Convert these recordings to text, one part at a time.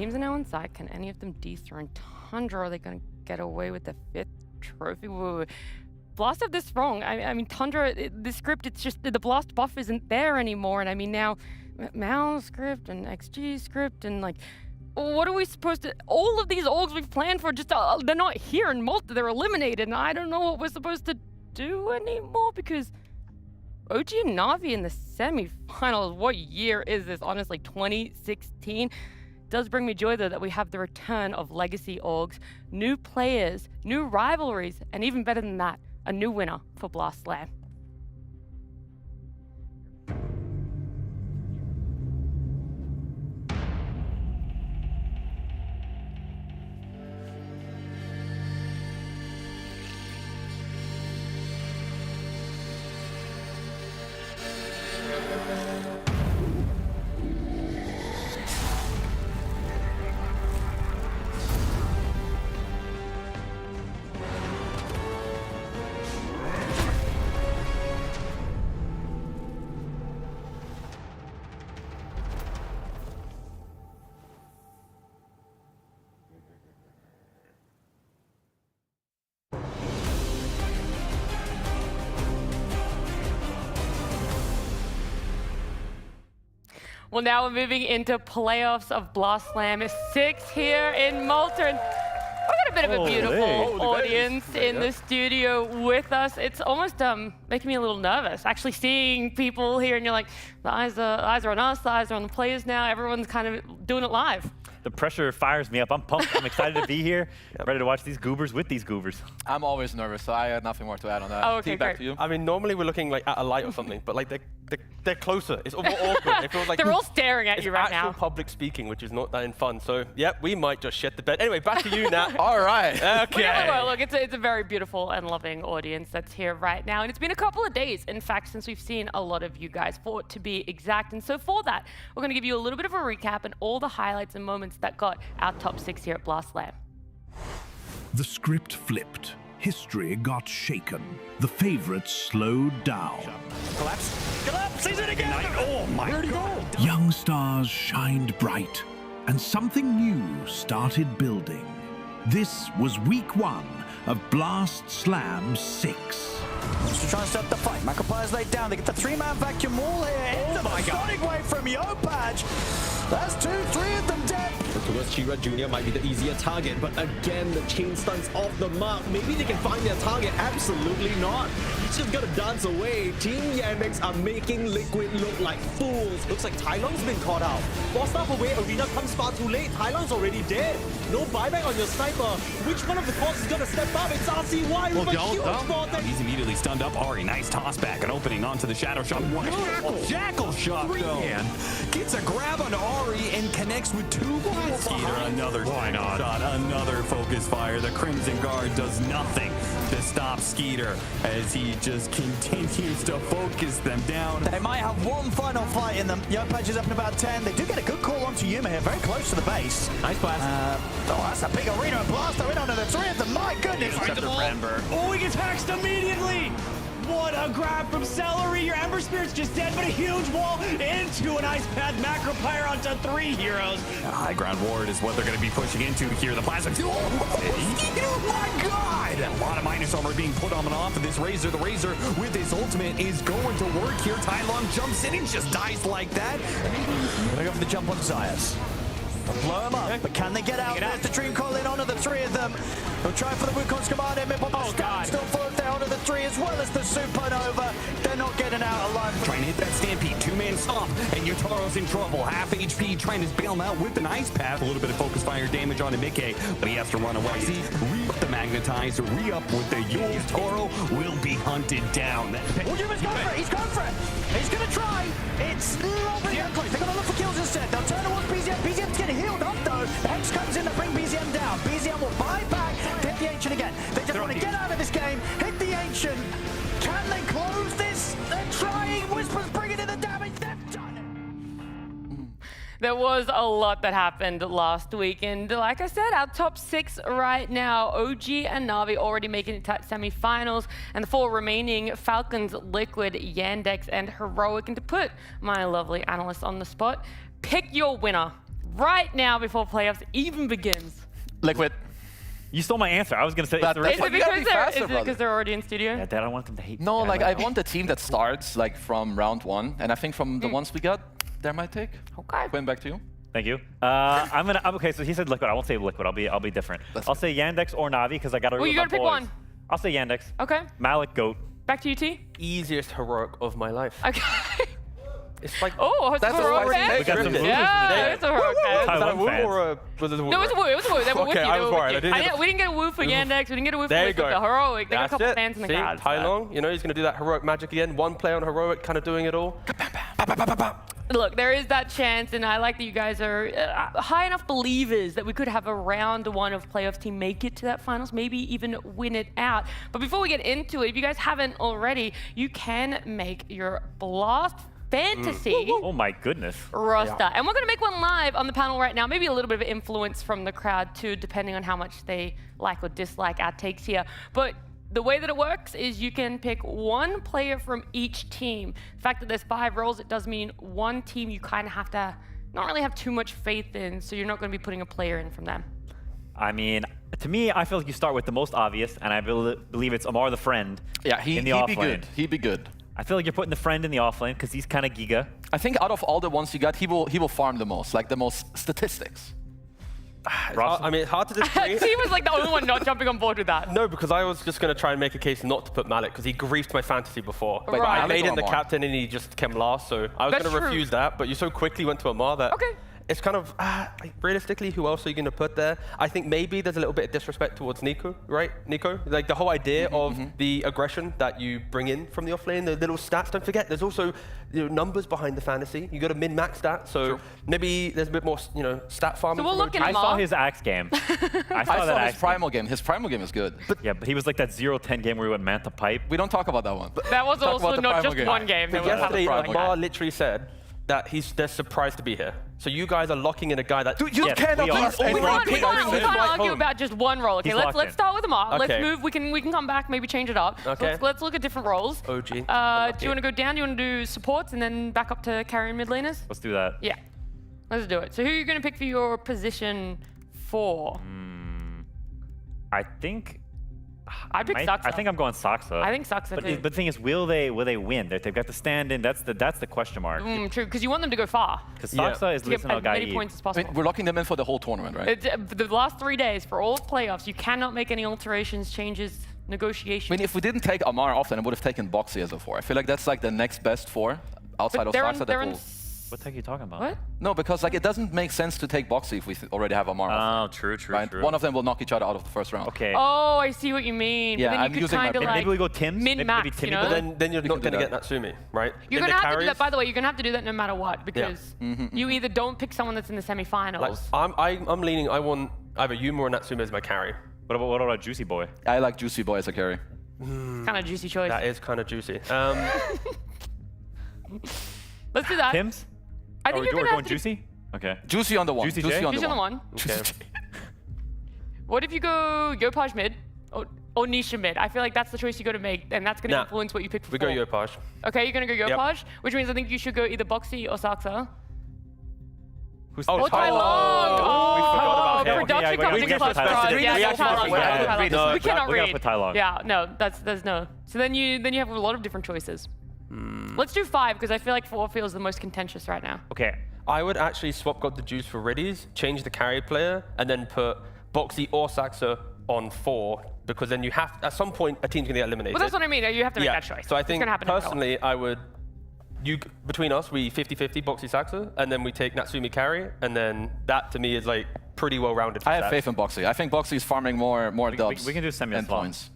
teams are now in sight. Can any of them dethrone Tundra? Are they going to get away with the 5th trophy? Whoa. Blast have this wrong. I mean, Tundra, the script, it's just the blast buff isn't there anymore. And I mean, now Mal script and XG script and like, what are we supposed to, all of these orgs we've planned for, just they're not here in Malta, they're eliminated. And I don't know what we're supposed to do anymore because OG and Na'Vi in the semi-finals. What year is this? Honestly, 2016. Does bring me joy though that we have the return of legacy orgs, new players, new rivalries, and even better than that, a new winner for Blast Slam. Well, now we're moving into playoffs of Blast Slam 6 here in Malta. And we've got a bit of a beautiful audience in the studio with us. It's almost making me a little nervous, actually seeing people here, and you're like, the eyes are on us, the eyes are on the players now. Everyone's kind of doing it live. The pressure fires me up. I'm pumped. I'm excited to be here. Ready to watch these goobers with these goobers. I'm always nervous, so I have nothing more to add on that. Oh, okay, back to you. I mean, normally we're looking like at a light or something, but like they're closer. It's more awkward. It feels like they're all staring at you right now. It's actual public speaking, which is not that fun. So, yeah, we might just shit the bed. Anyway, back to you, Nat. All right. Okay. Look, it's a very beautiful and loving audience that's here right now. And it's been a couple of days, in fact, since we've seen a lot of you guys, for it to be exact. And so for that, we're going to give you a little bit of a recap and all the highlights and moments that got our top 6 here at Blast Slam. The script flipped. History got shaken. The favorites slowed down. Collapse. Collapse. Sees it again. Oh my God. Young stars shined bright, and something new started building. This was week 1 of Blast Slam 6. To try and start the fight. Macropyre's laid down. They get the 3-man vacuum wall here. Into the sonic wave from Yopaj. That's 2, 3 of them dead. Towards Chira Jr. might be the easier target, but again, the chain stunts off the mark. Maybe they can find their target. Absolutely not. He's just gonna dance away. Team Yandex are making Liquid look like fools. Looks like Tai Lung's been caught out. Forced up away, Arena comes far too late. Tai Lung's already dead. No buyback on your sniper. Which one of the cores is gonna step up? It's RCY with a huge ball. He's immediately stunned up Ari. Nice toss back and opening onto the shadow shot. Jackal shot though. Gets a grab on Ari and connects with 2 bullets. Skeeter, another shot, another focus fire. The Crimson Guard does nothing to stop Skeeter as he just continues to focus them down. They might have one final fight in them. Yopaj is up in about 10. They do get a good call onto Yuma here, very close to the base. Nice blast. Oh, that's a big arena and blaster in onto the 3 of them. My goodness. Oh, he gets hexed immediately. What a grab from Celery. Your Ember Spirit's just dead, but a huge wall into an Ice Path. Macropyre onto 3 heroes. High ground ward is what they're going to be pushing into here. The plasma. Oh my God! A lot of minus armor being put on and off of this Razor. The Razor with his ultimate is going to work here. Tai Lung jumps in and just dies like that. Gonna go for the jump on Zayas. They'll blow him up, but can they get out? There's the Dream Call in onto the 3 of them. They'll try for the Wukon's command in, but the Stab still floats there onto the 3 as well as the Supernova. They're not getting out alive. Trying to hit that Stampede, 2-man stomp, and Yutaro's in trouble. Half HP, trying to bail him out with an Ice Path. A little bit of focus fire damage on Mickey, but he has to run away. Re-up the Magnetize, re-up with the Yutaro will be hunted down. Oh, Yuma's going for it. He's going for it. He's going to try. It's not really close. They're going to look for kills instead. They'll turn towards BZM. BZM's getting healed up, though. Hex comes in to bring BZM down. BZM will buy back, hit the Ancient again. They just want to get out of this game, hit the Ancient. Can they close this? They're trying. Whisper's bringing in the damage. They've done it. There was a lot that happened last week, and like I said, our top 6 right now, OG and Na'Vi already making it to semi-finals, and the 4 remaining, Falcons, Liquid, Yandex, and HEROIC. And to put my lovely analyst on the spot, pick your winner right now before playoffs even begins. Liquid. You stole my answer. I was going to say That- it's the that's Is why it you gotta because be faster, they're, brother. they're already in studio? Yeah, Dad, I don't want them to hate me. No, Dad, like I I know. want the team that starts like from round 1, and I think from the ones we got, they're my take. Okay. Going back to you. Thank you. Okay, so he said Liquid. I won't say Liquid. I'll be different. That's I'll say Yandex or Navi because I got to. Well, you gotta pick one. I'll say Yandex. Okay. Malik Goat. Back to you, T. Easiest heroic of my life. Okay. It's like Oh, That's a heroic spicy fan? take. We got some Yeah. moves Yeah, today. it's a heroic fan. Ty- was that a Taiwan woo fans. or a was it a woo? No, it was a woo. It was a woo. They were Okay, with you. I They was were worried. with you. I didn't get We didn't get a woo for Yandex. We didn't get a woo for There you Liquid. go. The heroic. They got a That's couple it. fans in the See, crowd. Tai Long, you know, he's going to do that heroic magic again. One play on heroic, kind of doing it all. Look, there is that chance, and I like that you guys are high enough believers that we could have a round 1 of playoff team make it to that finals, maybe even win it out. But before we get into it, if you guys haven't already, you can make your Blast Fantasy Oh my goodness. roster. And we're going to make one live on the panel right now. Maybe a little bit of influence from the crowd too, depending on how much they like or dislike our takes here. But the way that it works is you can pick one player from each team. The fact that there's 5 roles, it does mean one team you kind of have to not really have too much faith in, so you're not going to be putting a player in from them. I mean, to me, I feel like you start with the most obvious, and I believe it's Amar the Friend. Yeah, in he'd the be off lane. good. He'd be good. I feel like you're putting the Friend in the off lane because he's kind of giga. I think out of all the ones you got, he will farm the most, like the most statistics. I mean, it's hard to disagree. T was like the only one not jumping on board with that. No, because I was just going to try and make a case not to put Malik because he griefed my fantasy before. Right. But I Malik made or him the Amar? captain and he just came last, so I was That's going to true. refuse that. But you so quickly went to Amar that Okay. it's kind of, like, realistically, who else are you going to put there? I think maybe there's a little bit of disrespect towards Nico, right? Nico? Like the whole idea of the aggression that you bring in from the offlane, the little stats. Don't forget, there's also numbers behind the fantasy. You got to min-max that, so maybe there's a bit more, stat farming. So we'll from look OG. at I saw his axe game. I saw I that saw his axe primal game. His primal game is good. Yeah, but he was like that 0-10 game where we went Manta Pipe. We don't talk about that one. That was Talk also about the not primal just game. one game. There But was yesterday, other primal Amar games. literally said that they're surprised to be here. So you guys are locking in a guy that... Dude, you Yes, cannot we are. blast We We anyone. are. can't, we can't, we Live can't like argue home. about just one role. Okay, He's let's locked in. start with Amar. Let's Okay. move. We can come back, maybe change it up. So Okay. let's look at different roles. OG. Do you want to go down? Do you want to do supports and then back up to carry and mid laners? Let's do that. Yeah. Let's do it. So who are you going to pick for your position 4? I think. I picked Saxa. I think I'm going Saxa. I think Saxa But too. the thing is, will they win? They've got to stand in. That's the question mark. True, because you want them to go far. Because Yeah. Saxa is To get losing as many points as I possible. mean, we're locking them in for the whole tournament, right? The last 3 days for all playoffs, you cannot make any alterations, changes, negotiations. I mean, if we didn't take Amar off, then I would have taken Boxy as a 4. I feel like that's like the next best 4 outside But of they're Saxa that they're in will... What the heck are you talking about? What? No, because like it doesn't make sense to take Boxy if we already have Amar off, Oh, true, right? One of them will knock each other out of the first round. Okay. Oh, I see what you mean. Yeah, but then I'm you could using my kind of brain. like Maybe we go Tim's. min-max, Maybe you Timmy know? goes But then you're We not can do going to get that. Natsumi, right? You're In gonna the have to do carries, that. By the way, you're gonna have to do that no matter what because you either don't pick someone that's in the semifinals. like, I'm leaning, I want either Yuma or Natsumi as my carry. What about Juicy Boy? I like Juicy Boy as a carry. Kind of juicy choice. That is kind of juicy. Let's do that. Tim's? I think we're you're gonna have going to Juicy? Okay. Juicy on the 1. Juicy J? Juicy on Juicy the on the 1. one. Okay. What if you go Yopaj mid or Nisha mid? I feel like that's the choice you got to make, and that's gonna Nah. influence what you pick for We go 4. Yopaj. Okay, you're gonna go Yopaj, which means I think you should go either Boxy or Saxa. Who's Oh, this? Tai Long! we forgot about the him. production Okay, yeah, comes we in gotta plus put Tai Long. prod. We Yeah, actually Tai Long. forgot. Yeah, Tai Long. No, We cannot we gotta read. put Tai Long. Yeah, no, there's no. So then you have a lot of different choices. Let's do 5 because I feel like 4 feels the most contentious right now. Okay. I would actually swap God the Juice for Riddies, change the carry player, and then put Boxy or Saxa on 4, because then you have, at some point, a team's going to get eliminated. Well, that's what I mean. You have to make yeah. that choice. So I It's think, gonna happen no matter what. personally, I would, between us, we 50-50 Boxy Saxa, and then we take Natsumi carry, and then that, to me, is like pretty well-rounded. I have faith in Boxy. I think Boxy is farming more dubs we can do semi and as well. points.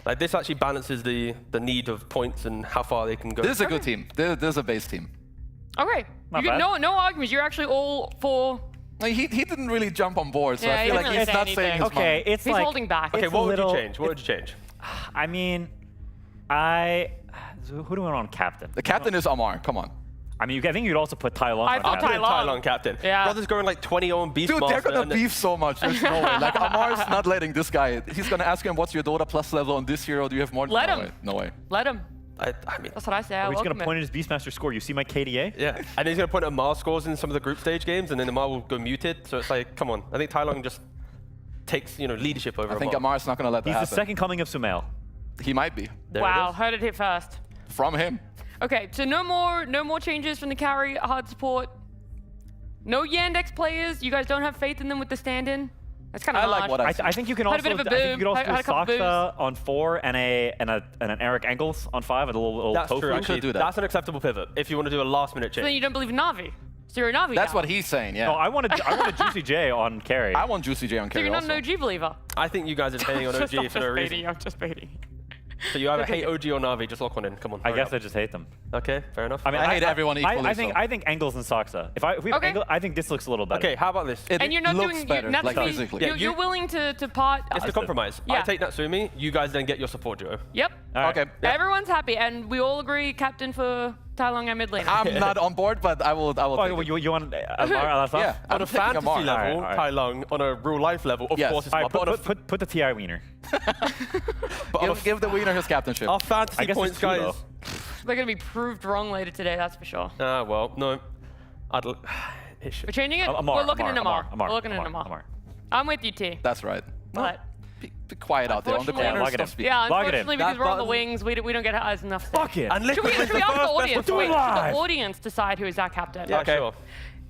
Like, this actually balances the need of points and how far they can go. This is a good team. This is a base team. Okay. Not You get bad. no arguments. You're actually all for. Like, he didn't really jump on board, so Yeah, I he feel like didn't really he's say not saying anything. his Okay, mind. it's He's like. holding back. Okay, it's what a would little- you change? What would you change? I mean, who do we want on captain? The captain is Amar. Come on. I mean, I think you'd also put Tai Long I on thought captain. Tai Long. Tai Long captain. Yeah. Brother's going like 20-0 on Beastmaster. Dude, they're gonna and then- beef so much. There's no way. Like, Amar's not letting this guy. He's gonna ask him, what's your Dota plus level on this hero? Do you have more? Let no him. Way. No way. Let him. I mean, That's what I say. I He's going welcome to it. point at his Beastmaster score. You see my KDA? yeah. And he's going to point at Mar's scores in some of the group stage games, and then Mar will go muted. So it's like, come on. I think Tylong just takes, leadership over I think Amar. Amar's not going to let that He's happen. the second coming of Sumail. He might be. There it Wow, is. heard it here first. From him. Okay, so no more changes from the carry hard support. No Yandex players. You guys don't have faith in them with the stand-in. That's kind of I like harsh. what I see. I think you can Had a also, bit of a I think you boom. could also Had a couple do Saksa on 4 and an Eric Engels on 5, a little That's tofu. true, could actually. do that. That's an acceptable pivot if you want to do a last-minute So then change. you don't believe in Na'Vi. So you're a Na'Vi That's guy. what he's saying, yeah. No, I want a Juicy J on carry. I want Juicy J on So carry you're not also. an OG believer. I think you guys are depending on OG I'm for no reason. baiting. I'm just baiting. So you either hate OG or Na'Vi, just lock one in. Come on. I hurry guess up. I just hate them. Okay, fair enough. I mean, I hate everyone equally, I think Engels and Saksa. If we have Okay. Engels, I think this looks a little better. Okay, how about this? It And you're not looks doing better, Natsumi, like physically. Yeah, you're willing to part. It's the compromise. Yeah. I take Natsumi, you guys then get your support duo. Yep. All right. Okay. Everyone's happy, and we all agree captain for Tylong and mid laner. I'm not on board, but I will Oh, take it. you want Amar? Yeah, On I'm a taking fantasy Amar. level, All right. Tai Lung. On a real life level, of Yes. course it's All Mar. right, But on put the TI wiener. Give the wiener his captainship. our I fantasy guess points, it's two, guys. though. They're going to be proved wrong later today, that's for sure. Well, no. It should. We're changing it? Amar, We're looking in Amar, Amar. We're looking in Amar. I'm with you, T. That's right. But Be quiet out there on the Unfortunately- corners. Log it Don't in. speak. yeah, Log it in. unfortunately, because That we're on the button- wings, we don't get as enough. Fuck it. And Should we Liquid ask is the the first audience? best. do it Wait, should live. the audience decide who is our captain? Yeah, Okay. sure.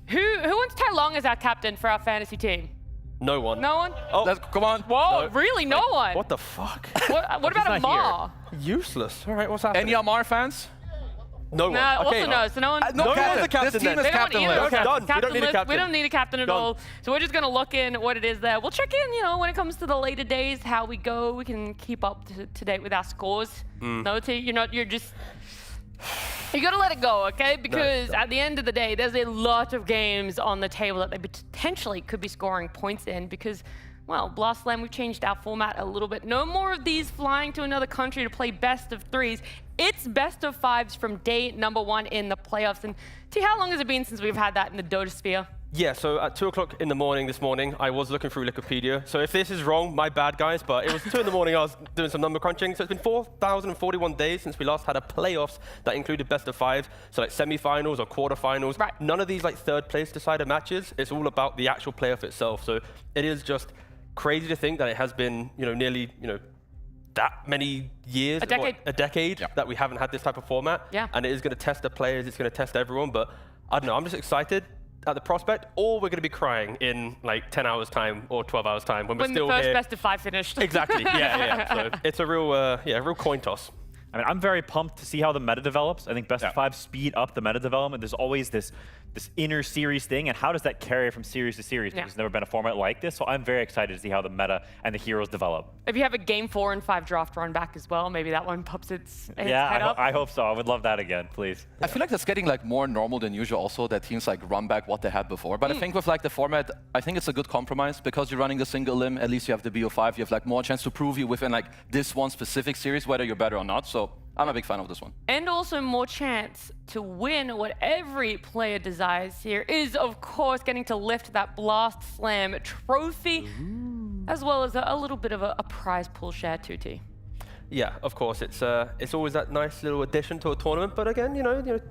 Who wants Tylong as our captain for our fantasy team? No one. No one? Come on. Whoa, No. really? No one? What the fuck? What about He's not Amar? Useless. All right, what's happening? Any Amar fans? No one. Nah, Okay. also no. So no one. No No captain. one's a captain This team then. is They don't want captainless. either. Okay, done. We don't need a Captainless. We captain. don't need a captain at Done. all. So we're just gonna look in at what it is there. We'll check in, when it comes to the later days, how we go. We can keep up to date with our scores. No, T, you're just. You gotta let it go, okay? Because at the end of the day, there's a lot of games on the table that they potentially could be scoring points in because, well, Blast Slam, we've changed our format a little bit. No more of these flying to another country to play best of threes. It's best of fives from day number 1 in the playoffs. And T, how long has it been since we've had that in the Dota sphere? Yeah, so at 2 o'clock in the morning this morning, I was looking through Liquipedia. So if this is wrong, my bad, guys, but it was 2 in the morning, I was doing some number crunching. So it's been 4,041 days since we last had a playoffs that included best of 5. So like semifinals or quarterfinals. Right. None of these like third place decider matches. It's all about the actual playoff itself. So it is just crazy to think that it has been, nearly, that many years. A decade. A decade that we haven't had this type of format. Yeah. And it is going to test the players, it's going to test everyone. But I don't know, I'm just excited at the prospect, or we're going to be crying in like 10 hours time or 12 hours time when we're When the still first here. best of 5 finished. Exactly, yeah. So it's a real coin toss. I mean, I'm very pumped to see how the meta develops. I think best of 5 speed up the meta development. There's always this inner series thing, and how does that carry from series to series? Yeah. Because there's never been a format like this, so I'm very excited to see how the meta and the heroes develop. If you have a game 4 and 5 draft run back as well, maybe that one pops its head up. I hope so. I would love that again, please. I feel like that's getting like more normal than usual also, that teams like run back what they had before. But I think with like the format, I think it's a good compromise because you're running the single limb, at least you have the BO5, you have like more chance to prove you within like this one specific series, whether you're better or not. So I'm a big fan of this one. And also more chance to win. What every player desires here is, of course, getting to lift that Blast Slam trophy, as well as a little bit of a prize pool share too, T. Yeah, of course, it's always that nice little addition to a tournament. But again,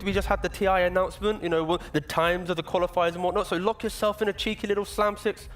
we just had the TI announcement, the times of the qualifiers and whatnot. So lock yourself in a cheeky little Slam 6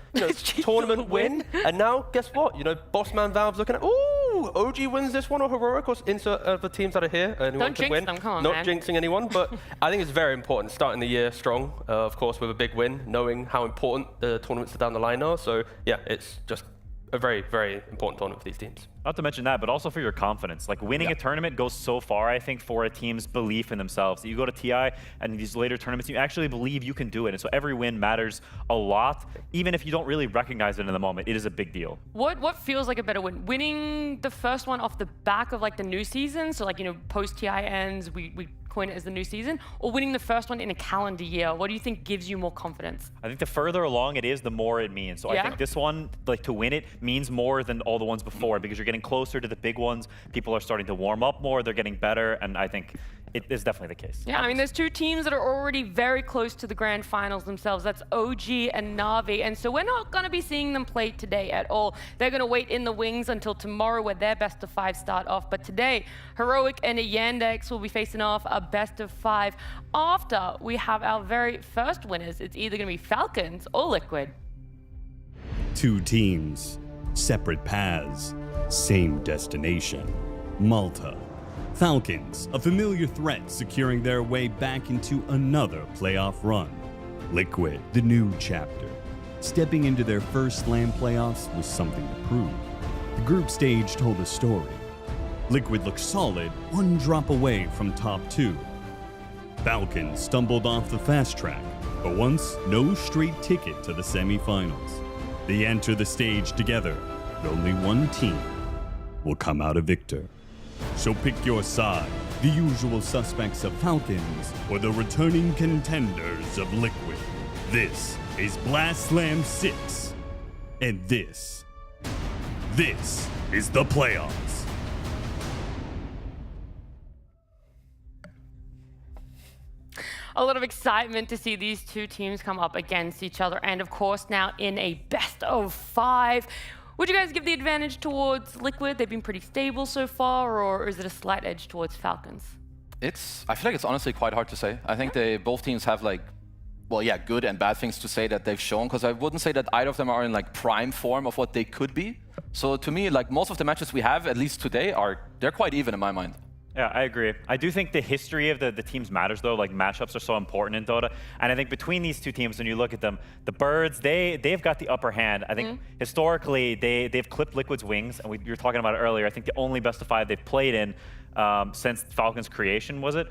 tournament win. And now, guess what? Bossman Valve's looking at, ooh, OG wins this one or Heroic or insert the teams that are here and who Don't want to jinx win. them, come on, Not man. jinxing anyone, but I think it's very important starting the year strong, of course, with a big win, knowing how important the tournaments down the line are. So yeah, it's just a very, very important tournament for these teams. Not to mention that, but also for your confidence. Like winning a tournament goes so far, I think, for a team's belief in themselves. You go to TI and these later tournaments, you actually believe you can do it. And so every win matters a lot. Even if you don't really recognize it in the moment, it is a big deal. What feels like a better win? Winning the first one off the back of like the new season, so like post TI ends, we coin it as the new season, or winning the first one in a calendar year? What do you think gives you more confidence? I think the further along it is, the more it means. So I think this one, like to win it, means more than all the ones before because you're getting closer to the big ones. People are starting to warm up more. They're getting better, and I think it is definitely the case. Yeah, I mean, there's two teams that are already very close to the grand finals themselves. That's OG and Na'Vi, and so we're not going to be seeing them play today at all. They're going to wait in the wings until tomorrow, where their best of 5 start off. But today, HEROIC and Yandex will be facing off a best of 5. After we have our very first winners, it's either going to be Falcons or Liquid. Two teams, separate paths, same destination, Malta. Falcons, a familiar threat securing their way back into another playoff run. Liquid, the new chapter. Stepping into their first SLAM playoffs was something to prove. The group stage told a story. Liquid looked solid, one drop away from top 2. Falcons stumbled off the fast track, but once no straight ticket to the semifinals. They enter the stage together, but only one team will come out a victor. So pick your side, the usual suspects of Falcons or the returning contenders of Liquid. This is Blast Slam 6, and this is the playoffs. A lot of excitement to see these two teams come up against each other, and of course now in a best of 5. Would you guys give the advantage towards Liquid? They've been pretty stable so far, or is it a slight edge towards Falcons? I feel like it's honestly quite hard to say. I think both teams have like, well, yeah, good and bad things to say that they've shown, because I wouldn't say that either of them are in like prime form of what they could be. So to me, like most of the matches we have, at least today, they're quite even in my mind. Yeah, I agree. I do think the history of the teams matters, though. Like, matchups are so important in Dota. And I think between these two teams, when you look at them, the Birds, they've got the upper hand. I think historically, they've clipped Liquid's wings. And you were talking about it earlier. I think the only best of 5 they've played in since Falcons' creation, was it?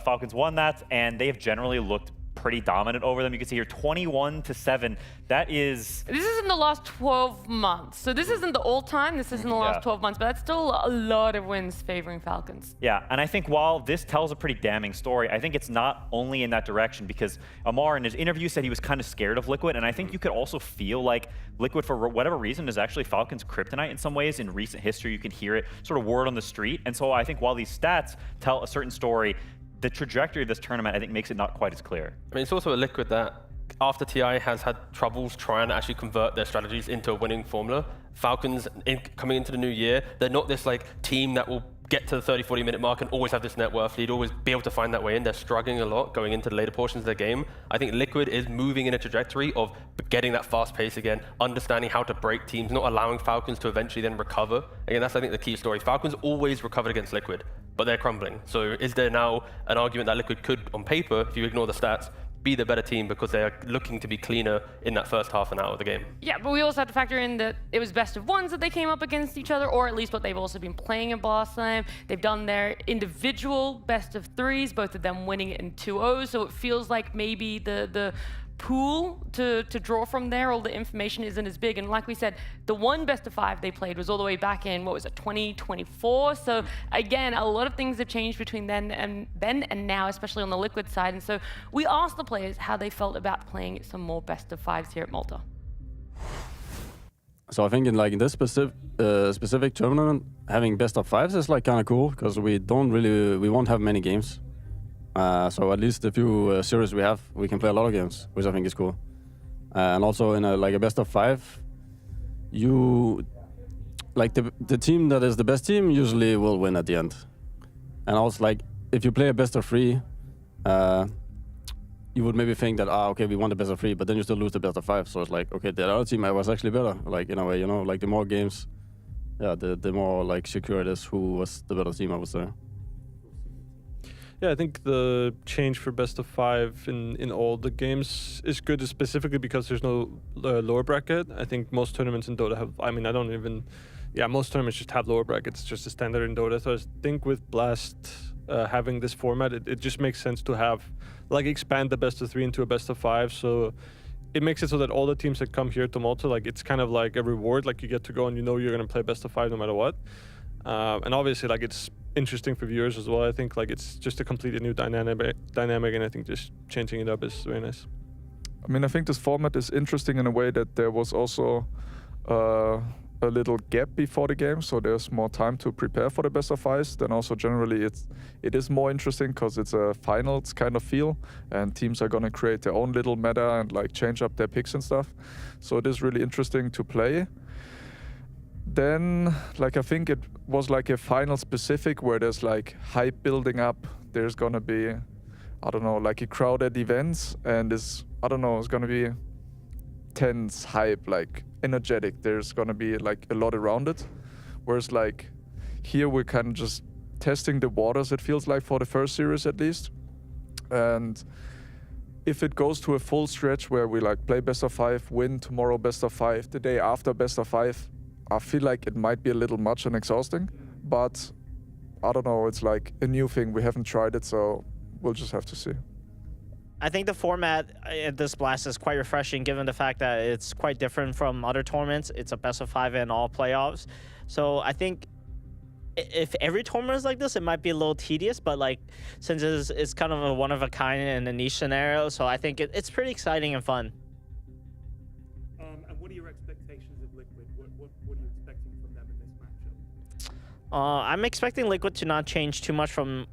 Falcons won that, and they have generally looked pretty dominant over them. You can see here 21-7. That is... This is in the last 12 months. So this isn't the all-time, this is in the last 12 months, but that's still a lot of wins favoring Falcons. Yeah, and I think while this tells a pretty damning story, I think it's not only in that direction, because Amar in his interview said he was kind of scared of Liquid, and I think you could also feel like Liquid, for whatever reason, is actually Falcons' kryptonite in some ways. In recent history, you can hear it sort of word on the street. And so I think while these stats tell a certain story, the trajectory of this tournament, I think, makes it not quite as clear. I mean, it's also a Liquid that, after TI has had troubles trying to actually convert their strategies into a winning formula, Falcons, coming into the new year, they're not this like team that will get to the 30, 40-minute mark and always have this net worth lead, always be able to find that way in. They're struggling a lot going into the later portions of their game. I think Liquid is moving in a trajectory of getting that fast pace again, understanding how to break teams, not allowing Falcons to eventually then recover. Again, that's, I think, the key story. Falcons always recovered against Liquid, but they're crumbling. So is there now an argument that Liquid could, on paper, if you ignore the stats, be the better team because they're looking to be cleaner in that first half an hour of the game? Yeah, but we also have to factor in that it was best of 1s that they came up against each other, or at least what they've also been playing in Blast Slam. They've done their individual best of 3s, both of them winning it in 2-0, so it feels like maybe the pool to draw from there, all the information isn't as big. And like we said, the one best of 5 they played was all the way back in, what was it, 2024? So again, a lot of things have changed between then and now, especially on the Liquid side. And so we asked the players how they felt about playing some more best of 5s here at Malta. So I think in this specific tournament, having best of 5s is like kind of cool because we won't have many games. So at least the few series we have, we can play a lot of games, which I think is cool. And also in a best of 5, you like the team that is the best team usually will win at the end. And also like if you play a best of 3, you would maybe think that okay, we won the best of 3, but then you still lose the best of 5. So it's like, okay, the other team was actually better. Like in a way, like the more games, the more like secure it is who was the better team, I would say. Yeah, I think the change for best of 5 in all the games is good, specifically because there's no lower bracket. I think most tournaments in Dota have, most tournaments just have lower brackets, just a standard in Dota. So I think with Blast having this format, it just makes sense to have, expand the best of 3 into a best of 5. So it makes it so that all the teams that come here to Malta, it's kind of like a reward, you get to go and you're going to play best of 5 no matter what. And obviously, it's interesting for viewers as well. I think like it's just a completely new dynamic, and I think just changing it up is very nice. I mean, I think this format is interesting in a way that there was also a little gap before the game, so there's more time to prepare for the best of fives. Then also generally it is more interesting because it's a finals kind of feel, and teams are gonna create their own little meta and like change up their picks and stuff. So it is really interesting to play. Then like I think it was like a final specific where there's like hype building up. There's gonna be, I don't know, like a crowded events, and it's gonna be tense, hype, like energetic. There's gonna be like a lot around it. Whereas like here we're kind of just testing the waters, it feels like, for the first series at least. And if it goes to a full stretch where we like play best of five, win tomorrow best of five, the day after best of five, I feel like it might be a little much and exhausting. But I don't know, it's like a new thing. We haven't tried it, so we'll just have to see. I think the format at this Blast is quite refreshing, given the fact that it's quite different from other tournaments. It's a best of five and all playoffs. So I think if every tournament is like this, it might be a little tedious, but like since it's kind of a one of a kind and a niche scenario, so I think it's pretty exciting and fun. And what are your expectations of Liquid? What are you expecting from them in this matchup? I'm expecting Liquid to not change too much from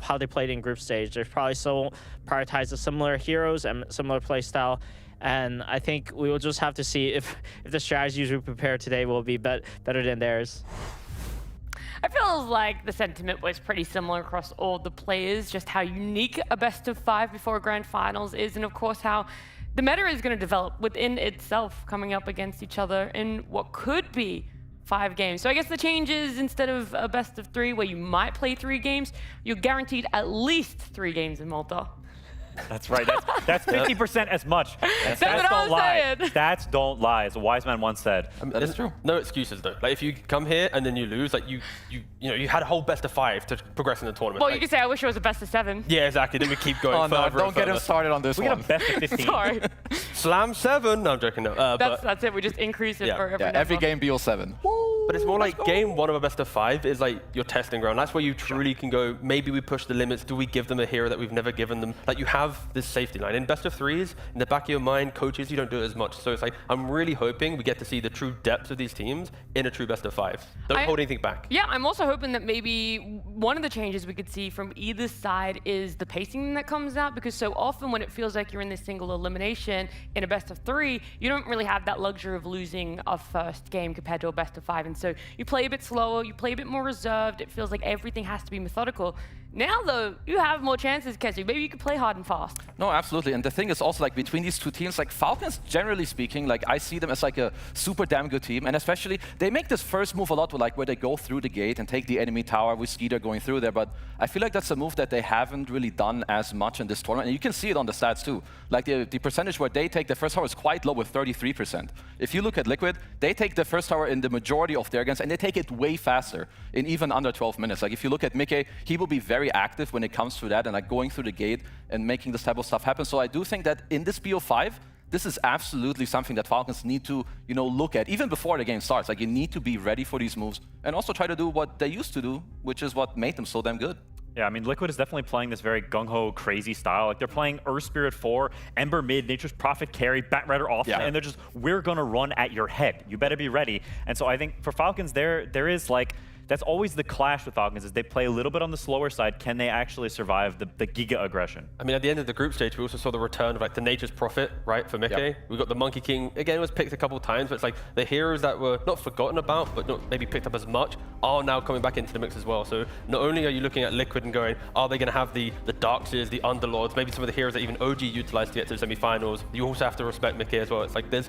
how they played in group stage. They probably still prioritize the similar heroes and similar play style. And I think we will just have to see if the strategies we prepare today will be better than theirs. I feel like the sentiment was pretty similar across all the players, just how unique a best of five before a grand finals is, and of course how the meta is going to develop within itself, coming up against each other in what could be 5 games. So I guess the change is, instead of a best of 3 where you might play 3 games, you're guaranteed at least 3 games in Malta. That's right. That's 50% as much. That's what I'm saying. Stats don't lie, as a wise man once said. That is true. No excuses though. Like if you come here and then you lose, like you had a whole best of 5 to progress in the tournament. Well, like, you could say I wish it was a best of 7. Yeah, exactly. Then we keep going. Oh no! further Don't and get further. him started on this We one. got a best of 15. Sorry. Slam 7. No, I'm joking. No. That's it. We just increase it for every number. Every game BO7. But it's more like game 1 of a best of 5 is like your testing ground. That's where you truly can go, maybe we push the limits. Do we give them a hero that we've never given them? Like you have this safety line. In best of 3s, in the back of your mind, coaches, you don't do it as much. So it's like, I'm really hoping we get to see the true depths of these teams in a true best of 5. Don't hold anything back. Yeah, I'm also hoping that maybe one of the changes we could see from either side is the pacing that comes out, because so often when it feels like you're in this single elimination in a best of 3, you don't really have that luxury of losing a first game compared to a best of 5. And so you play a bit slower, you play a bit more reserved. It feels like everything has to be methodical. Now, though, you have more chances, Kessie. Maybe you can play hard and fast. No, absolutely. And the thing is also, like, between these two teams, like, Falcons, generally speaking, like, I see them as, like, a super damn good team. And especially, they make this first move a lot, where they go through the gate and take the enemy tower with Skeeter going through there. But I feel like that's a move that they haven't really done as much in this tournament. And you can see it on the stats, too. Like, the percentage where they take the first tower is quite low, with 33%. If you look at Liquid, they take the first tower in the majority of their games, and they take it way faster, in even under 12 minutes. Like, if you look at Mickey, he will be very active when it comes to that and like going through the gate and making this type of stuff happen. So I do think that in this BO5, this is absolutely something that Falcons need to, look at even before the game starts. Like, you need to be ready for these moves and also try to do what they used to do, which is what made them so damn good. Yeah, I mean, Liquid is definitely playing this very gung-ho, crazy style. Like, they're playing Earth Spirit 4, Ember mid, Nature's Prophet carry, Bat Rider off, and they're just, we're gonna run at your head. You better be ready. And so I think for Falcons, there is like, that's always the clash with Falcons, is they play a little bit on the slower side. Can they actually survive the giga aggression? I mean, at the end of the group stage, we also saw the return of like the Nature's Prophet, right, for Mickey. Yep. We got the Monkey King, again, was picked a couple of times, but it's like the heroes that were not forgotten about, but not maybe picked up as much, are now coming back into the mix as well. So not only are you looking at Liquid and going, are they going to have the Darkseers, the Underlords, maybe some of the heroes that even OG utilized to get to the semifinals, you also have to respect Mickey as well. It's like there's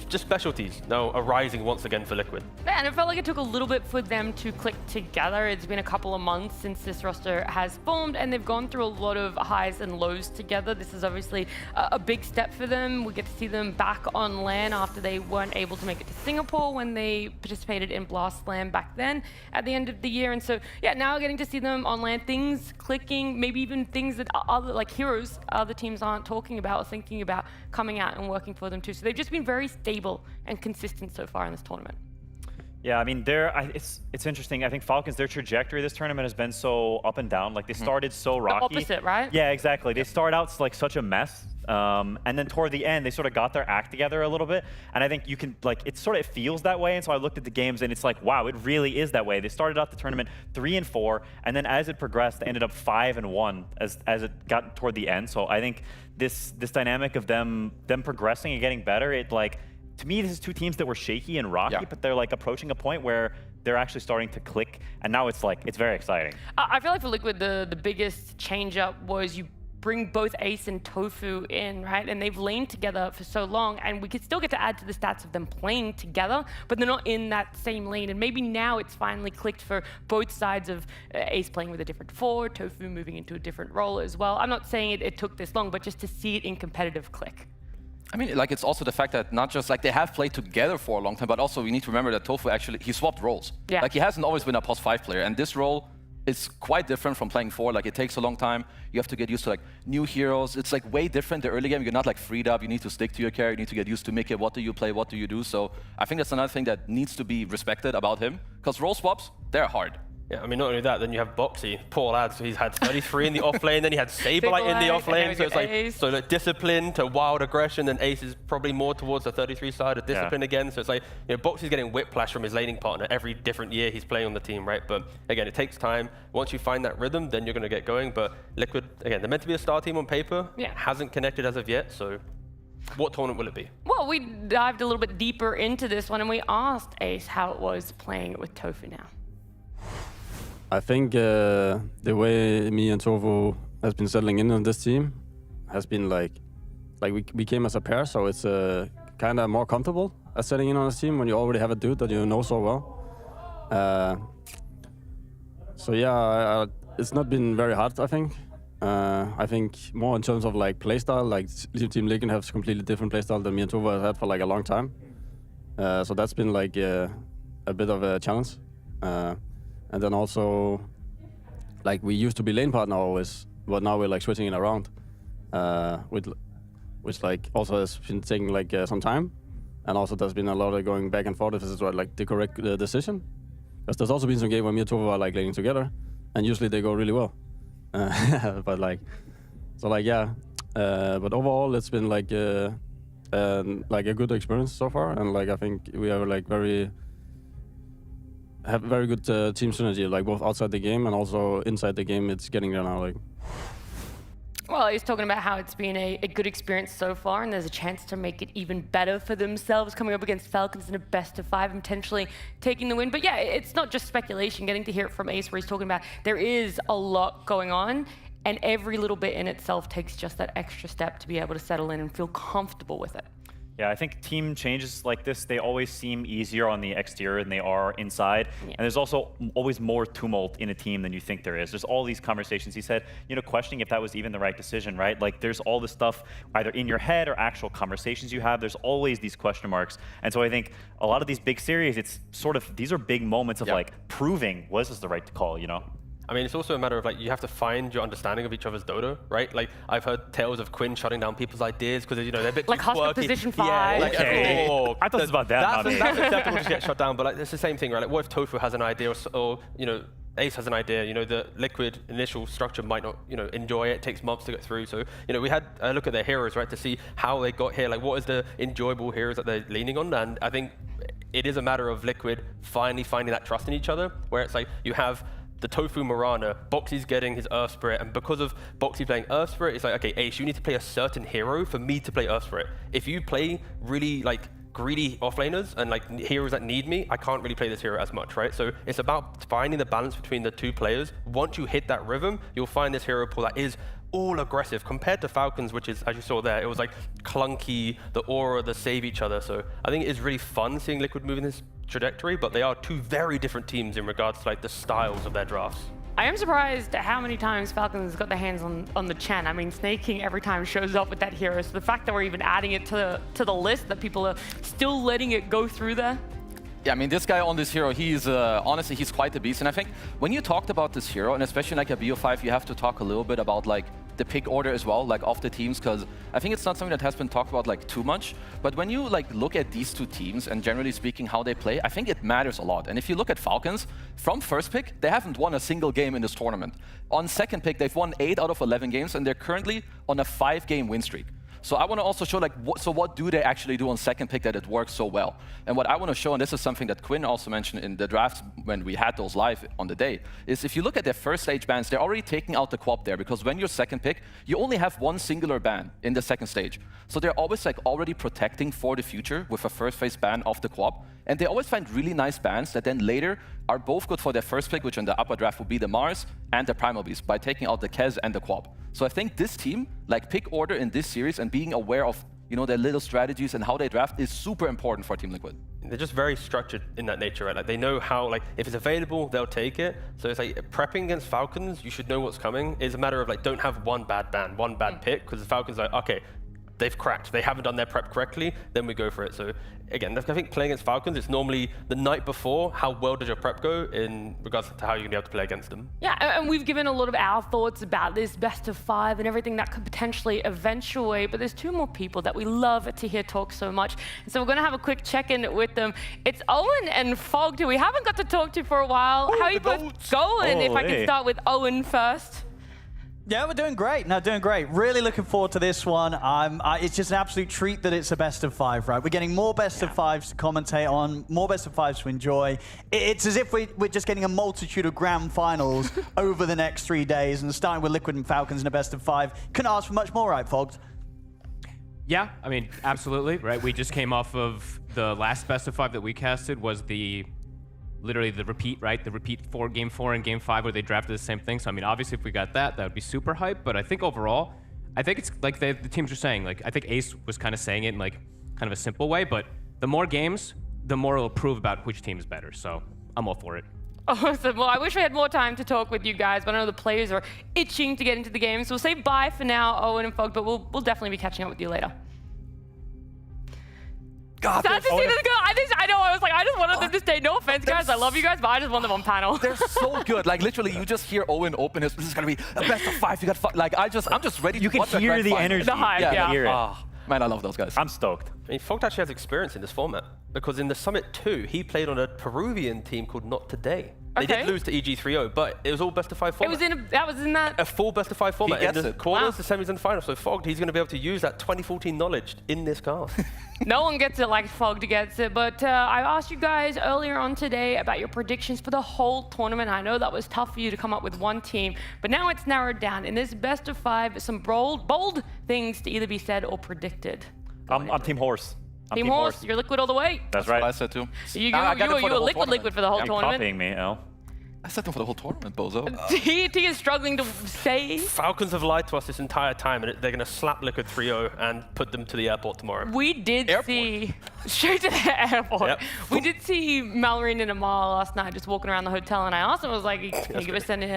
just specialties now arising once again for Liquid. Yeah, and it felt like it took a little bit for them to click together. It's been a couple of months since this roster has formed, and they've gone through a lot of highs and lows together. This is obviously a big step for them. We get to see them back on LAN after they weren't able to make it to Singapore when they participated in Blast Slam back then at the end of the year. And so, yeah, now getting to see them on LAN, things clicking, maybe even things that other, like heroes, other teams aren't talking about or thinking about coming out and working for them too. So they've just been very stable and consistent so far in this tournament. Yeah, I mean, it's interesting. I think Falcons, their trajectory this tournament has been so up and down. Like, they started so rocky. The opposite, right? Yeah, exactly. They start out like such a mess, and then toward the end, they sort of got their act together a little bit. And I think you can, like, it feels that way. And so I looked at the games, and it's like, wow, it really is that way. They started out the tournament 3-4, and then as it progressed, they ended up 5-1 as it got toward the end. So I think this dynamic of them progressing and getting better, to me, this is two teams that were shaky and rocky, but they're like approaching a point where they're actually starting to click, and now it's very exciting. I feel like for Liquid, the biggest change up was you bring both Ace and Tofu in, right? And they've lain together for so long, and we could still get to add to the stats of them playing together, but they're not in that same lane. And maybe now it's finally clicked for both sides of Ace playing with a different 4, Tofu moving into a different role as well. I'm not saying it took this long, but just to see it in competitive click. I mean, like, it's also the fact that not just, like, they have played together for a long time, but also we need to remember that Tofu actually, he swapped roles. Yeah. Like, he hasn't always been a +5 player, and this role is quite different from playing 4. Like, it takes a long time. You have to get used to, like, new heroes. It's, like, way different. The early game, you're not, like, freed up. You need to stick to your character. You need to get used to make it. What do you play? What do you do? So I think that's another thing that needs to be respected about him, because role swaps, they're hard. Yeah, I mean, not only that, then you have Boxy, poor lad, so he's had 33 in the off lane, then he had Saberlight in the off lane, so it's like, discipline to wild aggression, and Ace is probably more towards the 33 side of discipline again, so it's like, Boxy's getting whiplash from his laning partner every different year he's playing on the team, right? But again, it takes time. Once you find that rhythm, then you're going to get going, but Liquid, again, they're meant to be a star team on paper, hasn't connected as of yet, so what tournament will it be? Well, we dived a little bit deeper into this one, and we asked Ace how it was playing it with Tofu now. I think the way me and Tofu has been settling in on this team has been like we came as a pair, so it's kind of more comfortable as setting in on a team when you already have a dude that you know so well. So yeah, it's not been very hard, I think. I think more in terms of like playstyle, like Team Liquid has completely different playstyle than me and Tofu have had for like a long time. So that's been like a bit of a challenge. And then also, like, we used to be lane partner always, but now we're like switching it around, which like also has been taking like some time, and also there's been a lot of going back and forth if this is like the correct decision. Because there's also been some game where me and Tofu are like laning together, and usually they go really well. But like, so like yeah, but overall it's been like a good experience so far, and like I think we have like have very good team synergy, like both outside the game and also inside the game. It's getting there now. Like, well, he's talking about how it's been a good experience so far, and there's a chance to make it even better for themselves coming up against Falcons in a best-of-5 and potentially taking the win. But yeah, it's not just speculation. Getting to hear it from Ace, where he's talking about there is a lot going on, and every little bit in itself takes just that extra step to be able to settle in and feel comfortable with it. Yeah, I think team changes like this, they always seem easier on the exterior than they are inside. Yeah. And there's also always more tumult in a team than you think there is. There's all these conversations. He said, questioning if that was even the right decision, right? Like, there's all this stuff either in your head or actual conversations you have. There's always these question marks. And so I think a lot of these big series, it's sort of, these are big moments of like proving, was this the right call, I mean, it's also a matter of like, you have to find your understanding of each other's Dota, right? Like, I've heard tales of Quinn shutting down people's ideas because, they're a bit like too quirky. Position 5. Yeah, like, okay. I thought it was about that. That's acceptable to get shut down, but like, it's the same thing, right? Like, what if Tofu has an idea or Ace has an idea, the Liquid initial structure might not, enjoy it. It takes months to get through. So, we had a look at their heroes, right, to see how they got here. Like, what is the enjoyable heroes that they're leaning on? And I think it is a matter of Liquid finally finding that trust in each other, where it's like, you have the Tofu Mirana, Boxy's getting his Earth Spirit, and because of Boxy playing Earth Spirit, it's like, okay, Ace, you need to play a certain hero for me to play Earth Spirit. If you play really, like, greedy offlaners and, like, heroes that need me, I can't really play this hero as much, right? So it's about finding the balance between the two players. Once you hit that rhythm, you'll find this hero pool that is all aggressive compared to Falcons, which is, as you saw there, it was like clunky, the aura, the save each other. So I think it is really fun seeing Liquid move in this trajectory, but they are two very different teams in regards to like the styles of their drafts. I am surprised at how many times Falcons got their hands on the Chen. I mean, Snake King every time shows up with that hero. So the fact that we're even adding it to the list, that people are still letting it go through there. Yeah, I mean, this guy on this hero, he's honestly, he's quite a beast. And I think when you talked about this hero, and especially like a BO5, you have to talk a little bit about like the pick order as well, like of the teams, because I think it's not something that has been talked about like too much. But when you like look at these two teams and generally speaking how they play, I think it matters a lot. And if you look at Falcons, from first pick, they haven't won a single game in this tournament. On second pick, they've won 8 out of 11 games, and they're currently on a 5-game win streak. So I want to also show, like, what do they actually do on second pick that it works so well? And what I want to show, and this is something that Quinn also mentioned in the drafts when we had those live on the day, is if you look at their first stage bans, they're already taking out the QoP there, because when you're second pick, you only have one singular ban in the second stage. So they're always like already protecting for the future with a first phase ban of the QoP. And they always find really nice bans that then later are both good for their first pick, which in the upper draft would be the Mars and the Primal Beast, by taking out the Kez and the QoP. So I think this team, like pick order in this series and being aware of, you know, their little strategies and how they draft is super important for Team Liquid. They're just very structured in that nature, right? Like they know how, like if it's available, they'll take it. So it's like prepping against Falcons, you should know what's coming. It's a matter of like, don't have one bad ban, one bad pick, because the Falcons are like, okay, they've cracked, they haven't done their prep correctly, then we go for it. So again, I think playing against Falcons, it's normally the night before, how well does your prep go in regards to how you're gonna be able to play against them. Yeah, and we've given a lot of our thoughts about this best of 5 and everything that could potentially eventuate, but there's 2 more people that we love to hear talk so much. And so we're gonna have a quick check-in with them. It's Owen and Fog, who we haven't got to talk to for a while. How are you both going? If I can start with Owen first. Yeah, we're doing great. No, doing great. Really looking forward to this one. It's just an absolute treat that it's a best of 5, right? We're getting more best of 5s to commentate on, more best of 5s to enjoy. It's as if we're just getting a multitude of grand finals over the next 3 days, and starting with Liquid and Falcons in a best of 5. Couldn't ask for much more, right, Fogs? Yeah, I mean, absolutely, right? We just came off of the last best of 5 that we casted was literally the repeat, right? The repeat for Game 4 and Game 5 where they drafted the same thing. So, I mean, obviously, if we got that, that would be super hype. But I think overall, I think it's like the teams are saying, like, I think Ace was kind of saying it in, like, kind of a simple way. But the more games, the more it'll prove about which team is better. So, I'm all for it. Awesome. Well, I wish we had more time to talk with you guys, but I know the players are itching to get into the game. So we'll say bye for now, Owen and Fog, but we'll definitely be catching up with you later. God, Sad to see this go. I know, I was like, I just wanted them to stay. No offense, guys. I love you guys, but I just want them on panel. They're so good. Like literally, you just hear Owen open his. This is gonna be a best of 5. You got like I'm just ready. You to can hear the energy. The hype, yeah. Hear it. Oh, man, I love those guys. I'm stoked. I mean, Fogt actually has experience in this format, because in the Summit 2, he played on a Peruvian team called Not Today. They did lose to EG 3-0, but it was all best of 5 format. That was in that. A full best of 5 format. He gets in the it. quarters, the semis, and the finals. So Fogged, he's going to be able to use that 2014 knowledge in this cast. No one gets it like Fogged gets it, but I asked you guys earlier on today about your predictions for the whole tournament. I know that was tough for you to come up with one team, but now it's narrowed down. In this best of 5, some bold things to either be said or predicted. I'm Team Horse. Team Horse, you're Liquid all the way. That's right. What I said too. You were liquid for the whole tournament. Copying me, L. I said them for the whole tournament, bozo. T is struggling to say. Falcons have lied to us this entire time, and they're going to slap Liquid 3-0 and put them to the airport tomorrow. We did see, straight to the airport. Yep. We did see Mallory and Amal last night just walking around the hotel, and I asked him, I was like, can you give us any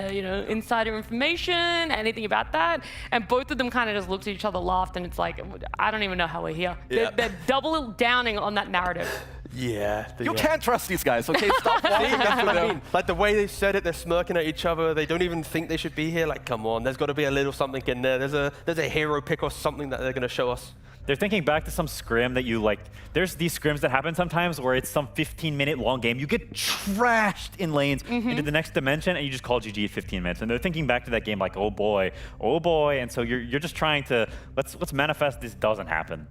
insider information, anything about that? And both of them kind of just looked at each other, laughed, and it's like, I don't even know how we're here. Yeah. They're double downing on that narrative. Yeah. You can't trust these guys, okay? Stop walking That's what I mean. Like the way they said it, they're smirking at each other. They don't even think they should be here. Like, come on, there's got to be a little something in there. There's a hero pick or something that they're going to show us. They're thinking back to some scrim that you like. There's these scrims that happen sometimes where it's some 15-minute long game. You get trashed in lanes into the next dimension, and you just call GG at 15 minutes. And they're thinking back to that game like, oh boy. And so you're just trying to let's manifest this doesn't happen.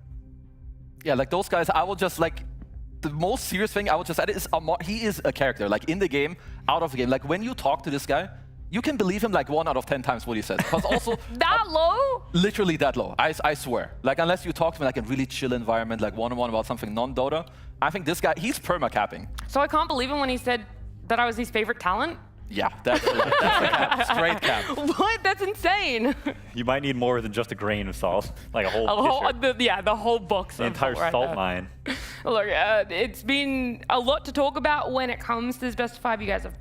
Yeah, like those guys, I will just like. The most serious thing I would just add is he is a character, like in the game, out of the game. Like when you talk to this guy, you can believe him like 1 out of 10 times what he says. Because also that low? Literally that low. I swear. Like unless you talk to him like in a really chill environment, like one-on-one about something non-Dota, I think this guy, he's perma-capping. So I can't believe him when he said that I was his favorite talent? Yeah, that's the cap. Straight cap. What? That's insane. You might need more than just a grain of salt, like a whole the whole box. The entire salt mine. Look, it's been a lot to talk about when it comes to this best of 5. You guys have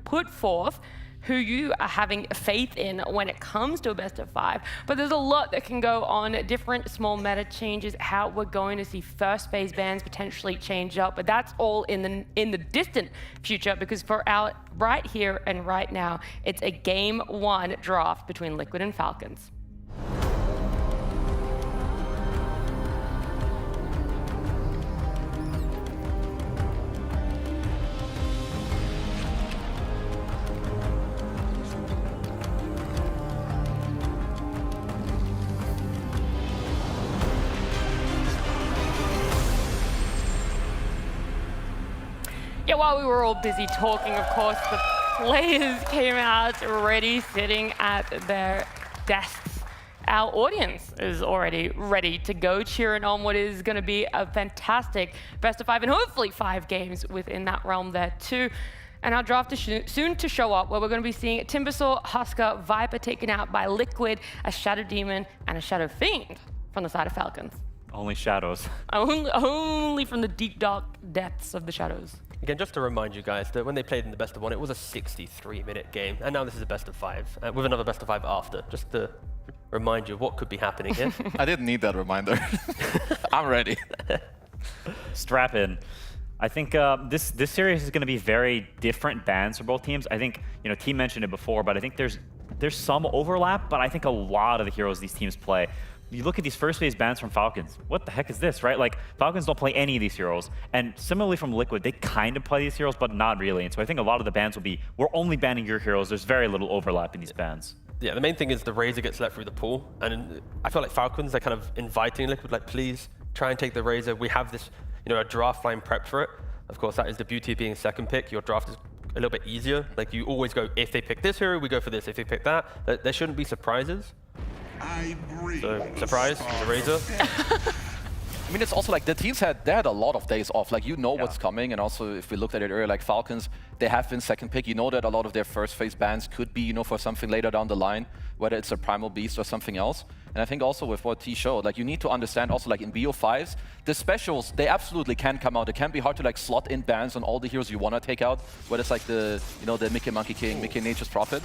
put forth who you are having faith in when it comes to a best of 5. But there's a lot that can go on, different small meta changes, how we're going to see first phase bans potentially change up, but that's all in the distant future, because for our right here and right now, it's a game 1 draft between Liquid and Falcons. Yeah, while we were all busy talking, of course, the players came out ready, sitting at their desks. Our audience is already ready to go, cheering on what is going to be a fantastic best of 5 and hopefully 5 games within that realm there too. And our draft is soon to show up, where we're going to be seeing Timbersaw, Husker, Viper taken out by Liquid, a Shadow Demon, and a Shadow Fiend from the side of Falcons. Only shadows. Only from the deep, dark depths of the shadows. Again, just to remind you guys that when they played in the best of 1, it was a 63-minute game, and now this is a best of 5, with another best of 5 after, just to remind you of what could be happening here. I didn't need that reminder. I'm ready. Strap in. I think this series is going to be very different bans for both teams. I think, Team mentioned it before, but I think there's some overlap, but I think a lot of the heroes these teams play. You look at these first phase bans from Falcons, what the heck is this, right? Like, Falcons don't play any of these heroes. And similarly from Liquid, they kind of play these heroes, but not really. And so I think a lot of the bans will be, we're only banning your heroes. There's very little overlap in these bans. Yeah, the main thing is the Razor gets let through the pool. And I feel like Falcons, they're kind of inviting Liquid, like, please try and take the Razor. We have this, a draft line prepped for it. Of course, that is the beauty of being a second pick. Your draft is a little bit easier. Like, you always go, if they pick this hero, we go for this. If they pick that, there shouldn't be surprises. So, surprise, the Razor. I mean, it's also like the teams had a lot of days off. Like, what's coming. And also, if we looked at it earlier, like Falcons, they have been second pick. You know that a lot of their first phase bans could be, for something later down the line, whether it's a Primal Beast or something else. And I think also with what T showed, like, you need to understand also, like, in BO5s, the specials, they absolutely can come out. It can be hard to, like, slot in bans on all the heroes you want to take out, whether it's like the, the Mickey Monkey King, Mickey Nature's Prophet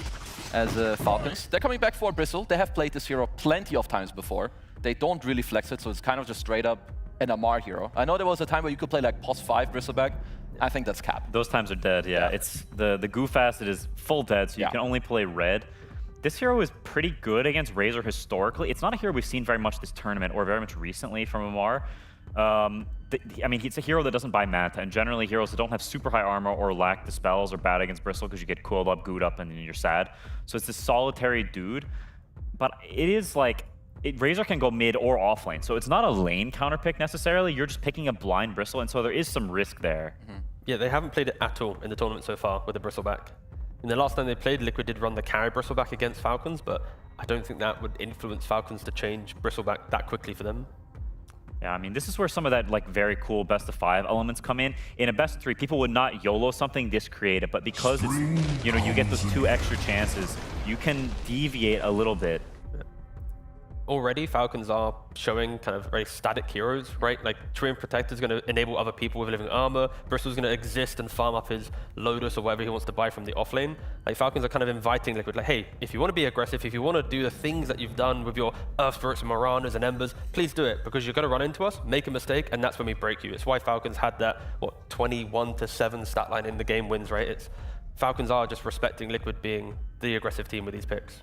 as Falcons. They're coming back for Bristle. They have played this hero plenty of times before. They don't really flex it, so it's kind of just straight up an Amar hero. I know there was a time where you could play like POS 5 Bristleback. I think that's cap. Those times are dead, yeah. It's the Goof Acid is full dead, so you can only play red. This hero is pretty good against Razor historically. It's not a hero we've seen very much this tournament or very much recently from Amar. I mean, it's a hero that doesn't buy Manta, and generally heroes that don't have super high armor or lack the spells are bad against Bristle because you get cooled up, gooed up, and then you're sad. So it's this solitary dude, but it is like, Razor can go mid or off lane, so it's not a lane counter pick necessarily. You're just picking a blind Bristle, and so there is some risk there. Yeah, they haven't played it at all in the tournament so far with the Bristleback. In the last time they played, Liquid did run the carry Bristleback against Falcons, but I don't think that would influence Falcons to change Bristleback that quickly for them. Yeah, I mean, this is where some of that like very cool best of 5 elements come in. In a best of 3, people would not YOLO something this creative, but because it's, you get those 2 extra chances, you can deviate a little bit. Already, Falcons are showing kind of very static heroes, right? Like, Treant Protector is going to enable other people with living armor. Bristle's going to exist and farm up his Lotus or whatever he wants to buy from the offlane. Like, Falcons are kind of inviting Liquid, like, hey, if you want to be aggressive, if you want to do the things that you've done with your Earth Spirits and Maranas and Embers, please do it, because you're going to run into us, make a mistake, and that's when we break you. It's why Falcons had that, 21-7 stat line in the game wins, right? It's Falcons are just respecting Liquid being the aggressive team with these picks.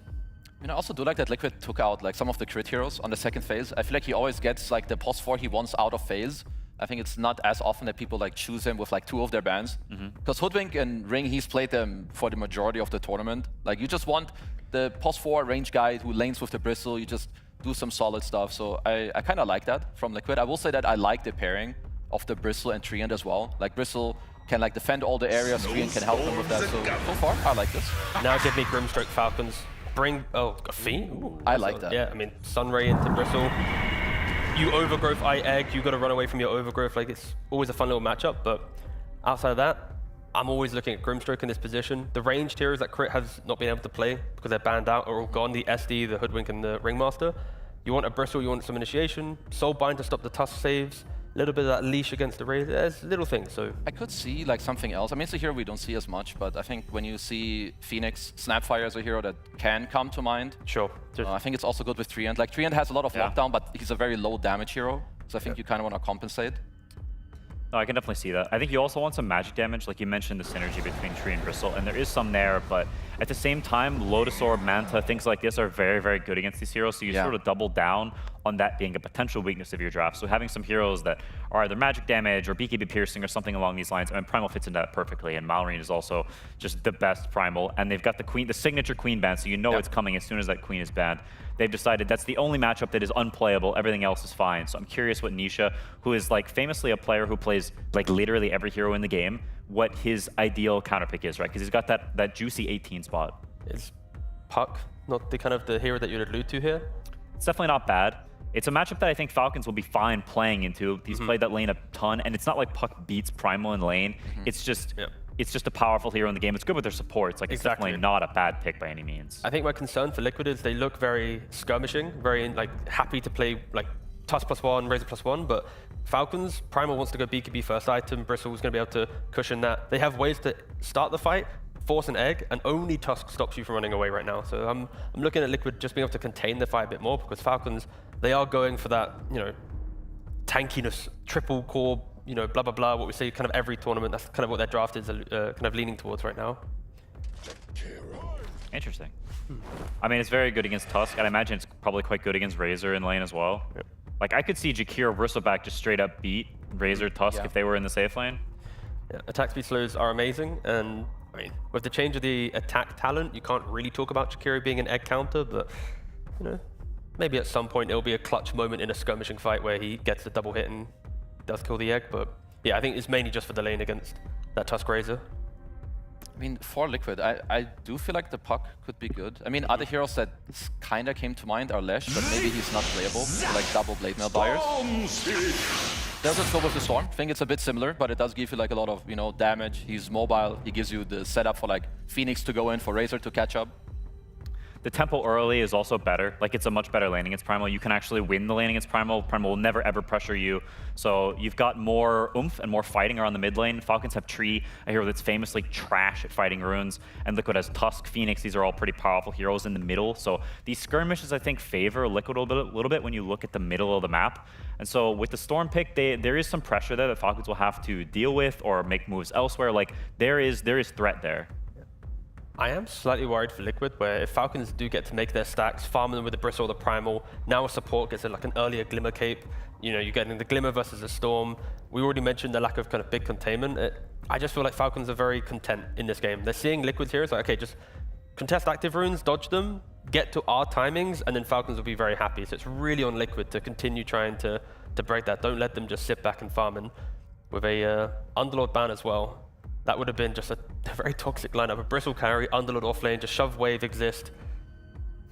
I also do like that Liquid took out like some of the crit heroes on the second phase. I feel like he always gets like the POS 4 he wants out of phase. I think it's not as often that people like choose him with like 2 of their bans. Because Hoodwink and Ring, he's played them for the majority of the tournament. Like, you just want the POS 4 range guy who lanes with the Bristle. You just do some solid stuff. So I kind of like that from Liquid. I will say that I like the pairing of the Bristle and Treant as well. Like, Bristle can like defend all the areas, Treant can help them with that. So far, I like this. Now give me Grimstroke Falcons. Bring, a Fiend? I like that. Yeah, I mean, Sunray into Bristle. You Overgrowth, I Egg, you got to run away from your Overgrowth. Like, it's always a fun little matchup, but outside of that, I'm always looking at Grimstroke in this position. The ranged heroes that Crit has not been able to play because they're banned out are all gone. The SD, the Hoodwink, and the Ringmaster. You want a Bristle, you want some initiation, Soulbind to stop the Tusk saves, little bit of that leash against the Razor. There's little things. So I could see like something else. I mean, it's a hero we don't see as much, but I think when you see Phoenix, Snapfire as a hero that can come to mind. Sure. I think it's also good with Treant. Like Treant has a lot of lockdown, but he's a very low damage hero. So I think you kind of want to compensate. No, I can definitely see that. I think you also want some magic damage. Like you mentioned, the synergy between Tree and Bristle, and there is some there, but at the same time, Lotus Orb, Manta, things like this are very, very good against these heroes, so you sort of double down on that being a potential weakness of your draft. So having some heroes that are either magic damage or BKB piercing or something along these lines, I mean, Primal fits into that perfectly, and Malorine is also just the best Primal, and they've got the Queen, the signature Queen ban, so you know it's coming as soon as that Queen is banned. They've decided that's the only matchup that is unplayable. Everything else is fine. So I'm curious what Nisha, who is like famously a player who plays like literally every hero in the game, what his ideal counterpick is, right? Because he's got that juicy 18 spot. Is Puck not the kind of the hero that you'd allude to here? It's definitely not bad. It's a matchup that I think Falcons will be fine playing into. He's played that lane a ton, and it's not like Puck beats Primal in lane. It's just it's just a powerful hero in the game. It's good with their supports. Like, it's definitely not a bad pick by any means. I think my concern for Liquid is they look very skirmishing, very like happy to play like Tusk +1, Razor +1, but Falcons, Primal wants to go BKB first item, Bristle's going to be able to cushion that. They have ways to start the fight, force an egg, and only Tusk stops you from running away right now. So I'm looking at Liquid just being able to contain the fight a bit more, because Falcons, they are going for that, you know, tankiness, triple core, you know, blah, blah, blah, what we see kind of every tournament. That's kind of what their draft is kind of leaning towards right now. Interesting. I mean, it's very good against Tusk, and I imagine it's probably quite good against Razor in lane as well. Like, I could see Jakir or Bristleback just straight up beat Razor Tusk if they were in the safe lane. Attack speed slows are amazing, and I mean, with the change of the attack talent, you can't really talk about Jakir being an egg counter, but, you know, maybe at some point it'll be a clutch moment in a skirmishing fight where he gets a double hit and does kill the egg, but yeah, I think it's mainly just for the lane against that Tusk Razor. I mean, for Liquid, I do feel like the Puck could be good. I mean, other heroes that kind of came to mind are Lesh, but maybe he's not playable, like double Blade Mail buyers. Does it go with the Storm? I think it's a bit similar, but it does give you like a lot of, you know, damage. He's mobile. He gives you the setup for like Phoenix to go in, for Razor to catch up. The tempo early is also better. Like, it's a much better lane against Primal. You can actually win the lane against Primal. Primal will never, ever pressure you. So you've got more oomph and more fighting around the mid lane. Falcons have Tree, a hero that's famously trash at fighting runes. And Liquid has Tusk, Phoenix. These are all pretty powerful heroes in the middle. So these skirmishes, I think, favor Liquid a little bit when you look at the middle of the map. And so with the Storm pick, there is some pressure there that Falcons will have to deal with or make moves elsewhere. Like, there is threat there. I am slightly worried for Liquid, where if Falcons do get to make their stacks, farming them with the Bristle or the Primal, now a support gets like an earlier Glimmer cape. You know, you're getting the Glimmer versus the Storm. We already mentioned the lack of kind of big containment. I just feel like Falcons are very content in this game. They're seeing Liquid's heroes like, okay, just contest active runes, dodge them, get to our timings, and then Falcons will be very happy. So it's really on Liquid to continue trying to break that. Don't let them just sit back and farm. And with a Underlord ban as well, that would have been just a very toxic lineup. A Bristle carry, Underlord offlane, just shove wave exist.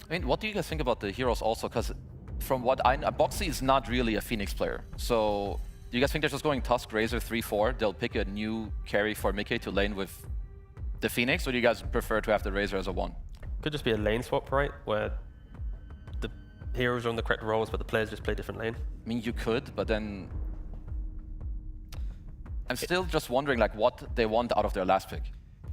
I mean, what do you guys think about the heroes also? Because from what I know, Boxy is not really a Phoenix player. So do you guys think they're just going Tusk, Razor, 3-4? They'll pick a new carry for Mickey to lane with the Phoenix? Or do you guys prefer to have the Razor as a 1? Could just be a lane swap, right? Where the heroes are on the correct roles, but the players just play different lane. I mean, you could, but then I'm still just wondering like what they want out of their last pick.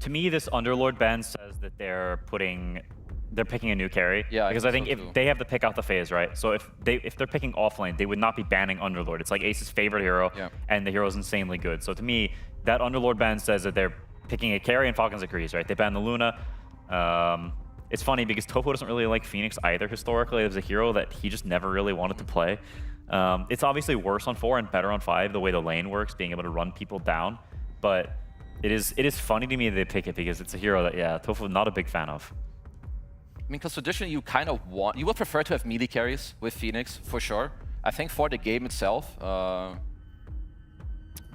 To me, this Underlord ban says that they're picking a new carry. Yeah, because I think if they have the pick out the phase, right? So if they're picking offlane, they would not be banning Underlord. It's like Ace's favorite hero, and the hero is insanely good. So to me, that Underlord ban says that they're picking a carry, and Falcons agrees, right? They ban the Luna. It's funny because Topo doesn't really like Phoenix either historically. It was a hero that he just never really wanted to play. It's obviously worse on 4 and better on 5, the way the lane works, being able to run people down. But it is funny to me that they pick it because it's a hero that, yeah, Tofu not a big fan of. I mean, because traditionally you kind of you would prefer to have melee carries with Phoenix, for sure. I think for the game itself, I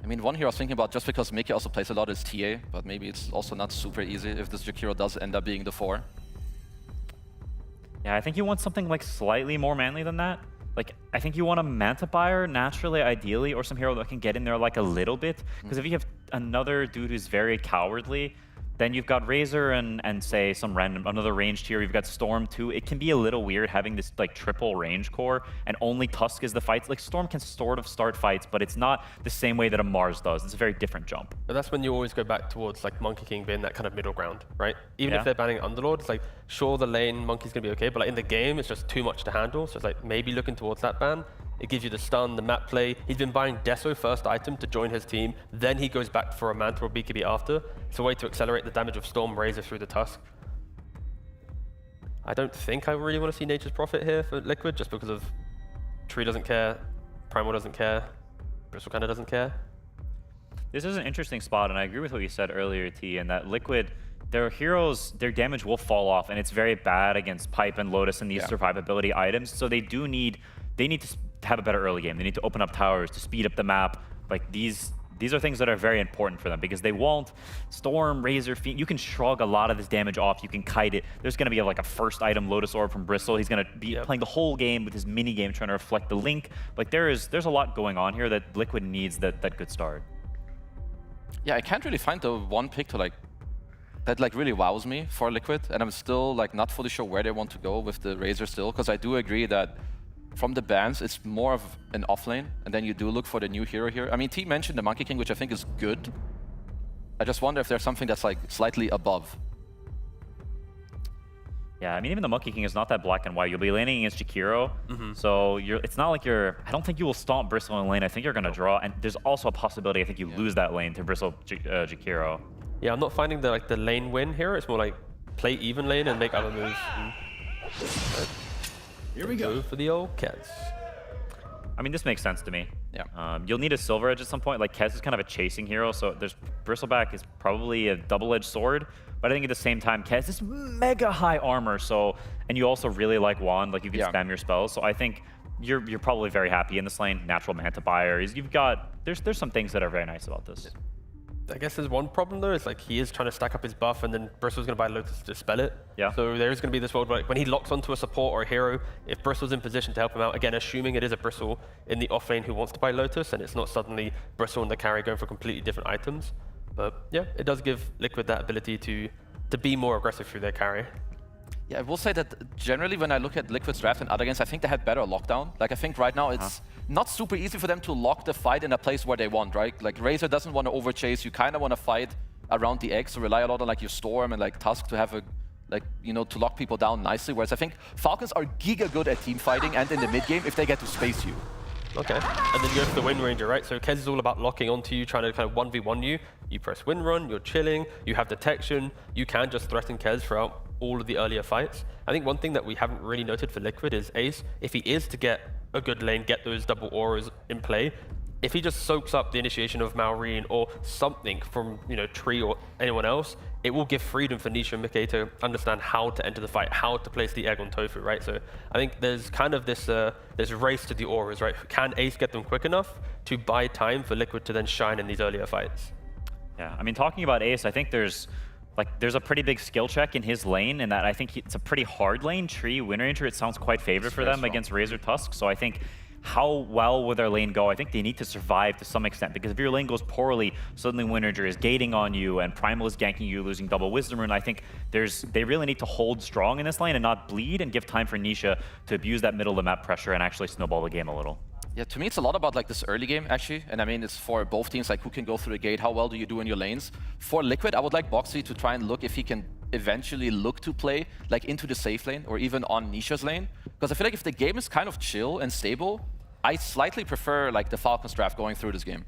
mean, one hero I was thinking about, just because Mickey also plays a lot, is TA, but maybe it's also not super easy if this Jakiro does end up being the 4. Yeah, I think you want something like slightly more manly than that. Like, I think you want a Manta buyer naturally, ideally, or some hero that can get in there like a little bit. Because if you have another dude who's very cowardly, Then you've got Razor and say some random another ranged here. You've got Storm too. It can be a little weird having this like triple range core and only Tusk is the fights. Like Storm can sort of start fights, but it's not the same way that a Mars does. It's a very different jump. But that's when you always go back towards like Monkey King being that kind of middle ground, right? Even if they're banning Underlord, it's like sure the lane Monkey's gonna be okay, but like in the game it's just too much to handle. So it's like maybe looking towards that ban. It gives you the stun, the map play. He's been buying Deso first item to join his team. Then he goes back for a Manta or BKB after. It's a way to accelerate the damage of Storm Razor through the Tusk. I don't think I really want to see Nature's Prophet here for Liquid, just because of Tree doesn't care, Primal doesn't care, Bristle kind of doesn't care. This is an interesting spot, and I agree with what you said earlier, T, in that Liquid, their heroes, their damage will fall off, and it's very bad against Pipe and Lotus and these survivability items. So they need to have a better early game. They need to open up towers to speed up the map. Like these are things that are very important for them because they won't Storm, Razor, Fiend. You can shrug a lot of this damage off. You can kite it. There's going to be like a first item Lotus Orb from Bristle. He's going to be playing the whole game with his mini game trying to reflect the link. Like there's a lot going on here that Liquid needs that good start. Yeah, I can't really find the one pick to like that like really wows me for Liquid, and I'm still like not fully sure where they want to go with the Razor still, because I do agree that from the bans, it's more of an offlane, and then you do look for the new hero here. I mean, T mentioned the Monkey King, which I think is good. I just wonder if there's something that's like slightly above. Yeah, I mean, even the Monkey King is not that black and white. You'll be laning against Jakiro, so it's not like I don't think you will stomp Bristle in lane. I think you're going to draw, and there's also a possibility I think you lose that lane to Bristle Jakiro. Yeah, I'm not finding the lane win here. It's more like play even lane and make other moves. Here we go for the old Kez. I mean, this makes sense to me. Yeah. You'll need a Silver Edge at some point. Like Kez is kind of a chasing hero, so there's Bristleback is probably a double-edged sword. But I think at the same time, Kez is mega high armor. So, and you also really like Wand, like you can spam your spells. So I think you're probably very happy in this lane. Natural Manta Buyer. You've got there's some things that are very nice about this. I guess there's one problem though, is like he is trying to stack up his buff and then Bristle's gonna buy Lotus to dispel it. Yeah. So there is gonna be this world where like, when he locks onto a support or a hero, if Bristle's in position to help him out, again, assuming it is a Bristle in the off lane who wants to buy Lotus and it's not suddenly Bristle and the carry going for completely different items. But yeah, it does give Liquid that ability to be more aggressive through their carry. Yeah, I will say that generally when I look at Liquid's draft and other games, I think they had better lockdown. Like I think right now it's not super easy for them to lock the fight in a place where they want, right? Like Razor doesn't want to overchase. You kind of want to fight around the egg, so rely a lot on like your Storm and like Tusk to have a to lock people down nicely. Whereas I think Falcons are giga good at team fighting and in the mid game if they get to space you. Okay, and then you go for the Wind Ranger, right? So Kez is all about locking onto you, trying to kind of 1v1 you. You press Wind Run, you're chilling, you have detection, you can just threaten Kez throughout all of the earlier fights. I think one thing that we haven't really noted for Liquid is Ace, if he is to get a good lane, get those double auras in play, if he just soaks up the initiation of Malrine or something from Tree or anyone else, it will give freedom for Nisha and Mickey to understand how to enter the fight, how to place the egg on Tofu, right? So I think there's kind of this race to the auras, right? Can Ace get them quick enough to buy time for Liquid to then shine in these earlier fights? Yeah, I mean, talking about Ace, I think there's a pretty big skill check in his lane, and that I think it's a pretty hard lane. Tree, Wind Ranger, it sounds quite favored for them against Razor Tusk. So I think how well will their lane go? I think they need to survive to some extent, because if your lane goes poorly, suddenly Wind Ranger is gating on you and Primal is ganking you, losing double Wisdom Rune. I think they really need to hold strong in this lane and not bleed and give time for Nisha to abuse that middle of the map pressure and actually snowball the game a little. Yeah, to me it's a lot about like this early game actually, and I mean it's for both teams, like who can go through the gate, how well do you do in your lanes. For Liquid, I would like Boxy to try and look if he can eventually look to play like into the safe lane or even on Nisha's lane, because I feel like if the game is kind of chill and stable, I slightly prefer like the Falcons draft going through this game.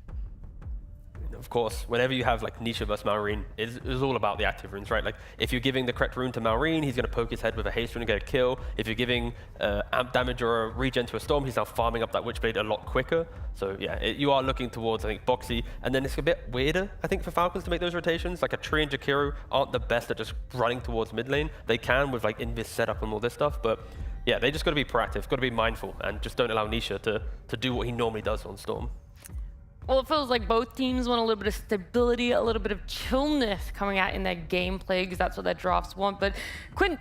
Of course, whenever you have like Nisha versus Malrine, it's all about the active runes, right? Like if you're giving the correct rune to Malrine, he's going to poke his head with a haste rune and get a kill. If you're giving amp damage or a regen to a Storm, he's now farming up that Witchblade a lot quicker. So yeah, you are looking towards, I think, Boxy. And then it's a bit weirder, I think, for Falcons to make those rotations. Like a Tree and Jakiro aren't the best at just running towards mid lane. They can with like Invis setup and all this stuff, but yeah, they just got to be proactive, got to be mindful, and just don't allow Nisha to do what he normally does on Storm. Well, it feels like both teams want a little bit of stability, a little bit of chillness coming out in their gameplay, because that's what their drafts want. But Quinn,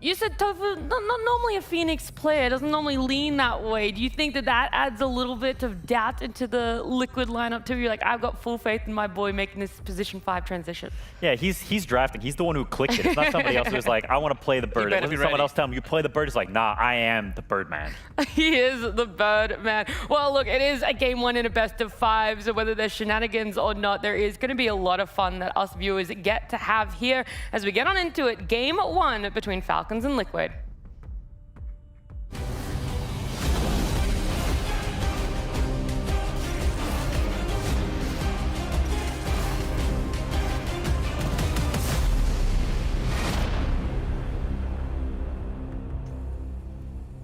You said Tofu, not normally a Phoenix player, doesn't normally lean that way. Do you think that that adds a little bit of doubt into the Liquid lineup too? You're like, I've got full faith in my boy making this position 5 transition. Yeah, he's drafting. He's the one who clicked it. It's not somebody else who's like, I want to play the bird. It wasn't someone else telling him, you play the bird. It's like, nah, I am the bird man. He is the bird man. Well, look, it is a game 1 in a best of 5, so whether there's shenanigans or not, there is going to be a lot of fun that us viewers get to have here as we get on into it. Game 1 between Falcons and Liquid.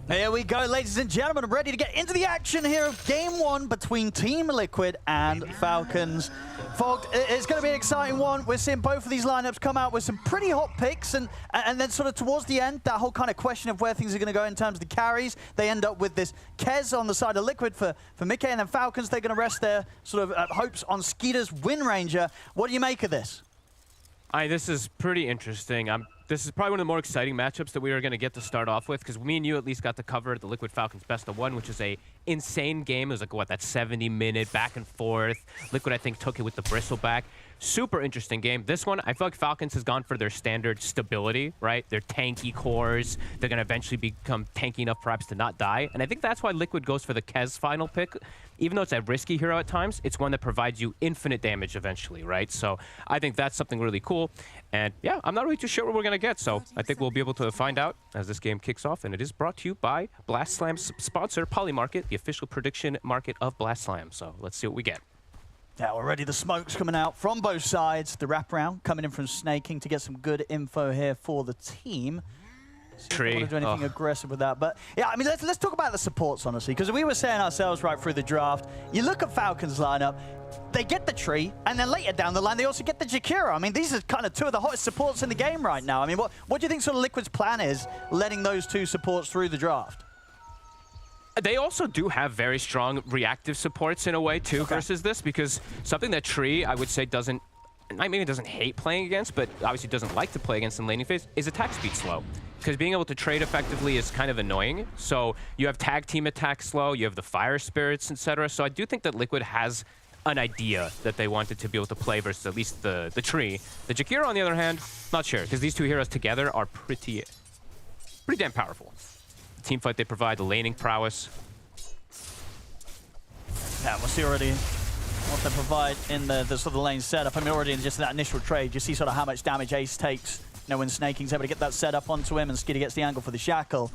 Here we go, ladies and gentlemen. I'm ready to get into the action here of Game 1 between Team Liquid and Falcons. Fogged, it's going to be an exciting one. We're seeing both of these lineups come out with some pretty hot picks, and then sort of towards the end, that whole kind of question of where things are going to go in terms of the carries. They end up with this Kez on the side of Liquid for Mickey, and then Falcons, they're going to rest their sort of hopes on Skeeter's Wind Ranger. What do you make of this? This is pretty interesting. This is probably one of the more exciting matchups that we are going to get to start off with, because me and you at least got to cover the Liquid Falcons best of 1, which is a insane game. It was like, what, that 70-minute back and forth. Liquid, I think, took it with the bristleback. Super interesting game. This one, I feel like Falcons has gone for their standard stability, right? Their tanky cores. They're going to eventually become tanky enough perhaps to not die. And I think that's why Liquid goes for the Kez final pick. Even though it's a risky hero at times, it's one that provides you infinite damage eventually, right? So I think that's something really cool. And yeah, I'm not really too sure what we're going to get. So I think we'll be able to find out as this game kicks off. And it is brought to you by Blast Slam's sponsor, Polymarket, the official prediction market of Blast Slam. So let's see what we get. Yeah, already the smoke's coming out from both sides. The wraparound coming in from Snaking to get some good info here for the team. Tree. I don't want to do anything aggressive with that, but yeah, I mean, let's talk about the supports, honestly, because we were saying ourselves right through the draft, you look at Falcons lineup, they get the tree, and then later down the line, they also get the Jakiro. I mean, these are kind of 2 of the hottest supports in the game right now. I mean, what do you think sort of Liquid's plan is, letting those 2 supports through the draft? They also do have very strong reactive supports in a way, too, versus this, because something that Tree, I would say, doesn't hate playing against, but obviously doesn't like to play against in laning phase, is attack speed slow. Because being able to trade effectively is kind of annoying. So you have tag team attack slow, you have the fire spirits, etc. So I do think that Liquid has an idea that they wanted to be able to play versus at least the tree. The Jakiro, on the other hand, not sure, because these 2 heroes together are pretty damn powerful. The team fight they provide, the laning prowess. Yeah, we'll see already what they provide in the sort of lane setup. I mean, already in just that initial trade, you see sort of how much damage Ace takes. You know, when Snaking's able to get that set up onto him and Skitty gets the angle for the shackle.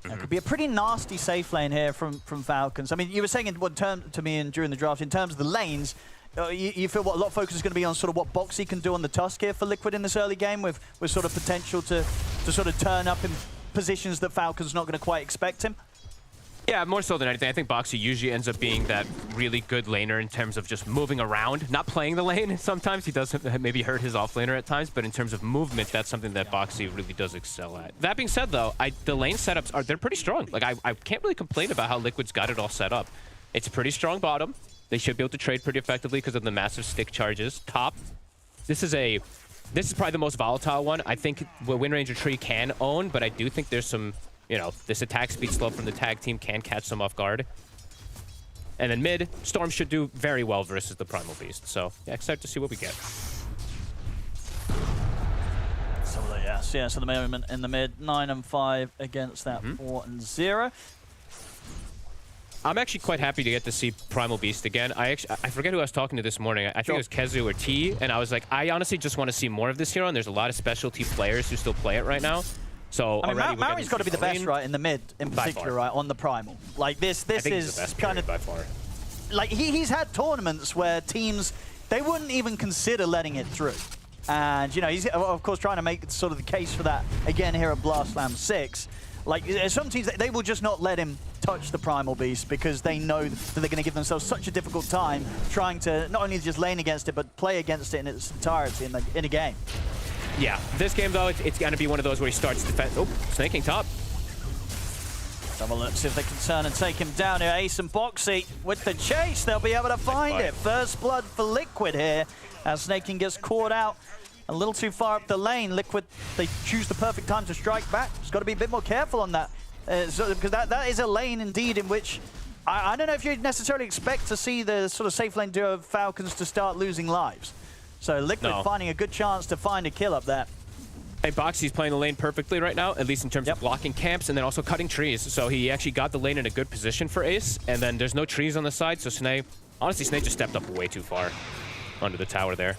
It could be a pretty nasty safe lane here from Falcons. I mean, you were saying in what term to me during the draft, in terms of the lanes, you feel what a lot of focus is going to be on sort of what Boxy can do on the Tusk here for Liquid in this early game with sort of potential to sort of turn up in positions that Falcons not going to quite expect him? Yeah, more so than anything. I think Boxy usually ends up being that really good laner in terms of just moving around, not playing the lane. Sometimes he does maybe hurt his offlaner at times, but in terms of movement, that's something that Boxy really does excel at. That being said, though, the lane setups they're pretty strong. Like I can't really complain about how Liquid's got it all set up. It's a pretty strong bottom. They should be able to trade pretty effectively because of the massive stick charges. Top, this is probably the most volatile one. I think Wind Ranger Tree can own, but I do think there's some, this attack speed slow from the tag team can catch them off guard. And then mid, Storm should do very well versus the Primal Beast. So, yeah, excited to see what we get. So, yeah, so the moment in the mid, 9 and 5 against that 4 and 0. I'm actually quite happy to get to see Primal Beast again. I forget who I was talking to this morning. I think it was Kezu or T, and I was like, I honestly just want to see more of this hero, and there's a lot of specialty players who still play it right now. So I mean, Maori's got to be the best, right, in the mid, in particular, right, on the Primal. Like, this is the best kind of by far. Like, he's had tournaments where teams, they wouldn't even consider letting it through. And, he's, of course, trying to make sort of the case for that again here at Blast Slam 6. Like, some teams, they will just not let him touch the Primal Beast because they know that they're going to give themselves such a difficult time trying to not only just lane against it, but play against it in its entirety in a game. Yeah, this game, though, it's going to be one of those where he starts defense. Oh, Snaking top. Have a look, see if they can turn and take him down here. Ace and Boxy with the chase. They'll be able to find it. First blood for Liquid here as Snaking gets caught out a little too far up the lane. Liquid, they choose the perfect time to strike back. Just got to be a bit more careful on that. Because that is a lane indeed in which I don't know if you'd necessarily expect to see the sort of safe lane duo of Falcons to start losing lives. So Liquid finding a good chance to find a kill up there. And Boxy's playing the lane perfectly right now, at least in terms of blocking camps and then also cutting trees. So he actually got the lane in a good position for Ace, and then there's no trees on the side, so Sneh, honestly, Sneh just stepped up way too far under the tower there.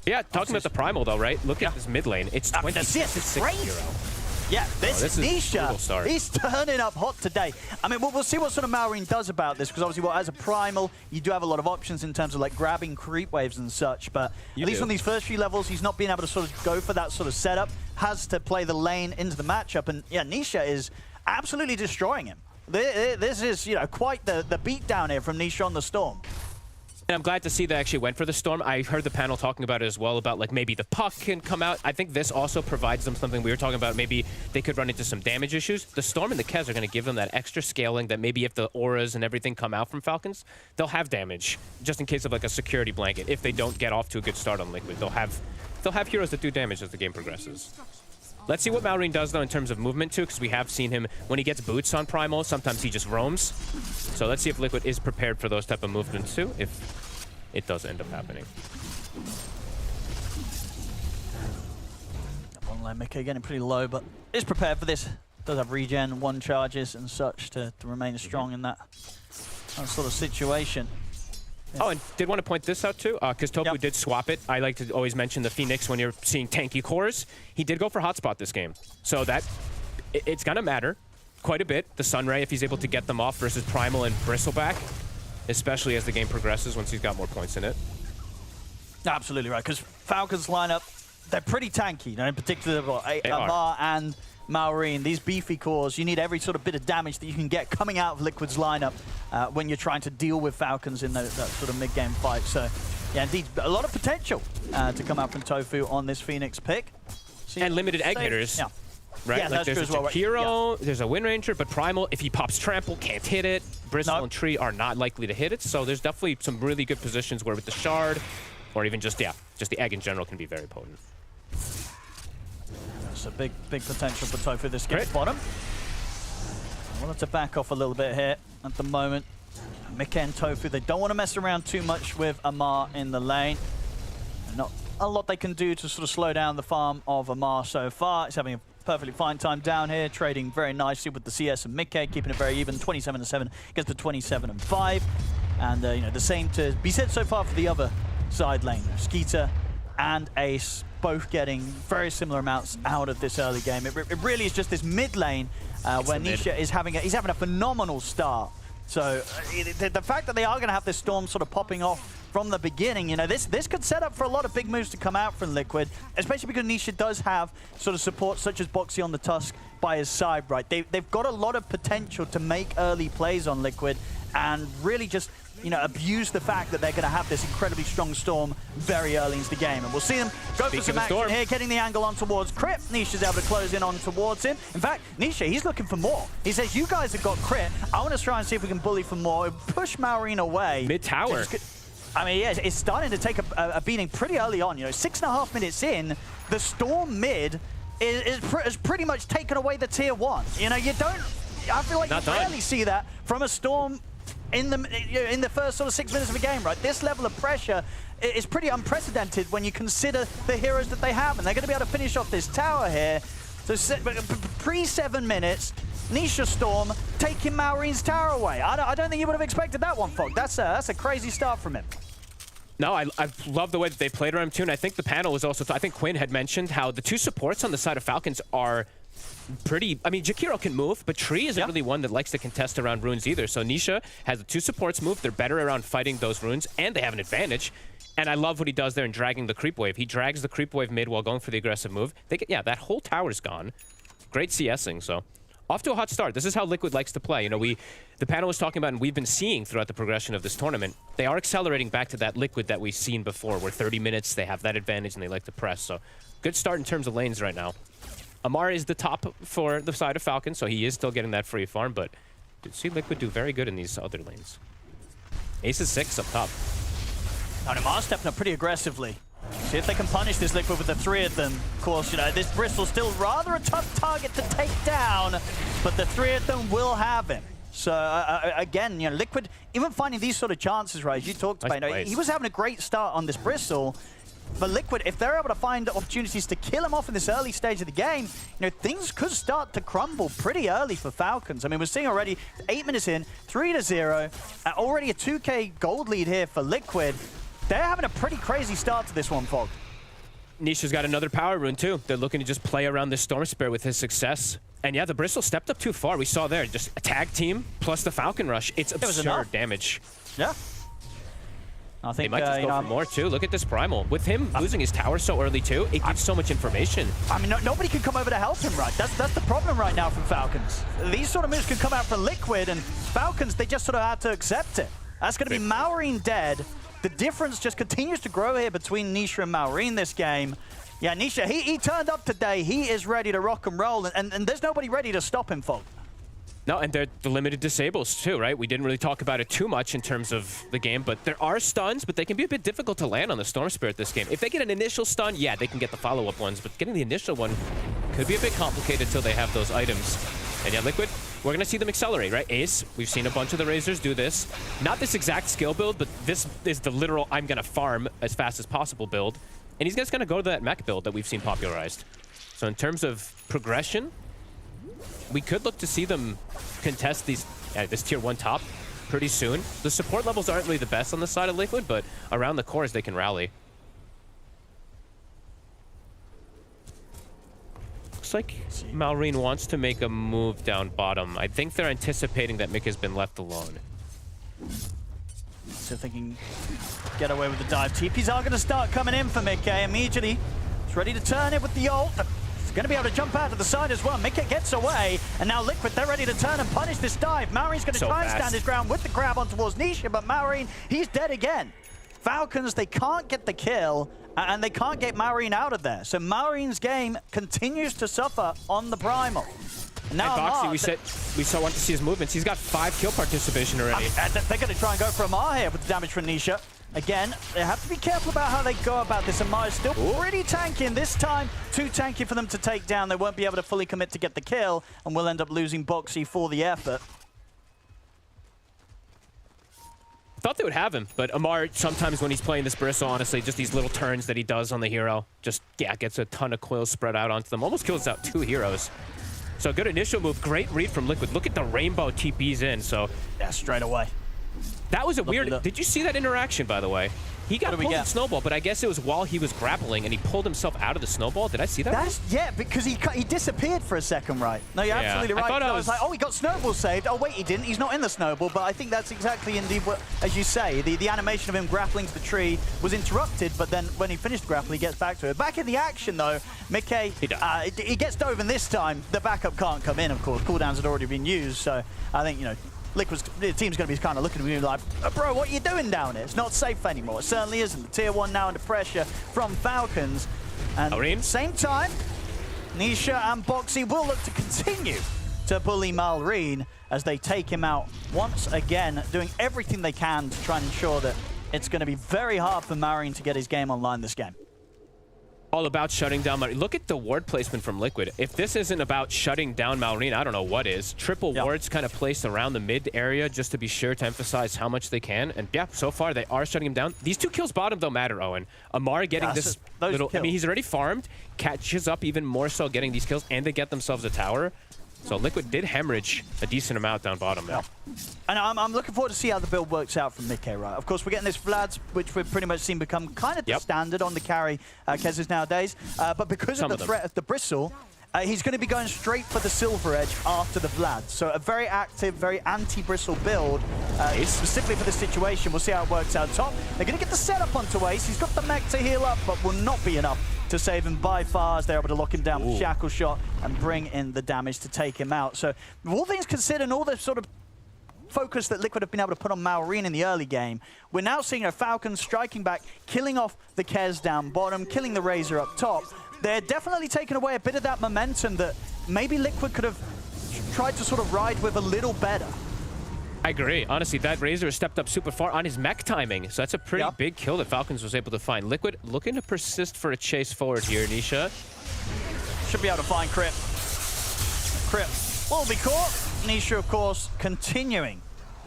Yeah, talking about the Primal though, right? Look at this mid lane. It's 26-0. Yeah, this is Nisha, he's turning up hot today. I mean, we'll see what sort of Malrine does about this, because obviously, as a Primal, you do have a lot of options in terms of like grabbing creep waves and such, but at least on these first few levels, he's not being able to sort of go for that sort of setup, has to play the lane into the matchup, and yeah, Nisha is absolutely destroying him. This is, you know, quite the beatdown here from Nisha on the Storm. And I'm glad to see they actually went for the Storm. I heard the panel talking about it as well, about like maybe the puck can come out. I think this also provides them something we were talking about. Maybe they could run into some damage issues. The Storm and the Kez are going to give them that extra scaling that maybe if the auras and everything come out from Falcons, they'll have damage just in case of like a security blanket. If they don't get off to a good start on Liquid, they'll have heroes that do damage as the game progresses. Let's see what Malrine does, though, in terms of movement, too, because we have seen him, when he gets boots on Primal, sometimes he just roams. So let's see if Liquid is prepared for those type of movements, too, if it does end up happening. One lane, Mickey getting pretty low, but is prepared for this. Does have regen, 1 charges and such to remain strong in that sort of situation. Oh, and did want to point this out too, because Tofu did swap it. I like to always mention the Phoenix when you're seeing tanky cores. He did go for hotspot this game. So that, it's going to matter quite a bit. The Sunray, if he's able to get them off versus Primal and Bristleback, especially as the game progresses once he's got more points in it. Absolutely right, because Falcons lineup, they're pretty tanky, you know, in particular Amar and Malrine, these beefy cores, you need every sort of bit of damage that you can get coming out of Liquid's lineup when you're trying to deal with Falcons in that sort of mid-game fight. So, yeah, indeed, a lot of potential to come out from Tofu on this Phoenix pick. And limited egg hitters. Yeah. Right? Yeah, like that's there's true as well. Hero, there's a Wind Ranger, but Primal, if he pops Trample, can't hit it. Bristle and Tree are not likely to hit it, so there's definitely some really good positions where with the Shard, or even just the egg in general can be very potent. That's a big potential for Tofu this game. Bottom. I wanted to back off a little bit here at the moment. Mickey and Tofu, they don't want to mess around too much with Amar in the lane. And not a lot they can do to sort of slow down the farm of Amar so far. He's having a perfectly fine time down here, trading very nicely with the CS and Mickey, keeping it very even. 27-7 gets to 27-5. And you know, the same to be said so far for the other side lane. Skeeter and Ace both getting very similar amounts out of this early game. It really is just this mid lane where Nisha is having a phenomenal start. So the fact that they are going to have this Storm sort of popping off from the beginning, you know, this could set up for a lot of big moves to come out from Liquid, especially because Nisha does have sort of support such as Boxy on the Tusk by his side, right? They've got a lot of potential to make early plays on Liquid and really just, you know, abuse the fact that they're going to have this incredibly strong Storm very early into the game. And we'll see them go for some action here, getting the angle on towards Crit. Nisha's able to close in on towards him. In fact, Nisha, he's looking for more. He says, you guys have got Crit. I want to try and see if we can bully for more. Push Malrine away. Mid-tower. I mean, yeah, it's starting to take a beating pretty early on. You know, 6.5 minutes in, the Storm mid is pretty much taken away the tier 1. You know, I feel like you rarely see that from a Storm in the first sort of 6 minutes of a game, right? This level of pressure is pretty unprecedented when you consider the heroes that they have, and they're going to be able to finish off this tower here. So pre-7 minutes, Nisha Storm taking Malrine's tower away. I don't think you would have expected that one, Fog. That's a crazy start from him. No, I love the way that they played around him too, and I think the panel was also, I think Quinn had mentioned how the two supports on the side of Falcons are pretty, I mean, Jakiro can move, but Tree isn't really one that likes to contest around runes either. So Nisha has the two supports move. They're better around fighting those runes, and they have an advantage. And I love what he does there in dragging the creep wave. He drags the creep wave mid while going for the aggressive move. Yeah, that whole tower's gone. Great CSing, so off to a hot start. This is how Liquid likes to play. You know, the panel was talking about, and we've been seeing throughout the progression of this tournament, they are accelerating back to that Liquid that we've seen before, where 30 minutes, they have that advantage and they like to press. So good start in terms of lanes right now. Amar is the top for the side of Falcon, so he is still getting that free farm, but did see Liquid do very good in these other lanes. Ace is 6 up top. Now, Amar's stepping up pretty aggressively. See if they can punish this Liquid with the 3 of them. Of course, you know, this Bristol's still rather a tough target to take down, but the 3 of them will have him. So, again, you know, Liquid, even finding these sort of chances, right, as you talked about, you know, he was having a great start on this Bristol, but Liquid, if they're able to find opportunities to kill him off in this early stage of the game, you know, things could start to crumble pretty early for Falcons. I mean, we're seeing already 8 minutes in, 3-0, already a 2K gold lead here for Liquid. They're having a pretty crazy start to this one, Fog. Nisha's got another power rune, too. They're looking to just play around the Storm Spirit with his success. And yeah, the Bristol stepped up too far. We saw there, just a tag team plus the Falcon Rush. It's absurd damage. Yeah. I think they might just go for more, too. Look at this Primal. With him losing his tower so early, too, it gives so much information. I mean, nobody can come over to help him, right? That's the problem right now from Falcons. These sort of moves can come out from Liquid, and Falcons, they just sort of had to accept it. That's going to be Maureen dead. The difference just continues to grow here between Nisha and Maureen this game. Yeah, Nisha, he turned up today. He is ready to rock and roll, and there's nobody ready to stop him, Folk. No, and they're the limited disables, too, right? We didn't really talk about it too much in terms of the game, but there are stuns, but they can be a bit difficult to land on the Storm Spirit this game. If they get an initial stun, yeah, they can get the follow-up ones, but getting the initial one could be a bit complicated until they have those items. And yeah, Liquid, we're going to see them accelerate, right? Ace, we've seen a bunch of the Razors do this. Not this exact skill build, but this is the literal I'm going to farm as fast as possible build. And he's just going to go to that mech build that we've seen popularized. So in terms of progression, we could look to see them contest these this tier 1 top pretty soon. The support levels aren't really the best on the side of Liquid, but around the cores they can rally. Looks like Maureen wants to make a move down bottom. I think they're anticipating that Mick has been left alone. So thinking get away with the dive. TPs are going to start coming in for Mickey immediately. He's ready to turn it with the ult. He's going to be able to jump out to the side as well. Mickey gets away, and now Liquid, they're ready to turn and punish this dive. Maureen's going to try and stand his ground with the grab on towards Nisha, but Maureen, he's dead again. Falcons, they can't get the kill, and they can't get Maureen out of there. So Maureen's game continues to suffer on the Primal. Now Boxy, we want to see his movements. He's got 5 kill participation already. They're going to try and go for Amar here with the damage from Nisha. Again, they have to be careful about how they go about this. Amar is still pretty tanky, and this time too tanky for them to take down. They won't be able to fully commit to get the kill, and we'll end up losing Boxy for the effort. Thought they would have him, but Amar, sometimes when he's playing this Bristle, honestly, just these little turns that he does on the hero, just, yeah, gets a ton of coils spread out onto them. Almost kills out 2 heroes. So good initial move, great read from Liquid. Look at the rainbow TPs in, so. Yeah, straight away. That was a weird, did you see that interaction, by the way? He got pulled in Snowball, but I guess it was while he was grappling and he pulled himself out of the Snowball. Did I see that? Yeah, because he disappeared for a second, right? No, you're absolutely right. I was like, oh, he got Snowball saved. Oh, wait, he didn't. He's not in the Snowball, but I think that's exactly indeed what, as you say, the animation of him grappling to the tree was interrupted, but then when he finished the grapple, he gets back to it. Back in the action, though, Mickey, he gets dove, and this time the backup can't come in, of course. Cooldowns had already been used, so I think, you know, the team's going to be kind of looking at me like, bro, what are you doing down here? It's not safe anymore. It certainly isn't. The tier 1 now under pressure from Falcons. And at the same time, Nisha and Boxy will look to continue to bully Maureen as they take him out once again, doing everything they can to try and ensure that it's going to be very hard for Maureen to get his game online this game. All about shutting down Maureen. Look at the ward placement from Liquid. If this isn't about shutting down Maureen, I don't know what is. Triple wards kind of placed around the mid area just to be sure to emphasize how much they can. And yeah, so far they are shutting him down. These 2 kills bottom don't matter, Owen. Amar getting this little, I mean, he's already farmed, catches up even more so getting these kills, and they get themselves a tower. So Liquid did hemorrhage a decent amount down bottom there. And I'm looking forward to see how the build works out from Mickey, right? Of course, we're getting this Vlad's, which we've pretty much seen become kind of the standard on the carry cases nowadays. But because of the threat of the Bristle, he's going to be going straight for the Silver Edge after the Vlad. So a very active, very anti-Bristle build, specifically for this situation. We'll see how it works out top. They're going to get the setup onto Ace. He's got the mech to heal up, but will not be enough to save him by far, as they're able to lock him down with Shackle Shot and bring in the damage to take him out. So all things considered, and all the sort of focus that Liquid have been able to put on Maureen in the early game, we're now seeing a Falcon striking back, killing off the Kez down bottom, killing the Razor up top. They're definitely taking away a bit of that momentum that maybe Liquid could have tried to sort of ride with a little better. I agree. Honestly, that Razor stepped up super far on his mech timing. So that's a pretty big kill that Falcons was able to find. Liquid looking to persist for a chase forward here, Nisha. Should be able to find Crypt. Crypt will be caught. Nisha, of course, continuing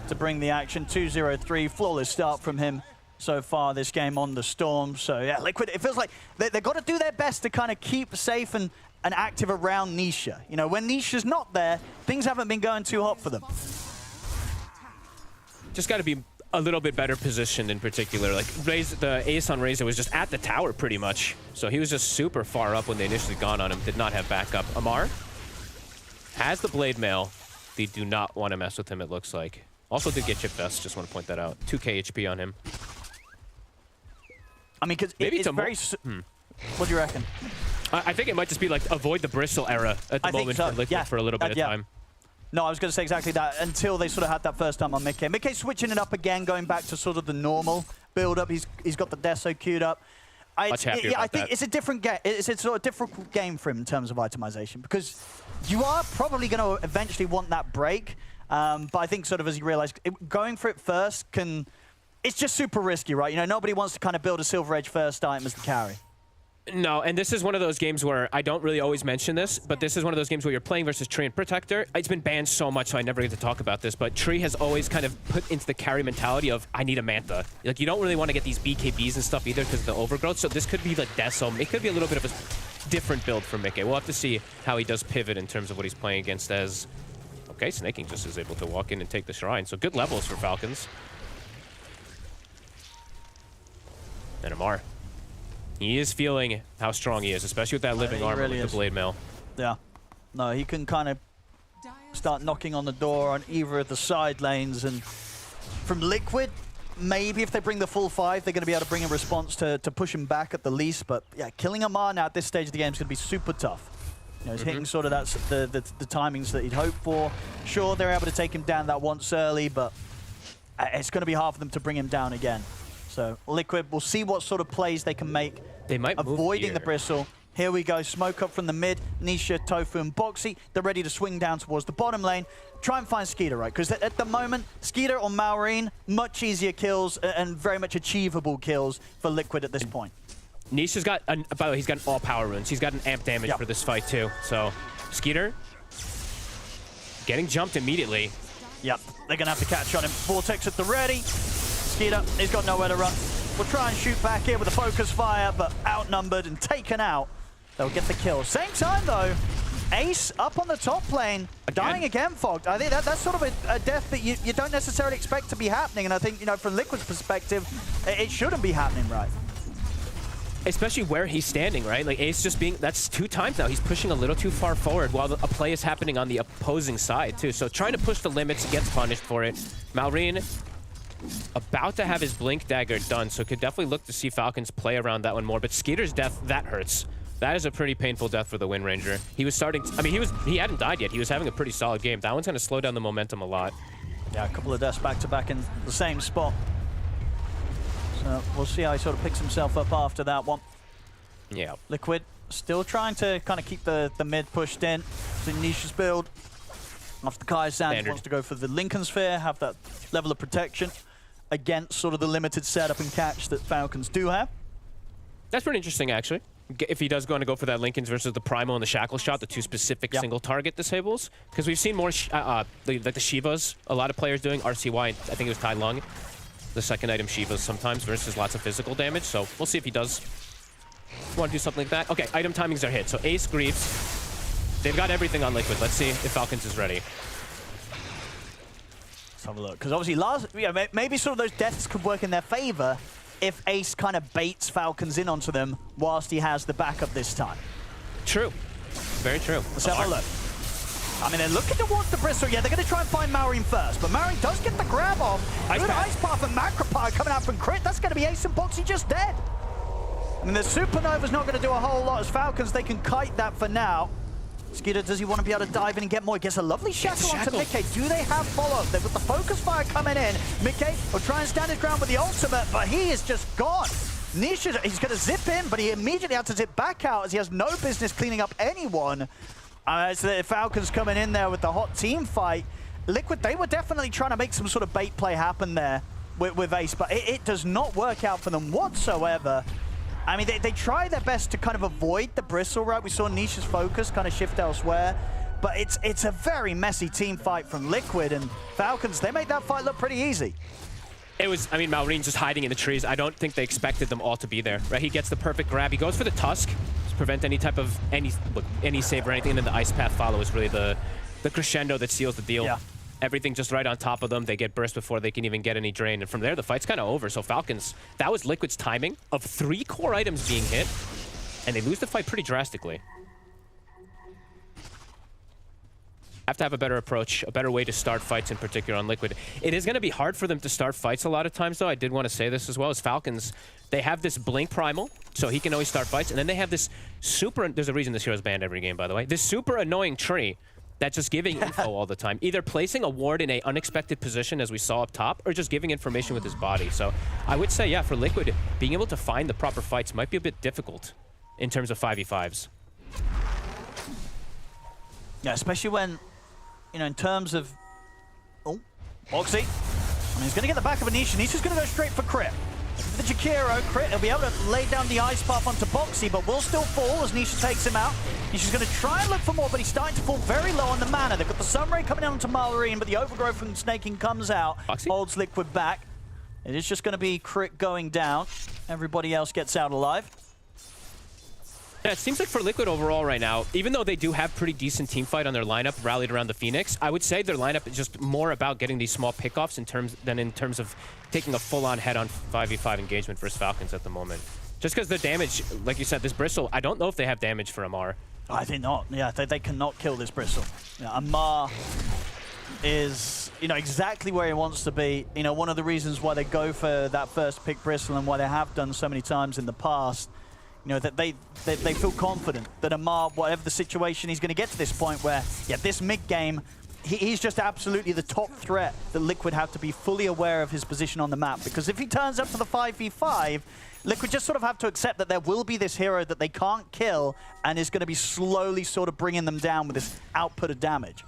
to bring the action. 2-0-3, flawless start from him so far this game on the Storm. So yeah, Liquid, it feels like they've got to do their best to kind of keep safe and active around Nisha. You know, when Nisha's not there, things haven't been going too hot for them. Just got to be a little bit better positioned in particular. Like, the ace on Razor was just at the tower pretty much. So he was just super far up when they initially got on him. Did not have backup. Amar has the Blade Mail. They do not want to mess with him, it looks like. Also did get Chip Vest, just want to point that out. 2k HP on him. I mean, because it's very... What do you reckon? I think it might just be like avoid the Bristle era at the moment for Liquid for a little bit of time. No, I was going to say exactly that until they sort of had that first time on Mickey. Mickey's switching it up again, going back to sort of the normal build-up. He's got the Deso queued up. I think it's a different game. It's a sort of difficult game for him in terms of itemization because you are probably going to eventually want that break. But I think sort of as you realize, going for it first it's just super risky, right? You know, nobody wants to kind of build a Silver Edge first item as the carry. No, and this is one of those games where I don't really always mention this, but this is one of those games where you're playing versus Tree and Protector. It's been banned so much, so I never get to talk about this, but Tree has always kind of put into the carry mentality of, I need a Mantha. Like, you don't really want to get these BKBs and stuff either because of the overgrowth, so this could be like Deso. It could be a little bit of a different build for Mickey. We'll have to see how he does pivot in terms of what he's playing against as... Okay, Snaking just is able to walk in and take the Shrine, so good levels for Falcons. And Amar. He is feeling how strong he is, especially with that living armor with the Blade Mail. Yeah. No, he can kind of start knocking on the door on either of the side lanes. And from Liquid, maybe if they bring the full 5, they're going to be able to bring a response to push him back at the least. But yeah, killing Amar now at this stage of the game is going to be super tough. You know, he's hitting sort of the timings that he'd hoped for. Sure, they're able to take him down that once early, but it's going to be hard for them to bring him down again. So Liquid, we'll see what sort of plays they can make. They might avoiding the Bristle. Here we go, smoke up from the mid. Nisha, Tofu, and Boxy. They're ready to swing down towards the bottom lane. Try and find Skeeter, right? Because at the moment, Skeeter or Malrine, much easier kills and very much achievable kills for Liquid at this point. Nisha's got, by the way, he's got all power runes. He's got an amp damage for this fight too. So Skeeter getting jumped immediately. Yep, they're gonna have to catch on him. Vortex at the ready. Skeeter, he's got nowhere to run. We'll try and shoot back here with a focus fire, but outnumbered and taken out. They'll get the kill. Same time though, Ace up on the top lane, dying again, Fogged. I think that's sort of a death that you don't necessarily expect to be happening, and I think, you know, from Liquid's perspective, it shouldn't be happening, right? Especially where he's standing, right? Like Ace just being, that's 2 times now. He's pushing a little too far forward while a play is happening on the opposing side too. So trying to push the limits, gets punished for it. Malrine about to have his Blink Dagger done, so could definitely look to see Falcons play around that one more. But Skeeter's death, that hurts. That is a pretty painful death for the Wind Ranger. He was starting to, I mean, he hadn't died yet. He was having a pretty solid game. That one's going to slow down the momentum a lot. Yeah, a couple of deaths back-to-back in the same spot. So we'll see how he sort of picks himself up after that one. Yeah. Liquid still trying to kind of keep the mid pushed in. It's in Nisha's build. After Kai Sands wants to go for the Lincoln Sphere, have that level of protection against sort of the limited setup and catch that Falcons do have. That's pretty interesting, actually. If he does go for that Lincolns versus the Primal and the Shackle Shot, the 2 specific single target disables. Because we've seen more, like the Shivas, a lot of players doing, RCY, I think it was Tai Lung, the second item Shivas sometimes versus lots of physical damage. So we'll see if he does want to do something like that. Okay, item timings are hit. So Ace, Greaves, they've got everything on Liquid. Let's see if Falcons is ready. Let's have a look. Because obviously, maybe sort of those deaths could work in their favor if Ace kind of baits Falcons in onto them whilst he has the backup this time. True. Very true. Let's have a look. I mean, they're looking towards the Bristle. Yeah, they're going to try and find Malrine first, but Malrine does get the grab off. Good Ice Path and Macropire coming out from Crit. That's going to be Ace and Boxy just dead. I mean, the Supernova's not going to do a whole lot as Falcons. They can kite that for now. Skeeter, does he want to be able to dive in and get more? He gets a lovely shackle onto Mickey. Do they have follow-up? They've got the focus fire coming in. Mickey will try and stand his ground with the ultimate, but he is just gone. Nisha, he's going to zip in, but he immediately has to zip back out as he has no business cleaning up anyone. So the Falcons coming in there with the hot team fight. Liquid, they were definitely trying to make some sort of bait play happen there with Ace, but it does not work out for them whatsoever. I mean, they try their best to kind of avoid the Bristle, right? We saw Nisha's focus kind of shift elsewhere, but it's a very messy team fight from Liquid, and Falcons, they made that fight look pretty easy. It was, I mean, Malrine just hiding in the trees. I don't think they expected them all to be there, right? He gets the perfect grab. He goes for the Tusk to prevent any type of, any save or anything, and then the Ice Path follow is really the crescendo that seals the deal. Yeah. Everything just right on top of them. They get burst before they can even get any drain. And from there, the fight's kind of over. So Falcons, that was Liquid's timing of 3 core items being hit, and they lose the fight pretty drastically. Have to have a better approach, a better way to start fights in particular on Liquid. It is going to be hard for them to start fights a lot of times, though. I did want to say this as well. As Falcons, they have this Blink Primal, so he can always start fights. And then they have this super... There's a reason this hero's banned every game, by the way. This super annoying tree that's just giving info all the time. Either placing a ward in an unexpected position, as we saw up top, or just giving information with his body. So I would say, yeah, for Liquid, being able to find the proper fights might be a bit difficult in terms of 5v5s. Yeah, especially when, you know, in terms of... Oh, Boxy. I mean, he's going to get the back of Anisha. Anisha's going to go straight for crit. The Jakiro crit, he'll be able to lay down the ice path onto Boxy, but will still fall as Nisha takes him out. Nisha's going to try and look for more, but he's starting to fall very low on the mana. They've got the Sunray coming down onto Malrine, but the overgrowth from Snaking comes out, Boxy? holds Liquid back. It is just going to be crit going down. Everybody else gets out alive. Yeah, it seems like for Liquid overall right now, even though they do have pretty decent team fight on their lineup rallied around the Phoenix, I would say their lineup is just more about getting these small pickoffs in terms of taking a full-on head-on 5v5 engagement versus Falcons at the moment. Just because the damage, like you said, this Bristle, I don't know if they have damage for Amar. I think not. Yeah, they cannot kill this Bristle. Yeah, Amar is, you know, exactly where he wants to be. You know, one of the reasons why they go for that first pick Bristle and why they have done so many times in the past, you know, that they feel confident that Amar, whatever the situation, he's going to get to this point where, yeah, this mid-game, he's just absolutely the top threat that Liquid have to be fully aware of his position on the map. Because if he turns up for the 5v5, Liquid just sort of have to accept that there will be this hero that they can't kill and is going to be slowly sort of bringing them down with this output of damage.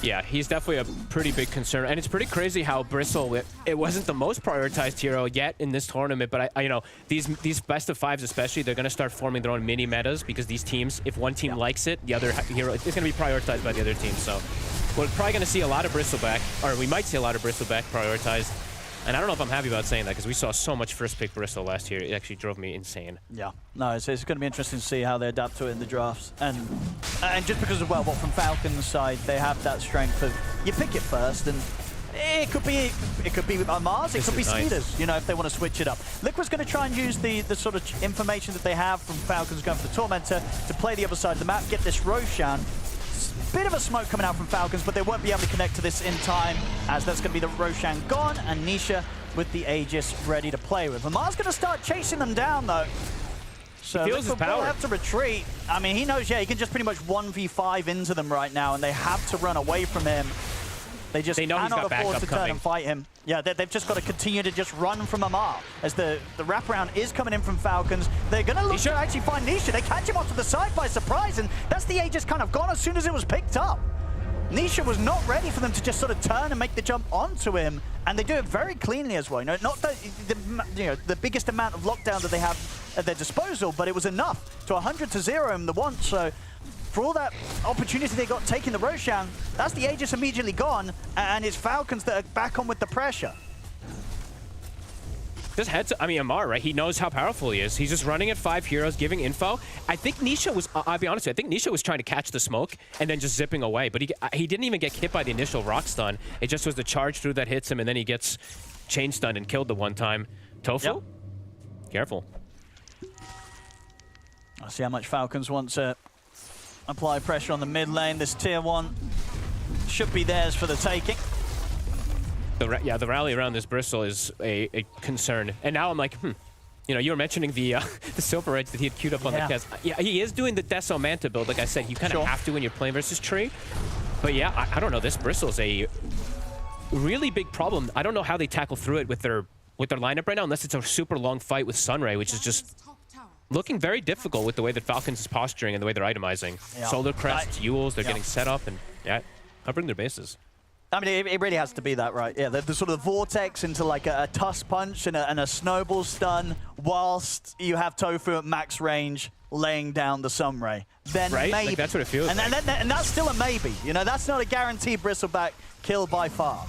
Yeah, he's definitely a pretty big concern, and it's pretty crazy how Bristle, it wasn't the most prioritized hero yet in this tournament, but you know, these best of fives especially, they're going to start forming their own mini metas because these teams, if one team likes it, the other hero is going to be prioritized by the other team. So we're probably going to see a lot of Bristle back, or we might see a lot of Bristle back prioritized. And I don't know if I'm happy about saying that because we saw so much first pick Bristle last year. It actually drove me insane. Yeah, no, it's going to be interesting to see how they adapt to it in the drafts. And just because of, well, what from Falcons' side, they have that strength of, you pick it first, and it could be Mars, it could be Speeders, you know, if they want to switch it up. Liquid's going to try and use the sort of information that they have from Falcons going for the Tormentor to play the other side of the map, get this Roshan. Bit of a smoke coming out from Falcons, but they won't be able to connect to this in time, as that's going to be the Roshan gone, and Nisha with the Aegis ready to play with. Amar's going to start chasing them down, though. So Liquid will have to retreat. I mean, he knows, yeah, he can just pretty much 1v5 into them right now, and they have to run away from him. They know cannot afford to turn and fight him. Yeah, they've just got to continue to just run from Amar. As the wraparound is coming in from Falcons, they're going to look to actually find Nisha. They catch him off to the side by surprise, and that's the Aegis kind of gone as soon as it was picked up. Nisha was not ready for them to just sort of turn and make the jump onto him, and they do it very cleanly as well. You know, not the biggest amount of lockdown that they have at their disposal, but it was enough to 100-0 him the once. So for all that opportunity they got taking the Roshan, that's the Aegis immediately gone, and it's Falcons that are back on with the pressure. Just heads, I mean, Amar, right? He knows how powerful he is. He's just running at 5 heroes, giving info. I think Nisha was, I'll be honest with you, I think Nisha was trying to catch the smoke and then just zipping away. But he didn't even get hit by the initial rock stun. It just was the charge through that hits him, and then he gets chain stunned and killed the one time. Tofu? Yep. Careful. I'll see how much Falcons want to apply pressure on the mid lane. This tier 1 should be theirs for the taking. Yeah, the rally around this Bristle is a concern. And now I'm like, you know, you were mentioning the Silver Edge that he had queued up on the cast. Yeah, he is doing the Deso Manta build. Like I said, you kind of have to when you're playing versus Tree. But yeah, I don't know. This Bristle is a really big problem. I don't know how they tackle through it with their lineup right now, unless it's a super long fight with Sunray, which is just looking very difficult with the way that Falcons is posturing and the way they're itemizing. Yeah. Solar Crests, Ewels, they're getting set up, and yeah, I'll bring their bases. I mean, it really has to be that, right? Yeah, the sort of vortex into like a tusk punch and a snowball stun, whilst you have Tofu at max range laying down the Sunray. Then right? maybe. Like that's what it feels like. And that's still a maybe. You know, that's not a guaranteed Bristleback kill by far.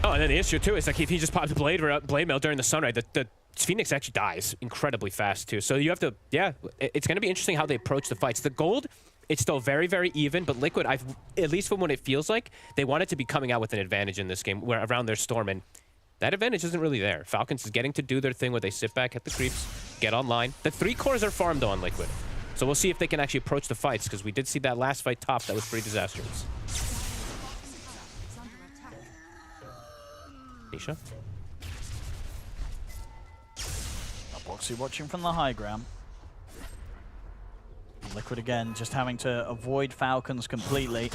Oh, and then the issue too is like if he just pops blade mail during the Sunray, the Phoenix actually dies incredibly fast too. So you have to, yeah, it's going to be interesting how they approach the fights. The gold, it's still very, very even, but Liquid, at least from what it feels like, they want it to be coming out with an advantage in this game where around their Storm, and that advantage isn't really there. Falcons is getting to do their thing where they sit back, hit the creeps, get online. The 3 cores are farmed though on Liquid. So we'll see if they can actually approach the fights, because we did see that last fight top that was pretty disastrous. Nisha? Boxy watching from the high ground. Liquid again, just having to avoid Falcons completely.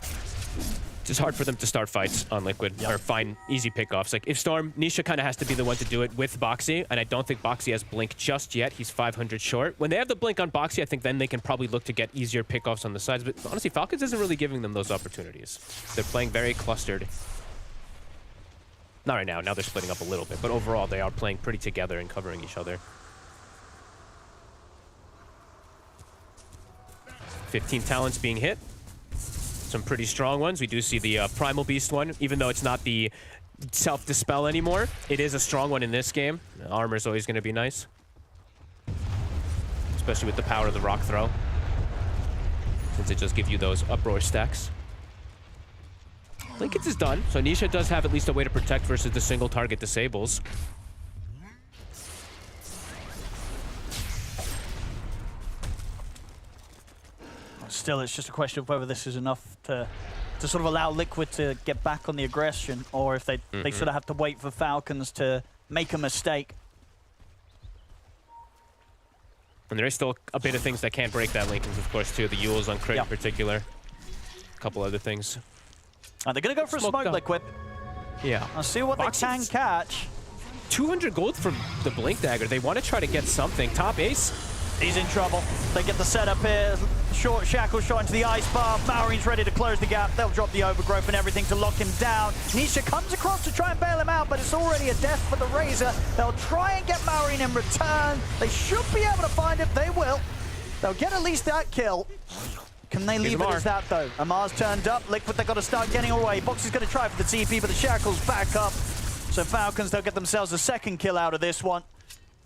It's just hard for them to start fights on Liquid or find easy pickoffs. Like if Storm, Nisha kind of has to be the one to do it with Boxy, and I don't think Boxy has Blink just yet. He's 500 short. When they have the Blink on Boxy, I think then they can probably look to get easier pickoffs on the sides. But honestly, Falcons isn't really giving them those opportunities. They're playing very clustered. Not right now. Now they're splitting up a little bit, but overall they are playing pretty together and covering each other. 15 talents being hit. Some pretty strong ones. We do see the Primal Beast one, even though it's not the self-dispel anymore. It is a strong one in this game. Armor is always going to be nice, especially with the power of the Rock Throw, since it just gives you those uproar stacks. Linkage is done, so Nisha does have at least a way to protect versus the single target disables. Still, it's just a question of whether this is enough to sort of allow Liquid to get back on the aggression, or if they sort of have to wait for Falcons to make a mistake. And there is still a bit of things that can't break that linkage, of course, too. The Yules on crit in particular. A couple other things. And they're going to go for a smoke Liquid. Yeah. I'll see what they can catch. 200 gold from the Blink Dagger. They want to try to get something. Top ace. He's in trouble. They get the setup here. Short Shackle shot into the ice bar. Maorine's ready to close the gap. They'll drop the overgrowth and everything to lock him down. Nisha comes across to try and bail him out, but it's already a death for the Razor. They'll try and get Maorine in return. They should be able to find it. They will. They'll get at least that kill. Can they leave it as that, though? Amar's turned up. Liquid, they've got to start getting away. Boxy's going to try for the TP, but the Shackle's back up. So Falcons, they'll get themselves a second kill out of this one.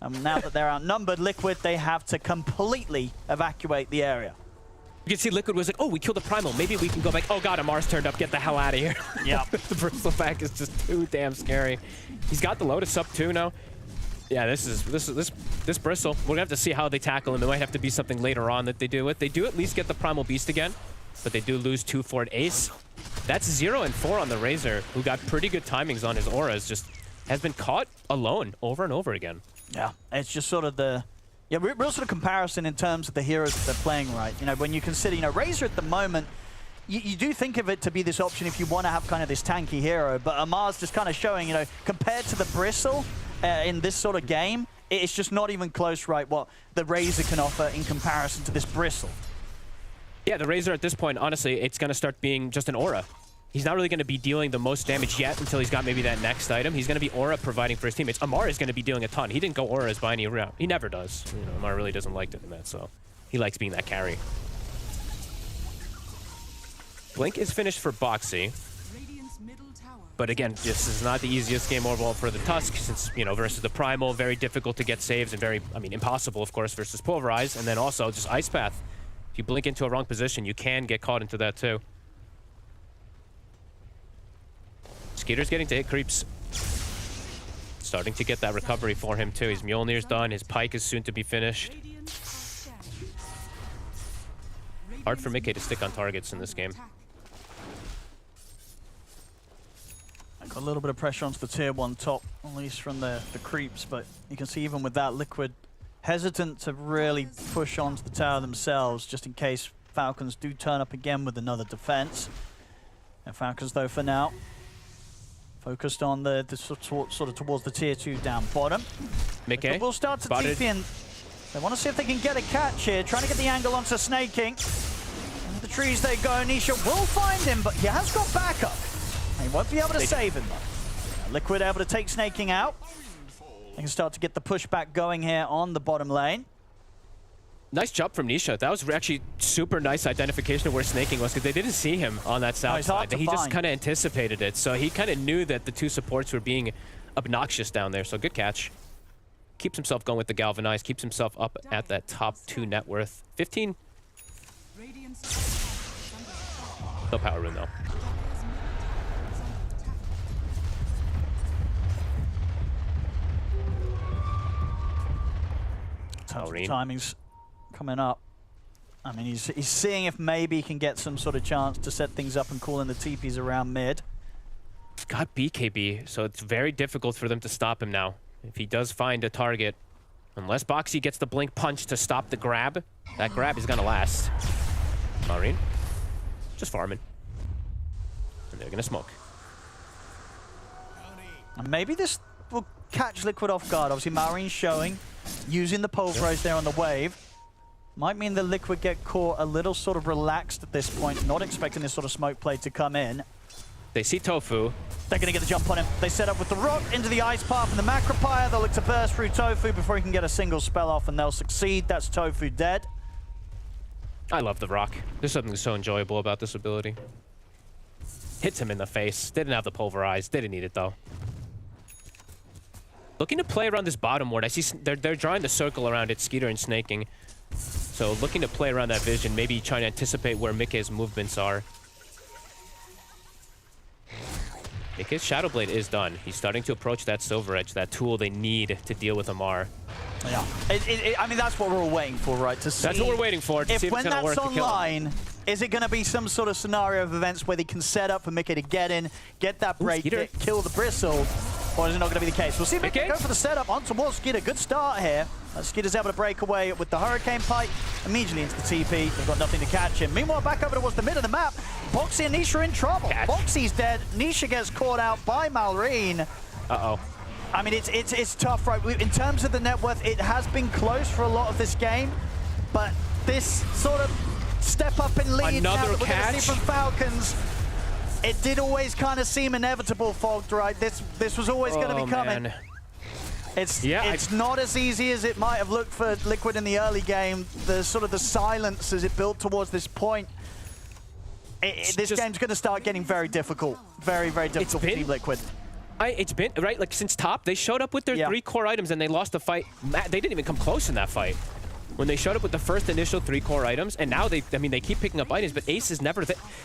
And now that they're outnumbered, Liquid, they have to completely evacuate the area. You can see Liquid was like, oh, we killed the Primal. Maybe we can go back. Oh, God, Amar's turned up. Get the hell out of here. Yeah. The Bristleback is just too damn scary. He's got the Lotus up, too, now. Yeah, this Bristle, we're gonna have to see how they tackle him. It might have to be something later on that they do it. They do at least get the Primal Beast again, but they do lose 2 for an ace. That's 0 and 4 on the Razor, who got pretty good timings on his auras, just has been caught alone over and over again. Yeah, it's just sort of the real sort of comparison in terms of the heroes that they're playing, right? You know, when you consider, Razor at the moment, you do think of it to be this option if you want to have kind of this tanky hero, but Amar's just kind of showing, compared to the Bristle, in this sort of game, it's just not even close, right, what the Razor can offer in comparison to this Bristle. Yeah, the Razor at this point, honestly, it's going to start being just an aura. He's not really going to be dealing the most damage yet until he's got maybe that next item. He's going to be aura providing for his teammates. Amar is going to be dealing a ton. He didn't go auras by any route. He never does. Amar really doesn't like doing that, so he likes being that carry. Blink is finished for Boxy. But again, this is not the easiest game overall for the Tusk, since, versus the Primal, very difficult to get saves and very, impossible, of course, versus Pulverize. And then also just Ice Path. If you blink into a wrong position, you can get caught into that too. Skeeter's getting to hit creeps. Starting to get that recovery for him too. His Mjolnir's done, his Pike is soon to be finished. Hard for Mickey to stick on targets in this game. Got a little bit of pressure onto the tier 1 top, at least from the creeps, but you can see even with that, Liquid hesitant to really push onto the tower themselves, just in case Falcons do turn up again with another defense. And Falcons, though, for now, focused on the sort of towards the tier 2 down bottom. Mickey will start to TP in. They want to see if they can get a catch here, trying to get the angle onto Snake King. the trees they go. Nisha will find him, but he has got backup. He won't be able to save him, though. Liquid able to take Snaking out. They can start to get the pushback going here on the bottom lane. Nice jump from Nisha. That was actually super nice identification of where Snaking was, because they didn't see him on that south side. He just kind of anticipated it. So he kind of knew that the two supports were being obnoxious down there. So good catch. Keeps himself going with the Galvanize. Keeps himself up at that top 2 net worth. 15. No power rune, though. Timing's coming up. I mean, he's seeing if maybe he can get some sort of chance to set things up and call in the TPs around mid. He's got BKB, so it's very difficult for them to stop him now. If he does find a target, unless Boxy gets the blink punch to stop the grab, that grab is gonna last. Marine, just farming. And they're gonna smoke. And maybe this will catch Liquid off guard. Obviously, Marine showing, using the pulverize there on the wave. Might mean the Liquid get caught a little sort of relaxed at this point, not expecting this sort of smoke play to come in. They see Tofu. They're going to get the jump on him. They set up with the rock into the ice path and the Macropire. They'll look to burst through Tofu before he can get a single spell off, and they'll succeed. That's Tofu dead. I love the rock. There's something so enjoyable about this ability. Hits him in the face. Didn't have the pulverize. Didn't need it, though. Looking to play around this bottom ward. I see they're drawing the circle around it, Skeeter and Snaking. So looking to play around that vision, maybe trying to anticipate where Mickey's movements are. Mickey's Shadowblade is done. He's starting to approach that Silver Edge, that tool they need to deal with Amar. Yeah, I mean, that's what we're all waiting for, right? To see that's what we're waiting for, to see if when it's going to work that's to kill him. online, is it going to be some sort of scenario of events where they can set up for Mickey to get in, get that break, kill the Bristle, or is it not going to be the case? We'll see Mickey go for the setup on towards Skeeter. Good start here. Skeeter's able to break away with the Hurricane Pipe immediately into the TP. They've got nothing to catch him. Meanwhile, back over towards the mid of the map, Boxy and Nisha are in trouble. Boxy's dead. Nisha gets caught out by Malrine. Uh-oh. I mean, it's tough, right? In terms of the net worth, it has been close for a lot of this game, but this sort of step up in lead now that we're going to see from Falcons, it did always kind of seem inevitable, Fogged, right? This was always going to be coming. Man. It's not as easy as it might have looked for Liquid in the early game. The sort of the silence as it built towards this point. This game's going to start getting very difficult. Very, very difficult for Team Liquid. It's been, right, like since top, they showed up with their 3 core items and they lost the fight. They didn't even come close in that fight. When they showed up with the first initial 3 core items, and now they keep picking up items, but Ace is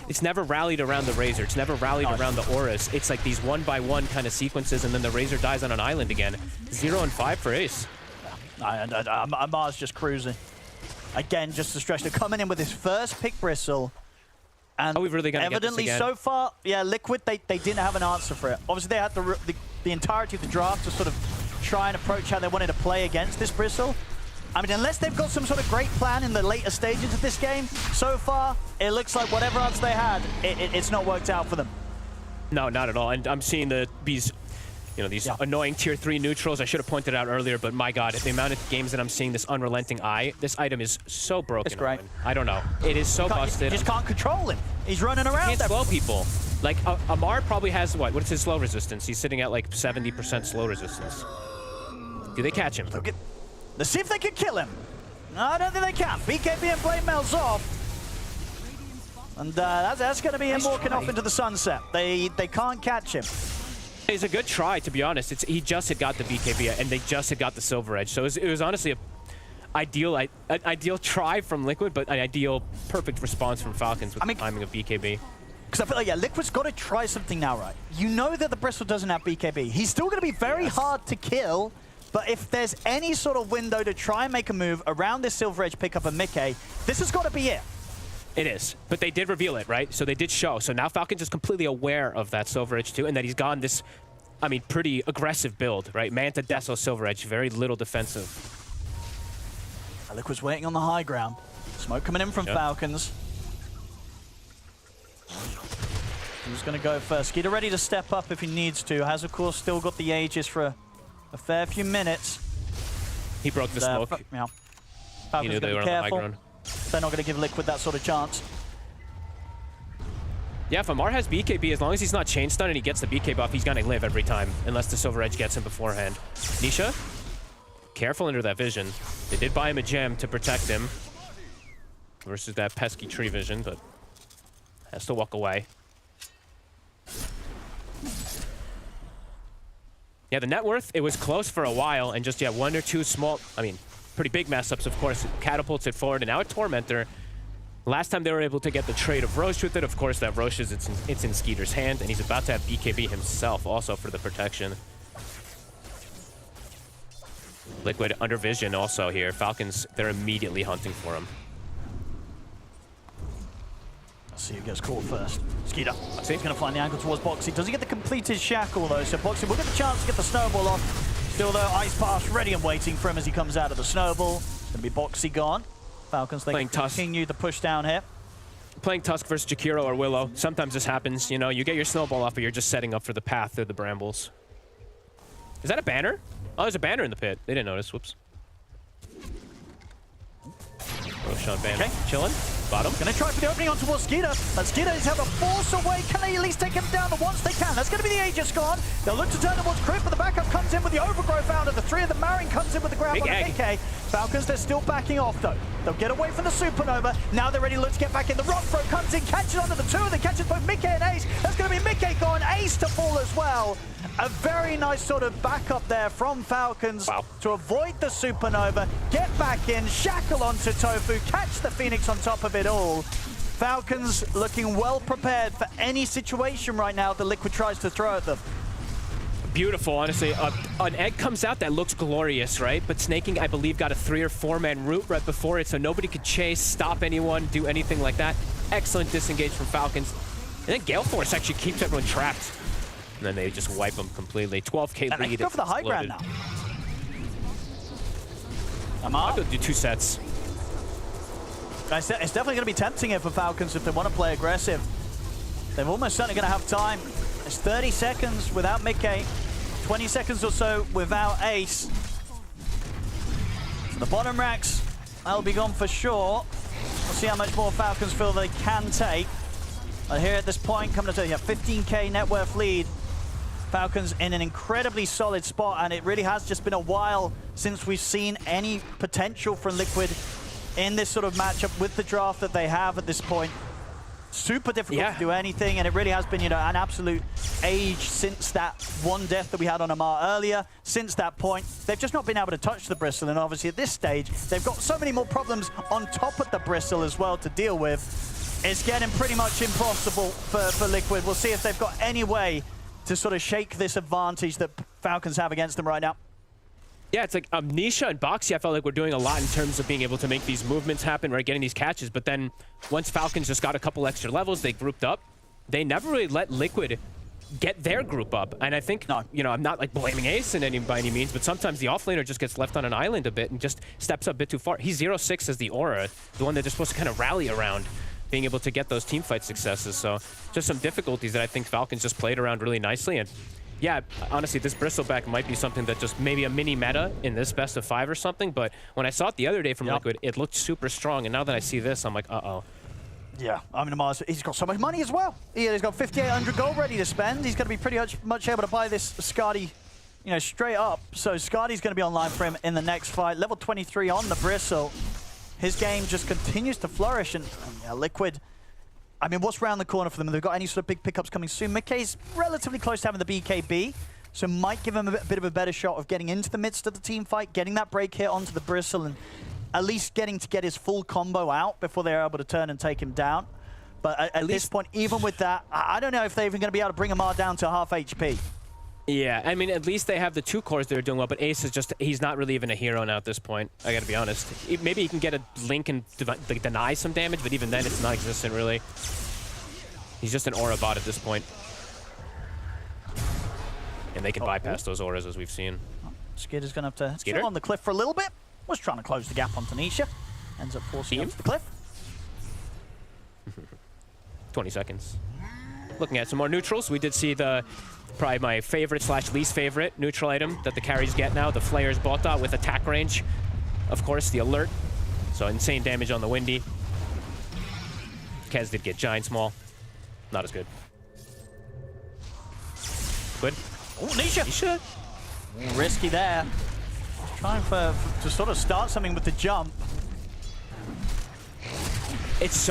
it's never rallied around the Razor. It's never rallied around the Auras. It's like these 1-by-1 kind of sequences, and then the Razor dies on an island again. 0 and 5 for Ace. Amar's just cruising. Again, just to stress, they're coming in with his first pick Bristle. And are we really gonna evidently get this so again? far, yeah, Liquid, they didn't have an answer for it. Obviously, they had the entirety of the draft to sort of try and approach how they wanted to play against this Bristle. I mean, unless they've got some sort of great plan in the later stages of this game, so far, it looks like whatever odds they had, it's not worked out for them. No, not at all. And I'm seeing these annoying tier 3 neutrals. I should have pointed out earlier, but my God, the amount of games that I'm seeing this unrelenting eye, this item is so broken. It's great. I don't know. It is so busted. You just can't control him. He's running around. Can't slow people. Like, Amar probably has, what is his slow resistance? He's sitting at like 70% slow resistance. Do they catch him? Let's see if they can kill him. No, I don't think they can. BKB and Blade Mail's off. And that's going to be him walking off into the sunset. They can't catch him. It's a good try, to be honest. He just had got the BKB, and they just had got the Silver Edge. So it was honestly an ideal try from Liquid, but an ideal, perfect response from Falcons with the timing of BKB. Because I feel like, Liquid's got to try something now, right? You know that the Bristle doesn't have BKB. He's still going to be very hard to kill, but if there's any sort of window to try and make a move around this Silver Edge pickup of Mickey, this has got to be it. It is, but they did reveal it, right? So they did show. So now Falcons is completely aware of that Silver Edge too, and that he's gone this, I mean, pretty aggressive build, right? Manta, Deso, Silver Edge, very little defensive. Liquid's waiting on the high ground. Smoke coming in from Falcons. Who's going to go first? Skeeter ready to step up if he needs to. Has, of course, still got the Aegis for a fair few minutes. He broke the smoke. Yeah. He knew they were on the high ground. They're not going to give Liquid that sort of chance. Yeah, if Amar has BKB, as long as he's not chain stun and he gets the BK buff, he's gonna live every time, unless the Silver Edge gets him beforehand. Nisha, careful under that vision. They did buy him a gem to protect him versus that pesky tree vision, but has to walk away. Yeah, the net worth, it was close for a while, and just, yeah, 1 or 2 small, I mean, pretty big mess ups, of course, catapults it forward, and now a Tormentor. Last time they were able to get the trade of Roche with it, of course, that Roche is, it's in Skeeter's hand, and he's about to have BKB himself also for the protection. Liquid under vision also here. Falcons, they're immediately hunting for him. Let's see who gets caught first. Skeeter. I see he's going to find the angle towards Boxy. Does he get the completed shackle though? So Boxy will get the chance to get the snowball off. Still though, Ice Pass ready and waiting for him as he comes out of the snowball. It's going to be Boxy gone. Falcons, they continue to push down here. Playing Tusk versus Jakiro or Willow, sometimes this happens. You know, you get your snowball off, but you're just setting up for the path through the brambles. Is that a banner? Oh, there's a banner in the pit. They didn't notice. Whoops. Roshan banner. Okay. Chilling. Bottom. Gonna try for the opening on towards Skeeter, but Skeeter is have a force away. Can they at least take him down the once they can? That's gonna be the Aegis gone. They'll look to turn towards Crypt, but the backup comes in with the Overgrowth out of the 3 of the Marin comes in with the grab on the AK. Falcons, they're still backing off though. They'll get away from the Supernova. Now they're ready to look to get back in. The Rock Throw comes in, catches onto the 2, they catches both Mickey and Ace. That's gonna be Mickey gone, Ace to fall as well. A very nice sort of backup there from Falcons to avoid the Supernova, get back in, shackle onto Tofu, catch the Phoenix on top of it all. Falcons looking well prepared for any situation right now that Liquid tries to throw at them. Beautiful, honestly. An egg comes out that looks glorious, right? But Snaking, I believe, got a 3 or 4-man route right before it, so nobody could chase, stop anyone, do anything like that. Excellent disengage from Falcons. And then Gale Force actually keeps everyone trapped. And then they just wipe them completely. 12K lead. And they can go for the high ground now. I'll go do 2 sets. It's definitely going to be tempting here for Falcons if they want to play aggressive. They're almost certainly going to have time. It's 30 seconds without Mickey, 20 seconds or so without Ace. So the bottom racks, that'll be gone for sure. We'll see how much more Falcons feel they can take. But here at this point, coming to 15K net worth lead. Falcons in an incredibly solid spot, and it really has just been a while since we've seen any potential from Liquid in this sort of matchup with the draft that they have at this point. Super difficult to do anything, and it really has been, you know, an absolute age since that one death that we had on Amar earlier. Since that point, they've just not been able to touch the Bristle, and obviously at this stage, they've got so many more problems on top of the Bristle as well to deal with. It's getting pretty much impossible for Liquid. We'll see if they've got any way to sort of shake this advantage that Falcons have against them right now. Yeah, it's like Nisha and Boxy, I felt like we're doing a lot in terms of being able to make these movements happen, right, getting these catches, but then once Falcons just got a couple extra levels, they grouped up. They never really let Liquid get their group up, and I think, you know, I'm not like blaming Ace by any means, but sometimes the offlaner just gets left on an island a bit and just steps up a bit too far. He's 0-6 as the aura, the one that they're supposed to kind of rally around, being able to get those team fight successes. So just some difficulties that I think Falcons just played around really nicely. And yeah, honestly, this Bristleback might be something that just maybe a mini meta in this best of 5 or something. But when I saw it the other day from Liquid, it looked super strong. And now that I see this, I'm like, uh-oh. Yeah, I mean, Mars, he's got so much money as well. He's got 5,800 gold ready to spend. He's going to be pretty much able to buy this Skadi, you know, straight up. So Skadi's going to be online for him in the next fight. Level 23 on the Bristle. His game just continues to flourish. And yeah, Liquid, I mean, what's around the corner for them? Have they got any sort of big pickups coming soon? Mickey's relatively close to having the BKB, so might give him a bit of a better shot of getting into the midst of the team fight, getting that break hit onto the Bristle, and at least getting to get his full combo out before they're able to turn and take him down. But at this point, even with that, I don't know if they're even going to be able to bring Amar down to half HP. Yeah, I mean, at least they have the 2 cores that are doing well, but Ace is just, he's not really even a hero now at this point, I gotta be honest. Maybe he can get a Link and deny some damage, but even then it's non-existent, really. He's just an aura bot at this point. And they can bypass those auras, as we've seen. Skitter's gonna have to chill on the cliff for a little bit. Was trying to close the gap on Tanisha. Ends up forcing him to the cliff. 20 seconds. Looking at some more neutrals, we did see the probably my favorite / least favorite neutral item that the carries get now, the Flayer's Bota with attack range. Of course, the alert. So insane damage on the Windy. Kez did get Giant Small. not as good. Good. Oh, Nisha! Nisha? Risky there. Trying to sort of start something with the jump. It's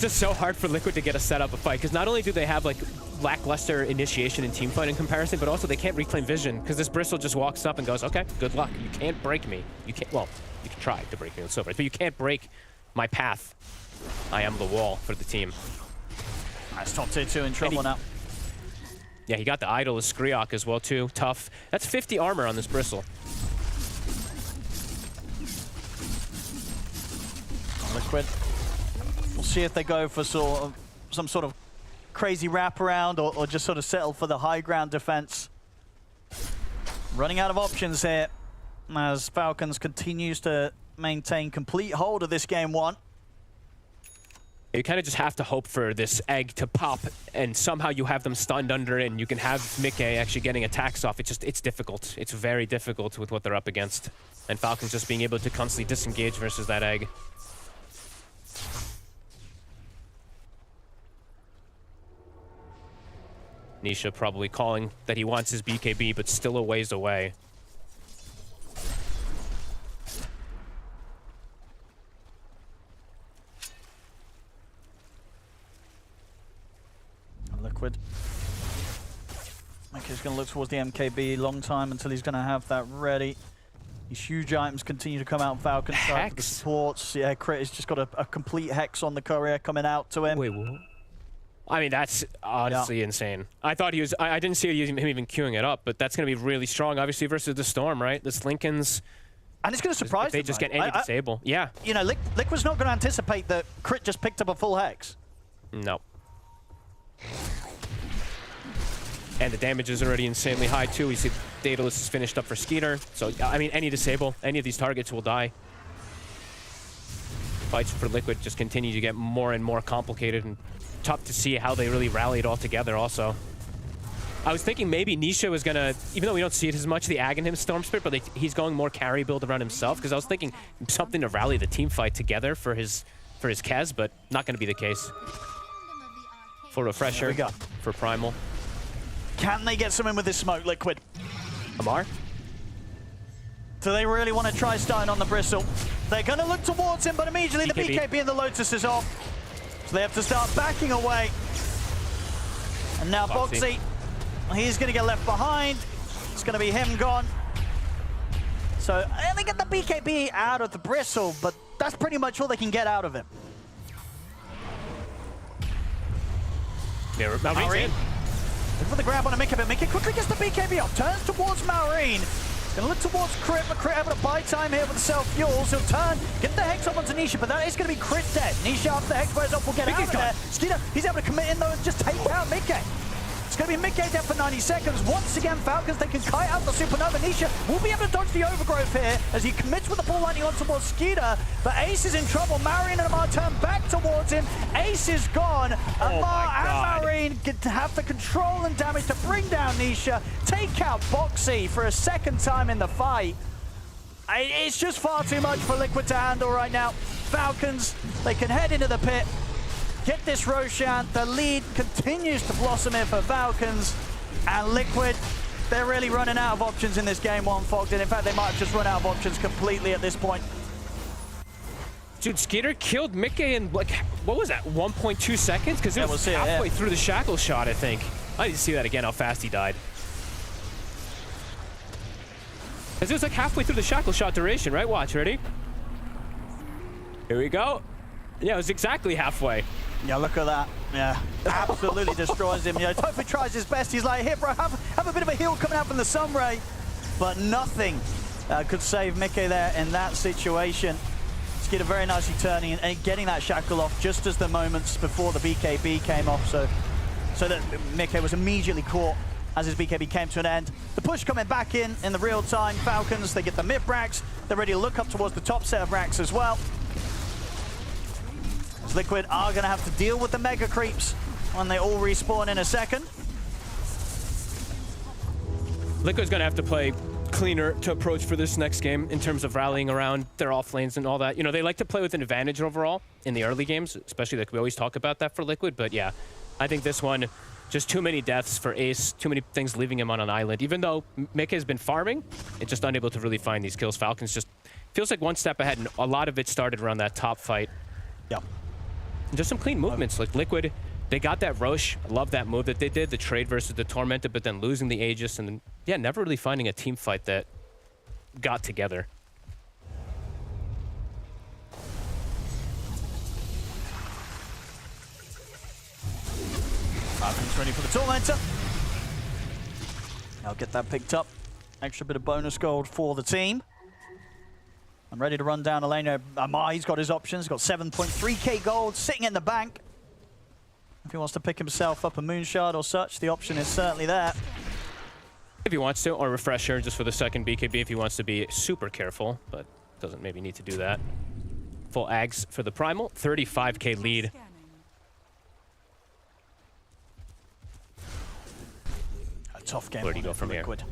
just so hard for Liquid to get a set up a fight, because not only do they have like lackluster initiation and team fight in comparison, but also they can't reclaim vision, because this Bristle just walks up and goes, okay, good luck. You can't break me. You can't, well, you can try to break me with Silver, but you can't break my path. I am the wall for the team. Nice, top tier 2 in trouble now. Yeah, he got the idol of Skriok as well too. Tough. That's 50 armor on this Bristle. Liquid. We'll see if they go for some sort of crazy wraparound or just sort of settle for the high ground defense. Running out of options here as Falcons continues to maintain complete hold of this game 1. You kind of just have to hope for this egg to pop, and somehow you have them stunned under it, and you can have Mickey actually getting attacks off. It's difficult. It's very difficult with what they're up against. And Falcons just being able to constantly disengage versus that egg. Nisha probably calling that he wants his BKB, but still a ways away. Liquid. Okay, he's going to look towards the MKB long time until he's going to have that ready. These huge items continue to come out on Falcon side. The supports. Yeah, Crit has just got a complete Hex on the courier coming out to him. Wait, what? I mean, that's honestly insane. I thought he was... I didn't see him even queuing it up, but that's going to be really strong, obviously, versus the Storm, right? This Lincoln's... And it's going to surprise them. They just get any disable. Yeah. You know, Liquid's not going to anticipate that Crit just picked up a full Hex. No. And the damage is already insanely high, too. We see Daedalus is finished up for Skeeter. So, I mean, any disable, any of these targets will die. Fights for Liquid just continue to get more and more complicated, and tough to see how they really rallied all together also. I was thinking maybe Nisha was gonna, even though we don't see it as much, the Ag in him Storm Spirit, but he's going more carry build around himself, because I was thinking something to rally the team fight together for his Kez, but not gonna be the case. For Refresher, for Primal. Can they get something with this smoke, Liquid? Amar? Do they really want to try starting on the Bristle? They're going to look towards him, but immediately the BKB and the Lotus is off. So they have to start backing away. And now Boxy, he's going to get left behind. It's going to be him gone. So they get the BKB out of the Bristle, but that's pretty much all they can get out of him. Yeah, Maureen. Look for the grab on a Mickey, but Mickey quickly gets the BKB off, turns towards Maureen. Gonna look towards Crit, but Crit having a buy time here with the self-fuels. He'll turn, get the Hex off onto Nisha, but that is gonna be Crit dead. Nisha after the Hex wears off will get out of there. Skeeter, he's able to commit in though and just take out Mickey. It's going to be Mickey dead for 90 seconds. Once again, Falcons, they can kite out the Supernova. Nisha will be able to dodge the Overgrowth here as he commits with the ball lightning on towards Skeeter. But Ace is in trouble. Marion and Amar turn back towards him. Ace is gone. Amar and Marion have the control and damage to bring down Nisha. Take out Boxy for a second time in the fight. It's just far too much for Liquid to handle right now. Falcons, they can head into the pit. Get this Roshan. The lead continues to blossom here for Falcons. And Liquid, they're really running out of options in this game one, Fogged. And in fact, they might have just run out of options completely at this point. Dude, Skeeter killed Mickey in, like, what was that, 1.2 seconds? Because it was halfway through the shackle shot, I think. I need to see that again, how fast he died. Because it was like halfway through the shackle shot duration, right? Watch, ready? Here we go. Yeah, it was exactly halfway. Yeah, look at that. Yeah, absolutely destroys him. You know, Tofu tries his best. He's like, here, bro, have a bit of a heal coming out from the Sunray. But nothing could save Mickey there in that situation. Skeeter very nicely turning and getting that shackle off just as the moments before the BKB came off. So that Mickey was immediately caught as his BKB came to an end. The push coming back in the real time. Falcons, they get the mid racks. They're ready to look up towards the top set of racks as well. Liquid are going to have to deal with the mega creeps when they all respawn in a second. Liquid's going to have to play cleaner to approach for this next game in terms of rallying around their off lanes and all that. You know, they like to play with an advantage overall in the early games, especially like we always talk about that for Liquid. But yeah, I think this one, just too many deaths for Ace, too many things leaving him on an island. Even though Mickey has been farming, it's just unable to really find these kills. Falcons just feels like one step ahead, and a lot of it started around that top fight. Yeah. And just some clean movements, like Liquid. They got that Roche. I love that move that they did, the trade versus the Tormented, but then losing the Aegis, and then, yeah, never really finding a team fight that got together. Falcons ready for the Tormentor. I'll get that picked up. Extra bit of bonus gold for the team. I'm ready to run down a lane. Amar, he's got his options. Got 7.3k gold sitting in the bank. If he wants to pick himself up a Moonshard or such, the option is certainly there. If he wants to, or Refresher just for the second BKB if he wants to be super careful, but doesn't maybe need to do that. Full Ags for the Primal, 35k lead. A tough game. Where do you go from Liquid.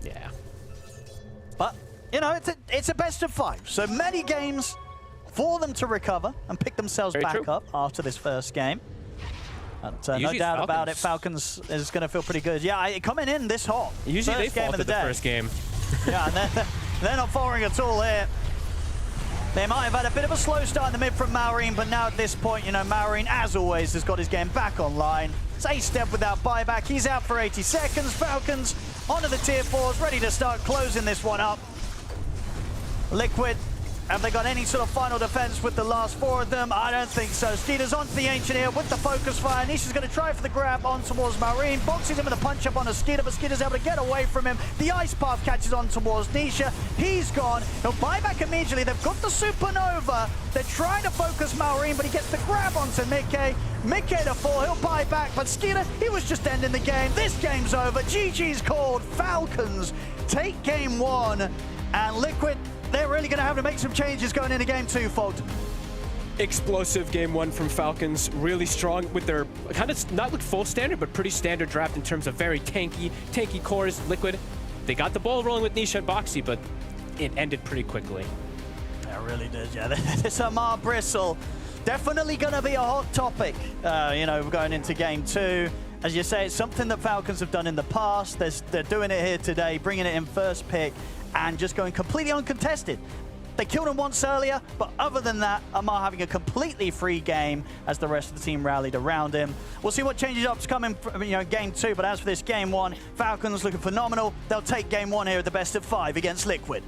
Here? Yeah. But, you know, it's a best of 5. So many games for them to recover and pick themselves back up after this first game. And no doubt about it, Falcons is going to feel pretty good. Yeah, coming in this hot. Usually first they game fall of the to the day. first game. Yeah, and they're not falling at all here. They might have had a bit of a slow start in the mid from Maureen, but now at this point, you know, Maureen, as always, has got his game back online. It's a step without buyback. He's out for 80 seconds. Falcons onto the tier 4s, ready to start closing this one up. Liquid, have they got any sort of final defense with the last 4 of them? I don't think so. Skeeter's onto the Ancient here with the focus fire. Nisha's going to try for the grab on towards Maureen. Boxes him with a punch up on a Skeeter, but Skeeter's able to get away from him. The Ice Path catches on towards Nisha. He's gone. He'll buy back immediately. They've got the Supernova. They're trying to focus Maureen, but he gets the grab onto Mickey. Mickey to fall. He'll buy back, but Skeeter, he was just ending the game. This game's over. GG's called. Falcons take game 1, and Liquid, they're really going to have to make some changes going into game 2, Fold. Explosive game 1 from Falcons, really strong with their kind of not with full standard, but pretty standard draft in terms of very tanky cores. Liquid, they got the ball rolling with Nisha and Boxy, but it ended pretty quickly. It really did, yeah. This Amar Bristle, definitely going to be a hot topic, you know, going into game 2. As you say, it's something that Falcons have done in the past. They're doing it here today, bringing it in first pick, and just going completely uncontested. They killed him once earlier, but other than that, Amar having a completely free game as the rest of the team rallied around him. We'll see what changes up's coming, you know, game 2, but as for this game 1, Falcons looking phenomenal. They'll take game 1 here at the best of 5 against Liquid.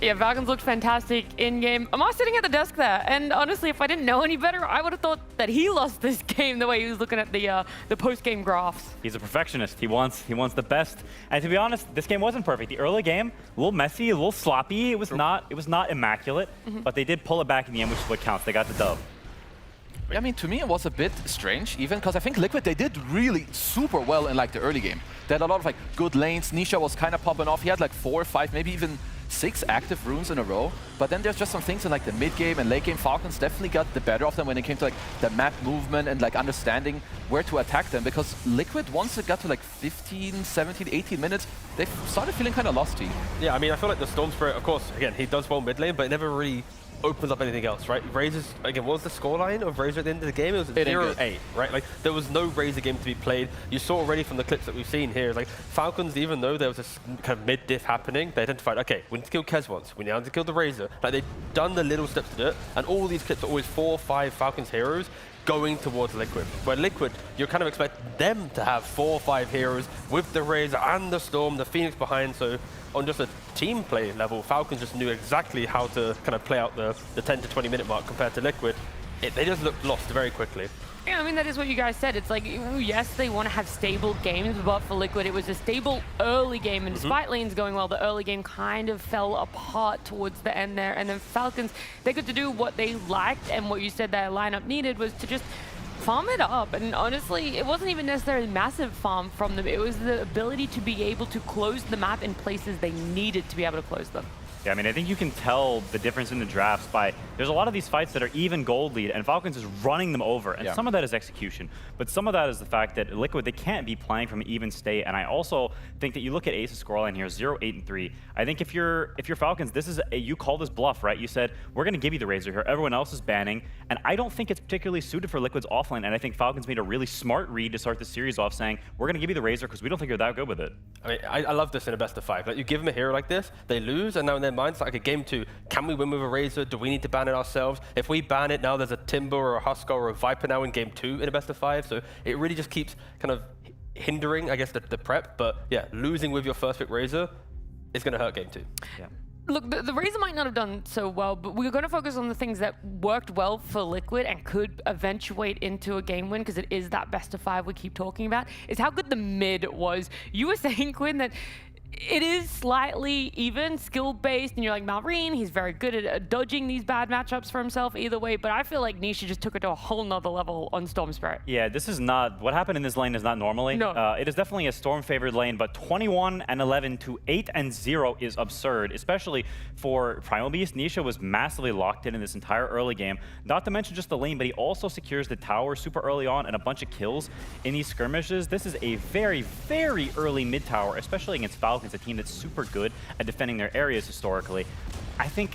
Yeah, Falcons looked fantastic in-game. Amar sitting at the desk there, and honestly, if I didn't know any better, I would have thought that he lost this game the way he was looking at the post-game graphs. He's a perfectionist. He wants the best. And to be honest, this game wasn't perfect. The early game, a little messy, a little sloppy. It was not immaculate, but they did pull it back in the end, which is what counts. They got the dub. I mean, to me, it was a bit strange, even because I think Liquid, they did really super well in like the early game. They had a lot of like good lanes. Nisha was kind of popping off. He had like 4 or 5, maybe even 6 active runes in a row. But then there's just some things in like the mid game and late game. Falcons definitely got the better of them when it came to like the map movement and like understanding where to attack them. Because Liquid, once it got to like 15, 17, 18 minutes, they started feeling kind of lost. Yeah, I mean, I feel like the Storm Spirit, of course, again, he does well mid lane, but it never really opens up anything else, right? Razor's, again, what was the scoreline of Razor at the end of the game? It was 0-8, right? Like, there was no Razor game to be played. You saw already from the clips that we've seen here, like, Falcons, even though there was this kind of mid-diff happening, they identified, okay, we need to kill Kez once, we now need to kill the Razor. Like, they've done the little steps to do it, and all these clips are always 4 or 5 Falcons heroes going towards Liquid. Where Liquid, you kind of expect them to have 4 or 5 heroes with the Razor and the Storm, the Phoenix behind, so on just a team play level, Falcons just knew exactly how to kind of play out the 10 to 20 minute mark compared to Liquid. They just looked lost very quickly. Yeah, I mean, that is what you guys said. It's like, yes, they want to have stable games, but for Liquid, it was a stable early game, and despite lanes going well, the early game kind of fell apart towards the end there, and then Falcons, they got to do what they liked, and what you said their lineup needed was to just farm it up. And honestly, it wasn't even necessarily massive farm from them. It was the ability to be able to close the map in places they needed to be able to close them. Yeah, I mean, I think you can tell the difference in the drafts by, there's a lot of these fights that are even gold lead, and Falcons is running them over, and some of that is execution, but some of that is the fact that Liquid, they can't be playing from an even state, and I also think that you look at Ace's scoreline here, 0-8-3. I think if you're Falcons, this is you call this bluff, right? You said, we're going to give you the Razor here, everyone else is banning, and I don't think it's particularly suited for Liquid's offlane, and I think Falcons made a really smart read to start the series off saying, we're going to give you the Razor because we don't think you're that good with it. I mean, I love this in a best of 5. Like, you give them a hero like this, they lose, and now in their minds, like a game 2, can we win with a Razor? Do we need to ban it ourselves? If we ban it, now there's a Timber or a Husker or a Viper now in game 2 in a best of 5. So it really just keeps kind of hindering, I guess, the prep. But yeah, losing with your first pick Razor is going to hurt game 2. Yeah. Look, the Razor might not have done so well, but we're going to focus on the things that worked well for Liquid and could eventuate into a game win, because it is that best of 5 we keep talking about, is how good the mid was. You were saying, Quinn, that it is slightly even skill-based, and you're like, Malrine, he's very good at dodging these bad matchups for himself either way, but I feel like Nisha just took it to a whole nother level on Storm Spirit. Yeah, this is not, what happened in this lane is not normally. No. It is definitely a Storm-favored lane, but 21-11 to 8-0 is absurd, especially for Primal Beast. Nisha was massively locked in this entire early game, not to mention just the lane, but he also secures the tower super early on and a bunch of kills in these skirmishes. This is a very, very early mid tower, especially against Falcons, a team that's super good at defending their areas historically. I think,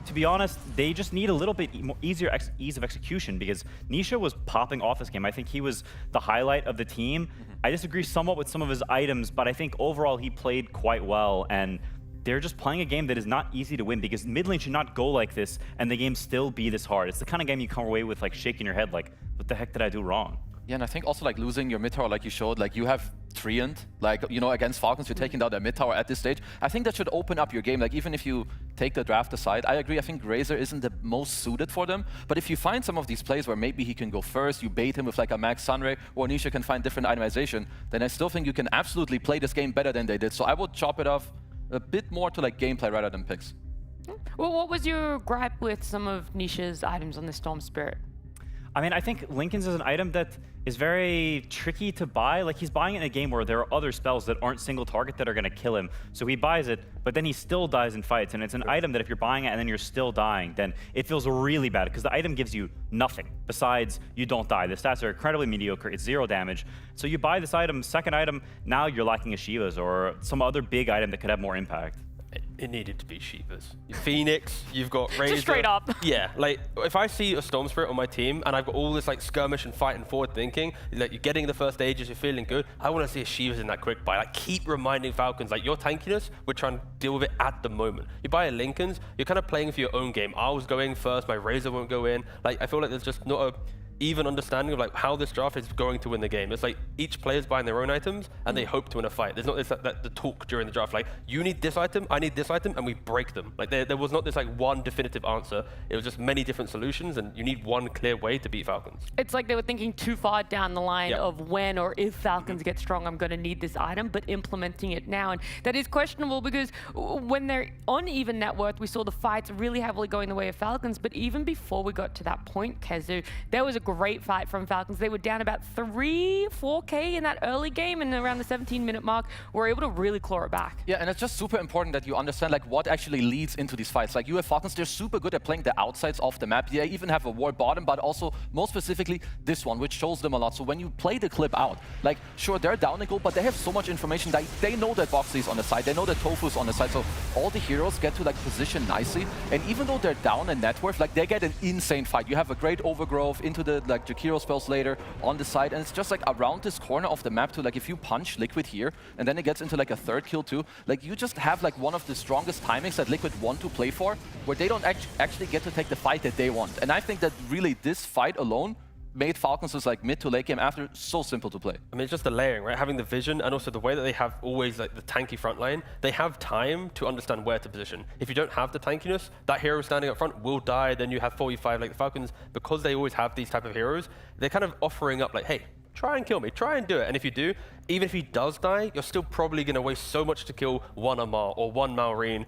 to be honest, they just need a little bit more ease of execution, because Nisha was popping off this game. I think he was the highlight of the team. I disagree somewhat with some of his items, but I think overall he played quite well, and they're just playing a game that is not easy to win, because mid lane should not go like this and the game still be this hard. It's the kind of game you come away with like shaking your head like, what the heck did I do wrong? Yeah, and I think also like losing your mid tower, like you showed, like you have Treant, like, you know, against Falcons, you're taking down their mid tower at this stage. I think that should open up your game. Like, even if you take the draft aside, I agree, I think Razor isn't the most suited for them. But if you find some of these plays where maybe he can go first, you bait him with like a Max Sunray, or Nisha can find different itemization, then I still think you can absolutely play this game better than they did. So I would chop it off a bit more to like gameplay rather than picks. Well, what was your gripe with some of Nisha's items on the Storm Spirit? I mean, I think Linken's is an item that is very tricky to buy. Like, he's buying it in a game where there are other spells that aren't single target that are going to kill him. So he buys it, but then he still dies in fights. And it's an item that if you're buying it and then you're still dying, then it feels really bad, because the item gives you nothing besides you don't die. The stats are incredibly mediocre. It's 0 damage. So you buy this item, second item, now you're lacking a Shiva's or some other big item that could have more impact. It needed to be Shiva's. Phoenix, you've got Razor. Just straight up. Yeah, like if I see a Storm Spirit on my team and I've got all this like skirmish and fight and forward thinking, like you're getting the first stages, you're feeling good, I want to see a Shiva's in that quick buy. Like, keep reminding Falcons, like, your tankiness, we're trying to deal with it at the moment. You buy a Linken's, you're kind of playing for your own game. I was going first, my Razor won't go in. Like, I feel like there's just not a even understanding of like how this draft is going to win the game. It's like each player's buying their own items and they hope to win a fight. There's not this the talk during the draft, like, you need this item, I need this item, and we break them. Like, there was not this like one definitive answer. It was just many different solutions, and you need one clear way to beat Falcons. It's like they were thinking too far down the line of when or if Falcons get strong, I'm going to need this item, but implementing it now. And that is questionable, because when they're on even net worth, we saw the fights really heavily going the way of Falcons. But even before we got to that point, Kezu, there was a great fight from Falcons. They were down about 4K in that early game, and around the 17-minute mark, were able to really claw it back. Yeah, and it's just super important that you understand like what actually leads into these fights. Like, you have Falcons, they're super good at playing the outsides of the map. They even have a ward bottom, but also most specifically this one, which shows them a lot. So when you play the clip out, like, sure, they're down a goal, but they have so much information that they know that Boxy's on the side, they know that Tofu's on the side, so all the heroes get to like position nicely. And even though they're down in net worth, like, they get an insane fight. You have a great overgrowth into the like Jakiro spells later on the side, and it's just like around this corner of the map too. Like, if you punch Liquid here and then it gets into like a third kill too, like, you just have like one of the strongest timings that Liquid want to play for, where they don't actually get to take the fight that they want. And I think that really this fight alone made Falcons' like mid to late game after so simple to play. I mean, it's just the layering, right? Having the vision, and also the way that they have always like the tanky front line, they have time to understand where to position. If you don't have the tankiness, that hero standing up front will die, then you have 45. Like, the Falcons, because they always have these type of heroes, they're kind of offering up like, hey, try and kill me, try and do it. And if you do, even if he does die, you're still probably going to waste so much to kill one Amar or one Malrine.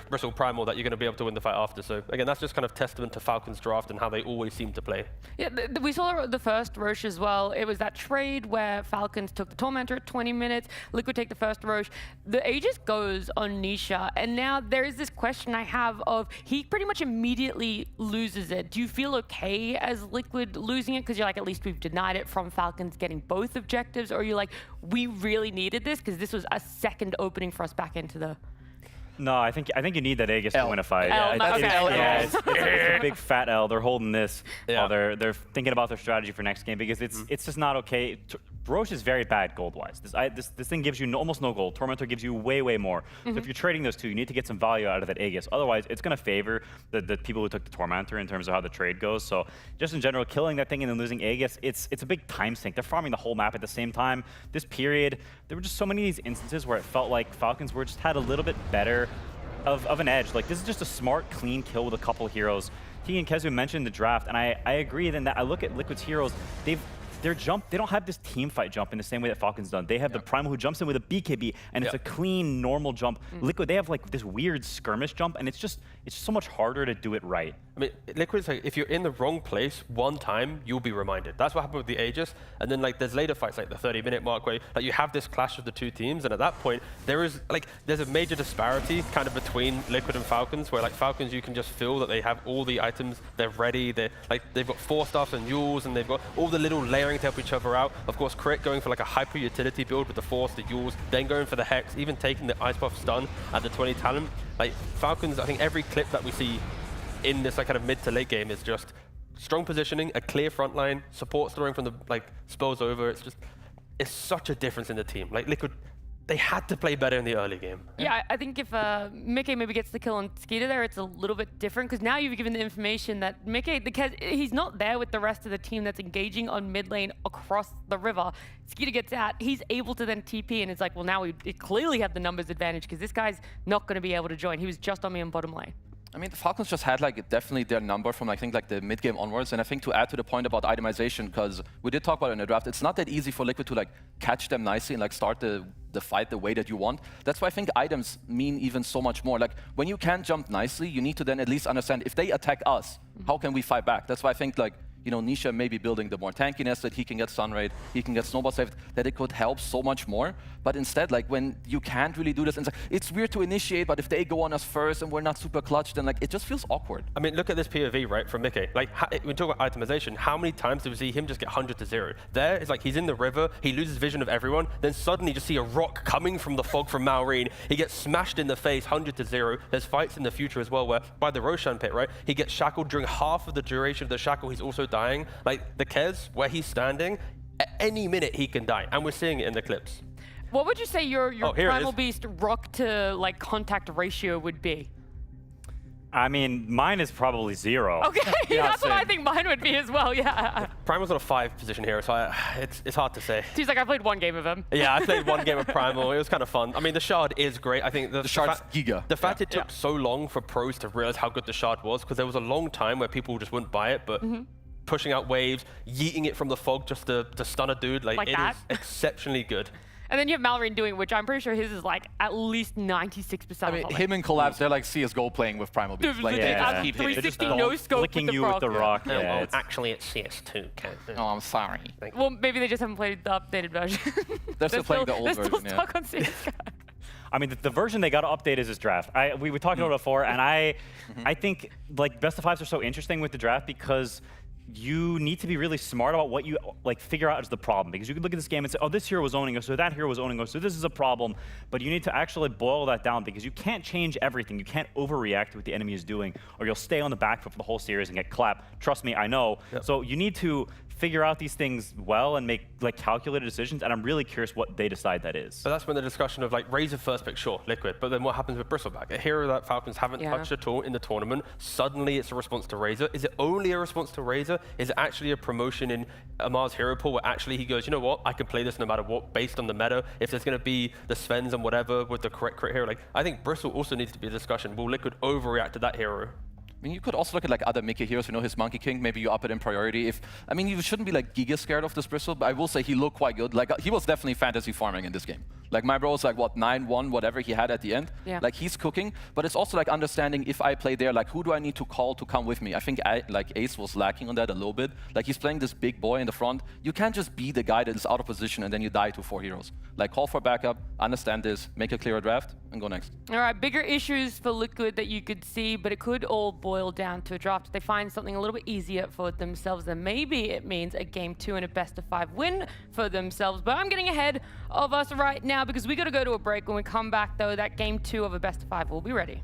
Bristle Primal that you're going to be able to win the fight after. So again, that's just kind of testament to Falcons draft and how they always seem to play. Yeah, we saw the first Roche as well. It was that trade where Falcons took the Tormentor at 20 minutes, Liquid take the first Roche. The Aegis goes on Nisha, and now there is this question I have of, he pretty much immediately loses it. Do you feel okay as Liquid losing it? Because you're like, at least we've denied it from Falcons getting both objectives, or are you like, we really needed this because this was a second opening for us back into the... No, I think you need that Aegis to win a fight. L, it's a big fat L. They're holding this while they're thinking about their strategy for next game, because it's just not okay. Roche is very bad gold-wise. This thing gives you almost no gold. Tormentor gives you way more. So if you're trading those two, you need to get some value out of that Aegis. Otherwise, it's going to favor the people who took the Tormentor in terms of how the trade goes. So just in general, killing that thing and then losing Aegis, it's a big time sink. They're farming the whole map at the same time. This period, there were just so many of these instances where it felt like Falcons were just had a little bit better of an edge. Like, this is just a smart, clean kill with a couple of heroes. Tegan and Kezu mentioned the draft, and I agree. Then that I look at Liquid's heroes, their jump, they don't have this team fight jump in the same way that Falcons done. They have the Primal who jumps in with a BKB, and it's a clean, normal jump. Liquid, they have like this weird skirmish jump, and it's just so much harder to do it right. I mean, Liquid's like, if you're in the wrong place one time, you'll be reminded. That's what happened with the Aegis. And then like there's later fights like the 30-minute mark where like you have this clash of the two teams, and at that point there's a major disparity kind of between Liquid and Falcons, where like Falcons you can just feel that they have all the items, they're ready, they've got 4 staffs and Yules, and they've got all the little layering to help each other out. Of course, Crit going for like a hyper utility build with the Force, the Yules, then going for the Hex, even taking the Ice Buff stun at the 20 talent. Like Falcons, I think every clip that we see in this like kind of mid to late game is just strong positioning, a clear front line, supports throwing from the spells over. It's such a difference in the team. Like Liquid, they had to play better in the early game. Yeah, I think if Mickey maybe gets the kill on Skeeter there, it's a little bit different, because now you've given the information that Mickey, because he's not there with the rest of the team that's engaging on mid lane across the river. Skeeter gets out, he's able to then TP, and it's like, well, now we clearly have the numbers advantage, because this guy's not going to be able to join. He was just on me on bottom lane. I mean, the Falcons just had definitely their number from I think the mid game onwards, and I think to add to the point about itemization, because we did talk about it in the draft, it's not that easy for Liquid to catch them nicely and start the fight the way that you want. That's why I think items mean even so much more. Like when you can jump nicely, you need to then at least understand if they attack us, how can we fight back? That's why I think Nisha may be building the more tankiness that he can get stun rate, he can get snowball saved, that it could help so much more. But instead, when you can't really do this, and it's weird to initiate, but if they go on us first and we're not super clutch, then it just feels awkward. I mean, look at this POV, right, from Mickey. When we talk about itemization, how many times do we see him just get 100 to 0? There, it's like he's in the river, he loses vision of everyone, then suddenly you just see a rock coming from the fog from Malrine, he gets smashed in the face, 100 to 0. There's fights in the future as well where, by the Roshan pit, right, he gets shackled during half of the duration of the shackle, he's also dying. Like the Kez, where he's standing, at any minute he can die, and we're seeing it in the clips. What would you say your Primal Beast rock to contact ratio would be? I mean, mine is probably 0. Okay, that's what I think mine would be as well, yeah. Primal's on a 5 position here, so it's hard to say. He's like, I played 1 game of him. Yeah, I played 1 game of Primal. It was kind of fun. I mean, the Shard is great. I think the Shard's giga. The fact it took so long for pros to realize how good the Shard was, because there was a long time where people just wouldn't buy it, but pushing out waves, yeeting it from the fog just to stun a dude, it is exceptionally good. And then you have Malrine doing, which I'm pretty sure his is at least 96%. I mean, him and Collapse, they're like CSGO playing with Primal Beast. Yeah. 360 no scope flicking with the you with the rock. Yeah. Well, actually, it's CS2. Oh, I'm sorry. Well, maybe they just haven't played the updated version. They're still playing the old version. They're still stuck on CSGO. I mean, the version they got to update is this draft. We were talking about it before, and I think best of 5s are so interesting with the draft because you need to be really smart about what you figure out as the problem, because you can look at this game and say, oh, this hero was owning us, so that hero was owning us, so this is a problem. But you need to actually boil that down, because you can't change everything. You can't overreact to what the enemy is doing, or you'll stay on the back foot for the whole series and get clapped. Trust me, I know. Yep. So you need to figure out these things well and make calculated decisions, and I'm really curious what they decide that is. So that's when the discussion of Razor first pick, sure, Liquid, but then what happens with Bristleback? A hero that Falcons haven't touched at all in the tournament, suddenly it's a response to Razor. Is it only a response to Razor? Is it actually a promotion in Amar's hero pool where actually he goes, you know what, I can play this no matter what based on the meta. If there's going to be the Svens and whatever with the correct crit hero, I think Bristle also needs to be a discussion. Will Liquid overreact to that hero? I mean, you could also look at other Mickey heroes, his Monkey King, maybe you up it in priority. You shouldn't be giga scared of this Bristle, but I will say he looked quite good. He was definitely fantasy farming in this game. Like my bro is like what 9-1, whatever he had at the end. Yeah. Like he's cooking, but it's also like understanding if I play there, like who do I need to call to come with me? I think like Ace was lacking on that a little bit. Like he's playing this big boy in the front. You can't just be the guy that is out of position and then you die to 4 heroes. Like call for backup, understand this, make a clearer draft, and go next. All right, bigger issues for Liquid that you could see, but it could all boil down to a draft. If they find something a little bit easier for themselves, then maybe it means a game 2 and a best-of-5 win for themselves. But I'm getting ahead of us right now because we got to go to a break. When we come back, though, that game 2 of a best-of-5 will be ready.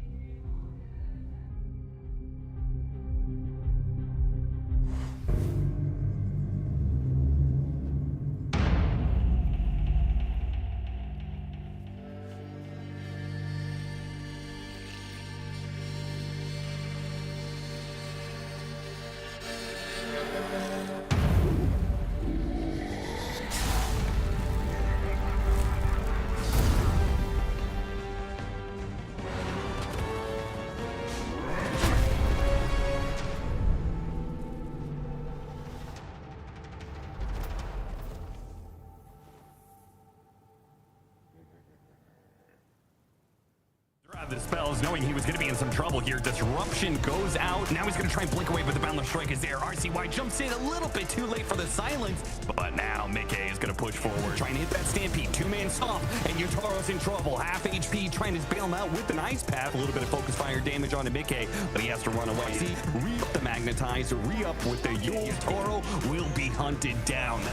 The spells, knowing he was going to be in some trouble here. Disruption goes out. Now he's going to try and blink away, but the boundless strike is there. RCY jumps in a little bit too late for the silence, but now Mickey is going to push forward, trying to hit that stampede. 2-man stomp, and Yutaro's in trouble. Half HP, trying to bail him out with an ice path. A little bit of focus fire damage onto Mickey, but he has to run away. See, re-up the magnetize, re-up with the Yutaro will be hunted down.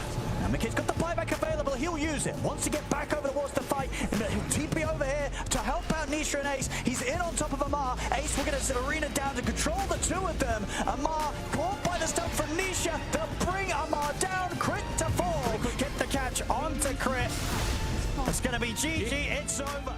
Now Mickey's got the buyback available, he'll use it. Wants to get back over towards the fight, and he'll TP over here to help out Nisha and Ace. He's in on top of Amar. Ace will get his arena down to control the 2 of them. Amar caught by the stun from Nisha. They'll bring Amar down, crit to fall. Get the catch onto crit. It's gonna be GG, it's over.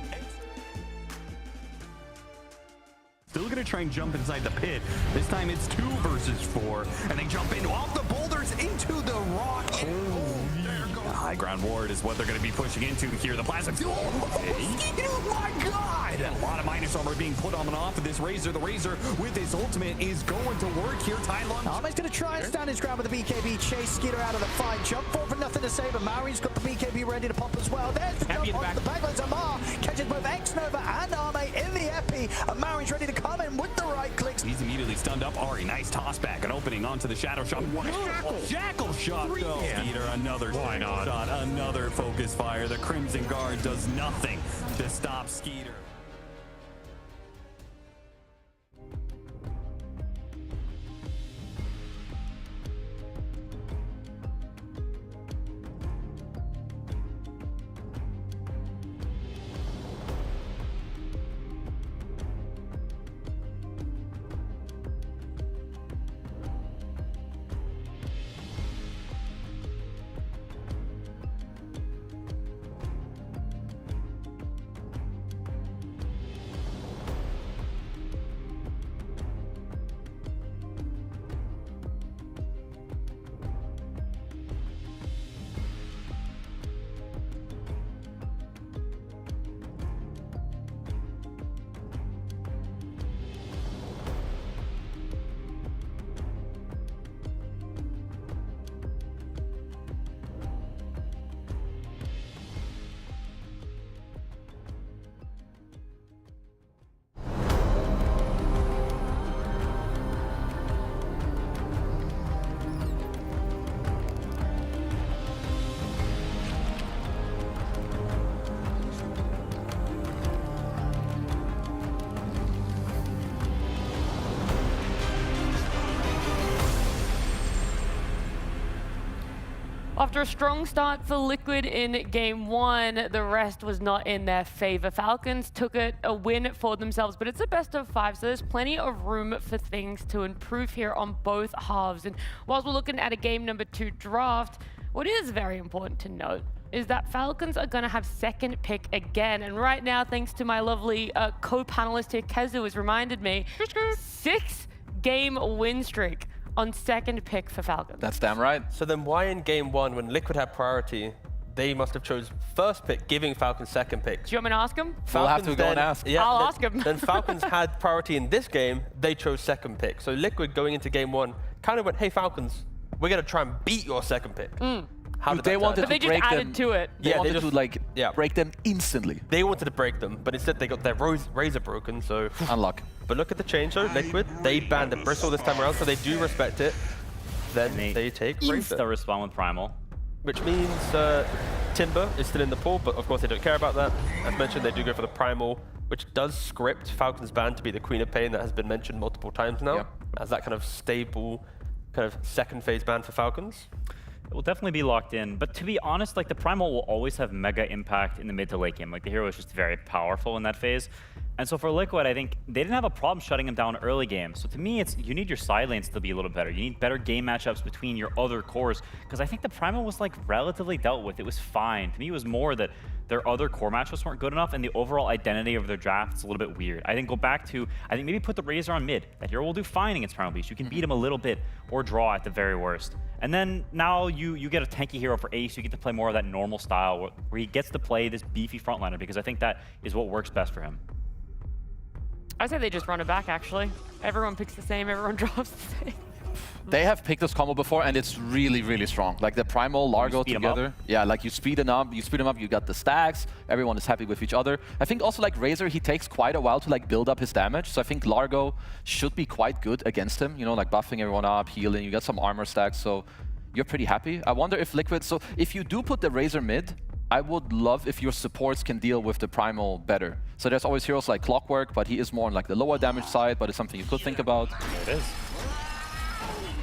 Still going to try and jump inside the pit. This time it's 2 versus 4, and they jump in off the boulders into the rock. The high ground ward is what they're going to be pushing into here. The plasma. Oh my god! A lot of minus armor being put on and off of this Razor. The Razor with his ultimate is going to work here. Tylon. Arma's going to try and stand his ground with the BKB. Chase Skeeter out of the fight. Jump forward for nothing to save. And Maori's got the BKB ready to pop as well. There's the jump onto the backlines. Amar catches both X-Nova and Arme in the epi. And Maori's ready to come in with the right clicks. He's immediately stunned up. Ari, nice toss back and opening onto the Shadow Shot. What a Jackal Shot though. Skeeter, another shot, another focus fire. The Crimson Guard does nothing to stop Skeeter. After a strong start for Liquid in game 1, the rest was not in their favor. Falcons took it a win for themselves, but it's a best of 5, so there's plenty of room for things to improve here on both halves. And whilst we're looking at a game number 2 draft, what is very important to note is that Falcons are going to have second pick again. And right now, thanks to my lovely co-panelist here, Kezu has reminded me, 6-game win streak on second pick for Falcons. That's damn right. So then why in game 1, when Liquid had priority, they must have chose first pick, giving Falcons second pick? Do you want me to ask him? We'll have to go and ask. Yeah, I'll ask him. Then Falcons had priority in this game, they chose second pick. So Liquid going into game 1 kind of went, hey Falcons, we're going to try and beat your second pick. How Dude, did they that wanted turn? But they to just break added them. to it. They Yeah, they wanted just- to like yeah. break them instantly. They wanted to break them, but instead they got their Razor broken, so... Unlock. But look at the change though, Liquid. They banned the Bristle this time around, so they do respect it. Then they take Razor. Insta respond with Primal. Which means Timber is still in the pool, but of course they don't care about that. As mentioned, they do go for the Primal, which does script Falcons ban to be the Queen of Pain that has been mentioned multiple times now, Yep. as that kind of stable, kind of second phase ban for Falcons. It will definitely be locked in, but to be honest, like the Primal will always have mega impact in the mid to late game. Like the hero is just very powerful in that phase. And so for Liquid, I think they didn't have a problem shutting him down early game. So to me, it's you need your side lanes to be a little better. You need better game matchups between your other cores, because I think the Primal was like relatively dealt with. It was fine. To me, it was more that their other core matchups weren't good enough, and the overall identity of their draft is a little bit weird. I think go back to, I think maybe put the Razor on mid. That hero will do fine against Primal Beast. You can beat him a little bit or draw at the very worst. And then now you get a tanky hero for Ace. You get to play more of that normal style where he gets to play this beefy frontliner, because I think that is what works best for him. I say they just run it back, actually. Everyone picks the same, everyone drops the same. They have picked this combo before, and it's really, really strong. Like the Primal, Largo together. Yeah, like you speed them up, you got the stacks, everyone is happy with each other. I think also like Razor, he takes quite a while to like build up his damage. So I think Largo should be quite good against him, you know, like buffing everyone up, healing, you got some armor stacks, so you're pretty happy. I wonder if Liquid, so if you do put the Razor mid, I would love if your supports can deal with the Primal better. So there's always heroes like Clockwork, but he is more on like the lower damage side, but it's something you could think about. There it is.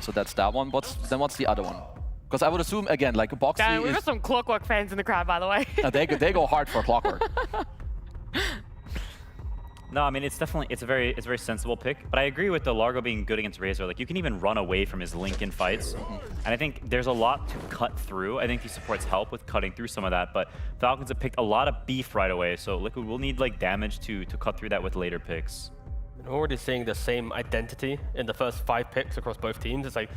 So that's that one. Then what's the other one? Because I would assume, again, like Boxy Damn, we've is... got some Clockwork fans in the crowd, by the way. they go hard for Clockwork. No, I mean, it's a very sensible pick, but I agree with the Largo being good against Razor. Like, you can even run away from his Link in fights, and I think there's a lot to cut through. I think these supports help with cutting through some of that, but Falcons have picked a lot of beef right away, so Liquid will need like damage to cut through that with later picks. I'm already seeing the same identity in the first 5 picks across both teams. It's like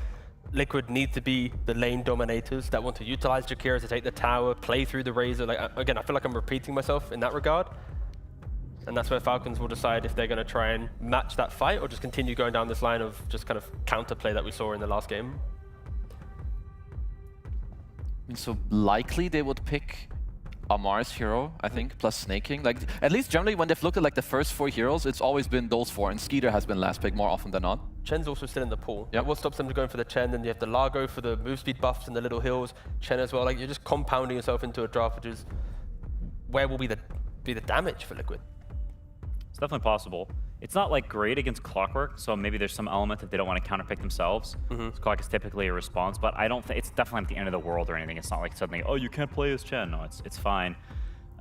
Liquid need to be the lane dominators that want to utilize Jakira to take the tower, play through the Razor. Like again, I feel like I'm repeating myself in that regard. And that's where Falcons will decide if they're going to try and match that fight or just continue going down this line of just kind of counterplay that we saw in the last game. And so likely they would pick Amar's hero, I think, plus Snaking. Like at least generally when they've looked at like the first 4 heroes, it's always been those 4, and Skeeter has been last pick more often than not. Chen's also still in the pool. Yep. What stops them from going for the Chen? Then you have the Largo for the move speed buffs and the little hills. Chen as well. Like you're just compounding yourself into a draft, which is where will be the damage for Liquid. It's definitely possible. It's not like great against Clockwork, so maybe there's some element that they don't want to counterpick themselves. So Clock is typically a response, but I don't think it's definitely not the end of the world or anything. It's not like suddenly, oh, you can't play as Chen. No, it's fine.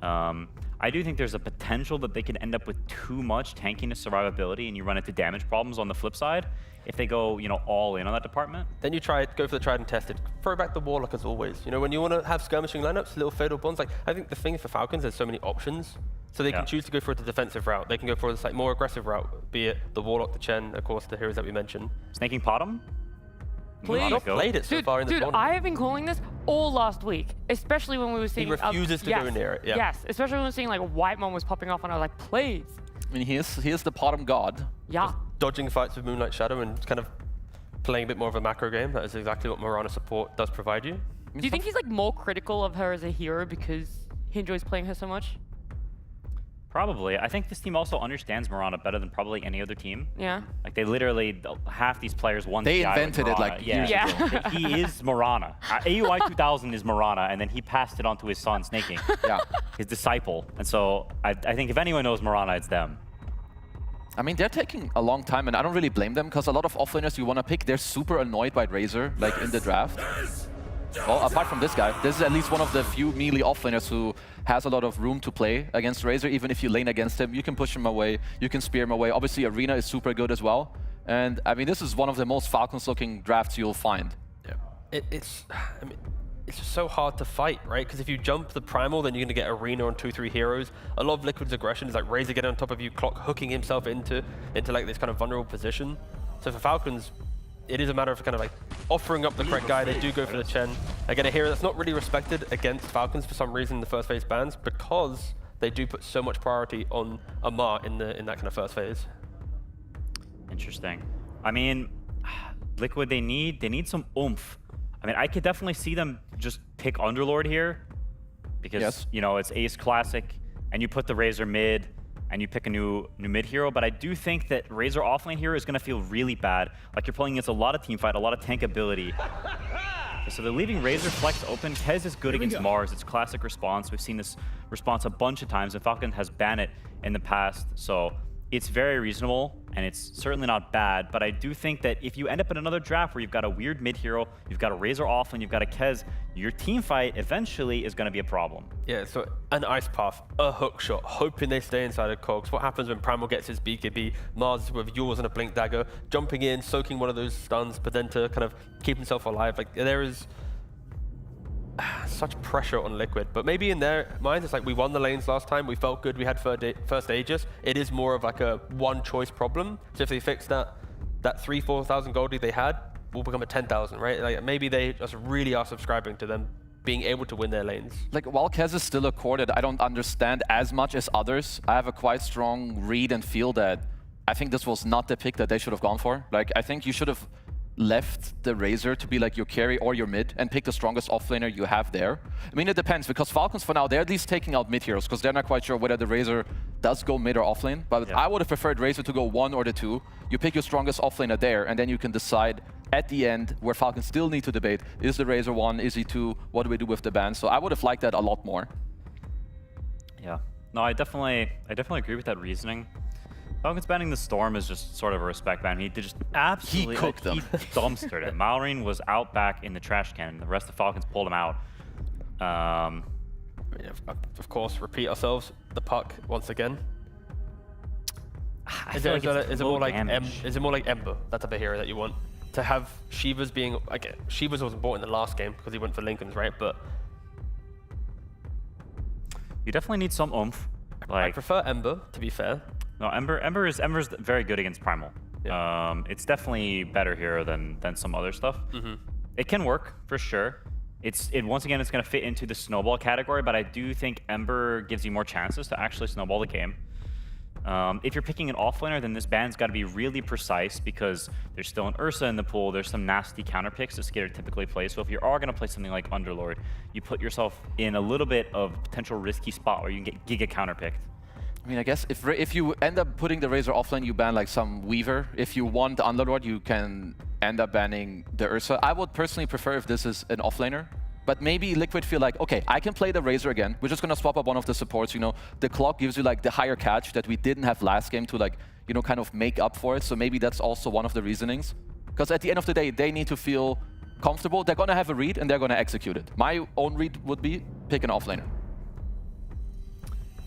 I do think there's a potential that they could end up with too much tankiness survivability, and you run into damage problems on the flip side if they go, you know, all in on that department. Then you go for the tried and tested. Throw back the Warlock as always. You know, when you want to have skirmishing lineups, little fatal bonds. Like I think the thing for Falcons, there's so many options. So they can choose to go for the defensive route. They can go for this like more aggressive route, be it the Warlock, the Chen, of course, the heroes that we mentioned. Snaking Potom? Please. I've not played it so far in the tournament. I have been calling this all last week, especially when we were seeing... He refuses to go near it, yeah. Yes, especially when we were seeing like Whitemon was popping off and I was like, please. I mean, he is the Potom god. Yeah. Just dodging fights with Moonlight Shadow and kind of playing a bit more of a macro game. That is exactly what Mirana support does provide you. Do you think he's like more critical of her as a hero because he enjoys playing her so much? Probably. I think this team also understands Mirana better than probably any other team. Yeah. Like they literally, half these players won. They TI invented with it Mirana. like years ago. He is Mirana. AUI 2000 is Mirana, and then he passed it on to his son, Snaking. Yeah. His disciple. And so I think if anyone knows Mirana, it's them. I mean, they're taking a long time, and I don't really blame them, because a lot of offlaners you want to pick, they're super annoyed by Razor, like in the draft. Well, apart from this guy, this is at least one of the few melee offlaners who has a lot of room to play against Razor. Even if you lane against him, you can push him away, you can spear him away. Obviously, Arena is super good as well. And I mean, this is one of the most Falcons-looking drafts you'll find. Yeah. It's just so hard to fight, right? Because if you jump the Primal, then you're going to get Arena on 2-3 heroes. A lot of Liquid's aggression is like Razor getting on top of you, Clock hooking himself into like this kind of vulnerable position. So for Falcons, it is a matter of kind of like offering up the correct guy. They do go for the Chen. Again, a hero that's not really respected against Falcons for some reason in the first phase bans, because they do put so much priority on Amar in that kind of first phase. Interesting. I mean, Liquid, they need some oomph I mean, I could definitely see them just pick Underlord here because, you know, it's Ace Classic, and you put the Razor mid, and you pick a new mid hero, but I do think that Razor offlane here is going to feel really bad. Like you're playing against a lot of teamfight, a lot of tank ability. So they're leaving Razor Flex open. Kez is good against Mars. It's classic response. We've seen this response a bunch of times, and Falcon has banned it in the past. So it's very reasonable, and it's certainly not bad. But I do think that if you end up in another draft where you've got a weird mid hero, you've got a Razor offlane, you've got a Kez, your team fight eventually is going to be a problem. Yeah, so an Ice Path, a hook shot, hoping they stay inside of Cogs. What happens when Primal gets his BKB? Mars with yours and a Blink Dagger, jumping in, soaking one of those stuns, but then to kind of keep himself alive. Like, there is such pressure on Liquid, but maybe in their minds, it's like we won the lanes last time, we felt good, we had first Aegis. It is more of like a one-choice problem. So if they fix that 3,000-4,000 goldie they had, will become a 10,000, right? Like maybe they just really are subscribing to them being able to win their lanes. Like, while Kez is still a core that I don't understand as much as others, I have a quite strong read and feel that I think this was not the pick that they should have gone for. Like, I think you should have left the Razor to be like your carry or your mid and pick the strongest offlaner you have there. I mean, it depends, because Falcons for now, they're at least taking out mid heroes because they're not quite sure whether the Razor does go mid or offlane. But I would have preferred Razor to go 1 or the 2. You pick your strongest offlaner there, and then you can decide at the end where Falcons still need to debate, is the Razor 1, is he 2, what do we do with the ban? So I would have liked that a lot more. Yeah, no, I definitely agree with that reasoning. Falcons banning the Storm is just sort of a respect ban. He just absolutely cooked them. He dumpstered it. Malrine was out back in the trash can. The rest of the Falcons pulled him out. Of course, repeat ourselves. The puck once again. Is it more like Ember, that type of hero that you want? To have Shivas being, okay, Shivas wasn't bought in the last game because he went for Lincoln's, right? But you definitely need some oomph. Like, I prefer Ember, to be fair. No, Ember's very good against Primal. Yeah. It's definitely better here than some other stuff. It can work for sure. Once again, it's going to fit into the snowball category, but I do think Ember gives you more chances to actually snowball the game. If you're picking an offlaner, then this ban's got to be really precise because there's still an Ursa in the pool. There's some nasty counter picks that Skater typically plays. So if you are going to play something like Underlord, you put yourself in a little bit of potential risky spot where you can get giga counter picked. I mean, I guess if you end up putting the Razor offlane, you ban like some Weaver. If you want the Underlord, you can end up banning the Ursa. I would personally prefer if this is an offlaner. But maybe Liquid feel like, okay, I can play the Razor again. We're just going to swap up one of the supports, you know. The clock gives you like the higher catch that we didn't have last game to like, you know, kind of make up for it. So maybe that's also one of the reasonings. Because at the end of the day, they need to feel comfortable. They're going to have a read and they're going to execute it. My own read would be pick an offlaner.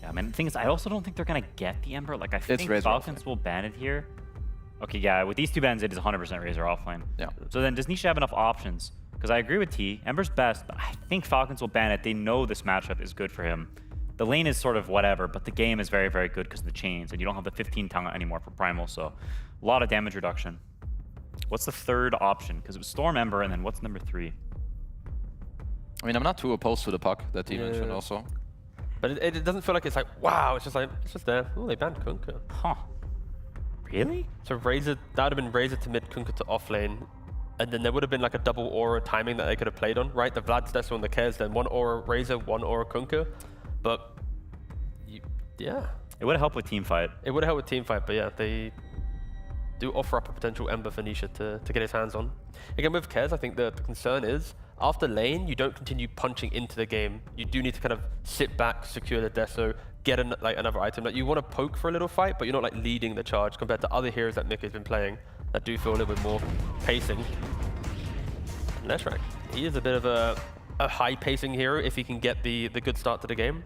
I mean, the thing is, I also don't think they're going to get the Ember. Like, I think Falcons will ban it here. Okay, yeah, with these two bans, it is 100% Razor offlane. Yeah. So then, does Nisha have enough options? Because I agree with T. Ember's best, but I think Falcons will ban it. They know this matchup is good for him. The lane is sort of whatever, but the game is very, very good because of the chains, and you don't have the 15 talent anymore for Primal, so a lot of damage reduction. What's the third option? Because it was Storm Ember, and then what's number 3? I mean, I'm not too opposed to the puck that T mentioned also. But it doesn't feel like it's like, wow, it's just there. Oh, they banned Kunkka. Huh. Really? So Razor, that would have been Razor to mid, Kunkka to offlane. And then there would have been like a double aura timing that they could have played on, right? The Vlad's Death on the Kez, then one aura Razor, one aura Kunkka. But, yeah. It would have helped with teamfight. It would have helped with teamfight, but yeah, they do offer up a potential Ember for Nisha to get his hands on. Again, with Kez, I think the concern is, after lane, you don't continue punching into the game. You do need to kind of sit back, secure the Deso, get another item. Like, you want to poke for a little fight, but you're not like leading the charge compared to other heroes that Nick has been playing that do feel a little bit more pacing. Leshrac, he is a bit of a high pacing hero if he can get the good start to the game.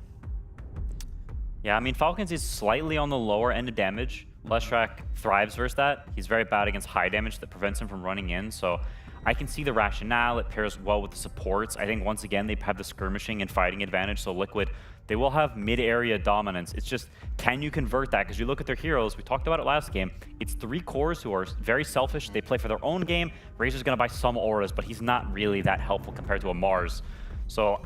Yeah, I mean, Falcons is slightly on the lower end of damage. Leshrac thrives versus that. He's very bad against high damage that prevents him from running in, so I can see the rationale. It pairs well with the supports. I think, once again, they have the skirmishing and fighting advantage, so Liquid, they will have mid-area dominance. It's just, can you convert that? Because you look at their heroes, we talked about it last game, it's 3 cores who are very selfish. They play for their own game. Razor's going to buy some auras, but he's not really that helpful compared to a Mars. So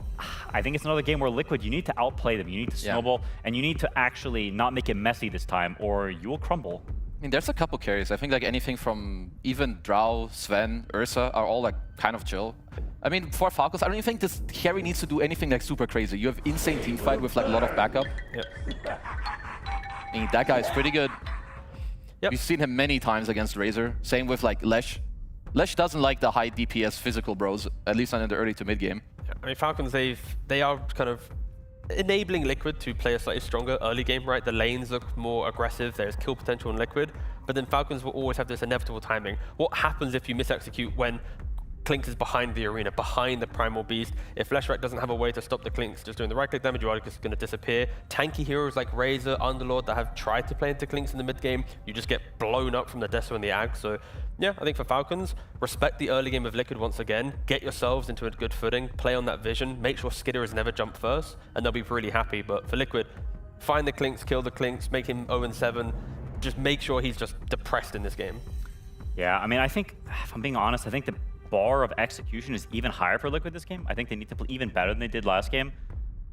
I think it's another game where Liquid, you need to outplay them. You need to snowball, and you need to actually not make it messy this time, or you will crumble. I mean, there's a couple carries. I think like anything from even Drow, Sven, Ursa are all like kind of chill. I mean, for Falcons, I don't even think this carry needs to do anything like super crazy. You have insane team fight with like a lot of backup. Yeah. I mean, that guy's pretty good. Yep. We've seen him many times against Razor. Same with like Lesh. Lesh doesn't like the high DPS physical bros, at least not in the early to mid game. Yeah. I mean, Falcons, they are kind of enabling Liquid to play a slightly stronger early game, right? The lanes look more aggressive, there's kill potential in Liquid, but then Falcons will always have this inevitable timing. What happens if you misexecute when Clinkz is behind the arena, behind the Primal Beast? If Fleshrack doesn't have a way to stop the Clinkz just doing the right-click damage, you are just going to disappear. Tanky heroes like Razor, Underlord that have tried to play into Clinkz in the mid-game, you just get blown up from the Deso and the Ag. So yeah, I think for Falcons, respect the early game of Liquid once again, get yourselves into a good footing, play on that vision, make sure Skidder has never jumped first, and they'll be really happy. But for Liquid, find the Clinkz, kill the Clinkz, make him 0-7, just make sure he's just depressed in this game. Yeah, I mean, I think, if I'm being honest, I think the bar of execution is even higher for Liquid this game. I think they need to play even better than they did last game.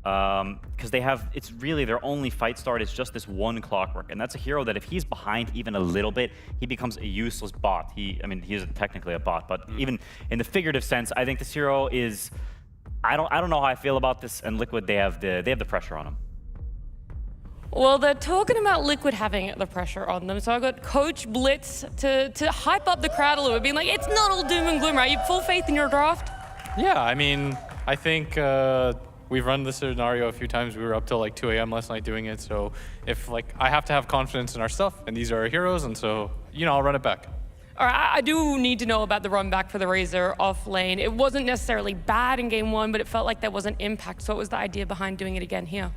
Because they have, it's really their only fight start is just this one Clockwork. And that's a hero that if he's behind even a little bit, he becomes a useless bot. I mean, he isn't technically a bot, but even in the figurative sense, I think this hero is, I don't know how I feel about this, and Liquid, they have the pressure on him. Well, they're talking about Liquid having the pressure on them, so I got Coach Blitz to hype up the crowd a little bit, being like, it's not all doom and gloom, right? You have full faith in your draft? Yeah, I mean, I think we've run this scenario a few times. We were up till like 2 a.m. last night doing it, so if like I have to have confidence in our stuff, and these are our heroes, and so, you know, I'll run it back. All right, I do need to know about the run back for the Razor off lane. It wasn't necessarily bad in game one, but it felt like there was an impact, so what was the idea behind doing it again here?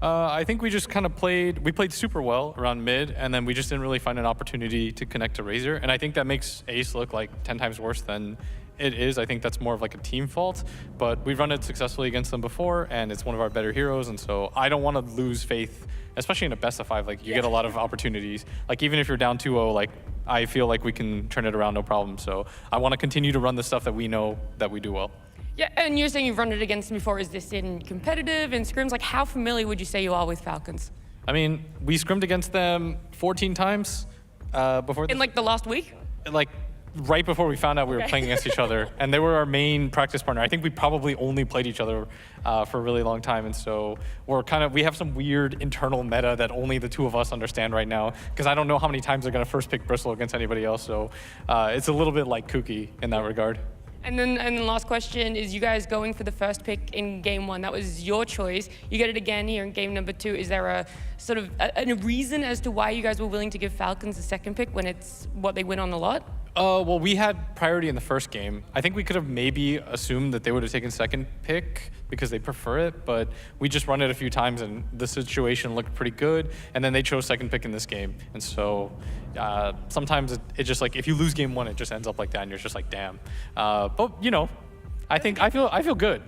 I think we just kind of played super well around mid, and then we just didn't really find an opportunity to connect to Razor. And I think that makes Ace look like 10 times worse than it is. I think that's more of like a team fault, but we've run it successfully against them before, and it's one of our better heroes, and so I don't want to lose faith, especially in a best of 5. Like, you get a lot of opportunities. Like, even if you're down 2-0, like, I feel like we can turn it around no problem. So I want to continue to run the stuff that we know that we do well. Yeah, and you're saying you've run it against them before. Is this in competitive and scrims? Like, how familiar would you say you are with Falcons? I mean, we scrimmed against them 14 times before. In like the last week? Like right before we found out we were playing against each other, and they were our main practice partner. I think we probably only played each other for a really long time, and so we have some weird internal meta that only the two of us understand right now, because I don't know how many times they're gonna first pick Bristle against anybody else, so it's a little bit like kooky in that regard. And then the last question is, you guys going for the first pick in game 1, that was your choice. You get it again here in game number 2. Is there a sort of a reason as to why you guys were willing to give Falcons the second pick when it's what they win on a lot? Well, we had priority in the first game. I think we could have maybe assumed that they would have taken second pick because they prefer it, but we just run it a few times and the situation looked pretty good, and then they chose second pick in this game. And so sometimes it just like, if you lose game 1, it just ends up like that, and you're just like, damn. But you know, I feel good.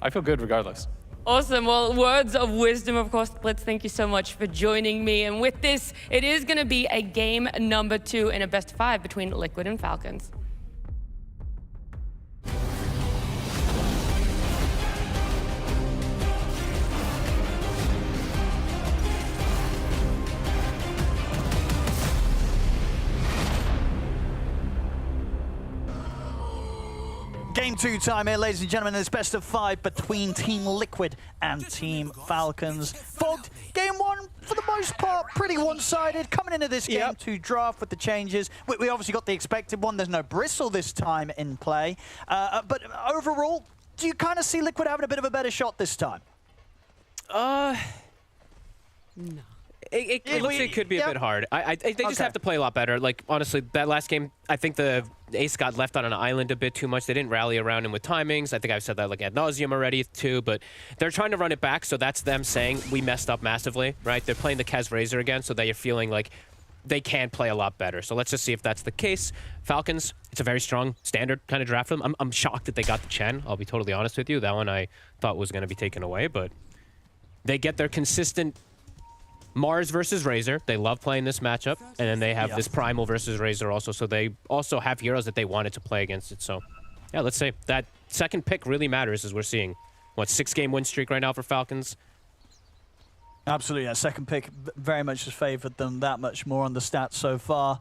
I feel good regardless. Awesome. Well, words of wisdom, of course. Blitz, thank you so much for joining me. And with this, it is going to be a game number 2 in a best of 5 between Liquid and Falcons. Game 2 time here, ladies and gentlemen. It's best of 5 between Team Liquid and Team Falcons. Fogged, game 1, for the most part, pretty one-sided. Coming into this game to draft with the changes. We obviously got the expected one. There's no Bristle this time in play. But overall, do you kind of see Liquid having a bit of a better shot this time? No. It looks like it could be a bit hard. They just have to play a lot better. Like, honestly, that last game, I think the Ace got left on an island a bit too much. They didn't rally around him with timings. I think I've said that like ad nauseum already too, but they're trying to run it back, so that's them saying we messed up massively, right? They're playing the Kaz Razor again, so that you're feeling like they can play a lot better. So let's just see if that's the case. Falcons, it's a very strong standard kind of draft for them. I'm shocked that they got the Chen. I'll be totally honest with you. That one I thought was going to be taken away, but they get their consistent Mars versus Razor. They love playing this matchup, and then they have this Primal versus Razor also, so they also have heroes that they wanted to play against it. So yeah, let's say that second pick really matters, as we're seeing, what, 6-game win streak right now for Falcons? Absolutely, yeah. Second pick very much has favored them that much more on the stats so far.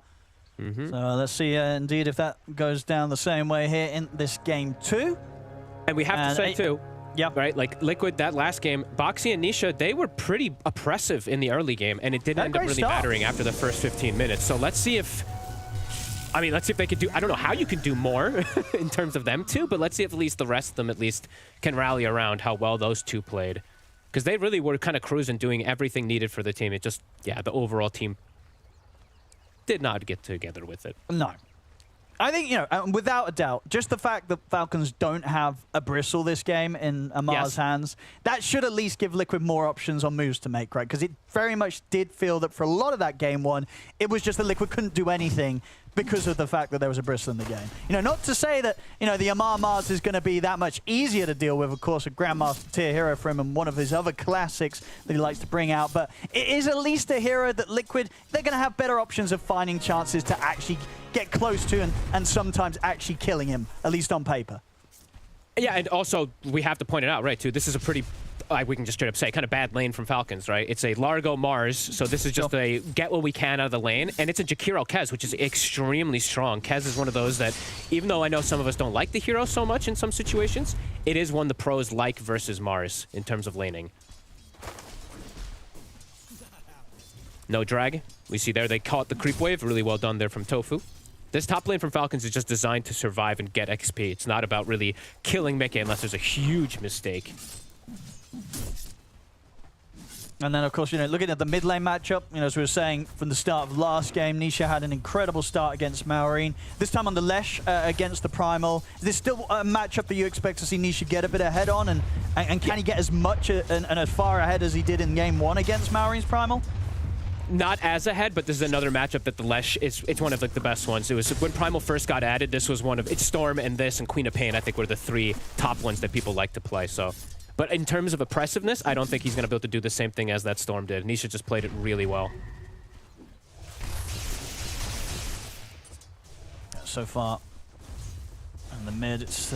So let's see indeed if that goes down the same way here in this game 2. And we have to say, too, Yep. right, like Liquid, that last game, Boxy and Nisha, they were pretty oppressive in the early game, and it didn't end up really mattering after the first 15 minutes. So let's see if... I mean, let's see if they could do... I don't know how you could do more in terms of them two, but let's see if at least the rest of them at least can rally around how well those two played. Because they really were kind of cruising, doing everything needed for the team. It just, yeah, the overall team did not get together with it. No. I think, without a doubt, just the fact that Falcons don't have a Bristle this game in Amar's hands, that should at least give Liquid more options on moves to make, right? Because it very much did feel that for a lot of that game one, it was just that Liquid couldn't do anything because of the fact that there was a Bristle in the game. Not to say that, the Amar Mars is going to be that much easier to deal with, of course, a Grandmaster tier hero for him and one of his other classics that he likes to bring out, but it is at least a hero that Liquid, they're going to have better options of finding chances to actually get close to and sometimes actually killing him, at least on paper. Yeah, and also, we have to point it out, right, too, this is a pretty... we can just straight up say, kind of bad lane from Falcons, right? It's a Largo Mars, so this is just a get what we can out of the lane, and it's a Jakiro Kez, which is extremely strong. Kez is one of those that, even though I know some of us don't like the hero so much in some situations, it is one the pros like versus Mars in terms of laning. No drag. We see there, they caught the creep wave. Really well done there from Tofu. This top lane from Falcons is just designed to survive and get XP. It's not about really killing Mickey unless there's a huge mistake. And then, of course, looking at the mid lane matchup, as we were saying from the start of last game, Nisha had an incredible start against Maureen. This time on the Lesh against the Primal. Is this still a matchup that you expect to see Nisha get a bit ahead on? And can he get as much and as far ahead as he did in game one against Maureen's Primal? Not as ahead, but this is another matchup that the Lesh it's one of the best ones. It was when Primal first got added, this was one of it's Storm and this and Queen of Pain, I think, were the three top ones that people like to play. So, but in terms of oppressiveness, I don't think he's going to be able to do the same thing as that Storm did. Nisha just played it really well. So far, in the mid, it's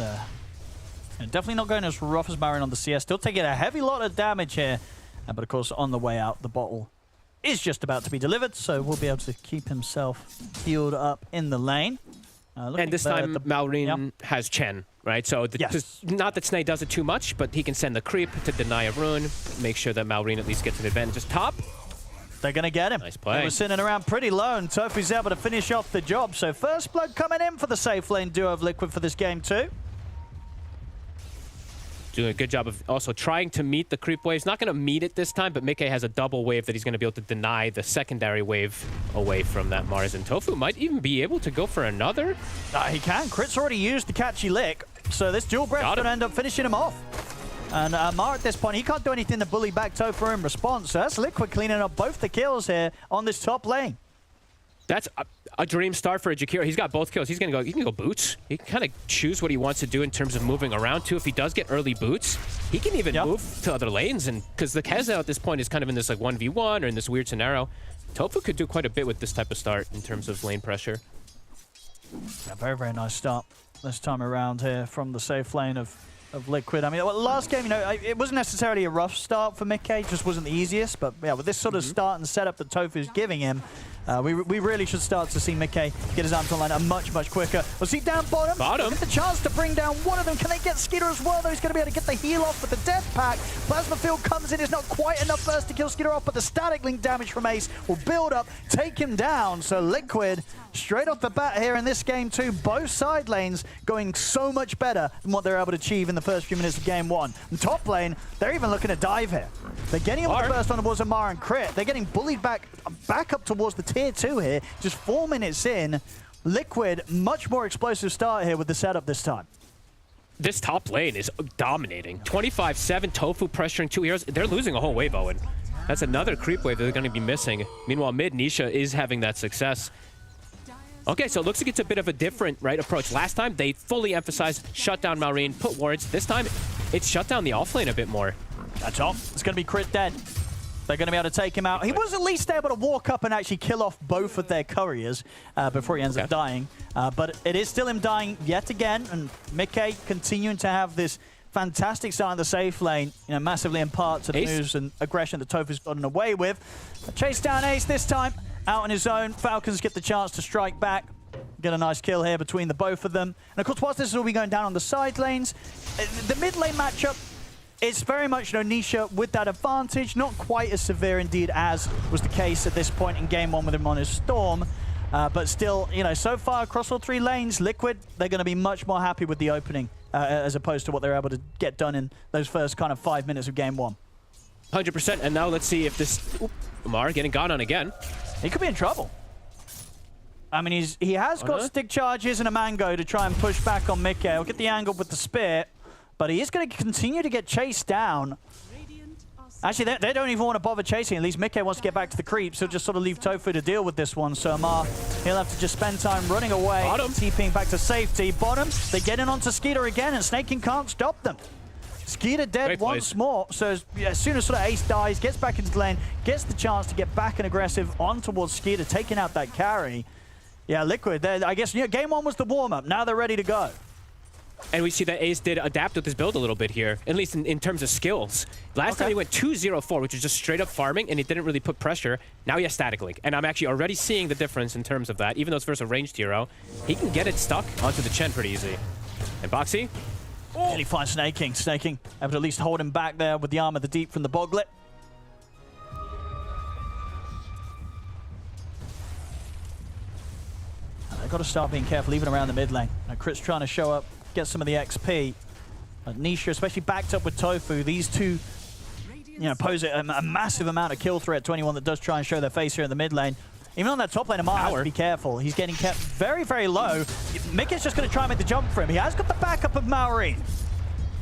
definitely not going as rough as Marin on the CS. Still taking a heavy lot of damage here, but of course on the way out, the bottle is just about to be delivered, so we'll be able to keep himself healed up in the lane. And this time, Maureen has Chen, right? So not that Snake does it too much, but he can send the creep to deny a rune, make sure that Maureen at least gets an advantage. Just top. They're going to get him. Nice play. They were sitting around pretty low, and Tofu's able to finish off the job. So first blood coming in for the safe lane duo of Liquid for this game too. Doing a good job of also trying to meet the creep wave. He's not going to meet it this time, but Mickey has a double wave that he's going to be able to deny the secondary wave away from that Mars. And Tofu might even be able to go for another. He can. Crit's already used the catchy lick, so this dual breath's going to end up finishing him off. And Mar at this point, he can't do anything to bully back Tofu in response. So that's Liquid cleaning up both the kills here on this top lane. That's a dream start for a Jakiro. He's got both kills. He can go boots. He can kind of choose what he wants to do in terms of moving around too. If he does get early boots, he can even move to other lanes. And because the Keza at this point is kind of in this like 1v1 or in this weird scenario, Tofu could do quite a bit with this type of start in terms of lane pressure. A very, very nice start this time around here from the safe lane of Liquid. I mean, last game, it wasn't necessarily a rough start for Mickey. It just wasn't the easiest. But yeah, with this sort of start and setup that Tofu's giving him, we really should start to see Mickey get his arms online much, much quicker. We'll see down bottom. Get the chance to bring down one of them. Can they get Skeeter as well, though? He's going to be able to get the heal off with the death pack. Plasma Field comes in. It's not quite enough first to kill Skeeter off, but the static link damage from Ace will build up, take him down. So Liquid, straight off the bat here in this game too, both side lanes going so much better than what they're able to achieve in the first few minutes of game one. And top lane, they're even looking to dive here. They're getting him with the burst on towards Amar and Crit. They're getting bullied back up towards the tier 2 here. Just 4 minutes in. Liquid, much more explosive start here with the setup this time. This top lane is dominating. 25-7, Tofu pressuring 2 heroes. They're losing a whole wave, Owen. That's another creep wave that they're going to be missing. Meanwhile, mid, Nisha is having that success. Okay, so it looks like it's a bit of a different approach. Last time, they fully emphasized shut down Maureen, put wards. This time, it's shut down the offlane a bit more. That's off. It's going to be Crit dead. They're going to be able to take him out. He was at least able to walk up and actually kill off both of their couriers before he ends up dying. But it is still him dying yet again. And Mickey continuing to have this fantastic start in the safe lane, massively in part to the moves and aggression that Tofu's gotten away with. Chase down Ace this time, out on his own. Falcons get the chance to strike back. Get a nice kill here between the both of them. And of course, whilst this is all be going down on the side lanes, the mid lane matchup, it's very much, Nisha with that advantage. Not quite as severe indeed as was the case at this point in game 1 with him on his Storm. But still, so far across all 3 lanes, Liquid, they're going to be much more happy with the opening as opposed to what they're able to get done in those first kind of 5 minutes of game 1. 100%. And now let's see if this... Umar getting gone on again. He could be in trouble. I mean, he has got stick charges and a mango to try and push back on Mickey. He'll get the angle with the spear, but he is going to continue to get chased down. Actually, they don't even want to bother chasing. At least Mickey wants to get back to the creeps. He'll just sort of leave Tofu to deal with this one. So Amar, he'll have to just spend time running away, TPing back to safety. Bottom, they get in onto Skeeter again, and Snaking can't stop them. Skeeter dead once more. So as soon as sort of Ace dies, gets back into the lane, gets the chance to get back and aggressive on towards Skeeter, taking out that carry. Yeah, Liquid, I guess game 1 was the warm-up. Now they're ready to go. And we see that Ace did adapt with his build a little bit here, at least in terms of skills. Last time he went 2-0-4, which is just straight up farming, and he didn't really put pressure. Now he has Static Link, and I'm actually already seeing the difference in terms of that. Even though it's versus a ranged hero, he can get it stuck onto the Chen pretty easy. And Boxy? And he finds Snaking. Snaking able to at least hold him back there with the Arm of the Deep from the Boglet. They've got to start being careful even around the mid lane. Now, Crit's trying to show up, get some of the XP. Nisha, especially backed up with Tofu, these two pose a massive amount of kill threat to anyone that does try and show their face here in the mid lane. Even on that top lane, Amar has to be careful. He's getting kept very, very low. Mickey's just going to try and make the jump for him. He has got the backup of Maureen.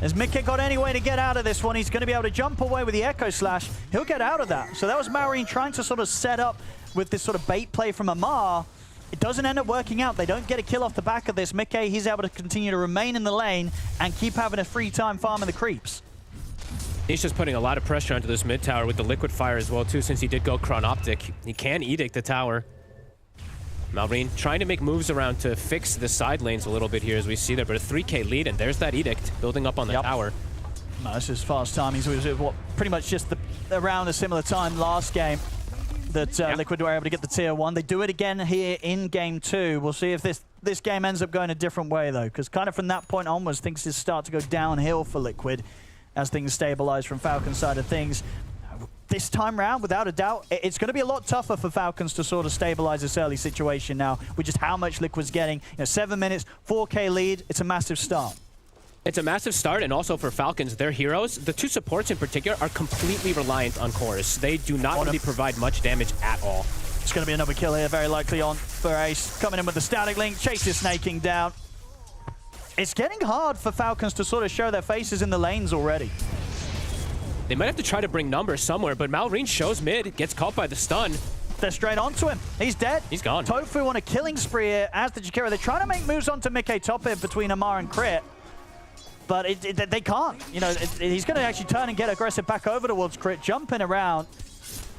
Has Mickey got any way to get out of this one? He's going to be able to jump away with the Echo Slash. He'll get out of that. So that was Maureen trying to sort of set up with this sort of bait play from Amar. It doesn't end up working out. They don't get a kill off the back of this. Mickey, he's able to continue to remain in the lane and keep having a free time farming the creeps. He's just putting a lot of pressure onto this mid tower with the Liquid Fire as well, too, since he did go Chronoptic. He can Edict the tower. Malrine trying to make moves around to fix the side lanes a little bit here as we see there, but a 3K lead, and there's that Edict building up on the tower. No, this is fast timing. So it was pretty much just around a similar time last game that Liquid were able to get the tier 1. They do it again here in game 2. We'll see if this game ends up going a different way, though, because kind of from that point onwards, things just start to go downhill for Liquid as things stabilize from Falcons' side of things. This time round, without a doubt, it's going to be a lot tougher for Falcons to sort of stabilize this early situation now with just how much Liquid's getting. 7 minutes, 4K lead. It's a massive start. It's a massive start, and also for Falcons, their heroes, the 2 supports in particular, are completely reliant on Chorus. They do not really provide much damage at all. It's going to be another kill here, very likely on for Ace. Coming in with the Static Link, chases Snaking down. It's getting hard for Falcons to sort of show their faces in the lanes already. They might have to try to bring numbers somewhere, but Malrine shows mid, gets caught by the stun. They're straight onto him. He's dead. He's gone. Tofu on a killing spree here as the Jakiro. They're trying to make moves onto Mickey top here between Amar and Crit. But they can't. He's going to actually turn and get aggressive back over towards Crit, jumping around.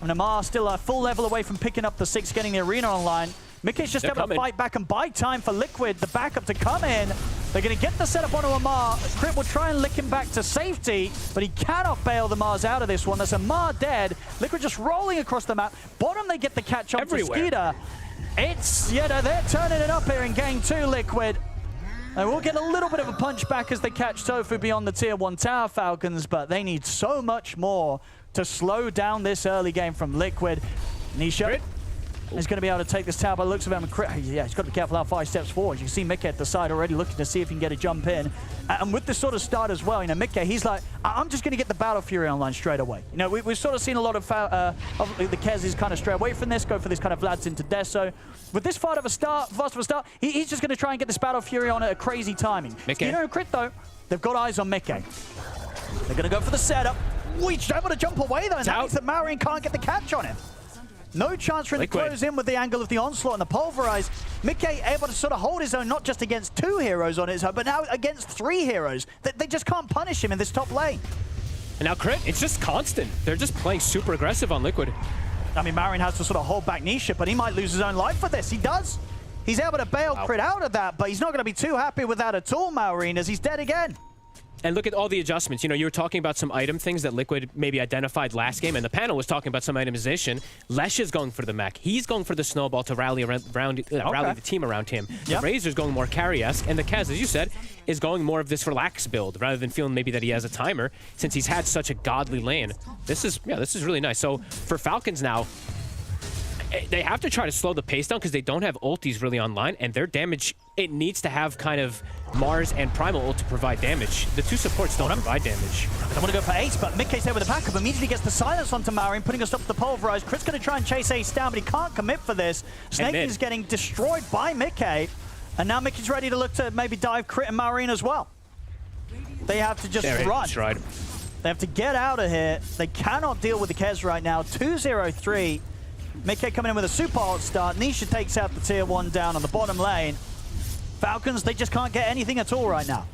And Amar still a full level away from picking up the 6, getting the arena online. Mickey's just able to fight back and buy time for Liquid, the backup to come in. They're going to get the setup onto Amar. Crit will try and lick him back to safety, but he cannot bail the Mars out of this one. There's Amar dead. Liquid just rolling across the map. Bottom, they get the catch on to Skeeter. It's, they're turning it up here in game 2, Liquid. And we'll get a little bit of a punch back as they catch Tofu beyond the tier 1 tower, Falcons, but they need so much more to slow down this early game from Liquid. Nisha is going to be able to take this tower by the looks of him. Yeah, he's got to be careful how 5 steps forward. You can see Mickey at the side already looking to see if he can get a jump in. And with this sort of start as well, Mickey, he's like, I'm just going to get the Battle Fury online straight away. We've sort of seen a lot of the Kez's kind of stray away from this, go for this kind of Vlad's into Deso. With this fast of a start, he's just going to try and get this Battle Fury on at a crazy timing. Mickey. Crit though, they've got eyes on Mickey. They're going to go for the setup. He's able to jump away though, and that means that Maureen can't get the catch on him. No chance for him to close in with the angle of the onslaught and the pulverize. Mickey able to sort of hold his own, not just against 2 heroes on his own, but now against 3 heroes. They just can't punish him in this top lane. And now Crit, it's just constant. They're just playing super aggressive on Liquid. I mean, Maureen has to sort of hold back Nisha, but he might lose his own life for this. He does. He's able to bail Crit out of that, but he's not going to be too happy with that at all, Maureen, as he's dead again. And look at all the adjustments. You know, you were talking about some item things that Liquid maybe identified last game, and the panel was talking about some itemization. Lesh is going for the mech. He's going for the snowball to rally rally the team around him. The Razor's going more carry-esque, and the Kaz, as you said, is going more of this relax build rather than feeling maybe that he has a timer since he's had such a godly lane. This is really nice. So for Falcons now, they have to try to slow the pace down because they don't have ultis really online, and their damage, it needs to have kind of Mars and Primal ult to provide damage. The two supports don't provide damage. I want to go for Ace, but Mickey's there with the backup. Immediately gets the silence onto Marin, putting a stop to the pulverize. Crit's going to try and chase Ace down, but he can't commit for this. Snake is getting destroyed by Mickey, and now Mickey's ready to look to maybe dive Crit and Marin as well. They have to just run. They have to get out of here. They cannot deal with the Kez right now. 2-0-3. Mickey coming in with a super hot start. Nisha takes out the tier 1 down on the bottom lane. Falcons, they just can't get anything at all right now.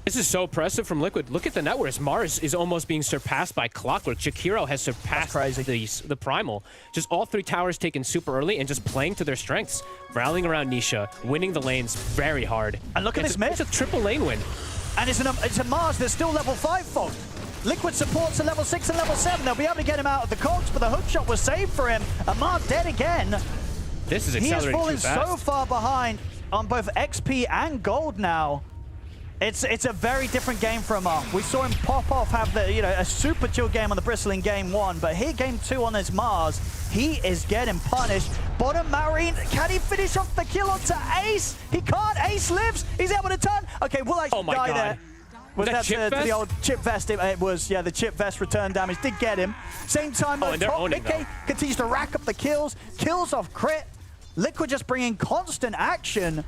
This is so impressive from Liquid. Look at the net worth. Mars is almost being surpassed by Clockwork. Jakiro has surpassed the Primal. Just all 3 towers taken super early and just playing to their strengths. Rallying around Nisha, winning the lanes very hard. And look at this mid. It's a triple lane win. And it's a Mars that's still level 5 fogged. Liquid supports at level 6 and level 7. They'll be able to get him out of the cogs, but the hook shot was saved for him. And Mars dead again. This is accelerating. He is falling too fast. so far behind on both XP and gold now. It's a very different game for Amar. We saw him pop off, have a super chill game on the Bristle in game 1, but here game 2 on his Mars, he is getting punished. Bottom Marine, can he finish off the kill onto Ace? He can't. Ace lives. He's able to turn. Okay, we'll actually die there. Was that the old chip vest? It was, yeah, the chip vest return damage did get him. Same time, top Mickey continues to rack up the kills off Crit. Liquid just bringing constant action.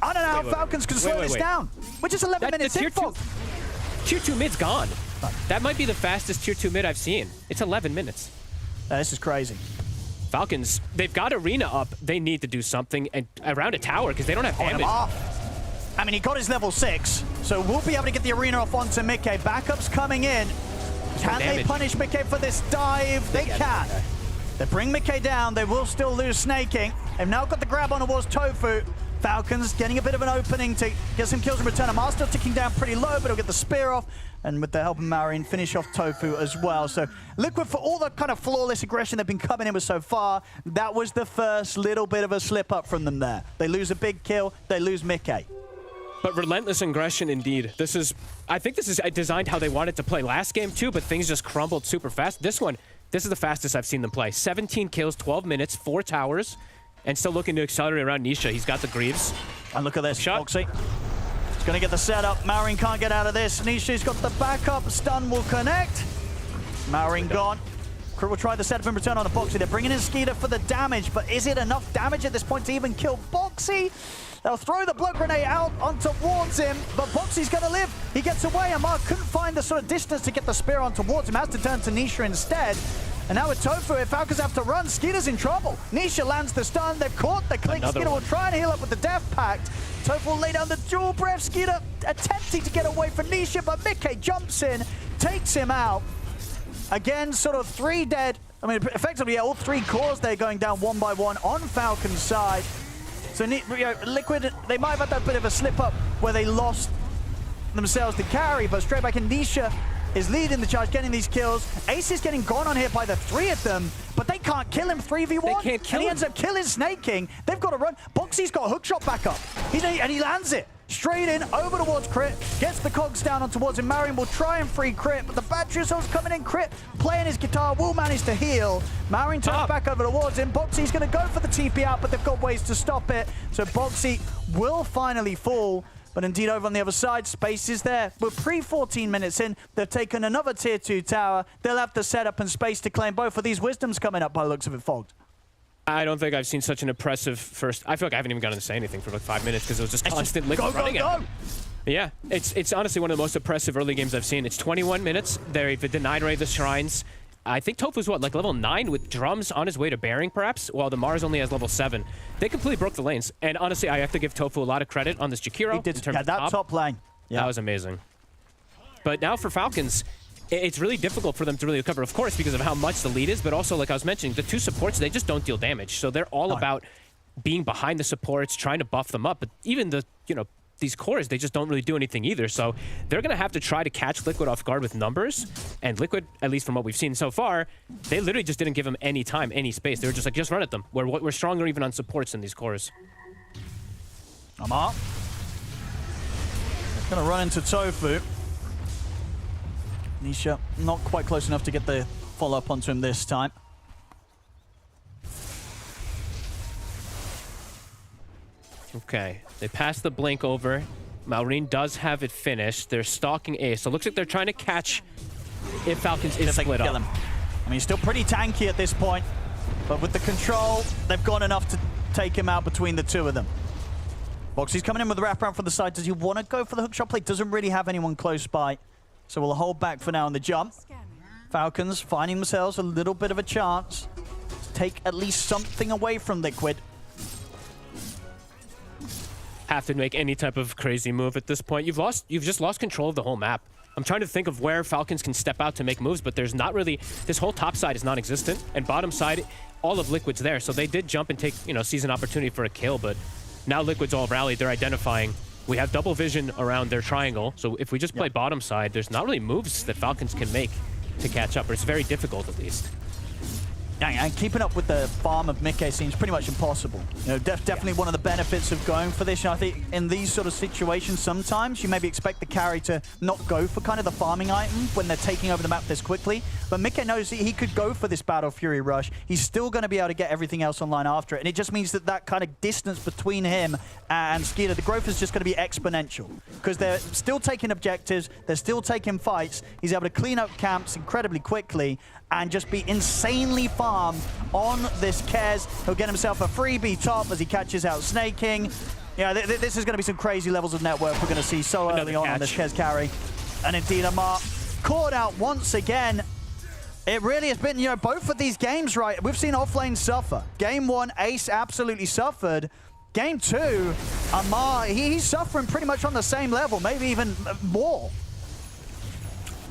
I don't know how Falcons can slow this down. We're just 11 minutes in, folks. Tier 2 mid's gone. That might be the fastest tier 2 mid I've seen. It's 11 minutes. This is crazy. Falcons, they've got Arena up. They need to do something around a tower because they don't have damage. I mean, he got his level 6, so we'll be able to get the Arena off onto Mickey. Backups coming in. Can they punish Mickey for this dive? They can. They bring Mickey down. They will still lose snaking. They've now got the grab on towards Tofu. Falcons getting a bit of an opening to get some kills in return. Amar still ticking down pretty low, but he'll get the spear off. And with the help of Marin, finish off Tofu as well. So Liquid, for all the kind of flawless aggression they've been coming in with so far, that was the first little bit of a slip up from them there. They lose a big kill, they lose Mickey. But relentless aggression indeed. I think this is designed how they wanted to play last game too, but things just crumbled super fast. This is the fastest I've seen them play. 17 kills, 12 minutes, 4 towers, and still looking to accelerate around Nisha. He's got the Greaves. And look at this, Foxy. He's gonna get the setup. Marin can't get out of this. Nisha's got the backup. Stun will connect. Marin gone. Crew will try the setup in return on the Boxy. They're bringing in Skeeter for the damage, but is it enough damage at this point to even kill Boxy? They'll throw the blood grenade out on towards him, but Boxy's gonna live. He gets away. Amar couldn't find the sort of distance to get the spear on towards him. Has to turn to Nisha instead. And now with Tofu, if Falcons have to run, Skeeter's in trouble. Nisha lands the stun. They've caught the click. Skeeter will try and heal up with the Death Pact. Tofu will lay down the dual breath. Skeeter attempting to get away from Nisha, but Mickey jumps in, takes him out. Again, sort of 3 dead. I mean, effectively, all 3 cores they're going down one by one on Falcon's side. So Liquid, they might have had that bit of a slip-up where they lost themselves to carry, but straight back in, Nisha is leading the charge, getting these kills. Ace is getting gone on here by the 3 of them, but they can't kill him 3v1. They can't kill him. He ends up killing Snake King. They've got to run. Boxy's got a hookshot back up, and he lands it. Straight in, over towards Crit, gets the cogs down on towards him. Marion will try and free Crit, but the battery assault's coming in. Crit playing his guitar, will manage to heal. Marion turns back over towards him. Boxy's going to go for the TP out, but they've got ways to stop it. So Boxy will finally fall. But indeed, over on the other side, space is there. We're pre-14 minutes in. They've taken another tier 2 tower. They'll have the setup and space to claim both of these Wisdoms coming up by the looks of it, Fogged. I don't think I've seen such an impressive first. I feel like I haven't even gotten to say anything for like 5 minutes because it was just constant Liquid running at. Yeah, it's honestly one of the most impressive early games I've seen. It's 21 minutes. They've denied Ray the Shrines. I think Tofu's like level 9 with drums on his way to Bearing, perhaps, while the Mars only has level 7. They completely broke the lanes. And honestly, I have to give Tofu a lot of credit on this Jakiro. He did, in terms of that top lane. Yeah. That was amazing. But now for Falcons, it's really difficult for them to really recover, of course, because of how much the lead is, but also, like I was mentioning, the 2 supports, they just don't deal damage. So they're all about being behind the supports, trying to buff them up. But even the these cores, they just don't really do anything either. So they're going to have to try to catch Liquid off guard with numbers. And Liquid, at least from what we've seen so far, they literally just didn't give them any time, any space. They were just like, just run at them. We're stronger even on supports in these cores. Amar. Gonna run into Tofu. Nisha not quite close enough to get the follow-up onto him this time. Okay, they pass the blink over. Malrine does have it finished. They're stalking A, so it looks like they're trying to catch if Falcons is split up. I mean, he's still pretty tanky at this point, but with the control, they've got enough to take him out between the two of them. Boxy's coming in with the wraparound from the side. Does he want to go for the hookshot play? Doesn't really have anyone close by, so we'll hold back for now on the jump. Falcons finding themselves a little bit of a chance to take at least something away from Liquid. Have to make any type of crazy move at this point. You've just lost control of the whole map. I'm trying to think of where Falcons can step out to make moves, but there's not really, this whole top side is non-existent, and bottom side, all of Liquid's there. So they did jump and take, seize an opportunity for a kill, but now Liquid's all rallied. They're identifying. We have double vision around their triangle, so if we just play bottom side, there's not really moves that Falcons can make to catch up, or it's very difficult at least. And keeping up with the farm of Mickey seems pretty much impossible. Definitely one of the benefits of going for this. I think in these sort of situations, sometimes you maybe expect the carry to not go for kind of the farming item when they're taking over the map this quickly. But Mickey knows he could go for this Battle Fury rush. He's still going to be able to get everything else online after it. And it just means that that kind of distance between him and Skeeter, the growth is just going to be exponential. Because they're still taking objectives, they're still taking fights. He's able to clean up camps incredibly quickly and just be insanely farmed on this Kez. He'll get himself a freebie top as he catches out Snake King. Yeah, this is going to be some crazy levels of net worth we're going to see so early on this Kez carry. And indeed, Amar caught out once again. It really has been, both of these games, right? We've seen offlane suffer. Game 1, Ace absolutely suffered. Game 2, Amar, he's suffering pretty much on the same level, maybe even more.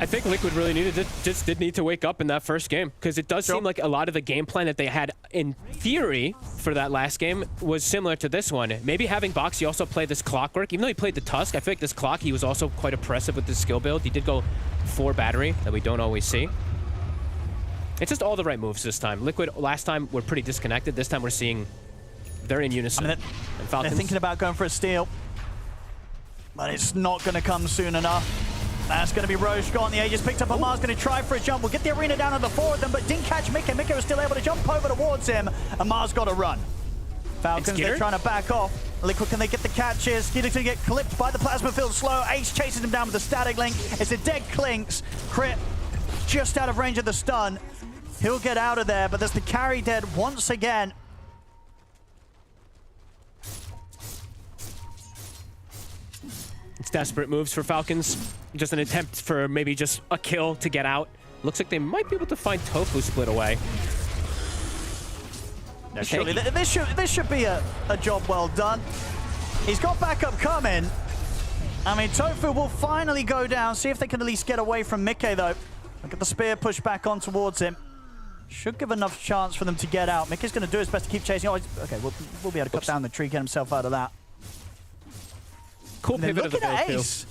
I think Liquid really just did need to wake up in that first game, because it does seem like a lot of the game plan that they had in theory for that last game was similar to this one. Maybe having Boxy also play this Clockwork, even though he played the Tusk, I feel like this Clock, he was also quite oppressive with his skill build. He did go 4 battery that we don't always see. It's just all the right moves this time. Liquid, last time, were pretty disconnected. This time we're seeing they're in unison. And they're thinking about going for a steal, but it's not going to come soon enough. That's going to be Roche gone. The Aegis picked up. Amar's going to try for a jump. We'll get the arena down on the 4 of them, but didn't catch Mickey. Mickey was still able to jump over towards him. Amar's got to run. Falcons, they're trying to back off. Liquid, can they get the catches? Skeeter's going to get clipped by the plasma field slow. Ace chases him down with the static link. It's a dead Clinks. Crit just out of range of the stun. He'll get out of there, but there's the carry dead once again. It's desperate moves for Falcons. Just an attempt for maybe just a kill to get out. Looks like they might be able to find Tofu split away. Surely this should be a job well done. He's got backup coming. I mean, Tofu will finally go down. See if they can at least get away from Mickey, though. Look at the spear push back on towards him. Should give enough chance for them to get out. Mickey's going to do his best to keep chasing. Oh, okay, we'll be able to cut down the tree, get himself out of that. Cool pivot of the build, too.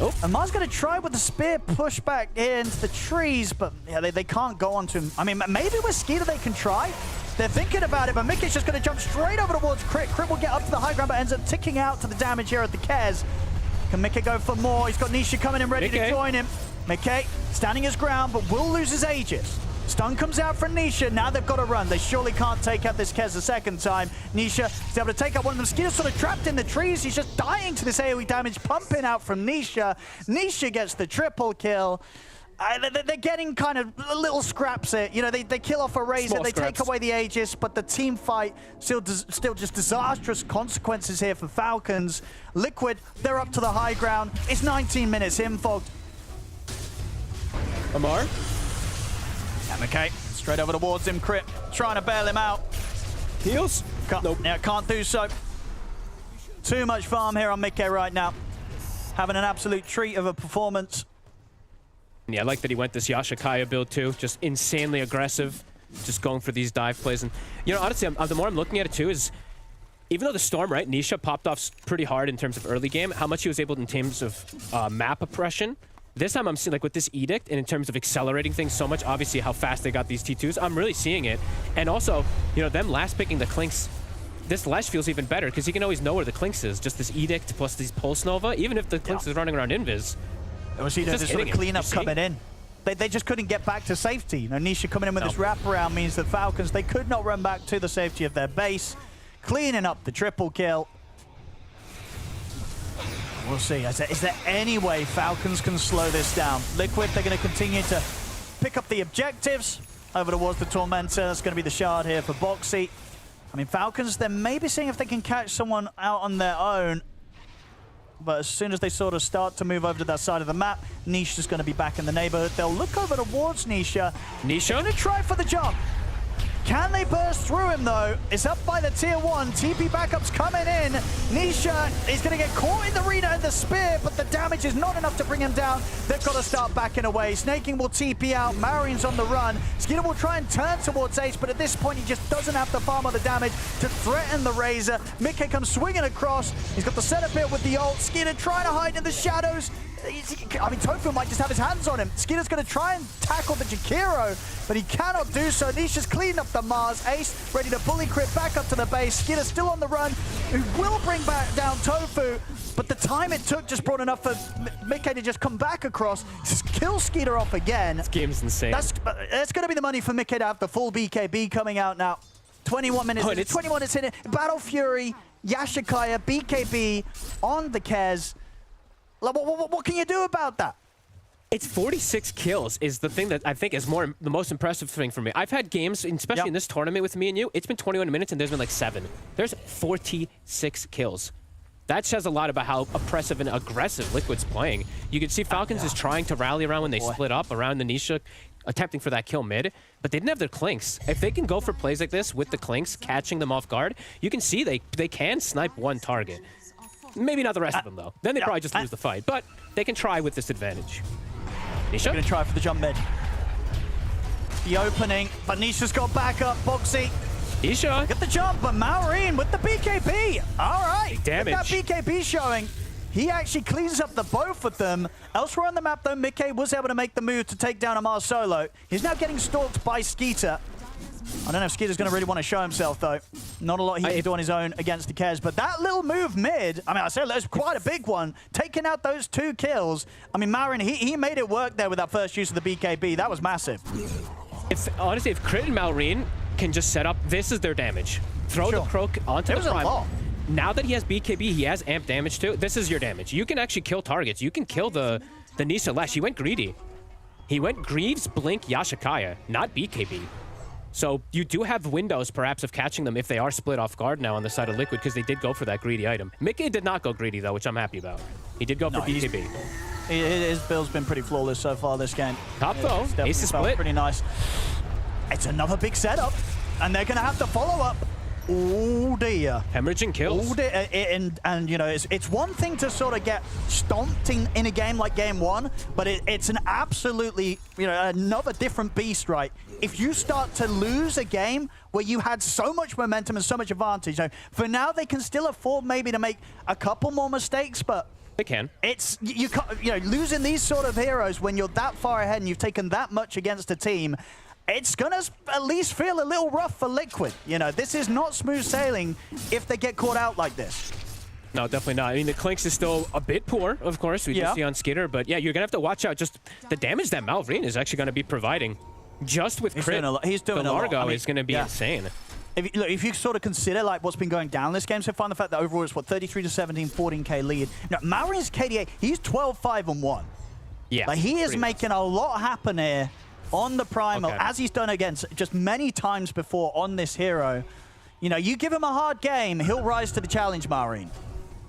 Oh, Amar's going to try with the spear push back into the trees, but yeah, they can't go onto him. I mean, maybe with Skeeter they can try. They're thinking about it, but Mickey's just going to jump straight over towards Crit. Crit will get up to the high ground, but ends up ticking out to the damage here at the Kez. Can Mickey go for more? He's got Nisha coming in ready to join him. Mickey standing his ground, but will lose his Aegis. Stun comes out from Nisha. Now they've got to run. They surely can't take out this Kez a second time. Nisha is able to take out one of them. Skeeter's sort of trapped in the trees. He's just dying to this AoE damage pumping out from Nisha. Nisha gets the triple kill. They're getting kind of little scraps here. They kill off a Razor, they take away the Aegis, but the team fight still just disastrous consequences here for Falcons. Liquid, they're up to the high ground. It's 19 minutes in, folks. Amar? And McKay, straight over towards him. Crit, trying to bail him out. Heals? Nope. Yeah, can't do so. Too much farm here on Mickey right now. Having an absolute treat of a performance. Yeah, I like that he went this Yashikaya build too. Just insanely aggressive. Just going for these dive plays. And, honestly, the more I'm looking at it too is even though the Storm, right, Nisha popped off pretty hard in terms of early game, how much he was able in terms of map oppression. This time I'm seeing, like, with this Edict, and in terms of accelerating things so much, obviously how fast they got these T2s, I'm really seeing it. And also, you know, them last picking the Clinks, this Lesh feels even better, because he can always know where the Clinks is. Just this Edict plus these Pulse Nova, even if the Clinks is running around Invis. Well, see, there's sort of cleanup coming in. They just couldn't get back to safety. You know, Nisha coming in with this wraparound means that Falcons, they could not run back to the safety of their base. Cleaning up the triple kill. We'll see. Is there any way Falcons can slow this down? Liquid, they're going to continue to pick up the objectives. Over towards the Tormentor. That's going to be the shard here for Boxy. I mean, Falcons, they're maybe seeing if they can catch someone out on their own. But as soon as they sort of start to move over to that side of the map, Nisha's going to be back in the neighborhood. They'll look over towards Nisha. Nisha? They're going to try for the jump. Can they burst through him, though? It's up by the tier 1. TP backups coming in. Nisha is going to get caught in the arena and the spear, but the damage is not enough to bring him down. They've got to start backing away. Snaking will TP out. Marine's on the run. Skinner will try and turn towards Ace, but at this point, he just doesn't have to farm on the damage to threaten the Razor. Mickey comes swinging across. He's got the setup here with the ult. Skinner trying to hide in the shadows. I mean, Tofu might just have his hands on him. Skinner's going to try and tackle the Jakiro, but he cannot do so. Nisha's cleaning up the Mars. Ace ready to bully crit back up to the base. Skinner still on the run, who will bring back down Tofu, but the time it took just brought enough for Mickey to just come back across, kill Skinner off again. This game's insane. That's going to be the money for Mickey to have the full BKB coming out now. 21 minutes, 21 minutes in it. Battle Fury, Yashikaya, BKB on the Kez. What can you do about that? It's 46 kills is the thing that I think is the most impressive thing for me. I've had games, especially in this tournament with me and you, it's been 21 minutes and there's been like 7. There's 46 kills. That says a lot about how oppressive and aggressive Liquid's playing. You can see Falcons is trying to rally around when they split up around the Nisha, attempting for that kill mid, but they didn't have their Clinks. If they can go for plays like this with the Clinks, catching them off guard, you can see they can snipe one target. Maybe not the rest of them, though. Then they probably just lose the fight. But they can try with this advantage. Nisha? They're going to try for the jump mid. The opening, but Nisha's got backup. Boxy. Nisha. Get the jump, but Maureen with the BKB. All right. Big damage. With that BKB showing, he actually cleans up the both of them. Elsewhere on the map, though, Mickey was able to make the move to take down Amar solo. He's now getting stalked by Skeeter. I don't know if Skeeter's going to really want to show himself, though. Not a lot he can do on his own against the Kez, but that little move mid, I mean, I said that's quite a big one. Taking out those 2 kills. I mean, Marin, he made it work there with that first use of the BKB. That was massive. Honestly, if Crit and Malrine can just set up, this is their damage. Throw the Croak onto the Prime. Now that he has BKB, he has amp damage too. This is your damage. You can actually kill targets. You can kill the Nisa Lash. He went greedy. He went Greaves, Blink, Yashikaya, not BKB. So you do have windows, perhaps, of catching them if they are split off guard now on the side of Liquid, because they did go for that greedy item. Mickey did not go greedy, though, which I'm happy about. He did go for BKB. His build's been pretty flawless so far this game. Top, though. Ace is split. Pretty nice. It's another big setup, and they're going to have to follow up. Oh, dear. Hemorrhaging kills. Oh, dear. And you know, it's one thing to sort of get stomped in a game like Game 1, but it's an absolutely, you know, another different beast, right? If you start to lose a game where you had so much momentum and so much advantage, you know, for now they can still afford maybe to make a couple more mistakes, but they can. It's you know, losing these sort of heroes when you're that far ahead and you've taken that much against a team. It's going to at least feel a little rough for Liquid. You know, this is not smooth sailing if they get caught out like this. No, definitely not. I mean, the Clinks is still a bit poor, of course. We do see on Skitter, but yeah, you're going to have to watch out. Just the damage that Malrine is actually going to be providing. Just with crit, he's doing a lot. Largo is going to be insane. If you sort of consider like what's been going down this game so far, the fact that overall it's, what, 33-17, 14k lead. Now, Malrine's KDA, he's 12-5-1. Yeah. Like, he is making a lot happen here on the Primal, as he's done against just many times before on this hero. You know, you give him a hard game, he'll rise to the challenge, Maureen.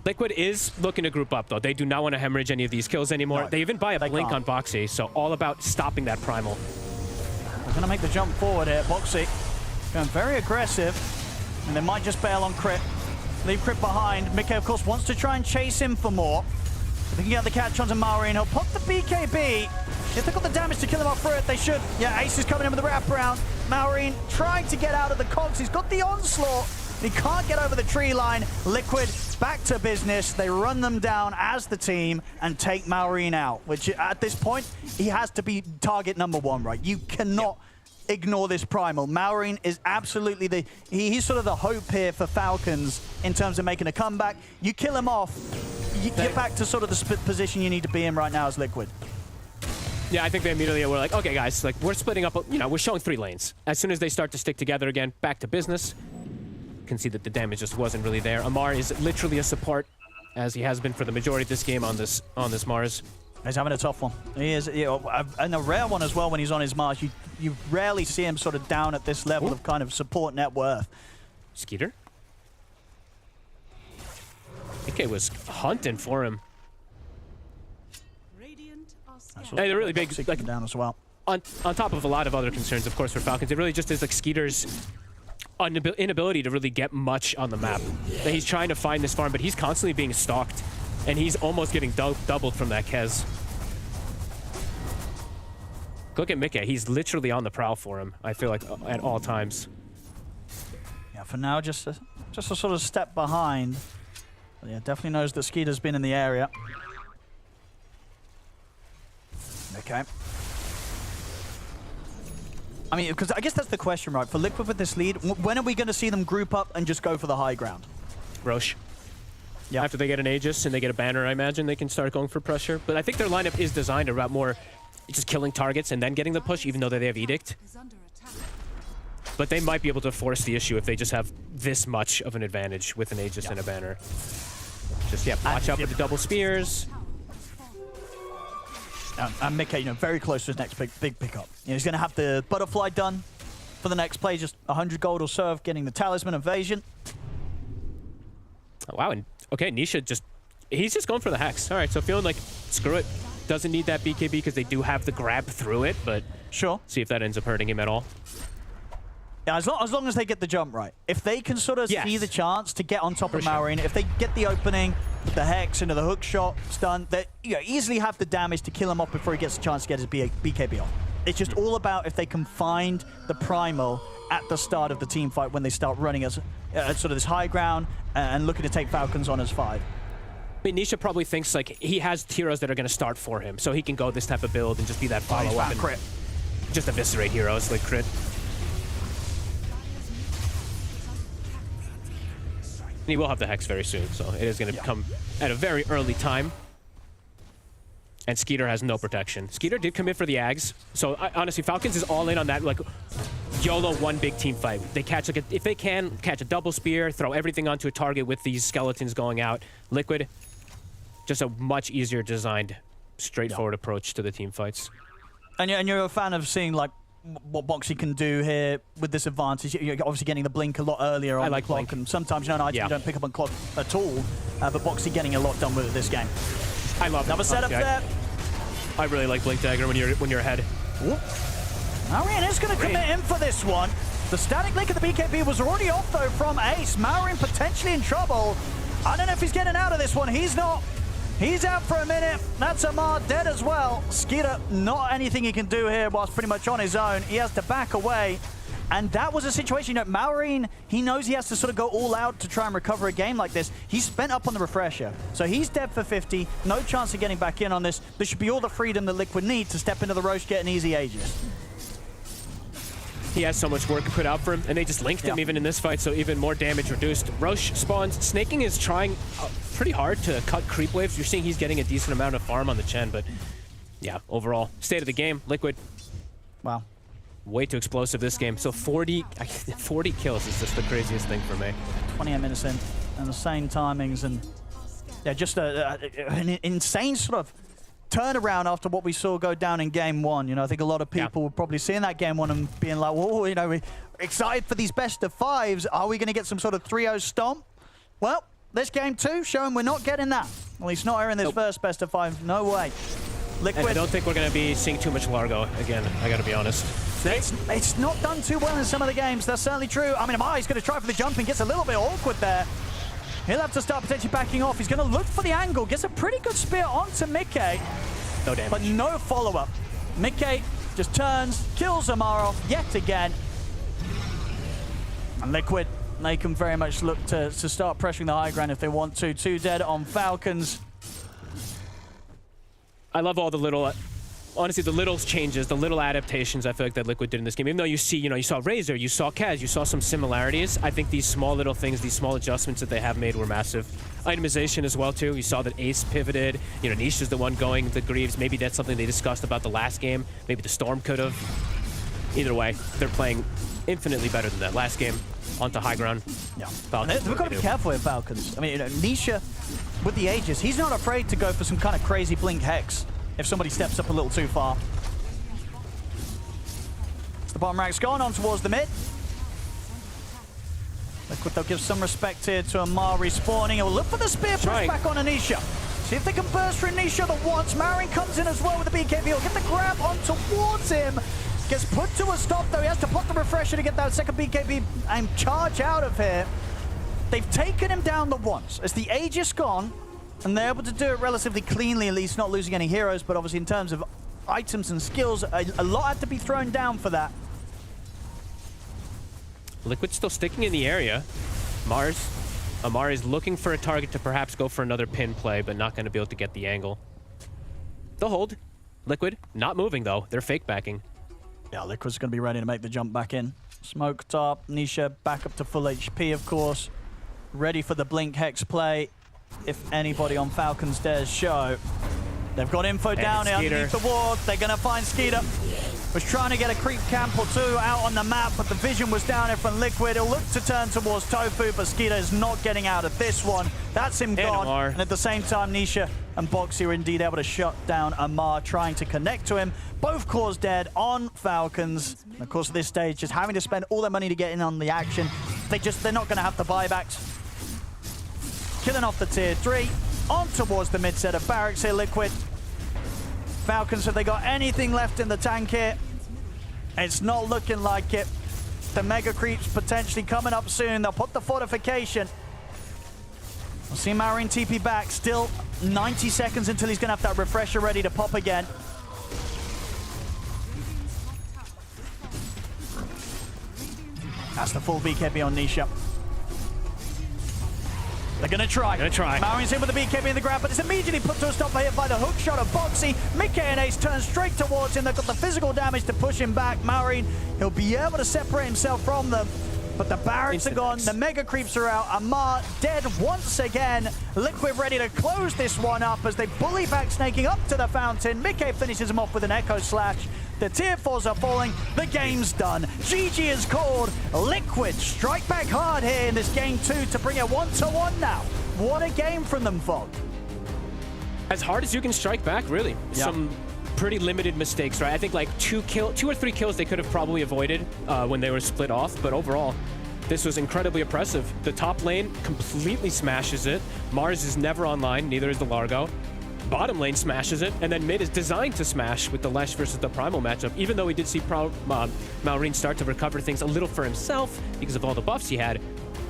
Liquid is looking to group up, though. They do not want to hemorrhage any of these kills anymore. They even buy a blink on Boxy, so all about stopping that Primal. They're going to make the jump forward here. Boxy going very aggressive, and they might just bail on Crit. Leave Crit behind. Mickey, of course, wants to try and chase him for more. If they can get the catch onto Maureen, he'll pop the BKB. If they've got the damage to kill him off for it, they should. Yeah, Ace is coming in with the wraparound. Maureen trying to get out of the cogs. He's got the onslaught. He can't get over the tree line. Liquid back to business. They run them down as the team and take Malrine out, which at this point, he has to be target number 1, right? You cannot ignore this Primal. Malrine is absolutely he's sort of the hope here for Falcons in terms of making a comeback. You kill him off, you get back to sort of the position you need to be in right now as Liquid. Yeah, I think they immediately were like, okay, guys, like we're splitting up, you know, we're showing 3 lanes. As soon as they start to stick together again, back to business. You can see that the damage just wasn't really there. Amar is literally a support, as he has been for the majority of this game on this Mars. He's having a tough one. He is, you know, and a rare one as well when he's on his Mars. You rarely see him sort of down at this level of kind of support net worth. Skeeter? Nikkei was hunting for him. Hey, they're really big, like, down as well. On top of a lot of other concerns, of course, for Falcons, it really just is like Skeeter's inability to really get much on the map. That he's trying to find this farm, but he's constantly being stalked, and he's almost getting doubled from that Kez. Look at Mikkei. He's literally on the prowl for him, I feel like, at all times. Yeah, for now, just a sort of step behind. But yeah, definitely knows that Skeeter's been in the area. Okay. I mean, because I guess that's the question, right? For Liquid with this lead, when are we going to see them group up and just go for the high ground? Roche. Yeah. After they get an Aegis and they get a banner, I imagine they can start going for pressure. But I think their lineup is designed around more just killing targets and then getting the push, even though they have Edict. But they might be able to force the issue if they just have this much of an advantage with an Aegis and a banner. Just, yeah, watch out for the double spears. And Mikkei, you know, very close to his next big pickup. You know, he's going to have the butterfly done for the next play, just 100 gold or so of getting the talisman evasion. Oh, wow, and okay, Nisha he's just going for the Hex. All right, so feeling like, screw it. Doesn't need that BKB because they do have the grab through it, but sure. See if that ends up hurting him at all. Yeah, as long as they get the jump right. If they can sort of see the chance to get on top of Malrine, if they get the opening with the Hex into the hook shot stun, they easily have the damage to kill him off before he gets a chance to get his BKB off. It's just all about if they can find the Primal at the start of the team fight when they start running as sort of this high ground and looking to take Falcons on as 5. I mean, Nisha probably thinks like he has heroes that are going to start for him, so he can go this type of build and just be that follow-up and crit. Just eviscerate heroes like crit. And he will have the Hex very soon, so it is going to come at a very early time. And Skeeter has no protection. Skeeter did commit for the Ags, so honestly, Falcons is all in on that, like, YOLO one big team fight. They catch, like, if they can, catch a double spear, throw everything onto a target with these skeletons going out. Liquid, just a much easier designed, straightforward approach to the team fights. And you're a fan of seeing, like, what Boxy can do here with this advantage. You're obviously getting the blink a lot earlier on the clock, and sometimes you don't pick up on clock at all, but Boxy getting a lot done with it this game. I love another setup there. I really like Blink Dagger when you're ahead. Malrine is going to commit in for this one. The static link of the BKB was already off though from Ace. Malrine potentially in trouble. I don't know if he's getting out of this one. He's not. He's out for a minute. That's Amar dead as well. Skeeter, not anything he can do here whilst pretty much on his own. He has to back away. And that was a situation, you know, Malrine, he knows he has to sort of go all out to try and recover a game like this. He's spent up on the refresher. So he's dead for 50. No chance of getting back in on this. There should be all the freedom that Liquid need to step into the Roche, get an easy Aegis. He has so much work put out for him, and they just linked him even in this fight, so even more damage reduced. Roche spawns. Snaking is trying pretty hard to cut creep waves. You're seeing he's getting a decent amount of farm on the Chen, but yeah, overall, state of the game, Liquid. Wow. Way too explosive this game. So 40 kills is just the craziest thing for me. 28 minutes in, and the same timings, and yeah, just an insane sort of turnaround after what we saw go down in game 1. You know, I think a lot of people were probably seeing that game 1 and being like, whoa, you know, we're excited for these best of 5s. Are we going to get some sort of 3-0 stomp? Well, this game 2 showing we're not getting that. At least not here in this first best of 5. No way. Liquid. And I don't think we're going to be seeing too much Largo again, I got to be honest. It's not done too well in some of the games. That's certainly true. I mean, Amari's going to try for the jump and gets a little bit awkward there. He'll have to start potentially backing off. He's going to look for the angle. Gets a pretty good spear onto Mikkei. No damage. But no follow-up. Mikkei just turns, kills Amar off yet again. And Liquid they can very much look to start pressuring the high ground if they want to. 2 dead on Falcons. I love all the little, honestly, the little changes, the little adaptations I feel like that Liquid did in this game. Even though you see, you saw Razor, you saw Kaz, you saw some similarities. I think these small little things, these small adjustments that they have made were massive. Itemization as well too. You saw that Ace pivoted. Nisha's the one going the Greaves. Maybe that's something they discussed about the last game. Maybe the Storm could have. Either way, they're playing infinitely better than that last game. Onto high ground. Yeah. We've got to be careful with Falcons. I mean, Nisha with the Aegis, he's not afraid to go for some kind of crazy blink hex if somebody steps up a little too far. So the bottom rank's gone on towards the mid. Liquid, they'll give some respect here to Amar respawning. He'll look for the spear push back on Anisha. See if they can burst through Anisha the once. Marin comes in as well with the BKB. He'll get the grab on towards him. Gets put to a stop though. He has to pop the refresher to get that second BKB and charge out of here. They've taken him down the once. As the Aegis gone, and they're able to do it relatively cleanly, at least not losing any heroes, but obviously in terms of items and skills, a lot had to be thrown down for that. Liquid still sticking in the area. Amar is looking for a target to perhaps go for another pin play, but not going to be able to get the angle. They'll hold. Liquid not moving though. They're fake backing. Yeah, Liquid's going to be ready to make the jump back in. Smoke top, Nisha back up to full HP, of course. Ready for the blink hex play. If anybody on Falcons dares show. They've got info down here underneath the ward. They're going to find Skeeter. Was trying to get a creep camp or two out on the map, but the vision was down here from Liquid. He'll look to turn towards Tofu, but Skeeter is not getting out of this one. That's him gone. And at the same time, Nisha and Boxy are indeed able to shut down Amar, trying to connect to him. Both cores dead on Falcons. And of course, at this stage, just having to spend all their money to get in on the action. They're not going to have the buybacks. Killing off the tier 3. On towards the mid set of barracks here, Liquid. Falcons, have they got anything left in the tank here? It's not looking like it. The Mega Creep's potentially coming up soon. They'll put the fortification. We'll see Marin TP back. Still 90 seconds until he's going to have that refresher ready to pop again. That's the full BKB on Nisha. They're going to try. Marin's in with the BKB in the grab, but it's immediately put to a stop here by the hook shot of Boxy. Mickey and Ace turn straight towards him. They've got the physical damage to push him back. Marin, he'll be able to separate himself from them. But the barracks are gone, the Mega Creeps are out. Amar dead once again. Liquid ready to close this one up as they bully back, snaking up to the fountain. Mickey finishes him off with an Echo Slash. The tier 4s are falling. The game's done. GG is called. Liquid strike back hard here in this game 2 to bring it 1-1 now. What a game from them, Fog. As hard as you can strike back, really. Yeah. Some pretty limited mistakes, right? I think like 2 or 3 kills they could have probably avoided when they were split off, but overall, this was incredibly impressive. The top lane completely smashes it. Mars is never online, neither is the Largo. Bottom lane smashes it, and then mid is designed to smash with the Lesh versus the Primal matchup. Even though we did see Malrine start to recover things a little for himself because of all the buffs he had,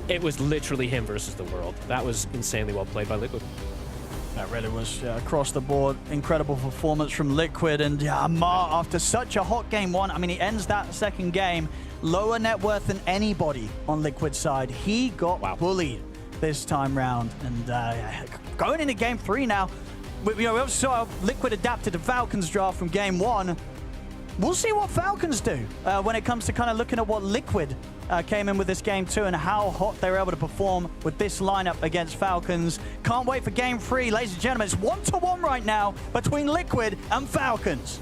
it was literally him versus the world. That was insanely well played by Liquid. That really was across the board. Incredible performance from Liquid. And Amar, after such a hot game 1, I mean, he ends that second game lower net worth than anybody on Liquid's side. He got bullied this time round. And going into game 3 now, we also saw Liquid adapted to Falcons draft from game 1. We'll see what Falcons do when it comes to kind of looking at what Liquid came in with this game 2 and how hot they were able to perform with this lineup against Falcons. Can't wait for game 3, ladies and gentlemen. It's 1-1 right now between Liquid and Falcons.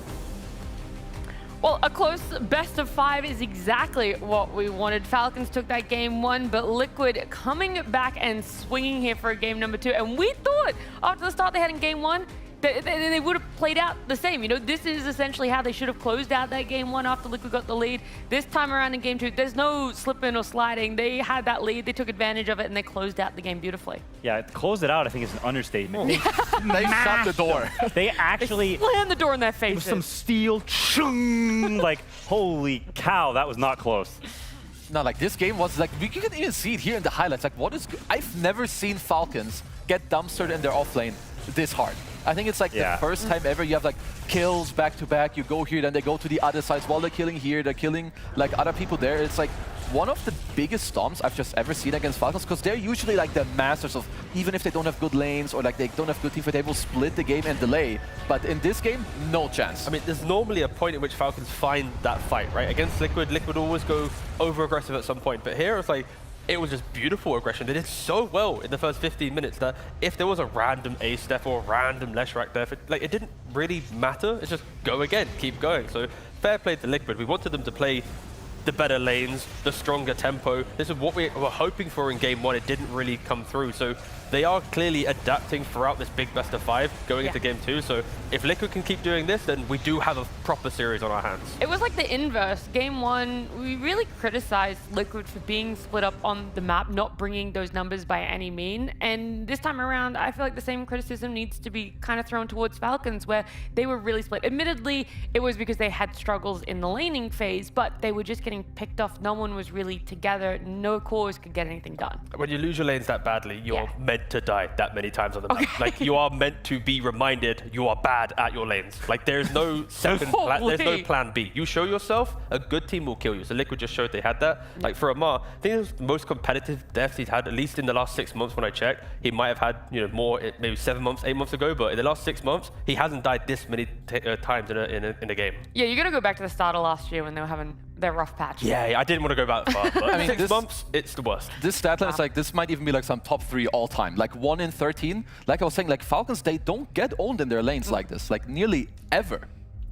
Well, a close best of 5 is exactly what we wanted. Falcons took that game 1, but Liquid coming back and swinging here for game number 2. And we thought after the start they had in game 1, they would have played out the same. This is essentially how they should have closed out that game 1 after Liquid got the lead. This time around in game 2, there's no slipping or sliding. They had that lead, they took advantage of it, and they closed out the game beautifully. Yeah, close it out, I think, is an understatement. They shut the door. They actually slammed the door in their faces. With some steel, like, holy cow, that was not close. No, like, this game was like, you can even see it here in the highlights. Like, I've never seen Falcons get dumpstered in their offlane this hard. I think it's like the first time ever you have like kills back to back. You go here, then they go to the other sides while they're killing here. They're killing like other people there. It's like one of the biggest stomps I've just ever seen against Falcons, because they're usually like the masters of, even if they don't have good lanes or like they don't have good teamfight, they will split the game and delay. But in this game, no chance. I mean, there's normally a point at which Falcons find that fight, right? Against Liquid, Liquid always go over-aggressive at some point. But here, it's like, it was just beautiful aggression. They did so well in the first 15 minutes that if there was a random ace step or a random Leshrac there, like, it didn't really matter. It's just go again, keep going. So fair play to Liquid. We wanted them to play the better lanes, the stronger tempo. This is what we were hoping for in game one. It didn't really come through. So they are clearly adapting throughout this big best of 5 going into game 2. So if Liquid can keep doing this, then we do have a proper series on our hands. It was like the inverse. Game 1, we really criticized Liquid for being split up on the map, not bringing those numbers by any mean. And this time around, I feel like the same criticism needs to be kind of thrown towards Falcons, where they were really split. Admittedly, it was because they had struggles in the laning phase, but they were just getting picked off. No one was really together. No cores could get anything done. When you lose your lanes that badly, you're meant to die that many times on the map. Like, you are meant to be reminded you are bad at your lanes. Like, there's no second plan, there's no plan B. You show yourself, a good team will kill you. So Liquid just showed they had that. Like, for Amar, I think it was the most competitive deaths he's had, at least in the last 6 months when I checked. He might have had, you know, more maybe 7 months, 8 months ago, but in the last 6 months, he hasn't died this many times in a game. Yeah, you gotta go back to the start of last year when they were having their rough patch. Yeah, I didn't want to go back that far, but I mean, 6 months, it's the worst. This stat line is like, this might even be like some top 3 all time. Like 1 in 13. Like I was saying, like Falcons, they don't get owned in their lanes like this, like nearly ever.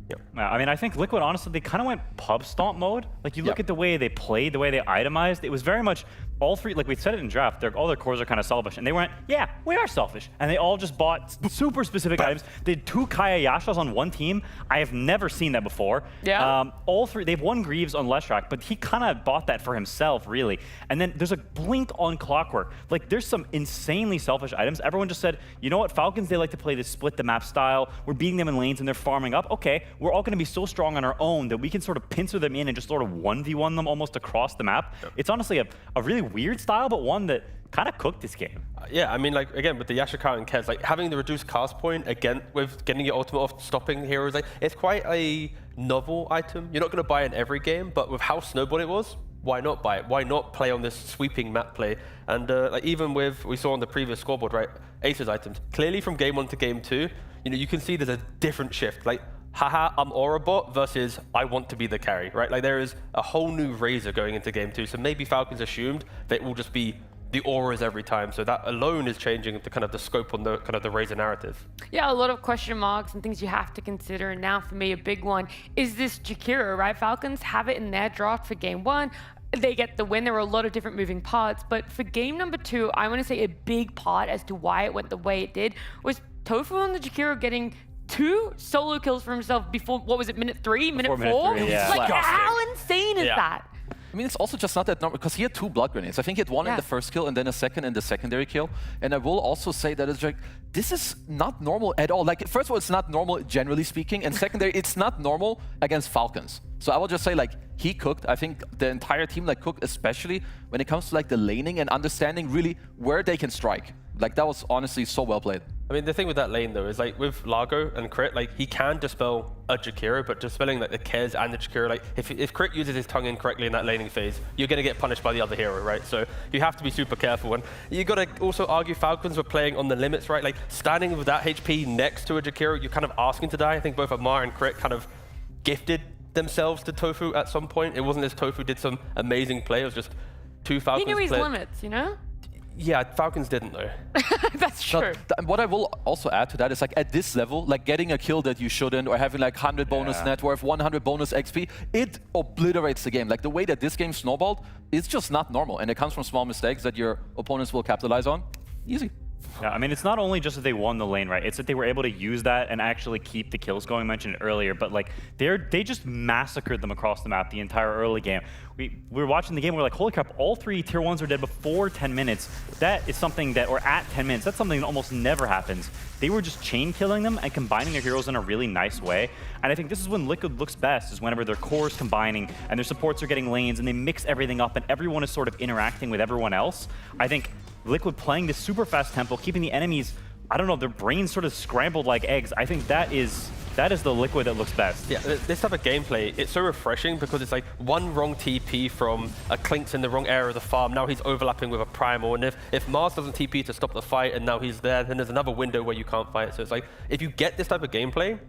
Yep. I mean, I think Liquid, honestly, they kind of went pub stomp mode. Like, you look at the way they played, the way they itemized, it was very much all 3, like we said it in draft, all their cores are kind of selfish. And they went, yeah, we are selfish. And they all just bought super specific items. They had 2 Kaya Yashas on one team. I have never seen that before. Yeah. All 3, they've won Greaves on Leshrac, but he kind of bought that for himself, really. And then there's a Blink on Clockwork. Like, there's some insanely selfish items. Everyone just said, you know what, Falcons, they like to play this split the map style. We're beating them in lanes and they're farming up. Okay, we're all going to be so strong on our own that we can sort of pincer them in and just sort of 1v1 them almost across the map. It's honestly a really weird style, but one that kind of cooked this game. Yeah, I mean, like, again, with the Yashikar and Kez, like, having the reduced cast point, again, with getting your ultimate off, stopping heroes, like, it's quite a novel item. You're not going to buy it in every game, but with how snowballed it was, why not buy it? Why not play on this sweeping map play? And like, even with, we saw on the previous scoreboard, right, Aces items, clearly from game 1 to game 2, you know, you can see there's a different shift. Like, haha, I'm Aura bot versus I want to be the carry, right? Like, there is a whole new Razor going into game 2. So maybe Falcons assumed that it will just be the auras every time. So that alone is changing the kind of the scope on the kind of the Razor narrative. Yeah, a lot of question marks and things you have to consider. And now for me, a big one is this Jakiro, right? Falcons have it in their draft for game 1. They get the win. There were a lot of different moving parts. But for game number 2, I want to say a big part as to why it went the way it did was Tofu and the Jakiro getting 2 solo kills for himself before, what was it, minute 3, minute 4? Minute 3, yeah. Like, how insane is that? I mean, it's also just not that normal, because he had 2 blood grenades. I think he had 1 in the first kill and then a second in the secondary kill. And I will also say that it's like, this is not normal at all. Like, first of all, it's not normal generally speaking, and secondary, it's not normal against Falcons. So I will just say, like, he cooked. I think the entire team, like, cooked, especially when it comes to, like, the laning and understanding really where they can strike. Like, that was honestly so well played. I mean, the thing with that lane, though, is, like, with Largo and Crit, like, he can dispel a Jakiro, but dispelling, like, the Kez and the Jakiro, like, if Crit uses his tongue incorrectly in that laning phase, you're going to get punished by the other hero, right? So you have to be super careful. And you got to also argue Falcons were playing on the limits, right? Like, standing with that HP next to a Jakiro, you're kind of asking to die. I think both Amar and Crit kind of gifted themselves to Tofu at some point. It wasn't as Tofu did some amazing play. It was just 2 Falcons. He knew his limits, you know? Yeah, Falcons didn't though. That's true. What I will also add to that is, like, at this level, like getting a kill that you shouldn't, or having like 100 bonus net worth, 100 bonus XP, it obliterates the game. Like, the way that this game snowballed is just not normal, and it comes from small mistakes that your opponents will capitalize on. Easy. Yeah, I mean, it's not only just that they won the lane, right? It's that they were able to use that and actually keep the kills going. I mentioned it earlier, but like they just massacred them across the map the entire early game. We were watching the game, we're like, holy crap, all 3 tier 1s are dead before 10 minutes. That is something that, or at 10 minutes, that's something that almost never happens. They were just chain killing them and combining their heroes in a really nice way. And I think this is when Liquid looks best, is whenever their core is combining and their supports are getting lanes and they mix everything up and everyone is sort of interacting with everyone else. I think Liquid playing this super fast tempo, keeping the enemies, I don't know, their brains sort of scrambled like eggs. I think that is That is the Liquid that looks best. Yeah, this type of gameplay, it's so refreshing because it's like one wrong TP from a Clink's in the wrong area of the farm. Now he's overlapping with a Primal, and if Mars doesn't TP to stop the fight and now he's there, then there's another window where you can't fight. So it's like, if you get this type of gameplay,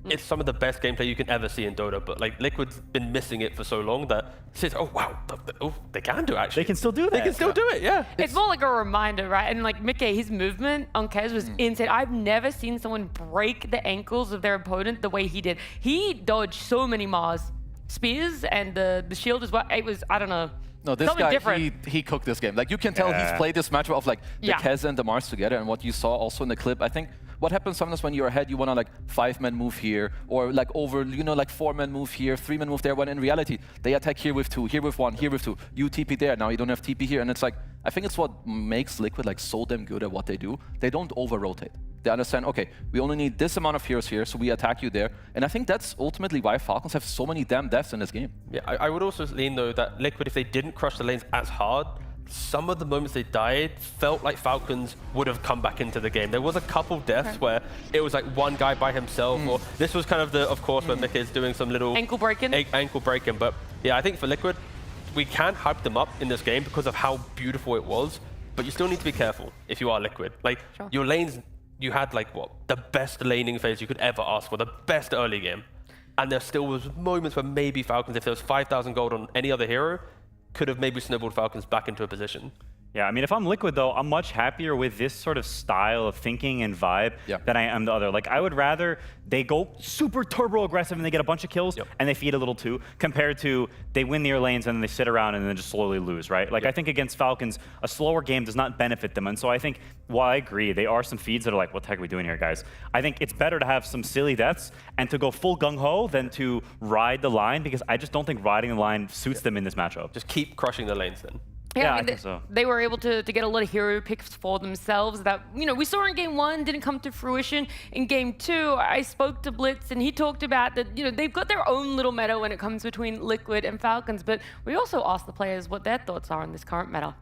it's some of the best gameplay you can ever see in Dota, but like Liquid's been missing it for so long that it says, oh wow, they can do it actually. They can still do that. They can still do it, yeah. It's more like a reminder, right? And like Mickey, his movement on Kez was insane. I've never seen someone break the ankles of their opponent the way he did. He dodged so many Mars spears and the shield as well. It was, I don't know. No, this something guy, different. he cooked this game. Like, you can tell he's played this matchup of like the Kez and the Mars together, and what you saw also in the clip, I think what happens sometimes when you're ahead, you want to like 5-man move here, or like over, you know, like 4-man move here, 3-man move there, when in reality, they attack here with 2, here with 1, here with 2. You TP there, now you don't have TP here, and it's like, I think it's what makes Liquid like so damn good at what they do. They don't over-rotate. They understand, okay, we only need this amount of heroes here, so we attack you there. And I think that's ultimately why Falcons have so many damn deaths in this game. Yeah, I would also lean though that Liquid, if they didn't crush the lanes as hard, some of the moments they died felt like Falcons would have come back into the game. There was a couple deaths where it was like one guy by himself, or this was kind of the, of course, when Mickey is doing some little ankle breaking. Ankle breaking, but yeah, I think for Liquid, we can hype them up in this game because of how beautiful it was, but you still need to be careful if you are Liquid. Like, your lanes, you had like, what, the best laning phase you could ever ask for, the best early game. And there still was moments where maybe Falcons, if there was 5,000 gold on any other hero, could have maybe snowballed Falcons back into a position. Yeah, I mean, if I'm Liquid, though, I'm much happier with this sort of style of thinking and vibe than I am the other. Like, I would rather they go super turbo aggressive and they get a bunch of kills and they feed a little too, compared to they win their lanes and then they sit around and then just slowly lose, right? Like, I think against Falcons, a slower game does not benefit them. And so I think, while I agree, they are some feeds that are like, what the heck are we doing here, guys? I think it's better to have some silly deaths and to go full gung-ho than to ride the line, because I just don't think riding the line suits them in this matchup. Just keep crushing the lanes then. Yeah, I think so. They were able to get a lot of hero picks for themselves that, you know, we saw in game 1 didn't come to fruition. In game 2, I spoke to Blitz and he talked about that, you know, they've got their own little meta when it comes between Liquid and Falcons, but we also asked the players what their thoughts are on this current meta.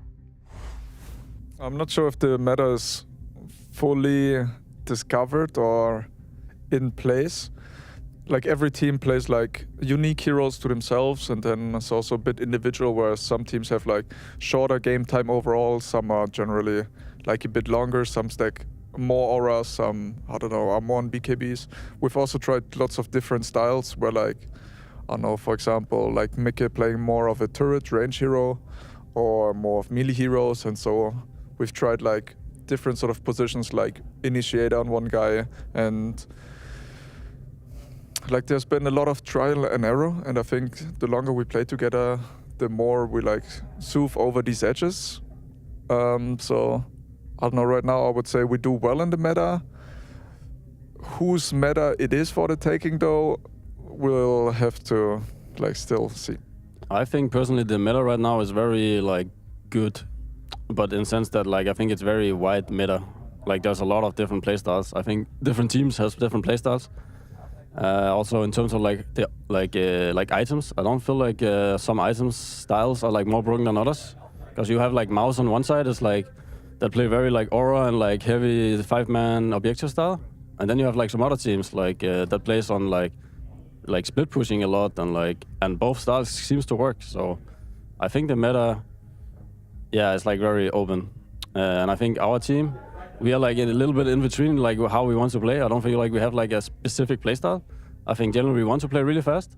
I'm not sure if the meta is fully discovered or in place. Like, every team plays like unique heroes to themselves, and then it's also a bit individual, where some teams have like shorter game time overall, some are generally like a bit longer, some stack more auras, some, I don't know, are more on BKBs. We've also tried lots of different styles where, like, I don't know, for example, like Mickey playing more of a turret range hero or more of melee heroes, and so we've tried like different sort of positions, like initiator on one guy, and like there's been a lot of trial and error, and I think the longer we play together, the more we like soothe over these edges. So I don't know, right now I would say we do well in the meta. Whose meta it is for the taking though, we'll have to like still see. I think personally the meta right now is very like good, but in the sense that like I think it's very wide meta. Like there's a lot of different playstyles. I think different teams has different playstyles. Also in terms of like the like items, I don't feel like some items styles are like more broken than others, because you have like Mouse on one side is like that play very like aura and like heavy 5-man objective style, and then you have like some other teams like that plays on like split pushing a lot, and both styles seems to work. So I think the meta, yeah, it's like very open, and I think our team, we are like a little bit in between, like how we want to play. I don't feel like we have like a specific play style. I think generally we want to play really fast,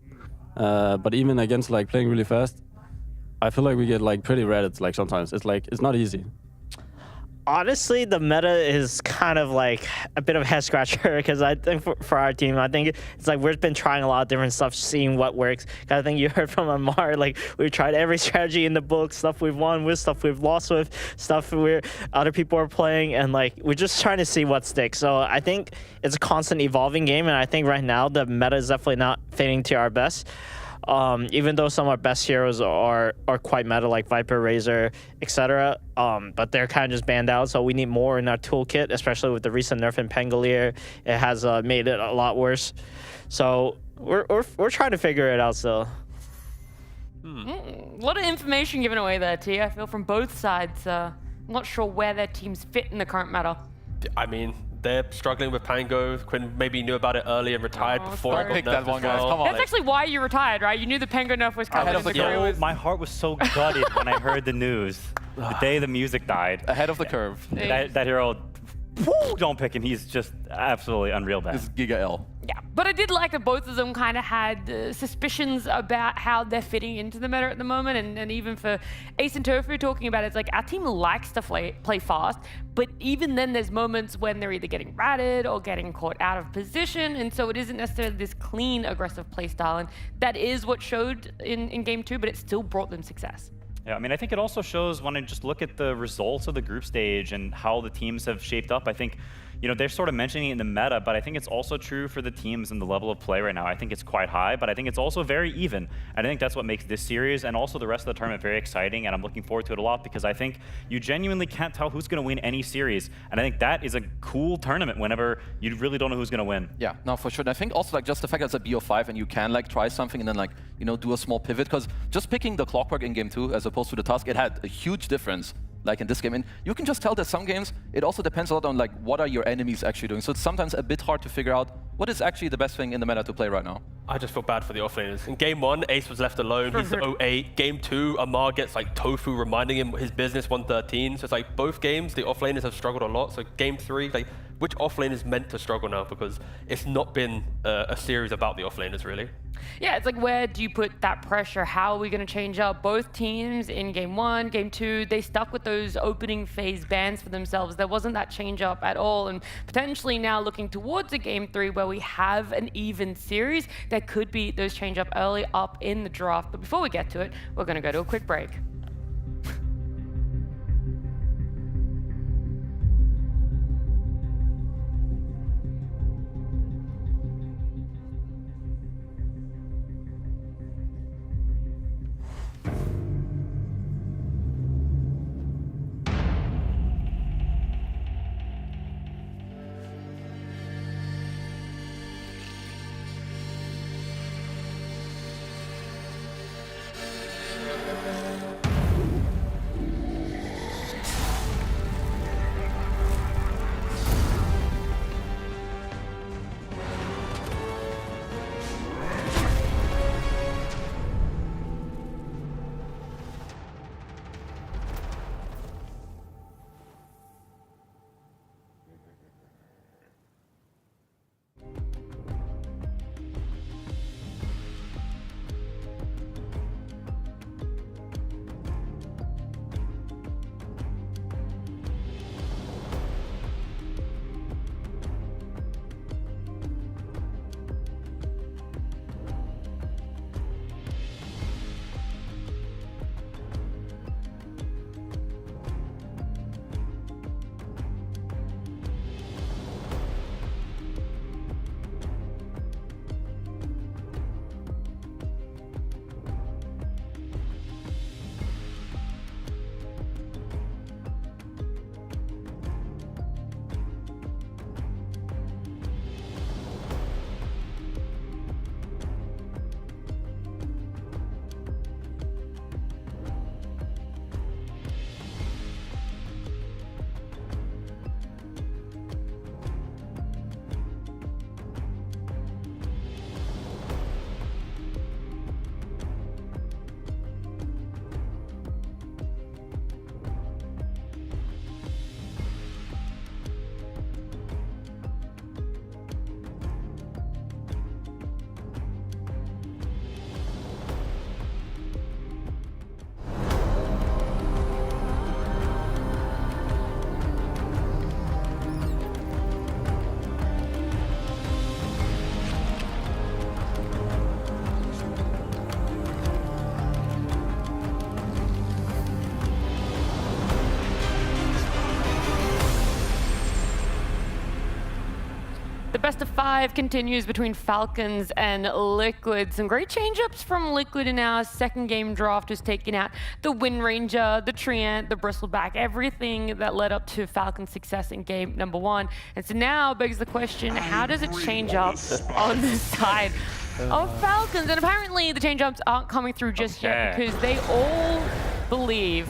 but even against like playing really fast, I feel like we get like pretty ratted. Like sometimes it's like it's not easy. Honestly, the meta is kind of like a bit of a head scratcher, because I think for our team, I think it's like we've been trying a lot of different stuff, seeing what works. I think you heard from Amar, like we've tried every strategy in the book, stuff we've won with, stuff we've lost with, stuff where other people are playing, and like we're just trying to see what sticks. So I think it's a constant evolving game, and I think right now the meta is definitely not fitting to our best. Even though some of our best heroes are quite meta, like Viper, Razor, etc., but they're kind of just banned out, so we need more in our toolkit, especially with the recent nerf in Pangolier. It has made it a lot worse. So we're trying to figure it out still. A lot of information given away there, T. I feel from both sides. I'm not sure where their teams fit in the current meta. I mean, they're struggling with Pango. Quinn maybe knew about it early and retired before it got pick that nerfed one, as guys. well. Come on. That's actually why you retired, right? You knew the Pango nerf was coming. Ahead of the Yo, my heart was so gutted when I heard the news. The day the music died. Ahead of the curve. That hero, don't pick him. He's just absolutely unreal bad. This is Giga L. Yeah, but I did like that both of them kind of had suspicions about how they're fitting into the meta at the moment, and even for Ace and Tofu talking about it, it's like our team likes to play fast, but even then there's moments when they're either getting ratted or getting caught out of position, and so it isn't necessarily this clean, aggressive play style, and that is what showed in Game 2, but it still brought them success. Yeah, I mean, I think it also shows when I just look at the results of the group stage and how the teams have shaped up. I think, you know, they're sort of mentioning it in the meta, but I think it's also true for the teams and the level of play right now. I think it's quite high, but I think it's also very even. And I think that's what makes this series and also the rest of the tournament very exciting, and I'm looking forward to it a lot because I think you genuinely can't tell who's going to win any series. And I think that is a cool tournament whenever you really don't know who's going to win. Yeah, no, for sure. And I think also like just the fact that it's a BO5 and you can like try something and then like, you know, do a small pivot, because just picking the clockwork in Game 2 as opposed to the task, it had a huge difference. Like in this game, and you can just tell that some games, it also depends a lot on like what are your enemies actually doing. So it's sometimes a bit hard to figure out what is actually the best thing in the meta to play right now. I just feel bad for the offlaners. In Game 1, Ace was left alone. He's 0-8. Game 2, Amar gets like Tofu reminding him his business 113. So it's like both games, the offlaners have struggled a lot. So Game 3, like which offlane is meant to struggle now? Because it's not been a series about the offlaners really. Yeah, it's like, where do you put that pressure? How are we going to change up? Both teams in Game 1, Game 2, they stuck with those opening phase bans for themselves. There wasn't that change up at all. And potentially now looking towards a Game 3 where we have an even series, there could be those change up early up in the draft. But before we get to it, we're going to go to a quick break. The best of 5 continues between Falcons and Liquid. Some great change-ups from Liquid in our second game draft, just taking out the Wind Ranger, the Treant, the Bristleback, everything that led up to Falcons' success in game number 1. And so now begs the question, how does it change up on the side of Falcons? And apparently the change-ups aren't coming through just yet because they all believe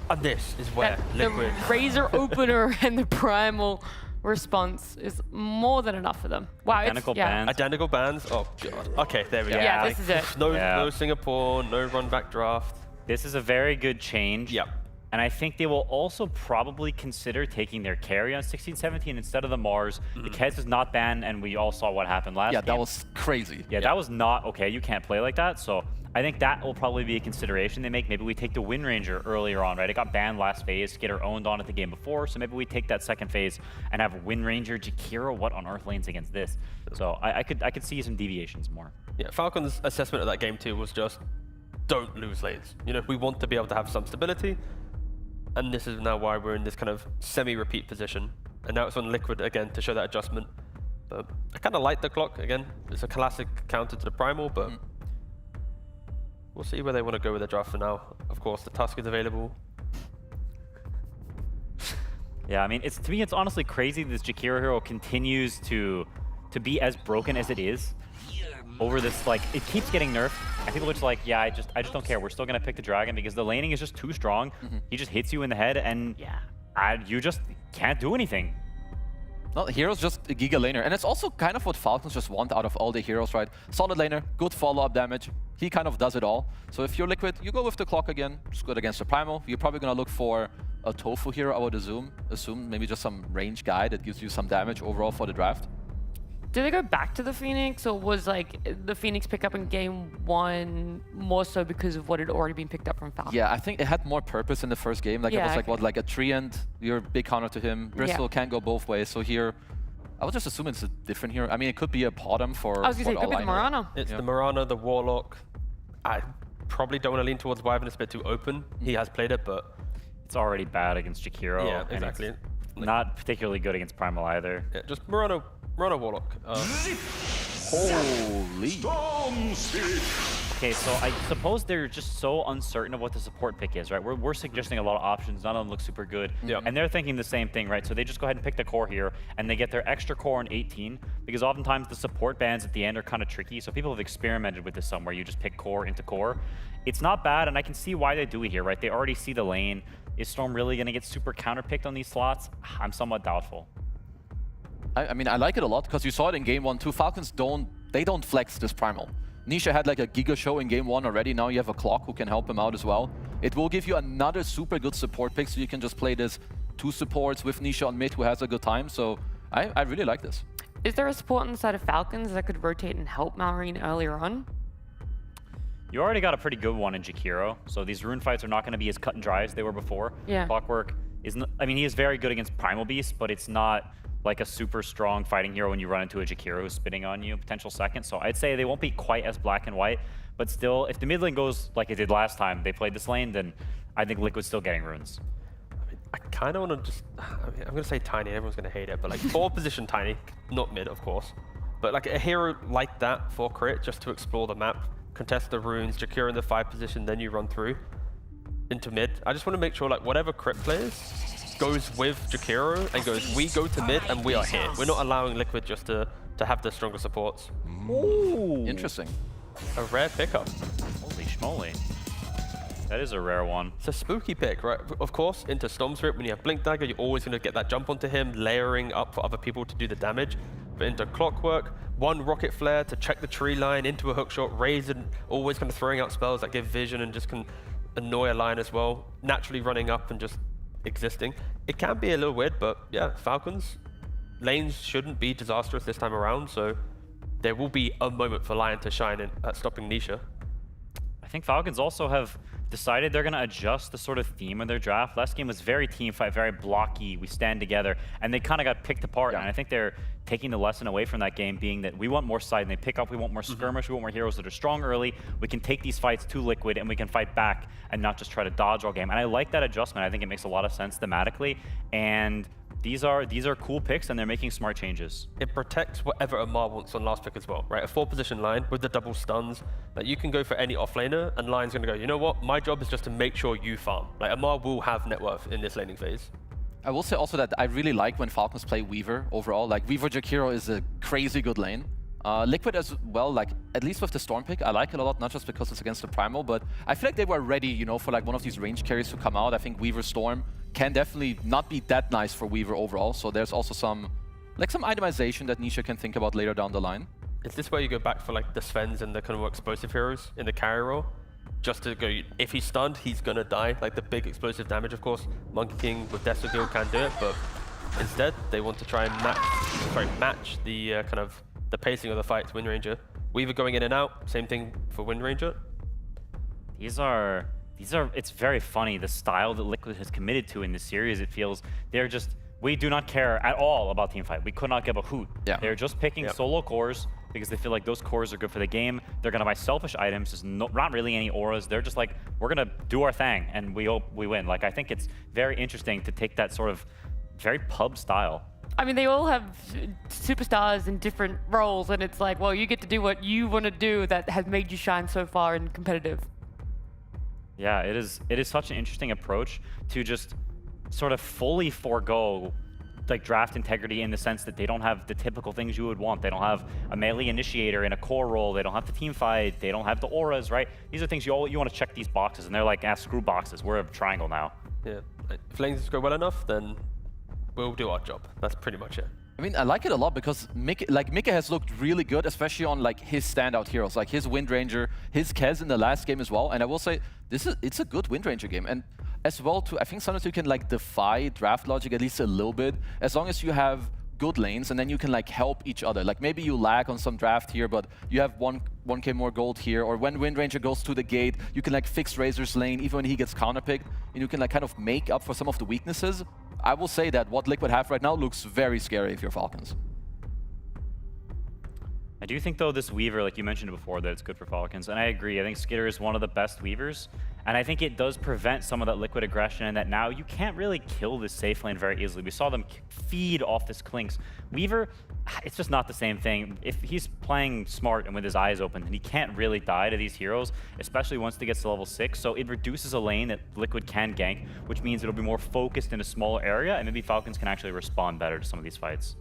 and this is where that Liquid the Razor opener and the Primal response is more than enough for them. Wow, Identical it's, yeah. bans. Identical bans. Oh god. Okay, there we go. Yeah, this is it. No Singapore, no run back draft. This is a very good change. Yep. And I think they will also probably consider taking their carry on 16-17 instead of the Mars. The Kez is not banned, and we all saw what happened last game. Yeah, that was crazy. Yeah, that was not okay. You can't play like that. So I think that will probably be a consideration they make. Maybe we take the Wind Ranger earlier on, right? It got banned last phase. Skitter owned on it the game before. So maybe we take that second phase and have Wind Ranger, Jakiro. What on earth lanes against this? So I could see some deviations more. Yeah, Falcons' assessment of that game too was just don't lose lanes. You know, we want to be able to have some stability. And this is now why we're in this kind of semi-repeat position. And now it's on Liquid again to show that adjustment. But I kind of like the clock. Again, it's a classic counter to the Primal, but we'll see where they want to go with the draft for now. Of course, the Tusk is available. Yeah, I mean, to me, it's honestly crazy this Jakiro hero continues to be as broken as it is. Over this, like, it keeps getting nerfed, and people are just like, yeah, I just don't care. We're still gonna pick the dragon because the laning is just too strong. He just hits you in the head, and you just can't do anything. No, Hero's just a Giga laner, and it's also kind of what Falcons just want out of all the heroes, right? Solid laner, good follow-up damage. He kind of does it all. So if you're Liquid, you go with the clock again. It's good against the Primal. You're probably gonna look for a Tofu hero, I would assume maybe just some range guy that gives you some damage overall for the draft. Did they go back to the Phoenix, or was like the Phoenix pick up in game 1 more so because of what had already been picked up from Falcons? Yeah, I think it had more purpose in the first game. Like it was like what, like a Treant, you're a big counter to him. Bristol can go both ways. So here, I would just assume it's a different hero. I mean, it could be a bottom for. I was gonna say it could be the Mirana. It's the Mirana, the Warlock. I probably don't want to lean towards Wyvern. It's a bit too open. He has played it, but it's already bad against Jakiro. Yeah, exactly. Not particularly good against Primal either. Yeah, just Mirana Warlock. Holy. Okay, so I suppose they're just so uncertain of what the support pick is, right? We're suggesting a lot of options. None of them look super good. And they're thinking the same thing, right? So they just go ahead and pick the core here, and they get their extra core on 18, because oftentimes the support bans at the end are kind of tricky. So people have experimented with this somewhere. You just pick core into core. It's not bad, and I can see why they do it here, right? They already see the lane. Is Storm really going to get super counterpicked on these slots? I'm somewhat doubtful. I mean, I like it a lot because you saw it in game 1 too. Falcons don't flex this Primal. Nisha had like a Giga show in game 1 already. Now you have a Clock who can help him out as well. It will give you another super good support pick, so you can just play this 2 supports with Nisha on mid who has a good time. So I really like this. Is there a support on the side of Falcons that could rotate and help Malrine earlier on? You already got a pretty good one in Jakiro, so these rune fights are not going to be as cut and dry as they were before. Yeah. Clockwork is, I mean, he is very good against Primal Beast, but it's not like a super strong fighting hero when you run into a Jakiro who's spitting on you, potential second. So I'd say they won't be quite as black and white, but still, if the mid lane goes like it did last time they played this lane, then I think Liquid's still getting runes. I mean, I kind of want to just, I mean, I'm going to say tiny, everyone's going to hate it, but like 4 position tiny, not mid, of course. But like a hero like that for crit, just to explore the map, contest the runes, Jakiro in the 5 position, then you run through into mid. I just want to make sure like whatever crit plays goes with Jakiro and goes, we go to mid and we are here. We're not allowing Liquid just to have the stronger supports. Ooh. Interesting. A rare pickup. Holy schmoly. That is a rare one. It's a spooky pick, right? Of course, into Storm Spirit, when you have Blink Dagger, you're always going to get that jump onto him, layering up for other people to do the damage. But into Clockwork, 1 Rocket Flare to check the tree line, into a hookshot, Raze, and always kind of throwing out spells that give vision and just can annoy a line as well. Naturally running up and just existing. It can be a little weird, but yeah, Falcons, lanes shouldn't be disastrous this time around, so there will be a moment for Lion to shine in at stopping Nisha. I think Falcons also have decided they're going to adjust the sort of theme of their draft. Last game was very team fight, very blocky, we stand together, and they kind of got picked apart, and I think they're taking the lesson away from that game being that we want more side, and they pick up, we want more skirmish, we want more heroes that are strong early, we can take these fights to Liquid, and we can fight back and not just try to dodge all game. And I like that adjustment. I think it makes a lot of sense thematically, and these are cool picks, and they're making smart changes. It protects whatever Amar wants on last pick as well, right? A 4-position line with the double stuns that you can go for any offlaner, and Lion's going to go, you know what? My job is just to make sure you farm. Like, Amar will have net worth in this laning phase. I will say also that I really like when Falcons play Weaver overall. Like, Weaver Jakiro is a crazy good lane. Liquid as well, like, at least with the Storm pick, I like it a lot, not just because it's against the Primal, but I feel like they were ready, you know, for like one of these range carries to come out. I think Weaver Storm can definitely not be that nice for Weaver overall. So there's also some itemization that Nisha can think about later down the line. Is this where you go back for like the Svens and the kind of more explosive heroes in the carry role? Just to go, if he's stunned, he's gonna die. Like the big explosive damage, of course. Monkey King with Desert Guild can do it, but instead they want to try and match the kind of the pacing of the fight to Wind Ranger. Weaver going in and out, same thing for Wind Ranger. These are, it's very funny, the style that Liquid has committed to in this series. It feels they're just, we do not care at all about teamfight. We could not give a hoot. Yeah. They're just picking solo cores because they feel like those cores are good for the game. They're gonna buy selfish items. There's not really any auras. They're just like, we're gonna do our thing and we hope we win. Like, I think it's very interesting to take that sort of very pub style. I mean, they all have superstars in different roles, and it's like, well, you get to do what you want to do that has made you shine so far in competitive. Yeah, it is such an interesting approach to just sort of fully forego like draft integrity in the sense that they don't have the typical things you would want. They don't have a melee initiator in a core role. They don't have the team fight. They don't have the auras, right? These are things you want to check these boxes, and they're like, screw boxes. We're a triangle now. Yeah, if lanes go well enough, then we'll do our job. That's pretty much it. I mean, I like it a lot because Mika has looked really good, especially on like his standout heroes, like his Wind Ranger, his Kez in the last game as well. And I will say, it's a good Wind Ranger game. And as well, too, I think sometimes you can like defy draft logic at least a little bit, as long as you have good lanes, and then you can like help each other. Like maybe you lag on some draft here, but you have 1k more gold here, or when Wind Ranger goes to the gate, you can like fix Razor's lane even when he gets counterpicked, and you can like kind of make up for some of the weaknesses. I will say that what Liquid have right now looks very scary if you're Falcons. I do think, though, this Weaver, like you mentioned before, that it's good for Falcons, and I agree. I think Skitter is one of the best Weavers, and I think it does prevent some of that Liquid aggression, and that now you can't really kill this safe lane very easily. We saw them feed off this Klinks. Weaver, it's just not the same thing. If he's playing smart and with his eyes open, then he can't really die to these heroes, especially once he gets to level 6, so it reduces a lane that Liquid can gank, which means it'll be more focused in a smaller area, and maybe Falcons can actually respond better to some of these fights.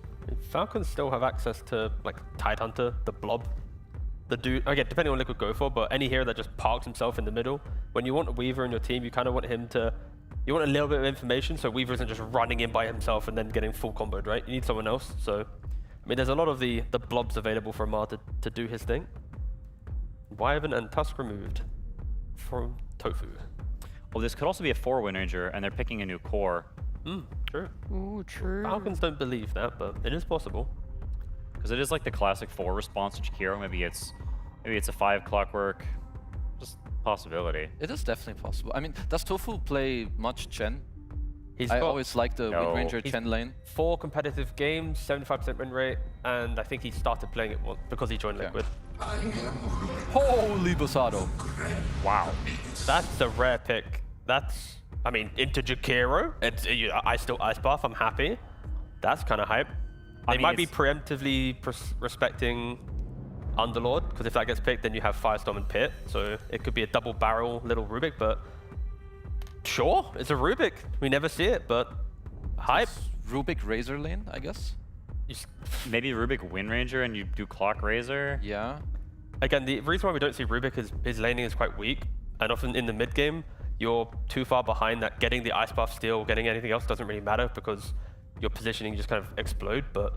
Falcons still have access to like Tidehunter, the blob, the dude, again, depending on Liquid go for, but any hero that just parks himself in the middle. When you want a Weaver in your team, you kind of want him to, you want a little bit of information, so Weaver isn't just running in by himself and then getting full comboed, right? You need someone else. So, I mean, there's a lot of the blobs available for Mar to do his thing. Wyvern and Tusk removed from Tofu. Well, this could also be a 4 Wind Ranger, and they're picking a new core. True. Ooh, true. Falcons don't believe that, but it is possible. Because it is like the classic 4 response to Chikiro. Maybe it's a 5 clockwork. Just possibility. It is definitely possible. I mean, does Tofu play much Chen? I always like the Wind Ranger Chen lane. 4 competitive games, 75% win rate, and I think he started playing it because he joined Liquid. Holy Busado. Wow. That's a rare pick. That's, I mean, into Jakiro, I still Ice Buff, I'm happy. That's kind of hype. They might be preemptively respecting Underlord, because if that gets picked, then you have Firestorm and Pit, so it could be a double barrel little Rubik, but sure, it's a Rubik. We never see it, but hype. Rubik Razor lane, I guess? Maybe Rubik Wind Ranger and you do Clock Razor? Yeah. Again, the reason why we don't see Rubik is his laning is quite weak, and often in the mid game, you're too far behind that getting the Ice Buff steal, getting anything else doesn't really matter because your positioning just kind of explode. But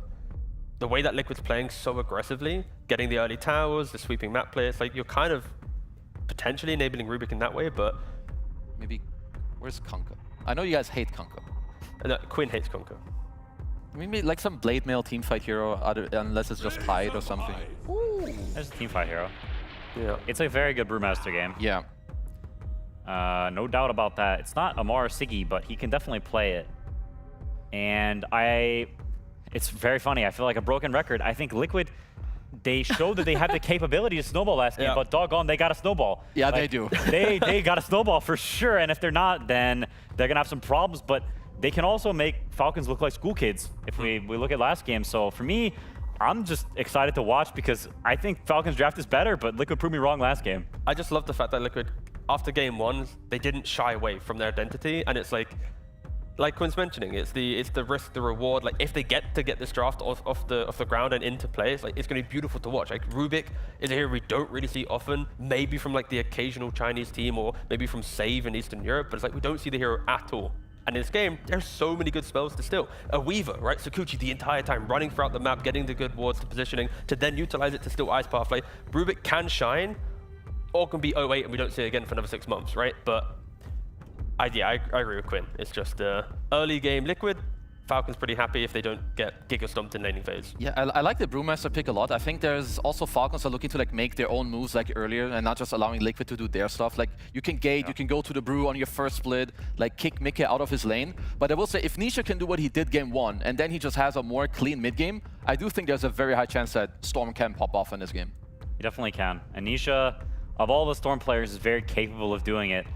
the way that Liquid's playing so aggressively, getting the early towers, the sweeping map play, it's like you're kind of potentially enabling Rubik in that way, but... Maybe, where's Kunkka? I know you guys hate Kunkka. Quinn hates Kunkka. Maybe like some Blade Mail teamfight hero, unless it's just Tide or something. Ooh. There's a teamfight hero. Yeah. It's a very good Brewmaster game. Yeah. No doubt about that. It's not Amar or Siggy, but he can definitely play it. And it's very funny. I feel like a broken record. I think Liquid, they showed that they had the capability to snowball last game, but doggone, they got a snowball. Yeah, like, they do. they got a snowball for sure. And if they're not, then they're gonna have some problems. But they can also make Falcons look like school kids if we look at last game. So for me, I'm just excited to watch because I think Falcons draft is better, but Liquid proved me wrong last game. I just love the fact that Liquid, after game 1, they didn't shy away from their identity, and it's like Quinn's mentioning, it's the risk, the reward. Like if they get this draft off the ground and into play, it's going to be beautiful to watch. Like Rubik is a hero we don't really see often, maybe from like the occasional Chinese team or maybe from Save in Eastern Europe, but it's like we don't see the hero at all. And in this game, there's so many good spells to steal. A Weaver, right? Sakuchi the entire time, running throughout the map, getting the good wards to positioning, to then utilize it to steal Ice Pathway. Rubik can shine, or can be 08 and we don't see it again for another 6 months, right? But I agree with Quinn. It's just early game Liquid. Falcons pretty happy if they don't get Giga stomped in laning phase. Yeah, I like the Brewmaster pick a lot. I think there's also Falcons are looking to like make their own moves like earlier and not just allowing Liquid to do their stuff. Like you can gate, you can go to the Brew on your first split, like kick Mickey out of his lane. But I will say if Nisha can do what he did game 1 and then he just has a more clean mid game, I do think there's a very high chance that Storm can pop off in this game. He definitely can. And Nisha, of all the Storm players, is very capable of doing it.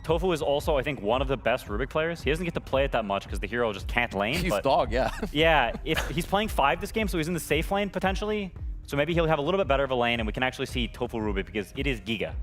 Tofu is also, I think, one of the best Rubik players. He doesn't get to play it that much because the hero just can't lane. He's but dog, yeah. yeah, if he's playing 5 this game, so he's in the safe lane potentially. So maybe he'll have a little bit better of a lane, and we can actually see Tofu Rubik because it is Giga.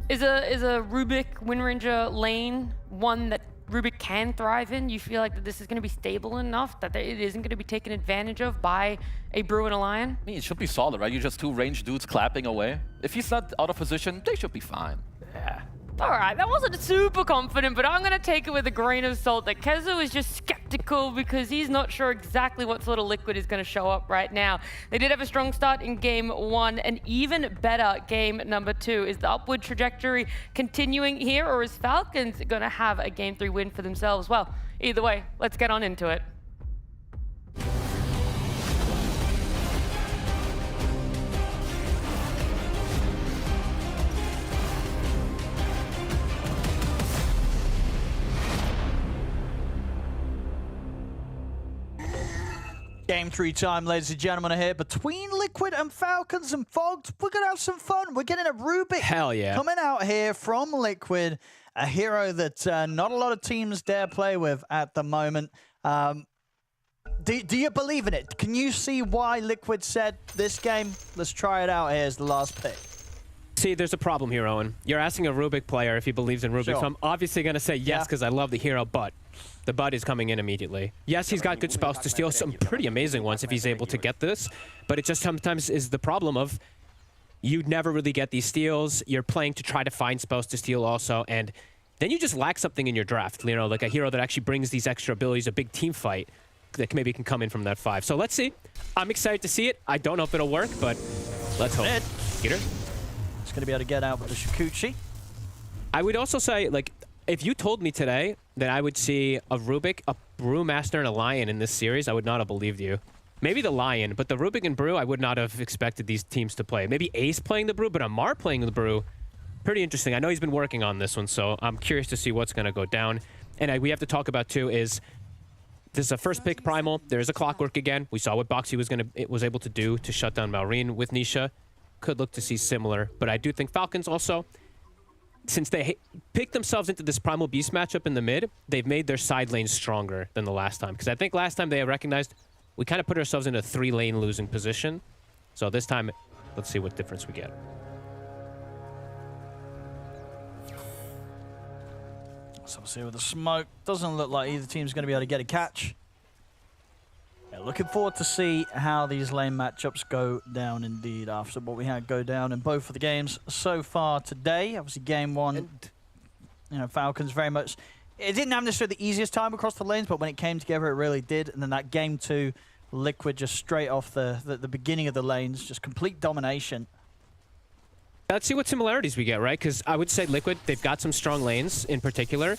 Is a Rubik Wind Ranger lane one that Rubik can thrive in? You feel like that this is going to be stable enough that it isn't going to be taken advantage of by a Brew and a Lion? I mean, it should be solid, right? You're just 2 ranged dudes clapping away. If he's not out of position, they should be fine. Yeah. All right, that wasn't super confident, but I'm going to take it with a grain of salt that Kezo is just skeptical because he's not sure exactly what sort of Liquid is going to show up right now. They did have a strong start in game 1, and even better game number 2. Is the upward trajectory continuing here, or is Falcons going to have a game 3 win for themselves? Well, either way, let's get on into it. Game 3 time, ladies and gentlemen, here between Liquid and Falcons and Fogged. We're going to have some fun. We're getting a Rubik Hell yeah. coming out here from Liquid, a hero that not a lot of teams dare play with at the moment. Do you believe in it? Can you see why Liquid said this game? Let's try it out here as the last pick. See, there's a problem here, Owen. You're asking a Rubik player if he believes in Rubik, Sure. so I'm obviously going to say yes because I love the hero, but the Bud is coming in immediately. Yes, he's got good spells to steal, some pretty amazing ones if he's able to get this, but it just sometimes is the problem of you never really get these steals. You're playing to try to find spells to steal also, and then you just lack something in your draft, you know, like a hero that actually brings these extra abilities, a big team fight that maybe can come in from that 5. So let's see. I'm excited to see it. I don't know if it'll work, but let's hope. Peter? It's going to be able to get out with the Shikuchi. I would also say, like, if you told me today that I would see a Rubik, a Brewmaster, and a Lion in this series, I would not have believed you. Maybe the Lion, but the Rubik and Brew, I would not have expected these teams to play. Maybe Ace playing the Brew, but Amar playing the Brew. Pretty interesting. I know he's been working on this one, so I'm curious to see what's going to go down. And we have to talk about, too, is this is a first pick Primal. There's a Clockwork again. We saw what Boxy was able to do to shut down Malrine with Nisha. Could look to see similar, but I do think Falcons also, since they picked themselves into this Primal Beast matchup in the mid, they've made their side lanes stronger than the last time. Because I think last time they recognized we kind of put ourselves in a 3-lane losing position. So this time, let's see what difference we get. So we'll see with the smoke. Doesn't look like either team's going to be able to get a catch. Yeah, looking forward to see how these lane matchups go down indeed after what we had go down in both of the games so far today. Obviously game 1, you know, Falcons very much, it didn't have necessarily the easiest time across the lanes, but when it came together it really did. And then that game 2, Liquid just straight off the beginning of the lanes, just complete domination. Let's see what similarities we get, right? Because I would say Liquid, they've got some strong lanes in particular.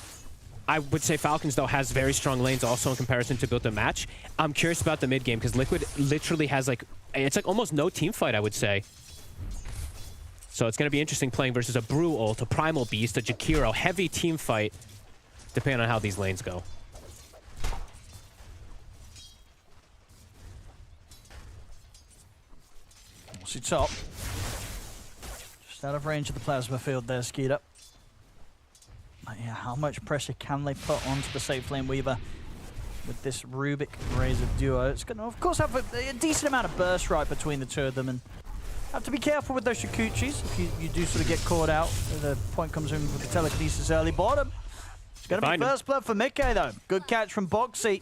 I would say Falcons, though, has very strong lanes also in comparison to build a match. I'm curious about the mid game because Liquid literally has like, it's like almost no team fight, I would say. So it's going to be interesting playing versus a Brew ult, a Primal Beast, a Jakiro, heavy team fight, depending on how these lanes go. We'll see top. Just out of range of the plasma field there, Skeeter. Yeah, how much pressure can they put onto the safe lane Weaver with this Rubik Razor duo? It's going to, of course, have a decent amount of burst right between the two of them, and have to be careful with those Shikuchis if you do sort of get caught out. The point comes in with the telekinesis early bottom. It's going to be first blood for Mickey, though. Good catch from Boxy.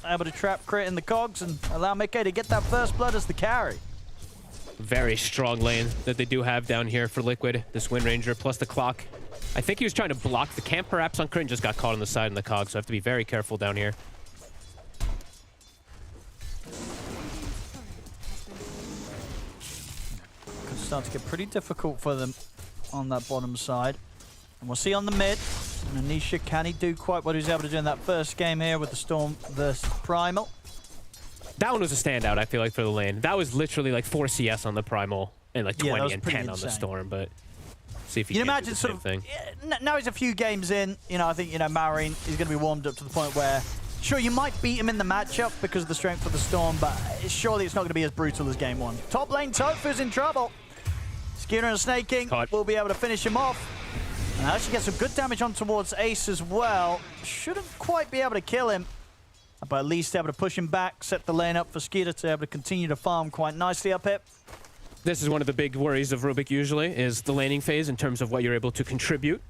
Able to trap crit in the cogs and allow Mickey to get that first blood as the carry. Very strong lane that they do have down here for Liquid. This Wind Ranger plus the clock I think he was trying to block the camp perhaps on Crit and just got caught on the side in the cog, so I have to be very careful down here. Could start to get pretty difficult for them on that bottom side. And we'll see on the mid. Anisha, can he do quite what he was able to do in that first game here with the Storm versus Primal? That one was a standout, I feel like, for the lane. That was literally like 4 CS on the Primal and like 20 and 10 on the Storm, but see if he can do the same thing. Now he's a few games in, I think, Maureen is going to be warmed up to the point where, sure, you might beat him in the matchup because of the strength of the Storm, but surely it's not going to be as brutal as game 1. Top lane, Tofu's in trouble. Skeeter and Snake King will be able to finish him off. And actually get some good damage on towards Ace as well. Shouldn't quite be able to kill him, but at least able to push him back, set the lane up for Skeeter to be able to continue to farm quite nicely up here. This is one of the big worries of Rubik usually, is the laning phase in terms of what you're able to contribute.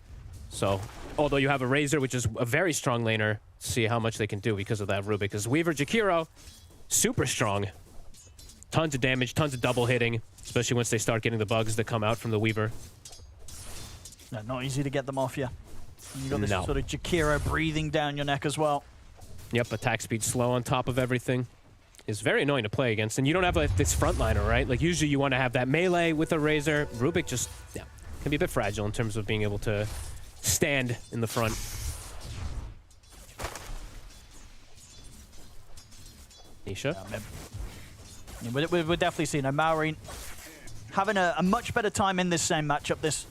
So, although you have a Razor, which is a very strong laner, see how much they can do because of that Rubik. Because Weaver Jakiro, super strong. Tons of damage, tons of double hitting, especially once they start getting the bugs that come out from the Weaver. No, not easy to get them off you. And you got this sort of Jakiro breathing down your neck as well. Yep, attack speed slow on top of everything. Is very annoying to play against. And you don't have like this frontliner, right? Like usually you want to have that melee with a Razor. Rubik just, can be a bit fragile in terms of being able to stand in the front. Nisha? Yeah, we're definitely seeing Maureen having a much better time in this same matchup this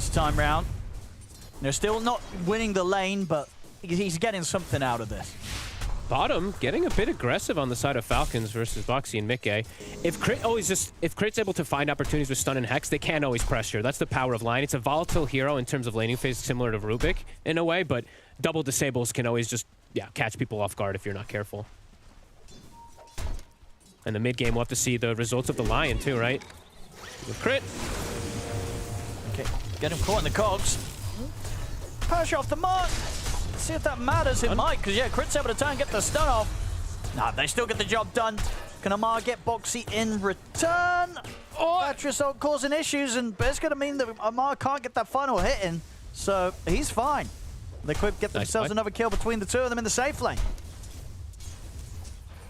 time round. They're still not winning the lane, but he's getting something out of this. Bottom getting a bit aggressive on the side of Falcons versus Boxy and Mickey. If Crit's able to find opportunities with stun and hex, they can always pressure. That's the power of line. It's a volatile hero in terms of laning phase, similar to Rubik in a way, but double disables can always just catch people off guard if you're not careful. And the mid game, we'll have to see the results of the Lion too, right? With Crit. Okay, get him caught in the cogs. Push off the mark. See if that matters. It might, because Crit's able to turn and get the stun off. Nah, they still get the job done. Can Amar get Boxy in return? Battery Assault causing issues, and it's going to mean that Amar can't get that final hit in. So he's fine. Liquid get themselves another kill between the two of them in the safe lane.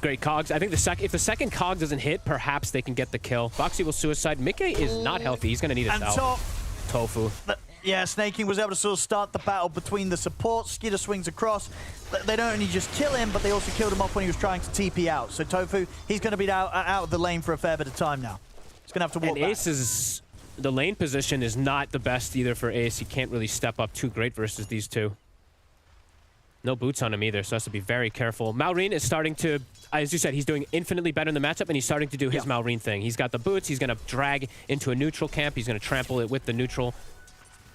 Great cogs. I think if the second cog doesn't hit, perhaps they can get the kill. Boxy will suicide. Mickey is not healthy. He's going to need a cell. Tofu. Yeah, Snake King was able to sort of start the battle between the supports. Skeeter swings across. They don't only just kill him, but they also killed him off when he was trying to TP out. So Tofu, he's going to be out of the lane for a fair bit of time now. He's going to have to walk back. Ace's the lane position is not the best either for Ace. He can't really step up too great versus these two. No boots on him either, so has to be very careful. Maureen is starting to, as you said, he's doing infinitely better in the matchup, and he's starting to do his Maureen thing. He's got the boots. He's going to drag into a neutral camp. He's going to trample it with the neutral.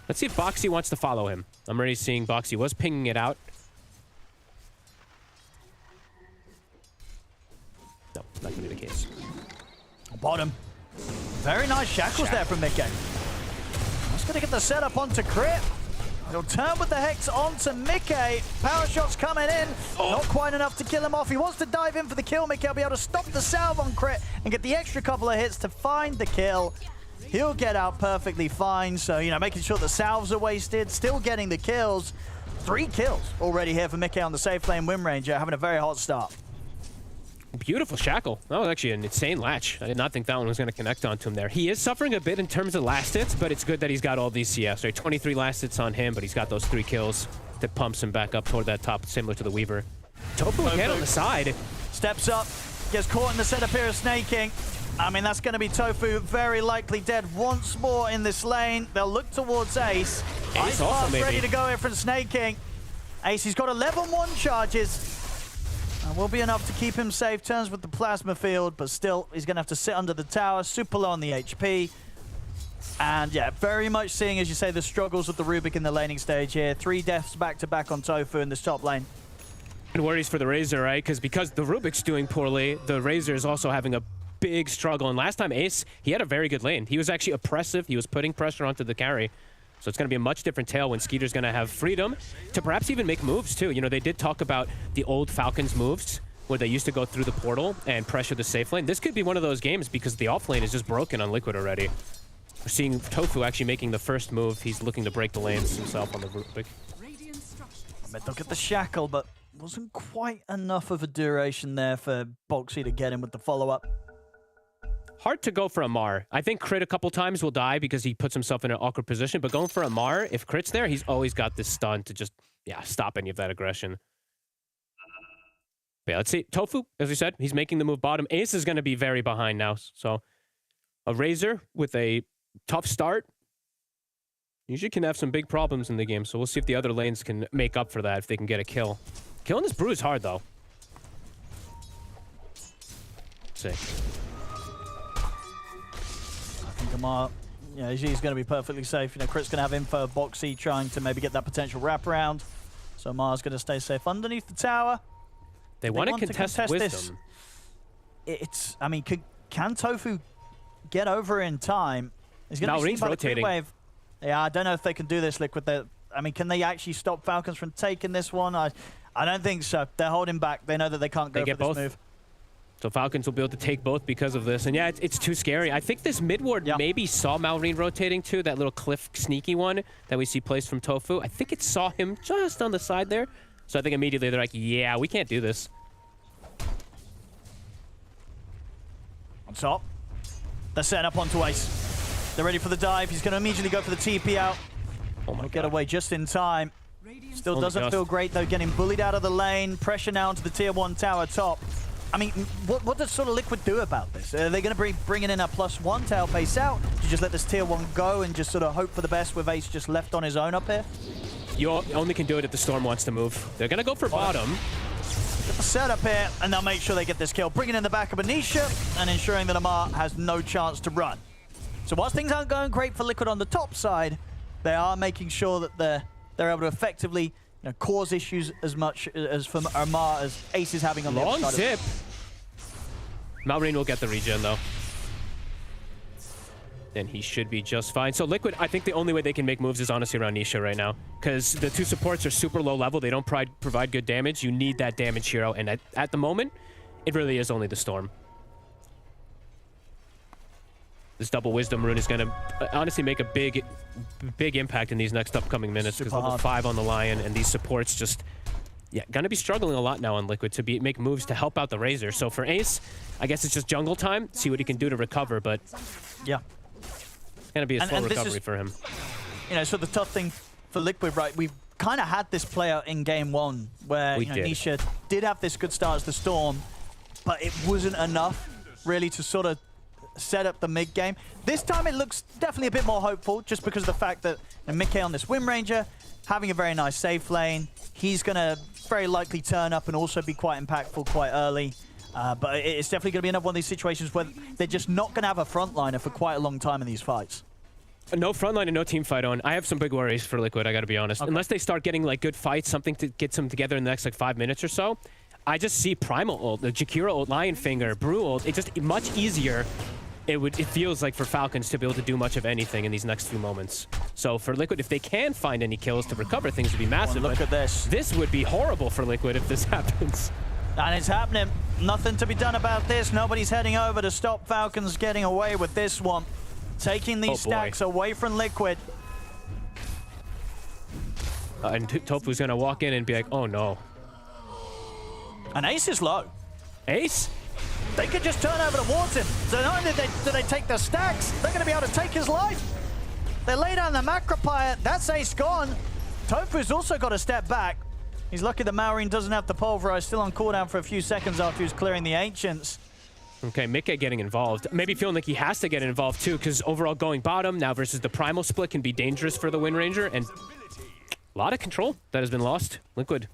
Let's see if Boxy wants to follow him. I'm already seeing Boxy was pinging it out. No, not going to be the case. Bottom. Very nice shackles there from Mickey. Just going to get the setup onto Crit. He'll turn with the Hex onto Mickey. Power shots coming in. Not quite enough to kill him off. He wants to dive in for the kill. Mickey will be able to stop the salve on Crit and get the extra couple of hits to find the kill. He'll get out perfectly fine. So, making sure the salves are wasted. Still getting the kills. 3 kills already here for Mickey on the safe lane Wim Ranger. Having a very hot start. Beautiful shackle. That was actually an insane latch. I did not think that one was going to connect onto him there. He is suffering a bit in terms of last hits, but it's good that he's got all these CS. Right, 23 last hits on him, but he's got those 3 kills that pumps him back up toward that top, similar to the Weaver. Tofu again on the side. Steps up, gets caught in the setup here of Snake King. I mean, that's going to be Tofu very likely dead once more in this lane. They'll look towards Ace. Ice Blast ready to go here from Snake King. Ace, he's got 11-1 charges. Will be enough to keep him safe. Turns with the plasma field, but still, he's going to have to sit under the tower. Super low on the HP. And very much seeing, as you say, the struggles with the Rubik in the laning stage here. 3 deaths back-to-back on Tofu in this top lane. And worries for the Razor, right? Because the Rubik's doing poorly, the Razor is also having a big struggle. And last time Ace, he had a very good lane. He was actually oppressive. He was putting pressure onto the carry. So it's going to be a much different tale when Skeeter's going to have freedom to perhaps even make moves too. They did talk about the old Falcons moves where they used to go through the portal and pressure the safe lane. This could be one of those games because the off lane is just broken on Liquid already. We're seeing Tofu actually making the first move. He's looking to break the lanes himself on the root pick. They'll get the shackle, but wasn't quite enough of a duration there for Boxy to get him with the follow-up. Hard to go for Amar. I think Crit a couple times will die because he puts himself in an awkward position, but going for Amar, if Crit's there, he's always got this stun to just, yeah, stop any of that aggression. But yeah, let's see. Tofu, as we said, he's making the move bottom. Ace is going to be very behind now, so a Razor with a tough start usually can have some big problems in the game, so we'll see if the other lanes can make up for that, if they can get a kill. Killing this Brew is hard, though. Let's see. I think Amar, he's going to be perfectly safe. Crit's going to have info of Boxy trying to maybe get that potential wraparound. So Amar's going to stay safe underneath the tower. They want to contest Wisdom. This. I mean, can Tofu get over in time? He's going to be rotating. Wave. Yeah, I don't know if they can do this, Liquid. I mean, can they actually stop Falcons from taking this one? I don't think so. They're holding back. They know that they can't go for this move. So Falcons will be able to take both because of this. And yeah, it's too scary. I think this mid ward maybe saw Malrine rotating too, that little cliff sneaky one that we see placed from Tofu. I think it saw him just on the side there. So I think immediately they're like, yeah, we can't do this. On top. They're setting up onto Ace. They're ready for the dive. He's going to immediately go for the TP out. Oh my God. Get away just in time. Still doesn't feel great though, getting bullied out of the lane. Pressure now onto the tier 1 tower top. I mean, what does sort of Liquid do about this? Are they going to be bringing in a +1 to help Ace out? Do you just let this tier 1 go and just sort of hope for the best with Ace just left on his own up here? You only can do it if the Storm wants to move. They're going to go for bottom. Get the setup here, and they'll make sure they get this kill. Bringing in the back of Anisha and ensuring that Amar has no chance to run. So whilst things aren't going great for Liquid on the top side, they are making sure that they're able to effectively cause issues as much as for Amar as Ace is having on the long other side. zip. Malrine will get the regen though. And he should be just fine. So Liquid, I think the only way they can make moves is honestly around Nisha right now. Because the two supports are super low level. They don't provide good damage. You need that damage hero. And at the moment, it really is only the Storm. This double Wisdom rune is going to honestly make a big impact in these next upcoming minutes. Because level 5 on the Lion and these supports just... Yeah, gonna be struggling a lot now on Liquid to make moves to help out the Razor. So for Ace, I guess it's just jungle time, see what he can do to recover, but yeah, it's gonna be a slow recovery for him. So the tough thing for Liquid, right? We've kind of had this play out in game 1 where Nisha did have this good start as the Storm, but it wasn't enough really to sort of set up the mid game. This time it looks definitely a bit more hopeful, just because of the fact that Mickey on this Wind Ranger having a very nice safe lane. He's going to very likely turn up and also be quite impactful quite early. But it's definitely going to be another one of these situations where they're just not going to have a frontliner for quite a long time in these fights. No frontline and no team fight on. I have some big worries for Liquid, I got to be honest. Okay. Unless they start getting like good fights, something to get them together in the next like 5 minutes or so, I just see Primal ult, the Jakira ult, Lion Finger, Brew ult. It's just much easier. It feels like for Falcons to be able to do much of anything in these next few moments. So for Liquid, if they can find any kills to recover, things would be massive. Look at this. This would be horrible for Liquid if this happens. And it's happening. Nothing to be done about this. Nobody's heading over to stop Falcons getting away with this one. Taking these stacks away from Liquid. And Tofu's going to walk in and be like, oh no. And Ace is low. Ace? They could just turn over towards him. So not only do they take their stacks, they're going to be able to take his life. They lay down the Macropire. That's Ace gone. Tofu's also got to step back. He's lucky that Malrine doesn't have the pulverize, still on cooldown for a few seconds after he was clearing the Ancients. Okay, Mickey getting involved. Maybe feeling like he has to get involved too, because overall going bottom now versus the Primal split can be dangerous for the Wind Ranger, and a lot of control that has been lost. Liquid.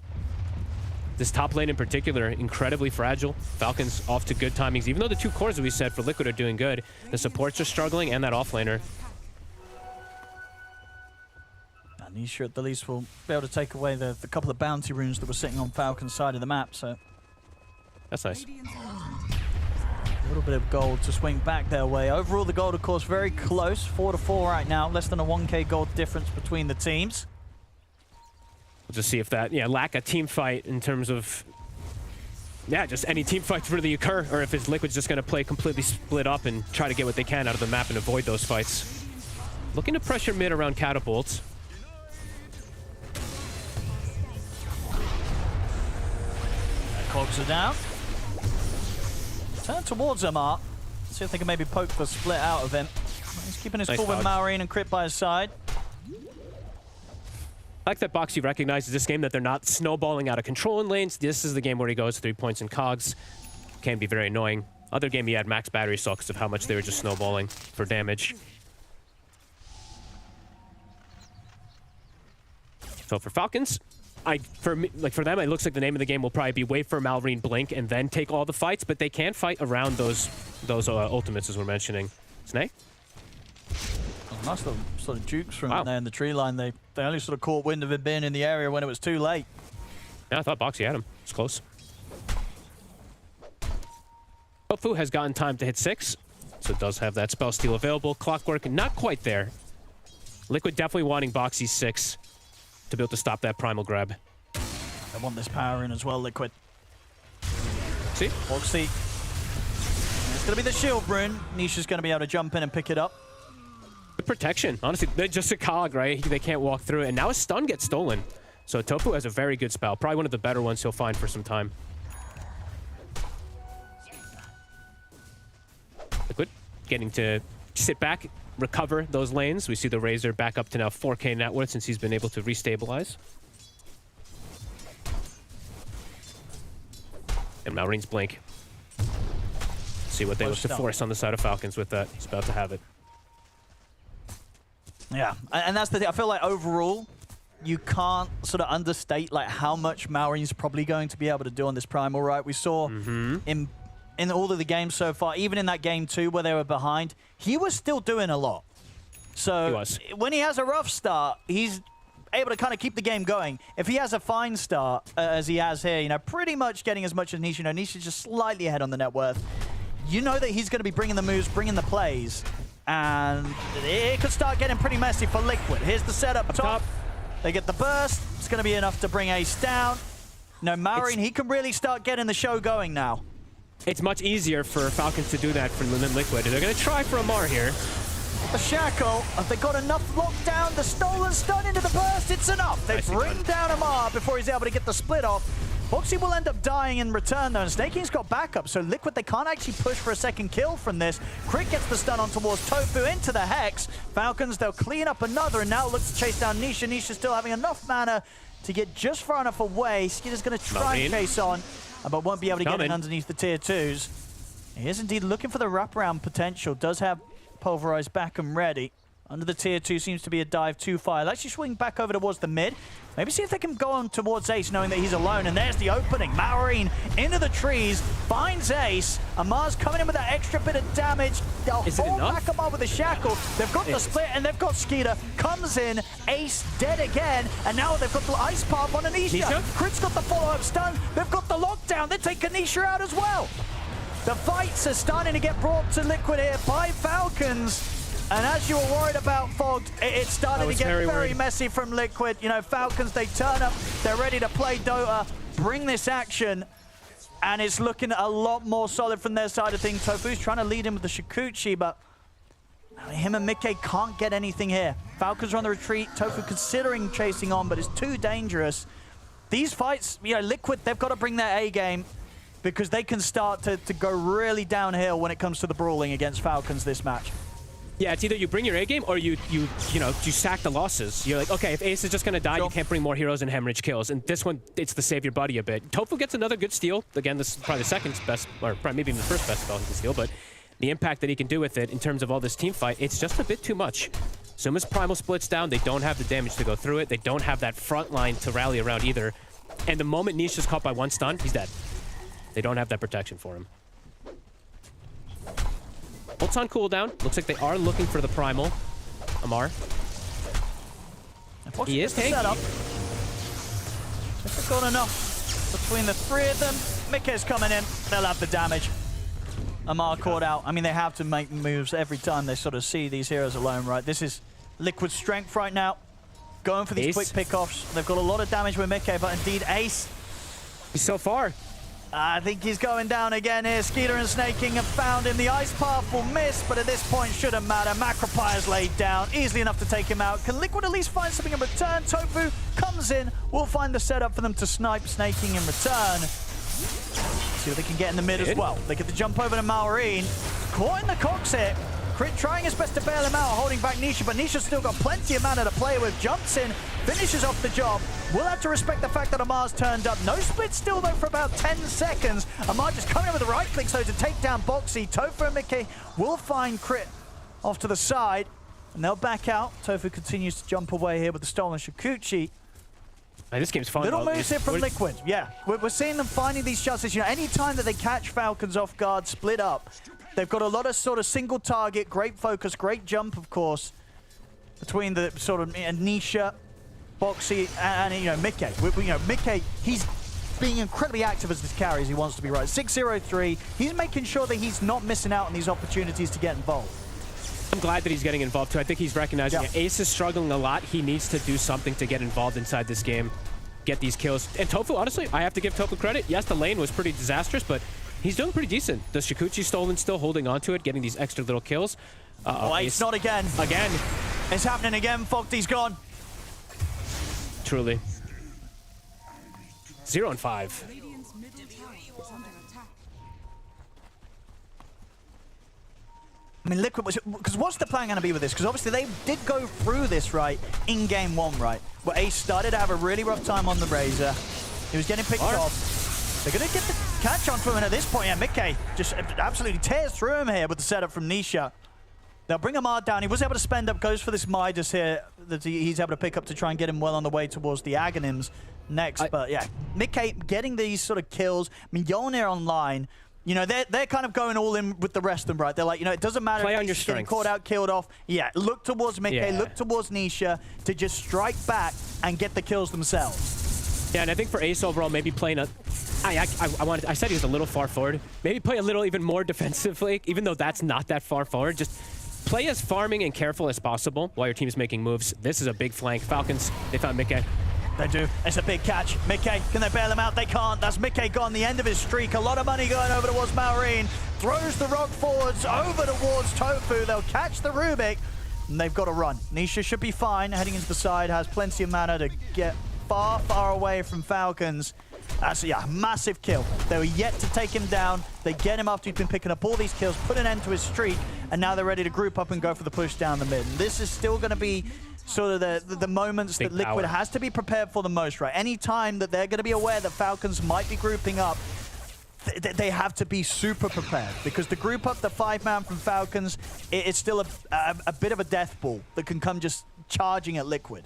This top lane in particular, incredibly fragile. Falcons off to good timings, even though the two cores that we said for Liquid are doing good. The supports are struggling, and that offlaner. And Nisha at the least will be able to take away the couple of bounty runes that were sitting on Falcon's side of the map, so... That's nice. A little bit of gold to swing back their way. Overall, the gold, of course, very close. 4-4 right now. Less than a 1k gold difference between the teams. We'll just see if that, lack of team fight in terms of, just any team fights really occur, or if his Liquid's just going to play completely split up and try to get what they can out of the map and avoid those fights. Looking to pressure mid around catapults. Cogs are down. Turn towards Amar. See if they can maybe poke the split out of him. He's keeping his cool with Maureen and Crit by his side. I like that Boxy recognizes this game that they're not snowballing out of control in lanes. This is the game where he goes 3 points in cogs. Can be very annoying. Other game he had max battery cell because of how much they were just snowballing for damage. So for Falcons, for them, it looks like the name of the game will probably be wait for Malrine blink and then take all the fights, but they can fight around those ultimates as we're mentioning. Snake? Nice little sort of jukes from there in the tree line. They only sort of caught wind of it being in the area when it was too late. Yeah, I thought Boxy had him. It's close. Tofu has gotten time to hit 6, so it does have that spell steal available. Clockwork, not quite there. Liquid definitely wanting Boxy's 6 to be able to stop that primal grab. They want this power in as well, Liquid. See? Boxy. It's going to be the shield rune. Nisha's going to be able to jump in and pick it up. Good protection. Honestly, they're just a cog, right? They can't walk through it. And now a stun gets stolen. So Tofu has a very good spell. Probably one of the better ones he'll find for some time. Liquid getting to sit back, recover those lanes. We see the Razor back up to now 4K net worth since he's been able to restabilize. And Malrine's blink. See what they look to force on the side of Falcons with that. He's about to have it. Yeah, and that's the thing. I feel like overall, you can't sort of understate like how much Malrine's probably going to be able to do on this primal, right? We saw in all of the games so far, even in that game 2 where they were behind, he was still doing a lot. So when he has a rough start, he's able to kind of keep the game going. If he has a fine start, as he has here, you know, pretty much getting as much as Nisha. You know, Nisha's just slightly ahead on the net worth. You know that he's going to be bringing the moves, bringing the plays. And it could start getting pretty messy for Liquid. Here's the setup top. They get the burst. It's going to be enough to bring Ace down. No, Maureen, he can really start getting the show going now. It's much easier for Falcons to do that than Liquid. They're going to try for Amar here. The Shackle, have they got enough lockdown? The stolen stun into the burst, it's enough. They bring down Amar before he's able to get the split off. Boxy will end up dying in return though, and Snaking's got backup, so Liquid, they can't actually push for a second kill from this. Crit gets the stun on towards Tofu into the Hex. Falcons, they'll clean up another, and now look to chase down Nisha. Nisha still having enough mana to get just far enough away. Skitter's going to try and chase on, but won't be able to get in underneath the tier 2s. He is indeed looking for the wraparound potential. Does have Pulverize back and ready. Under the tier 2 seems to be a dive too far. Let's actually swing back over towards the mid. Maybe see if they can go on towards Ace knowing that he's alone. And there's the opening. Maureen into the trees, finds Ace. Amar's coming in with that extra bit of damage. They'll hold back Amar with the Shackle. They've got the split and they've got Skeeter. Comes in, Ace dead again. And now they've got the Ice Path on Anisha. Crit's got the follow-up stun. They've got the lockdown. They're taking Anisha out as well. The fights are starting to get brought to Liquid here by Falcons. And as you were worried about Fogged, it started to get very messy from Liquid. You know, Falcons, they turn up, they're ready to play Dota, bring this action, and it's looking a lot more solid from their side of things. Tofu's trying to lead him with the Shikuchi, but him and Mickey can't get anything here. Falcons are on the retreat, Tofu considering chasing on, but it's too dangerous. These fights, you know, Liquid, they've got to bring their A game because they can start to go really downhill when it comes to the brawling against Falcons this match. Yeah, it's either you bring your A game or you sack the losses. You're like, okay, if Ace is just going to die, you can't bring more heroes and hemorrhage kills. And this one, it's the save your buddy a bit. Tofu gets another good steal. Again, this is probably the second best, or probably maybe even the first best spell he can steal, but the impact that he can do with it in terms of all this team fight, it's just a bit too much. As soon as Primal splits down, they don't have the damage to go through it. They don't have that front line to rally around either. And the moment Niche is caught by one stun, he's dead. They don't have that protection for him. Ult's on cooldown. Looks like they are looking for the Primal. Amar. He is taking. If they've got enough between the 3 of them, Mickey's coming in. They'll have the damage. Amar caught out. I mean, they have to make moves every time they sort of see these heroes alone, right? This is Liquid's strength right now. Going for these quick pickoffs. They've got a lot of damage with Mickey, but indeed Ace. He's so far. I think he's going down again here. Skeeter and Snaking have found him. The ice path will miss, but at this point shouldn't matter. Macropyre's laid down, easily enough to take him out. Can Liquid at least find something in return? Tofu comes in. We'll find the setup for them to snipe Snaking in return. See what they can get in the mid as well. They get the jump over to Malrine. Caught in the cogs here. Crit trying his best to bail him out, holding back Nisha, but Nisha's still got plenty of mana to play with. Jumps in, finishes off the job. We'll have to respect the fact that Amar's turned up. No split still, though, for about 10 seconds. Amar just coming in with the right click, so to take down Boxy. Tofu and Mickey will find Crit off to the side, and they'll back out. Tofu continues to jump away here with the stolen Shikuchi. Man, this game's fun. Little moves here from Liquid. Yeah, we're seeing them finding these chances. You know, any time that they catch Falcons off guard, split up, they've got a lot of sort of single target, great focus, great jump, of course, between the sort of Nisha, Boxy, and you know, Mickey. You know, Mickey, he's being incredibly active as this carry as he wants to be, right. 6-0-3, he's making sure that he's not missing out on these opportunities to get involved. I'm glad that he's getting involved too. I think he's recognizing it. Ace is struggling a lot. He needs to do something to get involved inside this game, get these kills. And Tofu, honestly, I have to give Tofu credit. Yes, the lane was pretty disastrous, but he's doing pretty decent. The Shikuchi stolen, still holding on to it, getting these extra little kills. Ace not again. Again. It's happening again. Fogty's gone. Truly. 0-5. I mean, Liquid was... Because what's the plan going to be with this? Because obviously they did go through this, right, in game one, right? Where Ace started to have a really rough time on the Razor. He was getting picked off. They're going to get the catch on him, and at this point, yeah, Mickey just absolutely tears through him here with the setup from Nisha. They'll bring Amar down. He was able to spend up, goes for this Midas here that he's able to pick up to try and get him well on the way towards the Aghanims next. But yeah, Mickey getting these sort of kills. I mean, Yolnir online, you know, they're kind of going all in with the rest of them, right? They're like, you know, it doesn't matter Play if on your he's getting strengths. caught out, killed off. Yeah, look towards Mickey, look towards Nisha to just strike back and get the kills themselves. Yeah, and I think for Ace overall, maybe playing a... I said he was a little far forward. Maybe play a little even more defensively, even though that's not that far forward. Just play as farming and careful as possible while your team is making moves. This is a big flank. Falcons, they found Mickey. They do. It's a big catch. Mickey, can they bail him out? They can't. That's Mickey gone, the end of his streak. A lot of money going over towards Malrine. Throws the rock forwards over towards Tofu. They'll catch the Rubik, and they've got to run. Nisha should be fine. Heading into the side, has plenty of mana to get far, far away from Falcons. That's a massive kill. They were yet to take him down. They get him after he's been picking up all these kills, put an end to his streak, and now they're ready to group up and go for the push down the mid. And this is still going to be sort of the moments that Liquid has to be prepared for the most, right? Any time that they're going to be aware that Falcons might be grouping up, they have to be super prepared, because to group up the 5-man from Falcons, it's still a bit of a death ball that can come just charging at Liquid.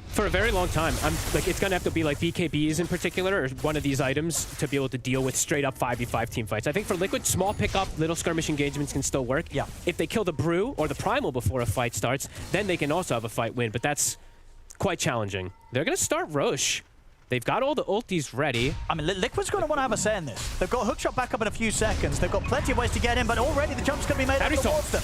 For a very long time, it's gonna have to be like BKBs in particular, or one of these items to be able to deal with straight up 5v5 team fights. I think for Liquid, small pickup, little skirmish engagements can still work. Yeah. If they kill the Brew or the Primal before a fight starts, then they can also have a fight win, but that's quite challenging. They're gonna start Roche. They've got all the ultis ready. I mean, Liquid's going to want to have a say in this. They've got hookshot back up in a few seconds. They've got plenty of ways to get in, but already the jump's going to be made up towards them.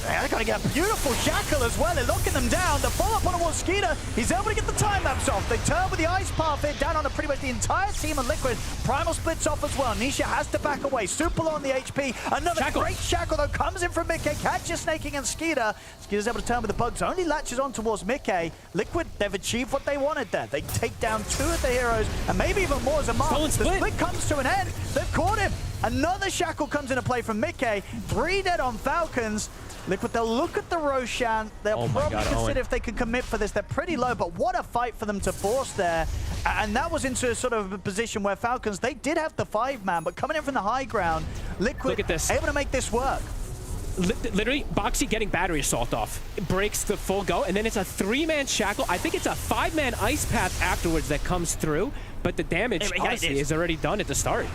Yeah, they're going to get a beautiful shackle as well. They're locking them down. The follow-up on towards Skeeter. He's able to get the time lapse off. They turn with the ice path hit down on pretty much the entire team of Liquid. Primal splits off as well. Nisha has to back away. Super low on the HP. Another great shackle, though, comes in from Mickey. Catches Snaking and Skeeter. Skeeter's able to turn with the bugs. Only latches on towards Mickey. Liquid, they've achieved what they wanted there. They take down 2 of the heroes, and maybe even more as a mark. The split comes to an end. They've caught him. Another shackle comes into play from Mickey. 3 dead on Falcons. Liquid, they'll look at the Roshan. They'll probably consider if they can commit for this. They're pretty low, but what a fight for them to force there. And that was into sort of a position where Falcons, they did have the 5-man, but coming in from the high ground, Liquid able to make this work. Literally, Boxy getting battery assault off. It breaks the full go, and then it's a 3-man shackle. I think it's a 5-man ice path afterwards that comes through, but the damage, honestly, is already done at the start.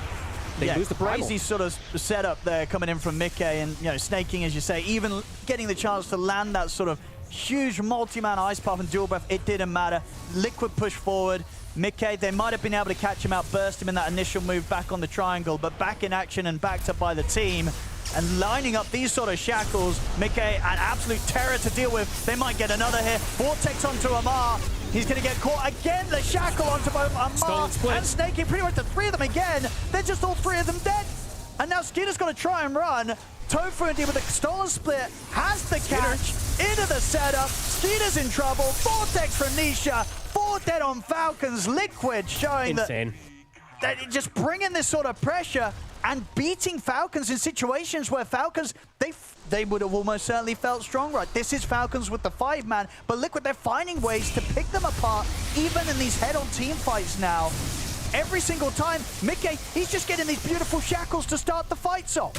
They lose the Primal. Crazy sort of setup there coming in from Mickey, and you know, snaking, as you say, even getting the chance to land that sort of huge multi-man ice path and dual breath, it didn't matter. Liquid push forward. Mickey, they might have been able to catch him out, burst him in that initial move back on the triangle, but back in action and backed up by the team. And lining up these sort of shackles, Mickey, an absolute terror to deal with. They might get another hit. Vortex onto Amar. He's going to get caught again. The shackle onto both Mark and Snakey. Pretty much the three of them again. They're just all three of them dead. And now Skeeter's got to try and run. Tofu indeed with a stolen split has the catch into the setup. Skeeter's in trouble. Vortex from Nisha. 4 dead on Falcons. Liquid showing Insane. that just bringing this sort of pressure and beating Falcons in situations where Falcons, they would have almost certainly felt strong, right? This is Falcons with the 5-man, but Liquid, they're finding ways to pick them apart, even in these head-on team fights now. Every single time, Mickey, he's just getting these beautiful shackles to start the fights off.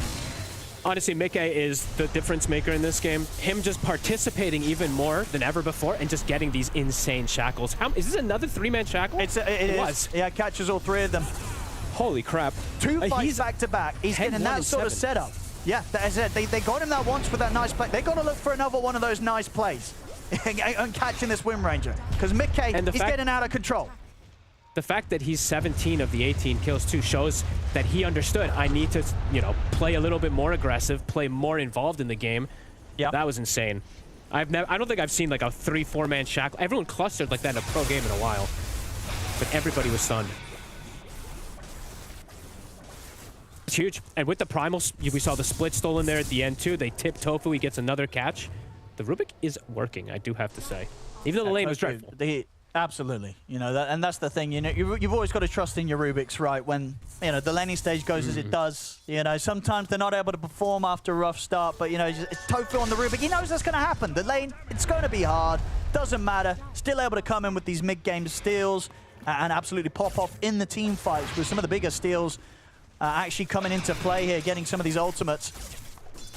Honestly, Mickey is the difference maker in this game. Him just participating even more than ever before and just getting these insane shackles. Is this another 3-man shackle? It was. Yeah, catches all 3 of them. Holy crap. 2 fights back to back. He's getting that sort of setup. Yeah, as I said, they got him that once with that nice play. They got to look for another one of those nice plays and catching this Wind Ranger. Because Mickey, he's getting out of control. The fact that he's 17 of the 18 kills too shows that he understood, I need to, play a little bit more aggressive, play more involved in the game. Yeah, that was insane. I don't think I've seen like a 3-4-man shackle. Everyone clustered like that in a pro game in a while. But everybody was stunned. It's huge. And with the primals, we saw the split stolen there at the end too. They tip Tofu, he gets another catch. The Rubik is working, I do have to say. Even though the lane was dreadful. Absolutely, and that's the thing. You've always got to trust in your Rubiks, right? When the laning stage goes as it does. Sometimes they're not able to perform after a rough start, but Tofu on the Rubik, he knows that's going to happen. The lane, it's going to be hard. Doesn't matter. Still able to come in with these mid-game steals and absolutely pop off in the team fights with some of the bigger steals actually coming into play here, getting some of these ultimates.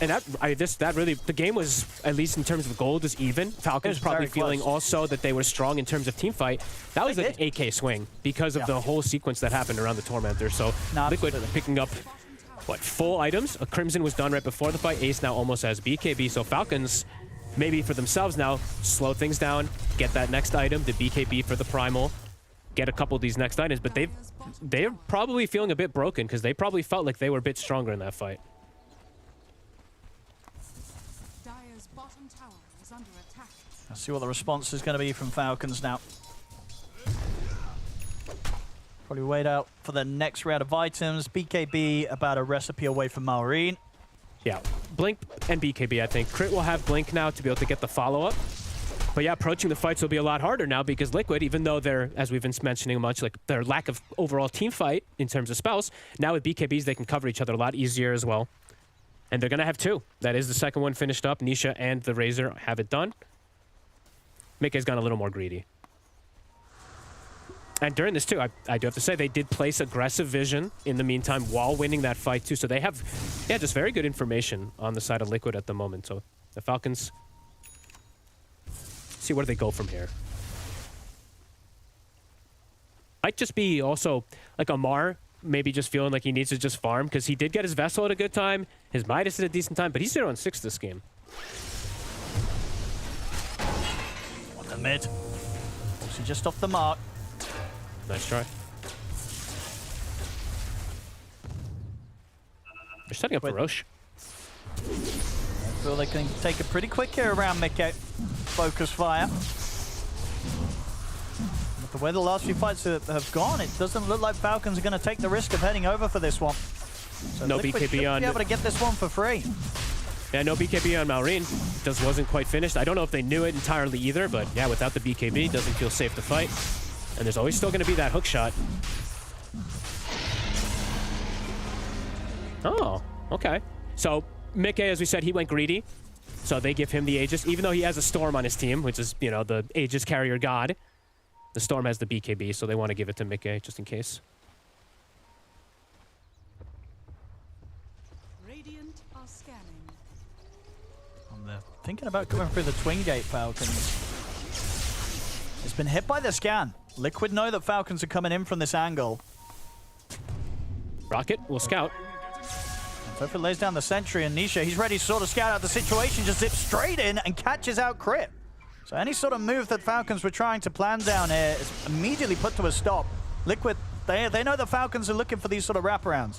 And that really, the game was, at least in terms of gold, was even. Falcons probably feeling also that they were strong in terms of team fight. That was like an AK swing because of the whole sequence that happened around the Tormentor. So Liquid picking up, full items. A Crimson was done right before the fight. Ace now almost has BKB. So Falcons, maybe for themselves now, slow things down, get that next item, the BKB for the Primal, get a couple of these next items. But they're probably feeling a bit broken because they probably felt like they were a bit stronger in that fight. Let's see what the response is going to be from Falcons now. Probably wait out for the next round of items. BKB about a recipe away from Maureen. Yeah, Blink and BKB, I think. Crit will have Blink now to be able to get the follow-up. But yeah, approaching the fights will be a lot harder now because Liquid, even though they're, as we've been mentioning much, like their lack of overall team fight in terms of spells, now with BKBs they can cover each other a lot easier as well. And they're going to have 2. That is the second one finished up. Nisha and the Razor have it done. Mickey's gone a little more greedy. And during this, too, I do have to say, they did place aggressive vision in the meantime while winning that fight, too. So they have, just very good information on the side of Liquid at the moment. So the Falcons, see where they go from here. Might just be also, like Amar, maybe just feeling like he needs to just farm, because he did get his Vessel at a good time, his Midas at a decent time, but he's 0-6 this game. On the mid. So just off the mark. Nice try. They're setting up for Roche. I feel they can take it pretty quick here around Mickey. Focus fire. But the way the last few fights have gone, it doesn't look like Falcons are going to take the risk of heading over for this one. So no Liquid BKB on. Be able to get this one for free. Yeah, no BKB on Maureen. Just wasn't quite finished. I don't know if they knew it entirely either, but yeah, without the BKB, doesn't feel safe to fight. And there's always still going to be that hook shot. Oh, okay. So Mickey, as we said, he went greedy. So they give him the Aegis, even though he has a Storm on his team, which is, you know, the Aegis carrier god. The Storm has the BKB, so they want to give it to Mickey just in case. Radiant are scanning. And they're thinking about coming through the Twin Gate, Falcons. It's been hit by the scan. Liquid know that Falcons are coming in from this angle. Rocket will scout. Tofu lays down the sentry, and Nisha, he's ready to sort of scout out the situation, just zips straight in and catches out Crit. So any sort of move that Falcons were trying to plan down here is immediately put to a stop. Liquid, they know the Falcons are looking for these sort of wraparounds.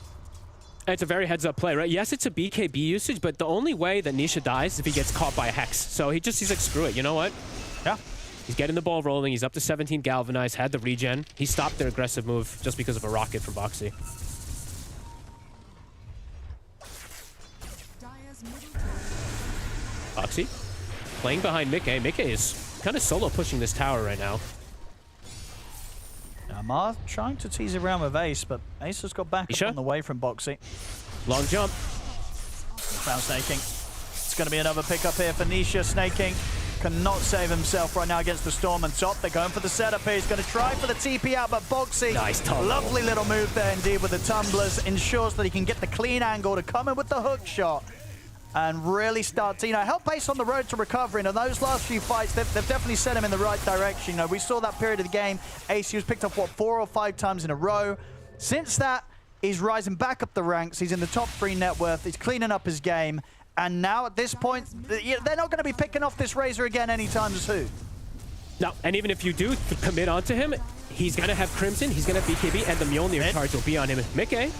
It's a very heads-up play, right? Yes, it's a BKB usage, but the only way that Nisha dies is if he gets caught by a Hex. So he's like, screw it, you know what? Yeah. He's getting the ball rolling. He's up to 17 galvanized, had the regen. He stopped their aggressive move just because of a rocket from Boxy. Boxy playing behind Mickey. Mickey is kind of solo pushing this tower right now. Mar trying to tease around with Ace, but Ace has got back up on the way from Boxy. Long jump. Foul snaking. It's going to be another pickup here for Nisha. Snaking cannot save himself right now against the Storm and top. They're going for the setup here. He's going to try for the TP out, but Boxy, nice lovely little move there indeed with the tumblers. Ensures that he can get the clean angle to come in with the hook shot and really start to, help Ace on the road to recovery. And in those last few fights, they've definitely set him in the right direction. We saw that period of the game. Ace, he was picked up, 4 or 5 times in a row. Since that, he's rising back up the ranks. He's in the top 3 net worth. He's cleaning up his game. And now at this point, they're not going to be picking off this Razor again anytime soon. No, and even if you do commit onto him, he's going to have Crimson, he's going to have BKB, and the Mjolnir charge will be on him. Mickey.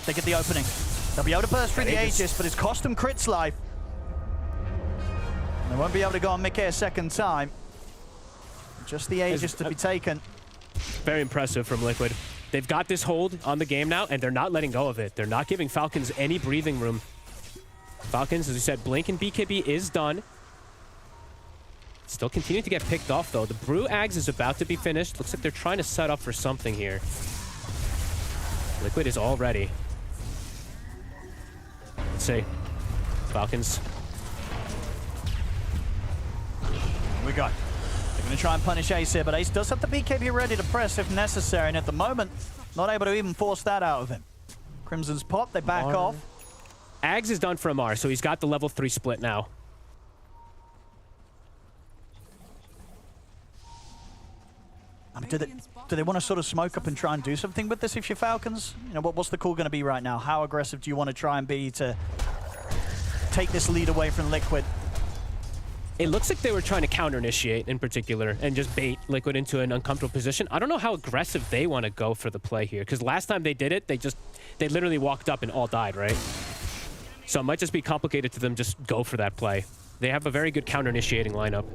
They get the opening. They'll be able to burst through the Aegis, but it's cost them crits life. They won't be able to go on Mickey a second time. Just the Aegis to be taken. Very impressive from Liquid. They've got this hold on the game now, and they're not letting go of it. They're not giving Falcons any breathing room. Falcons, as we said, Blink and BKB is done. Still continuing to get picked off, though. The Brew Ags is about to be finished. Looks like they're trying to set up for something here. Liquid is all ready. Let's see. Falcons. Here we go. They're going to try and punish Ace here, but Ace does have the BKB ready to press if necessary, and at the moment, not able to even force that out of him. Crimson's pop, they back off. Ags is done for Amar, so he's got the level 3 split now. Do they want to sort of smoke up and try and do something with this if you're Falcons? What's the call going to be right now? How aggressive do you want to try and be to take this lead away from Liquid? It looks like they were trying to counter-initiate in particular and just bait Liquid into an uncomfortable position. I don't know how aggressive they want to go for the play here, because last time they did it, they literally walked up and all died, right? So it might just be complicated to them just go for that play. They have a very good counter-initiating lineup.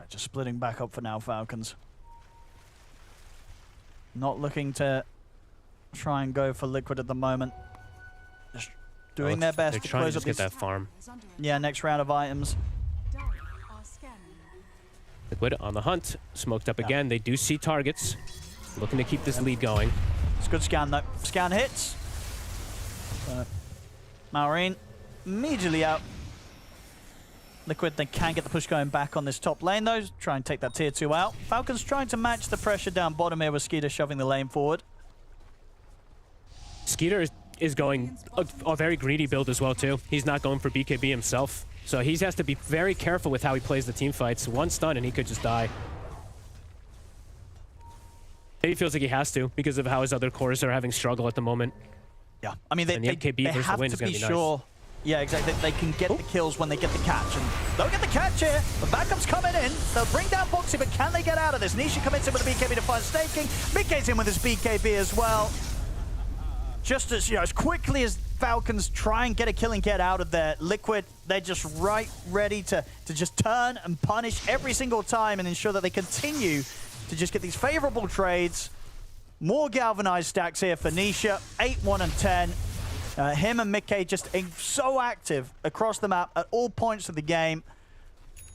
Just splitting back up for now, Falcons. Not looking to try and go for Liquid at the moment. Just doing their best to close up get that farm. Yeah, next round of items. Liquid on the hunt, smoked up again. They do see targets. Looking to keep this lead going. It's a good scan though. Scan hits. Maureen immediately out. Liquid, they can get the push going back on this top lane though. Try and take that tier 2 out. Falcons trying to match the pressure down bottom here with Skeeter shoving the lane forward. Skeeter is going a very greedy build as well too. He's not going for BKB himself. So he has to be very careful with how he plays the team fights. One stun and he could just die. He feels like he has to because of how his other cores are having struggle at the moment. Yeah, I mean, they have to be sure. Nice. Yeah, exactly. They can get the kills when they get the catch. And they'll get the catch here. The backup's coming in. They'll bring down Boxy, but can they get out of this? Nisha commits in with the BKB to find staking. Mickey's in with his BKB as well. Just as, as quickly as Falcons try and get a kill and get out of there, Liquid, they're just ready to just turn and punish every single time and ensure that they continue to just get these favorable trades. More galvanized stacks here for Nisha. 8, 1, and 10. Him and Mickey just so active across the map at all points of the game.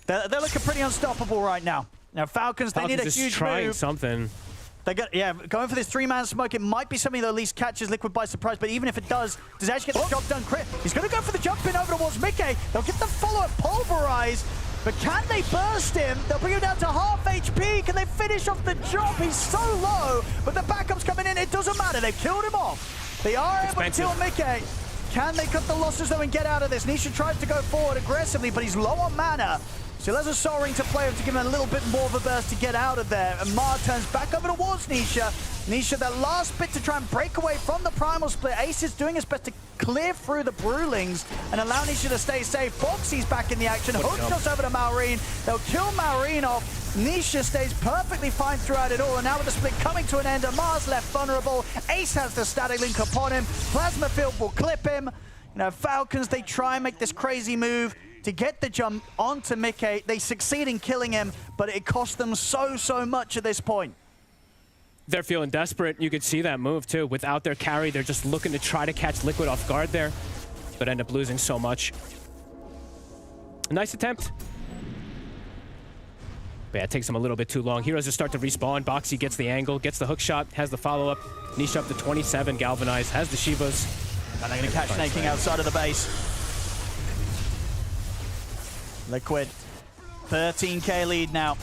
They're looking pretty unstoppable right now. Now Falcons they need a huge trying move. Something. They got going for this 3-man smoke. It might be something that at least catches Liquid by surprise. But even if it does he actually get the job done? Crit. He's going to go for the jump in over towards Mickey. They'll get the follow-up pulverize. But can they burst him? They'll bring him down to half HP. Can they finish off the job? He's so low. But the backup's coming in. It doesn't matter. They've killed him off. They are able to kill Mickey. Can they cut the losses though and get out of this? Nisha tries to go forward aggressively, but he's low on mana. Still has a Soul Ring to play with to give him a little bit more of a burst to get out of there. And Mar turns back over towards Nisha. Nisha, that last bit to try and break away from the Primal Split. Ace is doing his best to clear through the Brewlings and allow Nisha to stay safe. Boxy's back in the action. Hook goes over to Maureen. They'll kill Maureen off. Nisha stays perfectly fine throughout it all, and now with the split coming to an end, Amar's left vulnerable. Ace has the static link upon him. Plasma Field will clip him. You know, Falcons, they try and make this crazy move to get the jump onto Mickey. They succeed in killing him, but it cost them so much at this point. They're feeling desperate. You could see that move too. Without their carry, they're just looking to try to catch Liquid off guard there, but end up losing so much. A nice attempt. But yeah, it takes them a little bit too long. Heroes just start to respawn. Boxy gets the angle, gets the hook shot, has the follow-up. Nisha up to 27, Galvanized, has the Shivas. And they're going to catch Snaking outside of the base. Liquid, 13k lead now.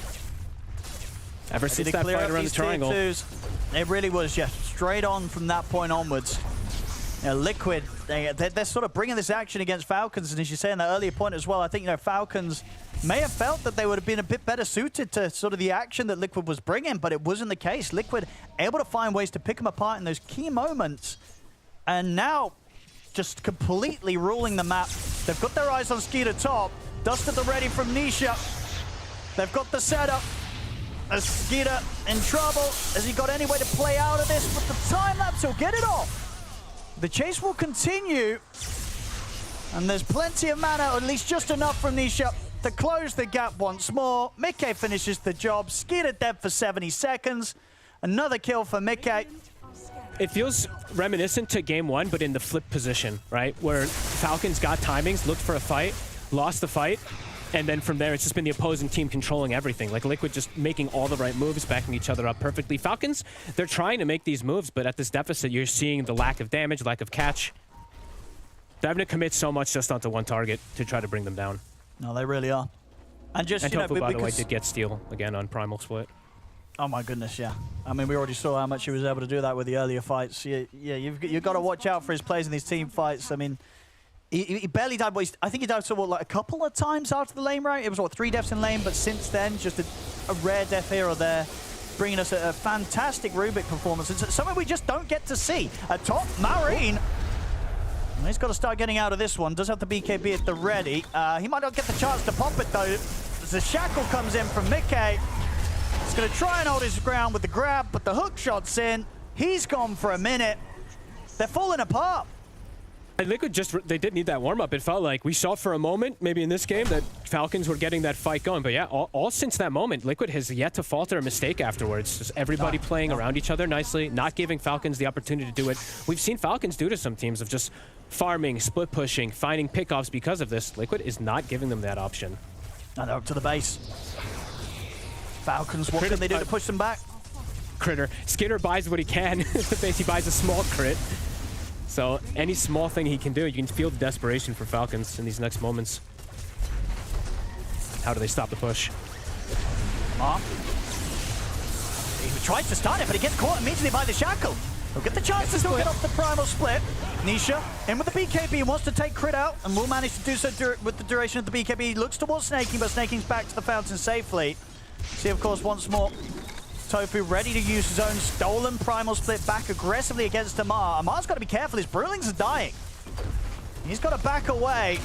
Ever since that fight around the triangle. It really was just straight on from that point onwards. You know, Liquid, they're sort of bringing this action against Falcons, and as you say in that earlier point as well, I think, you know, Falcons may have felt that they would have been a bit better suited to sort of the action that Liquid was bringing, but it wasn't the case. Liquid able to find ways to pick them apart in those key moments, and now just completely ruling the map. They've got their eyes on Skeeter top. Dust at the ready from Nisha. They've got the setup. As Skeeter in trouble. Has he got any way to play out of this? With the time lapse, he'll get it off. The chase will continue. And there's plenty of mana, or at least just enough from Nisha to close the gap once more. Mickey finishes the job. Skeeter dead for 70 seconds. Another kill for Mickey. It feels reminiscent to game one, but in the flip position, right? Where Falcons got timings, looked for a fight, lost the fight, and then from there, it's just been the opposing team controlling everything. Like Liquid just making all the right moves, backing each other up perfectly. Falcons, they're trying to make these moves, but at this deficit, you're seeing the lack of damage, lack of catch. They're having to commit so much just onto one target to try to bring them down. No, they really are. And just, and you Tofu, know, by the way, did get steal again on Primal Split. Oh my goodness, yeah. I mean, we already saw how much he was able to do that with the earlier fights. Yeah, you've got to watch out for his plays in these team fights. I mean, he barely died, but I think he died like a couple of times after the lane, right? It was, 3 deaths in lane, but since then, just a rare death here or there, bringing us a fantastic Rubik performance. It's something we just don't get to see. At top, Marine. He's got to start getting out of this one. Does have the BKB at the ready. He might not get the chance to pop it, though. As the shackle comes in from Mickey. He's going to try and hold his ground with the grab, but the hook shot's in. He's gone for a minute. They're falling apart. And Liquid they did need that warm-up. It felt like we saw for a moment, maybe in this game, that Falcons were getting that fight going. But yeah, all since that moment, Liquid has yet to falter a mistake afterwards. Just everybody playing around each other nicely, not giving Falcons the opportunity to do it. We've seen Falcons do to some teams of just farming, split pushing, finding pickoffs because of this. Liquid is not giving them that option. And they're up to the base. Falcons, what can they do to push them back? Critter. Skitter buys what he can. The base, he buys a small crit. So any small thing he can do, you can feel the desperation for Falcons in these next moments. How do they stop the push? He tried to start it, but he gets caught immediately by the shackle. He'll get the chance to still get off the primal split. Nisha in with the BKB, wants to take crit out, and will manage to do so with the duration of the BKB. He looks towards Snaking, but Snaking's back to the fountain safely. See, of course, once more, Tofu ready to use his own stolen primal split back aggressively against Amar. Amar's got to be careful, his Brewlings are dying. He's got to back away.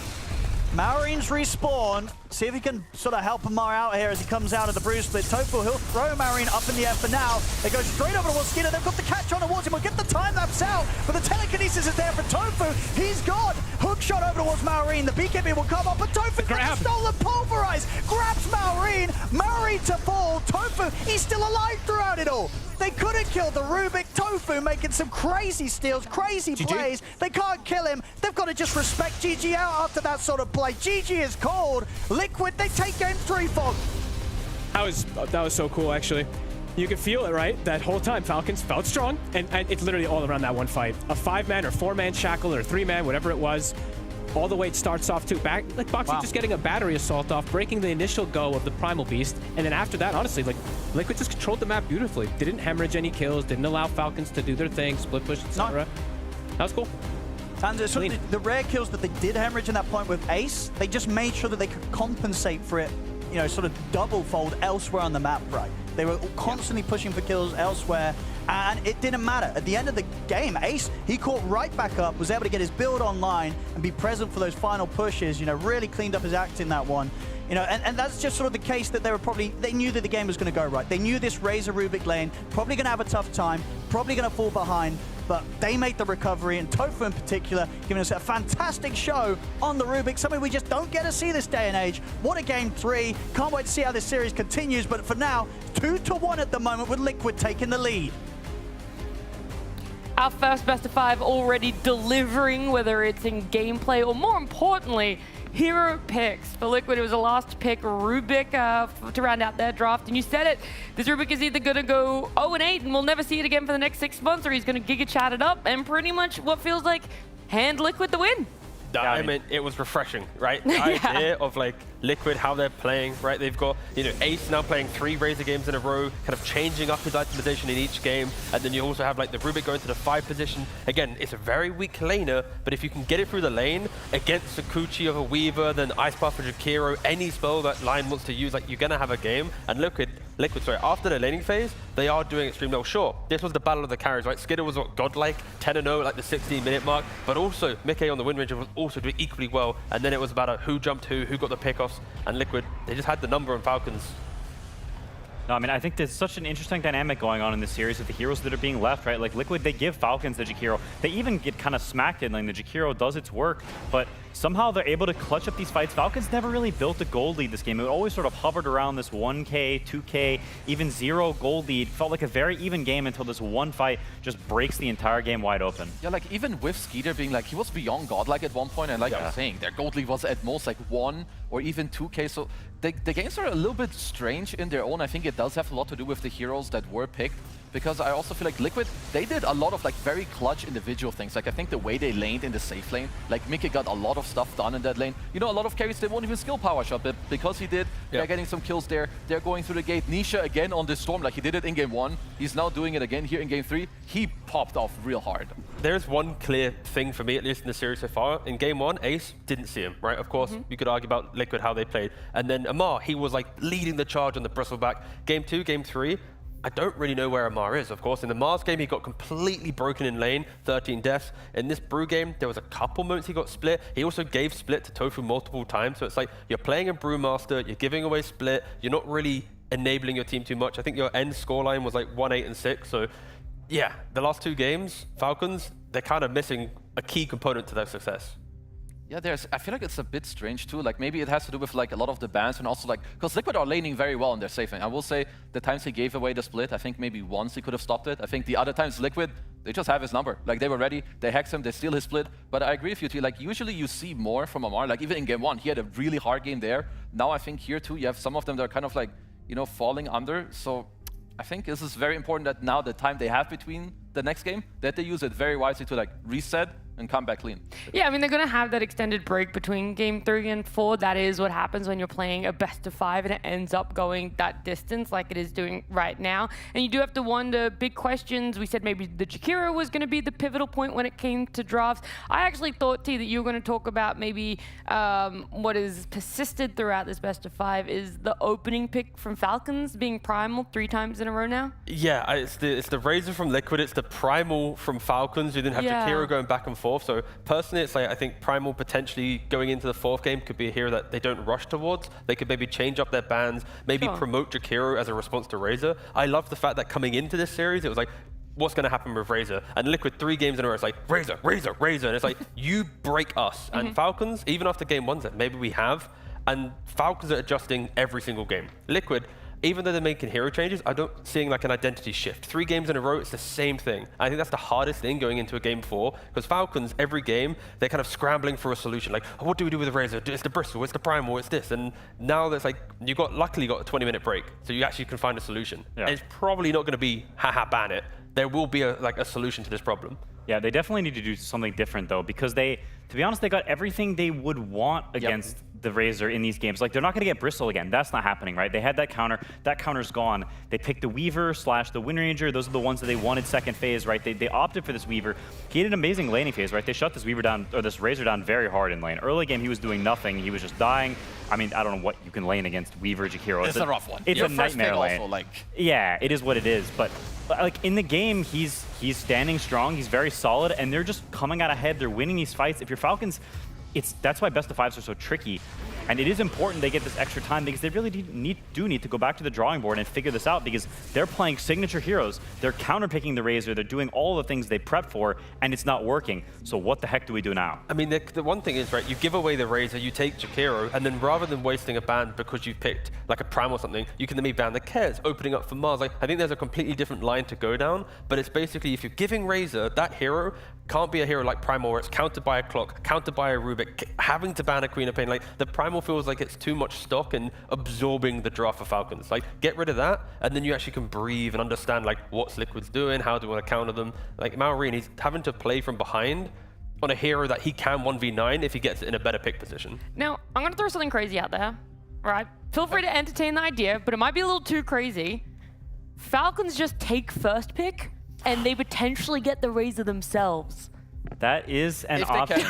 Marines respawn. See if he can sort of help Amar out here as he comes out of the brew split. Tofu, he'll throw Marine up in the air for now. They go straight over towards Skeeter. They've got the catch on towards him. We'll get the time lapse out, but the telekinesis is there for Tofu. He's gone. Hook shot over towards Marine. The BKB will come up, but Tofu gets stolen. Pulverize. Grabs Marine. Marine to fall. Tofu, he's still alive throughout it all. They couldn't kill the Rubik. Tofu making some crazy steals, crazy plays. They can't kill him. They've got to just respect GG out after that sort of play. GG is called. Liquid, they take game 3, Fog. That was so cool, actually. You could feel it, right? That whole time, Falcons felt strong, and it's literally all around that one fight. A 5-man or 4-man shackle or 3-man, whatever it was. All the way it starts off too. Back, like Boxy just getting a battery assault off, breaking the initial go of the Primal Beast, and then after that, honestly, like Liquid just controlled the map beautifully. Didn't hemorrhage any kills, didn't allow Falcons to do their thing, split push, etc. That was cool. And the rare kills that they did hemorrhage in that point with Ace, they just made sure that they could compensate for it, you know, sort of double-fold elsewhere on the map, right? They were constantly pushing for kills elsewhere, and it didn't matter. At the end of the game, Ace, he caught right back up, was able to get his build online and be present for those final pushes, you know, really cleaned up his act in that one. You know, and that's just sort of the case that they knew that the game was going to go right. They knew this Razor Rubik lane probably going to have a tough time, probably going to fall behind, but they made the recovery, and Tofu in particular giving us a fantastic show on the Rubik, something we just don't get to see this day and age. What a game 3. Can't wait to see how this series continues, but for now, 2-1 at the moment with Liquid taking the lead. Our first best of 5 already delivering, whether it's in gameplay or more importantly, hero picks. For Liquid, it was the last pick, Rubik, to round out their draft. And you said it, this Rubik is either going to go 0-8 and we'll never see it again for the next 6 months, or he's going to Giga Chat it up and pretty much what feels like hand Liquid the win. I mean, it was refreshing, right? The idea of like Liquid, how they're playing, right? They've got, you know, Ace now playing 3 Razor games in a row, kind of changing up his itemization in each game. And then you also have like the Rubik going to the 5 position. Again, it's a very weak laner, but if you can get it through the lane against Sakuchi of a Weaver, then Ice Path or Jakiro, any spell that line wants to use, like you're gonna have a game. And Liquid, after the laning phase, they are doing extremely well. Sure, this was the battle of the carries, right? Skidder was what, godlike, 10-0 at like the 16-minute mark, but also Mickey on the Wind Ranger was also doing equally well. And then it was about who jumped who got the pickoffs, and Liquid, they just had the number on Falcons. No, I mean, I think there's such an interesting dynamic going on in this series with the heroes that are being left, right? Like Liquid, they give Falcons the Jakiro. They even get kind of smacked in lane. The Jakiro does its work, but somehow they're able to clutch up these fights. Falcons never really built a gold lead this game. It always sort of hovered around this 1K, 2K, even 0 gold lead. Felt like a very even game until this one fight just breaks the entire game wide open. Yeah, like even with Skeeter being like, he was beyond godlike at one point, and like I was saying, their gold lead was at most like 1 or even 2K. So the games are a little bit strange in their own. I think it does have a lot to do with the heroes that were picked, because I also feel like Liquid, they did a lot of like very clutch individual things. Like I think the way they laned in the safe lane, like Mickey got a lot of stuff done in that lane. You know, a lot of carries, they won't even skill power shot, but because he did, they're getting some kills there. They're going through the gate. Nisha again on this storm, like he did it in game 1. He's now doing it again here in game 3. He popped off real hard. There's one clear thing for me, at least in the series so far. In game 1, Ace didn't see him, right? Of course, you could argue about Liquid, how they played. And then Amar, he was like leading the charge on the bristleback. Game 2, game 3, I don't really know where Amar is, of course. In the Mars game, he got completely broken in lane, 13 deaths. In this Brew game, there was a couple moments he got split. He also gave split to Tofu multiple times. So it's like, you're playing a Brewmaster, you're giving away split, you're not really enabling your team too much. I think your end scoreline was like 1-8-6. So yeah, the last 2 games, Falcons, they're kind of missing a key component to their success. Yeah, I feel like it's a bit strange too. Like maybe it has to do with like a lot of the bans, and also like, because Liquid are laning very well in their safe lane. I will say the times he gave away the split, I think maybe once he could have stopped it. I think the other times Liquid, they just have his number. Like they were ready, they hex him, they steal his split. But I agree with you too, like usually you see more from Amar. Like even in game 1, he had a really hard game there. Now I think here too, you have some of them that are kind of like, you know, falling under. So I think this is very important that now the time they have between the next game, that they use it very wisely to like reset and come back clean. Yeah, I mean, they're going to have that extended break between game 3 and 4. That is what happens when you're playing a best of 5 and it ends up going that distance like it is doing right now. And you do have to wonder big questions. We said maybe the Jakiro was going to be the pivotal point when it came to drafts. I actually thought, T, that you were going to talk about maybe what has persisted throughout this best of 5 is the opening pick from Falcons being Primal 3 times in a row now. Yeah, it's the Razor from Liquid, it's the Primal from Falcons. You didn't have Jakiro going back and forth. So personally, it's like I think Primal potentially going into the 4th game could be a hero that they don't rush towards. They could maybe change up their bans, maybe promote Jakiro as a response to Razor. I love the fact that coming into this series, it was like, what's going to happen with Razor? And Liquid 3 games in a row, it's like, Razor, Razor, Razor. And it's like, you break us. And Falcons, even after game 1, that maybe we have, and Falcons are adjusting every single game. Liquid, even though they're making hero changes, I don't seeing like an identity shift. 3 games in a row, it's the same thing. I think that's the hardest thing going into a game 4, because Falcons, every game, they're kind of scrambling for a solution. Like, oh, what do we do with the Razor? It's the Bristle, it's the Primal, it's this. And now there's like, luckily got a 20-minute break, so you actually can find a solution. And it's probably not going to be, haha, ban it. There will be a solution to this problem. Yeah, they definitely need to do something different though, because to be honest, they got everything they would want against the Razor in these games. Like, they're not going to get Bristle again. That's not happening, right? They had that counter. That counter's gone. They picked the Weaver / the Wind Ranger. Those are the ones that they wanted second phase, right? They opted for this Weaver. He had an amazing laning phase, right? They shut this Weaver down, or this Razor down very hard in lane. Early game, he was doing nothing. He was just dying. I mean, I don't know what you can lane against Weaver, Jakiro. It's a rough one. It's a nightmare lane. Also, like... Yeah, it is what it is. But like in the game, he's standing strong. He's very solid, and they're just coming out ahead. They're winning these fights. If you're Falcons, that's why best of 5s are so tricky. And it is important they get this extra time because they really do need to go back to the drawing board and figure this out because they're playing signature heroes. They're counterpicking the Razor. They're doing all the things they prepped for, and it's not working. So what the heck do we do now? I mean, the one thing is, right, you give away the Razor, you take Jakiro, and then rather than wasting a ban because you've picked like a Pram or something, you can then maybe ban the Kez, opening up for Mars. Like, I think there's a completely different line to go down, but it's basically if you're giving Razor, that hero can't be a hero like Primal where it's countered by a Clock, countered by a Rubik, having to ban a Queen of Pain. Like, the Primal feels like it's too much stock and absorbing the draft for Falcons. Like, get rid of that, and then you actually can breathe and understand like what's Liquid's doing, how do we want to counter them. Like, Malrine, he's having to play from behind on a hero that he can 1v9 if he gets in a better pick position. Now, I'm going to throw something crazy out there, right? Feel free to entertain the idea, but it might be a little too crazy. Falcons just take first pick, and they potentially get the Razor themselves. That is an option.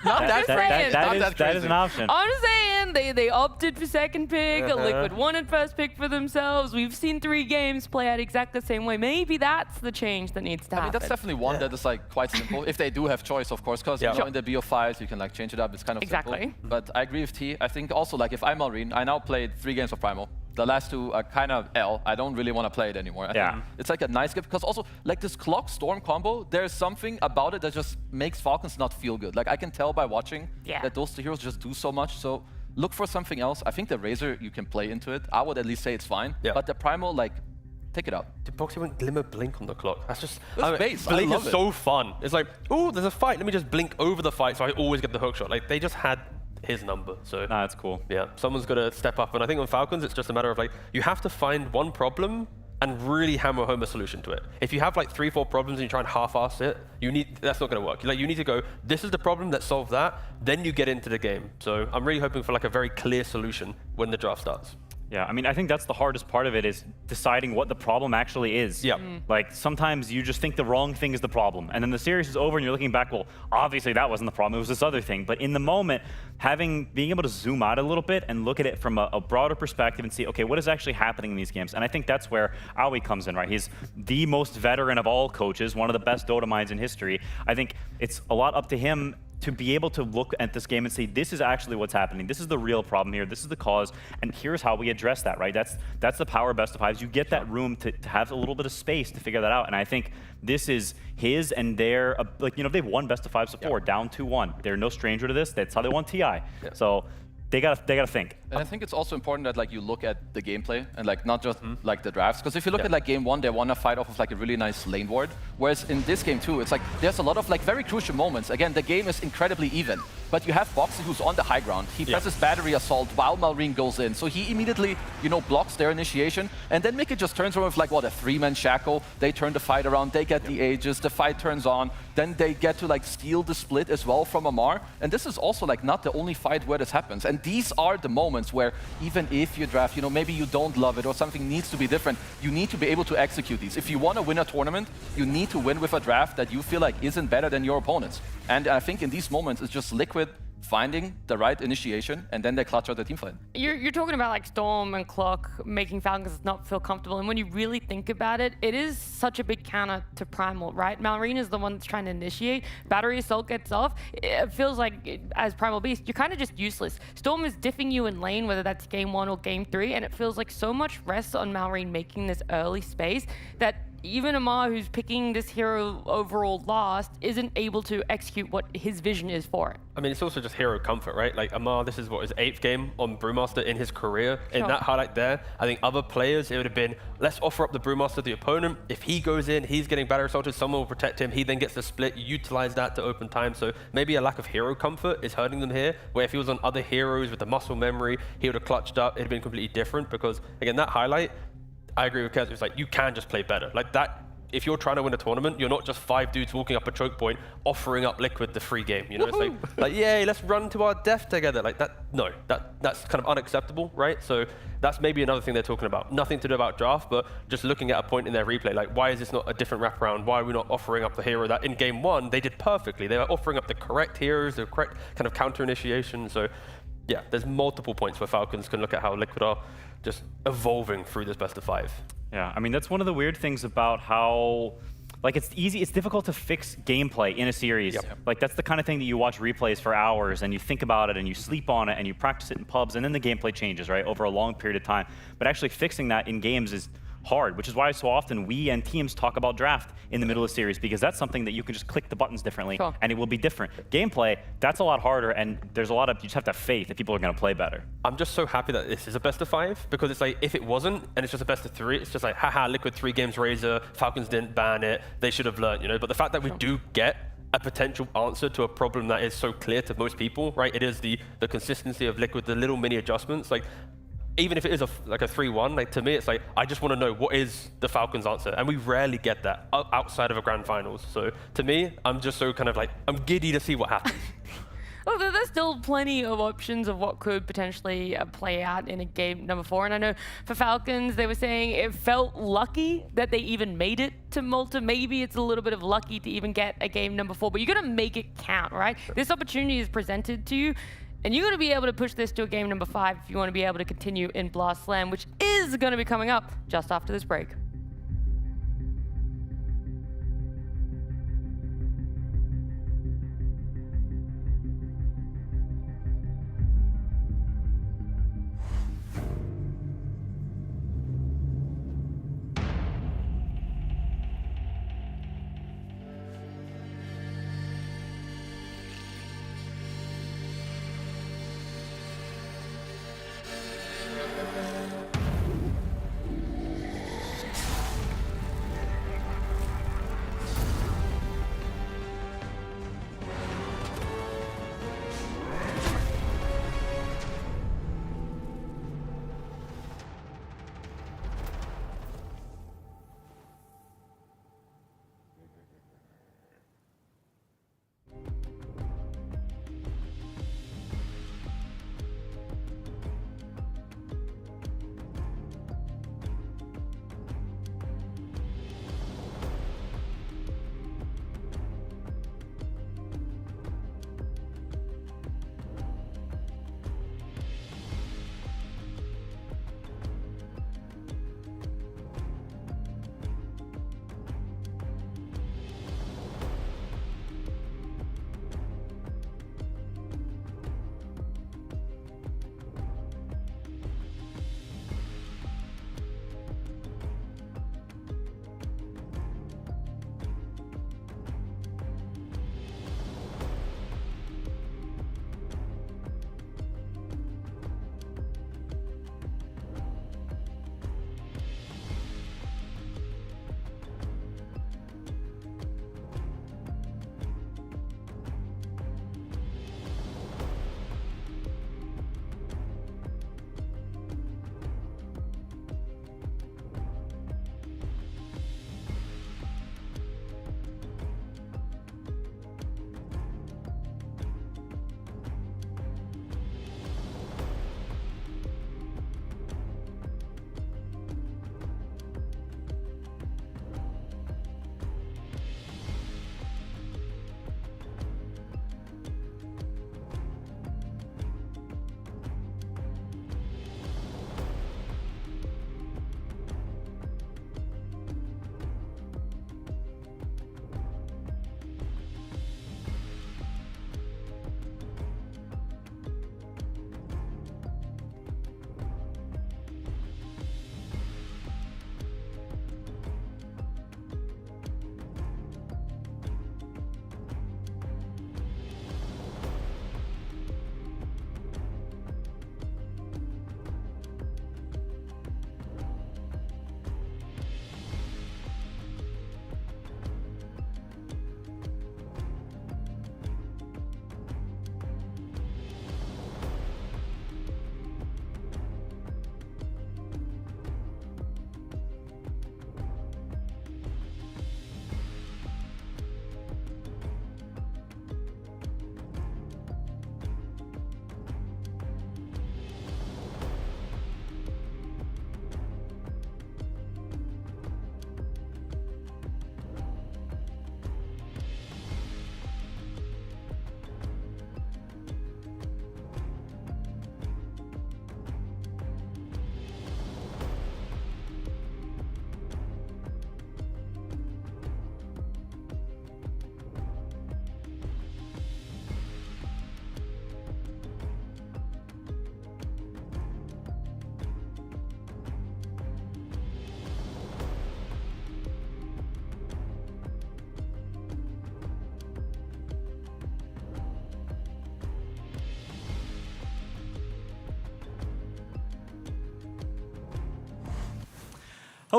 That is an option. I'm just saying, they opted for second pick. Liquid wanted first pick for themselves. We've seen 3 games play out exactly the same way. Maybe that's the change that needs to happen. I mean, that's definitely one that is like quite simple. If they do have choice, of course, because you know, in the BO5s, you can like change it up. It's kind of simple. But I agree with T. I think also like if I'm Malrine, I now played 3 games of Primal. The last 2 are kind of L. I don't really want to play it anymore. I think it's like a nice gift because also like this Clock Storm combo, there's something about it that just makes Falcons not feel good. Like I can tell by watching that those 2 heroes just do so much. So look for something else. I think the Razor, you can play into it. I would at least say it's fine. But the Primal, like, take it out. The Boxy went Glimmer Blink on the Clock. That's just... base. Blink is so fun. It's like, oh, there's a fight. Let me just blink over the fight so I always get the hook shot. Like, they just had his number. So that's cool. Yeah, someone's got to step up. And I think on Falcons, it's just a matter of like, you have to find one problem and really hammer home a solution to it. If you have like 3-4 problems and you try and half-ass it, that's not going to work. Like, you need to go, this is the problem, let's solve that, then you get into the game. So I'm really hoping for like a very clear solution when the draft starts. Yeah, I mean, I think that's the hardest part of it is deciding what the problem actually is. Yeah. Like, sometimes you just think the wrong thing is the problem. And then the series is over and you're looking back, well, obviously that wasn't the problem, it was this other thing. But in the moment, being able to zoom out a little bit and look at it from a broader perspective and see, okay, what is actually happening in these games? And I think that's where Aoi comes in, right? He's the most veteran of all coaches, one of the best Dota minds in history. I think it's a lot up to him to be able to look at this game and say, this is actually what's happening. This is the real problem here. This is the cause. And here's how we address that, right? That's the power of best of 5s. You get that room to have a little bit of space to figure that out. And I think this is his and their, like, you know, they've won best of 5s before, down 2-1. They're no stranger to this. That's how they won TI. So they gotta think. And I think it's also important that like you look at the gameplay and like not just like the drafts. Because if you look at like game 1, they won a fight off of like a really nice lane ward. Whereas in this game too, it's like there's a lot of like very crucial moments. Again, the game is incredibly even. But you have Boxy who's on the high ground. He presses battery assault while Malrine goes in. So he immediately, you know, blocks their initiation. And then Mickey just turns around with like, what, a 3-man shackle. They turn the fight around. They get the Aegis. The fight turns on. Then they get to like steal the split as well from Amar. And this is also like not the only fight where this happens. And these are the moments where even if you draft, you know, maybe you don't love it or something needs to be different, you need to be able to execute these. If you want to win a tournament, you need to win with a draft that you feel like isn't better than your opponents. And I think in these moments, it's just Liquid finding the right initiation, and then they clutch out the team fight. You're talking about like Storm and Clock making Falcons not feel comfortable, and when you really think about it, it is such a big counter to Primal, right? Malrine is the one that's trying to initiate. Battery Assault gets off. It feels like, as Primal Beast, you're kind of just useless. Storm is diffing you in lane, whether that's game 1 or game 3, and it feels like so much rests on Malrine making this early space that even Amar, who's picking this hero overall last, isn't able to execute what his vision is for it. I mean, it's also just hero comfort, right? Like, Amar, this is what, his 8th game on Brewmaster in his career. In that highlight there, I think other players, it would have been, let's offer up the Brewmaster to the opponent. If he goes in, he's getting battery assaulted, someone will protect him, he then gets the split, you utilize that to open time. So maybe a lack of hero comfort is hurting them here, where if he was on other heroes with the muscle memory, he would have clutched up, it'd have been completely different, because, again, that highlight, I agree with Kez. It's like, you can just play better. Like that, if you're trying to win a tournament, you're not just 5 dudes walking up a choke point, offering up Liquid the free game. You know, it's like, yay, let's run to our death together. Like that, no, that's kind of unacceptable, right? So that's maybe another thing they're talking about. Nothing to do about draft, but just looking at a point in their replay, like, why is this not a different wraparound? Why are we not offering up the hero that in game 1 they did perfectly? They were offering up the correct heroes, the correct kind of counter initiation. So yeah, there's multiple points where Falcons can look at how Liquid are just evolving through this best of 5. Yeah, I mean, that's one of the weird things about how like it's difficult to fix gameplay in a series. Like that's the kind of thing that you watch replays for hours and you think about it and you sleep on it and you practice it in pubs and then the gameplay changes, right, over a long period of time. But actually fixing that in games is hard, which is why so often we and teams talk about draft in the middle of the series, because that's something that you can just click the buttons differently and it will be different. Gameplay, that's a lot harder, and there's a lot of, you just have to have faith that people are going to play better. I'm just so happy that this is a best of 5, because it's like, if it wasn't and it's just a best of 3, it's just like, haha, Liquid 3 games Razor, Falcons didn't ban it, they should have learned, you know. But the fact that we do get a potential answer to a problem that is so clear to most people, right? It is the consistency of Liquid, the little mini adjustments. Like, even if it is like a 3-1, like to me, it's like, I just want to know what is the Falcons' answer. And we rarely get that outside of a grand finals. So to me, I'm just so kind of like, I'm giddy to see what happens. Well, there's still plenty of options of what could potentially play out in a game number 4. And I know for Falcons, they were saying it felt lucky that they even made it to Malta. Maybe it's a little bit of lucky to even get a game number 4, but you got to make it count, right? This opportunity is presented to you, and you're going to be able to push this to a game number 5 if you want to be able to continue in Blast Slam, which is going to be coming up just after this break.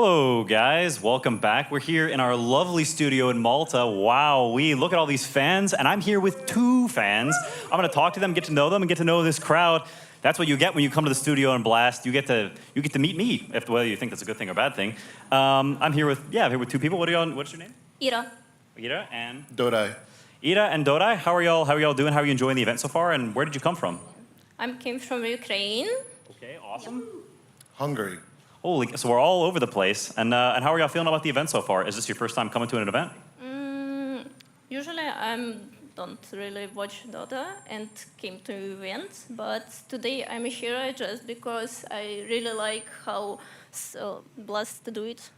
Hello, guys. Welcome back. We're here in our lovely studio in Malta. Wow, we look at all these fans, and I'm here with 2 fans. I'm going to talk to them, get to know them, and get to know this crowd. That's what you get when you come to the studio and blast. You get to meet me, whether you think that's a good thing or bad thing. I'm here with 2 people. What's your name? Ira. Ira and Dota. Ira and Dota. How are y'all doing? How are you enjoying the event so far? And where did you come from? I came from Ukraine. Okay, awesome. Hungary. Holy, so we're all over the place. And how are y'all feeling about the event so far? Is this your first time coming to an event? Usually I don't really watch Dota and came to events, but today I'm here just because I really like how Blast do it.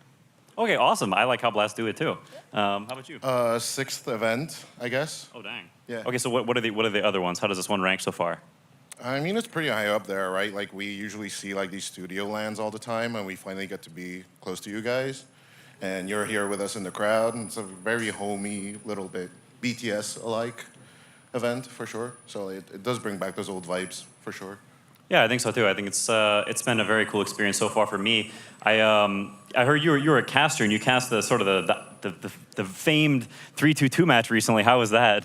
Okay, awesome. I like how Blast do it too. How about you? 6th event, I guess. Oh, dang. Yeah. Okay, so what are the other ones? How does this one rank so far? I mean, it's pretty high up there, right? Like, we usually see, like, these studio lands all the time, and we finally get to be close to you guys. And you're here with us in the crowd, and it's a very homey, little bit BTS-alike event, for sure. So it does bring back those old vibes, for sure. Yeah, I think so too. I think it's been a very cool experience so far for me. I heard you were a caster, and you cast the sort of the famed 3-2-2 match recently. How was that?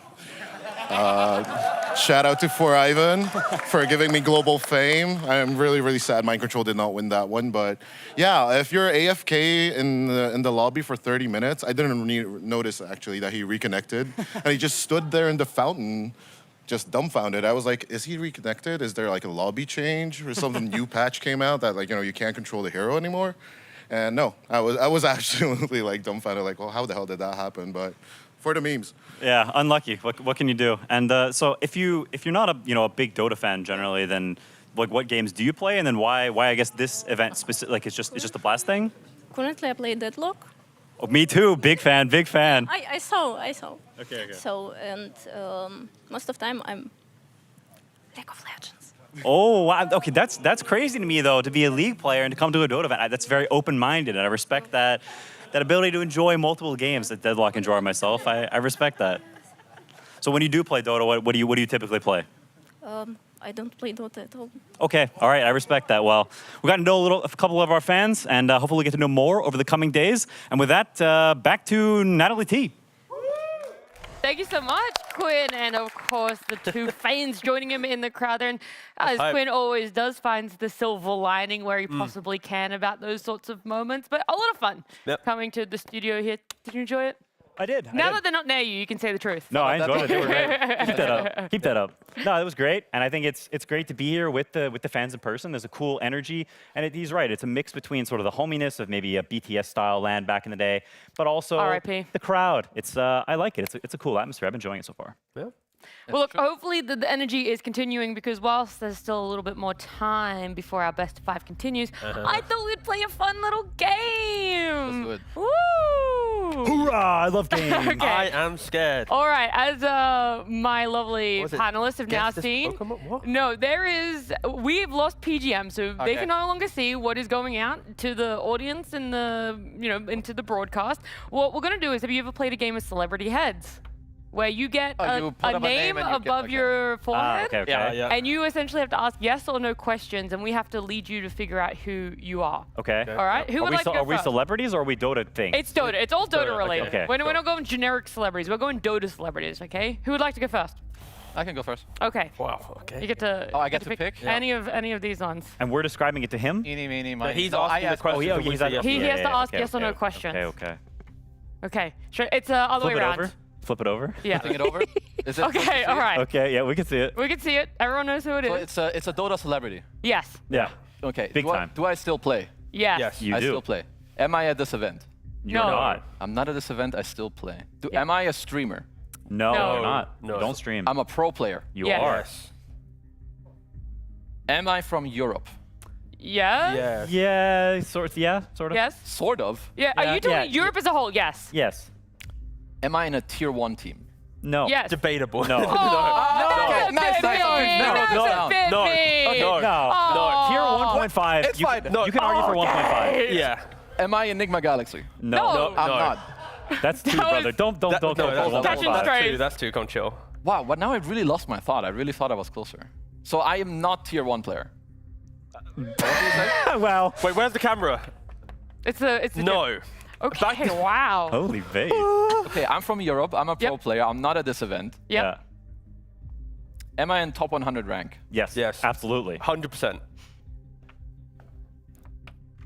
Shout out to For Ivan for giving me global fame. I'm really, really sad Mind Control did not win that one. But yeah, if you're AFK in the lobby for 30 minutes, I didn't notice actually that he reconnected. And he just stood there in the fountain, just dumbfounded. I was like, is he reconnected? Is there like a lobby change or something new patch came out that like, you can't control the hero anymore? And no, I was absolutely like dumbfounded, like, well, how the hell did that happen? But for the memes. Yeah, unlucky. What can you do? And so if you're not a big Dota fan generally, then like what games do you play? And then why I guess this event specific, like it's just a Blast thing? Currently I play Deadlock. Oh, me too. Big fan. I saw. Okay. So, and most of the time I'm League of Legends. Oh, wow. Okay, that's crazy to me though, to be a League player and to come to a Dota event. That's very open-minded, and I respect that ability to enjoy multiple games that Deadlock enjoy myself. I respect that. So when you do play Dota, what do you typically play? I don't play Dota at all. Okay, all right, I respect that. Well, we got to know a couple of our fans, and hopefully get to know more over the coming days. And with that, back to Natalie T. Thank you so much, Quinn, and of course the 2 fans joining him in the crowd there. And as Quinn always does, finds the silver lining where he possibly can about those sorts of moments. But a lot of fun coming to the studio here. Did you enjoy it? I did. Now that they're not near you, you can say the truth. No, I enjoyed it. They were great. Keep that up. No, it was great, and I think it's great to be here with the fans in person. There's a cool energy, and he's right. It's a mix between sort of the hominess of maybe a BTS style land back in the day, but also the crowd. It's I like it. It's a cool atmosphere. I've been enjoying it so far. Yeah. Well, look, hopefully the energy is continuing, because whilst there's still a little bit more time before our best of 5 continues, I thought we'd play a fun little game. Let's do it. Woo! Hoorah! I love games. Okay. I am scared. All right, as my lovely panelists have now seen, no, we've lost PGM, so they can no longer see what is going out to the audience and into the broadcast. What we're gonna do is, have you ever played a game of Celebrity Heads? Where you get a name above your forehead, and you essentially have to ask yes or no questions, and we have to lead you to figure out who you are. Okay. All right. Who would like to go Are we first? celebrities or are we Dota things? It's Dota. It's all Dota related. Okay. We're not going generic celebrities. We're going Dota celebrities. Okay. Who would like to go first? I can go first. Okay. Wow. Okay. You get to. Oh, I get to pick? any of these ones. And we're describing it to him. Eeny, meeny, miny. He's asking the question. He has to ask yes or no questions. Okay. Okay. Sure. It's other way around. Flip it over. Yeah. Flipping it over. Is it okay. All right. Okay. Yeah, we can see it. We can see it. Everyone knows who it is. So it's a Dota celebrity. Yes. Yeah. Okay. Big time. Do I still play? Yes. Yes. You I do. still play. Am I at this event? You're not. I'm not at this event. I still play. Am I a streamer? No, No. you're not. No. Don't stream. I'm a pro player. You Yes. are. Yes. Am I from Europe? Yes. Yeah, sort of. Yes. Sort of. Yeah. Are you talking Europe as a whole? Yes. Yes. Am I in a tier 1 team? No. Yes. Debatable. No. Oh, that's a Nice, bit nice. mean. No, That's no, a bit no. mean. Okay. No. Oh. Tier 1.5. It's fine. You can argue for 1.5. Yeah. Am I Enigma Galaxy? No. I'm not. That's two, That brother. was- Don't. That's two. Come chill. Wow, but now I really lost my thought. I really thought I was closer. So I am not tier 1 player. Well. Wait, where's the camera? It's a No. Okay, wow. Holy vase. Okay, I'm from Europe. I'm a pro player. I'm not at this event. Yep. Yeah. Am I in top 100 rank? Yes. Yes. Absolutely. 100%.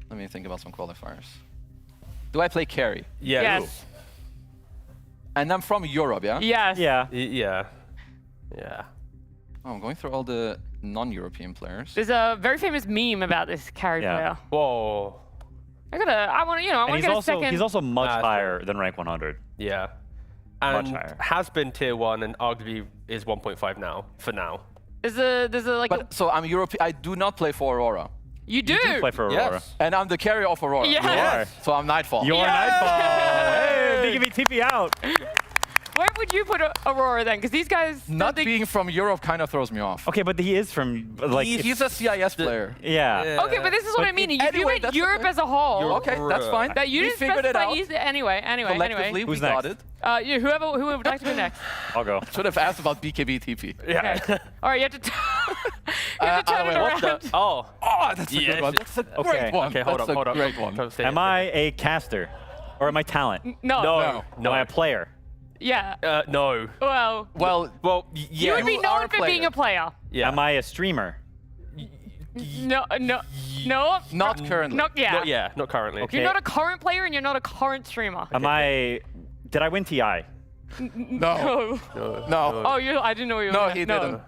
Let me think about some qualifiers. Do I play carry? Yeah. Yes. And I'm from Europe, yeah? Yes. Yeah. Yeah. Yeah. Oh, I'm going through all the non-European players. There's a very famous meme about this carry Yeah. player. Whoa. I want to, I And want to get a second. he's also much higher than rank 100. Yeah. And higher. has been tier 1 and arguably is 1.5 now, for now. There's a like. But so I'm European. I do not play for Aurora. You do. You do play for Aurora. Yes. And I'm the carrier of Aurora. Yes. You are. So I'm Nightfall. You're Nightfall. Hey, BKB TP out. Where would you put Aurora then? Because these guys. Not being from Europe kind of throws me off. Okay, but he is from like. He's a CIS player. Yeah. Okay, but this is what I mean. If you went Europe as a whole. Okay, that's fine. That you We didn't figured it specify out. East. Anyway. Collectively, we Who's got next? it. Who would like to be next? I'll go. Should have asked about BKB TP. Yeah. Okay. All right, you have to. You have to turn it wait, around. Oh, that's a good one. That's a Okay. great one. Okay, hold That's up. a great one. Am I a caster, or am I talent? No. Am I a player? Yeah. No. Well. Well, You yeah. would be You are known a for player. being a player. Yeah. Am I a streamer? No. Not currently. Not yeah. Not, yeah, not currently. Okay. You're not a current player and you're not a current streamer. Am I? Did I win TI? No. No. No. Oh, I didn't know you. No, were he didn't.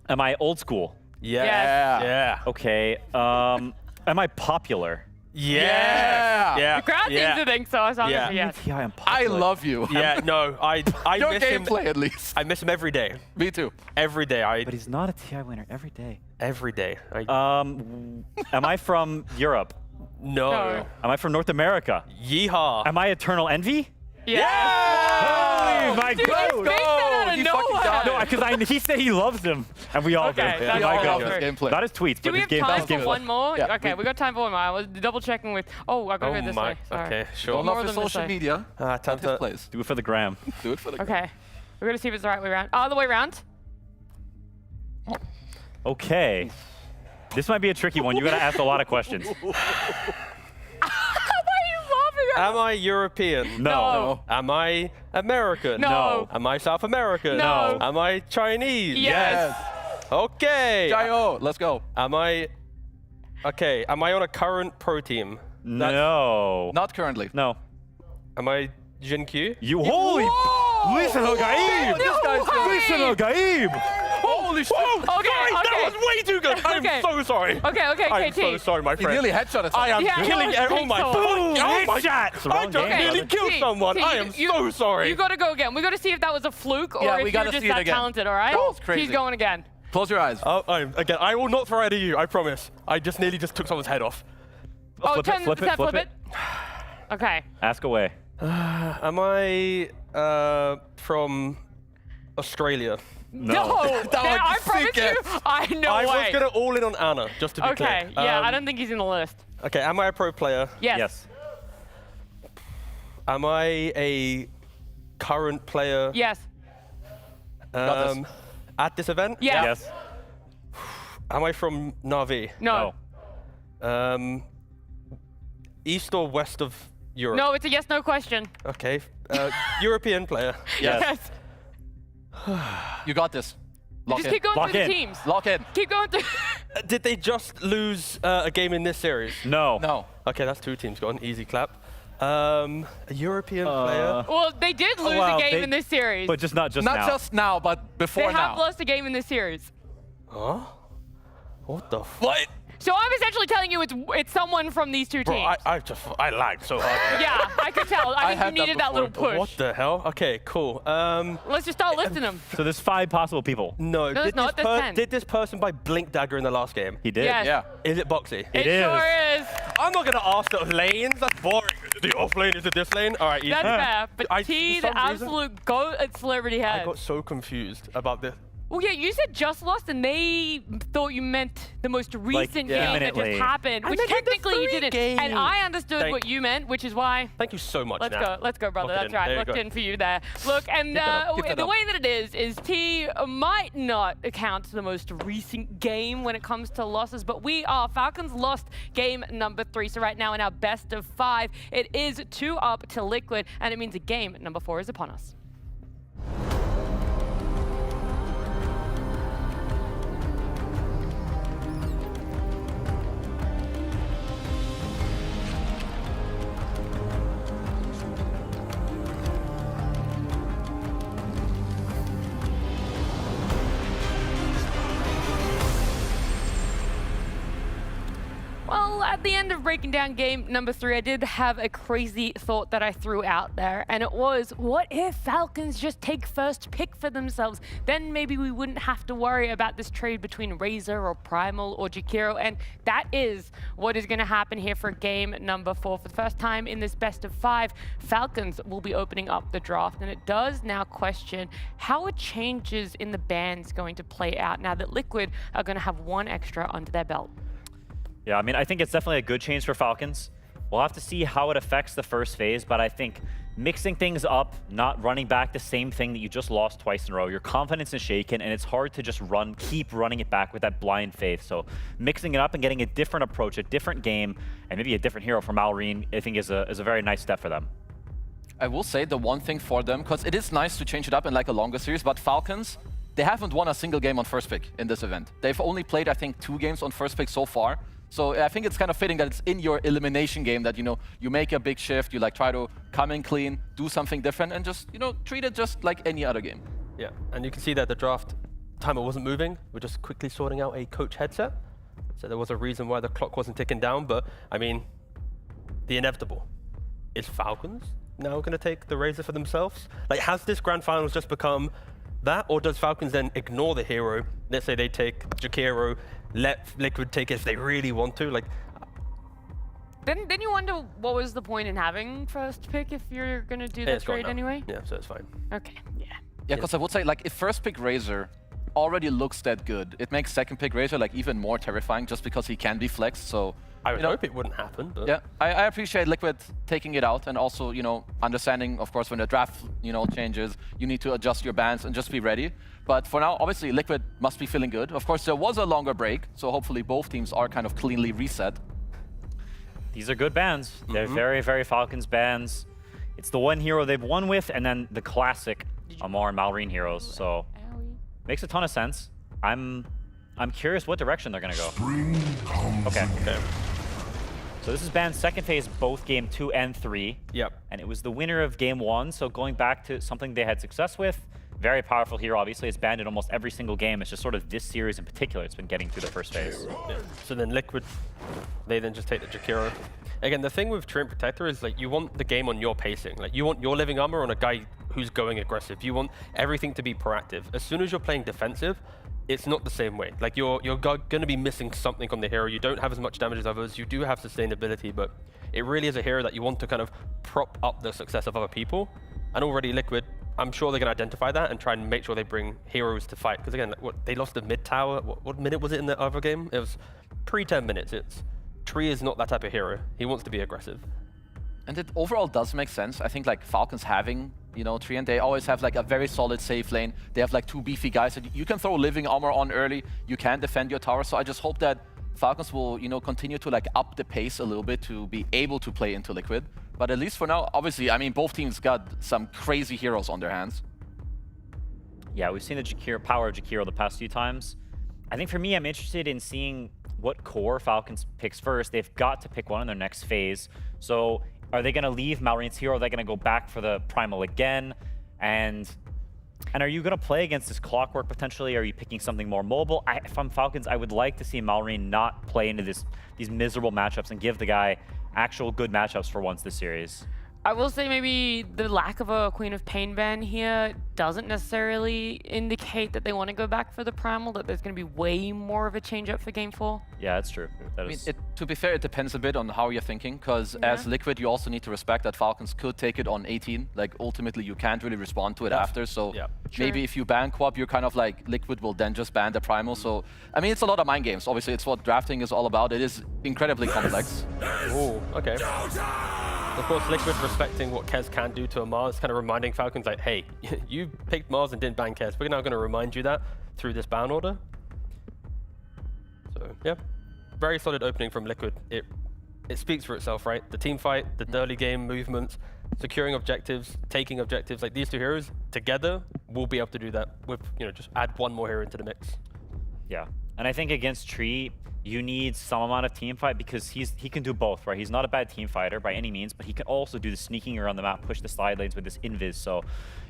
Am I old school? Yeah. Yes. Yeah. Okay. Am I popular? Yeah. Yeah. The crowd seems to think so. So I'm Yeah. gonna say yes. TI, I'm I popular. love you. Yeah. No. I Your miss him. gameplay, at least. I miss him every day. Me too. Every day. But he's not a TI winner every day. Every day. Am I from Europe? No. Am I from North America? Yeehaw. Am I Eternal Envy? Yeah. Holy my Dude, God! you faked that out of He fucking nowhere. got it. No, because he said he loves him, and we all Okay, do. that's My all God. his gameplay. Not his tweets, Do but we his have game. time his for game. one more? Yeah, Okay, we got time for one more. I was double checking with. Oh, I gotta go this way. Sorry. Okay, sure. Don't More love of his them this social way. media. Time Not his to. place. Do it for the gram. Do it for the Okay. We're gonna see if it's the right way around. Other way around. Okay. This might be a tricky one. You gotta ask a lot of questions. Why are you laughing at? Am I European? No. Am I American? No. Am I South American? No. Am I Chinese? Yes. Okay. Jayo, let's go. Am I? Okay. Am I on a current pro team? No. Not currently. No. Am I Jin Q? You holy. Listen to Gaib. This guy's Listen to Gaib. Holy shit! Okay, That was way too good. I'm Okay. so sorry. Okay, I'm KT. so sorry, my He friend. nearly headshot us. I am Yeah, killing no, everyone. Oh my so. fuck! Boom, Oh my headshot. It's the I wrong just game. nearly killed T, someone. T, I am so sorry. You gotta go again. We gotta see if that was a fluke or Yeah, if we you're gotta just see it that again. talented, alright? That was crazy. He's going again. Close your eyes. Oh, again, I will not throw it at you. I promise. I just nearly just took someone's head off. Oh, Flip it, 10% flip it, flip it. Okay. Ask away. Am I from Australia? No. That I was promise sick, you, yes. I know I was way. gonna all in on Anna, just to be clear. Okay, yeah, I don't think he's in the list. Okay, am I a pro player? Yes. Yes. Am I a current player? Yes. At this event? Yes. Yes. Am I from Navi? No. East or west of Europe? No, it's a yes/no question. Okay. European player. Yes. You got this. Lock Just in. keep going Lock through in. the teams. Lock in. Keep going through. Did they just lose a game in this series? No. No. Okay, that's 2 teams gone. Easy clap. A European player. Well, they did lose wow, a game they- in this series. But just not Not now. just now, but before They have now. lost a game in this series. Huh? What the f? What? So I'm essentially telling you it's someone from these two Bro, teams. I lagged so hard. Yeah, I could tell. I think had you that needed that little before. push. What the hell? Okay, cool. Let's just start listing them. So there's 5 possible people. No, there's not, there's 10. Did this person buy Blink Dagger in the last game? He did. Yes. Yeah. Is it Boxy? It is. sure is. I'm not gonna ask the lanes. That's boring. The off lane is it this lane? All right. Easy. That's fair. But I- T, for the some reason, absolute goat at Celebrity I Head. got so confused about this. Well, yeah, you said just lost, and they thought you meant the most recent game that just happened, which technically you didn't. And I understood what you meant, which is why. Thank you so much. Let's go, brother. That's right. Looked in for you there. Look, and the way that it is T might not account to the most recent game when it comes to losses, but we are. Falcons lost game number 3. So right now in our best of 5, it is 2 up to Liquid, and it means a game number 4 is upon us. Well, at the end of breaking down game number 3, I did have a crazy thought that I threw out there, and it was, what if Falcons just take first pick for themselves? Then maybe we wouldn't have to worry about this trade between Razor or Primal or Jakiro, and that is what is going to happen here for game number 4. For the first time in this best of 5, Falcons will be opening up the draft, and it does now question how are changes in the bans going to play out now that Liquid are going to have 1 extra under their belt. Yeah, I mean, I think it's definitely a good change for Falcons. We'll have to see how it affects the first phase, but I think mixing things up, not running back the same thing that you just lost twice in a row, your confidence is shaken, and it's hard to just keep running it back with that blind faith. So mixing it up and getting a different approach, a different game, and maybe a different hero for Malrine, I think is a very nice step for them. I will say the one thing for them, because it is nice to change it up in like a longer series, but Falcons, they haven't won a single game on first pick in this event. They've only played, I think, 2 games on first pick so far. So I think it's kind of fitting that it's in your elimination game that, you make a big shift, you like try to come in clean, do something different, and just, treat it just like any other game. Yeah, and you can see that the draft timer wasn't moving. We're just quickly sorting out a coach headset. So there was a reason why the clock wasn't ticking down, but I mean, the inevitable. Is Falcons now going to take the Razor for themselves? Like, has this grand finals just become that, or does Falcons then ignore the hero? Let's say they take Jakiro, let Liquid take it if they really want to. Like, Then you wonder what was the point in having first pick if you're gonna do the trade anyway? Yeah, so it's fine. Okay, yeah. Yeah, because I would say, like, if first pick Razor already looks that good, it makes second pick Razor like even more terrifying just because he can be flexed. So I would hope it wouldn't happen. But yeah, I appreciate Liquid taking it out and also, understanding, of course, when the draft, changes, you need to adjust your bans and just be ready. But for now, obviously, Liquid must be feeling good. Of course, there was a longer break, so hopefully both teams are kind of cleanly reset. These are good bans. They're very, very Falcons bans. It's the one hero they've won with, and then the classic Amar and Malrine heroes. So makes a ton of sense. I'm curious what direction they're gonna go. Okay. So this is banned second phase, both game 2 and 3. Yep. And it was the winner of game 1. So going back to something they had success with. Very powerful hero, obviously. It's banned in almost every single game. It's just sort of this series in particular. It's been getting through the first phase. Yeah. So then Liquid, they then just take the Jakiro. Again, the thing with Treant Protector is like you want the game on your pacing. Like you want your living armor on a guy who's going aggressive. You want everything to be proactive. As soon as you're playing defensive, it's not the same way. Like you're going to be missing something on the hero. You don't have as much damage as others. You do have sustainability, but it really is a hero that you want to kind of prop up the success of other people. And already Liquid, I'm sure they're going to identify that and try and make sure they bring heroes to fight. Because again, like, they lost the mid tower. What minute was it in the other game? It was pre-10 minutes. Tree is not that type of hero. He wants to be aggressive. And it overall does make sense. I think like Falcons having, Tree, and they always have like a very solid safe lane. They have like 2 beefy guys that you can throw living armor on early. You can defend your tower. So I just hope that Falcons will, continue to like up the pace a little bit to be able to play into Liquid. But at least for now, obviously, I mean, both teams got some crazy heroes on their hands. Yeah, we've seen the power of Jakiro the past few times. I think for me, I'm interested in seeing what core Falcons picks first. They've got to pick one in their next phase. So are they going to leave Malrine's hero? Are they going to go back for the Primal again? And are you going to play against this Clockwork potentially? Are you picking something more mobile? If I'm Falcons, I would like to see Malrine not play into these miserable matchups and give the guy actual good matchups for once this series. I will say maybe the lack of a Queen of Pain ban here doesn't necessarily indicate that they want to go back for the Primal, that there's going to be way more of a change up for Game 4. Yeah, that's true. That I mean, is... to be fair, it depends a bit on how you're thinking, because as Liquid, you also need to respect that Falcons could take it on 18. Like, ultimately, you can't really respond to it after, so maybe if you ban Quap, you're kind of like, Liquid will then just ban the Primal, so... I mean, it's a lot of mind games. Obviously, it's what drafting is all about. It is incredibly complex. Oh, okay. Of course, Liquid respecting what Kez can do to a Mars, kind of reminding Falcons like, hey, you picked Mars and didn't ban Kez. We're now going to remind you that through this ban order. So, yeah. Very solid opening from Liquid. It speaks for itself, right? The team fight, the early game movements, securing objectives, taking objectives. Like, these two heroes together will be able to do that with, you know, just add one more hero into the mix. Yeah. And I think against Tree, you need some amount of team fight because he can do both, right? He's not a bad team fighter by any means, but he can also do the sneaking around the map, push the side lanes with this invis. So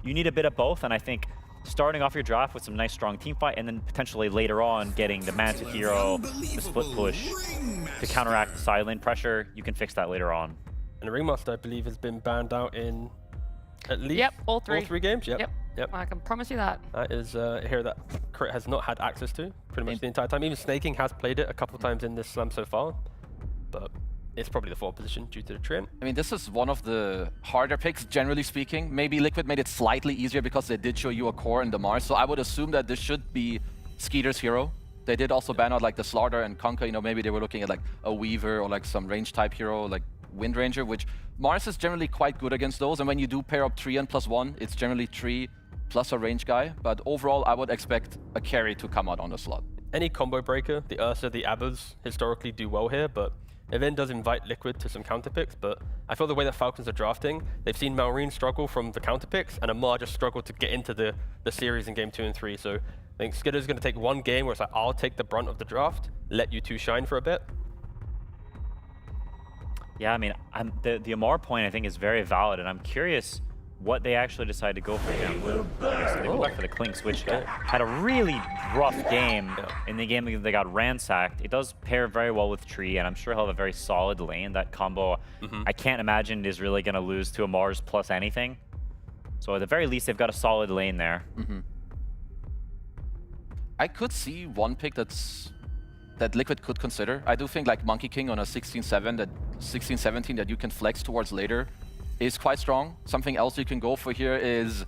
you need a bit of both, and I think starting off your draft with some nice strong team fight and then potentially later on getting the Manta hero, the split push to counteract the side lane pressure, you can fix that later on. And the Ringmaster, I believe, has been banned out in at least all three games? Yep. I can promise you that. That is a hero that Crit has not had access to pretty much the entire time. Even Snaking has played it a couple of times in this slam so far, but it's probably the 4th position due to the Treant. I mean, this is one of the harder picks, generally speaking. Maybe Liquid made it slightly easier because they did show you a core in the Mars, so I would assume that this should be Skeeter's hero. They did also ban out like the Slaughter and Conker, you know, maybe they were looking at like a Weaver or like some range type hero, like Wind Ranger, which Mars is generally quite good against those, and when you do pair up 3 and +1, it's generally 3 plus a range guy, but overall I would expect a carry to come out on the slot. Any combo breaker, the Ursa, the Abbas historically do well here, but it then does invite Liquid to some counter picks, but I feel the way that Falcons are drafting, they've seen Malrine struggle from the counter picks, and Amar just struggle to get into the series in game 2 and 3, so I think Skitter's going to take one game where it's like, I'll take the brunt of the draft, let you two shine for a bit. Yeah, I mean, the Amar point I think is very valid, and I'm curious what they actually decide to go for here. So they go back for the Clinks, which had a really rough game in the game they got ransacked. It does pair very well with Tree, and I'm sure he'll have a very solid lane. That combo, I can't imagine is really going to lose to a Mars plus anything. So at the very least, they've got a solid lane there. I could see one pick that Liquid could consider. I do think like Monkey King on a 16-17 that you can flex towards later is quite strong. Something else you can go for here is,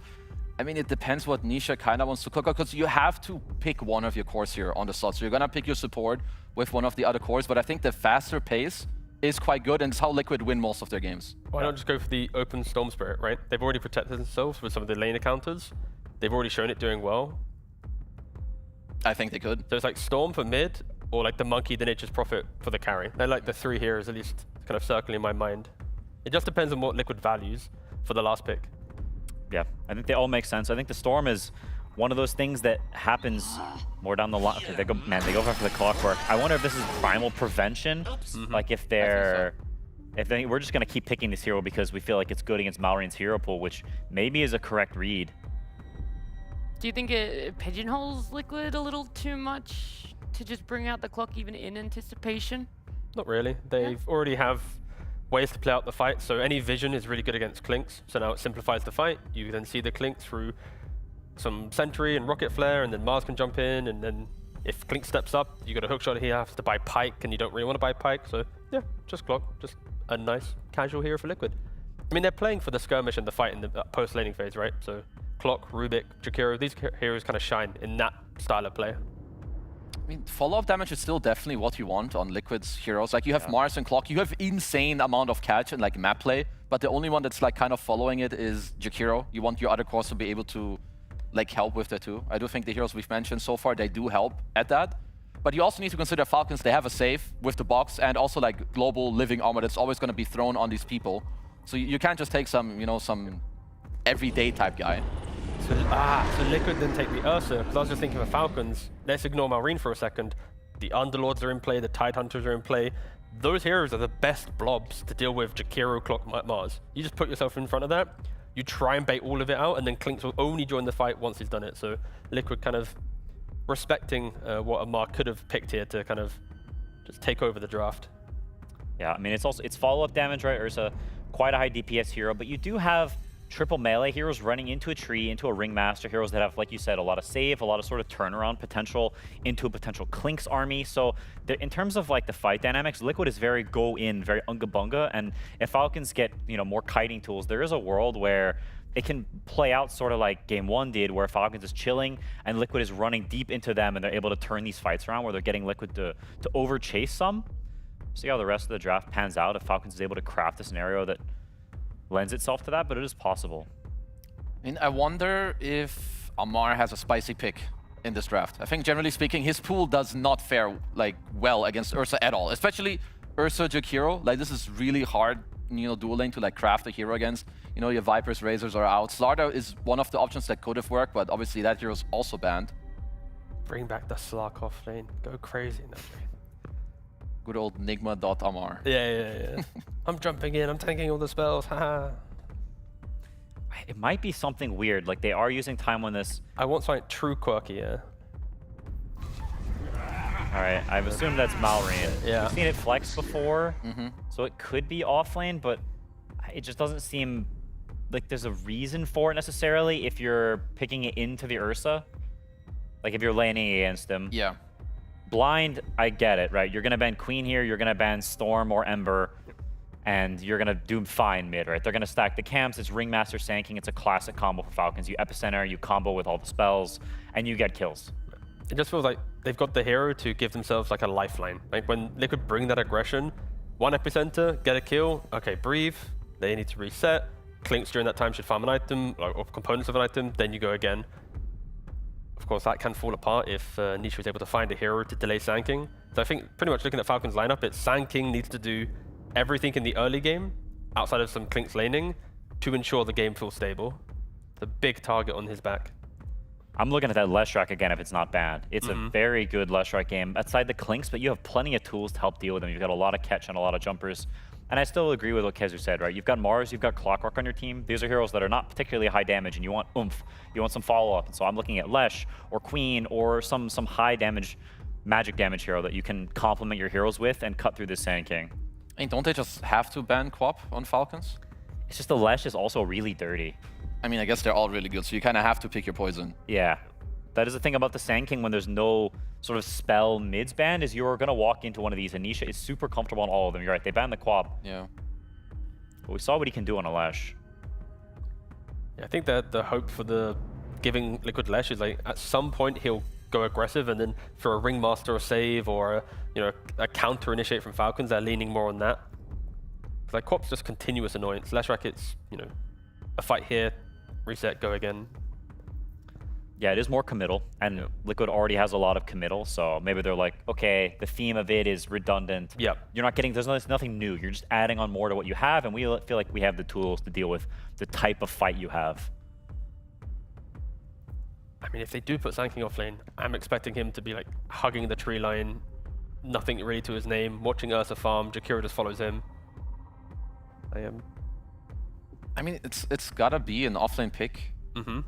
I mean, it depends what Nisha kind of wants to cook, because you have to pick one of your cores here on the slot. So you're gonna pick your support with one of the other cores, but I think the faster pace is quite good, and it's how Liquid win most of their games. Why not just go for the open Storm Spirit, right? They've already protected themselves with some of the laner counters. They've already shown it doing well. I think they could. So it's like Storm for mid, or like the Monkey, the Nature's Prophet for the carry. They're like the 3 heroes at least kind of circling in my mind. It just depends on what Liquid values for the last pick. Yeah, I think they all make sense. I think the Storm is one of those things that happens more down the line. Okay, they go for the Clockwork. I wonder if this is primal prevention. Like if we're just gonna keep picking this hero because we feel like it's good against Malrine's hero pool, which maybe is a correct read. Do you think it pigeonholes Liquid a little too much to just bring out the clock even in anticipation? Not really. They've already have ways to play out the fight, so any vision is really good against Clinks, so now it simplifies the fight. You then see the Clink through some Sentry and Rocket Flare, and then Mars can jump in, and then if Clink steps up, you got a hookshot, he has to buy Pike, and you don't really want to buy Pike, so yeah, just Clock, just a nice casual hero for Liquid. I mean, they're playing for the skirmish and the fight in the post-laning phase, right? So Clock, Rubik, Jakiro, these heroes kind of shine in that style of play. I mean, follow-up damage is still definitely what you want on Liquid's heroes. Like, you have Mars and Clock, you have insane amount of catch and like map play, but the only one that's like kind of following it is Jakiro. You want your other cores to be able to like help with that too. I do think the heroes we've mentioned so far, they do help at that. But you also need to consider Falcons, they have a save with the box and also like global living armor that's always going to be thrown on these people. So you can't just take some, you know, some everyday type guy. So Liquid then take the Ursa, because I was just thinking of Falcons. Let's ignore Malrine for a second. The Underlords are in play, the Tidehunters are in play. Those heroes are the best blobs to deal with Jakiro, Clock, Mars. You just put yourself in front of that, you try and bait all of it out, and then Clinks will only join the fight once he's done it. So Liquid kind of respecting what Amar could have picked here to kind of just take over the draft. Yeah, I mean, it's follow-up damage, right? Ursa quite a high DPS hero, but you do have triple melee heroes running into a tree, into a ringmaster, heroes that have, like you said, a lot of save, a lot of sort of turnaround potential into a potential Clink's army. So in terms of like the fight dynamics, Liquid is very go in, very unga bunga, and if Falcons get, you know, more kiting tools, there is a world where it can play out sort of like Game 1 did, where Falcons is chilling and Liquid is running deep into them, and they're able to turn these fights around where they're getting Liquid to over-chase some. See how the rest of the draft pans out if Falcons is able to craft a scenario that lends itself to that, but it is possible. I mean, I wonder if Amar has a spicy pick in this draft. I think generally speaking, his pool does not fare like well against Ursa at all, especially Ursa Jakiro. Like, this is really hard, you know, dueling to like craft a hero against. You know, your Vipers, Razors are out. Slardar is one of the options that could have worked, but obviously that hero's also banned. Bring back the Slark off lane. Go crazy in that lane. Good old Nigma.Amar. Yeah. I'm jumping in, I'm tanking all the spells, haha. It might be something weird, like they are using time on this. I want something true quirky, yeah. Alright, I've assumed that's Malrine. Yeah. We've seen it flex before, so it could be off lane, but it just doesn't seem like there's a reason for it necessarily if you're picking it into the Ursa. Like if you're laning against him. Yeah. Blind, I get it, right? You're gonna ban Queen here, you're gonna ban Storm or Ember, and you're gonna do fine mid, right? They're gonna stack the camps, it's Ringmaster Sanking, it's a classic combo for Falcons. You Epicenter, you combo with all the spells, and you get kills. It just feels like they've got the hero to give themselves like a lifeline. Like when Liquid bring that aggression, one Epicenter, get a kill, okay, breathe, they need to reset. Clinks during that time should farm an item, or components of an item, then you go again. Of course, that can fall apart if Nisha is able to find a hero to delay Sanking. So I think pretty much looking at Falcons lineup, it's Sanking needs to do everything in the early game, outside of some Clink's laning, to ensure the game feels stable. It's a big target on his back. I'm looking at that Leshrac again if it's not bad. It's a very good Leshrac game. Outside the Clinks, but you have plenty of tools to help deal with them. You've got a lot of catch and a lot of jumpers. And I still agree with what Kezu said, right? You've got Mars, you've got Clockwork on your team. These are heroes that are not particularly high damage, and you want oomph. You want some follow-up. And so I'm looking at Lesh or Queen or some high damage, magic damage hero that you can complement your heroes with and cut through this Sand King. And don't they just have to ban Quap on Falcons? It's just the Lesh is also really dirty. I mean, I guess they're all really good, so you kind of have to pick your poison. Yeah. That is the thing about the Sand King when there's no sort of spell mids banned, is you're going to walk into one of these, and Nisha is super comfortable on all of them. You're right, they banned the Quap. Yeah. But we saw what he can do on a Lesh. Yeah, I think that the hope for the giving Liquid Lesh is like at some point he'll go aggressive, and then for a Ringmaster or save or a counter initiate from Falcons, they're leaning more on that. Like Quap's just continuous annoyance. Leshrac, it's a fight here, reset, go again. Yeah, it is more committal, and Liquid already has a lot of committal, so maybe they're like, okay, the theme of it is redundant. Yep. You're not getting, there's nothing new. You're just adding on more to what you have, and we feel like we have the tools to deal with the type of fight you have. I mean, if they do put Sanking off lane, I'm expecting him to be like hugging the tree line, nothing really to his name, watching Ursa farm, Jakiro just follows him. I mean, it's gotta be an offlane pick.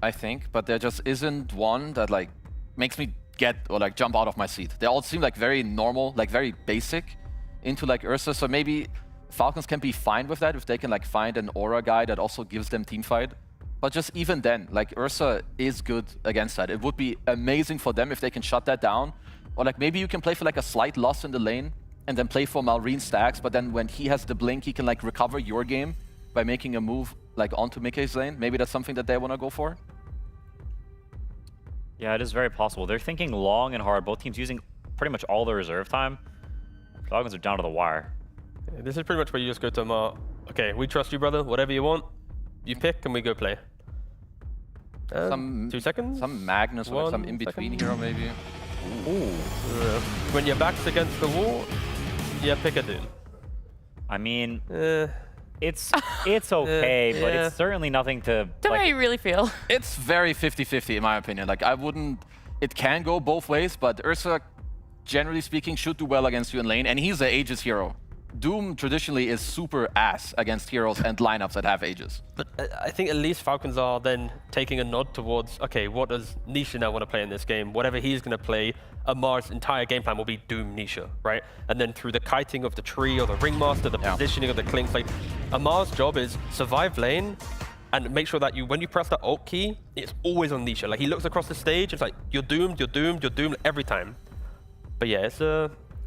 I think, but there just isn't one that like makes me get or like jump out of my seat. They all seem like very normal, like very basic into like Ursa, so maybe Falcons can be fine with that if they can like find an aura guy that also gives them team fight. But just even then, like Ursa is good against that. It would be amazing for them if they can shut that down, or like maybe you can play for like a slight loss in the lane and then play for Malrine stacks, but then when he has the blink, he can like recover your game by making a move like onto Mickey's lane. Maybe that's something that they want to go for. Yeah, it is very possible. They're thinking long and hard. Both teams using pretty much all their reserve time. Falcons are down to the wire. Yeah, this is pretty much where you just go to Amar. Okay, we trust you, brother. Whatever you want, you pick and we go play. 2 seconds? Some Magnus or like some in-between hero maybe. Ooh. When your back's against the wall, yeah, pick a Dune. I mean, it's okay, but it's certainly nothing to... Don't know how you really feel. It's very 50-50 in my opinion. Like I wouldn't... It can go both ways, but Ursa, generally speaking, should do well against you in lane, and he's an Aegis hero. Doom traditionally is super ass against heroes and lineups that have Aegis. But I think at least Falcons are then taking a nod towards, okay, what does Nisha now want to play in this game? Whatever he's going to play, Amar's entire game plan will be Doom Nisha, right? And then through the kiting of the tree or the ringmaster, the positioning of the clinks, like Amar's job is survive lane and make sure that when you press the ult key, it's always on Nisha. Like he looks across the stage, it's like, you're doomed, you're doomed, you're doomed every time. But yeah,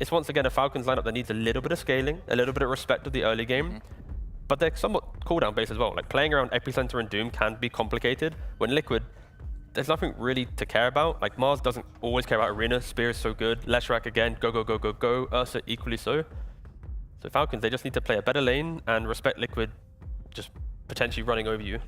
it's once again a Falcons lineup that needs a little bit of scaling, a little bit of respect of the early game, but they're somewhat cooldown based as well. Like playing around Epicenter and Doom can be complicated. When Liquid, there's nothing really to care about. Like Mars doesn't always care about Arena, Spear is so good, Leshrac again, go, go, go, go, go, Ursa equally so. So Falcons, they just need to play a better lane and respect Liquid just potentially running over you.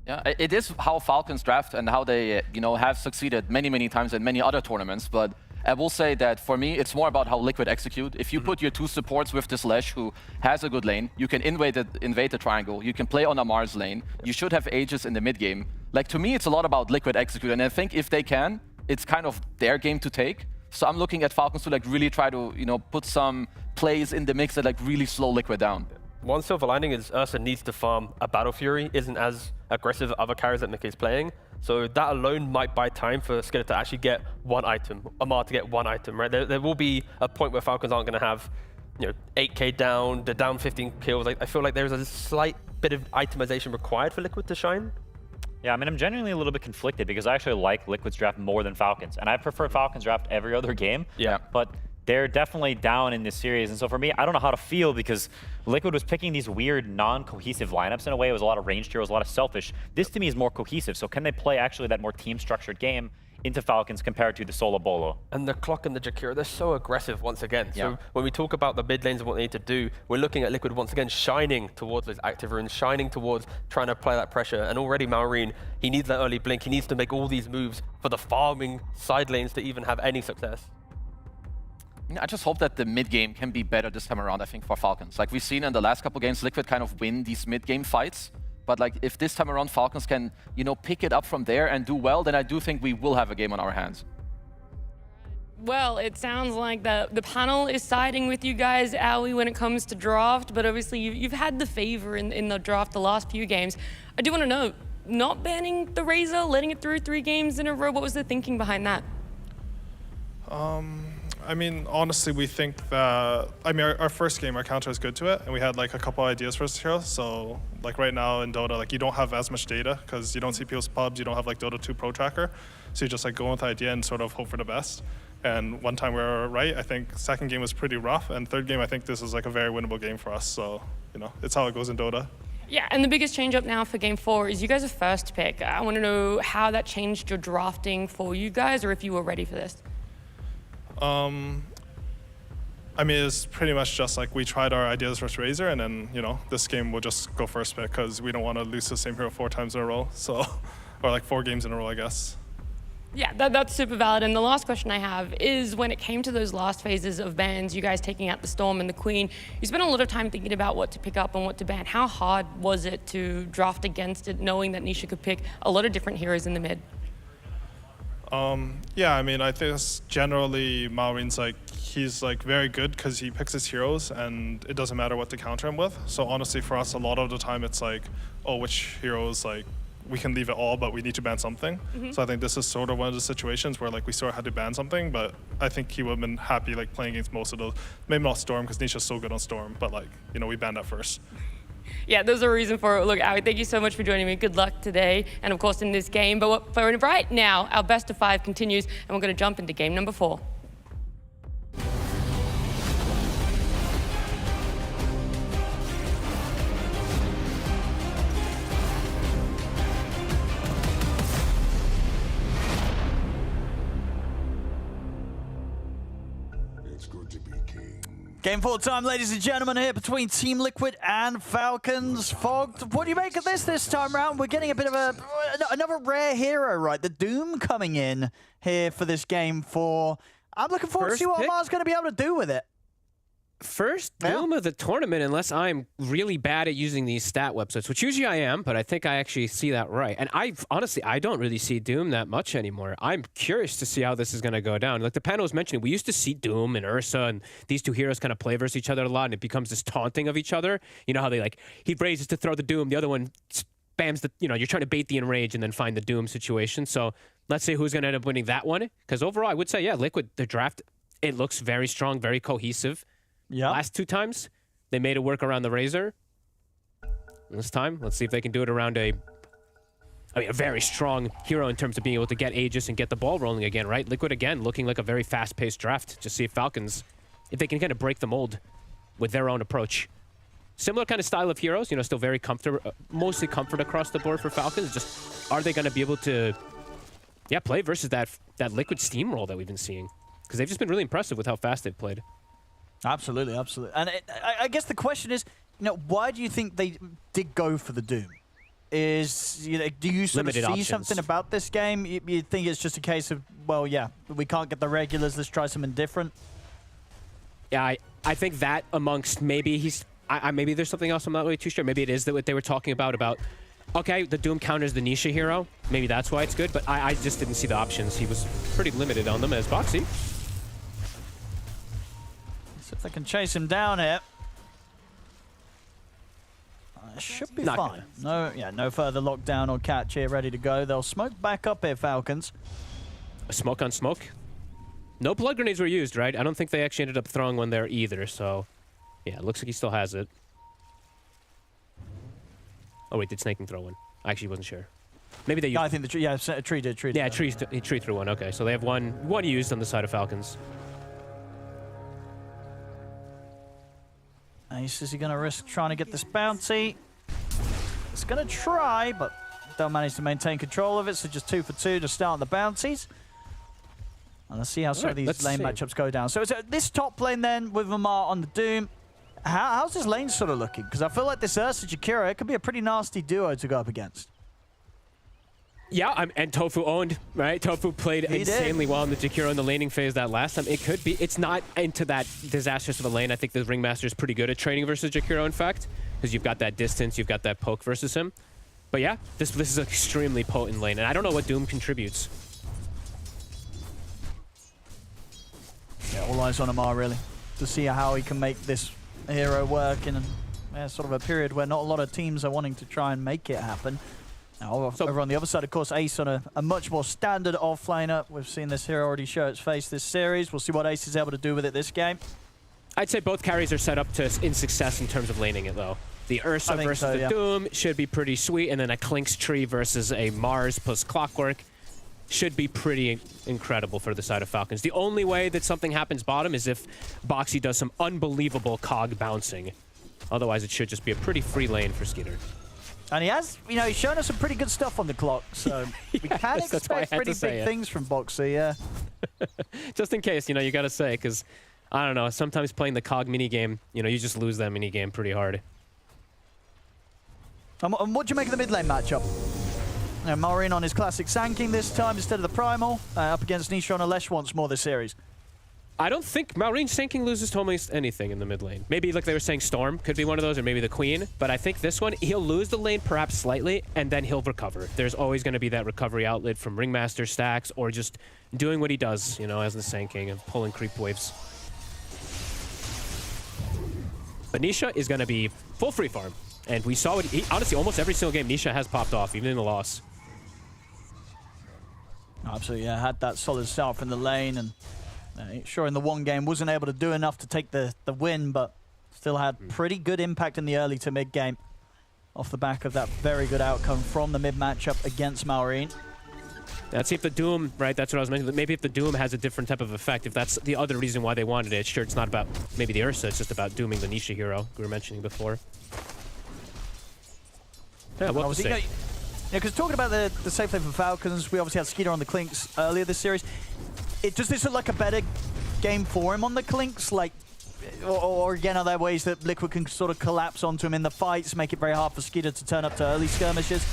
Yeah, it is how Falcons draft and how they, have succeeded many, many times in many other tournaments, but I will say that for me, it's more about how Liquid execute. If you put your two supports with this Lesh, who has a good lane, you can invade the triangle, you can play on Amar's lane, you should have Aegis in the mid game. Like, to me, it's a lot about Liquid execute, and I think if they can, it's kind of their game to take. So I'm looking at Falcons to like really try to, put some plays in the mix that like really slow Liquid down. One silver lining is Ursa needs to farm a Battle Fury, isn't as aggressive as other carries that Nick is playing. So that alone might buy time for Skidder to actually get one item, Amar to get one item, right? There will be a point where Falcons aren't going to have, 8k down, they're down 15 kills. I feel like there's a slight bit of itemization required for Liquid to shine. Yeah, I mean, I'm genuinely a little bit conflicted because I actually like Liquid's draft more than Falcons. And I prefer Falcons draft every other game. Yeah. But they're definitely down in this series. And so for me, I don't know how to feel because Liquid was picking these weird non-cohesive lineups in a way. It was a lot of ranged heroes, a lot of selfish. This to me is more cohesive. So can they play actually that more team-structured game into Falcons compared to the solo bolo? And the Clock and the Jakira, they're so aggressive once again. So when we talk about the mid lanes and what they need to do, we're looking at Liquid once again shining towards those active runes, shining towards trying to apply that pressure. And already Malrine, he needs that early blink. He needs to make all these moves for the farming side lanes to even have any success. I just hope that the mid-game can be better this time around, I think, for Falcons. Like we've seen in the last couple games, Liquid kind of win these mid-game fights. But like if this time around Falcons can, pick it up from there and do well, then I do think we will have a game on our hands. Well, it sounds like the panel is siding with you guys, Owie, when it comes to draft, but obviously you've had the favor in the draft the last few games. I do want to know, not banning the Razor, letting it through 3 games in a row, what was the thinking behind that? I mean, honestly, we think that, our first game, our counter is good to it, and we had like a couple ideas for this hero. So like right now in Dota, like you don't have as much data because you don't see people's pubs, you don't have like Dota 2 Pro Tracker. So you just like go with the idea and sort of hope for the best. And one time we were right. I think second game was pretty rough, and third game, I think this is like a very winnable game for us. So, it's how it goes in Dota. Yeah, and the biggest change up now for Game 4 is you guys are first pick. I want to know how that changed your drafting for you guys, or if you were ready for this. It's pretty much just like we tried our ideas versus Razor, and then, this game we'll just go first pick because we don't want to lose the same hero 4 times in a row. So, or like 4 games in a row, I guess. Yeah, that's super valid. And the last question I have is when it came to those last phases of bans, you guys taking out the Storm and the Queen, you spent a lot of time thinking about what to pick up and what to ban. How hard was it to draft against it, knowing that Nisha could pick a lot of different heroes in the mid? Yeah, I think it's generally Malrine's he's very good because he picks his heroes and it doesn't matter what to counter him with. So honestly, for us, a lot of the time it's which heroes we can leave it all, but we need to ban something. So I think this is sort of one of the situations where we sort of had to ban something, but I think he would have been happy playing against most of those. Maybe not Storm because Nisha's so good on Storm, but we banned that first. Yeah, there's a reason for it. Look, Owie, thank you so much for joining me. Good luck today, and of course in this game. But for right now, our best of 5 continues, and we're going to jump into game number 4. Game 4 time, ladies and gentlemen, here between Team Liquid and Falcons. Fog, what do you make of this time around? We're getting a bit of another rare hero, right? The Doom coming in here for this Game 4. I'm looking forward to see what Amar's going to be able to do with it. First Doom of the tournament, unless I'm really bad at using these stat websites, which usually I am, but I think I actually see that right. And honestly, I don't really see Doom that much anymore. I'm curious to see how this is going to go down. Like the panel was mentioning, we used to see Doom and Ursa and these two heroes kind of play versus each other a lot, and it becomes this taunting of each other. You know how they like, he raises to throw the Doom, the other one spams the, you're trying to bait the enrage and then find the Doom situation. So let's see who's going to end up winning that one. Because overall, I would say, yeah, Liquid, the draft, it looks very strong, very cohesive. Yeah. Last 2 times, they made it work around the Razor. This time, let's see if they can do it around a very strong hero in terms of being able to get Aegis and get the ball rolling again, right? Liquid, again, looking like a very fast-paced draft. Just see if Falcons, if they can kind of break the mold with their own approach. Similar kind of style of heroes, still very mostly comfort across the board for Falcons. Just, are they going to be able to, play versus that Liquid steamroll that we've been seeing? Because they've just been really impressive with how fast they've played. Absolutely, absolutely. And I guess the question is, why do you think they did go for the Doom? Do you sort of see something about this game? You think it's just a case of, well, yeah, we can't get the regulars, let's try something different? Yeah, I think that amongst maybe maybe there's something else I'm not really too sure. Maybe it is that what they were talking about, okay, the Doom counters the Nisha hero. Maybe that's why it's good, but I just didn't see the options. He was pretty limited on them as Boxy. If they can chase him down here, should be fine. No further lockdown or catch here, ready to go. They'll smoke back up here, Falcons. A smoke on smoke. No blood grenades were used, right? I don't think they actually ended up throwing one there either. So, yeah, it looks like he still has it. Oh wait, did Snaking throw one? I actually wasn't sure. Maybe they used. I think the tree. Yeah, tree did. Yeah, tree threw one. Okay, so they have one used on the side of Falcons. Ace, is he going to risk trying to get this bounty? It's going to try, but don't manage to maintain control of it, so just 2 for 2 to start on the bounties. And let's see how some of these lane matchups go down. So it's this top lane then with Lamar on the Doom. How's this lane sort of looking? Because I feel like this Ursa Jakiro, it could be a pretty nasty duo to go up against. Yeah, and Tofu owned, right? Tofu played insanely well in the Jakiro in the laning phase that last time. It could be. It's not into that disastrous of a lane. I think the Ringmaster is pretty good at trading versus Jakiro, in fact, because you've got that distance, you've got that poke versus him. But yeah, this is an extremely potent lane, and I don't know what Doom contributes. Yeah, all eyes on Amar, really, to see how he can make this hero work in sort of a period where not a lot of teams are wanting to try and make it happen. Now, over on the other side, of course, Ace on a much more standard offlaner. We've seen this hero already show its face this series. We'll see what Ace is able to do with it this game. I'd say both carries are set up in success in terms of laning it, though. The Ursa versus the Doom should be pretty sweet, and then a Klink's Tree versus a Mars plus Clockwork should be pretty incredible for the side of Falcons. The only way that something happens bottom is if Boxy does some unbelievable cog bouncing. Otherwise, it should just be a pretty free lane for Skeeter. And he has, he's shown us some pretty good stuff on the clock, so we can expect pretty big things from Boxy, yeah. Just in case, you got to say, because, I don't know, sometimes playing the cog minigame, you just lose that minigame pretty hard. And what do you make of the mid lane matchup? Maureen on his classic Sand this time instead of the Primal, up against Nisha on a Lesh once more this series. I don't think Maureen Sanking loses to almost anything in the mid lane. Maybe, like they were saying, Storm could be one of those, or maybe the Queen. But I think this one, he'll lose the lane perhaps slightly, and then he'll recover. There's always going to be that recovery outlet from Ringmaster stacks, or just doing what he does, as the Sanking, and pulling creep waves. But Nisha is going to be full free farm. And we saw it, honestly, almost every single game Nisha has popped off, even in the loss. Absolutely, yeah, had that solid start from the lane, and sure in the one game wasn't able to do enough to take the win, but still had pretty good impact in the early to mid game off the back of that very good outcome from the mid matchup against Maureen. Let's see if the Doom, right, that's what I was mentioning, maybe if the Doom has a different type of effect, if that's the other reason why they wanted it. Sure, it's not about maybe the Ursa, it's just about dooming the Nisha hero we were mentioning before. Yeah, we'll see. Because talking about the safe lane for Falcons, we obviously had Skeeter on the Klinks earlier this series. Does this look like a better game for him on the Klinks? Like, or again, are there ways that Liquid can sort of collapse onto him in the fights, make it very hard for Skeeter to turn up to early skirmishes?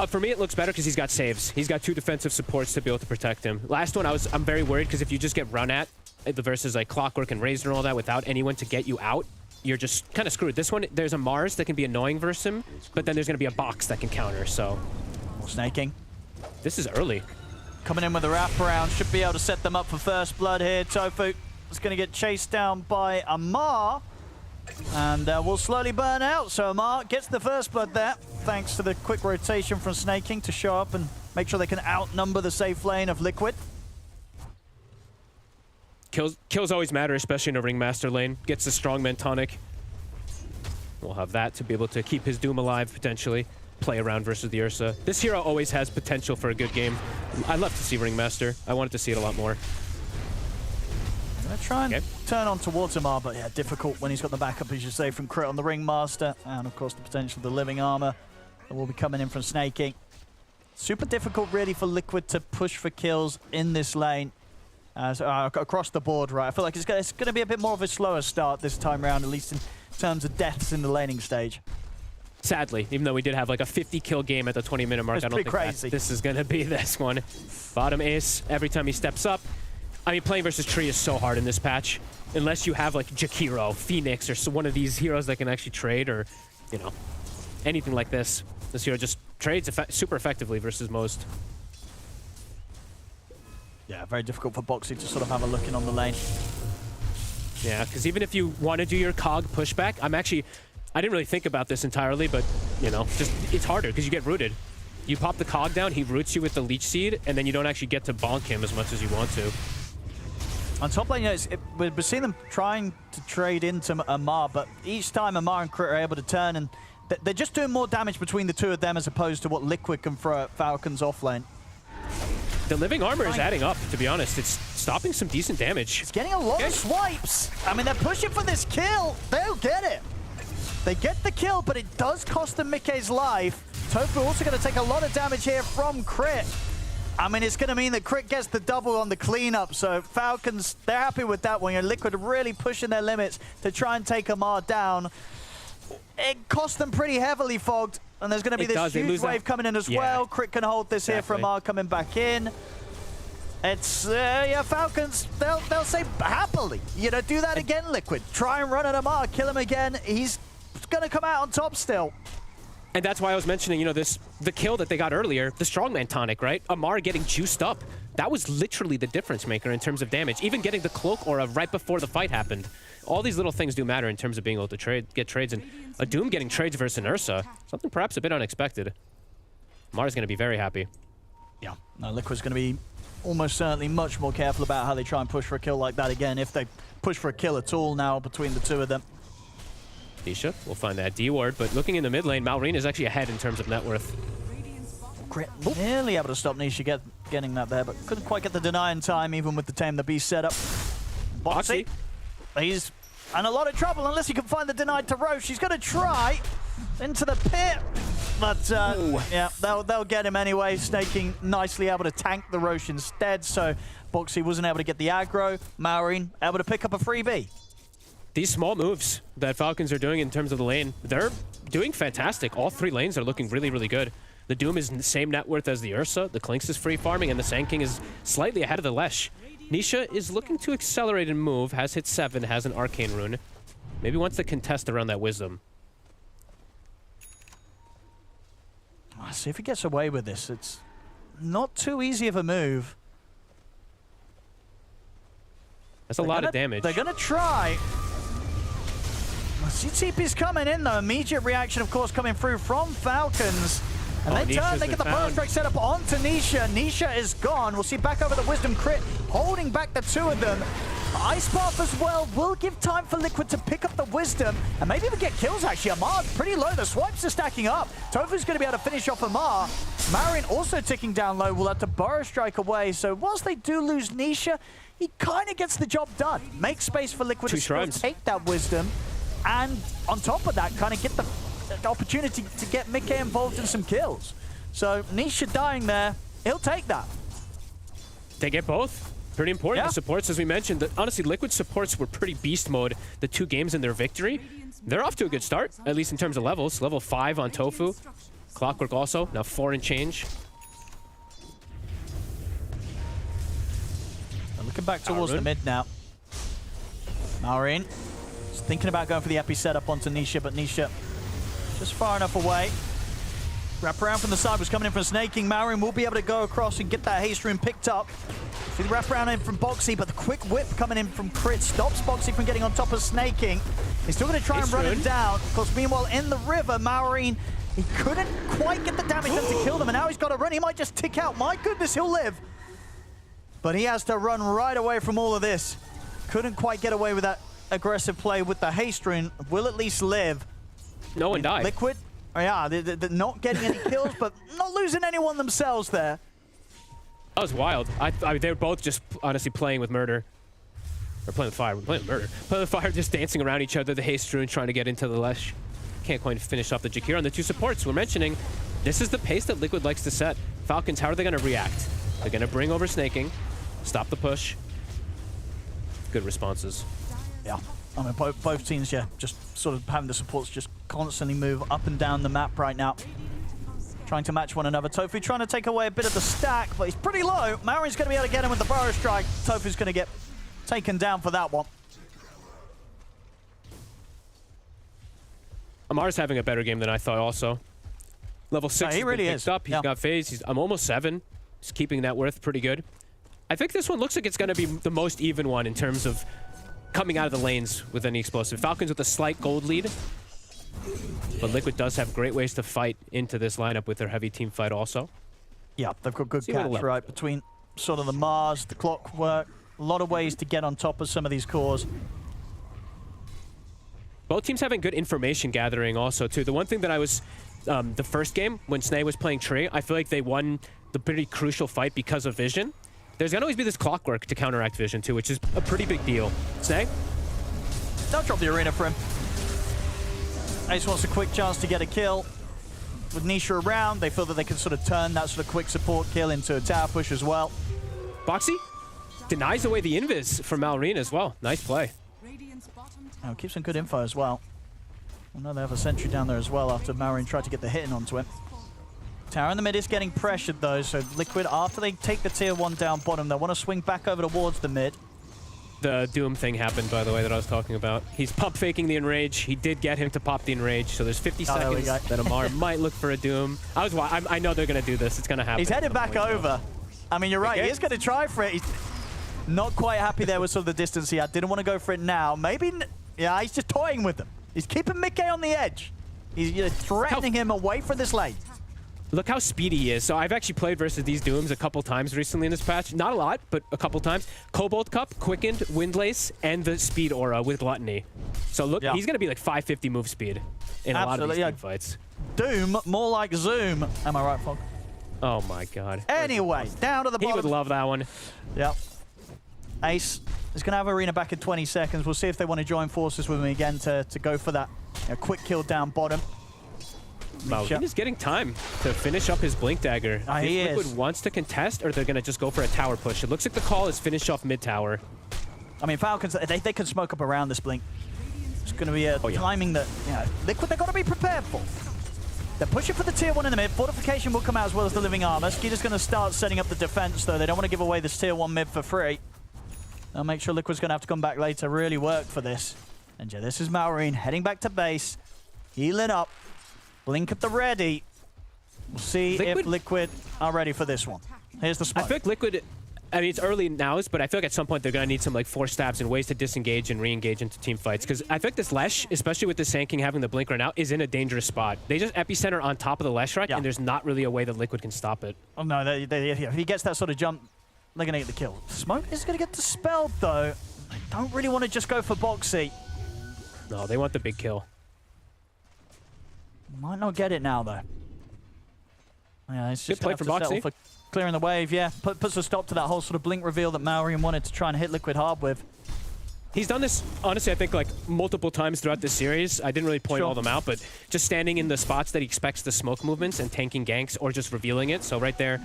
For me, it looks better because he's got saves. He's got 2 defensive supports to be able to protect him. Last one, I'm very worried because if you just get run at, the versus like Clockwork and Razor and all that without anyone to get you out, you're just kind of screwed. This one, there's a Mars that can be annoying versus him, but then there's going to be a box that can counter, so... More snaking. This is early. Coming in with a wraparound, should be able to set them up for first blood here. Tofu is going to get chased down by Amar, and will slowly burn out. So Amar gets the first blood there, thanks to the quick rotation from Snaking to show up and make sure they can outnumber the safe lane of Liquid. Kills always matter, especially in a Ringmaster lane. Gets the strongman tonic. We'll have that to be able to keep his Doom alive, potentially. Play around versus the Ursa. This hero always has potential for a good game. I love to see Ringmaster. I wanted to see it a lot more. I'm going to try and turn on towards Amar, but yeah, difficult when he's got the backup, as you say, from Crit on the Ringmaster, and of course the potential of the Living Armor that will be coming in from Snaking. Super difficult, really, for Liquid to push for kills in this lane. Across the board, right? I feel like it's going to be a bit more of a slower start this time around, at least in terms of deaths in the laning stage. Sadly, even though we did have like a 50-kill game at the 20-minute mark, I don't think this is going to be this one. Bottom ace, every time he steps up. I mean, playing versus Tree is so hard in this patch. Unless you have like Jakiro, Phoenix, or one of these heroes that can actually trade, or, you know, anything like this. This hero just trades super effectively versus most. Yeah, very difficult for Boxy to sort of have a look in on the lane. Yeah, because even if you want to do your cog pushback, I didn't really think about this entirely, but, you know, just it's harder because you get rooted. You pop the cog down, he roots you with the Leech Seed, and then you don't actually get to bonk him as much as you want to. On top lane, we're seeing them trying to trade into Amar, but each time Amar and Crit are able to turn, and they're just doing more damage between the two of them as opposed to what Liquid can throw at Falcons off lane. The Living Armor is adding up, to be honest. It's stopping some decent damage. It's getting a lot of swipes. I mean, they're pushing for this kill. They'll get it. They get the kill, but it does cost them Mickey's life. Tofu also going to take a lot of damage here from Crit. I mean, it's going to mean that Crit gets the double on the cleanup, so Falcons, they're happy with that one. Liquid are really pushing their limits to try and take Amar down. It cost them pretty heavily, Fogged, and there's going to be this huge wave coming in as well. Crit can hold this here for Amar coming back in. It's, yeah, Falcons, they'll say happily, you know, do that again, Liquid. Try and run at Amar, kill him again. He's going to come out on top still. And that's why I was mentioning, you know, the kill that they got earlier, the strongman tonic, right? Amar getting juiced up. That was literally the difference maker in terms of damage. Even getting the cloak aura right before the fight happened. All these little things do matter in terms of being able to get trades. And a Doom getting trades versus an Ursa, something perhaps a bit unexpected. Amar's going to be very happy. Yeah, no, Liquid's going to be almost certainly much more careful about how they try and push for a kill like that again, if they push for a kill at all now between the two of them. Nisha will find that D ward, but looking in the mid lane, Malrine is actually ahead in terms of net worth. Crit nearly able to stop Nisha getting that there, but couldn't quite get the deny in time, even with the Tame the Beast setup. Boxy, he's in a lot of trouble unless he can find the denied to Roche. He's going to try into the pit, but yeah, they'll get him anyway. Snaking nicely able to tank the Roche instead, so Boxy wasn't able to get the aggro. Malrine able to pick up a freebie. These small moves that Falcons are doing in terms of the lane, they're doing fantastic. All three lanes are looking really, really good. The Doom is the same net worth as the Ursa, the Clinks is free farming, and the Sand King is slightly ahead of the Lesh. Nisha is looking to accelerate and move, has hit 7, has an Arcane Rune. Maybe wants to contest around that Wisdom. Let's see if he gets away with this. It's not too easy of a move. That's a lot of damage. They're going to try. CTP's coming in, though. Immediate reaction, of course, coming through from Falcons. And they turn, they get the Burrow Strike set up onto Nisha. Nisha is gone. We'll see back over the Wisdom Crit, holding back the two of them. Ice Path as well will give time for Liquid to pick up the Wisdom and maybe even get kills, actually. Amar's pretty low. The swipes are stacking up. Tofu's going to be able to finish off Amar. Marin also ticking down low. Will have to Burrow Strike away. So whilst they do lose Nisha, he kind of gets the job done. Make space for Liquid to still take that Wisdom. And on top of that, kind of get the opportunity to get Mickey involved in some kills. So Nisha dying there, he'll take that. They get both. Pretty important. Yeah. The supports, as we mentioned, honestly, Liquid supports were pretty beast mode the 2 games in their victory. They're off to a good start, at least in terms of levels. Level 5 on Tofu. Clockwork also, now 4 and change. Looking back towards the mid now. Maureen is thinking about going for the epi setup onto Nisha, but Nisha just far enough away. Wrap around from the side was coming in from Snaking. Maureen will be able to go across and get that haste rune picked up. See the wrap around in from Boxy, but the quick whip coming in from Crit stops Boxy from getting on top of Snaking. He's still going to try and run him down. Of course, meanwhile, in the river, Maureen, he couldn't quite get the damage done to kill them, and now he's got to run. He might just tick out. My goodness, he'll live. But he has to run right away from all of this. Couldn't quite get away with that aggressive play with the haste rune. Will at least live. No one died. Liquid, oh yeah, they're not getting any kills, but not losing anyone themselves there. That was wild. I mean, they were both just honestly playing with murder. Or playing with fire. Playing with murder. Playing with fire, just dancing around each other. The haste rune trying to get into the Lesh. Can't quite finish off the Jakir on the 2 supports. We're mentioning this is the pace that Liquid likes to set. Falcons, how are they going to react? They're going to bring over Snaking. Stop the push. Good responses. Yeah, I mean, both teams, yeah, just sort of having the supports just constantly move up and down the map right now. Trying to match one another. Tofu trying to take away a bit of the stack, but he's pretty low. Maureen's going to be able to get him with the Burrow Strike. Tofu's going to get taken down for that one. Amar's having a better game than I thought also. Level 6 he really is. Up. He's got phase. I'm almost 7. He's keeping that worth pretty good. I think this one looks like it's going to be the most even one in terms of coming out of the lanes with any explosive. Falcons with a slight gold lead. But Liquid does have great ways to fight into this lineup with their heavy team fight also. Yeah, they've got good catch, right, between sort of the Mars, the Clockwork, a lot of ways to get on top of some of these cores. Both teams having good information gathering also, too. The one thing that I was, the first game, when Snay was playing Tree, I feel like they won the pretty crucial fight because of vision. There's going to always be this Clockwork to counteract vision, too, which is a pretty big deal. Snay? They'll drop the arena for him. Ace wants a quick chance to get a kill. With Nisha around, they feel that they can sort of turn that sort of quick support kill into a tower push as well. Boxy denies away the invis from Malrine as well. Nice play. Oh, keeps some good info as well. I know they have a sentry down there as well after Malrine tried to get the hit in onto him. Tower in the mid is getting pressured though, so Liquid, after they take the tier 1 down bottom, they want to swing back over towards the mid. The Doom thing happened, by the way, that I was talking about. He's pump faking the Enrage. He did get him to pop the Enrage, so there's 50 seconds that Amar might look for a Doom. I know they're going to do this. It's going to happen. He's headed back over. I mean, you're right. He is going to try for it. He's not quite happy there with sort of the distance he had. Didn't want to go for it now. Maybe, yeah, he's just toying with them. He's keeping Mickey on the edge. He's threatening him away from this lane. Look how speedy he is. So I've actually played versus these Dooms a couple times recently in this patch. Not a lot, but a couple times. Cobalt Cup, Quickened, Windlace, and the Speed Aura with Gluttony. So look, he's going to be like 550 move speed in a lot of these team fights. Doom, more like Zoom. Am I right, Fog? Oh my god. Anyway, down to the bottom. He would love that one. Yep. Ace is going to have Arena back in 20 seconds. We'll see if they want to join forces with him again to go for that quick kill down bottom. Malrine is getting time to finish up his Blink Dagger. He if Liquid is. wants to contest, or they're going to just go for a tower push. It looks like the call is finish off mid tower. I mean, Falcons, they can smoke up around this Blink. It's going to be a timing that, Liquid, they've got to be prepared for. They're pushing for the tier 1 in the mid. Fortification will come out as well as the Living Armor. Skeeter's going to start setting up the defense, though. They don't want to give away this tier 1 mid for free. They'll make sure Liquid's going to have to come back later, really work for this. And yeah, this is Malrine heading back to base, healing up. Blink at the ready. We'll see if Liquid are ready for this one. Here's the smoke. I feel like Liquid, I mean, it's early now, but I feel like at some point they're going to need some like force stabs and ways to disengage and re-engage into team fights. Because I feel like this Lesh, especially with the Sanking having the Blink right now, is in a dangerous spot. They just epicenter on top of the Lesh right, and there's not really a way that Liquid can stop it. Oh no, if he gets that sort of jump, they're going to get the kill. Smoke is going to get dispelled though. They don't really want to just go for Boxy. No, they want the big kill. Might not get it now, though. Yeah, it's just good play for Boxy. For clearing the wave, yeah. Puts a stop to that whole sort of Blink reveal that Malrine wanted to try and hit Liquid hard with. He's done this, honestly, I think, like, multiple times throughout this series. I didn't really point all them out, but just standing in the spots that he expects the smoke movements and tanking ganks or just revealing it. So right there,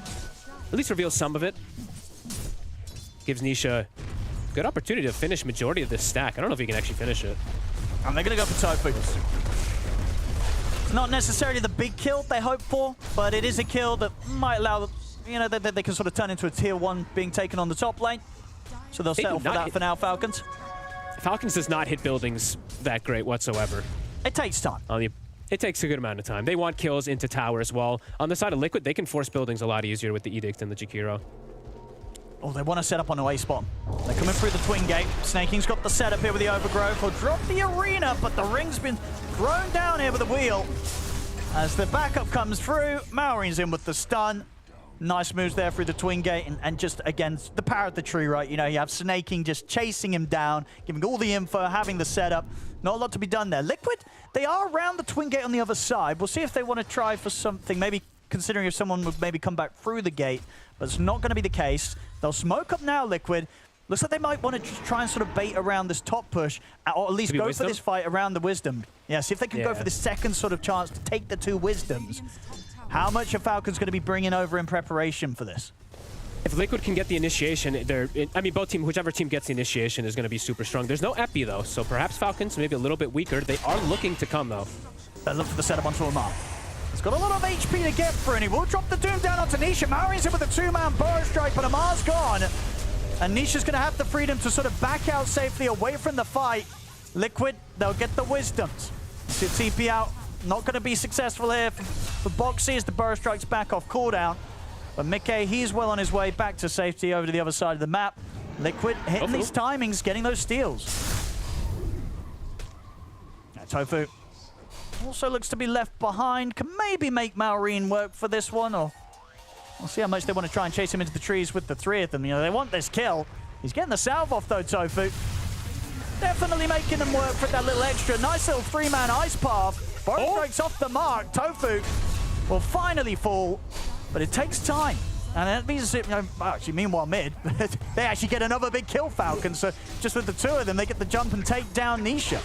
at least reveals some of it. Gives Nisha good opportunity to finish majority of this stack. I don't know if he can actually finish it. And they're going to go for Tofu. It's not necessarily the big kill they hope for, but it is a kill that might allow, you know, that they can sort of turn into a tier 1 being taken on the top lane. So they'll settle for that for now, Falcons. Falcons does not hit buildings that great whatsoever. It takes time. It takes a good amount of time. They want kills into tower as well. On the side of Liquid, they can force buildings a lot easier with the Edict and the Jakiro. Oh, they want to set up on a spawn. They're coming through the twin gate. Snaking's got the setup here with the overgrowth. He'll drop the arena, but the ring's been thrown down here with the wheel. As the backup comes through, Maorine's in with the stun. Nice moves there through the twin gate, and just, again, the power of the tree, right? You know, you have Snaking just chasing him down, giving all the info, having the setup. Not a lot to be done there. Liquid, they are around the twin gate on the other side. We'll see if they want to try for something, maybe considering if someone would maybe come back through the gate, but it's not going to be the case. They'll smoke up now, Liquid. Looks like they might want to try and sort of bait around this top push, or at least go for this fight around the Wisdom. Yeah, see if they can go for the second sort of chance to take the 2 Wisdoms. How much are Falcons going to be bringing over in preparation for this? If Liquid can get the initiation, I mean, both teams, whichever team gets the initiation is going to be super strong. There's no epi, though, so perhaps Falcons maybe a little bit weaker. They are looking to come, though. They look for the setup onto Amar. He's got a lot of HP to get through, and he will drop the Doom down onto Nisha. Maorine's in with a 2-man burrow strike, but Amar's gone. And Nisha's going to have the freedom to sort of back out safely away from the fight. Liquid, they'll get the Wisdoms. See TP out. Not going to be successful here for Boxy as the burrow strike's back off cooldown. But Mickey, he's well on his way back to safety over to the other side of the map. Liquid hitting these timings, getting those steals. Now, Tofu also looks to be left behind. Can maybe make Maureen work for this one, or we'll see how much they want to try and chase him into the trees with the 3 of them. You know, they want this kill. He's getting the salve off though, Tofu. Definitely making them work for that little extra. Nice little 3-man ice path. Burrow strikes off the mark. Tofu will finally fall, but it takes time. And that means, actually, meanwhile, mid, they actually get another big kill, Falcons. So just with the 2 of them, they get the jump and take down Nisha.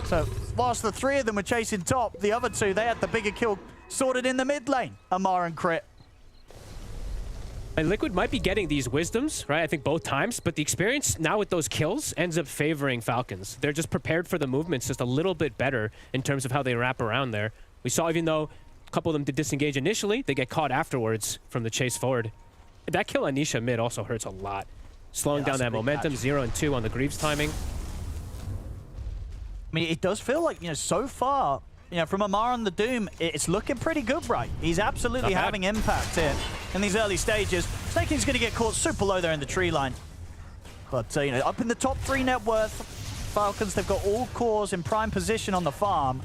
So whilst the 3 of them were chasing top, the other 2, they had the bigger kill sorted in the mid lane. Amar and Crit. And Liquid might be getting these Wisdoms, right? I think both times, but the experience now with those kills ends up favoring Falcons. They're just prepared for the movements just a little bit better in terms of how they wrap around there. We saw, even though a couple of them did disengage initially, they get caught afterwards from the chase forward. That kill on Nisha mid also hurts a lot. Slowing down that momentum, catch. 0 and 2 on the Greaves timing. I mean, it does feel like, you know, so far, you know, from Amar on the Doom, it's looking pretty good, right? He's absolutely having impact here in these early stages. Snaking's going to get caught super low there in the tree line. But, you know, up in the top 3 net worth, Falcons, they've got all cores in prime position on the farm.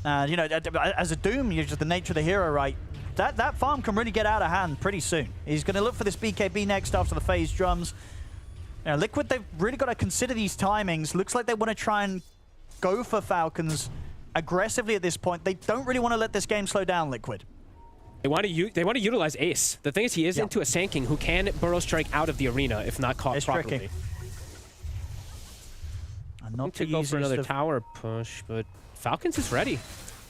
And, you know, as a Doom, you're just the nature of the hero, right? That farm can really get out of hand pretty soon. He's going to look for this BKB next after the phase drums. You know, Liquid, they've really got to consider these timings. Looks like they want to try and go for Falcons aggressively at this point. They don't really want to let this game slow down, Liquid. They want to utilize Ace. The thing is, he is into a Sanking who can burrow strike out of the arena if not caught properly. Tricky. And not to go for another tower push, but Falcons is ready.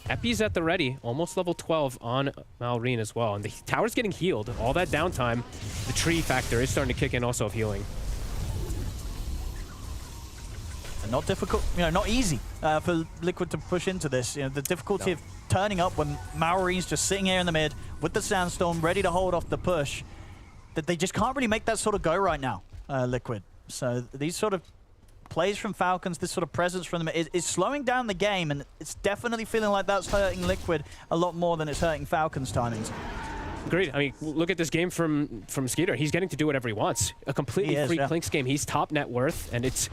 Epi's at the ready, almost level 12 on Maureen as well. And the tower's getting healed. All that downtime, the tree factor is starting to kick in also of healing. And not difficult, you know, not easy for Liquid to push into this. You know, the difficulty of turning up when Maorine's just sitting here in the mid with the Sandstorm, ready to hold off the push, that they just can't really make that sort of go right now, Liquid. So these sort of plays from Falcons, this sort of presence from them is slowing down the game, and it's definitely feeling like that's hurting Liquid a lot more than it's hurting Falcons' timings. Agreed. I mean, look at this game from Skeeter. He's getting to do whatever he wants. A completely free Clinks game. He's top net worth, and it's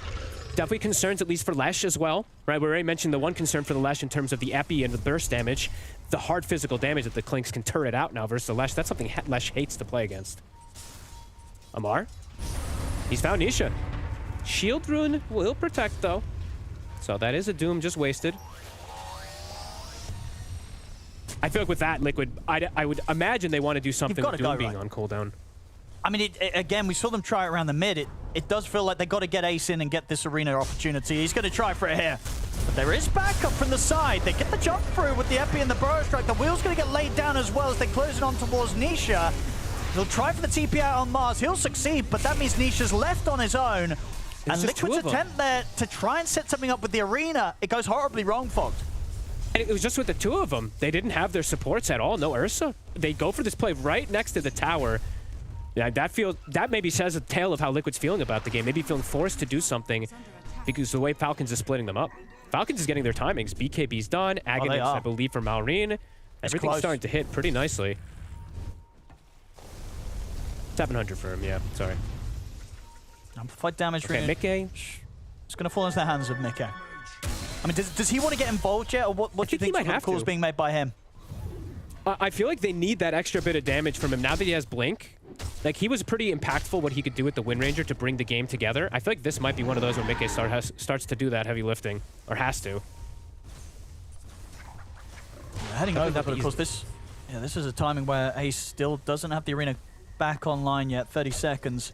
definitely concerns, at least for Lesh as well, right? We already mentioned the one concern for the Lesh in terms of the Epi and the burst damage, the hard physical damage that the Clinks can turret out now versus the Lesh. That's something Lesh hates to play against. Amar, he's found Nisha. Shield Rune will protect, though. So that is a Doom just wasted. I feel like with that, Liquid, I would imagine they want to do something with Doom being on cooldown. I mean, again, we saw them try it around the mid. It does feel like they got to get Ace in and get this arena opportunity. He's going to try for it here. But there is backup from the side. They get the jump through with the Epi and the Burrow Strike. The wheel's going to get laid down as well as they close it on towards Nisha. He'll try for the TP out on Mars. He'll succeed, but that means Nisha's left on his own. And Liquid's attempt there to try and set something up with the arena, it goes horribly wrong, Fox. And it was just with the two of them. They didn't have their supports at all. No Ursa. They go for this play right next to the tower. Yeah, that maybe says a tale of how Liquid's feeling about the game. Maybe feeling forced to do something because the way Falcons is splitting them up. Falcons is getting their timings. BKB's done. Aghanim, I believe, for Malrine. Everything's starting to hit pretty nicely. 700 for him, yeah. Sorry. Amplified damage. Okay, Mickey. It's going to fall into the hands of Mickey. I mean, does he want to get involved yet, or what do you think the calls being made by him? I feel like they need that extra bit of damage from him now that he has Blink. Like, he was pretty impactful what he could do with the Wind Ranger to bring the game together. I feel like this might be one of those where Mickey starts to do that heavy lifting, or has to. Heading over, but of course this is a timing where Ace still doesn't have the arena back online yet. 30 seconds.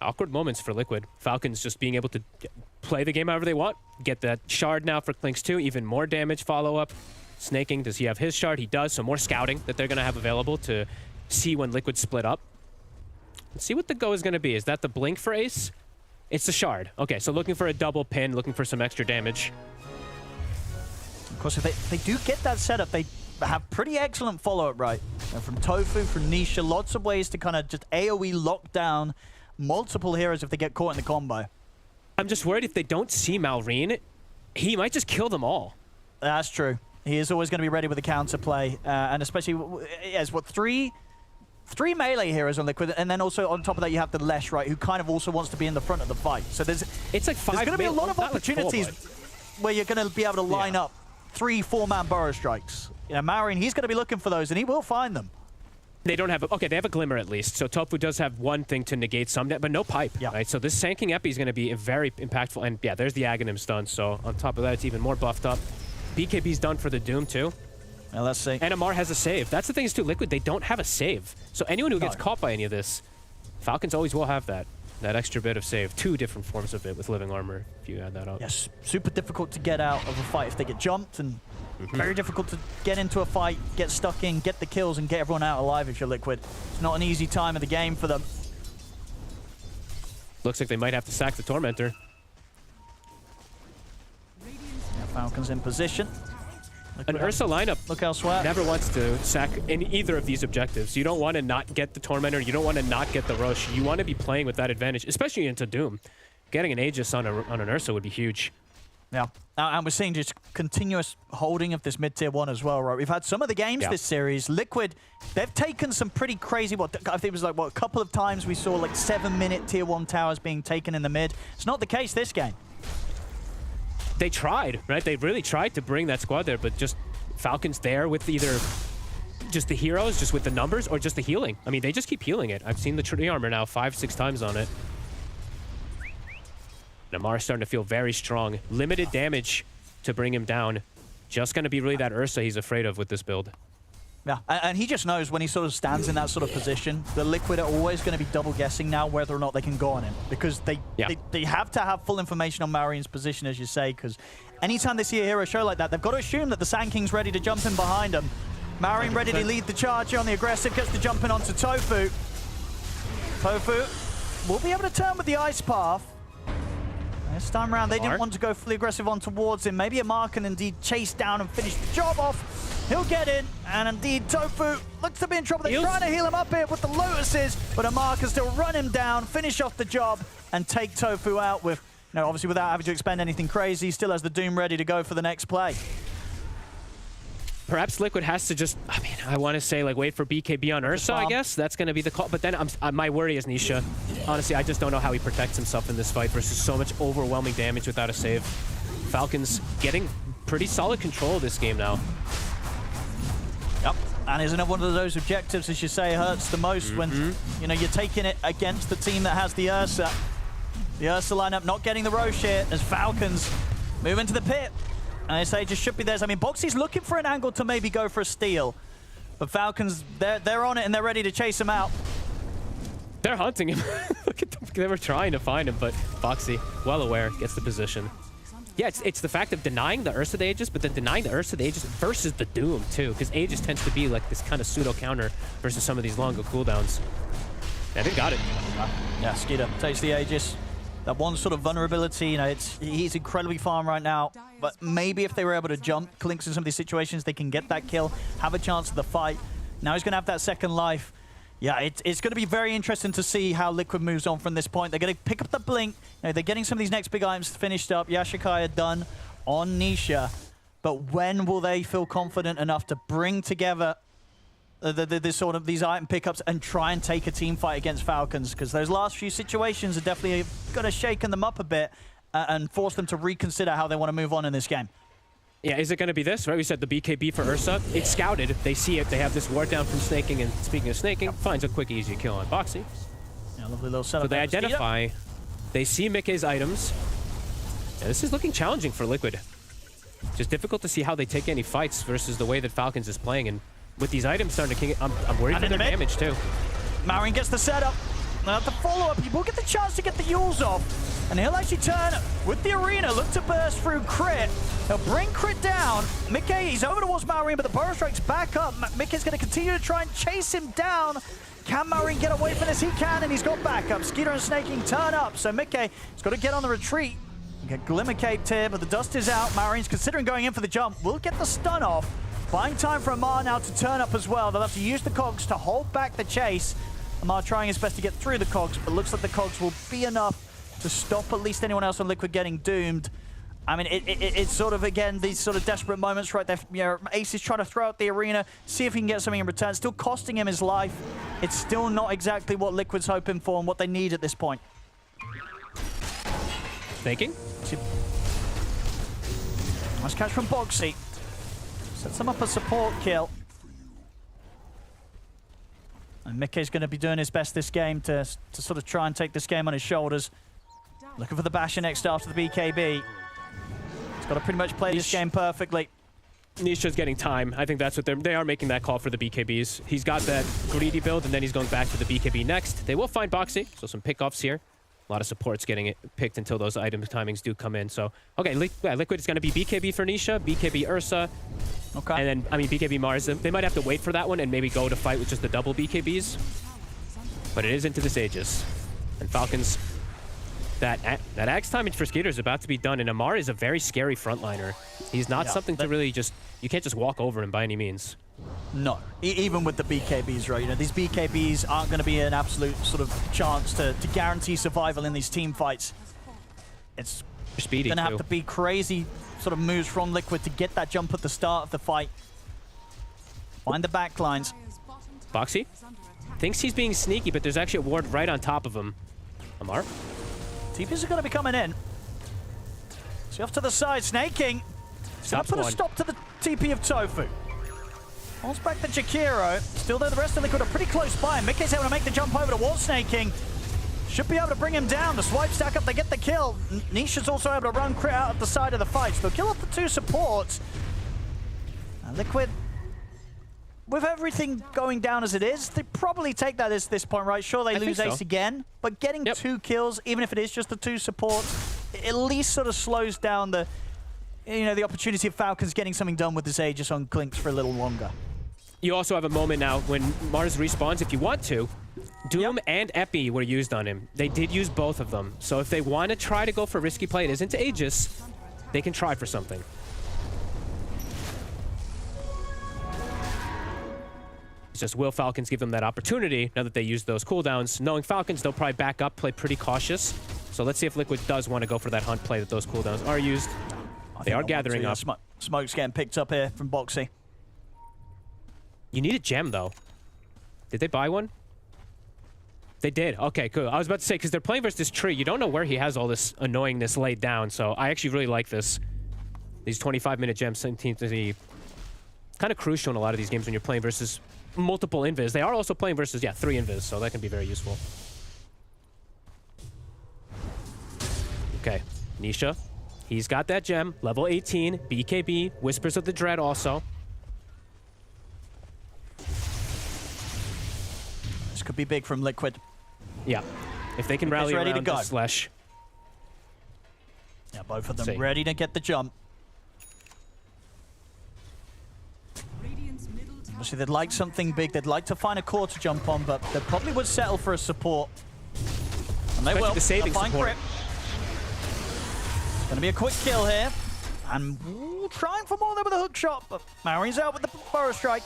Awkward moments for Liquid. Falcons just being able to play the game however they want. Get that shard now for Clinks 2. Even more damage follow-up. Snaking, does he have his shard? He does, so more scouting that they're going to have available to see when Liquid split up. Let's see what the go is going to be. Is that the Blink for Ace? It's the shard. Okay, so looking for a double pin, looking for some extra damage. Of course, if they do get that setup, they have pretty excellent follow-up, right? From Tofu, from Nisha, lots of ways to kind of just AoE lock down multiple heroes if they get caught in the combo. I'm just worried if they don't see Malrine, he might just kill them all. That's true. He is always going to be ready with a counterplay, and especially as what three melee heroes on Liquid, and then also on top of that you have the Lesh, right, who kind of also wants to be in the front of the fight. So there's going to be a lot of opportunities where you're going to be able to line up 3-4-man burrow strikes. You know, Malrine, he's going to be looking for those, and he will find them. They don't have okay, they have a glimmer at least. So Tofu does have one thing to negate some, but no pipe. Right? So this Sanking Epi is going to be very impactful. And yeah, there's the Aghanim stun. So on top of that, it's even more buffed up. BKB's done for the Doom too. Now let's see. And Amar has a save. That's the thing is too, Liquid, they don't have a save. So anyone who gets caught by any of this, Falcons always will have that extra bit of save. 2 different forms of it with living armor, if you add that up. Yes, super difficult to get out of a fight if they get jumped, and very difficult to get into a fight, get stuck in, get the kills, and get everyone out alive if you're Liquid. It's not an easy time of the game for them. Looks like they might have to sack the Tormentor. Now Falcons in position. An Ursa lineup look elsewhere. Never wants to sack in either of these objectives. You don't want to not get the Tormentor. You don't want to not get the Rosh. You want to be playing with that advantage, especially into Doom. Getting an Aegis on an Ursa would be huge. Yeah, and we're seeing just continuous holding of this mid-tier 1 as well, right? We've had some of the games this series. Liquid, they've taken some pretty crazy, I think it was like, a couple of times we saw like 7-minute tier 1 towers being taken in the mid. It's not the case this game. They tried, right? They really tried to bring that squad there, but just Falcons there with either just the heroes, just with the numbers, or just the healing. I mean, they just keep healing it. I've seen the tree armor now 5-6 times on it. Namar's starting to feel very strong. Limited damage to bring him down. Just going to be really that Ursa he's afraid of with this build. Yeah, and he just knows when he sort of stands in that sort of position, the Liquid are always going to be double guessing now whether or not they can go on him, because they have to have full information on Malrine's position, as you say, because anytime they see a hero show like that, they've got to assume that the Sand King's ready to jump in behind him. Malrine ready to lead the charge here on the aggressive, gets the jump in onto Tofu. Tofu will be able to turn with the Ice Path. This time around, they didn't want to go fully aggressive on towards him. Maybe Amar can indeed chase down and finish the job off. He'll get in, and indeed Tofu looks to be in trouble. They're trying to heal him up here with the Lotuses, but Amar can still run him down, finish off the job, and take Tofu out with, obviously without having to expend anything crazy. He still has the Doom ready to go for the next play. Perhaps Liquid has to just, I want to say, like, wait for BKB on Ursa, I guess. That's going to be the call. But then my worry is Nisha. Honestly, I just don't know how he protects himself in this fight versus so much overwhelming damage without a save. Falcons getting pretty solid control of this game now. Yep, and is another one of those objectives, as you say, hurts the most when, you're taking it against the team that has the Ursa. The Ursa lineup not getting the Rosh here as Falcons move into the pit. And I say just should be theirs. I mean, Boxy's looking for an angle to maybe go for a steal. But Falcons, they're on it and they're ready to chase him out. They're hunting him. Look at them. They were trying to find him, but Boxy, well aware, gets the position. Yeah, it's the fact of denying the Ursa the Aegis, but then denying the Ursa the Aegis versus the Doom, too. Because Aegis tends to be like this kind of pseudo-counter versus some of these longer cooldowns. Yeah, they got it. Yeah, Skeeter takes the Aegis. That one sort of vulnerability, you know, he's incredibly farm right now, but maybe if they were able to jump Clinkz in some of these situations, they can get that kill, have a chance of the fight. Now he's going to have that second life. Yeah, it's going to be very interesting to see how Liquid moves on from this point. They're going to pick up the blink. You know, they're getting some of these next big items finished up. Yashikaya done on Nisha, but when will they feel confident enough to bring together the sort of these item pickups and try and take a team fight against Falcons? Because those last few situations are definitely going to shaken them up a bit and force them to reconsider how they want to move on in this game. Yeah, is it going to be this, right? We said the BKB for Ursa. It's scouted. They see it. They have this ward down from snaking. And speaking of snaking, finds a quick, easy kill on Boxy. Yeah, lovely little setup. So they identify. They see Mickey's items. Yeah, this is looking challenging for Liquid. Just difficult to see how they take any fights versus the way that Falcons is playing. And with these items starting to king, I'm worried for their damage too. Marin gets the setup. Now the follow-up, he will get the chance to get the Yules off. And he'll actually turn with the arena, look to burst through Crit. He'll bring Crit down. Mickey, he's over towards Marin, but the Burrow Strike's back up. Mickey's going to continue to try and chase him down. Can Marin get away from this? He can, and he's got backup. Skeeter and Snaking turn up, so Mickey's got to get on the retreat. Get Glimmer Caped here, but the dust is out. Marin's considering going in for the jump. Will get the stun off. Buying time for Amar now to turn up as well. They'll have to use the cogs to hold back the chase. Amar trying his best to get through the cogs, but looks like the cogs will be enough to stop at least anyone else on Liquid getting doomed. I mean, it's sort of, again, these sort of desperate moments right there. You know, Ace is trying to throw out the arena, see if he can get something in return. Still costing him his life. It's still not exactly what Liquid's hoping for and what they need at this point. Thinking? Nice catch from Boxy. Sets him up a support kill. And Mickey's going to be doing his best this game to sort of try and take this game on his shoulders. Looking for the basher next after the BKB. He's got to pretty much play this game perfectly. Nisha's getting time. I think that's what they are making that call for the BKBs. He's got that greedy build, and then he's going back to the BKB next. They will find Boxy, so some pickoffs here. A lot of supports getting it picked until those item timings do come in. So, okay, Liquid is going to be BKB for Nisha, BKB Ursa. Okay. And then, I mean, BKB Mars. They might have to wait for that one and maybe go to fight with just the double BKBs. But it is into this Aegis. And Falcons, that axe timing for Skeeter is about to be done. And Amar is a very scary frontliner. He's not something to really just... You can't just walk over him by any means. No, even with the BKBs, right? You know, these BKBs aren't going to be an absolute sort of chance to guarantee survival in these team fights. It's going to have to be crazy sort of moves from Liquid to get that jump at the start of the fight. Find the backlines. Boxy thinks he's being sneaky, but there's actually a ward right on top of him. Amar? TPs are going to be coming in. So off to the side, Snaking. Stops put a stop to the TP of Tofu. Holds back the Jakiro. Still though, the rest of Liquid are pretty close by. Mickey's able to make the jump over towards Snaking. Should be able to bring him down. The swipe stack up, they get the kill. Nisha's also able to run Crit out of the side of the fight. So they'll kill off the two supports. And Liquid, with everything going down as it is, they probably take that as this point, right? Sure, they lose Ace again, but getting 2 kills, even if it is just the 2 supports, it at least sort of slows down the, you know, the opportunity of Falcons getting something done with this Aegis on Clinkz for a little longer. You also have a moment now when Mars respawns, if you want to. Doom and Epi were used on him. They did use both of them. So if they want to try to go for a risky play, it isn't Aegis, they can try for something. It's just, will Falcons give them that opportunity now that they used those cooldowns? Knowing Falcons, they'll probably back up, play pretty cautious. So let's see if Liquid does want to go for that hunt play that those cooldowns are used. They are gathering up. Smoke's getting picked up here from Boxy. You need a gem, though. Did they buy one? They did. Okay, cool. I was about to say, because they're playing versus this tree, you don't know where he has all this annoyingness laid down, so I actually really like this. These 25-minute gems seem to be kind of crucial in a lot of these games when you're playing versus multiple invis. They are also playing versus, 3 invis, so that can be very useful. Okay, Nisha. He's got that gem. Level 18, BKB, Whispers of the Dread also. This could be big from Liquid. Yeah, if they can rally around the Slash. Yeah, both of them ready to get the jump. Obviously, they'd like something big. They'd like to find a core to jump on, but they probably would settle for a support. And they will. The saving support. Gonna be a quick kill here. And trying for more there with a hook shot, but Maorine's out with the Burrow Strike.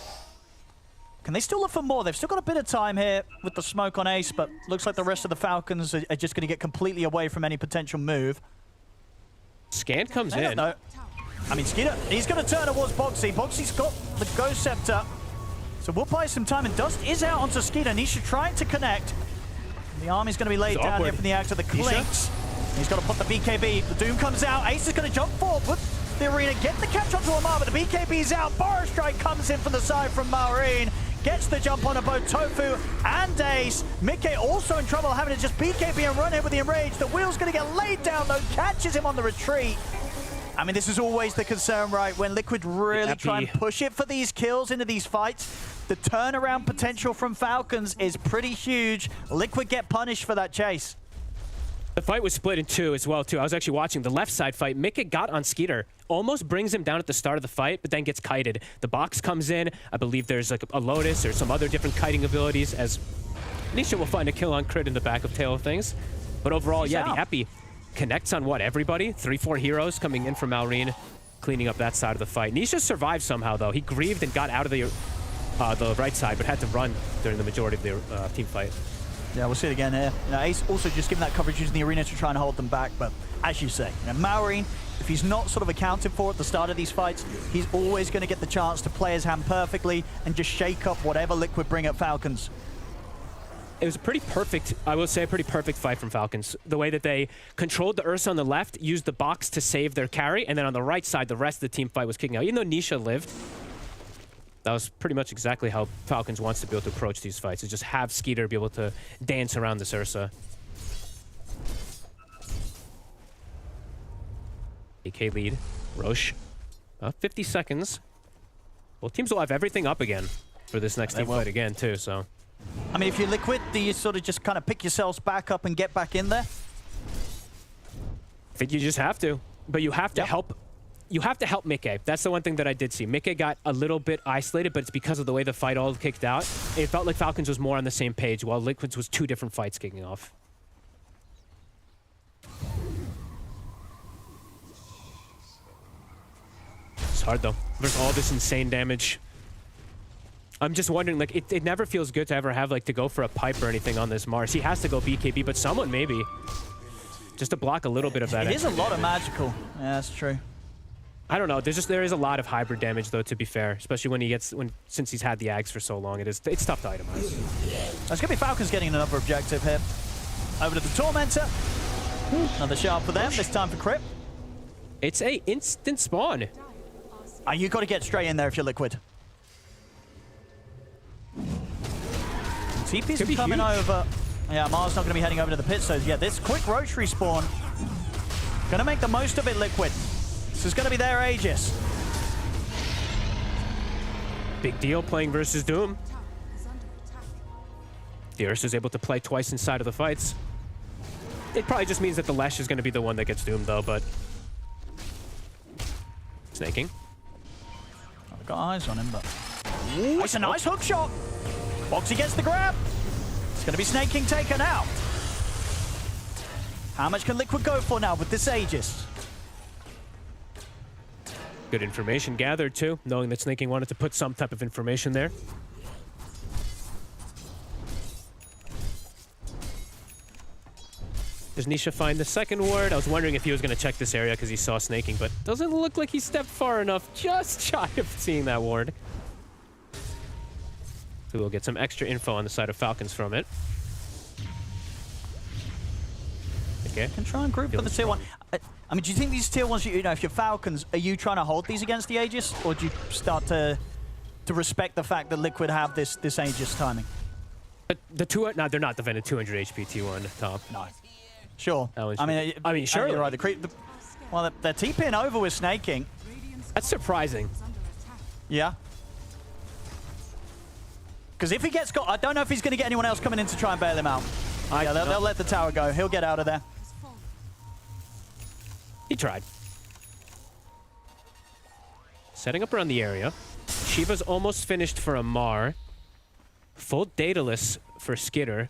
Can they still look for more? They've still got a bit of time here with the smoke on Ace, but looks like the rest of the Falcons are just going to get completely away from any potential move. Scan comes in. No. I mean, Skeeter, he's going to turn towards Boxy. Boxy's got the Ghost Scepter. So we'll buy some time, and Dust is out onto Skeeter. Nisha trying to connect. The army's going to be laid down here from the act of the Clinks. He's got to put the BKB. The Doom comes out. Ace is going to jump forward with the Arena. Get the catch onto Amar, but the BKB's out. Burrow Strike comes in from the side from Maureen. Gets the jump onto both Tofu and Ace. Mickey also in trouble, having to just BKB and run here with the Enrage. The wheel's going to get laid down, though. Catches him on the retreat. I mean, this is always the concern, right? When Liquid really try and push it for these kills into these fights, the turnaround potential from Falcons is pretty huge. Liquid get punished for that chase. The fight was split in two as well, too. I was actually watching the left side fight. Mickey got on Skeeter, almost brings him down at the start of the fight, but then gets kited. The box comes in. I believe there's like a Lotus or some other different kiting abilities, as Nisha will find a kill on crit in the back of Tail of Things. But overall, yeah, the Epi connects on what, everybody? 3-4 heroes coming in from Maureen, cleaning up that side of the fight. Nisha survived somehow, though. He grieved and got out of the right side, but had to run during the majority of the team fight. Yeah, we'll see it again here. You know, Ace also just giving that coverage using the Arena to try and hold them back, but as you say, you know, Maureen, if he's not sort of accounted for at the start of these fights, he's always going to get the chance to play his hand perfectly and just shake up whatever Liquid bring at Falcons. It was a pretty perfect, I will say, a pretty perfect fight from Falcons. The way that they controlled the Ursa on the left, used the box to save their carry, and then on the right side, the rest of the team fight was kicking out. Even though Nisha lived, that was pretty much exactly how Falcons wants to be able to approach these fights, is just have Skeeter be able to dance around this Ursa. AK lead, Roche, 50 seconds. Both teams will have everything up again for this next team fight again, too, so. I mean, if you're Liquid, do you sort of just kind of pick yourselves back up and get back in there? I think you just have to, but you have to help. You have to help Mickey. That's the one thing that I did see. Mickey got a little bit isolated, but it's because of the way the fight all kicked out. It felt like Falcons was more on the same page, while Liquid's was two different fights kicking off. It's hard, though. There's all this insane damage. I'm just wondering, like, it never feels good to ever have, like, to go for a pipe or anything on this Mars. He has to go BKB, but someone maybe. Just to block a little bit of that. It is a lot of magical. Yeah, that's true. I don't know. There is a lot of hybrid damage, though, to be fair, especially when since he's had the Ags for so long. It's tough to itemize. That's gonna be Falcons getting another objective here. Over to the Tormentor. Another shot for them. This time for Crypt. It's a instant spawn. You got to get straight in there if you're Liquid. TP's coming over. Yeah, Mars not going to be heading over to the pit, so yeah, this quick Roach respawn. Going to make the most of it, Liquid. This is going to be their Aegis. Big deal playing versus Doom. The Ursa's able to play twice inside of the fights. It probably just means that the Lesh is going to be the one that gets doomed, though, but... Snaking. I've got eyes on him, but... Ooh, it's a nice hook shot! Boxy gets the grab! It's going to be Snaking taken out. How much can Liquid go for now with this Aegis? Good information gathered, too, knowing that Snaking wanted to put some type of information there. Does Nisha find the second ward? I was wondering if he was going to check this area because he saw Snaking, but doesn't look like he stepped far enough, just shy of seeing that ward. So we'll get some extra info on the side of Falcons from it. Okay. Can try and group for the tier 1. I mean, do you think these tier 1s, you know, if you're Falcons, are you trying to hold these against the Aegis? Or do you start to respect the fact that Liquid have this Aegis timing? But no, they're not defending 200 HP T1 top. No. Sure. I mean, sure. You're right. Well, they're TPing over with Snaking. That's surprising. Yeah. Because if he gets got, I don't know if he's going to get anyone else coming in to try and bail him out. Yeah, they'll let the tower go. He'll get out of there. He tried. Setting up around the area. Shiva's almost finished for Amar. Full Daedalus for Skitter.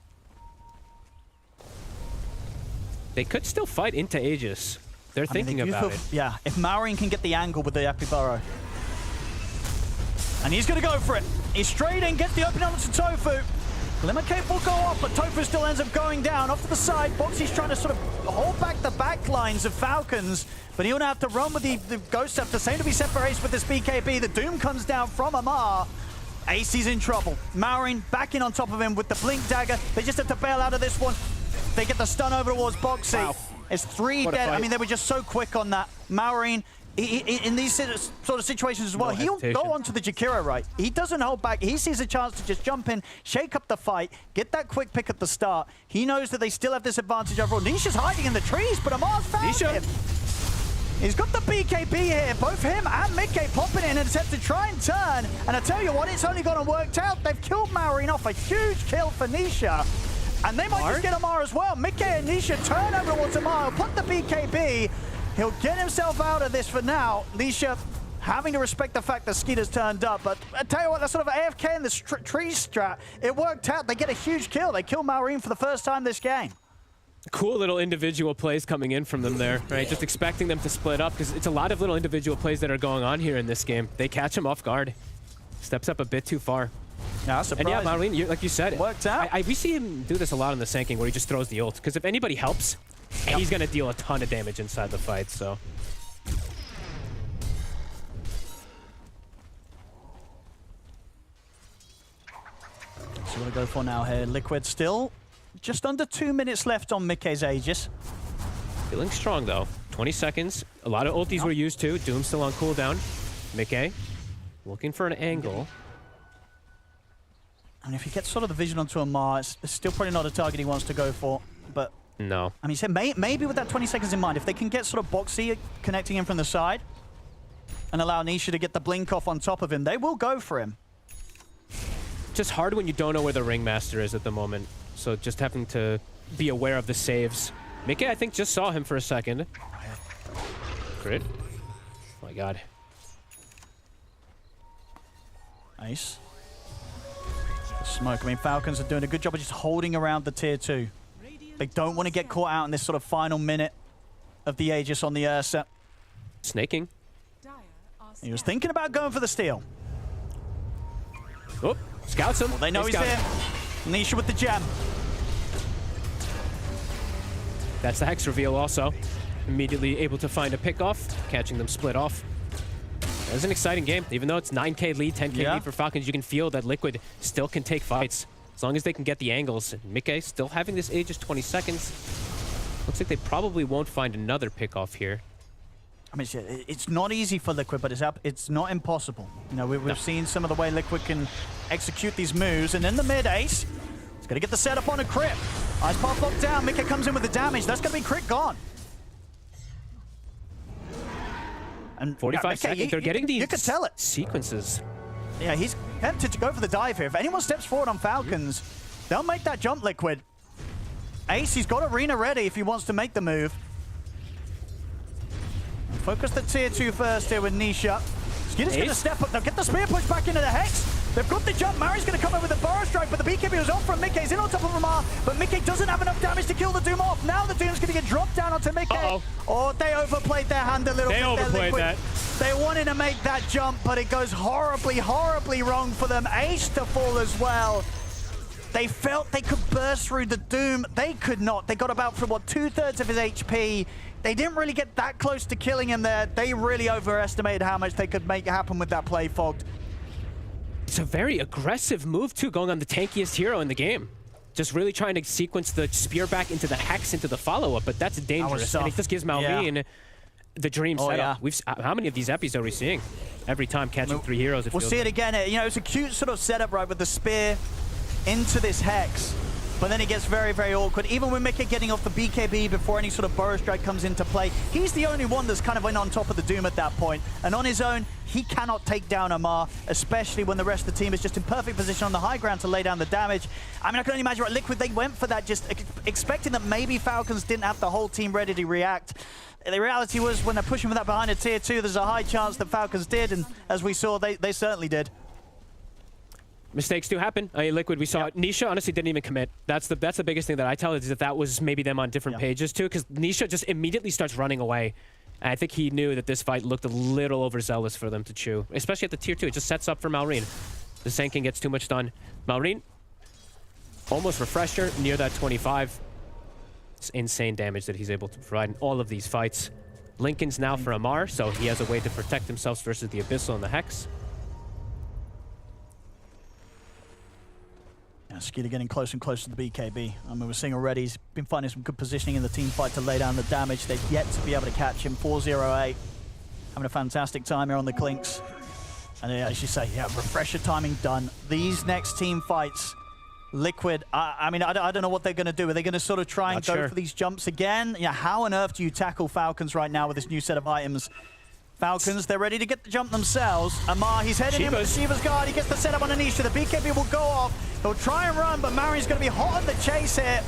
They could still fight into Aegis. They're thinking about it. Yeah, if Maureen can get the angle with the Epi Burrow. And he's going to go for it. He's straight in, gets the opening onto Tofu. Glimmer Cape will go off, but Tofu still ends up going down. Off to the side, Boxy's trying to sort of hold back the back lines of Falcons, but he'll now have to run with the Ghost Step. The same to be separated with this BKB. The Doom comes down from Amar. Ace is in trouble. Maureen back in on top of him with the Blink Dagger. They just have to bail out of this one. They get the stun over towards Boxy. Wow. It's 3 dead. I mean, they were just so quick on that. Maureen, in these sort of situations as well, he'll go onto the Jakiro, right? He doesn't hold back. He sees a chance to just jump in, shake up the fight, get that quick pick at the start. He knows that they still have this advantage overall. Nisha's hiding in the trees, but Amar's found him. He's got the BKB here. Both him and Mickey popping in and attempt to try and turn. And I tell you what, it's only gone and worked out. They've killed Maureen off. A huge kill for Nisha. And they might just get Amar as well. Mickey and Nisha turn over towards Amar. Put the BKB. He'll get himself out of this for now. Nisha having to respect the fact that Skeeter's turned up. But I tell you what, that sort of AFK in the tree strat, it worked out. They get a huge kill. They kill Maureen for the first time this game. Cool little individual plays coming in from them there, right? Just expecting them to split up because it's a lot of little individual plays that are going on here in this game. They catch him off guard. Steps up a bit too far. Yeah, surprised. And yeah, Maureen, like you said, it worked out. We see him do this a lot in the Sanking where he just throws the ult because if anybody helps, he's going to deal a ton of damage inside the fight, so. So what to go for now here? Liquid still just under 2 minutes left on Mickey's Aegis. Feeling strong though. 20 seconds. A lot of ultis were used too. Doom still on cooldown. Mickey looking for an angle. I mean, if he gets sort of the vision onto Amar, it's still probably not a target he wants to go for. But no. I mean, he said maybe with that 20 seconds in mind, if they can get sort of Boxy connecting him from the side and allow Nisha to get the blink off on top of him, they will go for him. Just hard when you don't know where the Ringmaster is at the moment. So just having to be aware of the saves. Mickey, I think, just saw him for a second. Crit. Oh my god. Ace. Smoke. I mean, Falcons are doing a good job of just holding around the tier 2. They don't want to get caught out in this sort of final minute of the Aegis on the Ursa. Snaking. He was thinking about going for the steal. Oh, scouts him. Well, they know he's there. Nisha with the gem. That's the Hex reveal also. Immediately able to find a pick-off, catching them split off. It was an exciting game. Even though it's 9k lead, 10k lead for Falcons, you can feel that Liquid still can take fights. As long as they can get the angles. Mickey still having this Aegis 20 seconds. Looks like they probably won't find another pick-off here. I mean, it's not easy for Liquid, but it's not impossible. You know, we've seen some of the way Liquid can execute these moves. And in the mid, Ace, he's going to get the setup on a crit. Ice Path locked down. Mickey comes in with the damage. That's going to be crit gone. And 45 seconds. They're getting these you could tell it. Sequences. Yeah, he's tempted to go for the dive here. If anyone steps forward on Falcons, they'll make that jump, Liquid. Ace, he's got Arena ready if he wants to make the move. Focus the tier 2 first here with Nisha. Skitter's going to step up. They'll get the spear push back into the Hex. They've got the jump. Mari's going to come over with the Burrow Strike, but the BKB was off from Mickey. He's in on top of Amar, but Mickey doesn't have enough damage to kill the Doom off. Now the Doom's going to get dropped down onto Mickey. Oh, they overplayed their hand a little bit. They overplayed that. They wanted to make that jump, but it goes horribly, horribly wrong for them. Ace to fall as well. They felt they could burst through the Doom. They could not. They got about, for what, 2/3 of his HP. They didn't really get that close to killing him there. They really overestimated how much they could make happen with that play, Fogged. It's a very aggressive move, too, going on the tankiest hero in the game. Just really trying to sequence the spear back into the Hex, into the follow-up, but that's dangerous. And it just gives Malvine the dream setup. How many of these epis are we seeing? Every time catching 3 heroes. We'll see it again. You know, it's a cute sort of setup, right, with the spear into this Hex. But then it gets very, very awkward. Even with Mickey getting off the BKB before any sort of Burrow Strike comes into play, he's the only one that's kind of went on top of the Doom at that point. And on his own, he cannot take down Amar, especially when the rest of the team is just in perfect position on the high ground to lay down the damage. I mean, I can only imagine, right, Liquid, they went for that just expecting that maybe Falcons didn't have the whole team ready to react. The reality was when they're pushing for that behind a tier 2, there's a high chance that Falcons did, and as we saw, they certainly did. Mistakes do happen. I mean, Liquid, we saw Nisha honestly didn't even commit. That's the biggest thing that I tell is that was maybe them on different pages too, because Nisha just immediately starts running away. And I think he knew that this fight looked a little overzealous for them to chew, especially at the tier 2. It just sets up for Malrine. The Sankin gets too much done. Malrine, almost refresher, near that 25. It's insane damage that he's able to provide in all of these fights. Lincoln's now for Amar, so he has a way to protect himself versus the Abyssal and the Hex. Skeeter getting closer and closer to the BKB. I mean, we're seeing already he's been finding some good positioning in the team fight to lay down the damage. They've yet to be able to catch him. 4-0-8. Having a fantastic time here on the Clinks. And as you say, refresher timing done. These next team fights, Liquid, I mean, I don't know what they're going to do. Are they going to sort of try and go for these jumps again? Yeah, how on earth do you tackle Falcons right now with this new set of items? Falcons, they're ready to get the jump themselves. Amar, he's heading in with Shiva's guard. He gets the setup on Anisha. The BKB will go off. He'll try and run, but Mari's going to be hot on the chase here.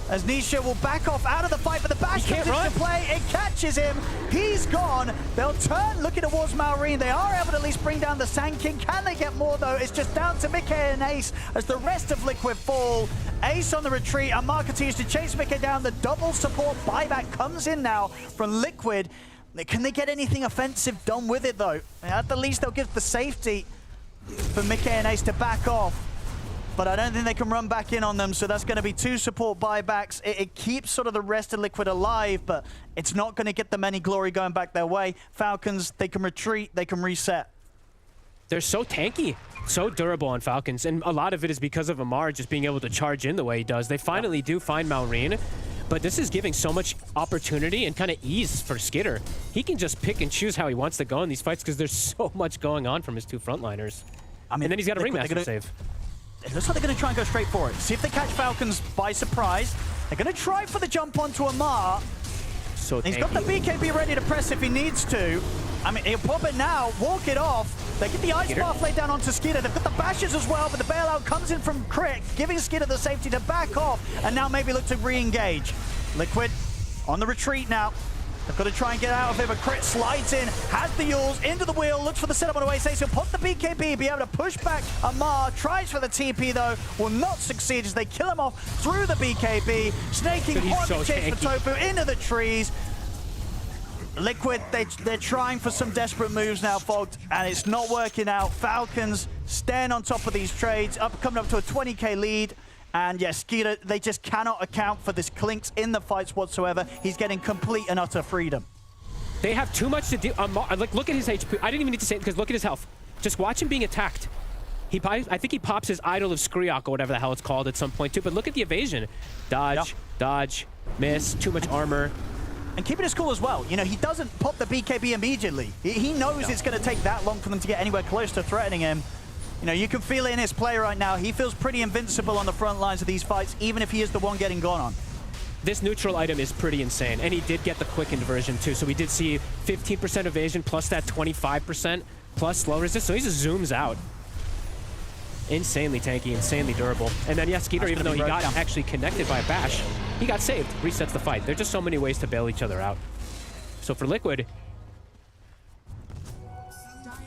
As Nisha will back off out of the fight, but the bash comes into play. It catches him. He's gone. They'll turn looking towards Malrine. They are able to at least bring down the Sand King. Can they get more, though? It's just down to Mickey and Ace as the rest of Liquid fall. Ace on the retreat. Amar continues to chase Mickey down. The double support buyback comes in now from Liquid. Can they get anything offensive done with it, though? At the least, they'll give the safety for Mickey and Ace to back off. But I don't think they can run back in on them, so that's going to be 2 support buybacks. It keeps sort of the rest of Liquid alive, but it's not going to get them any glory going back their way. Falcons, they can retreat, they can reset. They're so tanky, so durable on Falcons, and a lot of it is because of Amar just being able to charge in the way he does. They finally do find Malrine, but this is giving so much opportunity and kind of ease for Skitter. He can just pick and choose how he wants to go in these fights because there's so much going on from his 2 frontliners. I mean, and then he's got a Ringmaster save. It looks like they're going to try and go straight for it. See if they catch Falcons by surprise. They're going to try for the jump onto Amar. So he's got the BKB ready to press if he needs to. I mean, he'll pop it now, walk it off. They get the Ice Path laid down onto Skitter. They've got the bashes as well, but the bailout comes in from Crit, giving Skitter the safety to back off, and now maybe look to re-engage. Liquid on the retreat now. They've got to try and get out of it, but Crit slides in, has the Yules, into the wheel, looks for the setup on the way, says he'll put the BKB, be able to push back Amar, tries for the TP though, will not succeed as they kill him off through the BKB, snaking on the chase for Tofu into the trees. Liquid, they're trying for some desperate moves now, Fogged, and it's not working out. Falcons staying on top of these trades, coming up to a 20k lead. And yes, Skeeter, they just cannot account for this Clinks in the fights whatsoever. He's getting complete and utter freedom. They have too much to do. Like, look at his HP. I didn't even need to say it because look at his health. Just watch him being attacked. I think he pops his Idol of Skriok or whatever the hell it's called at some point too. But look at the evasion. Dodge, dodge, miss, too much armor. And keeping his cool as well. You know, he doesn't pop the BKB immediately. He knows it's going to take that long for them to get anywhere close to threatening him. You know, you can feel it in his play right now. He feels pretty invincible on the front lines of these fights, even if he is the one getting gone on. This neutral item is pretty insane, and he did get the quick inversion too. So we did see 15% evasion plus that 25% plus slow resist. So he just zooms out. Insanely tanky, insanely durable. And then, yeah, Skeeter, even though he got actually connected by a bash, he got saved, resets the fight. There's just so many ways to bail each other out. So for Liquid,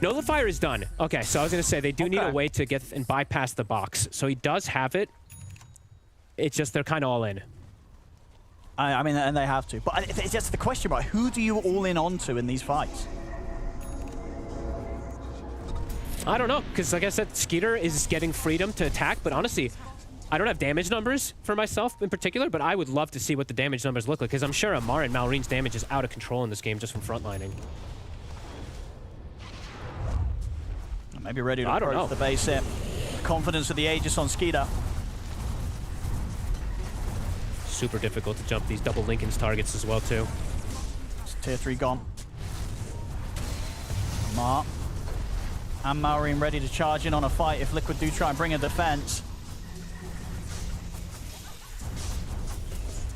Nullifier is done. Okay, so I was going to say they do need a way to get and bypass the box. So he does have it. It's just they're kind of all in. I mean, and they have to. But it's just the question, right? Who do you all in onto in these fights? I don't know, because like I said, Skeeter is getting freedom to attack, but honestly, I don't have damage numbers for myself in particular, but I would love to see what the damage numbers look like, because I'm sure Amar and Malrine's damage is out of control in this game just from frontlining. Maybe ready to approach the base here. Confidence of the Aegis on Skeeter. Super difficult to jump these double Lincoln's targets as well, too. It's tier 3 gone. Amar and Malrine ready to charge in on a fight if Liquid do try and bring a defense.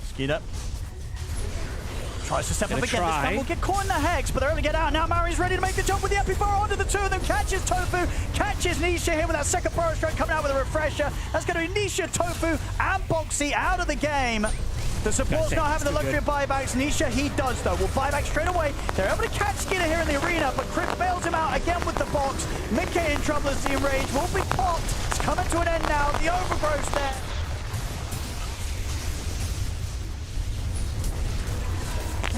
Skeeter tries to step up again. This time will get caught in the Hex, but they're able to get out. Now Mari's ready to make the jump with the Epifire onto the 2 of them. Catches Tofu, catches Nisha here with that second Burrow Strike coming out with a refresher. That's going to be Nisha, Tofu, and Boxy out of the game. The support's not having the luxury of buybacks. Nisha, he does though. Will buyback straight away. They're able to catch Skeeter here in the arena, but Chris bails him out again with the box. Mickey in trouble as the enrage will be popped. It's coming to an end now. The overgrowth's there.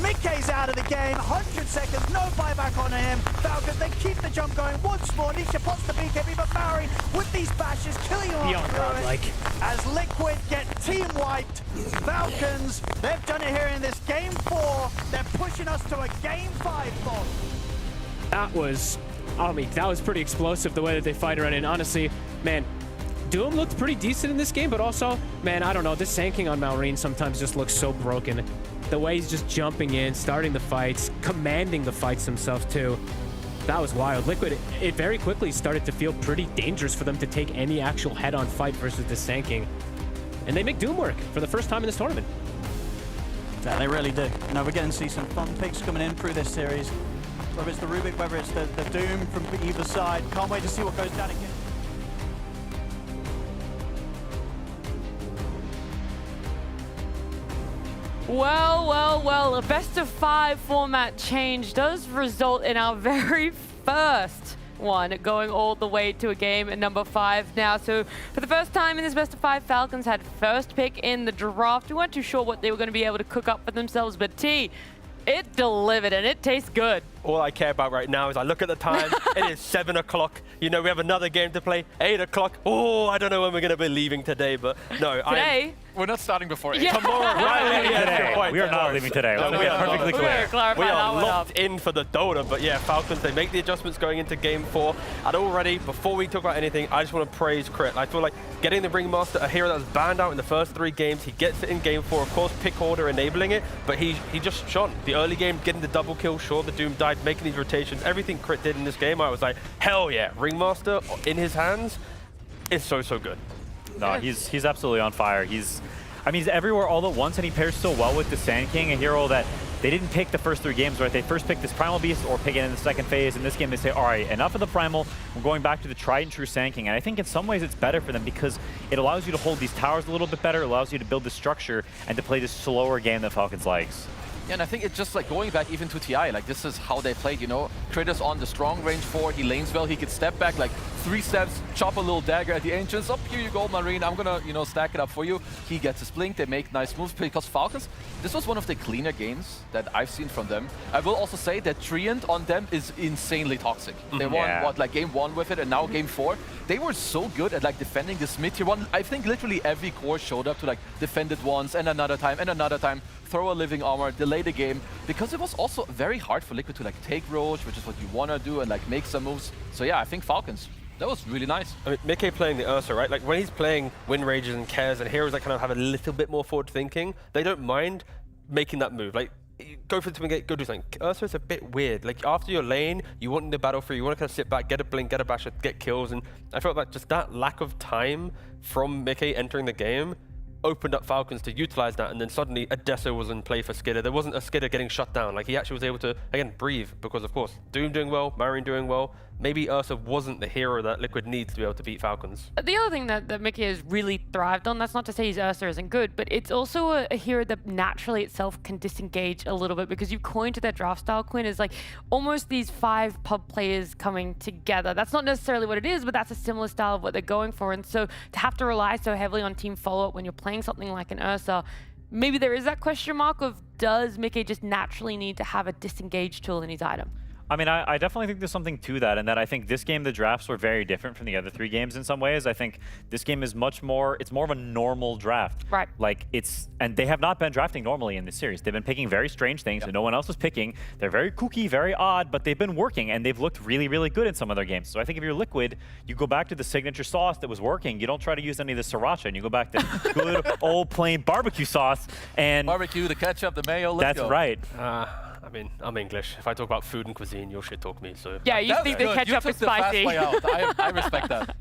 Mickey's out of the game, 100 seconds, no buyback on him. Falcons, they keep the jump going once more. Nisha pots the BKB, but Maori with these bashes, killing him off HEROIC. As Liquid get team wiped. Falcons, they've done it here in this game 4. They're pushing us to a game 5 fall. That was, I mean, that was pretty explosive the way that they fight around. And honestly, man, Doom looked pretty decent in this game, but also, man, I don't know, this sanking on Malrine sometimes just looks so broken. The way he's just jumping in, starting the fights, commanding the fights himself too. That was wild. Liquid, it very quickly started to feel pretty dangerous for them to take any actual head-on fight versus the sanking. And they make Doom work for the first time in this tournament. Yeah, they really do. You know, we're getting to see some fun picks coming in through this series. Whether it's the Rubik, whether it's the Doom from either side. Can't wait to see what goes down again. Well, a best of 5 format change does result in our very first one going all the way to a game at number 5 now. So for the first time in this best of 5, Falcons had first pick in the draft. We weren't too sure what they were going to be able to cook up for themselves, but T, it delivered and it tastes good. All I care about right now is I look at the time, it is 7 o'clock. You know, we have another game to play, 8 o'clock. Oh, I don't know when we're going to be leaving today, but no. Today? We're not starting before 8. Yeah. Tomorrow, right? today. We are not leaving today. No, we are perfectly clear. We are locked in for the Dota, but yeah, Falcons, they make the adjustments going into game 4. And already, before we talk about anything, I just want to praise Crit. I feel like getting the Ringmaster, a hero that was banned out in the first 3 games, he gets it in game 4. Of course, pick order enabling it, but he just shone. The early game, getting the double kill, sure, the Doom died, making these rotations. Everything Crit did in this game, I was like, hell yeah, Ringmaster in his hands is so good. No, he's absolutely on fire. He's everywhere all at once, and he pairs so well with the Sand King, a hero that they didn't pick the first 3 games, right? They first picked this Primal Beast or pick it in the second phase. In this game, they say, all right, enough of the Primal. We're going back to the tried and true Sand King. And I think in some ways it's better for them because it allows you to hold these towers a little bit better, allows you to build the structure and to play this slower game that Falcons likes. Yeah, and I think it's just like going back even to TI, like this is how they played, you know? Kratos on the strong range 4, he lanes well, he could step back like 3 steps, chop a little dagger at the entrance, up here you go Marine, I'm gonna, you know, stack it up for you. He gets his blink, they make nice moves because Falcons, this was one of the cleaner games that I've seen from them. I will also say that Treant on them is insanely toxic. They won, what, like game 1 with it and now game 4. They were so good at like defending this mid-tier 1. I think literally every core showed up to like defend it once and another time, throw a living armor, delay the game, because it was also very hard for Liquid to like take Roach, which is what you want to do, and like make some moves. So yeah, I think Falcons, that was really nice. I mean, Mickey playing the Ursa, right? Like when he's playing Wind Rages and Cares and heroes that kind of have a little bit more forward thinking, they don't mind making that move. Like, go for the go do something. Ursa is a bit weird. Like after your lane, you want the battle free, you want to kind of sit back, get a blink, get a bash, get kills, and I felt like just that lack of time from Mickey entering the game opened up Falcons to utilize that, and then suddenly Odessa was in play for Skidder. There wasn't a Skidder getting shut down. Like he actually was able to, again, breathe because of course, Doom doing well, Marine doing well. Maybe Ursa wasn't the hero that Liquid needs to be able to beat Falcons. The other thing that Mickey has really thrived on, that's not to say his Ursa isn't good, but it's also a hero that naturally itself can disengage a little bit because you've coined to that draft style, Quinn, is like almost these 5 pub players coming together. That's not necessarily what it is, but that's a similar style of what they're going for. And so to have to rely so heavily on team follow-up when you're playing something like an Ursa, maybe there is that question mark of does Mickey just naturally need to have a disengage tool in his item? I mean, I definitely think there's something to that, and that I think this game, the drafts were very different from the other 3 games in some ways. I think this game is much more, it's more of a normal draft. Right. Like and they have not been drafting normally in this series. They've been picking very strange things that no one else was picking. They're very kooky, very odd, but they've been working and they've looked really, really good in some of their games. So I think if you're Liquid, you go back to the signature sauce that was working. You don't try to use any of the sriracha, and you go back to good old plain barbecue sauce. And barbecue, the ketchup, the mayo, let's go. That's right. I mean, I'm English. If I talk about food and cuisine, you'll shit talk me, so... Yeah, you think the ketchup is spicy. I respect that.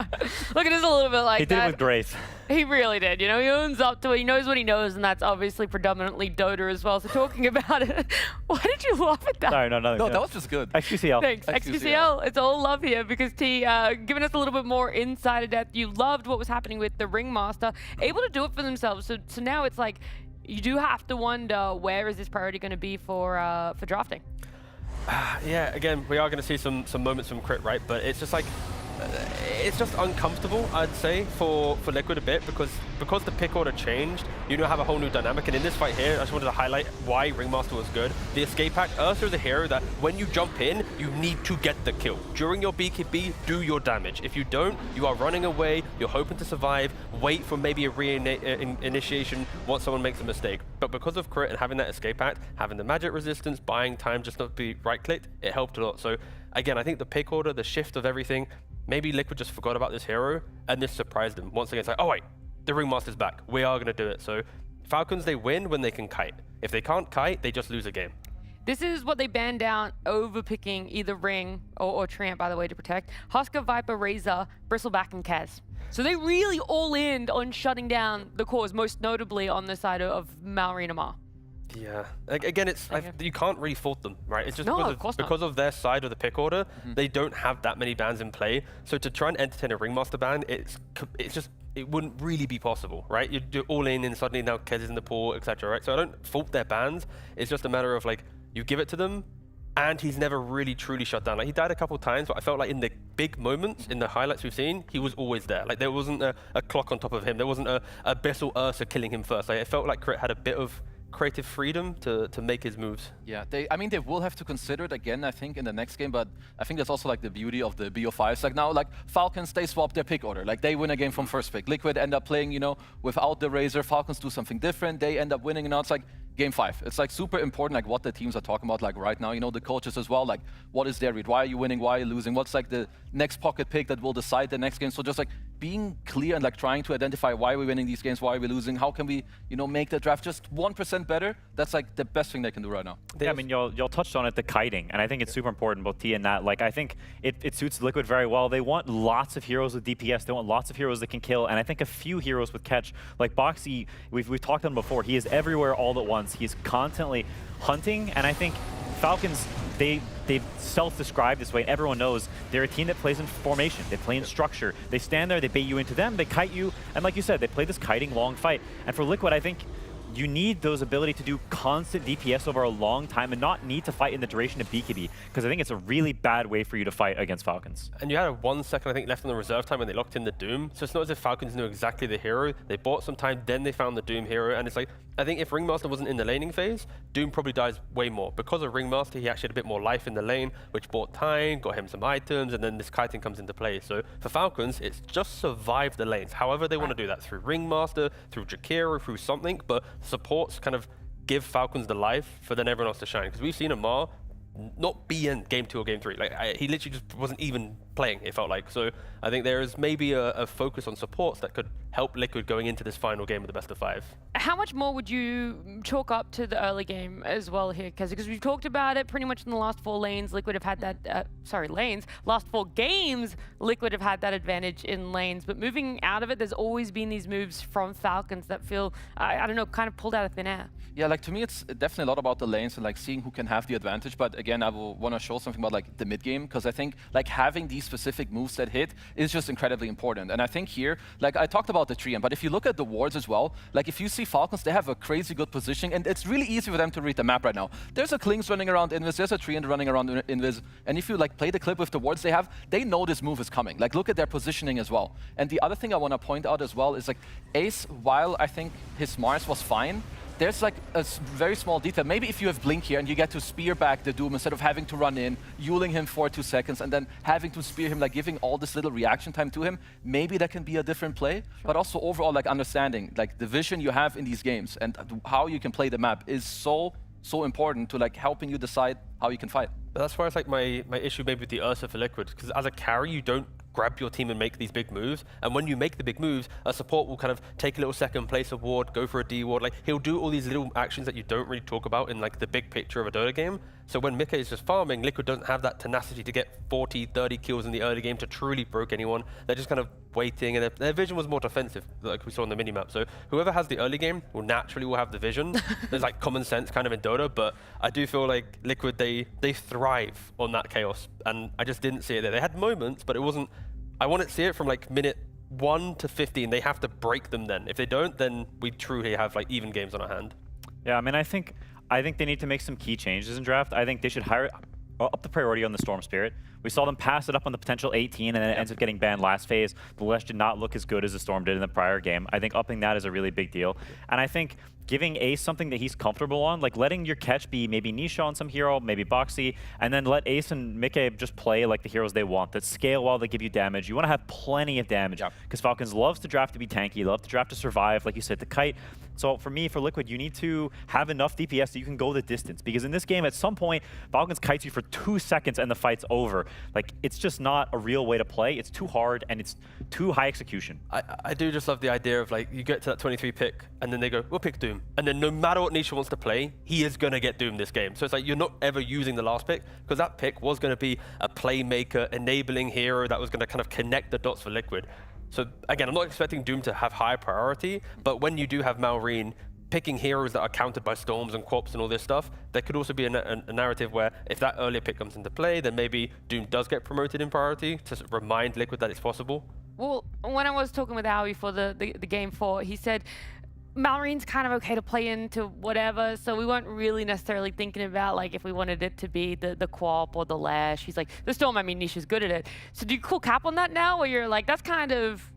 Look, it is a little bit like that. He did it with grace. He really did. You know, he owns up to it. He knows what he knows, and that's obviously predominantly Dota as well. So talking about it, why did you laugh at that? Sorry, nothing. No, that was just good. XQCL. Thanks. XQCL. It's all love here because T, giving us a little bit more insider depth. You loved what was happening with the Ringmaster, able to do it for themselves. So now it's like, you do have to wonder where is this priority going to be for drafting. Yeah, again, we are going to see some moments from Crit, right? But it's just like, it's just uncomfortable, I'd say, for Liquid a bit, because the pick order changed, you now have a whole new dynamic. And in this fight here, I just wanted to highlight why Ringmaster was good. The escape hack, Ursa is a hero that when you jump in, you need to get the kill. During your BKB, do your damage. If you don't, you are running away, you're hoping to survive, wait for maybe a re-initiation once someone makes a mistake. But because of crit and having that escape hack, having the magic resistance, buying time just not to be right-clicked, it helped a lot. So again, I think the pick order, the shift of everything, maybe Liquid just forgot about this hero, and this surprised them. Once again, it's like, oh wait, the Ringmaster's back. We are going to do it. So Falcons, they win when they can kite. If they can't kite, they just lose a game. This is what they banned down, overpicking either Ring or Tramp, by the way, to protect. Husker, Viper, Razor, Bristleback, and Kaz. So they really all in on shutting down the cores, most notably on the side of Malrina Ma. Yeah, again, it's you can't really fault them, right? It's just No, because of their side of the pick order, they don't have that many bans in play. So to try and entertain a Ringmaster ban, it wouldn't really be possible, right? You do all in and suddenly now Kez is in the pool, etc. Right? So I don't fault their bans. It's just a matter of like you give it to them, and he's never really truly shut down. Like he died a couple of times, but I felt like in the big moments, in the highlights we've seen, he was always there. Like there wasn't a clock on top of him. There wasn't a Bessel Ursa killing him first. Like it felt like Crit had a bit of creative freedom to make his moves. Yeah, I mean, they will have to consider it again, I think, in the next game, but I think that's also like the beauty of the BO5s. Like now, like Falcons, they swap their pick order. Like they win a game from first pick. Liquid end up playing, you know, without the Razor. Falcons do something different. They end up winning, and now it's like game 5. It's like super important, like what the teams are talking about, like right now, you know, the coaches as well, like what is their read? Why are you winning? Why are you losing? What's like the next pocket pick that will decide the next game? So just like being clear and like trying to identify why we're winning these games, why we're losing, how can we, you know, make the draft just 1% better? That's like the best thing they can do right now. Yeah, I mean, y'all touched on it, the kiting, and I think it's super important, both T and Nat. Like, I think it suits Liquid very well. They want lots of heroes with DPS. They want lots of heroes that can kill, and I think a few heroes with catch. Like Boxy, we've talked on him before. He is everywhere all at once. He's constantly hunting, and I think Falcons, they've self-described this way, and everyone knows they're a team that plays in formation. They play in structure. They stand there, they bait you into them, they kite you, and like you said, they play this kiting long fight. And for Liquid, I think you need those ability to do constant DPS over a long time and not need to fight in the duration of BKB, because I think it's a really bad way for you to fight against Falcons. And you had 1 second, I think, left on the reserve time when they locked in the Doom. So it's not as if Falcons knew exactly the hero. They bought some time, then they found the Doom hero. And it's like, I think if Ringmaster wasn't in the laning phase, Doom probably dies way more. Because of Ringmaster, he actually had a bit more life in the lane, which bought time, got him some items, and then this kiting comes into play. So for Falcons, it's just survive the lanes. However they want to do that, through Ringmaster, through Jakiro, through something, but supports kind of give Falcons the life for then everyone else to shine. Because we've seen Amar not be in game 2 or game 3. Like he literally just wasn't even playing, it felt like. So I think there is maybe a focus on supports that could help Liquid going into this final game of the best of 5. How much more would you chalk up to the early game as well here? Because we've talked about it pretty much in the last 4 lanes. Liquid have had that, last 4 games, Liquid have had that advantage in lanes. But moving out of it, there's always been these moves from Falcons that feel, I don't know, kind of pulled out of thin air. Yeah, like to me, it's definitely a lot about the lanes and like seeing who can have the advantage. But again, I will want to show something about like the mid game, because I think like having these specific moves that hit is just incredibly important. And I think here, like I talked about the tree, but if you look at the wards as well, like if you see Falcons, they have a crazy good positioning, and it's really easy for them to read the map right now. There's a Klings running around Invis, there's a tree running around Invis, and if you like play the clip with the wards they have, they know this move is coming. Like look at their positioning as well. And the other thing I want to point out as well is like Ace, while I think his Mars was fine, there's like a very small detail. Maybe if you have Blink here and you get to spear back the Doom instead of having to run in, yuling him for 2 seconds, and then having to spear him, like giving all this little reaction time to him, maybe that can be a different play. Sure. But also overall, like understanding, like the vision you have in these games and how you can play the map is so important to like helping you decide how you can fight. But that's why it's like my issue maybe with the Ursa for Liquid, because as a carry, you don't grab your team and make these big moves. And when you make the big moves, a support will kind of take a little second, place a ward, go for a D ward. Like he'll do all these little actions that you don't really talk about in like the big picture of a Dota game. So when Mika is just farming, Liquid doesn't have that tenacity to get 40, 30 kills in the early game to truly broke anyone. They're just kind of waiting, and their vision was more defensive, like we saw in the minimap. So whoever has the early game will naturally have the vision. There's like common sense kind of in Dota, but I do feel like Liquid, they thrive on that chaos, and I just didn't see it there. They had moments, but it wasn't. I want to see it from like minute 1 to 15. They have to break them then. If they don't, then we truly have like even games on our hand. Yeah, I mean, I think they need to make some key changes in draft. I think they should hire. up the priority on the Storm Spirit. We saw them pass it up on the potential 18, and then it ends up getting banned last phase. The Lesh did not look as good as the Storm did in the prior game. I think upping that is a really big deal. And I think giving Ace something that he's comfortable on, like letting your catch be maybe Nisha on some hero, maybe Boxy, and then let Ace and Mickey just play like the heroes they want, that scale while they give you damage. You want to have plenty of damage, because Falcons loves to draft to be tanky, love to draft to survive, like you said, the kite. So for me, for Liquid, you need to have enough DPS that you can go the distance, because in this game, at some point, Falcons kites you for 2 seconds and the fight's over. Like, it's just not a real way to play. It's too hard and it's too high execution. I do just love the idea of, like, you get to that 23 pick and then they go, we'll pick Doom. And then no matter what Nisha wants to play, he is going to get Doom this game. So it's like you're not ever using the last pick, because that pick was going to be a playmaker, enabling hero that was going to kind of connect the dots for Liquid. So again, I'm not expecting Doom to have high priority, but when you do have Malrine picking heroes that are countered by Storms and Quops and all this stuff, there could also be a narrative where if that earlier pick comes into play, then maybe Doom does get promoted in priority to remind Liquid that it's possible. Well, when I was talking with Howie for the game 4, he said Malrine's kind of okay to play into whatever, so we weren't really necessarily thinking about like if we wanted it to be the Quap or the Lash. He's like, the Storm, I mean, Nisha's good at it. So do you call cap on that now, where you're like, that's kind of...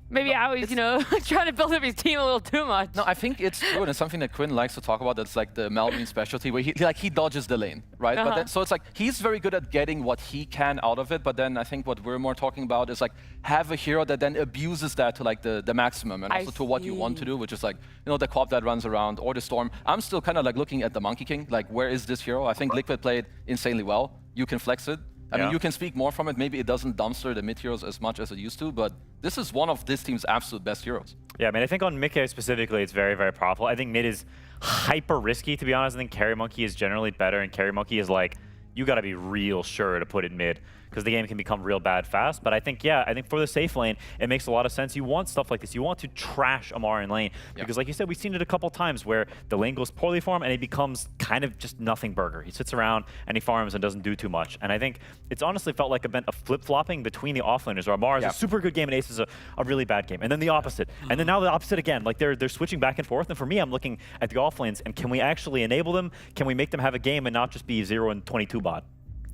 Maybe Howie's, you know, trying to build up his team a little too much. No, I think it's true, and it's something that Quinn likes to talk about. That's like the Malrine specialty, where he dodges the lane, right? But then, so it's like he's very good at getting what he can out of it. But then I think what we're more talking about is like have a hero that then abuses that to like the maximum, and also to what you want to do, which is like, you know, the Quap that runs around or the Storm. I'm still kind of like looking at the Monkey King, like where is this hero? I think Liquid played insanely well. You can flex it. I mean, you can speak more from it. Maybe it doesn't dumpster the mid heroes as much as it used to, but this is one of this team's absolute best heroes. Yeah, I mean, I think on Mickey specifically, it's very, very powerful. I think mid is hyper risky, to be honest. I think Carry Monkey is generally better, and Carry Monkey is like, you got to be real sure to put it mid, because the game can become real bad fast. But I think, yeah, I think for the safe lane, it makes a lot of sense. You want stuff like this. You want to trash Amar in lane, because like you said, we've seen it a couple times where the lane goes poorly for him and he becomes kind of just nothing burger. He sits around and he farms and doesn't do too much. And I think it's honestly felt like a bit of flip-flopping between the offlaners, where Amar is a super good game and Ace is a really bad game. And then the opposite. And then now the opposite again. Like they're switching back and forth. And for me, I'm looking at the offlanes, and can we actually enable them? Can we make them have a game and not just be 0 and 22 bot?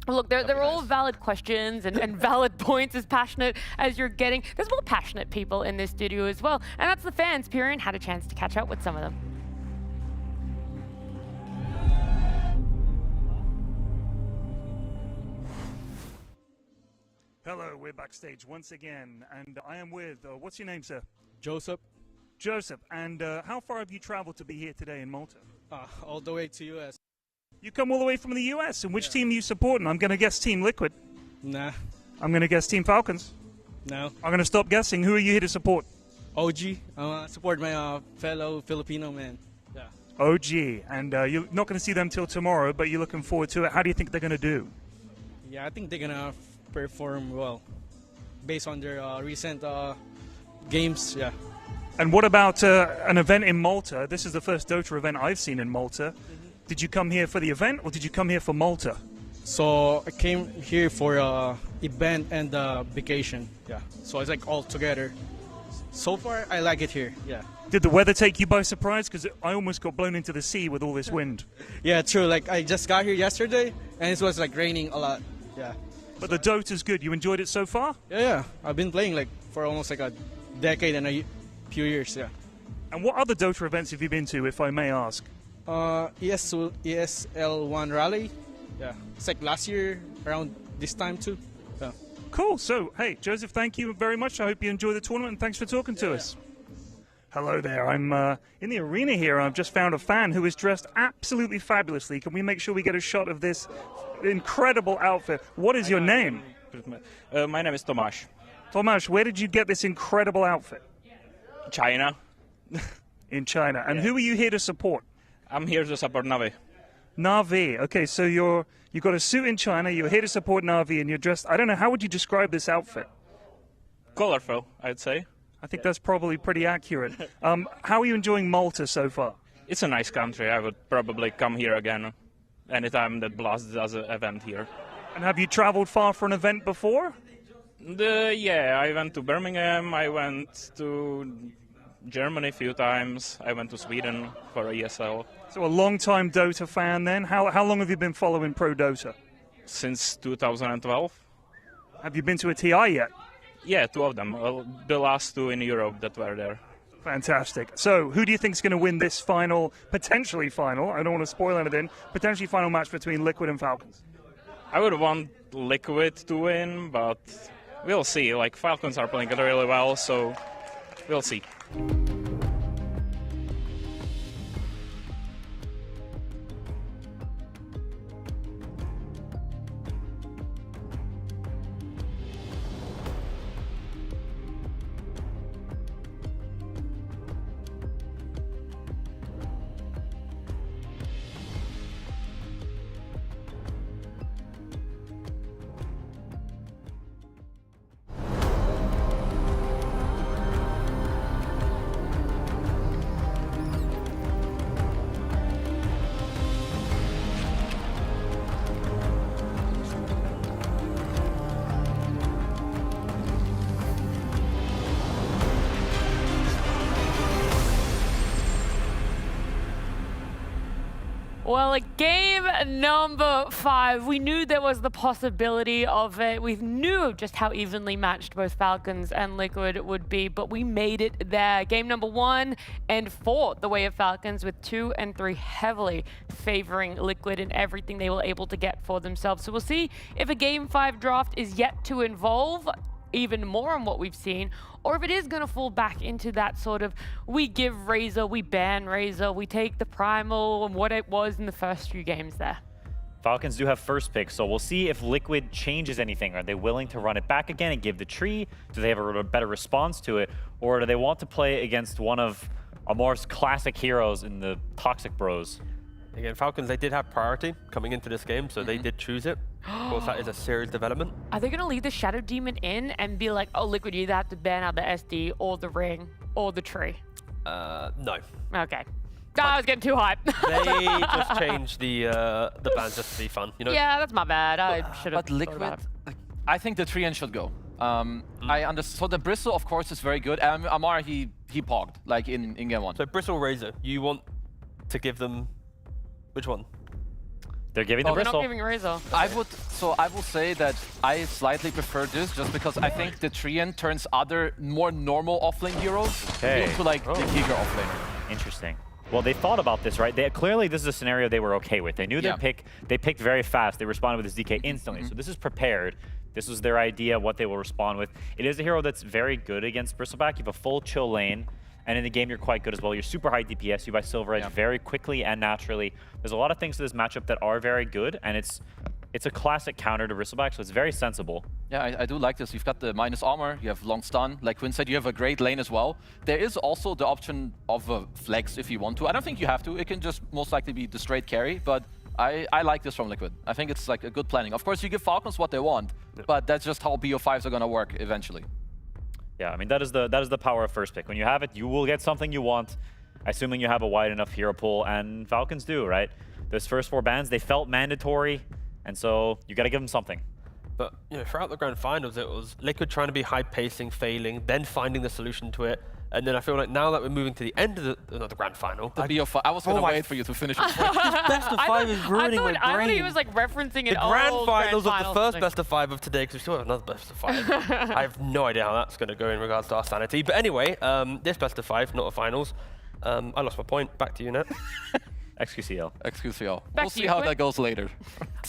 Look, they're all valid questions and valid points, as passionate as you're getting. There's more passionate people in this studio as well, and that's the fans. Pyrian had a chance to catch up with some of them. Hello, we're backstage once again, and I am with, what's your name, sir? Joseph. Joseph, and how far have you traveled to be here today in Malta? All the way to US. You come all the way from the US, and which team are you supporting? I'm going to guess Team Liquid. Nah. I'm going to guess Team Falcons. No. I'm going to stop guessing. Who are you here to support? OG. Support my fellow Filipino man. Yeah. OG, and you're not going to see them till tomorrow, but you're looking forward to it. How do you think they're going to do? Yeah, I think they're going to perform well based on their recent games. Yeah. And what about an event in Malta? This is the first Dota event I've seen in Malta. Did you come here for the event, or did you come here for Malta? So I came here for event and vacation. Yeah. So it's like all together. So far, I like it here. Yeah. Did the weather take you by surprise? Because I almost got blown into the sea with all this wind. Yeah, true. Like I just got here yesterday, and it was like raining a lot. Yeah. But the Dota's good. You enjoyed it so far? Yeah. I've been playing like for almost like a decade and a few years. Yeah. And what other Dota events have you been to, if I may ask? ESL1 Rally. Yeah. It's like last year around this time too. Yeah. Cool. So, hey, Joseph, thank you very much. I hope you enjoy the tournament, and thanks for talking to us. Hello there. I'm in the arena here. I've just found a fan who is dressed absolutely fabulously. Can we make sure we get a shot of this incredible outfit? What is your name? My name is Tomasz. Tomasz, where did you get this incredible outfit? China. In China. And who are you here to support? I'm here to support Na'Vi. Na'Vi. Okay, so you've got a suit in China, you're here to support Na'Vi, and you're dressed, I don't know, how would you describe this outfit? Colorful, I'd say. I think that's probably pretty accurate. How are you enjoying Malta so far? It's a nice country. I would probably come here again anytime that Blast does an event here. And have you traveled far for an event before? Yeah, I went to Birmingham, I went to Germany a few times, I went to Sweden for ESL. So a long-time Dota fan then. How long have you been following Pro Dota? since 2012. Have you been to a TI yet? Yeah, 2 of them. The last 2 in Europe that were there. Fantastic. So, who do you think is going to win this final, potentially final, I don't want to spoil anything, potentially final match between Liquid and Falcons? I would want Liquid to win, but we'll see. Like, Falcons are playing really well, so we'll see. Well, game number 5, we knew there was the possibility of it. We knew just how evenly matched both Falcons and Liquid would be, but we made it there. Game number 1 and 4, the way of Falcons, with 2 and 3 heavily favoring Liquid in everything they were able to get for themselves. So we'll see if a game 5 draft is yet to involve even more on what we've seen, or if it is going to fall back into that sort of, we give Razor, we ban Razor, we take the Primal and what it was in the first few games there. Falcons do have first pick, so we'll see if Liquid changes anything. Are they willing to run it back again and give the tree? Do they have a better response to it? Or do they want to play against one of Amor's classic heroes in the Toxic Bros? Again, Falcons, they did have priority coming into this game, so they did choose it. Of course, that is a serious development. Are they going to leave the Shadow Demon in and be like, oh, Liquid, you either have to ban out the SD or the ring or the tree? No. Okay. I was getting too hyped. They just changed the ban just to be fun, you know? Yeah, that's my bad. I should have. But Liquid, I think the 3N should go. I understand. So the Bristle, of course, is very good. Amar, he pogged, like in game 1. So Bristle Razor, you want to give them which one? They're giving the Bristle. They're not giving Razor. I will say that I slightly prefer this just because I think the 3N turns other more normal offlane heroes into like the Giga offlaner. Interesting. Well, they thought about this, right? Clearly, this is a scenario they were okay with. They knew their pick. They picked very fast. They responded with this DK instantly. So this is prepared. This was their idea, what they will respond with. It is a hero that's very good against Bristleback. You have a full chill lane. And in the game, you're quite good as well. You're super high DPS. You buy Silver Edge very quickly and naturally. There's a lot of things to this matchup that are very good, and it's a classic counter to Bristleback, so it's very sensible. Yeah, I do like this. You've got the minus armor, you have long stun. Like Quinn said, you have a great lane as well. There is also the option of a flex if you want to. I don't think you have to. It can just most likely be the straight carry, but I like this from Liquid. I think it's like a good planning. Of course, you give Falcons what they want, but that's just how BO5s are going to work eventually. Yeah, I mean, that is the power of first pick. When you have it, you will get something you want, assuming you have a wide enough hero pool, and Falcons do, right? Those first 4 bans, they felt mandatory, and so you got to give them something. But you know, throughout the grand finals, it was Liquid trying to be high pacing, failing, then finding the solution to it. And then I feel like now that we're moving to the end of the grand final, the BO5. I was going to wait for you to finish. Best of 5 is ruining my brain. I thought he was like referencing the grand finals of the first best of 5 of today, because we still have another best of 5. I have no idea how that's going to go in regards to our sanity. But anyway, this best of 5, not a finals. I lost my point. Back to you, Net. XQCL. XQCL. We'll see how that goes later.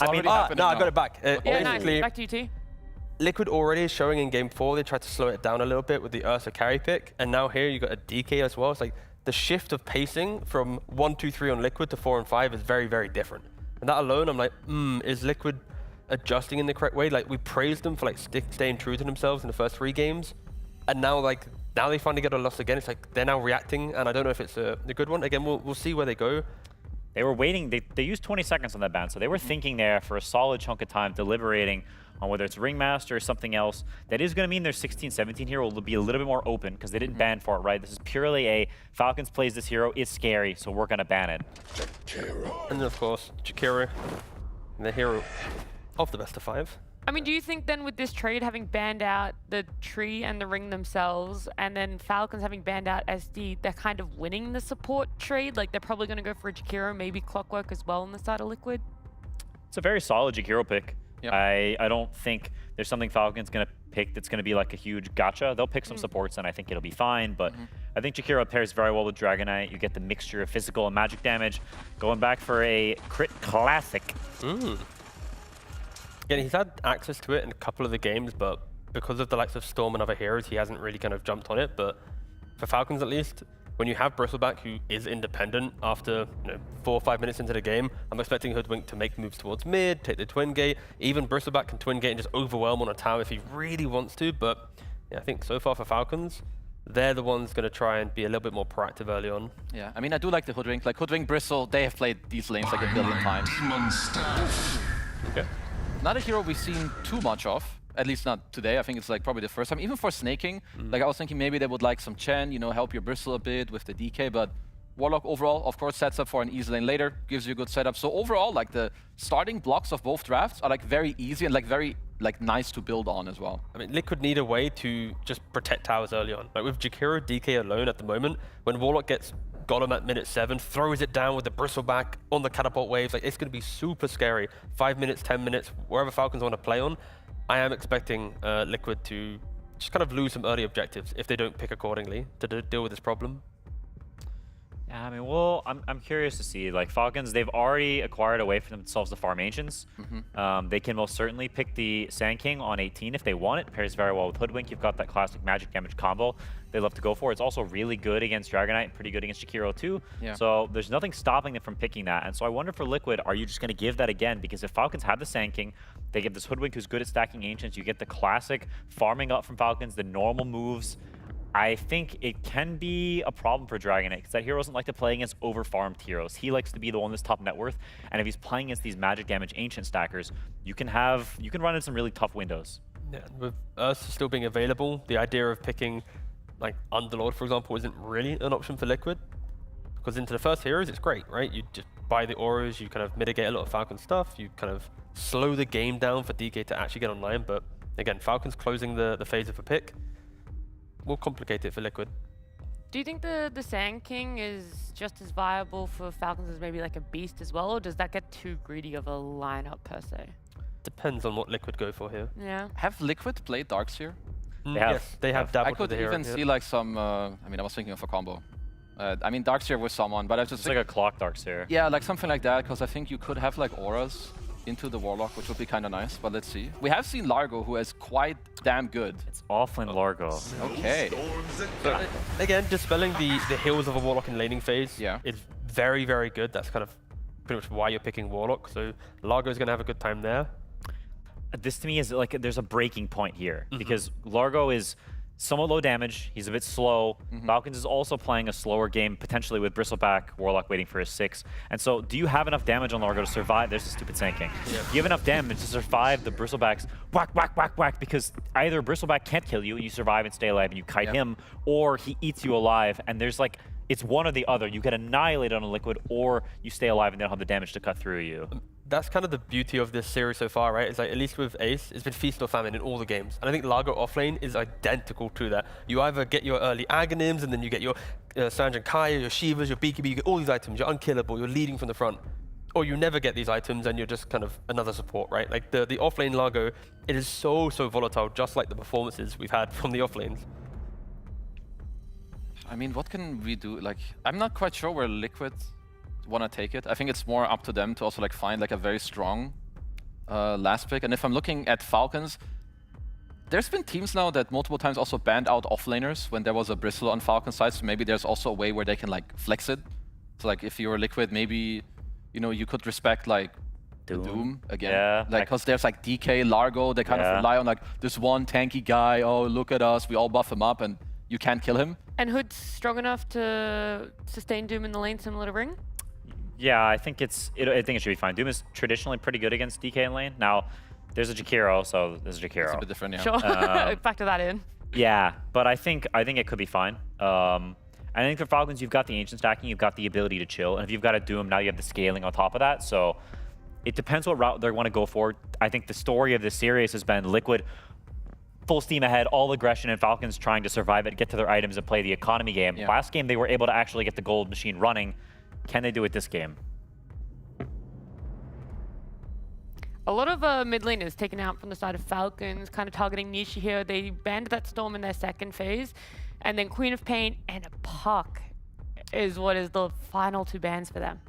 I mean, no, I got it back. Yeah, nice. Back to you, T. Liquid already is showing in game 4, they tried to slow it down a little bit with the Ursa carry pick, and now here you got a DK as well. It's like the shift of pacing from 1, 2, 3 on Liquid to 4 and 5 is very, very different. And that alone, I'm like, is Liquid adjusting in the correct way? Like, we praised them for like staying true to themselves in the first 3 games, and now they finally get a loss again. It's like they're now reacting, and I don't know if it's a good one. Again, we'll see where they go. They were waiting. They used 20 seconds on that ban, so they were thinking there for a solid chunk of time, deliberating on whether it's Ringmaster or something else. That is going to mean their 16-17 hero will be a little bit more open because they didn't ban for it, right? This is purely a Falcons plays this hero, it's scary, so we're going to ban it. And then, of course, Jakiro, the hero of the best of 5. I mean, do you think then with this trade having banned out the tree and the ring themselves, and then Falcons having banned out SD, they're kind of winning the support trade? Like, they're probably going to go for a Jakiro, maybe Clockwork as well on the side of Liquid? It's a very solid Jakiro pick. I don't think there's something Falcons going to pick that's going to be like a huge gotcha. They'll pick some supports, and I think it'll be fine. But I think Jakiro pairs very well with Dragonite. You get the mixture of physical and magic damage. Going back for a crit classic. Yeah, he's had access to it in a couple of the games, but because of the likes of Storm and other heroes, he hasn't really kind of jumped on it. But for Falcons at least, when you have Bristleback, who is independent after 4 or 5 minutes into the game, I'm expecting Hoodwink to make moves towards mid, take the Twin Gate. Even Bristleback can Twin Gate and just overwhelm on a tower if he really wants to. But yeah, I think so far for Falcons, they're the ones going to try and be a little bit more proactive early on. Yeah, I mean, I do like the Hoodwink. Like Hoodwink, Bristle, they have played these lanes like a billion times. Okay. Not a hero we've seen too much of. At least not today. I think it's like probably the first time. Even for snaking, like I was thinking maybe they would like some Chen, help your Bristle a bit with the DK, but Warlock overall, of course, sets up for an easy lane later, gives you a good setup. So overall, like the starting blocks of both drafts are like very easy and like very nice to build on as well. I mean, Liquid need a way to just protect towers early on. Like with Jakiro DK alone at the moment, when Warlock gets Golem at minute 7, throws it down with the Bristleback on the catapult waves, like it's going to be super scary. 5 minutes, 10 minutes, wherever Falcons want to play on. I am expecting Liquid to just kind of lose some early objectives if they don't pick accordingly to deal with this problem. Yeah, I mean, well, I'm curious to see. Like Falcons, they've already acquired a way for themselves to farm Ancients. They can most certainly pick the Sand King on 18 if they want it. Pairs very well with Hoodwink. You've got that classic magic damage combo they love to go for. It's also really good against Dragonite, pretty good against Jakiro too. Yeah. So there's nothing stopping them from picking that. And so I wonder for Liquid, are you just going to give that again? Because if Falcons have the Sand King, they get this Hoodwink who's good at stacking Ancients. You get the classic farming up from Falcons, the normal moves. I think it can be a problem for Dragonite because that hero doesn't like to play against over-farmed heroes. He likes to be the one that's top net worth, and if he's playing against these magic damage ancient stackers, you can run into some really tough windows. Yeah, with Earth still being available, the idea of picking like Underlord, for example, isn't really an option for Liquid. Because into the first heroes, it's great, right? You just buy the auras, you kind of mitigate a lot of Falcon stuff, you kind of slow the game down for DK to actually get online, but again, Falcon's closing the phase of a pick will complicate it for Liquid. Do you think the Sand King is just as viable for Falcons as maybe like a Beast as well, or does that get too greedy of a lineup per se? Depends on what Liquid go for here. Yeah. Have Liquid played Darkseer? Yes, they have dabbled I could with the even hero, see like some, I mean, I was thinking of a combo. I mean, Darkseer with someone, but I just It's like a clock Darkseer. Yeah, like something like that, because I think you could have like auras into the Warlock, which would be kind of nice, but let's see. We have seen Largo, who is quite damn good. It's offlane Largo. Okay. So, again, dispelling the hills of a Warlock in laning phase is very, very good. That's kind of pretty much why you're picking Warlock, so Largo is going to have a good time there. This to me is like there's a breaking point here because Largo is somewhat low damage. He's a bit slow. Falcons is also playing a slower game, potentially with Bristleback, Warlock waiting for his 6. And so do you have enough damage on Largo to survive? There's a stupid Sand King. Do you have enough damage to survive the Bristleback's whack, whack, whack, whack? Because either Bristleback can't kill you, you survive and stay alive and you kite him, or he eats you alive. And there's like, it's one or the other. You get annihilated on a Liquid, or you stay alive and they don't have the damage to cut through you. That's kind of the beauty of this series so far, right? It's like, at least with Ace, it's been feast or famine in all the games. And I think Largo offlane is identical to that. You either get your early Aghanims, and then you get your Sanjin Kaya, your Shivas, your BKB, you get all these items, you're unkillable, you're leading from the front. Or you never get these items and you're just kind of another support, right? Like the offlane Largo, it is so volatile, just like the performances we've had from the offlanes. I mean, what can we do? Like, I'm not quite sure where Liquid want to take it. I think it's more up to them to also like find like a very strong last pick. And if I'm looking at Falcons, there's been teams now that multiple times also banned out offlaners when there was a Bristle on Falcon side. So maybe there's also a way where they can like flex it. So like if you're Liquid, maybe you could respect like Doom again. Yeah. Like because there's like DK, Largo, they kind of rely on like this one tanky guy. Oh, look at us, we all buff him up, and you can't kill him. And Hood's strong enough to sustain Doom in the lane similar to Ring? Yeah, I think I think it should be fine. Doom is traditionally pretty good against DK in lane. Now, there's a Jakiro, so there's a Jakiro. It's a bit different, yeah. Sure, factor that in. Yeah, but I think it could be fine. I think for Falcons, you've got the ancient stacking, you've got the ability to chill, and if you've got a Doom, now you have the scaling on top of that. So it depends what route they want to go for. I think the story of this series has been Liquid full steam ahead, all aggression, and Falcons trying to survive it, get to their items, and play the economy game. Yeah. Last game, they were able to actually get the gold machine running. Can they do it this game? A lot of mid laners taken out from the side of Falcons, kind of targeting Nisha here. They banned that Storm in their second phase. And then Queen of Pain and a Puck is what is the final 2 bans for them.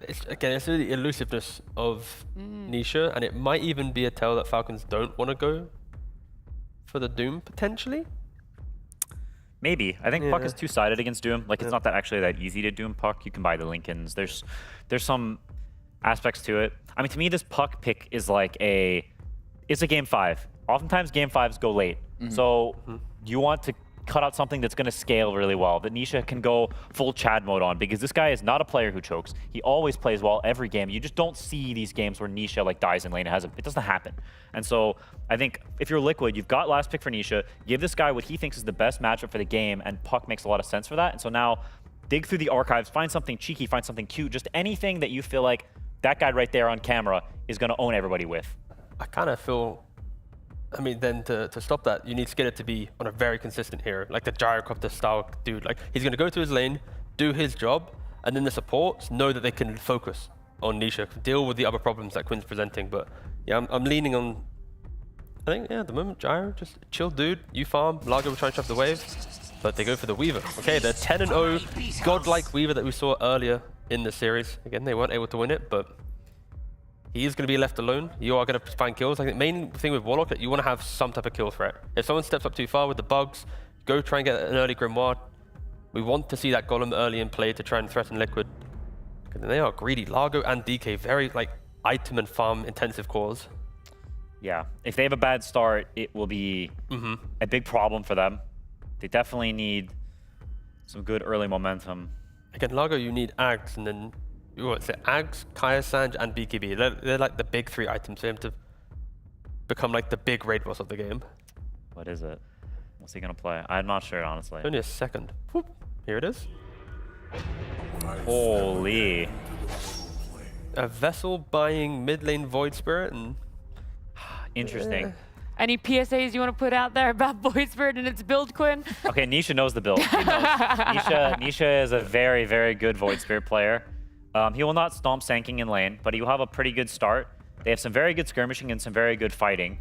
It's really the elusiveness of Nisha, and it might even be a tell that Falcons don't want to go for the Doom, potentially. Maybe. I think Puck is two-sided against Doom. Like, it's not that actually that easy to Doom Puck. You can buy the Lincolns. There's some aspects to it. I mean, to me, this Puck pick is like it's a game 5. Oftentimes, game 5s go late. So you want to cut out something that's going to scale really well, that Nisha can go full Chad mode on, because this guy is not a player who chokes. He always plays well every game. You just don't see these games where Nisha like dies in lane. It doesn't happen. And so I think if you're Liquid, you've got last pick for Nisha, give this guy what he thinks is the best matchup for the game, and Puck makes a lot of sense for that. And so now dig through the archives, find something cheeky, find something cute, just anything that you feel like that guy right there on camera is going to own everybody with. I kind of feel, I mean, then to stop that, you need Skinner to be on a very consistent hero, like the gyrocopter style dude. Like, he's going to go to his lane, do his job, and then the supports know that they can focus on Nisha, deal with the other problems that Quinn's presenting. But yeah, I'm leaning on, I think, at the moment, Gyro, just chill dude, you farm, Largo will try and shove the wave, but they go for the Weaver. Okay, the 10-0 godlike Weaver that we saw earlier in the series. Again, they weren't able to win it, but he is going to be left alone. You are going to find kills. I think the main thing with Warlock that you want to have some type of kill threat. If someone steps up too far with the bugs, go try and get an early Grimoire. We want to see that Golem early in play to try and threaten Liquid. And they are greedy. Largo and DK, very like item and farm intensive cores. Yeah, if they have a bad start, it will be a big problem for them. They definitely need some good early momentum. Again, Largo, you need Ags, and then what's it? Ags, Kaya Sanj, and BKB. They're like the big 3 items for him to become like the big raid boss of the game. What is it? What's he gonna play? I'm not sure, honestly. Only a second. Whoop. Here it is. Holy. A Vessel buying mid lane Void Spirit and... Interesting. Any PSAs you want to put out there about Void Spirit and its build, Quinn? Okay, Nisha knows the build. He knows. Nisha is a very, very good Void Spirit player. He will not stomp Sanking in lane, but he will have a pretty good start. They have some very good skirmishing and some very good fighting.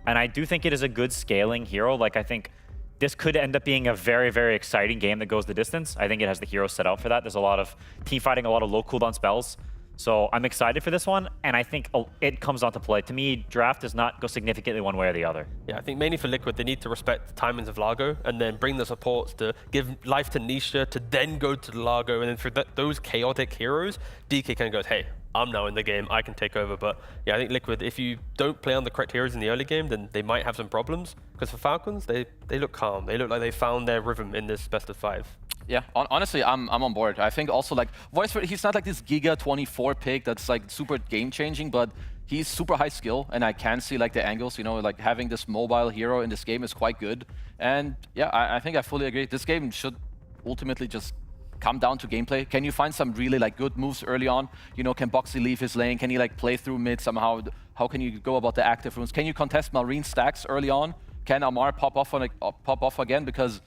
And I do think it is a good scaling hero. Like, I think this could end up being a very, very exciting game that goes the distance. I think it has the hero set out for that. There's a lot of team fighting, a lot of low cooldown spells. So I'm excited for this one, and I think it comes on to play. To me, draft does not go significantly one way or the other. Yeah, I think mainly for Liquid, they need to respect the timings of Largo and then bring the supports to give life to Nisha, to then go to Largo, and then for those chaotic heroes, DK kind of goes, hey, I'm now in the game, I can take over. But yeah, I think Liquid, if you don't play on the correct heroes in the early game, then they might have some problems. Because for Falcons, they look calm. They look like they found their rhythm in this best of 5. Yeah, honestly, I'm on board. I think also like Voice, he's not like this Giga 24 pick that's like super game changing, but he's super high skill, and I can see like the angles. You know, like having this mobile hero in this game is quite good. And yeah, I think I fully agree. This game should ultimately just come down to gameplay. Can you find some really like good moves early on? You know, can Boxy leave his lane? Can he like play through mid somehow? How can you go about the active runes? Can you contest Marine stacks early on? Can Amar pop off again? Because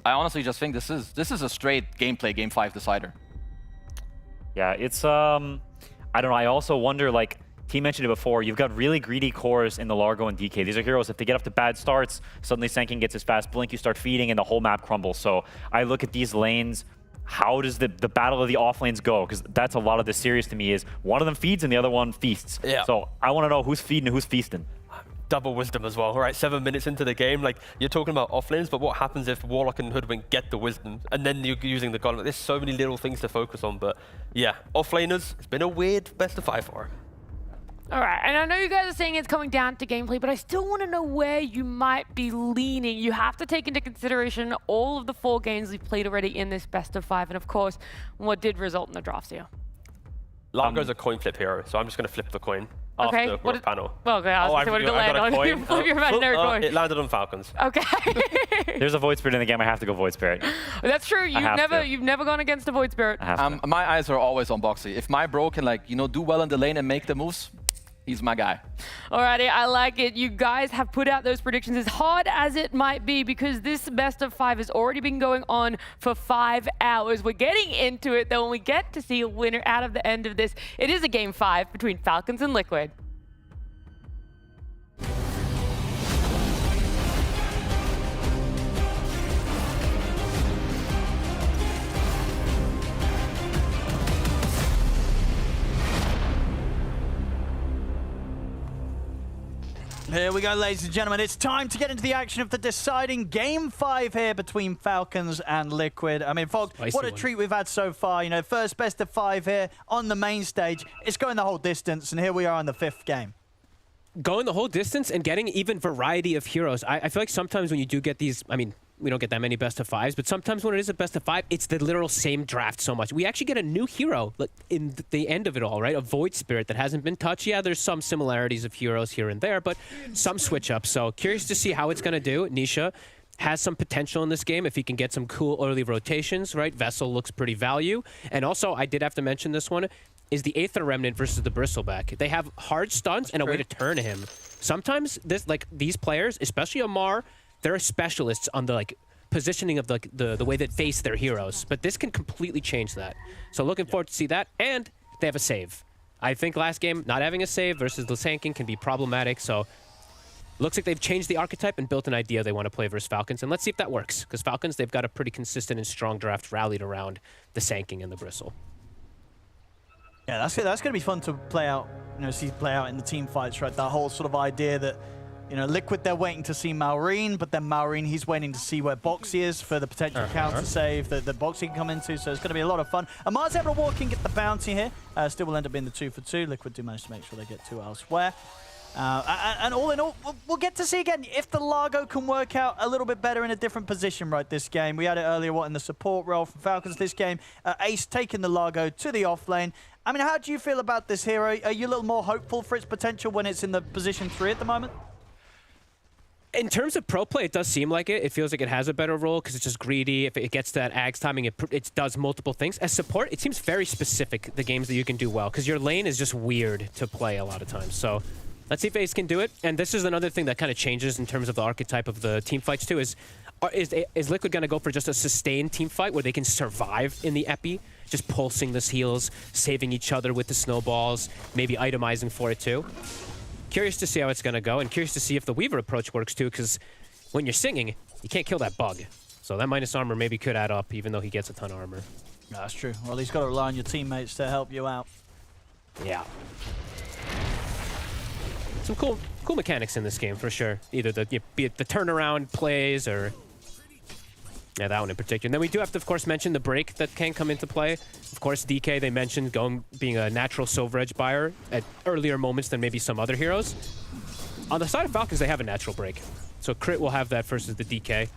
I honestly just think this is a straight gameplay game 5 decider. Yeah, it's I don't know. I also wonder, like T mentioned it before, you've got really greedy cores in the Largo and DK. These are heroes, if they get off to bad starts, suddenly Sanking gets his fast blink, you start feeding, and the whole map crumbles. So I look at these lanes. How does the battle of the off lanes go? Because that's a lot of the series to me, is one of them feeds and the other one feasts. Yeah. So I want to know who's feeding and who's feasting. Double wisdom as well. All right, 7 minutes into the game, like you're talking about off lanes, but what happens if Warlock and Hoodwink get the wisdom and then you're using the Golem? There's so many little things to focus on, but yeah, off laners, it's been a weird best of 5 for. All right, and I know you guys are saying it's coming down to gameplay, but I still want to know where you might be leaning. You have to take into consideration all of the 4 games we've played already in this best of 5, and of course, what did result in the drafts here. Largo's a coin flip hero, so I'm just going to flip the coin okay. after what panel. Well, okay, I was going to say, what did it land on? You flip your imaginary coin. It landed on Falcons. Okay. There's a Void Spirit in the game. I have to go Void Spirit. That's true. You've never gone against a Void Spirit. My eyes are always on Boxy. If my bro can like do well in the lane and make the moves, he's my guy. Alrighty, I like it. You guys have put out those predictions, as hard as it might be, because this best of 5 has already been going on for 5 hours. We're getting into it, though, when we get to see a winner out of the end of this. It is a game 5 between Falcons and Liquid. Here we go, ladies and gentlemen. It's time to get into the action of the deciding Game 5 here between Falcons and Liquid. I mean, folks, what a treat we've had so far. You know, first best of 5 here on the main stage. It's going the whole distance, and here we are in the 5th game. Going the whole distance and getting even variety of heroes. I feel like sometimes when you do get these, I mean, we don't get that many best of 5s, but sometimes when it is a best of 5, it's the literal same draft so much. We actually get a new hero in the end of it all, right? A Void Spirit that hasn't been touched. Yeah, there's some similarities of heroes here and there, but some switch up. So curious to see how it's going to do. Nisha has some potential in this game if he can get some cool early rotations, right? Vessel looks pretty value. And also, I did have to mention this one, is the Aether Remnant versus the Bristleback. They have hard stuns and a way to turn him. Sometimes these players, especially Amar, they're specialists on the positioning of the way that face their heroes, but this can completely change that. So looking forward to see that, and they have a save. I think last game not having a save versus the tanking can be problematic. So looks like they've changed the archetype and built an idea they want to play versus Falcons, and let's see if that works. Because Falcons, they've got a pretty consistent and strong draft rallied around the sanking and the bristle. Yeah, that's going to be fun to play out. You know, see play out in the team fights, right? That whole sort of idea that, you know, Liquid, they're waiting to see Maureen, but then Maureen, he's waiting to see where Boxy is for the potential counter save that Boxy can come into, so it's going to be a lot of fun. Amar's able to walk in, get the bounty here. Still will end up being the 2 for 2. Liquid do manage to make sure they get 2 elsewhere. And all in all, we'll get to see again if the Largo can work out a little bit better in a different position, right, this game. We had it earlier, in the support role from Falcons this game. Ace taking the Largo to the off lane. I mean, how do you feel about this hero? Are you a little more hopeful for its potential when it's in the position 3 at the moment? In terms of pro play, it does seem like it. It feels like it has a better role because it's just greedy. If it gets to that Ags timing, it does multiple things. As support, it seems very specific, the games that you can do well, because your lane is just weird to play a lot of times. So let's see if Ace can do it. And this is another thing that kind of changes in terms of the archetype of the team fights too, is Liquid going to go for just a sustained team fight where they can survive in the epi, just pulsing the heals, saving each other with the snowballs, maybe itemizing for it too? Curious to see how it's going to go, and curious to see if the Weaver approach works too, because when you're singing, you can't kill that bug. So that minus armor maybe could add up, even though he gets a ton of armor. No, that's true. Well, he's got to rely on your teammates to help you out. Yeah. Some cool mechanics in this game, for sure. Either be it the turnaround plays or... Yeah, that one in particular. And then we do have to, of course, mention the break that can come into play. Of course, DK, they mentioned being a natural Silver Edge buyer at earlier moments than maybe some other heroes. On the side of Falcons, they have a natural break. So Crit will have that versus the DK.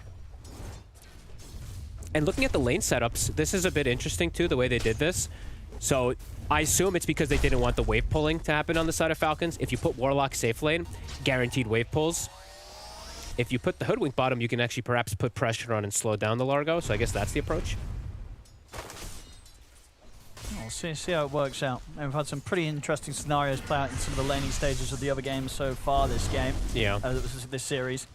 And looking at the lane setups, this is a bit interesting, too, the way they did this. So I assume it's because they didn't want the wave pulling to happen on the side of Falcons. If you put Warlock safe lane, guaranteed wave pulls. If you put the Hoodwink bottom, you can actually perhaps put pressure on and slow down the Largo. So I guess that's the approach. We'll see how it works out. And we've had some pretty interesting scenarios play out in some of the laning stages of the other games so far this game. Yeah. This series.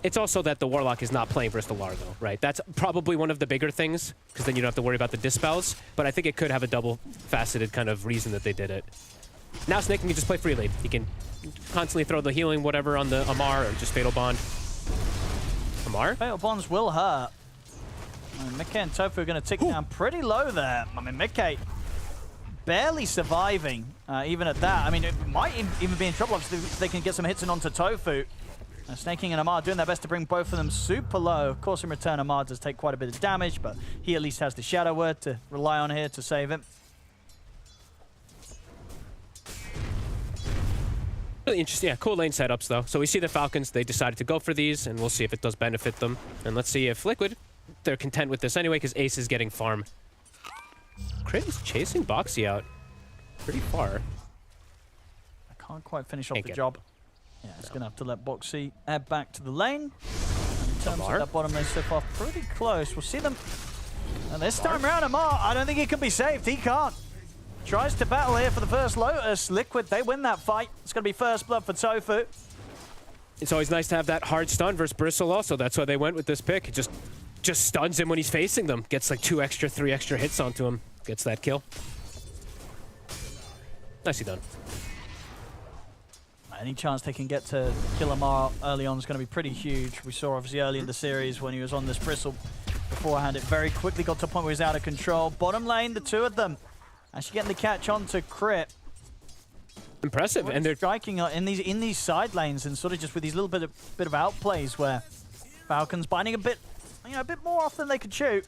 It's also that the Warlock is not playing versus the Largo, right? That's probably one of the bigger things, because then you don't have to worry about the dispels. But I think it could have a double-faceted kind of reason that they did it. Now Snake can just play freely. He can constantly throw the healing whatever on the Amar or just Fatal Bond. Amar? Fatal Bonds will hurt. Mickey and Tofu are going to tick down pretty low there. I mean, Mickey barely surviving, even at that. I mean, it might even be in trouble if they can get some hits in onto Tofu. Snaking and Amar doing their best to bring both of them super low. Of course, in return, Amar does take quite a bit of damage, but he at least has the Shadow Word to rely on here to save him. Really interesting, yeah, cool lane setups though. So we see the Falcons, they decided to go for these, and we'll see if it does benefit them. And let's see if Liquid, they're content with this anyway, because Ace is getting farm. Crit is chasing Boxy out pretty far. I can't quite finish off the job. Yeah, it's going to have to let Boxy head back to the lane. And in terms of that bottom lane so far, pretty close. We'll see them. And this time around, Amar, I don't think he can be saved. He can't. Tries to battle here for the first Lotus. Liquid, they win that fight. It's going to be first blood for Tofu. It's always nice to have that hard stun versus Bristle also. That's why they went with this pick. It just stuns him when he's facing them. Gets like 3 extra hits onto him. Gets that kill. Nicely done. Any chance they can get to kill Amar early on is going to be pretty huge. We saw obviously early in the series when he was on this Bristle beforehand. It very quickly got to a point where he was out of control. Bottom lane, the two of them. Actually getting the catch on to Crit. Impressive, and they're striking in these side lanes and sort of just with these little bit of outplays where Falcons binding a bit more off than they could shoot.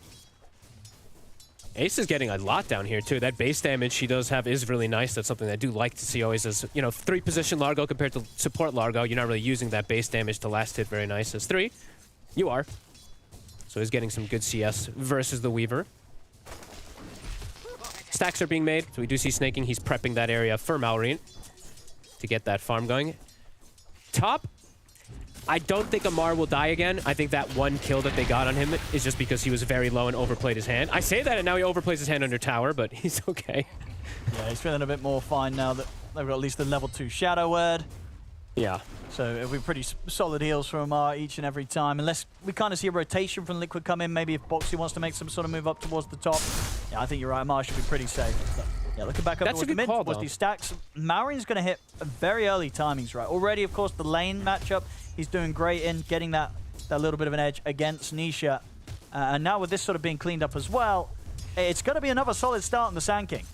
Ace is getting a lot down here too. That base damage she does have is really nice. That's something I do like to see always as, 3-position Largo compared to support Largo. You're not really using that base damage to last hit very nice. As 3, you are. So he's getting some good CS versus the Weaver. Stacks are being made, so we do see snaking. He's prepping that area for Malrine to get that farm going. Top, I don't think Amar will die again. I think that one kill that they got on him is just because he was very low and overplayed his hand. I say that and now he overplays his hand under tower, but he's okay. Yeah, he's feeling a bit more fine now that they've got at least the level 2 Shadow Word. Yeah. So it'll be pretty solid heals from Amar each and every time. Unless we kind of see a rotation from Liquid come in. Maybe if Boxy wants to make some sort of move up towards the top. Yeah, I think you're right. Amar should be pretty safe. But yeah, looking back up towards the mid, towards these stacks. Malrine's going to hit very early timings, right? Already, of course, the lane matchup, he's doing great in getting that little bit of an edge against Nisha. And now with this sort of being cleaned up as well, it's going to be another solid start in the Sand King.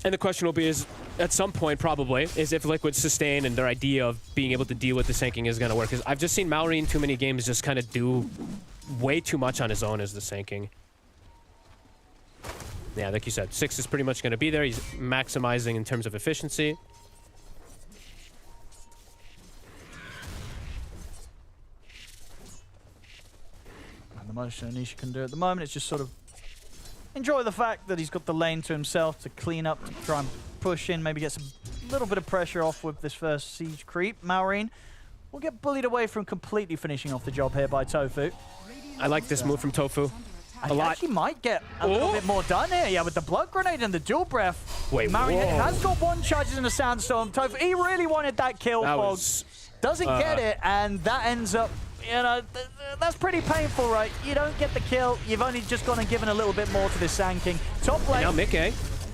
And the question will be is, at some point probably, is if Liquid sustain and their idea of being able to deal with the sinking is going to work. Because I've just seen Malrine too many games just kind of do way too much on his own as the sinking. Yeah, like you said, 6 is pretty much going to be there. He's maximizing in terms of efficiency. And the most Anisha can do at the moment is just sort of enjoy the fact that he's got the lane to himself to clean up, to try and push in, maybe get some little bit of pressure off with this first siege creep. Malrine will get bullied away from completely finishing off the job here by Tofu. I like this move from Tofu a lot. Actually might get a little bit more done here. Yeah, with the blood grenade and the dual breath. Wait, Malrine has got 1 charges in a sandstorm. Tofu, he really wanted that kill, Fogs. Doesn't get it, and that ends up, that's pretty painful, right? You don't get the kill. You've only just gone and given a little bit more to this Sand King. Top lane. Now Mickey.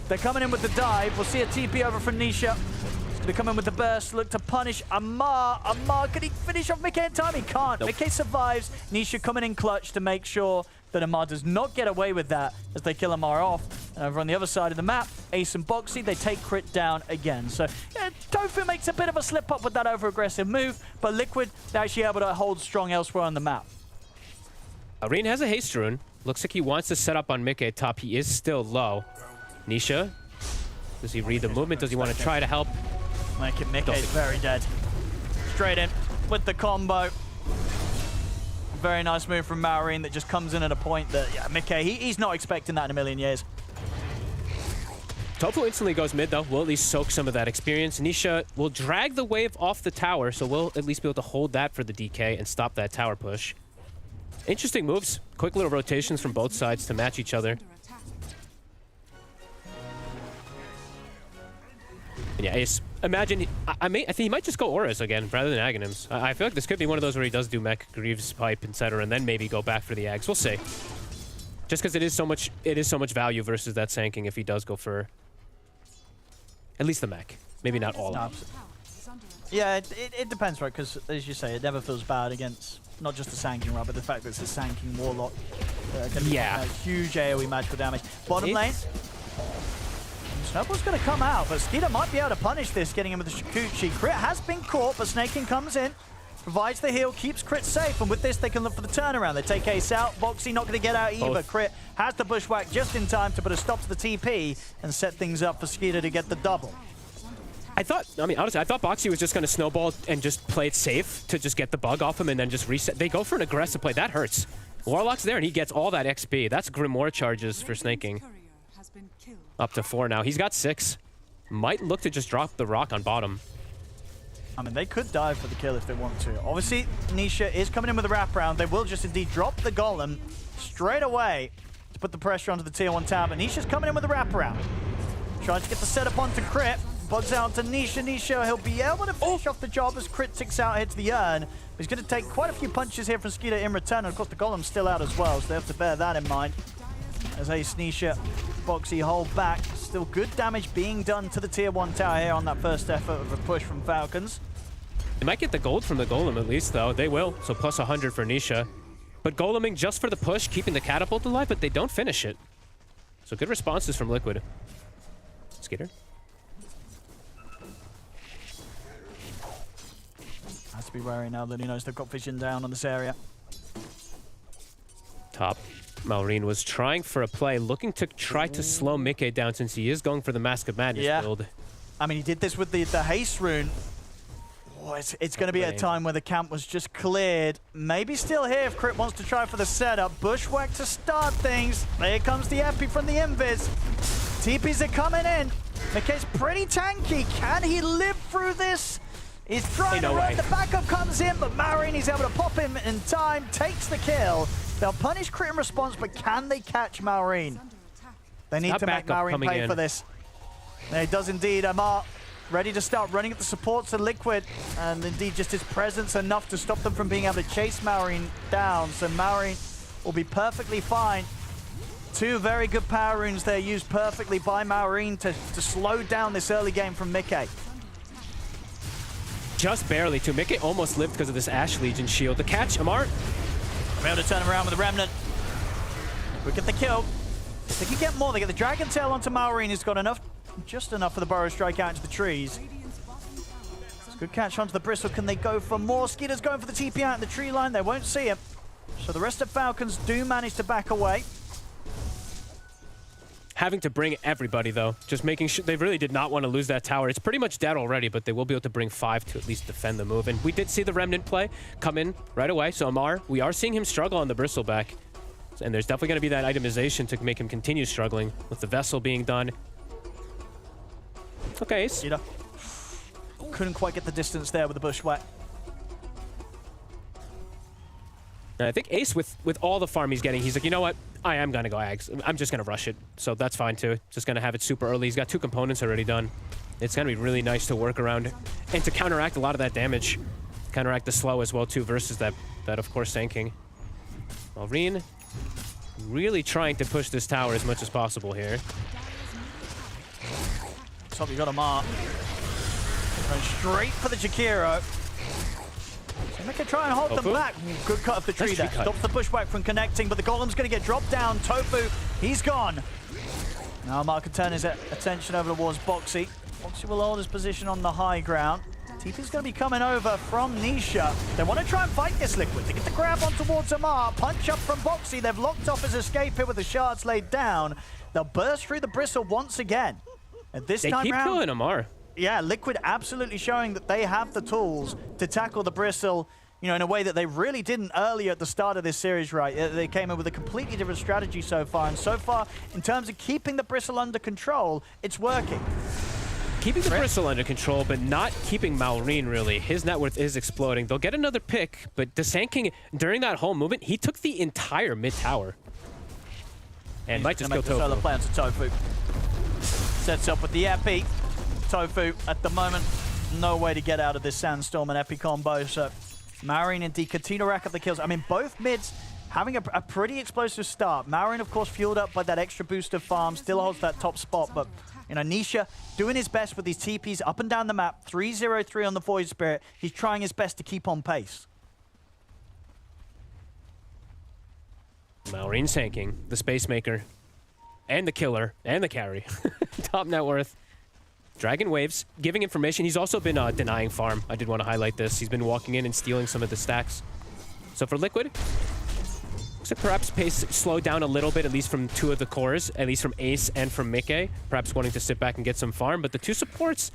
They're coming in with the dive. We'll see a TP over from Nisha. He's going to come in with the burst, look to punish Amar. Amar, can he finish off Mickey in time? He can't. Nope. Mickey survives. Nisha coming in clutch to make sure that Amar does not get away with that as they kill Amar off. And over on the other side of the map, Ace and Boxy, they take crit down again. So yeah, Tofu makes a bit of a slip up with that over-aggressive move, but Liquid, they're actually able to hold strong elsewhere on the map. Arene has a haste rune. Looks like he wants to set up on Mickey top. He is still low. Nisha, does he read the movement? Does he want to try to help? Mickey's very dead. Straight in with the combo. Very nice move from Malrine that just comes in at a point that, yeah, Mickey, he's not expecting that in a million years. Tofu instantly goes mid, though. We'll at least soak some of that experience. Nisha will drag the wave off the tower, so we'll at least be able to hold that for the DK and stop that tower push. Interesting moves. Quick little rotations from both sides to match each other. And yeah, Ace, imagine, I think he might just go Auras again rather than Aghanims. I feel like this could be one of those where he does do Mech, Greaves, Pipe, etc., and then maybe go back for the Ags. We'll see. Just because it is so much value versus that Sanking if he does go for at least the Mech. Maybe not all of it. Yeah, it depends, right? Because as you say, it never feels bad against not just the Sanking, right, but the fact that it's a Sanking Warlock. Yeah. A huge AoE magical damage. Bottom lane. Snowball's going to come out, but Skeeter might be able to punish this, getting him with the Shikuchi. Crit has been caught, but Snaking comes in, provides the heal, keeps Crit safe, and with this, they can look for the turnaround. They take Ace out. Boxy not going to get out either. Crit has the bushwhack just in time to put a stop to the TP and set things up for Skeeter to get the double. Honestly, I thought Boxy was just going to snowball and just play it safe to just get the bug off him and then just reset. They go for an aggressive play. That hurts. Warlock's there, and he gets all that XP. That's Grimoire charges for Snaking. Up to 4 now. He's got 6. Might look to just drop the rock on bottom. I mean, they could dive for the kill if they want to. Obviously, Nisha is coming in with a wraparound. They will just indeed drop the golem straight away to put the pressure onto the tier 1 tower. But Nisha's coming in with a wraparound. Trying to get the setup onto Crit. Bugs out to Nisha. Nisha, he'll be able to finish off the job as Crit ticks out, hits the urn. He's going to take quite a few punches here from Skeeter in return. And of course, the golem's still out as well, so they have to bear that in mind. As Ace, Nisha, Boxy hold back. Still good damage being done to the tier 1 tower here on that first effort of a push from Falcons. They might get the gold from the golem at least, though. They will, so plus 100 for Nisha. But goleming just for the push, keeping the catapult alive, but they don't finish it. So good responses from Liquid. Skeeter. to be wary now that he knows they've got vision down on this area. Top. Malrine was trying for a play, looking to try to slow Mickey down since he is going for the Mask of Madness build. I mean, he did this with the haste rune. Oh, it's going to be a time where the camp was just cleared. Maybe still here if Crit wants to try for the setup. Bushwhack to start things. There comes the Epi from the Invis. TPs are coming in. Mickey's pretty tanky. Can he live through this? He's trying to run. The backup comes in, but Malrine is able to pop him in time, takes the kill. They'll punish Crit in response, but can they catch Malrine? They need to make Malrine pay for this. There he does indeed. Amar ready to start running at the supports of Liquid, and indeed just his presence enough to stop them from being able to chase Malrine down. So Malrine will be perfectly fine. Two very good power runes there used perfectly by Malrine to slow down this early game from Mickey. Just barely too. Mickey almost lived because of this Ash Legion shield. The catch, Amar. Able to turn him around with the Remnant. We get the kill. They can get more. They get the Dragon Tail onto Malrine. He's got enough, just enough for the Burrow Strike out into the trees. It's a good catch onto the Bristle. Can they go for more? Skeeter's going for the TP out in the tree line. They won't see him. So the rest of Falcons do manage to back away. Having to bring everybody, though. Just making sure they really did not want to lose that tower. It's pretty much dead already, but they will be able to bring 5 to at least defend the move. And we did see the Remnant play come in right away. So Amar, we are seeing him struggle on the Bristleback. And there's definitely going to be that itemization to make him continue struggling with the Vessel being done. Okay, Ace. Couldn't quite get the distance there with the Bushwhack. And I think Ace, with all the farm he's getting, he's like, you know what? I am going to go Ags. I'm just going to rush it. So that's fine, too. Just going to have it super early. He's got 2 components already done. It's going to be really nice to work around and to counteract a lot of that damage. Counteract the slow as well, too, versus that of course, tanking. Malrine really trying to push this tower as much as possible here. Top, you got a mark. Going straight for the Jakiro. They can try and hold them back. Good cut of the tree there. Stops the Bushwhack from connecting, but the Golem's going to get dropped down. Tofu, he's gone. Now Mark can turn his attention over towards Boxy. Boxy will hold his position on the high ground. TP's going to be coming over from Nisha. They want to try and fight this Liquid. They get the grab on towards Amar. Punch up from Boxy. They've locked off his escape here with the shards laid down. They'll burst through the Bristle once again. And this time keep killing Amar. Yeah, Liquid absolutely showing that they have the tools to tackle the Bristle, you know, in a way that they really didn't earlier at the start of this series, right? They came in with a completely different strategy so far, and so far, in terms of keeping the Bristle under control, it's working. Keeping the Bristle under control, but not keeping Malrine, really. His net worth is exploding. They'll get another pick, but Desanking, during that whole movement, he took the entire mid-tower. And might just kill Tofu. Solar plants to Tofu. Sets up with the Epi. Tofu, at the moment, no way to get out of this Sandstorm and Epi combo, so Malrine and D continue to rack up the kills. I mean, both mids having a pretty explosive start. Malrine, of course, fueled up by that extra boost of farm, still holds that top spot, but, you know, Nisha doing his best with these TPs up and down the map, 3-0-3 on the Void Spirit. He's trying his best to keep on pace. Malrine's tanking, the Space Maker, and the killer, and the carry. Top net worth. Dragon Waves, giving information. He's also been denying farm. I did want to highlight this. He's been walking in and stealing some of the stacks. So for Liquid, looks like perhaps pace slowed down a little bit, at least from 2 of the cores, at least from Ace and from Mickey. Perhaps wanting to sit back and get some farm. But the 2 supports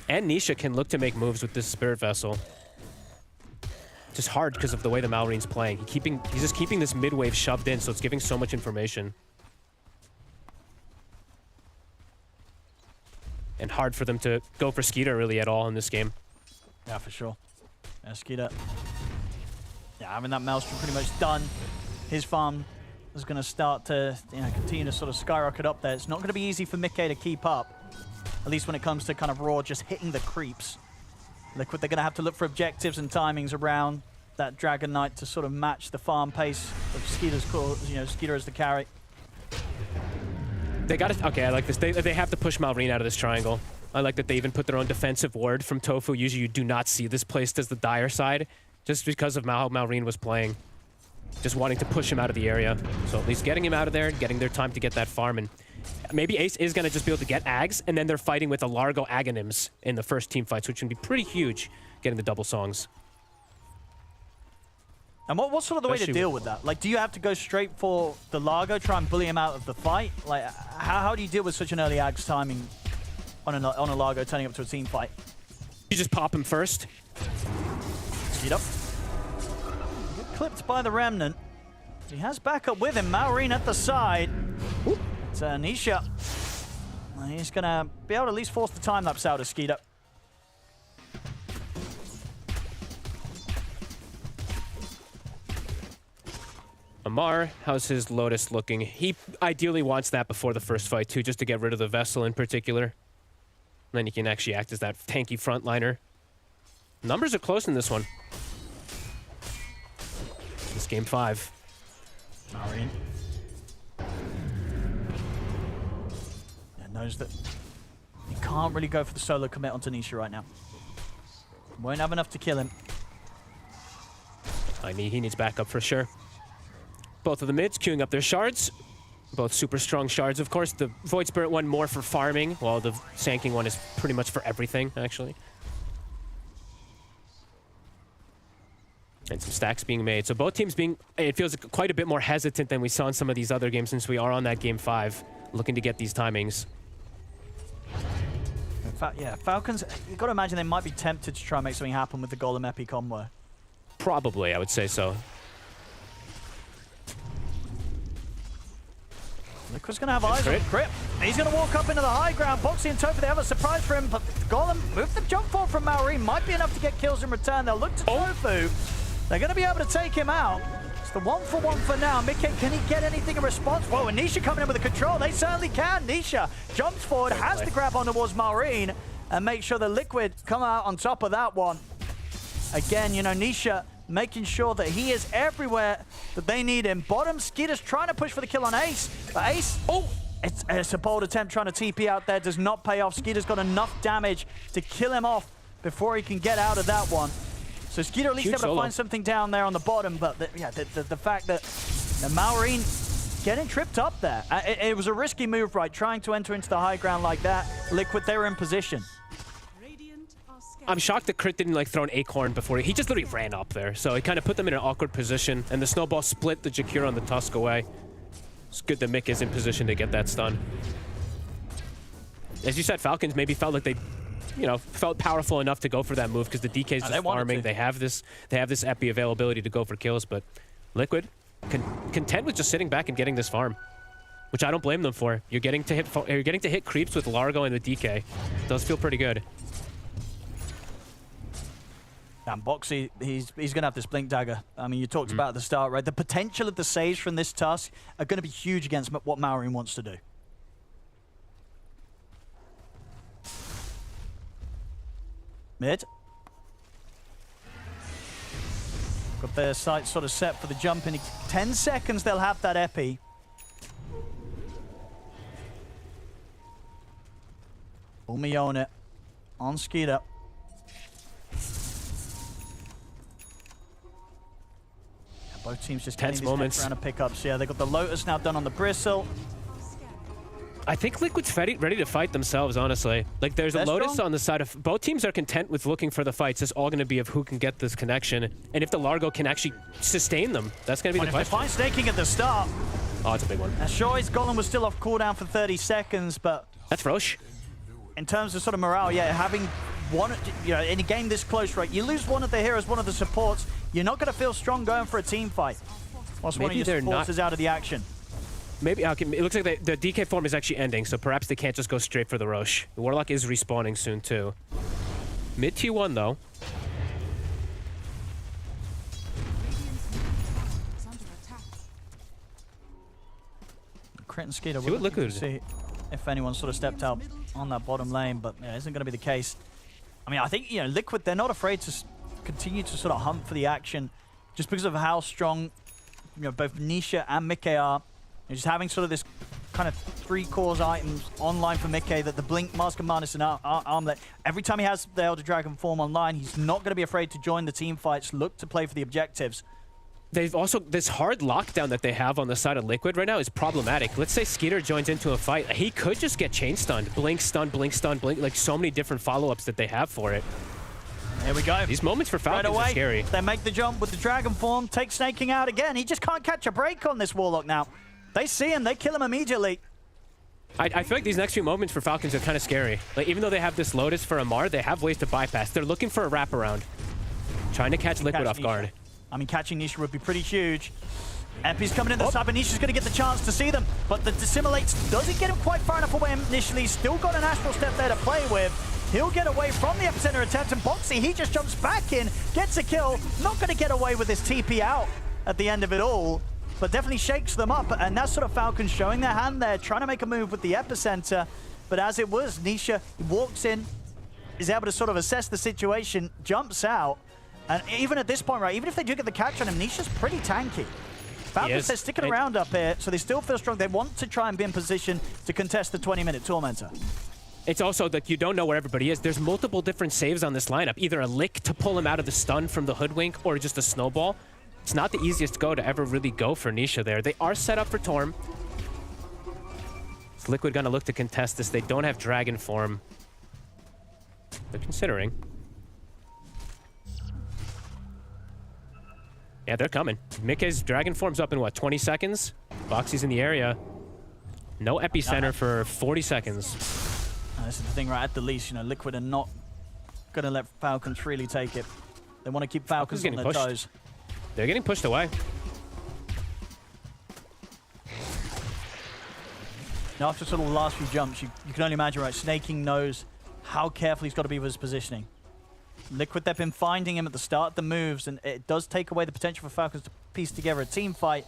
and Nisha can look to make moves with this Spirit Vessel. Just hard because of the way the Malrine's playing. He's just keeping this mid-wave shoved in, so it's giving so much information. And hard for them to go for Skeeter really at all in this game. Yeah, for sure. Yeah, Skeeter. Yeah, having that Maelstrom pretty much done. His farm is going to start to continue to sort of skyrocket up there. It's not going to be easy for Mickey to keep up, at least when it comes to kind of raw just hitting the creeps. Liquid, they're going to have to look for objectives and timings around that Dragon Knight to sort of match the farm pace of Skeeter's core, Skeeter as the carry. They got to, okay, I like this. They have to push Malrine out of this triangle. I like that they even put their own defensive ward from Tofu. Usually you do not see this placed as the dire side, just because of how Malrine was playing. Just wanting to push him out of the area. So at least getting him out of there, getting their time to get that farm. And maybe Ace is going to just be able to get Ags, and then they're fighting with a Largo Aghanim's in the first team fights, which can be pretty huge, getting the double songs. And what's sort of the way to deal with that? Like, do you have to go straight for the Largo, try and bully him out of the fight? Like, how do you deal with such an early Ags timing on a Largo turning up to a team fight? You just pop him first. Speed up. Get clipped by the Remnant. He has backup with him. Maureen at the side. It's Nisha. He's going to be able to at least force the time lapse out of Skeeter. Amar, how's his Lotus looking? He ideally wants that before the first fight too, just to get rid of the Vessel in particular. And then he can actually act as that tanky frontliner. Numbers are close in this one. This game 5. Maureen. Knows that he can't really go for the solo commit on Tanisha right now. Won't have enough to kill him. He needs backup for sure. Both of the mids queuing up their shards. Both super strong shards, of course. The Void Spirit one more for farming, while the Sanking one is pretty much for everything, actually. And some stacks being made. So both teams being, it feels quite a bit more hesitant than we saw in some of these other games since we are on that game 5, looking to get these timings. In fact, yeah, Falcons, you've got to imagine they might be tempted to try and make something happen with the Golem Epi combo. Probably, I would say so. Liquid's going to have eyes on Crip. He's going to walk up into the high ground. Boxy and Tofu, they have a surprise for him, but Golem, move the jump forward from Maureen. Might be enough to get kills in return. They'll look to Tofu. They're going to be able to take him out. It's the 1-for-1 for now. Mickey, can he get anything in response? Whoa, and Nisha coming in with the control. They certainly can. Nisha jumps forward, has the grab on towards Maureen, and make sure the Liquid come out on top of that one. Again, you know, Nisha making sure that he is everywhere that they need him. Bottom, Skeeter's trying to push for the kill on Ace. But Ace, it's a bold attempt trying to TP out there. Does not pay off. Skeeter's got enough damage to kill him off before he can get out of that one. So Skeeter at least able to find something down there on the bottom, but the fact that Maureen getting tripped up there. It was a risky move, right? Trying to enter into the high ground like that. Liquid, they were in position. I'm shocked that Crit didn't like throw an Acorn before. He just literally ran up there. So it kind of put them in an awkward position, and the snowball split the Jakiro and the Tusk away. It's good that Mick is in position to get that stun. As you said, Falcons maybe felt like they, you know, felt powerful enough to go for that move because the DK's just farming. They have this epi availability to go for kills, but Liquid content with just sitting back and getting this farm, which I don't blame them for. You're getting to hit creeps with Largo and the DK. It does feel pretty good. And Boxy, he's going to have this Blink Dagger. I mean, you talked about at the start, right? The potential of the saves from this Tusk are going to be huge against what Maureen wants to do. Mid. Got their sights sort of set for the jump in 10 seconds. They'll have that epi. Umi on it. On Skeeter. Both teams just getting these next round of pickups. Yeah, they got the Lotus now done on the Bristle. I think Liquid's ready to fight themselves, honestly. Like, there's a Lotus on the side of... Both teams are content with looking for the fights. It's all going to be of who can get this connection. And if the Largo can actually sustain them, that's going to be the question. Fine staking at the start. Oh, it's a big one. Sure, his Golem was still off cooldown for 30 seconds, but... That's Roche. In terms of sort of morale, yeah, having one... You know, in a game this close, right, you lose one of the heroes, one of the supports, you're not going to feel strong going for a team fight. Whilst one of your supports is out of the action. Maybe, okay, it looks like the DK form is actually ending, so perhaps they can't just go straight for the Roche. The Warlock is respawning soon, too. Mid T1, though. Crit and Skeeter, we're looking to see if anyone sort of stepped out on that bottom lane, but yeah, isn't going to be the case. I mean, I think, you know, Liquid, they're not afraid to continue to sort of hunt for the action just because of how strong, you know, both Nisha and Mickey are. You're just having sort of this kind of 3 cores items online for Mickey, that the Blink, Mask of Madness, and Armlet. Every time he has the Elder Dragon form online, he's not going to be afraid to join the team fights, look to play for the objectives. They've also, this hard lockdown that they have on the side of Liquid right now is problematic. Let's say Skeeter joins into a fight. He could just get chain stunned. Blink stun, blink stun, blink, like so many different follow-ups that they have for it. Here we go. These moments for Falcons right away, are scary. They make the jump with the Dragon Form, take Snaking out again. He just can't catch a break on this Warlock now. They see him, they kill him immediately. I feel like these next few moments for Falcons are kind of scary. Like, even though they have this Lotus for Amar, they have ways to bypass. They're looking for a wraparound. Trying to catch Liquid off guard. I mean, catching Nisha would be pretty huge. Epi's coming in the side, but Nisha's going to get the chance to see them. But the Dissimulates doesn't get him quite far enough away initially. Still got an Astral Step there to play with. He'll get away from the epicenter attempt, and Boxy, he just jumps back in, gets a kill. Not going to get away with this TP out at the end of it all, but definitely shakes them up. And that's sort of Falcons showing their hand there, trying to make a move with the epicenter. But as it was, Nisha walks in, is able to sort of assess the situation, jumps out. And even at this point, right, even if they do get the catch on him, Nisha's pretty tanky. Falcons, they're sticking around up here, so they still feel strong. They want to try and be in position to contest the 20-minute Tormentor. It's also that you don't know where everybody is. There's multiple different saves on this lineup. Either a lick to pull him out of the stun from the hoodwink or just a snowball. It's not the easiest go to ever really go for Nisha there. They are set up for Torm. Is Liquid gonna look to contest this? They don't have Dragon Form. They're considering. Yeah, they're coming. Mikke's Dragon Form's up in, what, 20 seconds? Boxy's in the area. No epicenter for 40 seconds. This is the thing, right? At the least, you know, Liquid are not going to let Falcons freely take it. They want to keep Falcons on their toes. They're getting pushed away. Now, after sort of the last few jumps, you can only imagine, right? Snaking knows how careful he's got to be with his positioning. Liquid, they've been finding him at the start of the moves, and it does take away the potential for Falcons to piece together a team fight.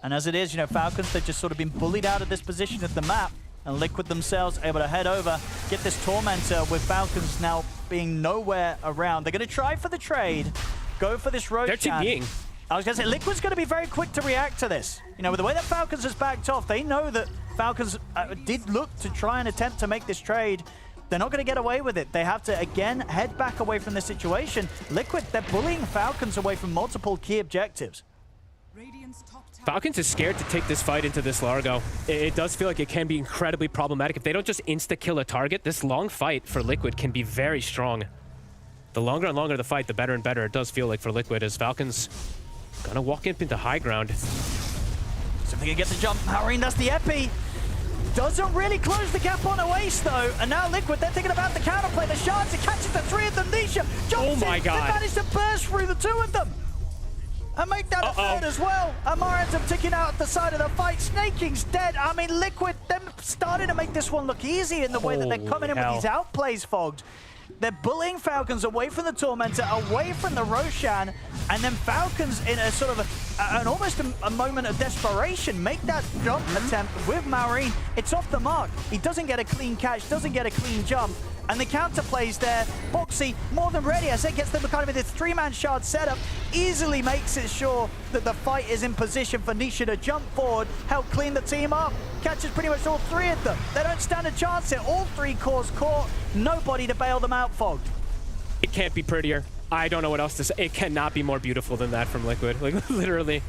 And as it is, you know, Falcons, they've just sort of been bullied out of this position of the map, and Liquid themselves able to head over, get this Tormentor with Falcons now being nowhere around. They're going to try for the trade, go for this Roshan. They're TPing. I was going to say, Liquid's going to be very quick to react to this. You know, with the way that Falcons has backed off, they know that Falcons did look to try and attempt to make this trade. They're not going to get away with it. They have to, again, head back away from this situation. Liquid, they're bullying Falcons away from multiple key objectives. Falcons is scared to take this fight into this Largo. It does feel like it can be incredibly problematic. If they don't just insta-kill a target, this long fight for Liquid can be very strong. The longer and longer the fight, the better and better it does feel like for Liquid, as Falcons gonna walk up into high ground. So if they can get the jump, Marine, that's the epi. Doesn't really close the gap on Oace, though. And now Liquid, they're thinking about the counterplay. The shards, it catches the three of them. Nisha jumps in. They managed to burst through the two of them. And make that a third as well. Amar ends up ticking out at the side of the fight. Snaking's dead. I mean, Liquid, them starting to make this one look easy in the way that they're coming in with these outplays, Fogged. They're bullying Falcons away from the Tormentor, away from the Roshan, and then Falcons in a sort of almost a moment of desperation make that jump attempt with Maureen. It's off the mark. He doesn't get a clean catch, doesn't get a clean jump, and the counter plays there. Boxy, more than ready, as it gets them kind of in this three-man shard setup, easily makes it sure that the fight is in position for Nisha to jump forward, help clean the team up, catches pretty much all three of them. They don't stand a chance here. All three cores caught, nobody to bail them out, Fogged. It can't be prettier. I don't know what else to say. It cannot be more beautiful than that from Liquid. Like, literally,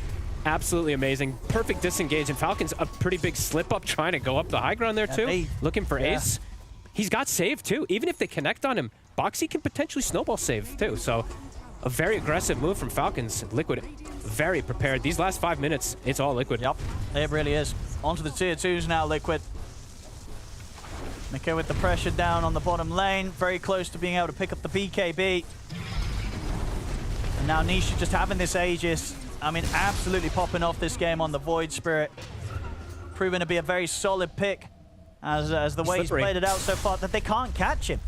absolutely amazing. Perfect disengage, and Falcons a pretty big slip-up trying to go up the high ground there, too. Looking for Ace. He's got save, too. Even if they connect on him, Boxy can potentially snowball save, too. So, a very aggressive move from Falcons. Liquid, very prepared. These last 5 minutes, it's all Liquid. Yep, it really is. Onto the tier 2s now, Liquid. Mikke with the pressure down on the bottom lane. Very close to being able to pick up the BKB. And now Nisha just having this Aegis. I mean, absolutely popping off this game on the Void Spirit. Proving to be a very solid pick as the way he's played it out so far, that they can't catch him.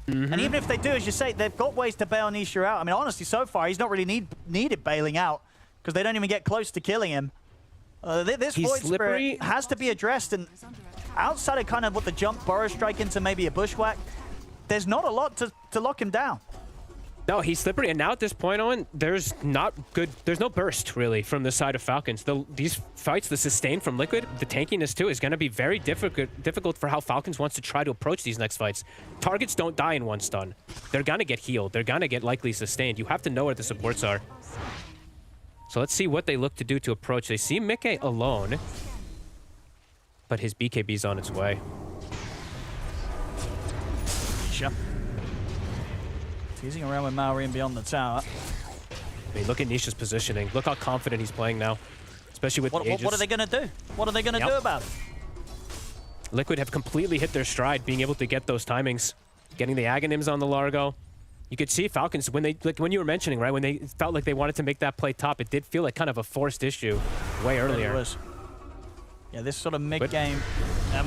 And even if they do, as you say, they've got ways to bail Nisha out. I mean, honestly, so far, he's not really needed bailing out because they don't even get close to killing him. This Void Spirit has to be addressed, and outside of kind of what the jump burrow strike into maybe a bushwhack, there's not a lot to lock him down. No, he's slippery, and now at this point, Owen, there's no burst, really, from the side of Falcons. These fights, the sustain from Liquid, the tankiness, too, is going to be very difficult for how Falcons wants to try to approach these next fights. Targets don't die in one stun. They're going to get healed. They're going to get likely sustained. You have to know where the supports are. So let's see what they look to do to approach. They see Mikke alone, but his BKB's on its way. Sure. Teasing around with Maori and beyond the tower. I mean, look at Nisha's positioning. Look how confident he's playing now, especially with the Aegis. What are they going to do? What are they going to do about it? Liquid have completely hit their stride, being able to get those timings, getting the Aghanims on the Largo. You could see Falcons, when they, like when you were mentioning, right, when they felt like they wanted to make that play top, it did feel like kind of a forced issue way earlier. It was. Yeah, this sort of mid-game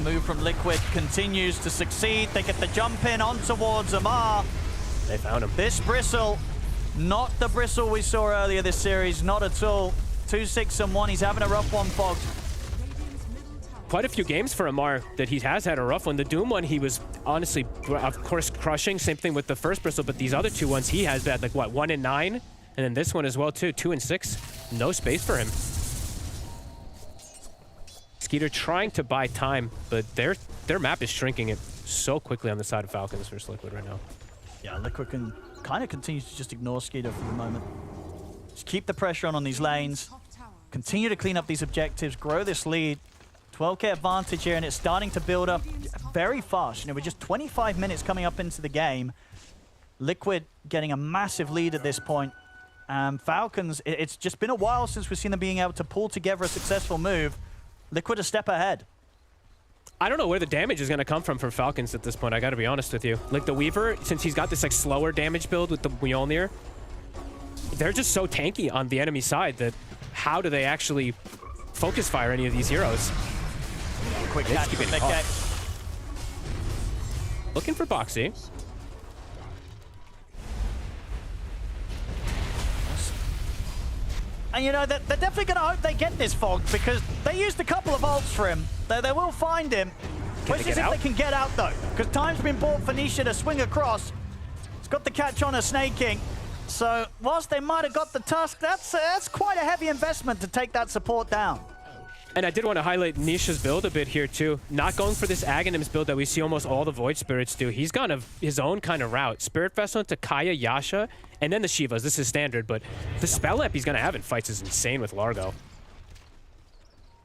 move from Liquid continues to succeed. They get the jump in on towards Amar. They found him. This Bristle, not the Bristle we saw earlier this series, not at all. 2-6-1, he's having a rough one, Fogged. Quite a few games for Amar that he has had a rough one. The Doom one, he was honestly, of course, crushing. Same thing with the first Bristle, but these other two ones, he has had like, what, 1 and 9? And then this one as well, too, 2 and 6. No space for him. Skeeter trying to buy time, but their map is shrinking it so quickly on the side of Falcons versus Liquid right now. Yeah, Liquid can kind of continue to just ignore Skeeter for the moment. Just keep the pressure on these lanes. Continue to clean up these objectives, grow this lead. 12k advantage here, and it's starting to build up very fast. You know, we're just 25 minutes coming up into the game. Liquid getting a massive lead at this point. Falcons, it's just been a while since we've seen them being able to pull together a successful move. Liquid a step ahead. I don't know where the damage is going to come from Falcons at this point, I got to be honest with you. Like the Weaver, since he's got this like slower damage build with the Mjolnir, they're just so tanky on the enemy side that how do they actually focus fire any of these heroes? Quick catch from Mickey. Looking for Boxy. And you know, they're definitely going to hope they get this Fog, because they used a couple of ults for him. They will find him. Question is if they can get out, though, because time's been bought for Nisha to swing across. He's got the catch on a Snaking. So whilst they might have got the Tusk, that's quite a heavy investment to take that support down. And I did want to highlight Nisha's build a bit here, too. Not going for this Aghanims build that we see almost all the Void Spirits do. He's gone his own kind of route. Spirit Vessel into Kaya, Yasha, and then the Shivas. This is standard, but the spell amp he's going to have in fights is insane with Largo.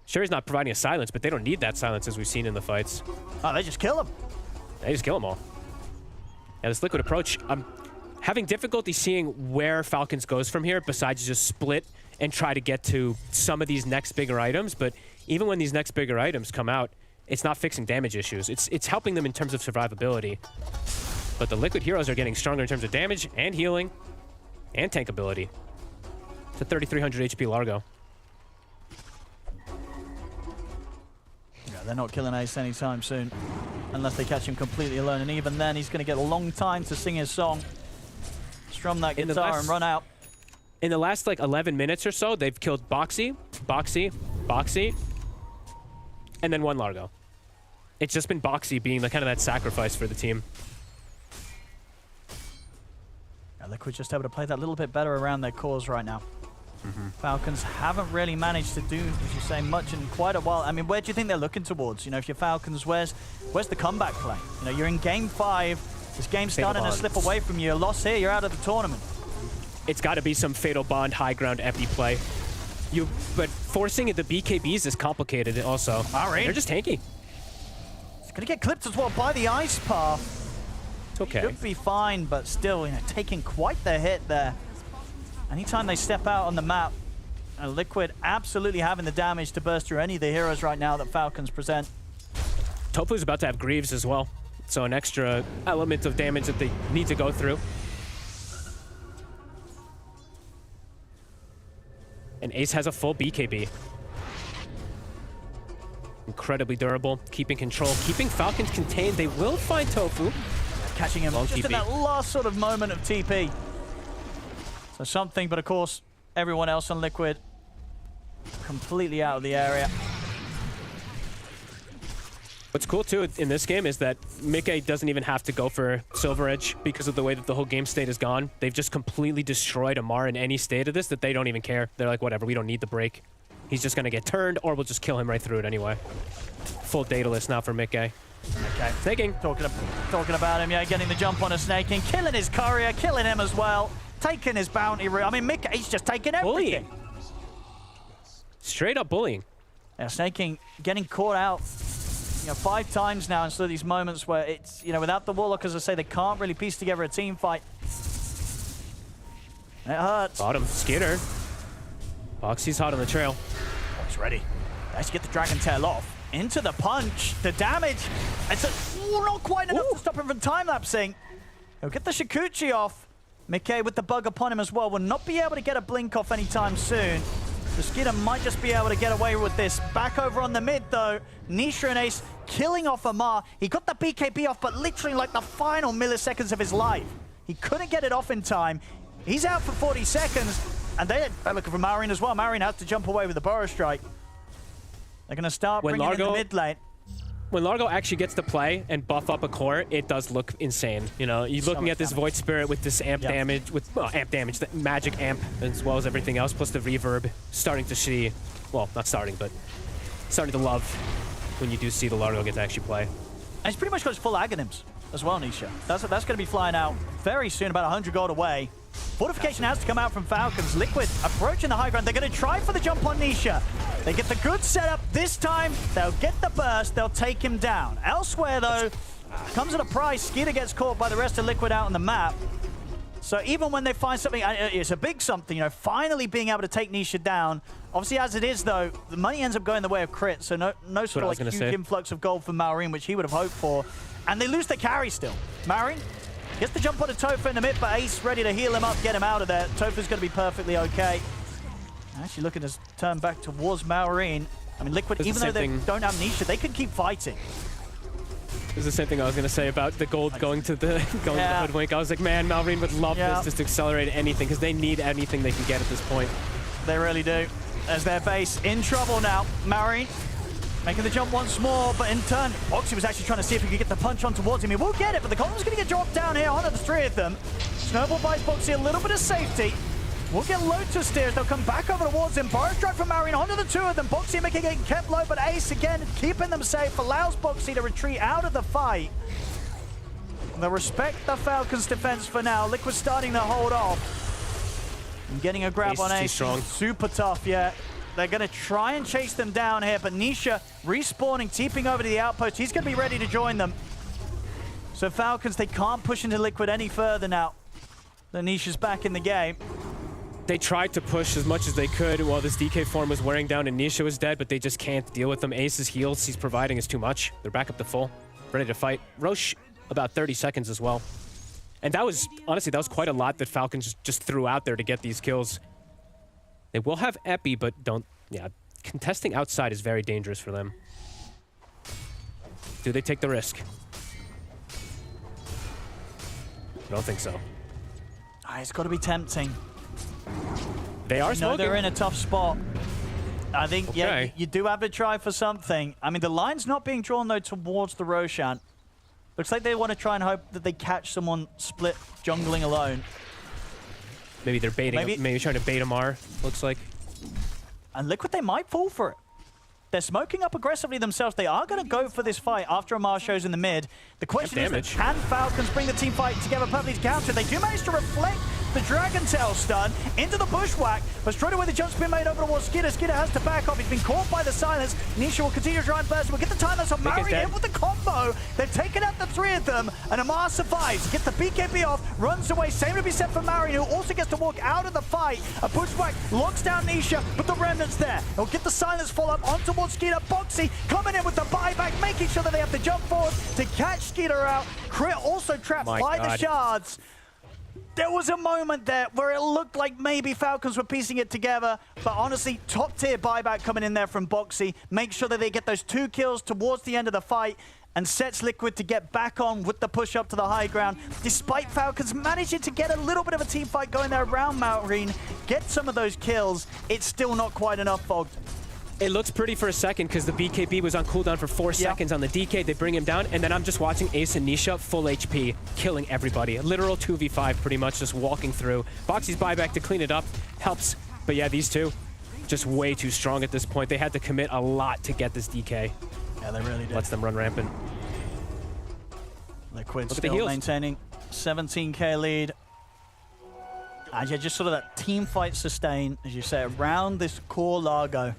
Sure, he's not providing a silence, but they don't need that silence as we've seen in the fights. Oh, they just kill him. They just kill them all. Yeah, this Liquid approach, I'm having difficulty seeing where Falcons goes from here besides just split and try to get to some of these next bigger items. But even when these next bigger items come out, it's not fixing damage issues. It's helping them in terms of survivability. But the Liquid heroes are getting stronger in terms of damage and healing and tank ability. It's a 3,300 HP Largo. Yeah, they're not killing Ace anytime soon, unless they catch him completely alone. And even then, he's going to get a long time to sing his song, strum that guitar and run out. In the last like 11 minutes or so, they've killed Boxy, Boxy, Boxy, and then one Largo. It's just been Boxy being kind of that sacrifice for the team. Yeah, Liquid just able to play that little bit better around their cores right now. Falcons haven't really managed to do, as you say, much in quite a while. I mean, where do you think they're looking towards? You know, if you're Falcons, where's the comeback play? You know, you're in game 5. This game's starting to slip away from you. A loss here, you're out of the tournament. It's got to be some Fatal Bond high ground epi play. But forcing the BKBs is complicated also. They're just tanky. It's going to get clipped as well by the ice path. It's okay. Should be fine, but still, you know, taking quite the hit there. Anytime they step out on the map, Liquid absolutely having the damage to burst through any of the heroes right now that Falcons present. Tofu's about to have Greaves as well, so an extra element of damage that they need to go through. And Ace has a full BKB. Incredibly durable, keeping control, keeping Falcons contained. They will find Tofu. Catching him just in that last sort of moment of TP. So something, but of course, everyone else on Liquid completely out of the area. What's cool, too, in this game is that Mickey doesn't even have to go for Silver Edge because of the way that the whole game state is gone. They've just completely destroyed Amar in any state of this that they don't even care. They're like, whatever, we don't need the break. He's just going to get turned, or we'll just kill him right through it anyway. Full dataless now for Mickey. Okay. Snaking. Talking about him, yeah, getting the jump on a Snaking, killing his courier, killing him as well, taking his bounty. I mean, Mickey's just taking everything. Bullying. Straight up bullying. Yeah, Snaking getting caught out, you know, 5 times now, and so these moments where it's, you know, without the Warlock, as I say, they can't really piece together a team fight. It hurts. Bottom, Skitter. Boxy's hot on the trail. Oh, he's ready. Let's get the Dragon Tail off. Into the punch. The damage. It's not quite enough to stop him from time-lapsing. He'll get the Shikuchi off. Mickey with the bug upon him as well. Will not be able to get a blink off anytime soon. The Skitter might just be able to get away with this. Back over on the mid, though. Nisha and Ace killing off Amar. He got the BKB off, but literally like the final milliseconds of his life. He couldn't get it off in time. He's out for 40 seconds. And they're looking for Marin as well. Marin has to jump away with the Burrow Strike. They're going to start bringing in the mid lane. When Largo actually gets to play and buff up a core, it does look insane. You know, you're looking at this Void Spirit with this amp damage, the magic amp, as well as everything else, plus the reverb. Starting to see, well, not starting, but starting to love when you do see the Largo get to actually play. And he's pretty much got his full Aghanims as well, Nisha. That's going to be flying out very soon, about 100 gold away. Fortification has to come out from Falcons. Liquid approaching the high ground. They're going to try for the jump on Nisha. They get the good setup this time. They'll get the burst. They'll take him down. Elsewhere, though, comes at a price. Skeeter gets caught by the rest of Liquid out on the map. So even when they find something, it's a big something, you know, finally being able to take Nisha down. Obviously, as it is, though, the money ends up going the way of crit. So no sort of like huge influx of gold for Maureen, which he would have hoped for. And they lose the carry still. Maureen gets the jump on to Tofa in the mid, but Ace ready to heal him up, get him out of there. Tofa's going to be perfectly okay. Actually looking to turn back towards Maureen. I mean, Liquid, even though they don't have Nisha, they can keep fighting. This is the same thing I was going to say about the gold going to the Hoodwink. I was like, man, Maureen would love this just to accelerate anything, because they need anything they can get at this point. They really do. As their base in trouble now. Maureen making the jump once more, but in turn, Boxy was actually trying to see if he could get the punch on towards him. He will get it, but the column's going to get dropped down here onto the three of them. Snowball buys Boxy a little bit of safety. We'll get Lotus steers. They'll come back over towards him. Burrow Strike from Maureen onto the two of them. Boxy and Mickey getting kept low, but Ace again keeping them safe. Allows Boxy to retreat out of the fight. They'll respect the Falcons' defense for now. Liquid starting to hold off. And getting a grab on Ace. Super tough, yeah. They're going to try and chase them down here, but Nisha respawning, teeping over to the outpost. He's going to be ready to join them. So Falcons, they can't push into Liquid any further now. The Nisha's back in the game. They tried to push as much as they could while this DK form was wearing down and Nisha was dead, but they just can't deal with them. Ace's heals he's providing is too much. They're back up to full, ready to fight. Roche, about 30 seconds as well. And that was, honestly, that was quite a lot that Falcons just threw out there to get these kills. They will have Epi, but contesting outside is very dangerous for them. Do they take the risk? I don't think so. It's got to be tempting. They are smoking. They're in a tough spot. I think, yeah, you do have to try for something. I mean, the line's not being drawn, though, towards the Roshan. Looks like they want to try and hope that they catch someone split jungling alone. Maybe they're baiting, maybe trying to bait Amar, looks like. And Liquid, they might fall for it. They're smoking up aggressively themselves. They are going to go for this fight after Amar shows in the mid. The question is, can Falcons bring the team fight together perfectly to counter? They do manage to reflect the Dragon Tail stun into the bushwhack, but straight away the jump's been made over towards Skitter. Skitter has to back off. He's been caught by the silence. Nisha will continue to try and burst. We'll get the timeless on Maori in with the combo. They've taken out the three of them, and Amar survives. Gets the BKB off, runs away. Same to be said for Maori, who also gets to walk out of the fight. A bushwhack locks down Nisha, but the remnant's there. He'll get the silence fall up on towards Skitter. Boxy coming in with the buyback, making sure that they have to jump forward to catch Skitter out. Crit also trapped by the shards. There was a moment there where it looked like maybe Falcons were piecing it together, but honestly, top tier buyback coming in there from Boxy. Make sure that they get those 2 kills towards the end of the fight and sets Liquid to get back on with the push up to the high ground. Despite Falcons managing to get a little bit of a team fight going there around Maureen, get some of those kills, it's still not quite enough, Fogged. It looks pretty for a second because the BKB was on cooldown for 4 seconds on the DK. They bring him down, and then I'm just watching Ace and Nisha full HP, killing everybody. A literal 2v5 pretty much, just walking through. Boxy's buyback to clean it up helps, but yeah, these two, just way too strong at this point. They had to commit a lot to get this DK. Yeah, they really did. Lets them run rampant. Liquid still maintaining 17k lead. And yeah, just sort of that team fight sustain, as you say, around this core Largo.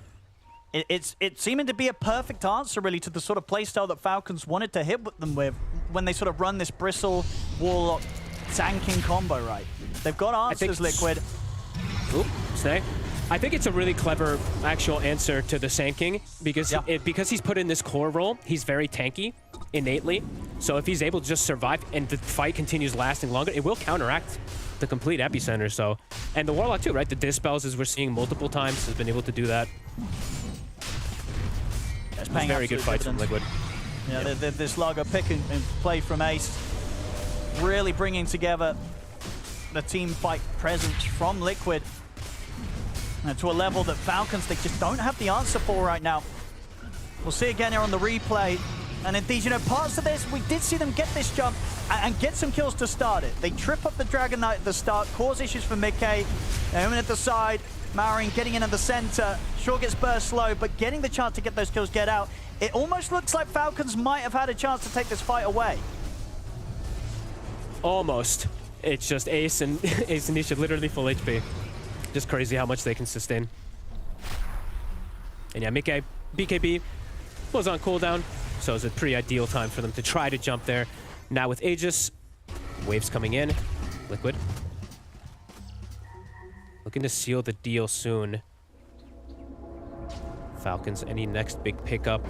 It's seeming to be a perfect answer, really, to the sort of playstyle that Falcons wanted to hit them with when they sort of run this Bristle, Warlock, tanking combo, right? They've got answers, Liquid. Oop, stay. I think it's a really clever actual answer to the Sand King because because he's put in this core role, he's very tanky innately. So if he's able to just survive and the fight continues lasting longer, it will counteract the complete epicenter. So, and the Warlock too, right? The dispels, as we're seeing multiple times, has been able to do that. It's very good fights from Liquid. Yeah, this Lager pick and play from Ace, really bringing together the team fight presence from Liquid to a level that Falcons, they just don't have the answer for right now. We'll see again here on the replay. And indeed, you know, parts of this, we did see them get this jump and get some kills to start it. They trip up the Dragon Knight at the start, cause issues for Mickey. Omen at the side, Marin getting in at the center. Sure gets burst slow, but getting the chance to get those kills, get out. It almost looks like Falcons might have had a chance to take this fight away. Almost. It's just Ace and Ace and Nisha literally full HP. Just crazy how much they can sustain. And yeah, Mickey, BKB was on cooldown, so it's a pretty ideal time for them to try to jump there. Now with Aegis, waves coming in. Liquid looking to seal the deal soon. Falcons, any next big pickup?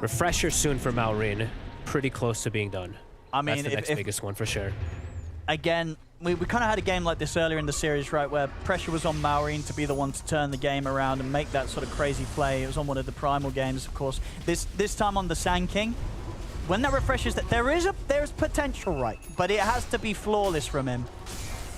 Refresher soon for Malrine. Pretty close to being done. I mean, that's the next biggest one for sure. Again, we kind of had a game like this earlier in the series, right, where pressure was on Malrine to be the one to turn the game around and make that sort of crazy play. It was on one of the Primal games, of course. This time on the Sand King, when that refreshes, that there's potential, right, but it has to be flawless from him.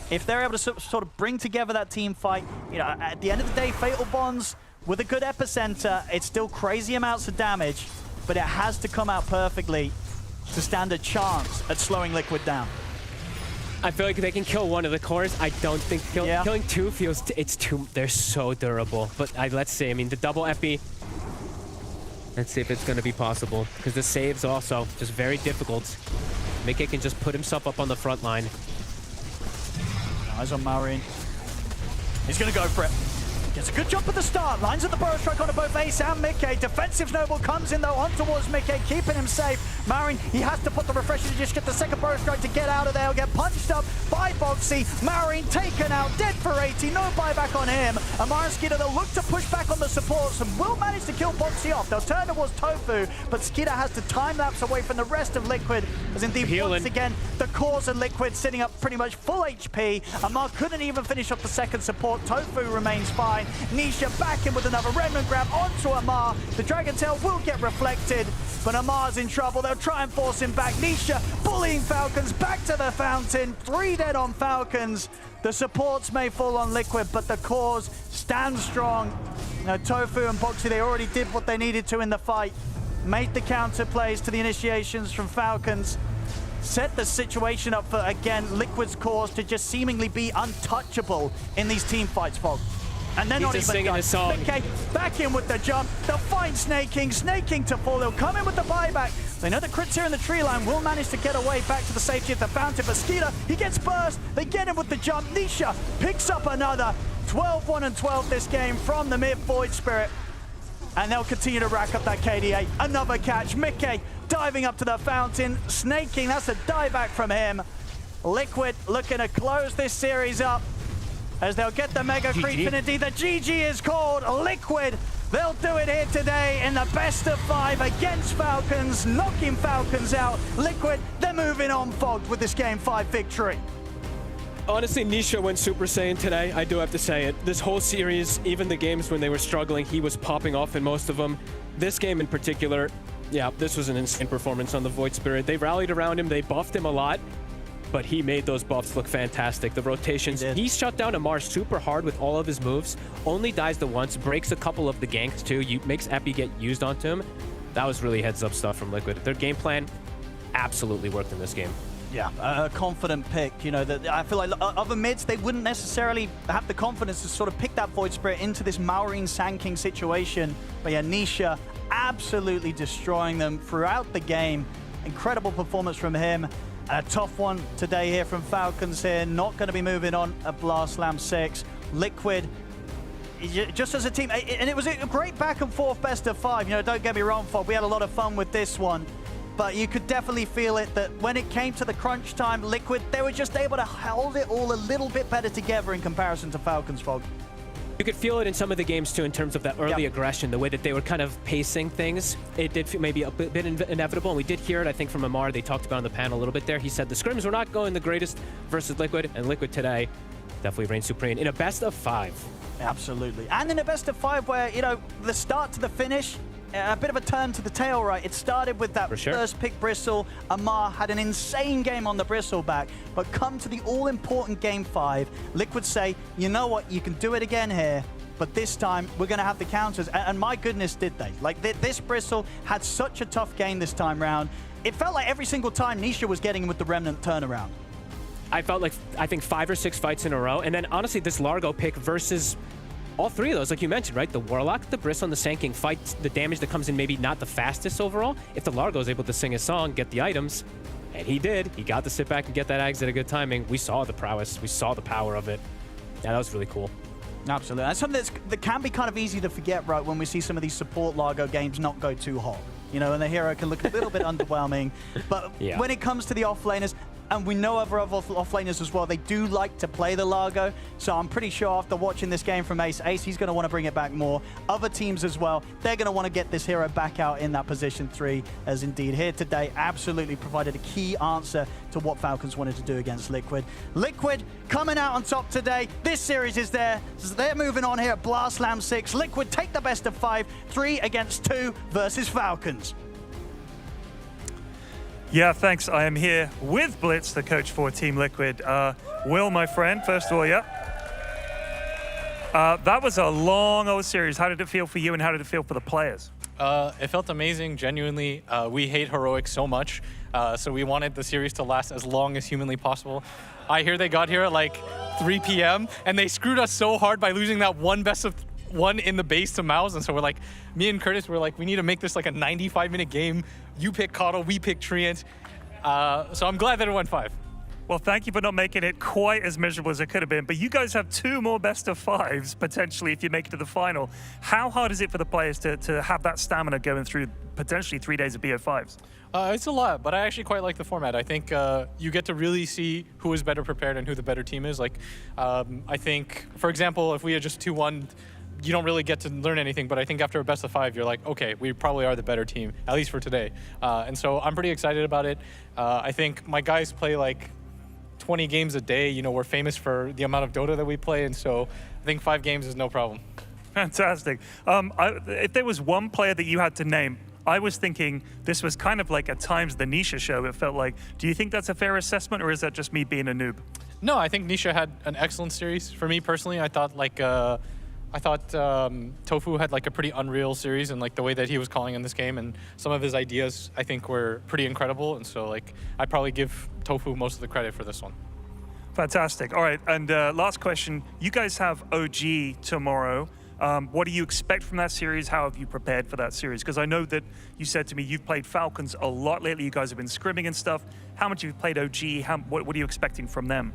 If they're able to sort of bring together that team fight, you know, at the end of the day, Fatal Bonds with a good epicenter, it's still crazy amounts of damage, but it has to come out perfectly to stand a chance at slowing Liquid down. I feel like they can kill one of the cores. I don't think killing two feels they're so durable. But let's see. I mean, the double epi. Let's see if it's going to be possible because the saves also just very difficult. Mickey can just put himself up on the front line. Eyes on Malrine. He's going to go for it. Gets a good jump at the start. Lines at the burrow strike onto both Ace and Mickey. Defensive Noble comes in though on towards Mickey, keeping him safe. Malrine, he has to put the refresher to just get the second burrow strike to get out of there. He'll get punched up by Boxy. Malrine taken out, dead for 80. No buyback on him. Amar and Skeeter, they'll look to push back on the supports and will manage to kill Boxy off. They'll turn towards Tofu, but Skeeter has to time-lapse away from the rest of Liquid. As indeed, once again, the cores of Liquid sitting up pretty much full HP. Amar couldn't even finish off the second support. Tofu remains fine. Nisha back in with another remnant grab onto Amar. The Dragon Tail will get reflected, but Amar's in trouble. They'll try and force him back. Nisha bullying Falcons back to the fountain. 3 dead on Falcons. The supports may fall on Liquid, but the cores stand strong. Now, Tofu and Boxy, they already did what they needed to in the fight. Made the counter plays to the initiations from Falcons. Set the situation up for, again, Liquid's cores to just seemingly be untouchable in these team fights, Fog. And they're not even singing done. a song. Okay, back in with the jump. They'll find Snake King to fall. They'll come in with the buyback. They know the crits here in the tree line will manage to get away back to the safety of the fountain. But Skeeter, he gets burst. They get him with the jump. Nisha picks up another. 12-1 and 12 this game from the mid Void Spirit. And they'll continue to rack up that KDA. Another catch. Mickey diving up to the fountain. Snake King, that's a dive back from him. Liquid looking to close this series up as they'll get the Mega Creep, and indeed the GG is called. Liquid, they'll do it here today in the best of 5 against Falcons, knocking Falcons out. Liquid, they're moving on, Fogged, with this Game 5 victory. Honestly, Nisha went Super Saiyan today. I do have to say it. This whole series, even the games when they were struggling, he was popping off in most of them. This game in particular, yeah, this was an insane performance on the Void Spirit. They rallied around him, they buffed him a lot, but he made those buffs look fantastic. The rotations, he shut down Amar super hard with all of his moves, only dies the once, breaks a couple of the ganks too, makes Epi get used onto him. That was really heads-up stuff from Liquid. Their game plan absolutely worked in this game. Yeah, a confident pick. You know, that I feel like other mids, they wouldn't necessarily have the confidence to sort of pick that Void Spirit into this Malrine Sand King situation. But yeah, Nisha absolutely destroying them throughout the game. Incredible performance from him. A tough one today here from Falcons here. Not going to be moving on at Blast Slam 6. Liquid, just as a team, and it was a great back and forth best of 5. You know, don't get me wrong, Fog, we had a lot of fun with this one. but you could definitely feel it that when it came to the crunch time, Liquid, they were just able to hold it all a little bit better together in comparison to Falcons, Fog. You could feel it in some of the games too in terms of that early aggression, the way that they were kind of pacing things. It did feel maybe a bit inevitable, and we did hear it, I think, from Amar. They talked about on the panel a little bit there. He said the scrims were not going the greatest versus Liquid, and Liquid today definitely reigned supreme in a best of 5. Absolutely. And in a best of 5 where, you know, the start to the finish, a bit of a turn to the tail, right? It started with that first pick Bristle. Amar had an insane game on the Bristleback, but come to the all-important game 5, Liquid say, you know what, you can do it again here, but this time we're going to have the counters. And my goodness, did they. Like, this Bristle had such a tough game this time round. It felt like every single time Nisha was getting him with the Remnant turnaround. I felt like, I think 5 or 6 fights in a row, and then honestly, this Largo pick versus all 3 of those, like you mentioned, right? The Warlock, the Bristle, and the Sand King fights the damage that comes in maybe not the fastest overall. If the Largo is able to sing a song, get the items, and he did. He got to sit back and get that exit at a good timing. We saw the prowess. We saw the power of it. Yeah, that was really cool. Absolutely. That's something that can be kind of easy to forget, right, when we see some of these support Largo games not go too hot. You know, and the hero can look a little bit underwhelming. But when it comes to the offlaners, and we know other offlaners as well, they do like to play the Largo. So I'm pretty sure after watching this game from Ace, he's going to want to bring it back more. Other teams as well, they're going to want to get this hero back out in that position 3, as indeed here today absolutely provided a key answer to what Falcons wanted to do against Liquid. Liquid coming out on top today. This series is there. So they're moving on here at Blast Slam 6. Liquid take the best of 5, 3 against 2 versus Falcons. Yeah, thanks. I am here with Blitz, the coach for Team Liquid. Will, my friend, first of all, that was a long old series. How did it feel for you, and how did it feel for the players? It felt amazing, genuinely. We hate Heroic so much, so we wanted the series to last as long as humanly possible. I hear they got here at like 3 p.m., and they screwed us so hard by losing that one best of 1 in the base to Mouse, and so we're like, me and Curtis were like, we need to make this like a 95-minute game. You pick Coddle, we pick Treant. So I'm glad that it went 5. Well, thank you for not making it quite as miserable as it could have been, but you guys have 2 more best of 5s potentially if you make it to the final. How hard is it for the players to have that stamina going through potentially 3 days of BO5s? It's a lot, but I actually quite like the format. I think you get to really see who is better prepared and who the better team is. Like, I think, for example, if we had just 2-1, you don't really get to learn anything, but I think after a best of 5, you're like, okay, we probably are the better team, at least for today. And so I'm pretty excited about it. I think my guys play like 20 games a day. You know, we're famous for the amount of Dota that we play, and so I think 5 games is no problem. Fantastic. If there was one player that you had to name, I was thinking this was kind of like at times the Nisha show, it felt like. Do you think that's a fair assessment, or is that just me being a noob? No, I think Nisha had an excellent series. For me personally, I thought like Tofu had like a pretty unreal series, and like the way that he was calling in this game and some of his ideas I think were pretty incredible, and so like I'd probably give Tofu most of the credit for this one. Fantastic. All right, and last question. You guys have OG tomorrow. What do you expect from that series? How have you prepared for that series? Because I know that you said to me you've played Falcons a lot lately. You guys have been scrimming and stuff. How much have you played OG? What are you expecting from them?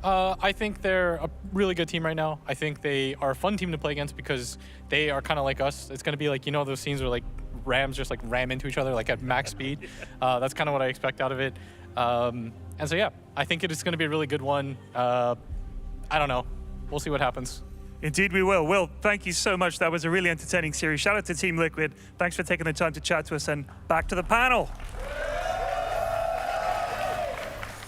I think they're a really good team right now. I think they are a fun team to play against because they are kind of like us. It's going to be like, you know, those scenes where like Rams just like ram into each other like at max speed. That's kind of what I expect out of it. And so, yeah, I think it is going to be a really good one. I don't know. We'll see what happens. Indeed we will. Will, thank you so much. That was a really entertaining series. Shout out to Team Liquid. Thanks for taking the time to chat to us, and back to the panel.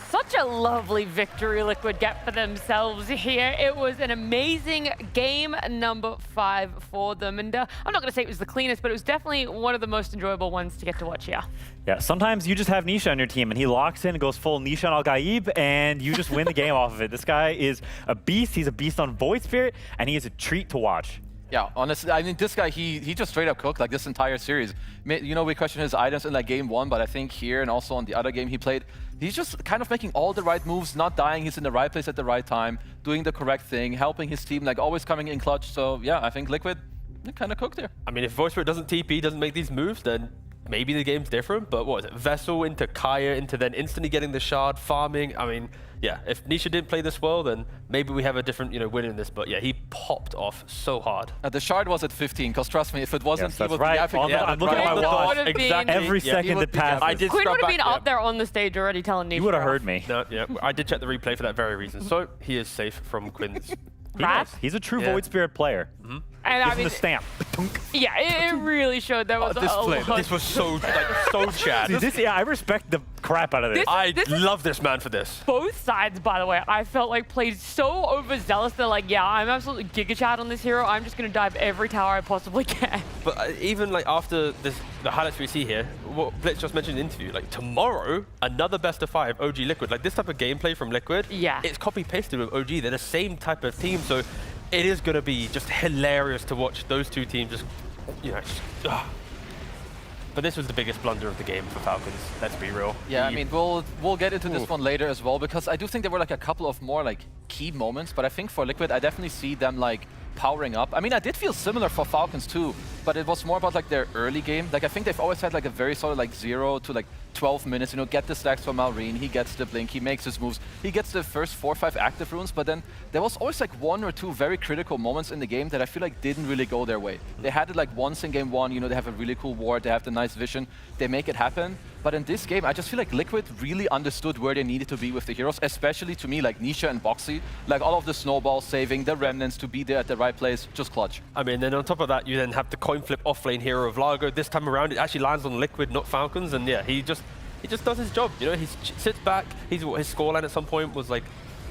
Such a lovely victory Liquid get for themselves here. It was an amazing game number 5 for them. And I'm not going to say it was the cleanest, but it was definitely one of the most enjoyable ones to get to watch here. Yeah, sometimes you just have Nisha on your team, and he locks in and goes full Nisha on Al-Gaib, and you just win the game off of it. This guy is a beast. He's a beast on Void Spirit, and he is a treat to watch. Yeah, honestly, I mean, this guy, he just straight up cooked like this entire series. You know, we questioned his items in like game 1, but I think here and also on the other game he played, he's just kind of making all the right moves, not dying. He's in the right place at the right time, doing the correct thing, helping his team, like always coming in clutch. So yeah, I think Liquid kind of cooked there. I mean, if Voice Spirit doesn't TP, doesn't make these moves, then maybe the game's different, but what was it? Vessel into Kaya, into then instantly getting the shard, farming. I mean, yeah, if Nisha didn't play this well, then maybe we have a different, win in this. But yeah, he popped off so hard. The shard was at 15, because trust me, if it wasn't, Yes, he that's would right. be I'm looking at my watch. Exactly. Every second that passes. I did Quinn scrub would have back, been up there on the stage already telling Nisha. You would have off. heard me. No, yeah, I did check the replay for that very reason. So he is safe from Quinn's. He's a true Void Spirit player. And I Give him mean, the stamp. yeah, it really showed there was a lot. This was so Chad. See, I respect the crap out of this. I love this man for this. Both sides, by the way, I felt like played so overzealous. They're like, yeah, I'm absolutely Giga Chad on this hero. I'm just going to dive every tower I possibly can. But even like after the highlights we see here, what Blitz just mentioned in the interview, like tomorrow, another best of 5 OG Liquid. Like this type of gameplay from Liquid, it's copy-pasted with OG. They're the same type of team, so it is going to be just hilarious to watch those two teams just, But this was the biggest blunder of the game for Falcons, let's be real. Yeah, I mean, we'll get into this one later as well, because I do think there were like a couple of more like key moments, but I think for Liquid, I definitely see them like powering up. I mean, I did feel similar for Falcons too, but it was more about like their early game. Like I think they've always had like a very solid like 0 to like 12 minutes, get the stacks from Malrine, he gets the blink, he makes his moves, he gets the first 4 or 5 active runes, but then there was always like 1 or 2 very critical moments in the game that I feel like didn't really go their way. They had it like once in game 1, they have a really cool ward, they have the nice vision, they make it happen. But in this game, I just feel like Liquid really understood where they needed to be with the heroes, especially to me, like Nisha and Boxy. Like all of the snowballs saving, the remnants to be there at the right place, just clutch. I mean, then on top of that, you then have the coin flip offlane hero of Largo. This time around, it actually lands on Liquid, not Falcons, and yeah, he just does his job. He sits back. His scoreline at some point was like,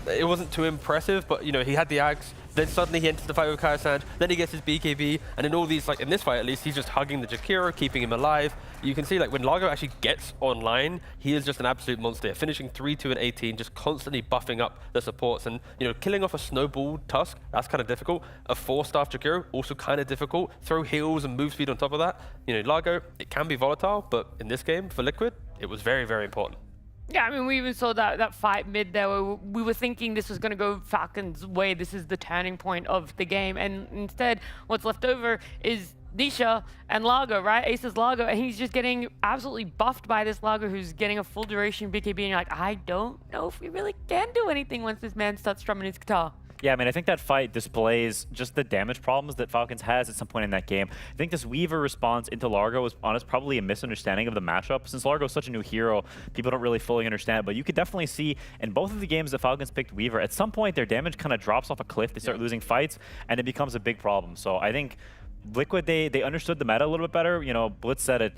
it wasn't too impressive, but he had the Axe. Then suddenly he enters the fight with Kaya, then he gets his BKB, and in all these, like in this fight at least, he's just hugging the Jakiro, keeping him alive. You can see like when Largo actually gets online, he is just an absolute monster. Finishing 3-2 and 18, just constantly buffing up the supports, and killing off a snowball Tusk, that's kind of difficult. A 4-staff Jakiro, also kind of difficult. Throw heals and move speed on top of that. Largo, it can be volatile, but in this game for Liquid, it was very, very important. Yeah, I mean, we even saw that fight mid there where we were thinking this was going to go Falcons' way. This is the turning point of the game. And instead, what's left over is Nisha and Largo, right? Ace's Largo, and he's just getting absolutely buffed by this Largo who's getting a full duration BKB. And you're like, I don't know if we really can do anything once this man starts strumming his guitar. Yeah, I mean, I think that fight displays just the damage problems that Falcons has at some point in that game. I think this Weaver response into Largo was probably a misunderstanding of the matchup. Since Largo is such a new hero, people don't really fully understand. But you could definitely see in both of the games that Falcons picked Weaver, at some point their damage kind of drops off a cliff. They start losing fights, and it becomes a big problem. So I think Liquid, they understood the meta a little bit better. Blitz said it.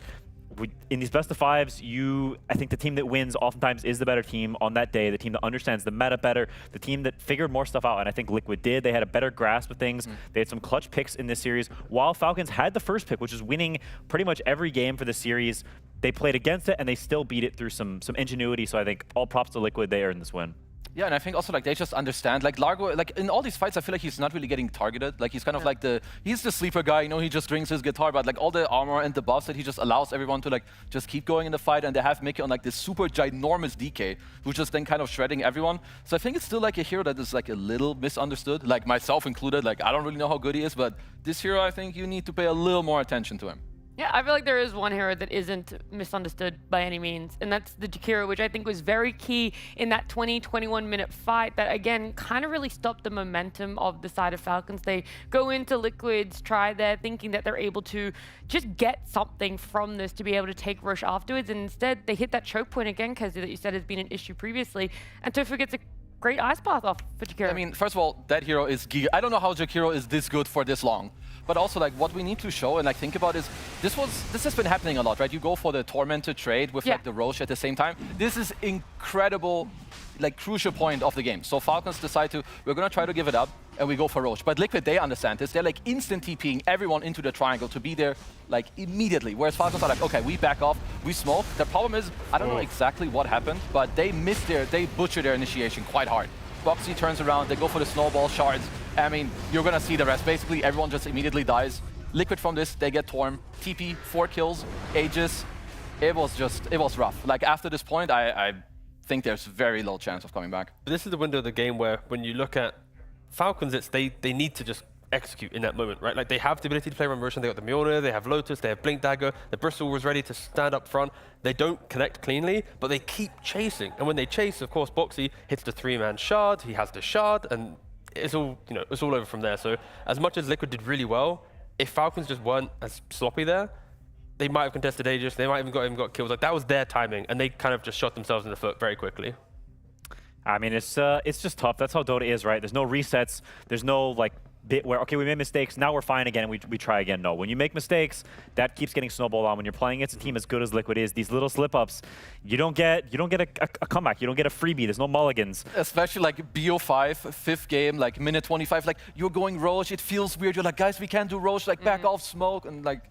In these best of 5s, I think the team that wins oftentimes is the better team on that day, the team that understands the meta better, the team that figured more stuff out, and I think Liquid did. They had a better grasp of things. They had some clutch picks in this series, while Falcons had the first pick, which is winning pretty much every game for the series. They played against it, and they still beat it through some ingenuity, so I think all props to Liquid, they earned this win. Yeah, and I think also like they just understand, like Largo, like in all these fights, I feel like he's not really getting targeted. Like he's kind of like he's the sleeper guy, he just drinks his guitar, but like all the armor and the buffs that he just allows everyone to like just keep going in the fight, and they have Mickey on like this super ginormous DK, who's just then kind of shredding everyone. So I think it's still like a hero that is like a little misunderstood, like myself included. Like I don't really know how good he is, but this hero, I think you need to pay a little more attention to him. Yeah, I feel like there is one hero that isn't misunderstood by any means, and that's the Jakiro, which I think was very key in that 20-21 minute fight that, again, kind of really stopped the momentum of the side of Falcons. They go into Liquid's try there thinking that they're able to just get something from this to be able to take Roche afterwards, and instead they hit that choke point again, because that you said has been an issue previously, and Tofu gets a great ice path off for Jakiro. I mean, first of all, that hero is Giga. I don't know how Jakiro is this good for this long. But also, like, what we need to show and like think about is this has been happening a lot, right? You go for the Tormented trade with like the Roche at the same time. This is incredible, like crucial point of the game. So Falcons decide we're gonna try to give it up, and we go for Roche. But Liquid, they understand this. They're like instant TPing everyone into the triangle to be there like immediately. Whereas Falcons are like, okay, we back off, we smoke. The problem is, I don't know exactly what happened, but they butchered their initiation quite hard. Boxy turns around, they go for the snowball shards. I mean, you're gonna see the rest. Basically, everyone just immediately dies. Liquid from this, they get Torm. TP, 4 kills, Aegis. It was rough. Like, after this point, I think there's very low chance of coming back. This is the window of the game where, when you look at Falcons, they need to just execute in that moment, right? Like they have the ability to play around Roshan, they got the Mjolnir, they have Lotus, they have Blink Dagger, the Bristle was ready to stand up front. They don't connect cleanly, but they keep chasing. And when they chase, of course, Boxy hits the 3-man shard, he has the shard, and it's all, you know, it's all over from there. So as much as Liquid did really well, if Falcons just weren't as sloppy there, they might have contested Aegis, they might have even got kills. Like that was their timing, and they kind of just shot themselves in the foot very quickly. I mean, it's just tough. That's how Dota is, right? There's no resets. There's no like bit where, okay, we made mistakes, now we're fine again, and we try again. No, when you make mistakes, that keeps getting snowballed on. When you're playing against a team as good as Liquid is, these little slip-ups, you don't get a comeback, you don't get a freebie, there's no mulligans. Especially like BO5, 5th game, like minute 25, like you're going Roche, it feels weird, you're like, guys, we can't do Roche, like back off smoke, and like...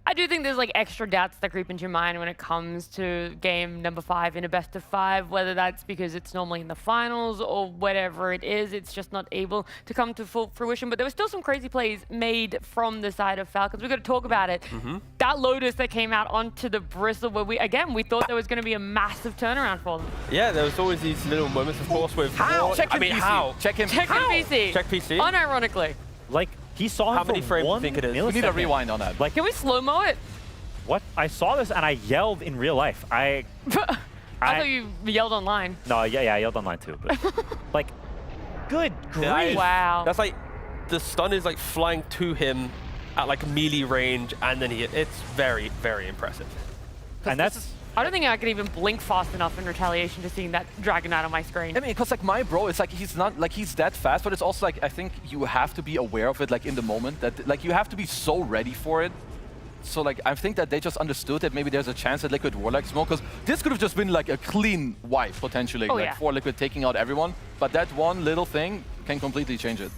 I do think there's like extra doubts that creep into your mind when it comes to game number 5 in a best of 5, whether that's because it's normally in the finals or whatever it is, it's just not able to come to full fruition. But there were still some crazy plays made from the side of Falcons. We've got to talk about it. That Lotus that came out onto the Bristle, where we thought there was going to be a massive turnaround for them. Yeah, there was always these little moments, of course, with... How? Check him PC. How? Check him PC. Check PC. Unironically. Like, he saw him how many frames do you think it is? We need a rewind on that. Like, can we slow-mo it? What? I saw this and I yelled in real life. I thought you yelled online. No, yeah, I yelled online too. But like, good grief. Wow. That's like, the stun is like flying to him at like melee range, and then it's very, very impressive. And that's... I don't think I could even blink fast enough in retaliation to seeing that Dragon Knight on my screen. I mean, because like my bro, it's like he's not like he's that fast, but it's also like I think you have to be aware of it like in the moment, that like you have to be so ready for it. So like I think that they just understood that maybe there's a chance that Liquid were like smoke, because this could have just been like a clean wipe potentially, for Liquid taking out everyone. But that one little thing can completely change it.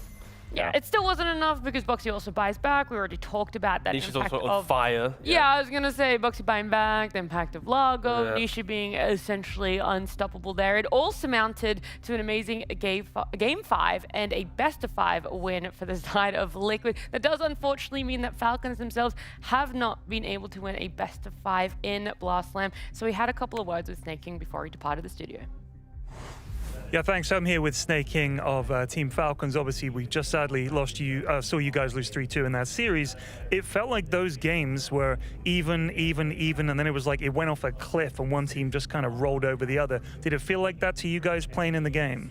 Yeah, it still wasn't enough because Boxy also buys back. We already talked about that. Nisha's impact also on fire. Yeah, I was going to say Boxy buying back, the impact of Largo, Yeah. Nisha being essentially unstoppable there. It all surmounted to an amazing game 5 and a best of 5 win for the side of Liquid. That does unfortunately mean that Falcons themselves have not been able to win a best of 5 in Blast Slam. So we had a couple of words with Snake King before he departed the studio. Yeah, thanks. I'm here with Snake King of Team Falcons. Obviously, we just sadly saw you guys lose 3-2 in that series. It felt like those games were even, and then it was like it went off a cliff and one team just kind of rolled over the other. Did it feel like that to you guys playing in the game?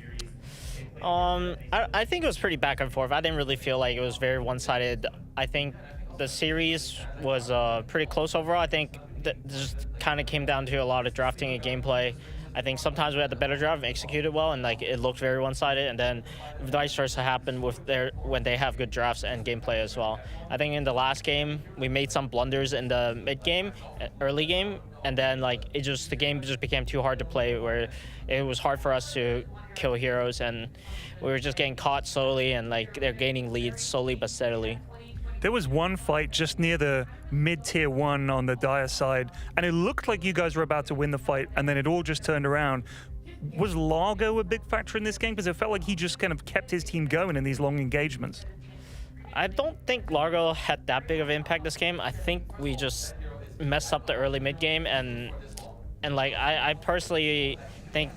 I think it was pretty back and forth. I didn't really feel like it was very one-sided. I think the series was pretty close overall. I think that just kind of came down to a lot of drafting and gameplay. I think sometimes we had the better draft and executed well, and like it looked very one-sided, and then vice versa happened with when they have good drafts and gameplay as well. I think in the last game we made some blunders in the mid game, early game, and then like the game just became too hard to play, where it was hard for us to kill heroes, and we were just getting caught slowly, and like they're gaining leads slowly but steadily. There was one fight just near the mid-tier 1 on the Dire side, and it looked like you guys were about to win the fight, and then it all just turned around. Was Largo a big factor in this game? Because it felt like he just kind of kept his team going in these long engagements. I don't think Largo had that big of an impact this game. I think we just messed up the early mid game, and like I personally think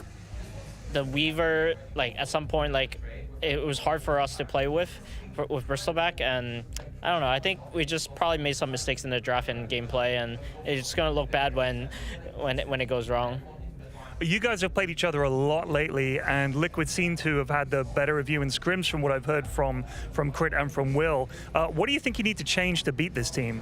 the Weaver, like at some point, like it was hard for us to play with Bristleback, and I don't know, I think we just probably made some mistakes in the draft and gameplay, and it's going to look bad when it goes wrong. You guys have played each other a lot lately, and Liquid seem to have had the better of you in scrims from what I've heard from Crit and from Will. What do you think you need to change to beat this team?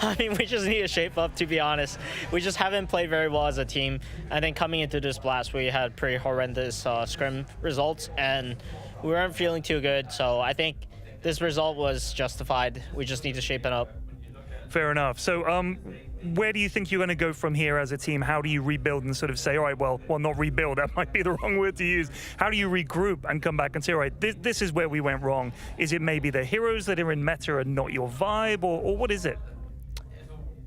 I mean, we just need to shape up, to be honest. We just haven't played very well as a team. I think coming into this blast, we had pretty horrendous scrim results, and we weren't feeling too good. So I think this result was justified. We just need to shape it up. Fair enough. So where do you think you're going to go from here as a team? How do you rebuild and sort of say, all right, well, not rebuild, that might be the wrong word to use. How do you regroup and come back and say, all right, this is where we went wrong? Is it maybe the heroes that are in meta are not your vibe, or what is it?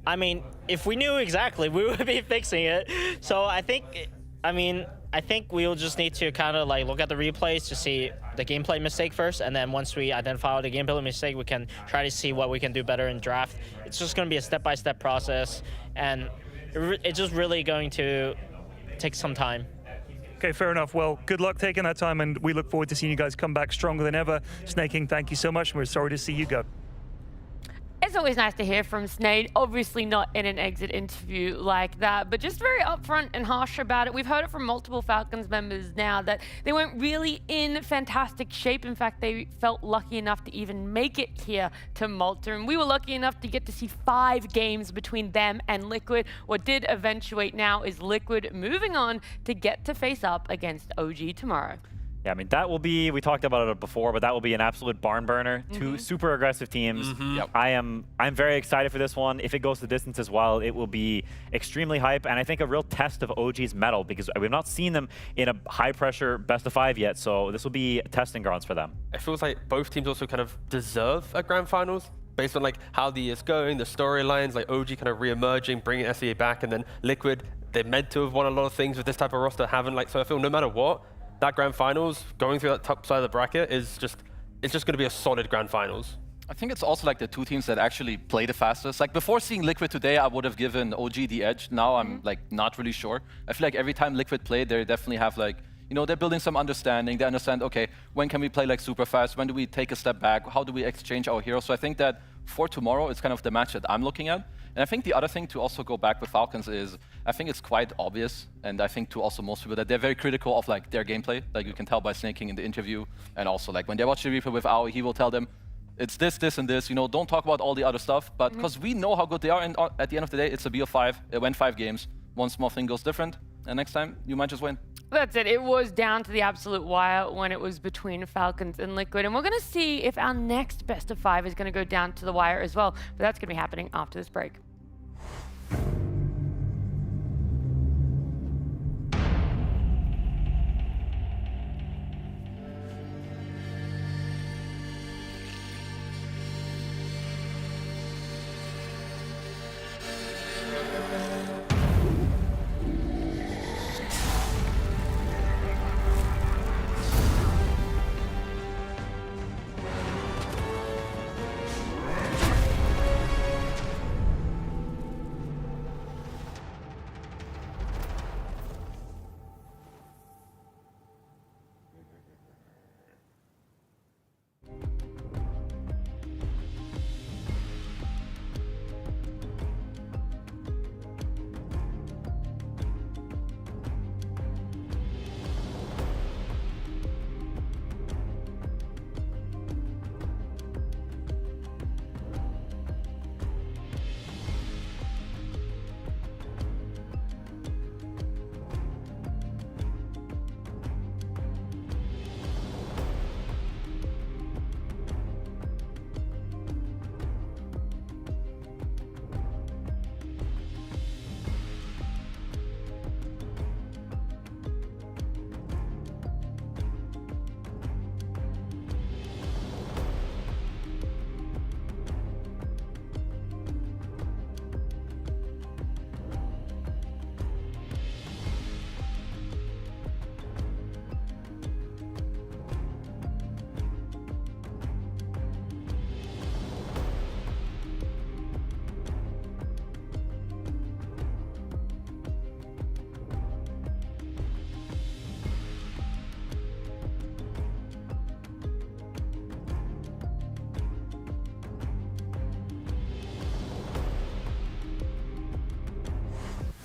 I mean, if we knew exactly, we would be fixing it. So I think we'll just need to kind of like look at the replays to see the gameplay mistake first, and then once we identify the gameplay mistake, we can try to see what we can do better in draft. It's just going to be a step-by-step process, and it's just really going to take some time. Okay, fair enough. Well, good luck taking that time, and we look forward to seeing you guys come back stronger than ever. Snaking, thank you so much, and we're sorry to see you go. It's always nice to hear from Snade, obviously not in an exit interview like that, but just very upfront and harsh about it. We've heard it from multiple Falcons members now that they weren't really in fantastic shape. In fact, they felt lucky enough to even make it here to Malta, and we were lucky enough to get to see 5 games between them and Liquid. What did eventuate now is Liquid moving on to get to face up against OG tomorrow. Yeah, I mean, that will be, we talked about it before, but that will be an absolute barn burner. 2 super aggressive teams. Yep. I'm very excited for this one. If it goes the distance as well, it will be extremely hype, and I think a real test of OG's mettle, because we've not seen them in a high-pressure best-of-5 yet, so this will be testing grounds for them. It feels like both teams also kind of deserve a grand finals based on like how the year's going, the storylines, like OG kind of re-emerging, bringing SEA back, and then Liquid, they're meant to have won a lot of things with this type of roster, haven't. Like, so I feel no matter what, that grand finals, going through that top side of the bracket is just, it's just going to be a solid grand finals. I think it's also like the 2 teams that actually play the fastest. Like before seeing Liquid today, I would have given OG the edge. Now I'm like not really sure. I feel like every time Liquid play, they definitely have like, you know, they're building some understanding. They understand, okay, when can we play like super fast? When do we take a step back? How do we exchange our heroes? So I think that for tomorrow, it's kind of the match that I'm looking at. And I think the other thing to also go back with Falcons is, I think it's quite obvious, and I think to also most people, that they're very critical of like their gameplay. Like you can tell by Snaking in the interview, and also like when they watch the replay with Aoi, he will tell them, it's this, this, and this. You know, don't talk about all the other stuff. But because we know how good they are, and at the end of the day, it's a BO5. It went 5 games. One small thing goes different, and next time you might just win. That's it. It was down to the absolute wire when it was between Falcons and Liquid. And we're going to see if our next best of 5 is going to go down to the wire as well. But that's going to be happening after this break.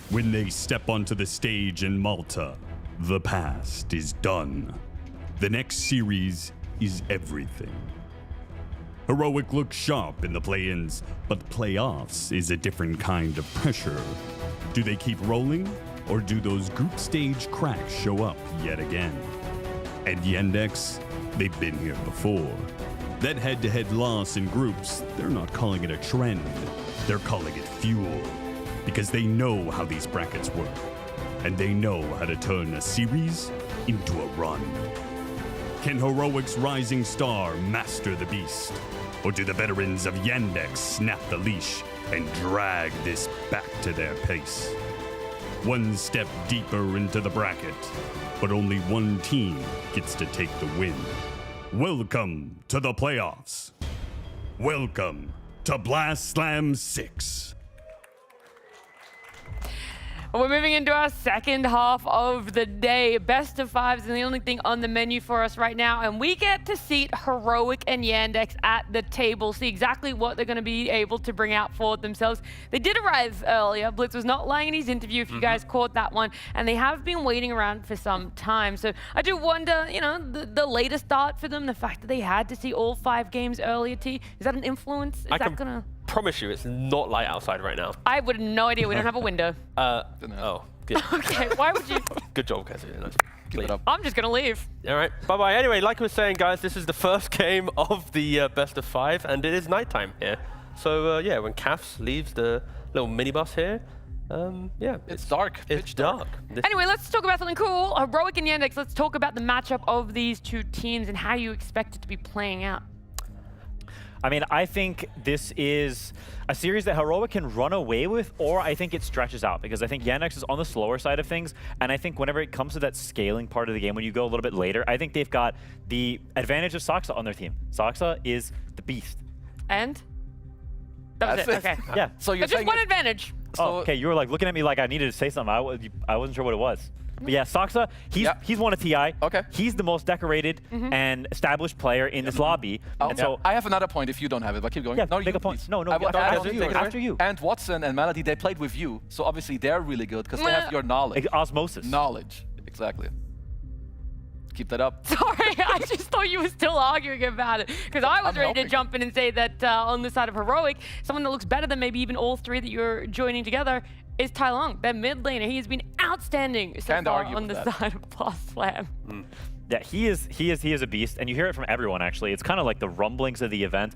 When they step onto the stage in Malta, the past is done. The next series is everything. Heroic looks sharp in the play-ins, but playoffs is a different kind of pressure. Do they keep rolling, or do those group stage cracks show up yet again? At Yandex, they've been here before. That head-to-head loss in groups, they're not calling it a trend, they're calling it fuel. Because they know how these brackets work, and they know how to turn a series into a run. Can Heroic's rising star master the beast? Or do the veterans of Yandex snap the leash and drag this back to their pace? One step deeper into the bracket, but only one team gets to take the win. Welcome to the playoffs. Welcome to Blast Slam 6. We're moving into our second half of the day. Best of fives is the only thing on the menu for us right now, and we get to seat HEROIC and Yandex at the table, see exactly what they're going to be able to bring out for themselves. They did arrive earlier. Blitz was not lying in his interview, if you guys caught that one, and they have been waiting around for some time. So I do wonder, you know, the later start for them, the fact that they had to see all 5 games earlier, T, is that an influence? Is that going to... promise you it's not light outside right now. I would have no idea. We don't have a window. Oh, good. Okay, why would you? Good job, Cassie. Nice. Keep it up. I'm just going to leave. All right, bye-bye. Anyway, like I was saying, guys, this is the first game of the best of 5, and it is nighttime here. So, yeah, when Cafs leaves the little minibus here, yeah. It's dark. It's dark. Anyway, let's talk about something cool. HEROIC and Yandex, let's talk about the matchup of these two teams and how you expect it to be playing out. I mean, I think this is a series that HEROIC can run away with, or I think it stretches out, because I think Yandex is on the slower side of things, and I think whenever it comes to that scaling part of the game, when you go a little bit later, I think they've got the advantage of Saksa on their team. Saksa is the beast. And? That was That's it. Okay. Yeah. So you're just one advantage. Oh, okay, you were like looking at me like I needed to say something. I wasn't sure what it was. But yeah, Saksa, he's won a TI. Okay. He's the most decorated and established player in this lobby. And so I have another point if you don't have it, but keep going. Yeah, no, make a point. Please. No, I want after you. And Watson and Melody, they played with you, so obviously they're really good because they have your knowledge. Osmosis. Knowledge, exactly. Keep that up. Sorry, I just thought you were still arguing about it, because I was ready to jump in and say that on the side of HEROIC, someone that looks better than maybe even all 3 that you're joining together is Tai Long, their mid laner. He has been outstanding so far on the side of Plus Slam. Yeah, he is a beast, and you hear it from everyone, actually. It's kind of like the rumblings of the event.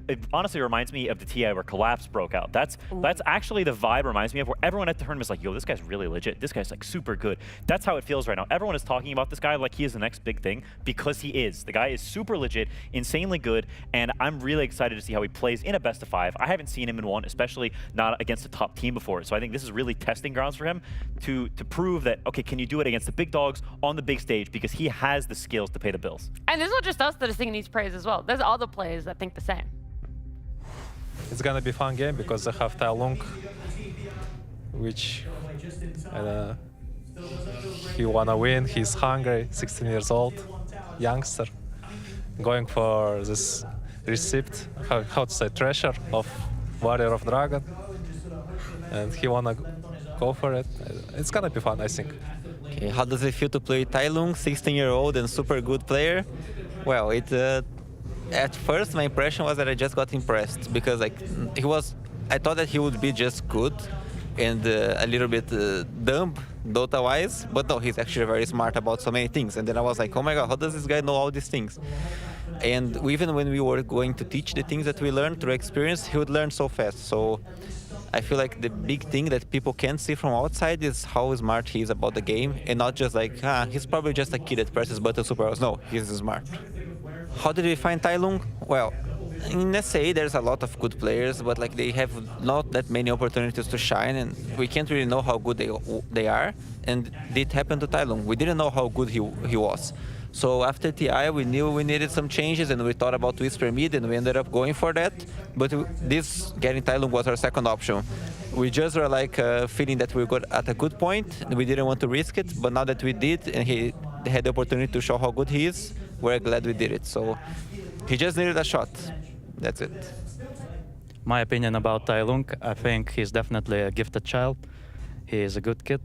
It honestly reminds me of the TI where Collapse broke out. That's actually the vibe reminds me of, where everyone at the tournament is like, yo, this guy's really legit. This guy's like super good. That's how it feels right now. Everyone is talking about this guy like he is the next big thing, because he is. The guy is super legit, insanely good, and I'm really excited to see how he plays in a best of 5. I haven't seen him in one, especially not against a top team before. So I think this is really testing grounds for him to prove that, okay, can you do it against the big dogs on the big stage, because he has the skills to pay the bills. And there's not just us that are singing these praise as well. There's other players that think the same. It's gonna be a fun game because they have Tai Long, which he wanna win. He's hungry, 16 years old, youngster, going for this receipt, how to say, treasure of Warrior of Dragon, and he wanna go for it. It's gonna be fun, I think. Okay, how does it feel to play Tai Long, 16-year-old and super good player? Well, at first my impression was that I just got impressed, because like I thought that he would be just good and a little bit dumb Dota-wise, but no, he's actually very smart about so many things. And then I was like, oh my god, how does this guy know all these things? And even when we were going to teach the things that we learned through experience, he would learn so fast. So I feel like the big thing that people can't see from outside is how smart he is about the game, and not just like, he's probably just a kid that presses buttons super well. No, he's smart. How did we find Tai Long? Well, in SA there's a lot of good players, but like they have not that many opportunities to shine, and we can't really know how good they are. And it happened to Tai Long. We didn't know how good he was. So after TI, we knew we needed some changes, and we thought about Whisper Mid, and we ended up going for that. But getting Tai Long was our second option. We just were like feeling that we got at a good point, and we didn't want to risk it. But now that we did, and he had the opportunity to show how good he is, we're glad we did it. So he just needed a shot. That's it. My opinion about Tai Long, I think he's definitely a gifted child. He is a good kid.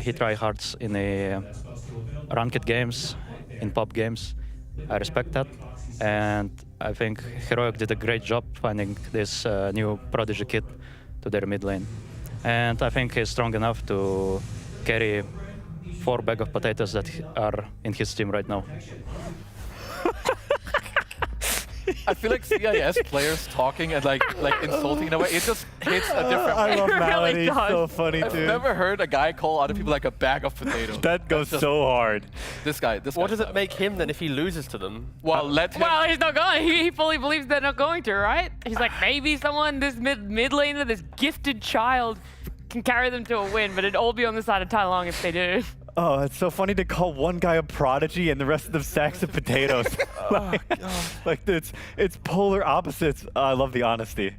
He tries hard in the ranked games, in pop games. I respect that. And I think HEROIC did a great job finding this new prodigy kid to their mid lane. And I think he's strong enough to carry 4 bags of potatoes that are in his team right now. I feel like CIS players talking and like insulting in a way, it just hits a different way. I love Malady, it's so funny, I've dude. never heard a guy call other people like a bag of potatoes. That goes so hard. This guy. What does it make him then if he loses to them? Well, let him. Well, he's not going. He fully believes they're not going to, right? He's like, maybe someone, this mid laner, this gifted child, can carry them to a win, but it'd all be on the side of Tai Long if they do. Oh, it's so funny to call one guy a prodigy and the rest of them sacks of potatoes. Like it's polar opposites. I love the honesty.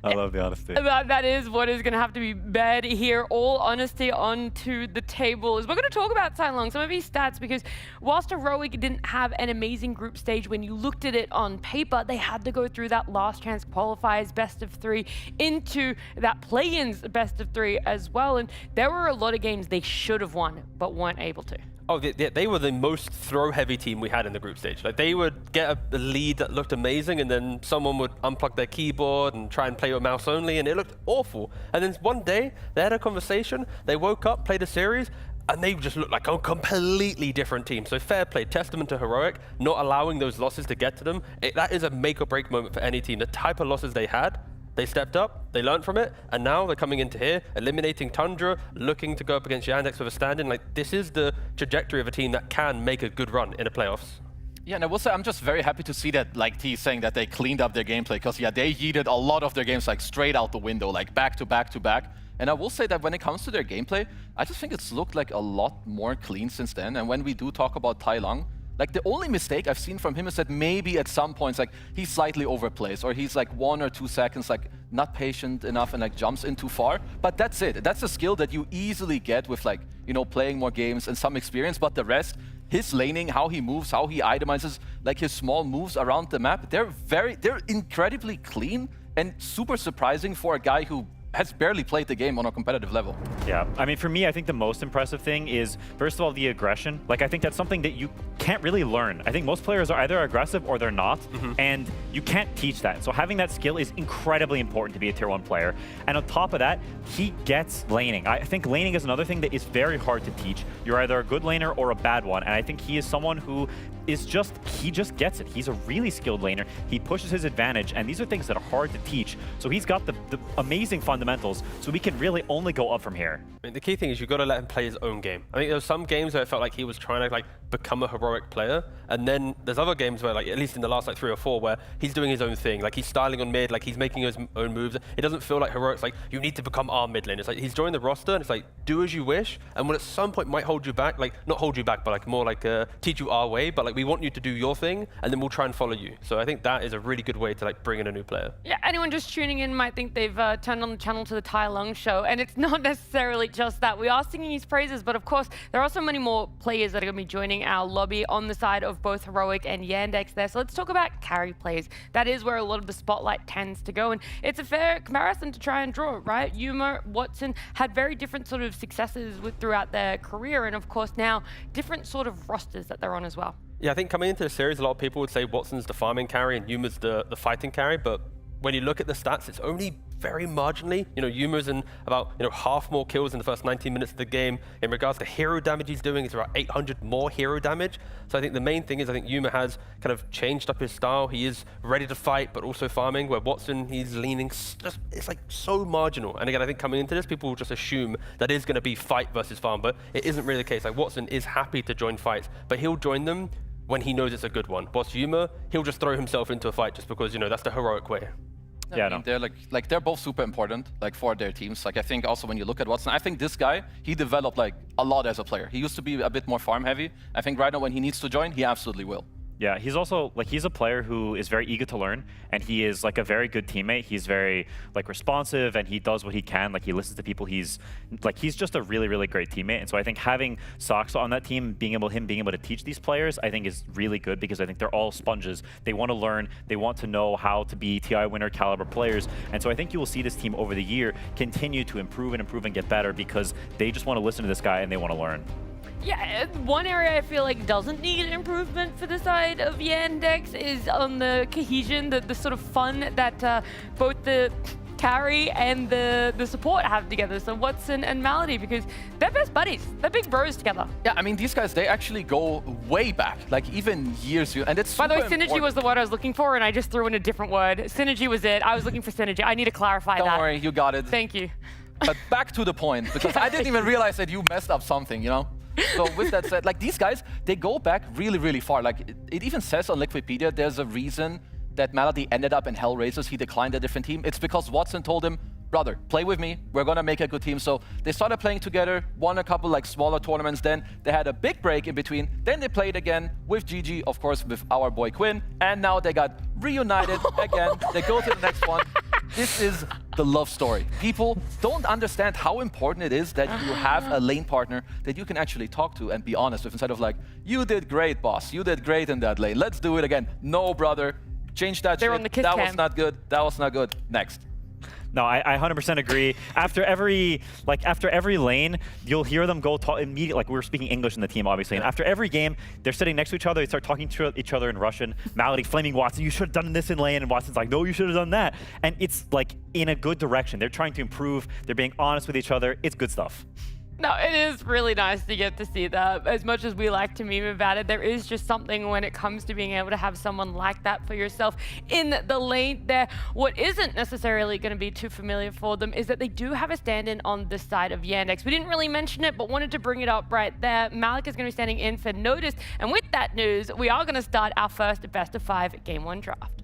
I love the honesty. That is what is going to have to be bared here. All honesty onto the table. Is we're going to talk about Cylong, some of his stats, because whilst HEROIC didn't have an amazing group stage, when you looked at it on paper, they had to go through that last chance qualifiers best of 3 into that play-ins best of 3 as well. And there were a lot of games they should have won, but weren't able to. Oh, they were the most throw-heavy team we had in the group stage. Like, they would get a lead that looked amazing, and then someone would unplug their keyboard and try and play with mouse only, and it looked awful. And then one day, they had a conversation, they woke up, played a series, and they just looked like a completely different team. So fair play, testament to HEROIC, not allowing those losses to get to them. That is a make-or-break moment for any team. The type of losses they had, they stepped up, they learned from it, and now they're coming into here, eliminating Tundra, looking to go up against Yandex with a stand-in. Like, this is the trajectory of a team that can make a good run in the playoffs. Yeah, and I will say I'm just very happy to see that, like T is saying, that they cleaned up their gameplay, because yeah, they yeeted a lot of their games like straight out the window, like back to back to back. And I will say that when it comes to their gameplay, I just think it's looked like a lot more clean since then. And when we do talk about Cylong, like, the only mistake I've seen from him is that maybe at some points, like, he slightly overplays, or he's like 1 or 2 seconds, like, not patient enough and like jumps in too far. But that's it. That's a skill that you easily get with, like, you know, playing more games and some experience. But the rest, his laning, how he moves, how he itemizes, like his small moves around the map, they're incredibly clean and super surprising for a guy who has barely played the game on a competitive level. Yeah, I mean, for me, I think the most impressive thing is, first of all, the aggression. Like, I think that's something that you can't really learn. I think most players are either aggressive or they're not, and you can't teach that. So having that skill is incredibly important to be a tier 1 player. And on top of that, he gets laning. I think laning is another thing that is very hard to teach. You're either a good laner or a bad one, and I think he is someone who is he just gets it. He's a really skilled laner. He pushes his advantage, and these are things that are hard to teach. So he's got the amazing fundamentals, so we can really only go up from here. I mean, the key thing is you've got to let him play his own game. I think there were some games where it felt like he was trying to, like, become a HEROIC player, and then there's other games where, like, at least in the last, like, 3 or 4, where he's doing his own thing. Like, he's styling on mid, like, he's making his own moves. It doesn't feel like HEROIC's like, you need to become our mid lane. It's like, he's joined the roster, and it's like, do as you wish, and when at some point might hold you back, like, not hold you back, but like more like teach you our way, but like, we want you to do your thing, and then we'll try and follow you. So I think that is a really good way to, like, bring in a new player. Yeah, anyone just tuning in might think they've turned on the channel to the Cylong show, and it's not necessarily just that. We are singing his praises, but of course, there are so many more players that are going to be joining our lobby on the side of both HEROIC and Yandex there. So let's talk about carry players. That is where a lot of the spotlight tends to go, and it's a fair comparison to try and draw, right? Yuma, Watson had very different sort of successes throughout their career, and of course now different sort of rosters that they're on as well. Yeah, I think coming into the series, a lot of people would say Watson's the farming carry and Yuma's the fighting carry, but when you look at the stats, it's only very marginally. You know, Yuma's in about, you know, half more kills in the first 19 minutes of the game. In regards to hero damage he's doing, it's about 800 more hero damage. So I think the main thing is, I think Yuma has kind of changed up his style. He is ready to fight, but also farming, where Watson, he's leaning, it's like so marginal. And again, I think coming into this, people will just assume that is going to be fight versus farm, but it isn't really the case. Like, Watson is happy to join fights, but he'll join them when he knows it's a good one. Whilst Yuma, he'll just throw himself into a fight just because, you know, that's the HEROIC way. Yeah, I mean, they're they're both super important, like, for their teams. Like, I think also when you look at Watson, I think this guy, he developed like a lot as a player. He used to be a bit more farm heavy. I think right now when he needs to join, he absolutely will. Yeah, he's also, like, he's a player who is very eager to learn, and he is, like, a very good teammate. He's very, like, responsive, and he does what he can. Like, he listens to people. He's just a really, really great teammate. And so I think having Sox on that team, being able to teach these players, I think is really good, because I think they're all sponges. They want to learn. They want to know how to be TI winner caliber players. And so I think you will see this team over the year continue to improve and get better, because they just want to listen to this guy and they want to learn. Yeah, one area I feel like doesn't need improvement for the side of Yandex is on the cohesion, the sort of fun that both the carry and the support have together. So Watson and Malady, because they're best buddies. They're big bros together. Yeah, I mean, these guys, they actually go way back, like even years. And it's By the way, synergy was the word I was looking for, and I just threw in a different word. Synergy was it. I was looking for synergy. I need to clarify that. Don't worry, you got it. Thank you. But back to the point, because I didn't even realize that you messed up something, you know? So with that said, like, these guys, they go back really, really far. Like, it even says on Liquid.CET, there's a reason that Malady ended up in Hellraisers. He declined a different team. It's because Watson told him, brother, play with me. We're going to make a good team. So they started playing together, won a couple, like, smaller tournaments. Then they had a big break in between. Then they played again with GG, of course, with our boy Quinn. And now they got reunited again. They go to the next one. This is the love story. People don't understand how important it is that you have a lane partner that you can actually talk to and be honest with, instead of like, you did great, boss. You did great in that lane. Let's do it again. No, brother. Change that shit. On the kiss that cam. was not good. That was not good. Next. No, I 100% agree. After every lane, you'll hear them go talk immediately. Like, we were speaking English in the team, obviously. And after every game, they're sitting next to each other. They start talking to each other in Russian. Malady flaming Watson, you should have done this in lane. And Watson's like, no, you should have done that. And it's like in a good direction. They're trying to improve. They're being honest with each other. It's good stuff. No, it is really nice to get to see that. As much as we like to meme about it, there is just something when it comes to being able to have someone like that for yourself in the lane there. What isn't necessarily going to be too familiar for them is that they do have a stand-in on the side of Yandex. We didn't really mention it, but wanted to bring it up right there. Malik is going to be standing in for Notice. And with that news, we are going to start our first best of 5 Game 1 draft.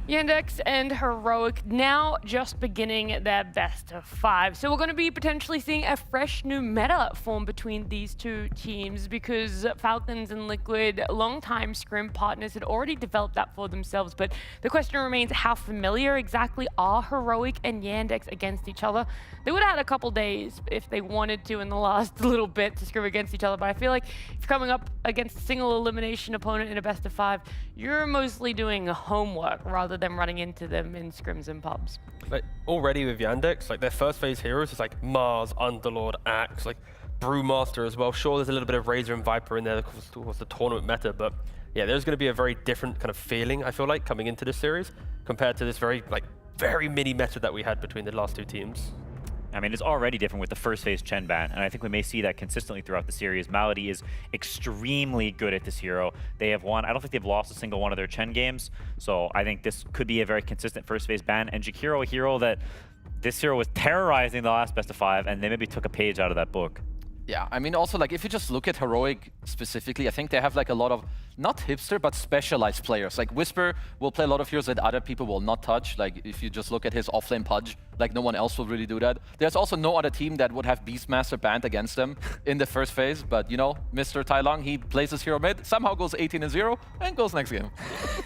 Yandex and Heroic now just beginning their best of 5. So we're going to be potentially seeing a fresh new meta form between these two teams, because Falcons and Liquid, long-time scrim partners, had already developed that for themselves. But the question remains, how familiar exactly are Heroic and Yandex against each other? They would have had a couple days if they wanted to in the last little bit to scrim against each other, but I feel like if you're coming up against a single elimination opponent in a best of 5, you're mostly doing homework rather than running into them in scrims and pubs. Like, already with Yandex, like their first phase heroes is like Mars, Underlord, Axe, like Brewmaster as well. Sure, there's a little bit of Razor and Viper in there towards the tournament meta, but yeah, there's going to be a very different kind of feeling, I feel like, coming into this series compared to this very mini meta that we had between the last two teams. I mean, it's already different with the first phase Chen ban, and I think we may see that consistently throughout the series. Malady is extremely good at this hero. They have won, I don't think they've lost a single one of their Chen games, so I think this could be a very consistent first phase ban. And Jakiro, a hero that this hero was terrorizing the last best of 5, and they maybe took a page out of that book. Yeah, I mean, also, like, if you just look at Heroic specifically, I think they have, like, a lot of, not hipster, but specialized players. Like, Whisper will play a lot of heroes that other people will not touch. Like, if you just look at his off-lane Pudge, like, no one else will really do that. There's also no other team that would have Beastmaster banned against them in the first phase. But, you know, Mr. Tai Long, he plays his hero mid, somehow goes 18-0, and goes next game.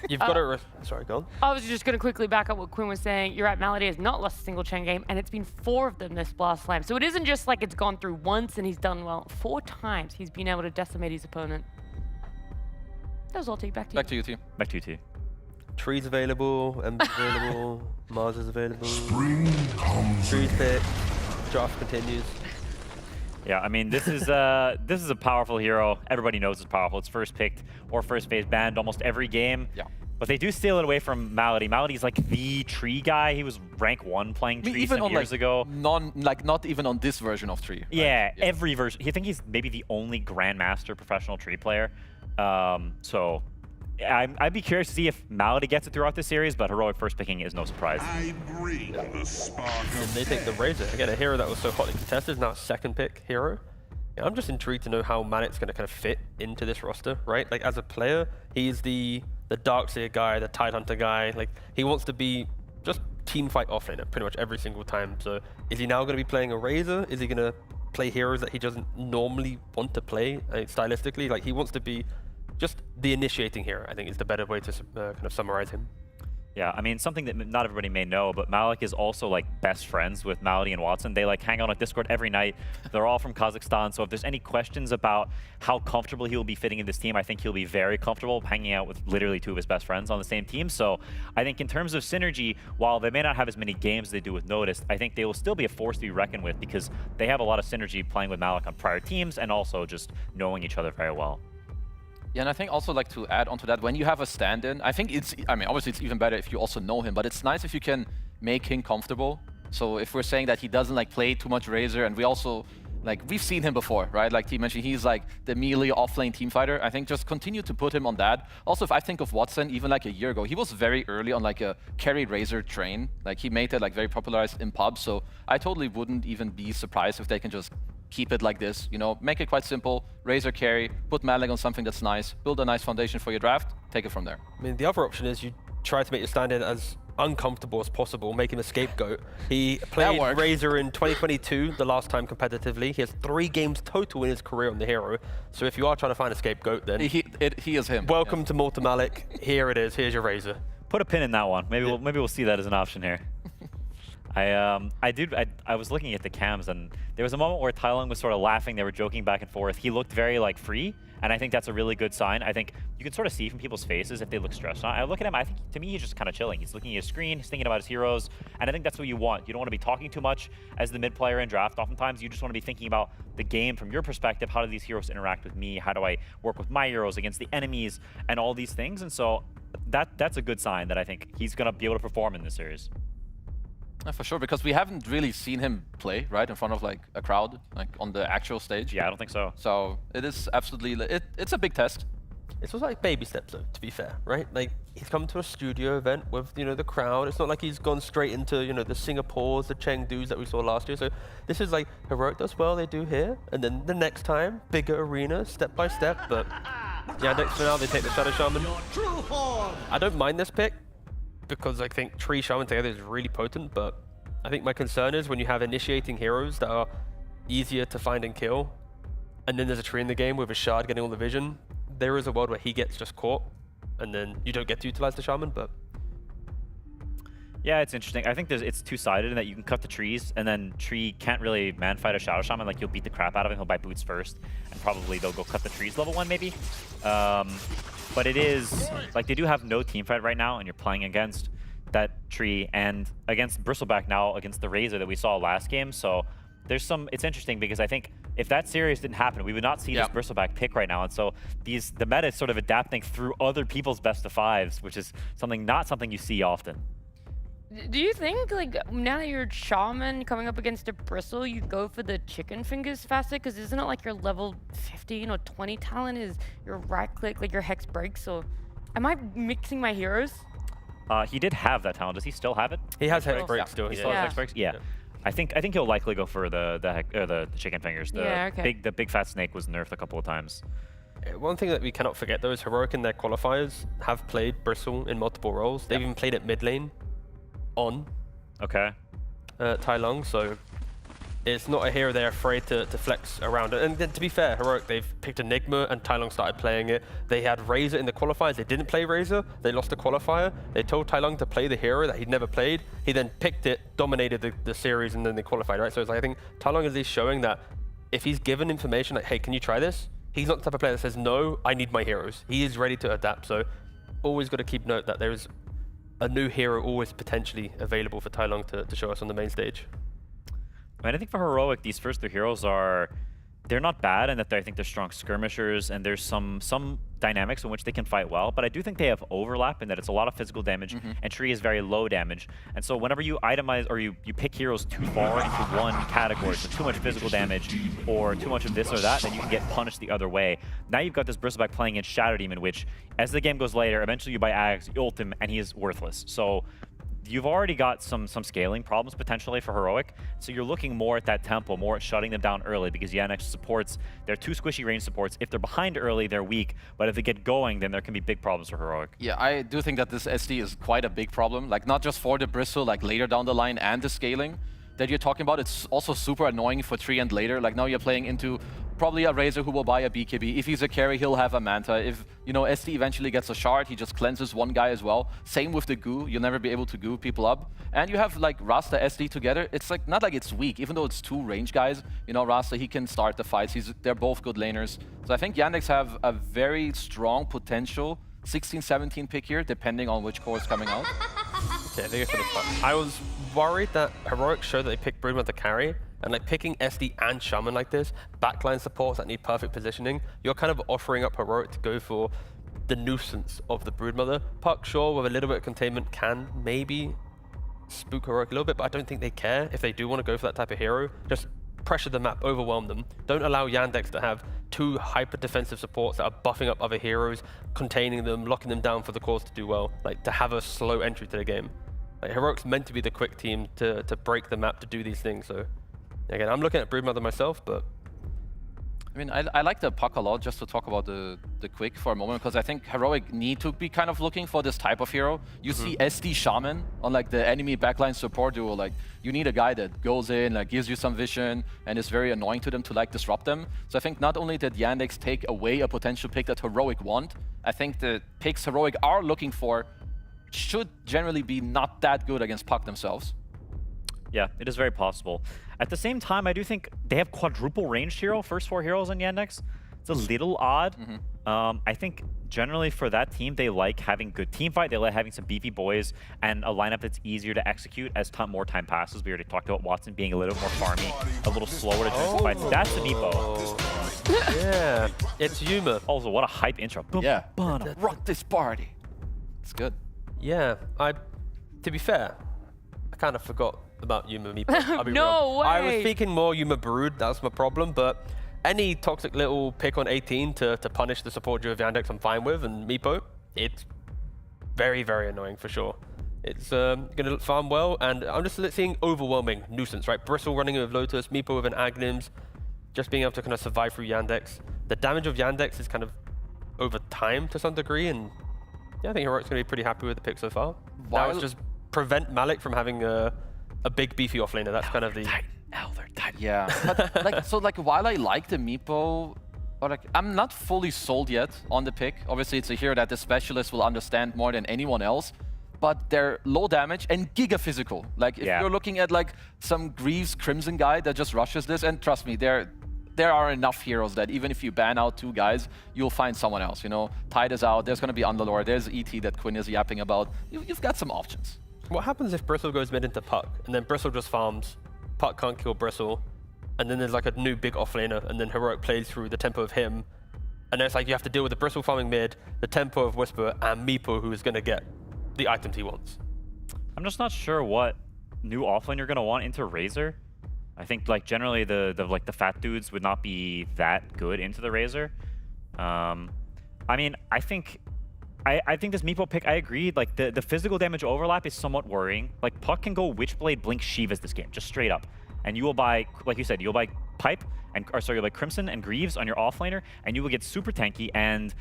You've got to... Sorry, go on. I was just going to quickly back up what Quinn was saying. You're right, Malady has not lost a single Chen game, and it's been 4 of them this Blast Slam. So it isn't just like it's gone through once and he's done well. 4 times he's been able to decimate his opponent. That was all to you. Back to you. Back to you, team. Back to you, team. Trees available, Ember's available, Mars is available. Trees pick, draft continues. Yeah, I mean, this is a powerful hero. Everybody knows it's powerful. It's first picked or first phase banned almost every game. Yeah. But they do steal it away from Malady. Malady's like the tree guy. He was rank 1 playing tree even some on, years ago. Not even on this version of tree. Yeah, right? every version. I think he's maybe the only Grandmaster professional tree player. So I'd be curious to see if Malady gets it throughout the series, but Heroic first picking is no surprise. I bring the spark and they take the Razor. Again, a hero that was so hotly contested is now a second pick hero. Yeah, I'm just intrigued to know how Manic's going to kind of fit into this roster, right? Like, as a player, he's the Darkseer guy, the Tidehunter guy. Like, he wants to be just team fight offlaner pretty much every single time. So is he now going to be playing a Razor? Is he going to play heroes that he doesn't normally want to play stylistically? Like, he wants to be just the initiating hero, I think is the better way to kind of summarize him. Yeah, I mean, something that not everybody may know, but Malik is also like best friends with Malady and Watson. They like hang out on Discord every night. They're all from Kazakhstan, so if there's any questions about how comfortable he will be fitting in this team, I think he'll be very comfortable hanging out with literally 2 of his best friends on the same team. So I think in terms of synergy, while they may not have as many games as they do with Noticed, I think they will still be a force to be reckoned with because they have a lot of synergy playing with Malik on prior teams and also just knowing each other very well. Yeah, and I think also, like, to add onto that, when you have a stand-in, I think I mean, obviously it's even better if you also know him, but it's nice if you can make him comfortable. So if we're saying that he doesn't, like, play too much Razor, and we also, like, we've seen him before, right? Like T mentioned, he's, like, the melee off-lane team fighter. I think just continue to put him on that. Also, if I think of Watson, even, like, a year ago, he was very early on, like, a carry Razor train. Like, he made that, like, very popularized in pubs, so I totally wouldn't even be surprised if they can just keep it like this. You know, make it quite simple. Razor carry, put Malik on something that's nice, build a nice foundation for your draft, take it from there. I mean, the other option is you try to make your stand-in as uncomfortable as possible, make him a scapegoat. He played Razor in 2022, the last time competitively. He has 3 games total in his career on the hero. So if you are trying to find a scapegoat, then he is him. Welcome to Malta Malik. Here it is. Here's your Razor. Put a pin in that one. Maybe we'll see that as an option here. I was looking at the cams, and there was a moment where Tylung was sort of laughing. They were joking back and forth. He looked very like free, and I think that's a really good sign. I think you can sort of see from people's faces if they look stressed. I look at him. I think to me he's just kind of chilling. He's looking at his screen. He's thinking about his heroes, and I think that's what you want. You don't want to be talking too much as the mid player in draft. Oftentimes you just want to be thinking about the game from your perspective. How do these heroes interact with me? How do I work with my heroes against the enemies and all these things? And so that's a good sign that I think he's going to be able to perform in this series. For sure, because we haven't really seen him play, right, in front of like a crowd, like on the actual stage. Yeah, I don't think so. So it is absolutely, it's a big test. It's also like baby steps, though, to be fair, right? Like, he's come to a studio event with, you know, the crowd. It's not like he's gone straight into, you know, the Singapores, the Chengdus that we saw last year. So this is like, Heroic does well, they do here. And then the next time, bigger arena, step by step. But Yandex for now, they take the Shadow Shaman. I don't mind this pick, because I think Tree Shaman together is really potent, but I think my concern is when you have initiating heroes that are easier to find and kill, and then there's a Tree in the game with a Shard getting all the vision, there is a world where he gets just caught, and then you don't get to utilize the Shaman, but... Yeah, it's interesting. I think it's two-sided in that you can cut the trees, and then Tree can't really man-fight a Shadow Shaman. Like, you'll beat the crap out of him, he'll buy boots first, and probably they'll go cut the trees level 1, maybe. But it is, like, they do have no team fight right now, and you're playing against that Tree and against Bristleback now, against the Razor that we saw last game. So there's some, it's interesting because I think if that series didn't happen, we would not see this Bristleback pick right now. And so the meta is sort of adapting through other people's best of fives, which is not something you see often. Do you think, like, now that you're Shaman coming up against a Bristle, you go for the chicken fingers faster? Because isn't it like your level 15 or 20 talent is your right click, like your Hex breaks? Or am I mixing my heroes? He did have that talent. Does he still have it? He has Hex breaks still. He still has Hex breaks? Yeah. I think he'll likely go for the chicken fingers. The big fat snake was nerfed a couple of times. One thing that we cannot forget though is Heroic in their qualifiers have played Bristle in multiple roles. They've even played it mid lane on Tylung, so it's not a hero they're afraid to flex around. And then to be fair, Heroic, they've picked Enigma and Tylung started playing it. They had Razor in the qualifiers. They didn't play Razor. They lost the qualifier. They told Tylung to play the hero that he'd never played. He then picked it, dominated the series, and then they qualified, right? So it's like, I think Tylung is at least showing that if he's given information like, hey, can you try this? He's not the type of player that says, no, I need my heroes. He is ready to adapt. So always got to keep note that there is a new hero always potentially available for Tylung to show us on the main stage. I think for Heroic, these first 3 heroes they're not bad, and that I think they're strong skirmishers, and there's some dynamics in which they can fight well, but I do think they have overlap in that it's a lot of physical damage, and Tree is very low damage. And so whenever you itemize or you pick heroes too far into one category, so too much physical damage or too much of this or that, then you can get punished the other way. Now you've got this Bristleback playing in Shadow Demon, which as the game goes later, eventually you buy Axe, you ult him, and he is worthless. So you've already got some scaling problems potentially for Heroic, so you're looking more at that tempo, more at shutting them down early, because Yandex supports, they're 2 squishy range supports. If they're behind early, they're weak, but if they get going, then there can be big problems for Heroic. Yeah, I do think that this SD is quite a big problem, like not just for the Bristle, like later down the line and the scaling that you're talking about. It's also super annoying for Tree and later, like now you're playing into probably a Razor who will buy a BKB. If he's a carry, he'll have a Manta. If, you know, SD eventually gets a shard, he just cleanses one guy as well. Same with the goo. You'll never be able to goo people up. And you have like Rasta, SD together. It's like not like it's weak, even though it's 2 range guys. You know, Rasta, he can start the fights. They're both good laners. So I think Yandex have a very strong potential 16-17 pick here, depending on which core is coming out. Okay, they go for the fuck. I was worried that Heroic showed that they picked Broodmother to carry, and like picking SD and Shaman like this, backline supports that need perfect positioning, you're kind of offering up Heroic to go for the nuisance of the Broodmother. Puck, sure, with a little bit of containment can maybe spook Heroic a little bit, but I don't think they care if they do want to go for that type of hero. Just pressure the map, overwhelm them. Don't allow Yandex to have 2 hyper-defensive supports that are buffing up other heroes, containing them, locking them down for the cores to do well, like to have a slow entry to the game. Like, Heroic's meant to be the quick team to break the map to do these things, so again, I'm looking at Broodmother myself, but I mean, I like the puck a lot, just to talk about the quick for a moment, because I think Heroic need to be kind of looking for this type of hero. You see SD Shaman on like the enemy backline support duo, like you need a guy that goes in, like gives you some vision, and is very annoying to them to like disrupt them. So I think not only did Yandex take away a potential pick that Heroic want, I think the picks Heroic are looking for should generally be not that good against puck themselves. Yeah, it is very possible. At the same time, I do think they have quadruple ranged hero, first 4 heroes on Yandex. It's a little odd. I think generally for that team, they like having good team fight. They like having some beefy boys and a lineup that's easier to execute as more time passes. We already talked about Watson being a little more farmy, a little slower to choose fights. That's a Meepo. Yeah, it's Yuma. Also, what a hype intro. Boom, yeah, boom. Rock this party. It's good. Yeah, to be fair, I kind of forgot about Yuma Meepo. I'll be No real. I was way. thinking more Yuma Brood, that's my problem, but any toxic little pick on 18 to punish the support duo of Yandex I'm fine with, and Meepo, it's very, very annoying for sure. It's going to farm well, and I'm just seeing overwhelming nuisance, right? Bristle running with Lotus, Meepo with an Agnims, just being able to kind of survive through Yandex. The damage of Yandex is kind of over time to some degree, and yeah, I think Heroic's going to be pretty happy with the pick so far. Now it's just prevent Malik from having a big beefy offlaner. That's kind of the... Elder Titan. Yeah, but like while I like the Meepo, or like I'm not fully sold yet on the pick. Obviously, it's a hero that the specialist will understand more than anyone else. But they're low damage and giga physical. Like if you're looking at like some Greaves Crimson guy that just rushes this, and trust me, there are enough heroes that even if you ban out 2 guys, you'll find someone else. You know, Tide is out. There's going to be Underlord. There's ET that Quinn is yapping about. You've got some options. What happens if Bristle goes mid into Puck, and then Bristle just farms, Puck can't kill Bristle, and then there's like a new big offlaner, and then Heroic plays through the tempo of him, and then it's like you have to deal with the Bristle farming mid, the tempo of Whisper, and Meepo, who is going to get the items he wants. I'm just not sure what new offlane you're going to want into Razor. I think like generally the fat dudes would not be that good into the Razor. I mean, I think this Meepo pick, I agree, like the physical damage overlap is somewhat worrying. Like Puck can go Witchblade, Blink, Shivas this game, just straight up. And you will buy, like you said, you'll buy Pipe, you'll buy Crimson and Greaves on your offlaner, and you will get super tanky. And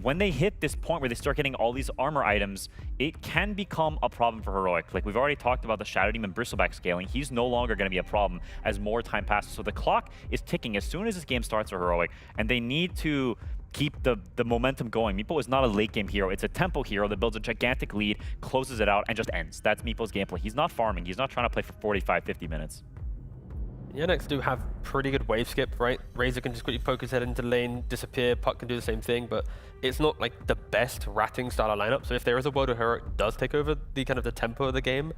when they hit this point where they start getting all these armor items, it can become a problem for Heroic. Like we've already talked about the Shadow Demon Bristleback scaling. He's no longer going to be a problem as more time passes. So the clock is ticking as soon as this game starts for Heroic, and they need to keep the momentum going. Meepo is not a late game hero. It's a tempo hero that builds a gigantic lead, closes it out, and just ends. That's Meepo's gameplay. He's not farming. He's not trying to play for 45, 50 minutes. Yandex do have pretty good wave skip, right? Razor can just quickly poke his head into lane, disappear, Puck can do the same thing, but it's not like the best ratting style of lineup. So if there is a world where Heroic does take over the kind of the tempo of the game,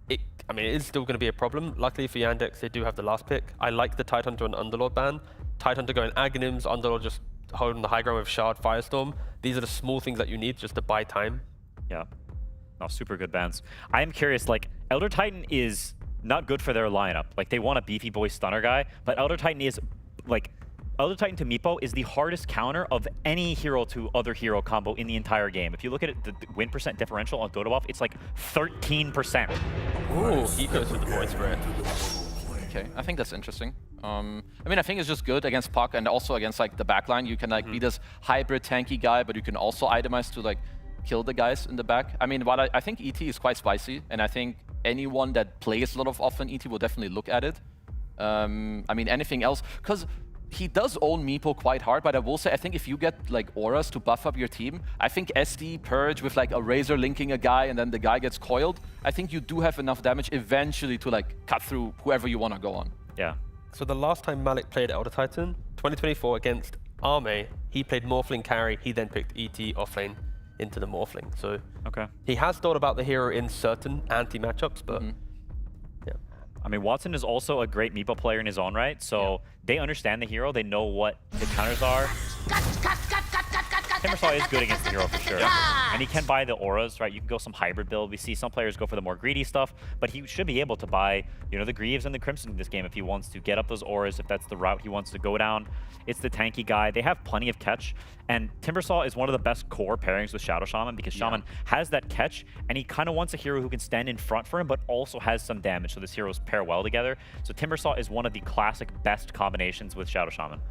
it is still going to be a problem. Luckily for Yandex, they do have the last pick. I like the Tidehunter and Underlord ban. Tidehunter going Aghanims, Underlord just holding the high ground with Shard, Firestorm. These are the small things that you need just to buy time. Yeah. No, super good bans. I am curious, like, Elder Titan is not good for their lineup. Like, they want a beefy boy stunner guy, but Elder Titan is, like, Elder Titan to Meepo is the hardest counter of any hero to other hero combo in the entire game. If you look at it, the win percent differential on Dota buff, it's like 13%. Ooh, he goes with the void spread. Okay, I think that's interesting. I mean, I think it's just good against Puck and also against like the backline. You can like be this hybrid tanky guy, but you can also itemize to like kill the guys in the back. I mean, while I think ET is quite spicy, and I think anyone that plays a lot of offlane ET will definitely look at it. I mean, anything else, because he does own Meepo quite hard, but I will say, I think if you get like auras to buff up your team, I think SD Purge with like a Razor linking a guy and then the guy gets coiled, I think you do have enough damage eventually to like cut through whoever you want to go on. Yeah. So the last time Malik played Elder Titan, 2024 against Arme, he played Morphling carry, he then picked ET offlane into the Morphling. So he has thought about the hero in certain anti-matchups, but yeah. I mean, Watson is also a great Meepo player in his own right, so they understand the hero, they know what the counters are. Timbersaw is good against the hero for sure. And he can buy the auras, right? You can go some hybrid build. We see some players go for the more greedy stuff, but he should be able to buy, you know, the Greaves and the Crimson in this game if he wants to get up those auras, if that's the route he wants to go down. It's the tanky guy. They have plenty of catch, and Timbersaw is one of the best core pairings with Shadow Shaman because Shaman has that catch, and he kind of wants a hero who can stand in front for him, but also has some damage, so this heroes pair well together. So Timbersaw is one of the classic best combinations with Shadow Shaman.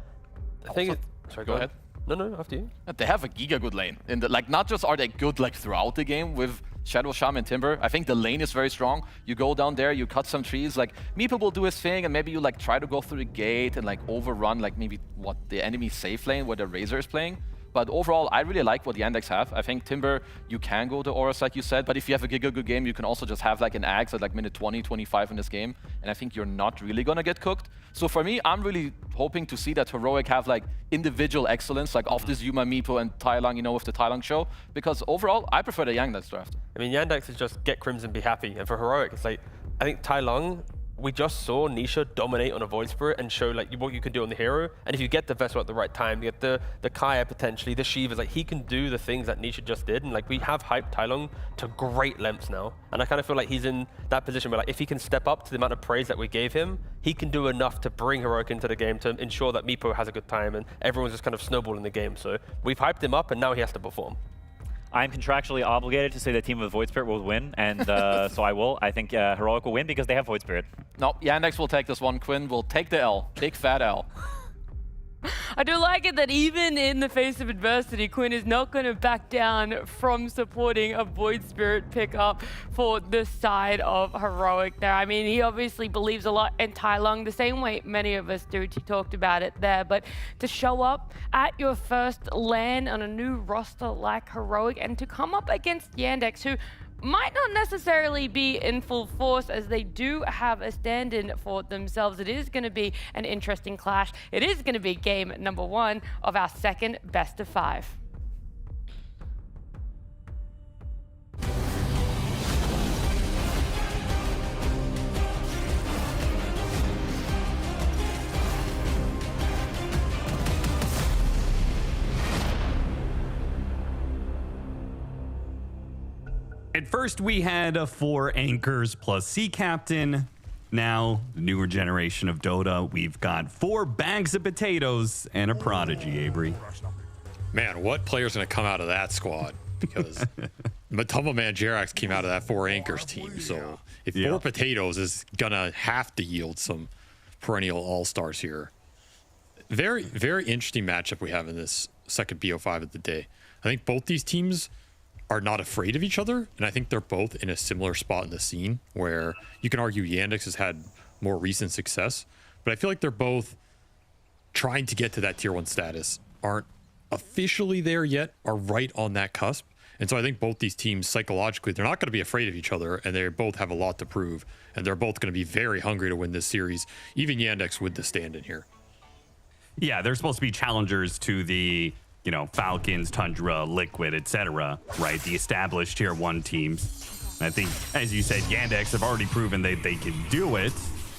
I think sorry, go ahead. No, after you. They have a giga good lane. In the, like, not just are they good like throughout the game with Shadow, Shaman, Timber. I think the lane is very strong. You go down there, you cut some trees. Like Meeple will do his thing, and maybe you like try to go through the gate and like overrun like maybe what the enemy safe lane where the Razor is playing. But overall, I really like what Yandex have. I think Timber, you can go to Horus like you said, but if you have a giga good game, you can also just have like an Axe at like minute 20, 25 in this game, and I think you're not really gonna get cooked. So for me, I'm really hoping to see that Heroic have like individual excellence, like off this Yuma, Meeple, and Tailang, you know, with the Tailang show, because overall, I prefer the Yandex draft. I mean, Yandex is just get Crimson, be happy, and for Heroic, it's like, I think Tailang, we just saw Nisha dominate on a Void Spirit and show like what you can do on the hero. And if you get the Vessel at the right time, you get the Kaya potentially, the Shivas, like he can do the things that Nisha just did. And like we have hyped Tailang to great lengths now. And I kind of feel like he's in that position where like if he can step up to the amount of praise that we gave him, he can do enough to bring Heroic into the game to ensure that Meepo has a good time and everyone's just kind of snowballing the game. So we've hyped him up and now he has to perform. I'm contractually obligated to say the team with Void Spirit will win, and so I will. I think Heroic will win because they have Void Spirit. No, Yandex will take this one. Quinn will take the L. Big fat L. I do like it that even in the face of adversity, Quinn is not going to back down from supporting a Void Spirit pickup for the side of Heroic there. I mean, he obviously believes a lot in Tailang, the same way many of us do. He talked about it there. But to show up at your first LAN on a new roster like Heroic and to come up against Yandex, who might not necessarily be in full force as they do have a stand-in for themselves. It is going to be an interesting clash. It is going to be game number 1 of our second best of 5. At first, we had 4 anchors plus Sea Captain. Now, the newer generation of Dota, we've got 4 bags of potatoes and a Prodigy, Avery. Man, what player's going to come out of that squad? Because Matumbo Man Jerax came out of that 4 anchors team. So if 4 potatoes is going to have to yield some perennial all-stars here. Very, very interesting matchup we have in this second BO5 of the day. I think both these teams are not afraid of each other, and I think they're both in a similar spot in the scene where you can argue Yandex has had more recent success, but I feel like they're both trying to get to that tier 1 status, aren't officially there yet, are right on that cusp. And so I think both these teams psychologically, they're not going to be afraid of each other, and they both have a lot to prove, and they're both going to be very hungry to win this series, even Yandex with the stand-in here. Yeah, they're supposed to be challengers to the, you know, Falcons, Tundra, Liquid, etc., right? The established tier 1 teams. And I think, as you said, Yandex have already proven that they can do it.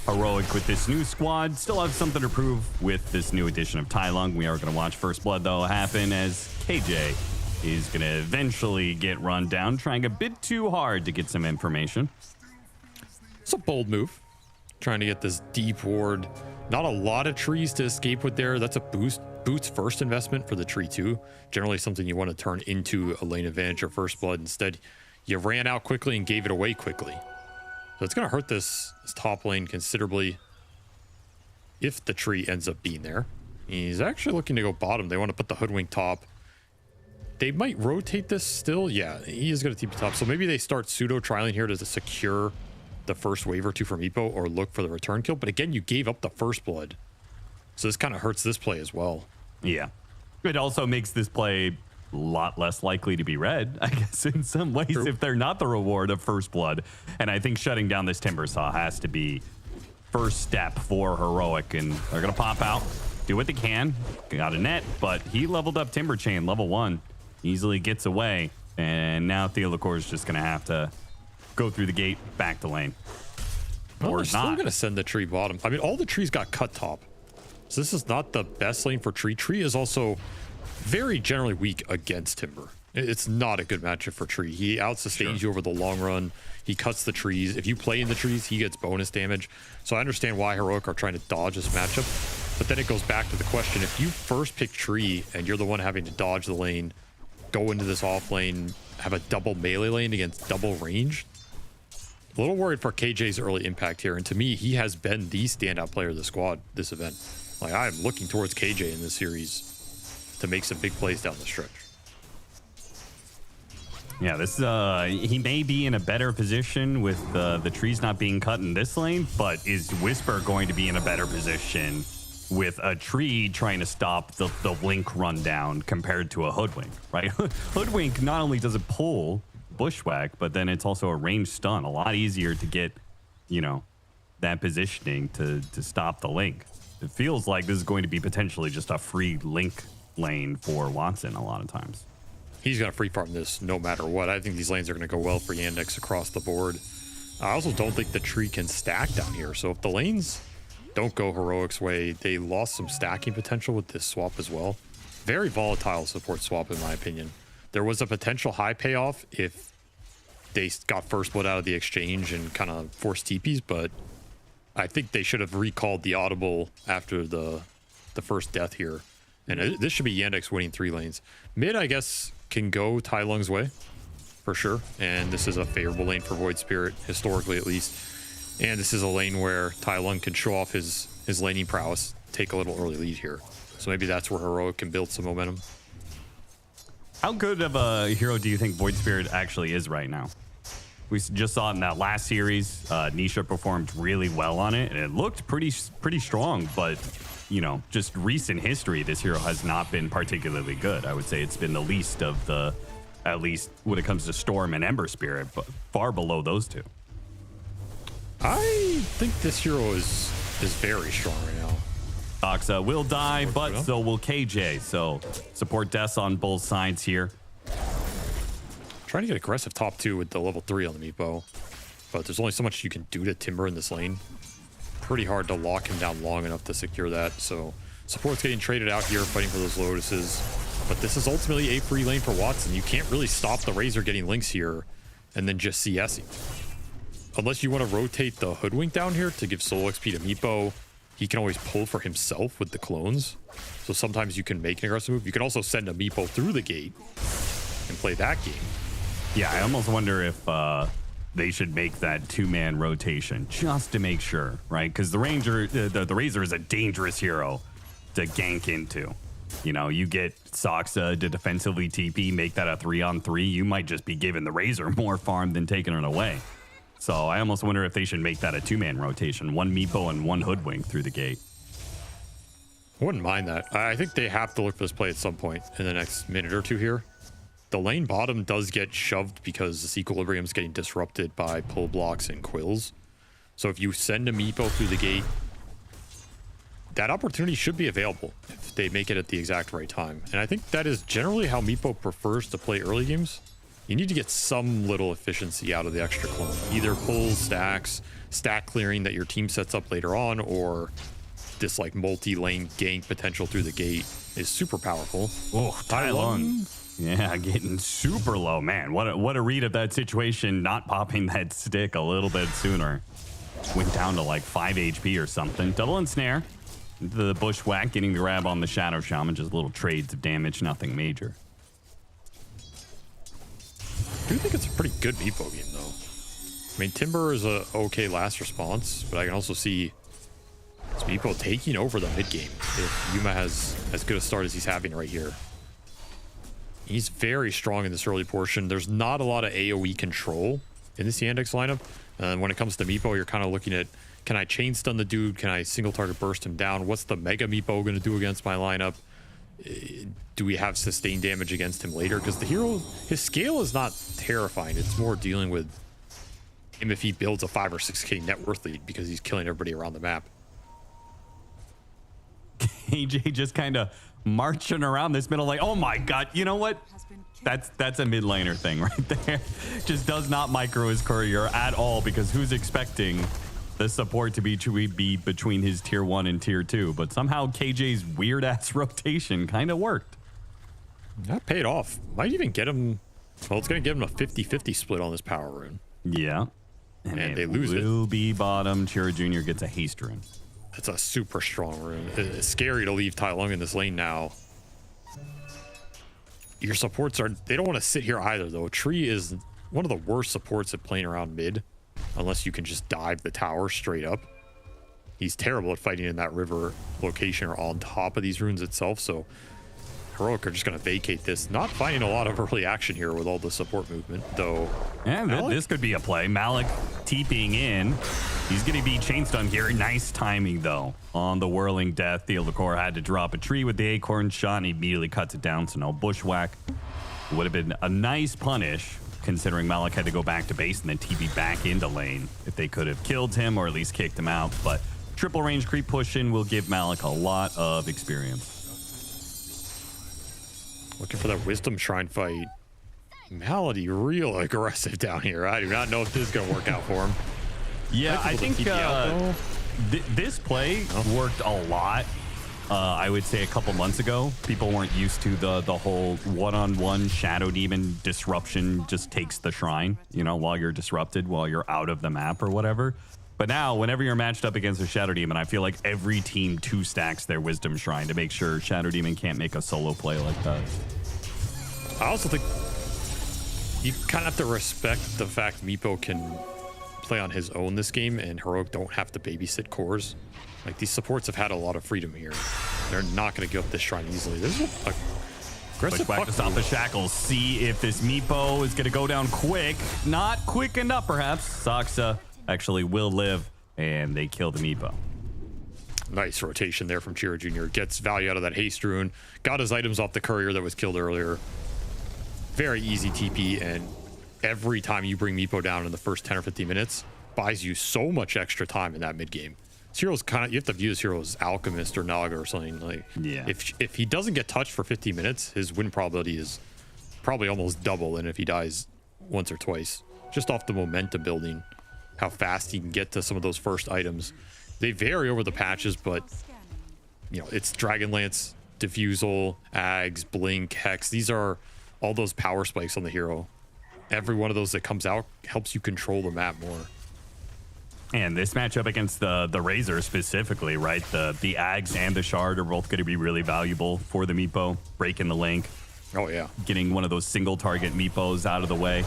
Heroic with this new squad still have something to prove with this new addition of Tailang. We are going to watch First Blood, though, happen as KJ is going to eventually get run down, trying a bit too hard to get some information. It's a bold move, trying to get this deep ward. Not a lot of trees to escape with there. That's a Boot's first investment for the tree 2. Generally something you want to turn into a lane advantage or First Blood. Instead, you ran out quickly and gave it away quickly. So it's going to hurt this top lane considerably if the tree ends up being there. He's actually looking to go bottom. They want to put the Hoodwink top. They might rotate this still. Yeah, he is going to TP top. So maybe they start pseudo trialing here to secure the first wave or 2 from Epo or look for the return kill. But again, you gave up the First Blood. So this kind of hurts this play as well. Yeah. It also makes this play a lot less likely to be read, I guess, in some ways, if they're not the reward of First Blood. And I think shutting down this Timber Saw has to be first step for Heroic. And they're going to pop out, do what they can. Got a net, but he leveled up Timber Chain, level 1. Easily gets away. And now Theolacor is just going to have to go through the gate, back to lane. Well, or they're still not. going to send the tree bottom. I mean, all the trees got cut top. So this is not the best lane for Tree. Tree is also very generally weak against Timber. It's not a good matchup for Tree. He out-sustains you over the long run. He cuts the trees. If you play in the trees, he gets bonus damage. So I understand why Heroic are trying to dodge this matchup. But then it goes back to the question, if you first pick Tree and you're the one having to dodge the lane, go into this off lane, have a double melee lane against double range, a little worried for KJ's early impact here. And to me, he has been the standout player of the squad this event. Like, I'm looking towards KJ in this series to make some big plays down the stretch. Yeah, this he may be in a better position with the trees not being cut in this lane, but is Whisper going to be in a better position with a tree trying to stop the Link rundown compared to a Hoodwink, right? Hoodwink not only does it pull Bushwhack, but then it's also a ranged stun. A lot easier to get, you know, that positioning to stop the Link. It feels like this is going to be potentially just a free Link lane for Watson a lot of times. He's going to free farm this no matter what. I think these lanes are going to go well for Yandex across the board. I also don't think the tree can stack down here. So if the lanes don't go Heroic's way, they lost some stacking potential with this swap as well. Very volatile support swap in my opinion. There was a potential high payoff if they got first blood out of the exchange and kind of forced TPs, but I think they should have recalled the audible after the first death here. And this should be Yandex winning 3 lanes. Mid, I guess, can go Tai Lung's way, for sure. And this is a favorable lane for Void Spirit, historically at least. And this is a lane where Tai Lung can show off his laning prowess, take a little early lead here. So maybe that's where Heroic can build some momentum. How good of a hero do you think Void Spirit actually is right now? We just saw it in that last series. Nisha performed really well on it, and it looked pretty strong, but you know, just recent history, this hero has not been particularly good. I would say it's been the least of the, at least when it comes to Storm and Ember Spirit, but far below those two. I think this hero is very strong right now. Doxa will die, but so will KJ. So support deaths on both sides here. Trying to get aggressive top 2 with the level 3 on the Meepo, but there's only so much you can do to Timber in this lane. Pretty hard to lock him down long enough to secure that. So support's getting traded out here, fighting for those Lotuses. But this is ultimately a free lane for Watson. You can't really stop the Razor getting links here and then just CSing. Unless you want to rotate the Hoodwink down here to give solo XP to Meepo, he can always pull for himself with the clones. So sometimes you can make an aggressive move. You can also send a Meepo through the gate and play that game. Yeah, I almost wonder if they should make that 2-man rotation just to make sure, right? Because the Ranger, the Razor is a dangerous hero to gank into. You know, you get Soxa to defensively TP, make that a 3-on-3. You might just be giving the Razor more farm than taking it away. So I almost wonder if they should make that a 2-man rotation, 1 Meepo and 1 Hoodwink through the gate. I wouldn't mind that. I think they have to look for this play at some point in the next minute or two here. The lane bottom does get shoved because this equilibrium is getting disrupted by pull blocks and quills. So if you send a Meepo through the gate, that opportunity should be available if they make it at the exact right time. And I think that is generally how Meepo prefers to play early games. You need to get some little efficiency out of the extra clone. Either pulls, stacks, stack clearing that your team sets up later on, or this like multi-lane gank potential through the gate is super powerful. Oh, Tai Lung. Yeah, getting super low, man. What a read of that situation, not popping that stick a little bit sooner. Went down to like 5 HP or something. Double ensnare. The Bushwhack getting the grab on the Shadow Shaman, just little trades of damage, nothing major. I do think it's a pretty good Meepo game, though. I mean, Timber is a okay last response, but I can also see Meepo taking over the mid game if Yuma has as good a start as he's having right here. He's very strong in this early portion. There's not a lot of AoE control in this Yandex lineup. And when it comes to Meepo, you're kind of looking at, can I chain stun the dude? Can I single target burst him down? What's the Mega Meepo going to do against my lineup? Do we have sustained damage against him later? Because the hero, his scale is not terrifying. It's more dealing with him if he builds a 5 or 6k net worth lead because he's killing everybody around the map. KJ just kind of marching around this middle like, oh my god, you know what? That's a mid laner thing right there. Just does not micro his courier at all, because who's expecting the support to be between his tier 1 and tier 2? But somehow KJ's weird ass rotation kind of worked. That paid off. Might even get him, well, it's going to give him a 50-50 split on this power rune. Yeah. And they lose it. Will be bottom. Chira Jr. gets a haste rune. It's a super strong rune. It's scary to leave Tai Lung in this lane now. Your supports are, they don't want to sit here either, though. Tree is one of the worst supports at playing around mid, unless you can just dive the tower straight up. He's terrible at fighting in that river location or on top of these runes itself. So HEROIC are just going to vacate this. Not finding a lot of early action here with all the support movement, though. Yeah, this could be a play. Malik TPing in. He's going to be chain stun here. Nice timing, though, on the Whirling Death. The Liquor had to drop a tree with the Acorn shot and he immediately cuts it down, so no bushwhack. Would have been a nice punish, considering Malik had to go back to base and then TP back into lane if they could have killed him or at least kicked him out. But triple range creep push in will give Malik a lot of experience. Looking for that Wisdom Shrine fight. Malady real aggressive down here. I do not know if this is going to work out for him. Yeah, I think this play worked a lot. I would say a couple months ago, people weren't used to the whole one-on-one Shadow Demon disruption just takes the shrine, you know, while you're disrupted, while you're out of the map or whatever. But now, whenever you're matched up against a Shadow Demon, I feel like every team 2-stacks their Wisdom Shrine to make sure Shadow Demon can't make a solo play like that. I also think you kind of have to respect the fact Meepo can play on his own this game and HEROIC don't have to babysit cores. Like, these supports have had a lot of freedom here. They're not going to give up this shrine easily. This is a aggressive push back to stop the shackles. See if this Meepo is going to go down quick. Not quick enough, perhaps. Saksa actually will live, and they kill the Meepo. Nice rotation there from Chira Jr. Gets value out of that haste rune. Got his items off the courier that was killed earlier. Very easy TP, and every time you bring Meepo down in the first 10 or 15 minutes, buys you so much extra time in that mid game. This hero's kind of, you have to view this hero as Alchemist or Naga or something. Like, yeah. If he doesn't get touched for 15 minutes, his win probability is probably almost double than if he dies once or twice. Just off the momentum building, how fast he can get to some of those first items. They vary over the patches, but you know, it's Dragonlance, Diffusal, Ags, Blink, Hex. These are all those power spikes on the hero. Every one of those that comes out helps you control the map more. And this matchup against the Razor specifically, right? The Ags and the Shard are both going to be really valuable for the Meepo. Breaking the link. Oh, yeah. Getting one of those single target Meepos out of the way.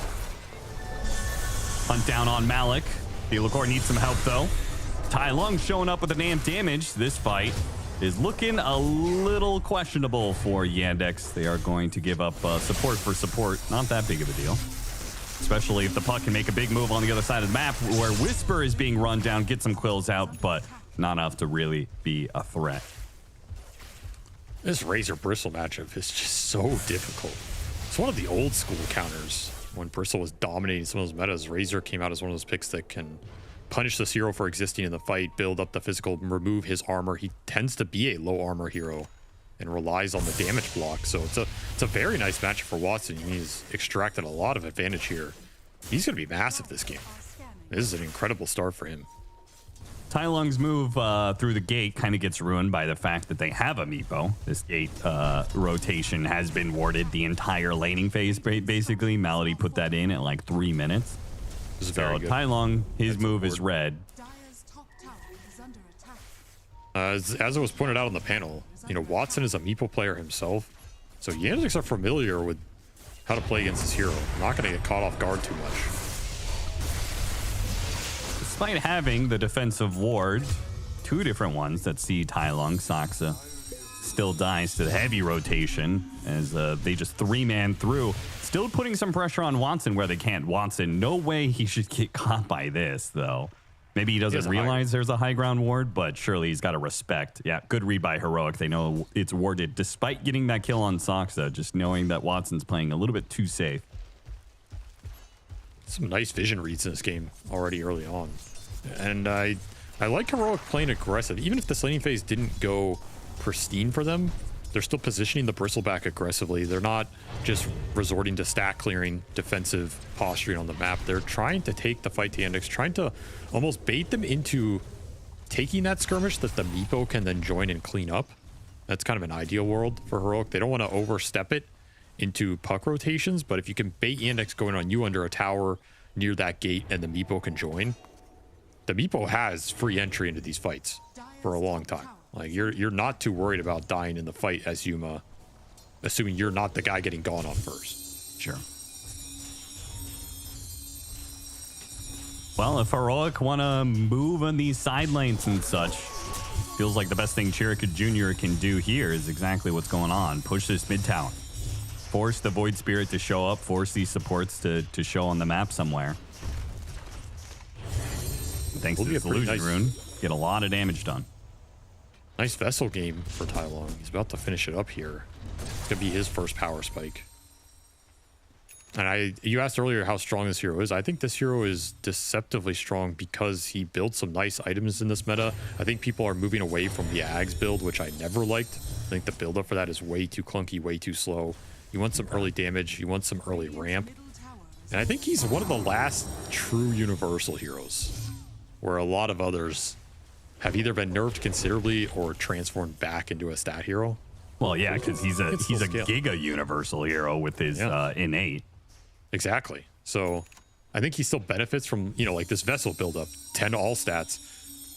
Hunt down on Malik. The Liquor needs some help, though. Tai Lung showing up with the damn damage. This fight is looking a little questionable for Yandex. They are going to give up support for support. Not that big of a deal. Especially if the puck can make a big move on the other side of the map where Whisper is being run down, get some quills out, but not enough to really be a threat. This Razor Bristle matchup is just so difficult. It's one of the old school counters when Bristle was dominating some of those metas. Razor came out as one of those picks that can punish this hero for existing in the fight, build up the physical, remove his armor. He tends to be a low armor hero and relies on the damage block. So it's a very nice matchup for Watson. He's extracted a lot of advantage here. He's going to be massive this game. This is an incredible start for him. Tai Lung's move through the gate kind of gets ruined by the fact that they have a Meepo. This gate rotation has been warded the entire laning phase, basically. Malady put that in at like 3 minutes. So Tai Lung, his move is red. As it was pointed out on the panel, you know, Watson is a Meepo player himself, so Yandex are familiar with how to play against this hero. Not going to get caught off guard too much. Despite having the defensive ward, 2 different ones that see Tai Lung, Saksa still dies to the heavy rotation as they just 3-man through. Still putting some pressure on Watson where they can't. Watson, no way he should get caught by this, though. Maybe he doesn't realize there's a high ground ward, but surely he's got to respect. Yeah, good read by HEROIC. They know it's warded despite getting that kill on Saksa, just knowing that Watson's playing a little bit too safe. Some nice vision reads in this game already early on. And I like HEROIC playing aggressive. Even if this laning phase didn't go pristine for them, they're still positioning the Bristleback aggressively. They're not just resorting to stack clearing, defensive posturing on the map. They're trying to take the fight to Yandex, trying to almost bait them into taking that skirmish that the Meepo can then join and clean up. That's kind of an ideal world for HEROIC. They don't want to overstep it into puck rotations, but if you can bait Yandex going on you under a tower near that gate and the Meepo can join, the Meepo has free entry into these fights for a long time. Like, you're not too worried about dying in the fight as Yuma, assuming you're not the guy getting gone on first. Sure. Well, if Heroic want to move on these side lanes and such, feels like the best thing Chirica Jr. can do here is exactly what's going on. Push this mid tower. Force the Void Spirit to show up. Force these supports to show on the map somewhere. Thanks to this illusion rune, get a lot of damage done. Nice Vessel game for Tai Long. He's about to finish it up here. It's going to be his first power spike. And you asked earlier how strong this hero is. I think this hero is deceptively strong because he built some nice items in this meta. I think people are moving away from the Ags build, which I never liked. I think the build-up for that is way too clunky, way too slow. You want some early damage. You want some early ramp. And I think he's one of the last true universal heroes, where a lot of others have either been nerfed considerably or transformed back into a stat hero. Well, yeah, because he's a Giga Universal hero with his innate. Exactly. So I think he still benefits from, like this Vessel buildup, 10 to all stats.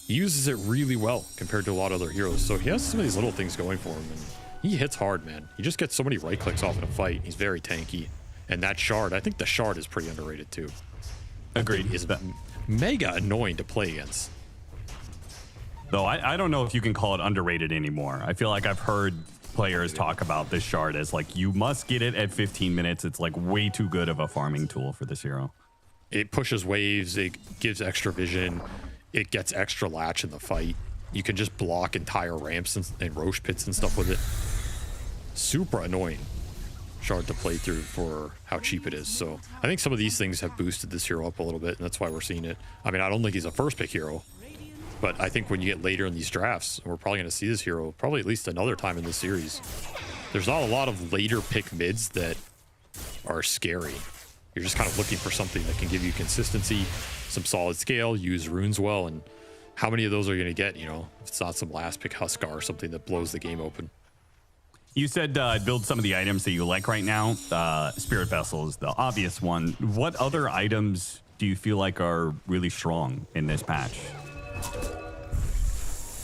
He uses it really well compared to a lot of other heroes. So he has some of these little things going for him. And he hits hard, man. He just gets so many right clicks off in a fight. He's very tanky. And that shard, I think the shard is pretty underrated too. Agreed. Is mega annoying to play against. Though I don't know if you can call it underrated anymore. I feel like I've heard players talk about this shard as like, you must get it at 15 minutes. It's like way too good of a farming tool for this hero. It pushes waves, it gives extra vision, it gets extra latch in the fight. You can just block entire ramps and Roche pits and stuff with it. Super annoying shard to play through for how cheap it is. So I think some of these things have boosted this hero up a little bit, and that's why we're seeing it. I mean, I don't think he's a first pick hero, but I think when you get later in these drafts, we're probably going to see this hero probably at least another time in this series. There's not a lot of later pick mids that are scary. You're just kind of looking for something that can give you consistency, some solid scale, use runes well, and how many of those are you going to get, if it's not some last pick Huskar or something that blows the game open. You said build some of the items that you like right now. Spirit Vessel is the obvious one. What other items do you feel like are really strong in this patch?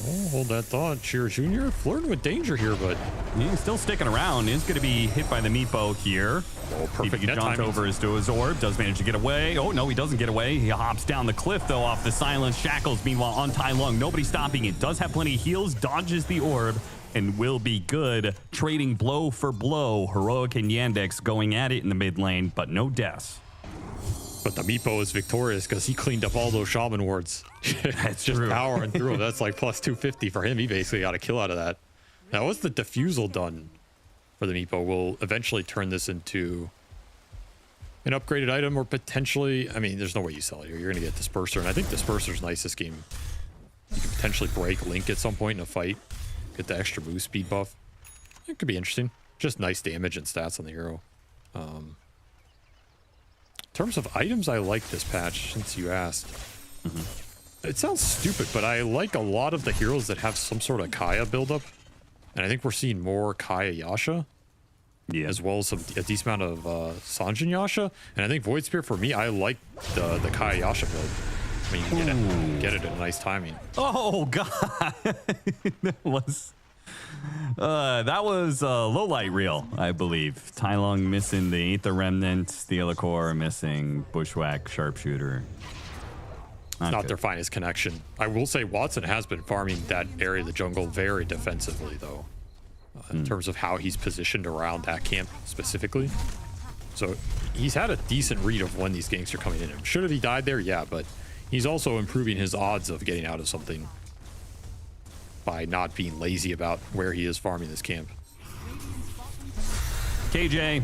Oh, hold that thought. Cheer Jr. flirting with danger here, but he's still sticking around. He's going to be hit by the Meepo here. Oh, perfect. He jaunt over his to his orb. Does manage to get away. Oh, no, he doesn't get away. He hops down the cliff, though, off the silence shackles. Meanwhile, on Tai Lung, nobody stopping it. Does have plenty of heals, dodges the orb, and will be good. Trading blow for blow. Heroic and Yandex going at it in the mid lane, but no deaths. But the Meepo is victorious because he cleaned up all those shaman wards. It's just powering through him. That's like plus 250 for him. He basically got a kill out of that. Now, what's the diffusal done for the Meepo? We'll eventually turn this into an upgraded item or potentially, I mean, there's no way you sell it here. You're going to get Disperser, and I think Disperser's nice this game. You can potentially break Link at some point in a fight, get the extra move speed buff. It could be interesting. Just nice damage and stats on the hero. In terms of items, I like this patch, since you asked. It sounds stupid, but I like a lot of the heroes that have some sort of Kaya buildup. And I think we're seeing more Kaya Yasha. Yeah. As well as a decent amount of Sanjin Yasha. And I think Void Spear, for me, I like the Kaya Yasha build. I mean, you can get it at a nice timing. Oh, God. That was low light reel, I believe. Tai Lung missing the Aether Remnant, Steal Core missing Bushwhack Sharpshooter. Not their finest connection. I will say Watson has been farming that area of the jungle very defensively, though, in terms of how he's positioned around that camp specifically. So he's had a decent read of when these ganks are coming in. Should have he died there? Yeah, but he's also improving his odds of getting out of something by not being lazy about where he is farming this camp. KJ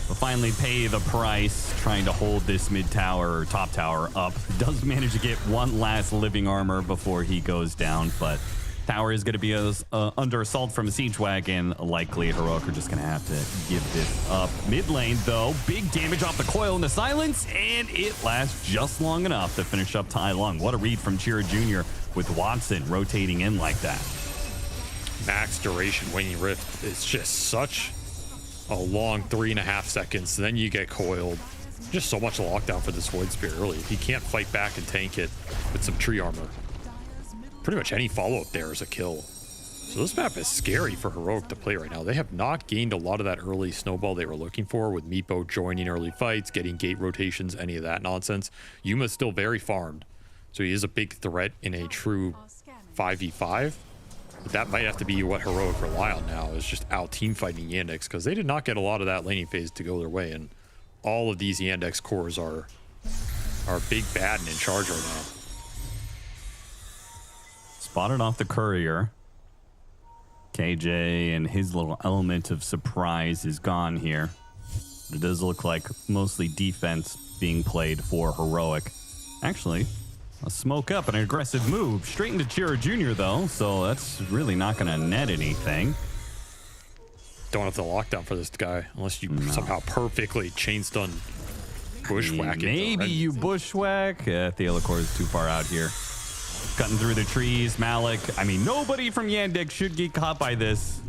will finally pay the price trying to hold this mid tower or top tower up. Does manage to get one last living armor before he goes down, but tower is going to be under assault from a siege wagon. Likely Heroic are just going to have to give this up. Mid lane, though, big damage off the coil in the silence, and it lasts just long enough to finish up Tai Lung. What a read from Chira Jr. with Watson rotating in like that. Max duration waning rift. It's just such a long 3.5 seconds. Then you get coiled. Just so much lockdown for this Void Spear early. If he can't fight back and tank it with some tree armor, pretty much any follow-up there is a kill. So this map is scary for Heroic to play right now. They have not gained a lot of that early snowball they were looking for with Meepo joining early fights, getting gate rotations, any of that nonsense. Yuma's still very farmed, so he is a big threat in a true 5v5. But that might have to be what Heroic rely on now, is just out team fighting Yandex, because they did not get a lot of that laning phase to go their way, and all of these Yandex cores are big bad and in charge right now. Spotted off the courier. KJ and his little element of surprise is gone here. It does look like mostly defense being played for Heroic. Actually, a smoke up, an aggressive move. Straight into Chira Jr. though, so that's really not going to net anything. Don't have the lockdown for this guy unless you somehow perfectly chain stun bushwhack it. Maybe you bushwhack. Theolicor is too far out here. Cutting through the trees. Malik. I mean, nobody from Yandex should get caught by this.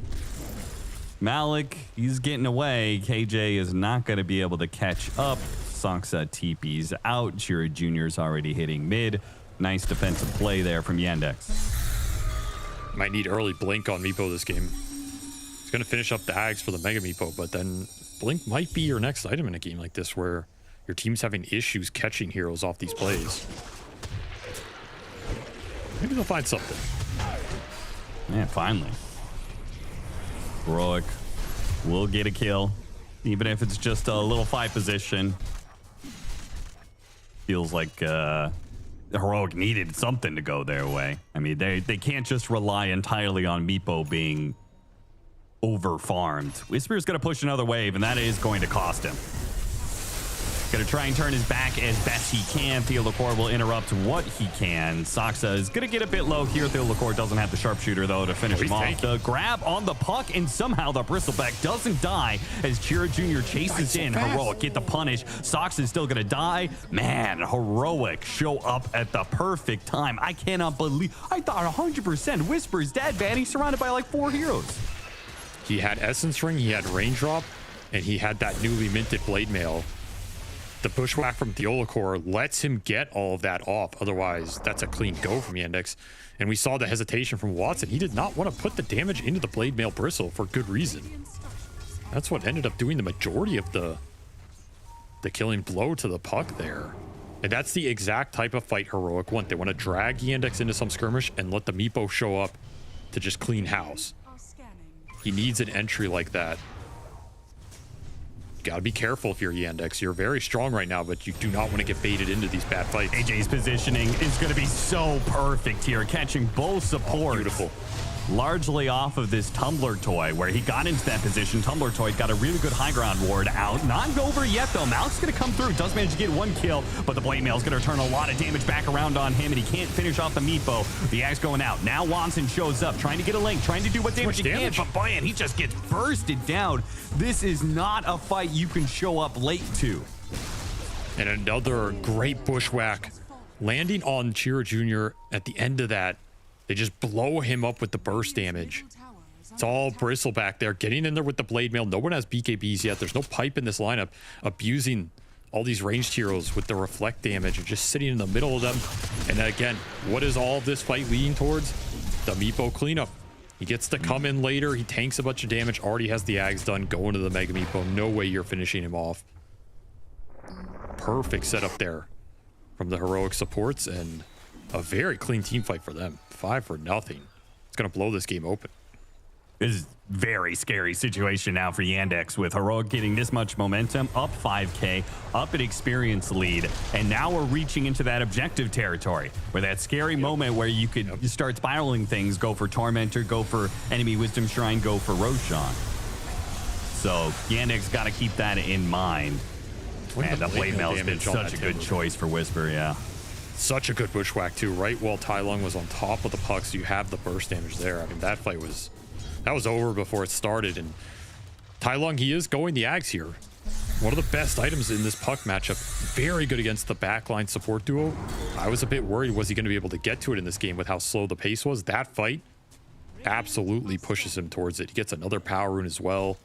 Malik, he's getting away. KJ is not going to be able to catch up. Soxa TP's out. Chira Jr.'s already hitting mid. Nice defensive play there from Yandex. Might need early blink on Meepo this game. He's going to finish up the Ags for the Mega Meepo, but then blink might be your next item in a game like this where your team's having issues catching heroes off these plays. Maybe they'll find something. Yeah, finally. Heroic will get a kill, even if it's just a little fight position. Feels like Heroic needed something to go their way. I mean, they can't just rely entirely on Meepo being over-farmed. Whisper's going to push another wave, and that is going to cost him. Going to try and turn his back as best he can. Theolicor will interrupt what he can. Soxa is going to get a bit low here. Theolicor doesn't have the sharpshooter, though, to finish him off. The grab on the puck, and somehow the bristleback doesn't die as Chira Jr. chases in. Heroic get the punish. Soxa is still going to die. Man, Heroic show up at the perfect time. I cannot believe. I thought 100% Whisper is dead, man. He's surrounded by like 4 heroes. He had Essence Ring, he had Raindrop, and he had that newly minted Blade Mail. The bushwhack from Theolicor lets him get all of that off. Otherwise, that's a clean go from Yandex. And we saw the hesitation from Watson. He did not want to put the damage into the Blade Mail Bristle for good reason. That's what ended up doing the majority of the killing blow to the puck there. And that's the exact type of fight Heroic want. They want to drag Yandex into some skirmish and let the Meepo show up to just clean house. He needs an entry like that. Gotta be careful if you're Yandex. You're very strong right now, but you do not want to get baited into these bad fights. AJ's positioning is going to be so perfect here, catching both supports. Beautiful. Largely off of this Tumbler toy, where he got into that position. Tumbler toy got a really good high ground ward out. Not over yet, though. Malik's going to come through. Does manage to get 1 kill, but the Blade Mail's going to turn a lot of damage back around on him, and he can't finish off the Meepo. The axe going out. Now Watson shows up, trying to get a link, trying to do what damage he can, but man, he just gets bursted down. This is not a fight you can show up late to. And another great bushwhack. Landing on Chira Jr. at the end of that. They just blow him up with the burst damage. It's all Bristleback there, getting in there with the Blade Mail. No one has BKBs yet. There's no pipe in this lineup. Abusing all these ranged heroes with the reflect damage and just sitting in the middle of them. And again, what is all of this fight leading towards? The Meepo cleanup. He gets to come in later. He tanks a bunch of damage. Already has the Ags done. Going to the Mega Meepo. No way you're finishing him off. Perfect setup there from the Heroic supports, and a very clean team fight for them. 5-0. It's going to blow this game open. This is a very scary situation now for Yandex, with Heroic getting this much momentum, up 5K, up an experience lead, and now we're reaching into that objective territory, where that scary moment where you could start spiraling things, go for Tormentor, go for Enemy Wisdom Shrine, go for Roshan. So Yandex got to keep that in mind. Man, the Blade Mail's been such a good choice for Whisper, yeah. Such a good bushwhack too, right while Tai Lung was on top of the puck, so you have the burst damage there. I mean, that fight was over before it started, and Tai Lung, he is going the Ags here. One of the best items in this puck matchup. Very good against the backline support duo. I was a bit worried, was he going to be able to get to it in this game with how slow the pace was? That fight absolutely pushes him towards it. He gets another power rune as well.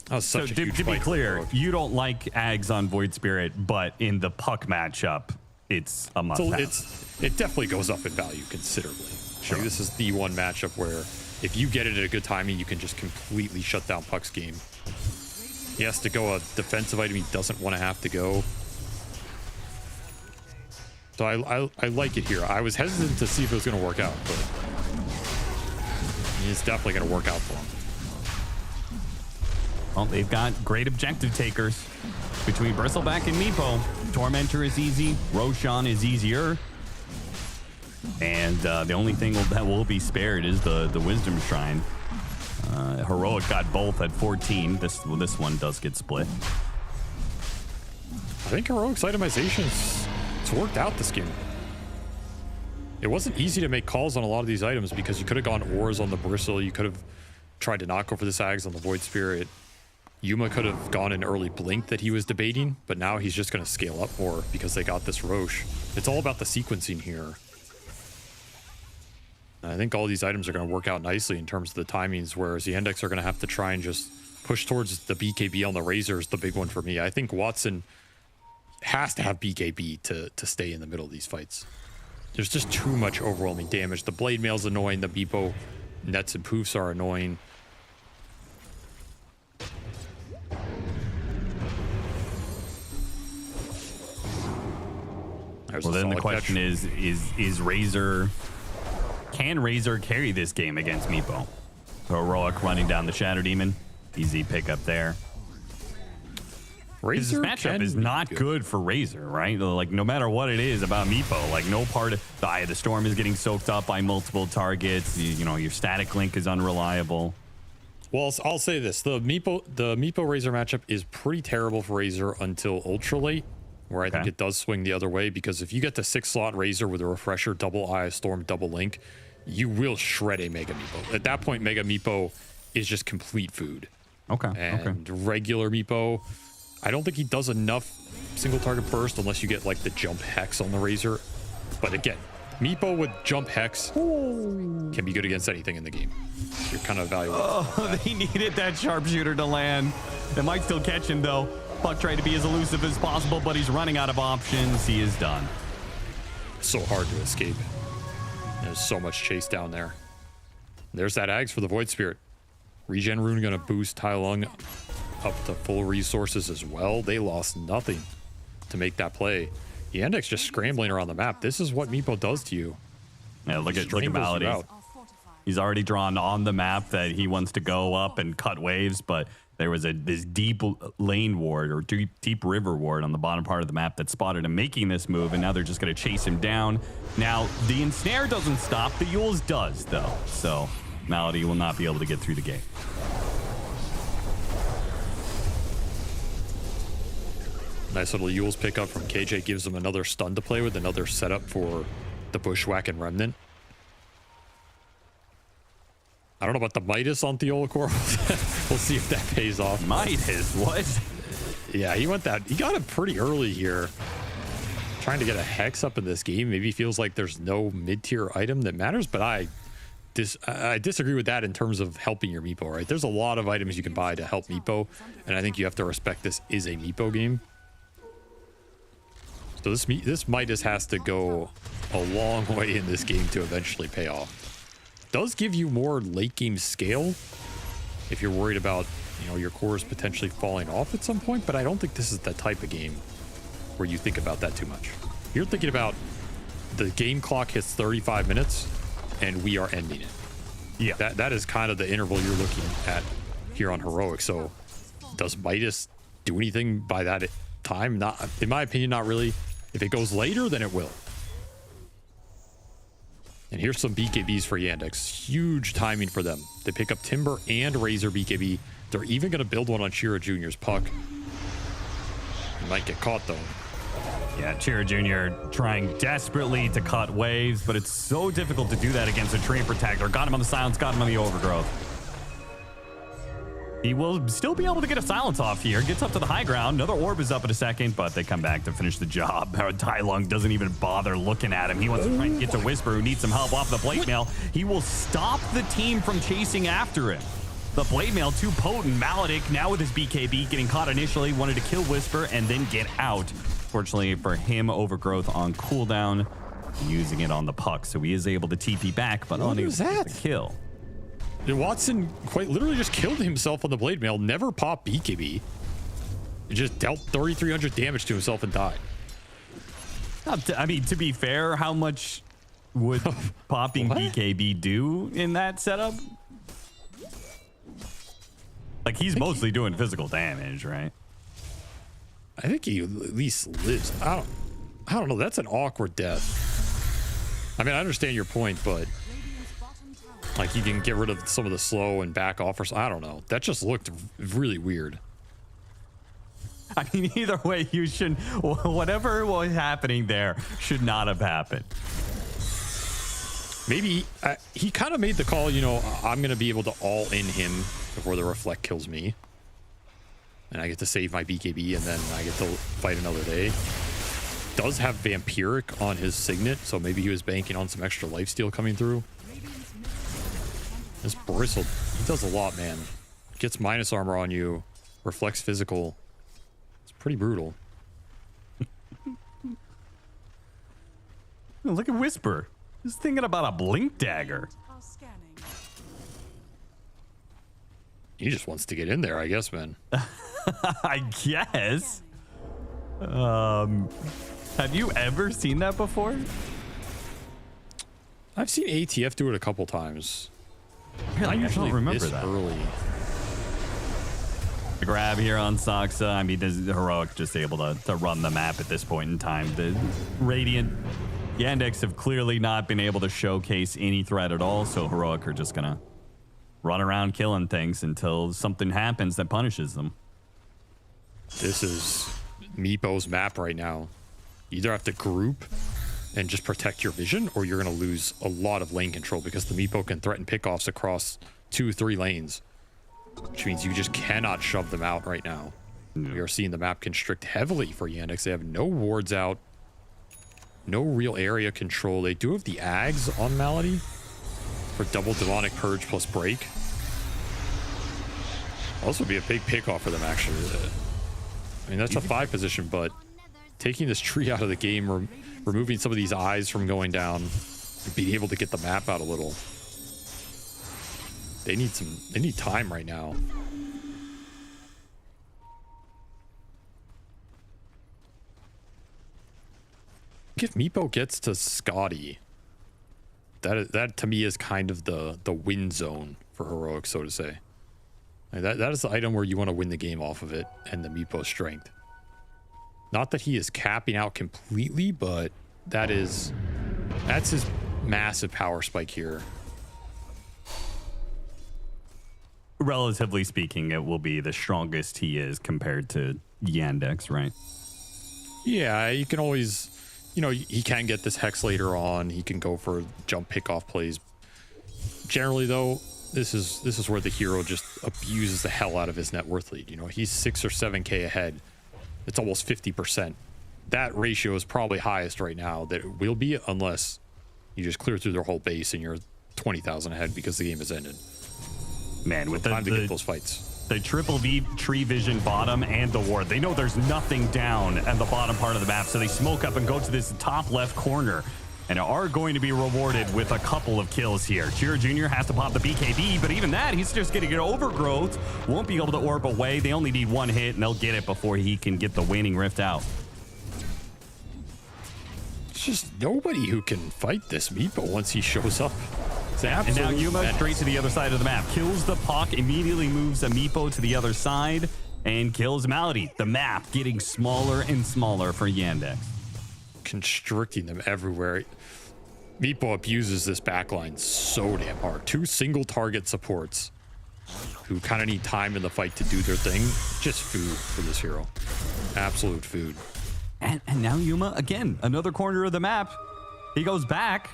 That was such a huge fight. To be clear, you don't like Ags on Void Spirit, but in the puck matchup, it's a must-have. It definitely goes up in value considerably. Sure. Like, this is the one matchup where if you get it at a good timing, you can just completely shut down Puck's game. He has to go a defensive item he doesn't want to have to go. So I like it here. I was hesitant to see if it was going to work out, but it's definitely going to work out for him. Well, they've got great objective takers between Bristleback and Meepo. Tormentor is easy. Roshan is easier. And the only thing that will be spared is the Wisdom Shrine. Heroic got both at 14. This one does get split. I think Heroic's itemizations, it's worked out this game. It wasn't easy to make calls on a lot of these items because you could have gone ores on the Bristle. You could have tried to knock over the Sags on the Void Spirit. Yuma could have gone an early Blink that he was debating, but now he's just going to scale up more because they got this Roche. It's all about the sequencing here. And I think all these items are going to work out nicely in terms of the timings, whereas the Yandex are going to have to try and just push towards the BKB on the Razor is the big one for me. I think Watson has to have BKB to stay in the middle of these fights. There's just too much overwhelming damage. The Blade Mail's annoying. The Meepo nets and poofs are annoying. Well, then the question is Razor... Can Razor carry this game against Meepo? Heroic running down the Shadow Demon. Easy pickup there. Razor this matchup is not good for Razor, right? Like, no matter what it is about Meepo, like, no part of the Eye of the Storm is getting soaked up by multiple targets. You know, your static link is unreliable. Well, I'll say this. The Meepo Razor matchup is pretty terrible for Razor until ultra late, where I think it does swing the other way, because if you get the 6-slot Razor with a Refresher, double Eye of Storm, double Link, you will shred a Mega Meepo. At that point, Mega Meepo is just complete food. And regular Meepo, I don't think he does enough single target burst unless you get like the jump hex on the Razor. But again, Meepo with jump hex can be good against anything in the game. You're kind of evaluating. Oh, they needed that sharpshooter to land. They might still catch him though. Puck tried to be as elusive as possible, but he's running out of options. He is done. So hard to escape. There's so much chase down there. There's that Ags for the Void Spirit. Regen Rune gonna boost Tai Lung up to full resources as well. They lost nothing to make that play. Yandex just scrambling around the map. This is what Meepo does to you. Yeah, look at Malady. He's already drawn on the map that he wants to go up and cut waves, but there was this deep lane ward or deep river ward on the bottom part of the map that spotted him making this move, and now they're just going to chase him down. Now, the Ensnare doesn't stop. The Yules does, though. So, Malady will not be able to get through the gate. Nice little Yules pickup from KJ. Gives him another stun to play with, another setup for the Bushwhack and Remnant. I don't know about the Midas on Theolacor. We'll see if that pays off. Midas, what? Yeah, he got it pretty early here. Trying to get a Hex up in this game. Maybe feels like there's no mid-tier item that matters, but I disagree with that in terms of helping your Meepo, right? There's a lot of items you can buy to help Meepo, and I think you have to respect this is a Meepo game. So this Midas has to go a long way in this game to eventually pay off. Does give you more late game scale if you're worried about, you know, your cores potentially falling off at some point, but I don't think this is the type of game where you think about that too much. You're thinking about the game clock hits 35 minutes and we are ending it. Yeah. That is kind of the interval you're looking at here on Heroic. So does Midas do anything by that time? Not, in my opinion, not really. If it goes later, then it will. And here's some BKBs for Yandex. Huge timing for them. They pick up Timber and Razor BKB. They're even going to build one on Chira Jr.'s Puck. He might get caught, though. Yeah, Chira Jr. trying desperately to cut waves, but it's so difficult to do that against a Terrain Protector. Got him on the silence, got him on the overgrowth. He will still be able to get a silence off here. Gets up to the high ground. Another orb is up in a second, but they come back to finish the job. Tai Lung doesn't even bother looking at him. He wants to try and get to Whisper, who needs some help off the Blade Mail. He will stop the team from chasing after him. The Blade Mail too potent. Maledic now with his BKB getting caught initially, wanted to kill Whisper and then get out. Fortunately for him, overgrowth on cooldown. using it on the puck, so he is able to TP back, but What unable is to get that? the kill. Dude, Watson quite literally just killed himself on the blade mail, never popped BKB. He just dealt 3,300 damage to himself and died. I mean, to be fair, how much would popping BKB do in that setup? Like, he's mostly doing physical damage, right? I think he at least lives. I don't know. That's an awkward death. I mean, I understand your point, but like, you can get rid of some of the slow and back off or something. I don't know. That just looked really weird. I mean, either way, you should, whatever was happening there should not have happened. Maybe he kind of made the call, you know, I'm going to be able to all in him before the reflect kills me. And I get to save my BKB and then I get to fight another day. Does have Vampiric on his Signet, so maybe he was banking on some extra lifesteal coming through. This Bristle, he does a lot, man. Gets minus armor on you, reflects physical. It's pretty brutal. Look at Whisper. He's thinking about a blink dagger. He just wants to get in there, I guess, man. I guess. Have you ever seen that before? I've seen ATF do it a couple times. Really? Not I don't remember this that. early. The grab here on Saksa. I mean, is Heroic just able to run the map at this point in time? The Radiant Yandex have clearly not been able to showcase any threat at all, so Heroic are just gonna run around killing things until something happens that punishes them. This is Meepo's map right now. You either have to group and just protect your vision, or you're going to lose a lot of lane control because the Meepo can threaten pickoffs across 2-3 lanes, which means you just cannot shove them out right now. We are seeing the map constrict heavily for Yandex. They have no wards out, no real area control. They do have the Ags on Malady for double Demonic Purge plus Break. Also be a big pickoff for them, actually. I mean, that's a 5 position, but taking this tree out of the game, removing some of these eyes from going down, and being able to get the map out a little. They need time right now. If Meepo gets to Scotty, that to me is kind of the win zone for Heroic, so to say. Like that is the item where you want to win the game off of it and the Meepo strength. Not that he is capping out completely, but that's his massive power spike here. Relatively speaking, it will be the strongest he is compared to Yandex, right? Yeah, you can always, you know, he can get this Hex later on. He can go for jump pickoff plays. Generally, though, this is where the hero just abuses the hell out of his net worth lead. You know, he's 6 or 7K ahead. It's almost 50%. That ratio is probably highest right now that it will be, unless you just clear through their whole base and you're 20,000 ahead because the game has ended. Man, with time to get those fights. The triple V tree vision bottom and the ward. They know there's nothing down at the bottom part of the map, so they smoke up and go to this top left corner and are going to be rewarded with a couple of kills here. Chiro Jr. has to pop the BKB, but even that, he's just going to get overgrowth. Won't be able to orb away. They only need one hit, and they'll get it before he can get the waning rift out. It's just nobody who can fight this Meepo once he shows up. And now Yuma menace. straight to the other side of the map. Kills the Puck, immediately moves a Meepo to the other side, and kills Malady. The map getting smaller and smaller for Yandex. Constricting them everywhere. Meepo abuses this backline so damn hard. 2 single target supports who kind of need time in the fight to do their thing. Just food for this hero. Absolute food. And now Yuma, again, another corner of the map. He goes back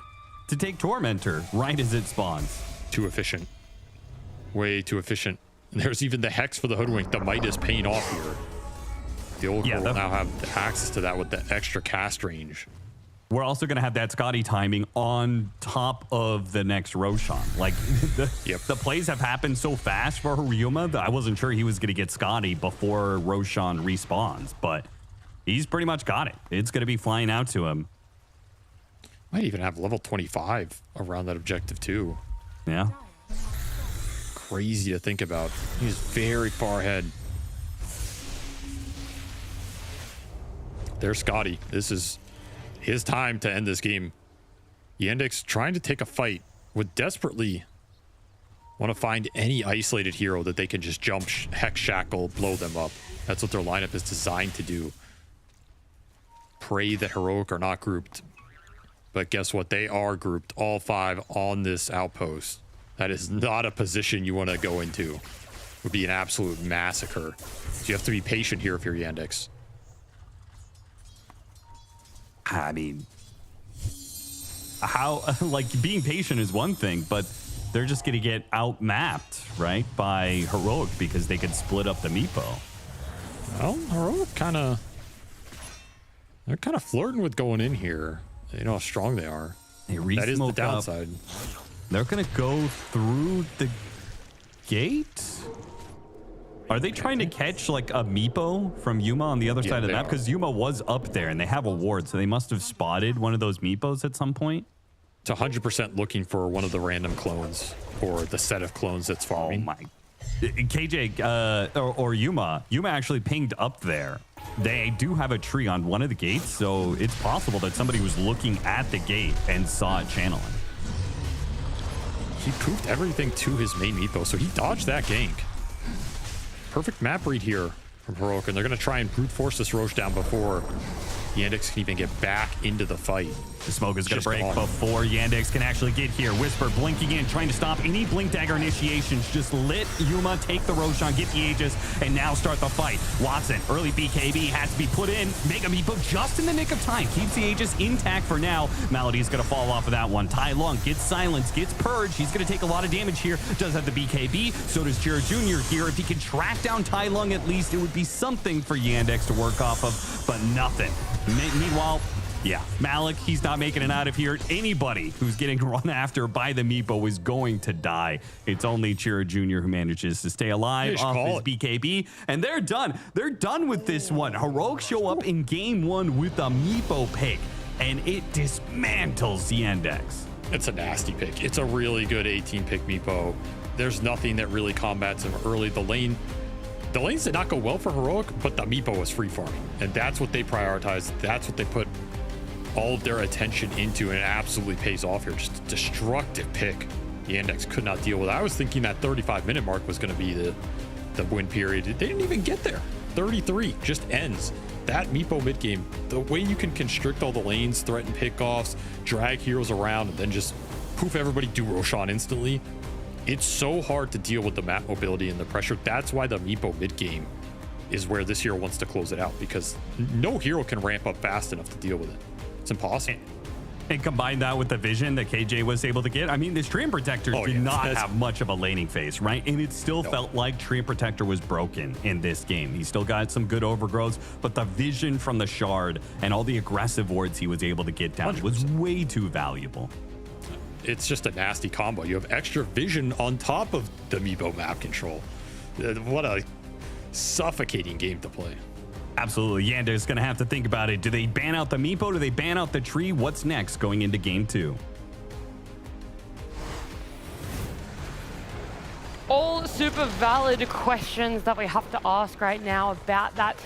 to take Tormentor right as it spawns. Too efficient. Way too efficient. And there's even the Hex for the Hoodwink. The Might is paying off here. The old girl will now have access to that with the extra cast range. We're also going to have that Scotty timing on top of the next Roshan. Like, the plays have happened so fast for Yuma that I wasn't sure he was going to get Scotty before Roshan respawns, but he's pretty much got it. It's going to be flying out to him. Might even have level 25 around that objective too. Yeah. Crazy to think about. He's very far ahead. There's Scotty. This is his time to end this game. Yandex trying to take a fight, would desperately want to find any isolated hero that they can just jump, hex shackle, blow them up. That's what their lineup is designed to do. Pray that Heroic are not grouped. But guess what? They are grouped, all 5 on this outpost. That is not a position you want to go into. It would be an absolute massacre. So you have to be patient here if you're Yandex. I mean, how, like, being patient is one thing, but they're just going to get outmapped, right, by Heroic because they could split up the Meepo. Well, Heroic they're kind of flirting with going in here. You know how strong they are. That is the downside. They're going to go through the gate? Are they trying to catch like a Meepo from Yuma on the other side of the map? Because Yuma was up there and they have a ward, so they must have spotted one of those Meepos at some point. It's 100% looking for one of the random clones or the set of clones that's farming. Oh my. KJ or Yuma actually pinged up there. They do have a tree on one of the gates, so it's possible that somebody was looking at the gate and saw it channeling. He proved everything to his main Meepo, so he dodged that gank. Perfect map read here from Heroic, and they're going to try and brute force this Roche down before Yandex can even get back into the fight. The smoke is going to break before Yandex can actually get here. Whisper blinking in, trying to stop any Blink Dagger initiations. Just let Yuma take the Roshan, get the Aegis, and now start the fight. Watson, early BKB has to be put in. Mega Meepo just in the nick of time. Keeps the Aegis intact for now. Malady is going to fall off of that one. Tai Lung gets silenced, gets purged. He's going to take a lot of damage here. Does have the BKB. So does Jira Jr. here. If he can track down Tai Lung at least, it would be something for Yandex to work off of, but nothing. Meanwhile, yeah, Malik, he's not making it out of here. Anybody who's getting run after by the Meepo is going to die. It's only Chira Jr. who manages to stay alive off his BKB, and they're done. They're done with this one. Heroic show up in game 1 with a Meepo pick, and it dismantles Yandex. It's a nasty pick. It's a really good 18 pick Meepo. There's nothing that really combats him early. The lanes did not go well for Heroic, but the Meepo was free farming, and that's what they prioritized. That's what they put all of their attention into, and it absolutely pays off here. Just a destructive pick. The Yandex could not deal with. I was thinking that 35-minute mark was going to be the win period. They didn't even get there. 33 just ends. That Meepo mid game, the way you can constrict all the lanes, threaten pickoffs, drag heroes around, and then just poof everybody, do Roshan instantly. It's so hard to deal with the map mobility and the pressure. That's why the Meepo mid game is where this hero wants to close it out, because no hero can ramp up fast enough to deal with it. It's impossible. And combine that with the vision that KJ was able to get. I mean, this Treant Protector did not have much of a laning phase, right? And it still felt like Treant Protector was broken in this game. He still got some good overgrowths, but the vision from the Shard and all the aggressive wards he was able to get down 100%. Was way too valuable. It's just a nasty combo. You have extra vision on top of the Meepo map control. What a suffocating game to play. Absolutely. Yandex going to have to think about it. Do they ban out the Meepo? Do they ban out the tree? What's next going into game 2? All super valid questions that we have to ask right now about that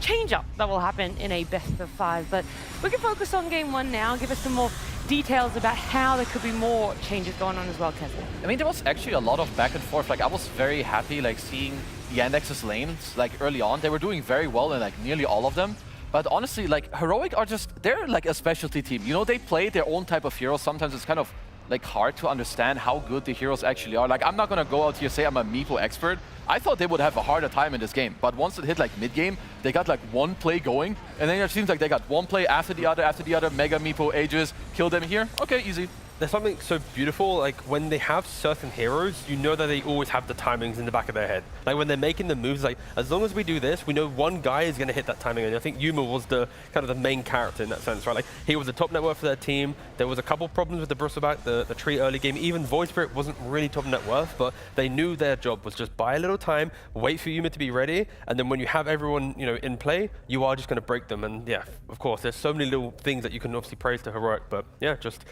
change-up that will happen in a best of 5. But we can focus on game 1 now. Give us some more details about how there could be more changes going on as well, Kevin. I mean, there was actually a lot of back and forth. Like, I was very happy, like, seeing Yandex's lanes, like, early on. They were doing very well in, like, nearly all of them. But honestly, like, Heroic are just, they're like a specialty team. You know, they play their own type of heroes. Sometimes it's kind of, like, hard to understand how good the heroes actually are. Like, I'm not gonna go out here and say I'm a Meepo expert. I thought they would have a harder time in this game, but once it hit like mid-game, they got like one play going, and then it seems like they got one play after the other, Mega Meepo Aegis, kill them here, okay, easy. there's something so beautiful, like when they have certain heroes, you know that they always have the timings in the back of their head. Like when they're making the moves, like as long as we do this, we know one guy is going to hit that timing. And I think Yuma was the kind of the main character in that sense, right? Like he was the top net worth for their team. There was a couple problems with the Bristleback, the tree early game. Even Void Spirit wasn't really top net worth, but they knew their job was just buy a little time, wait for Yuma to be ready, and then when you have everyone, you know, in play, you are just going to break them. And yeah, of course, there's so many little things that you can obviously praise to Heroic, but yeah, just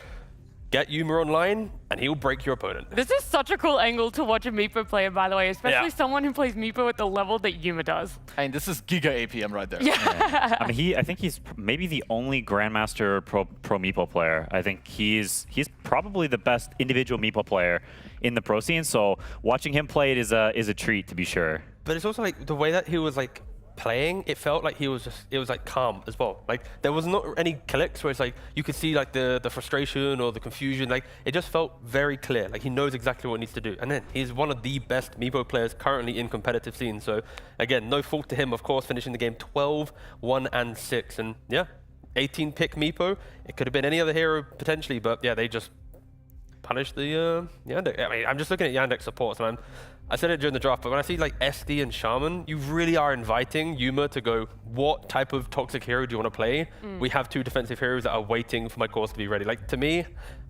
get Yuma online, and he'll break your opponent. This is such a cool angle to watch a Meepo player, by the way, especially someone who plays Meepo at the level that Yuma does. And this is Giga APM right there. Yeah. I mean, I think he's maybe the only Grandmaster Pro Meepo player. I think he's probably the best individual Meepo player in the pro scene. So watching him play it is a treat, to be sure. But it's also like the way that he was like playing, it felt like he was just, it was like calm as well. Like there was not any clicks where it's like you could see like the frustration or the confusion. Like it just felt very clear. Like he knows exactly what he needs to do. And then he's one of the best Meepo players currently in competitive scene. So again, no fault to him, of course, finishing the game 12, 1, and 6. And yeah, 18 pick Meepo. It could have been any other hero potentially, but yeah, they just punished the Yandex. I mean, I'm just looking at Yandex supports, and I said it during the draft, but when I see like SD and Shaman, you really are inviting Yuma to go, what type of toxic hero do you want to play? We have 2 defensive heroes that are waiting for my cores to be ready. Like to me,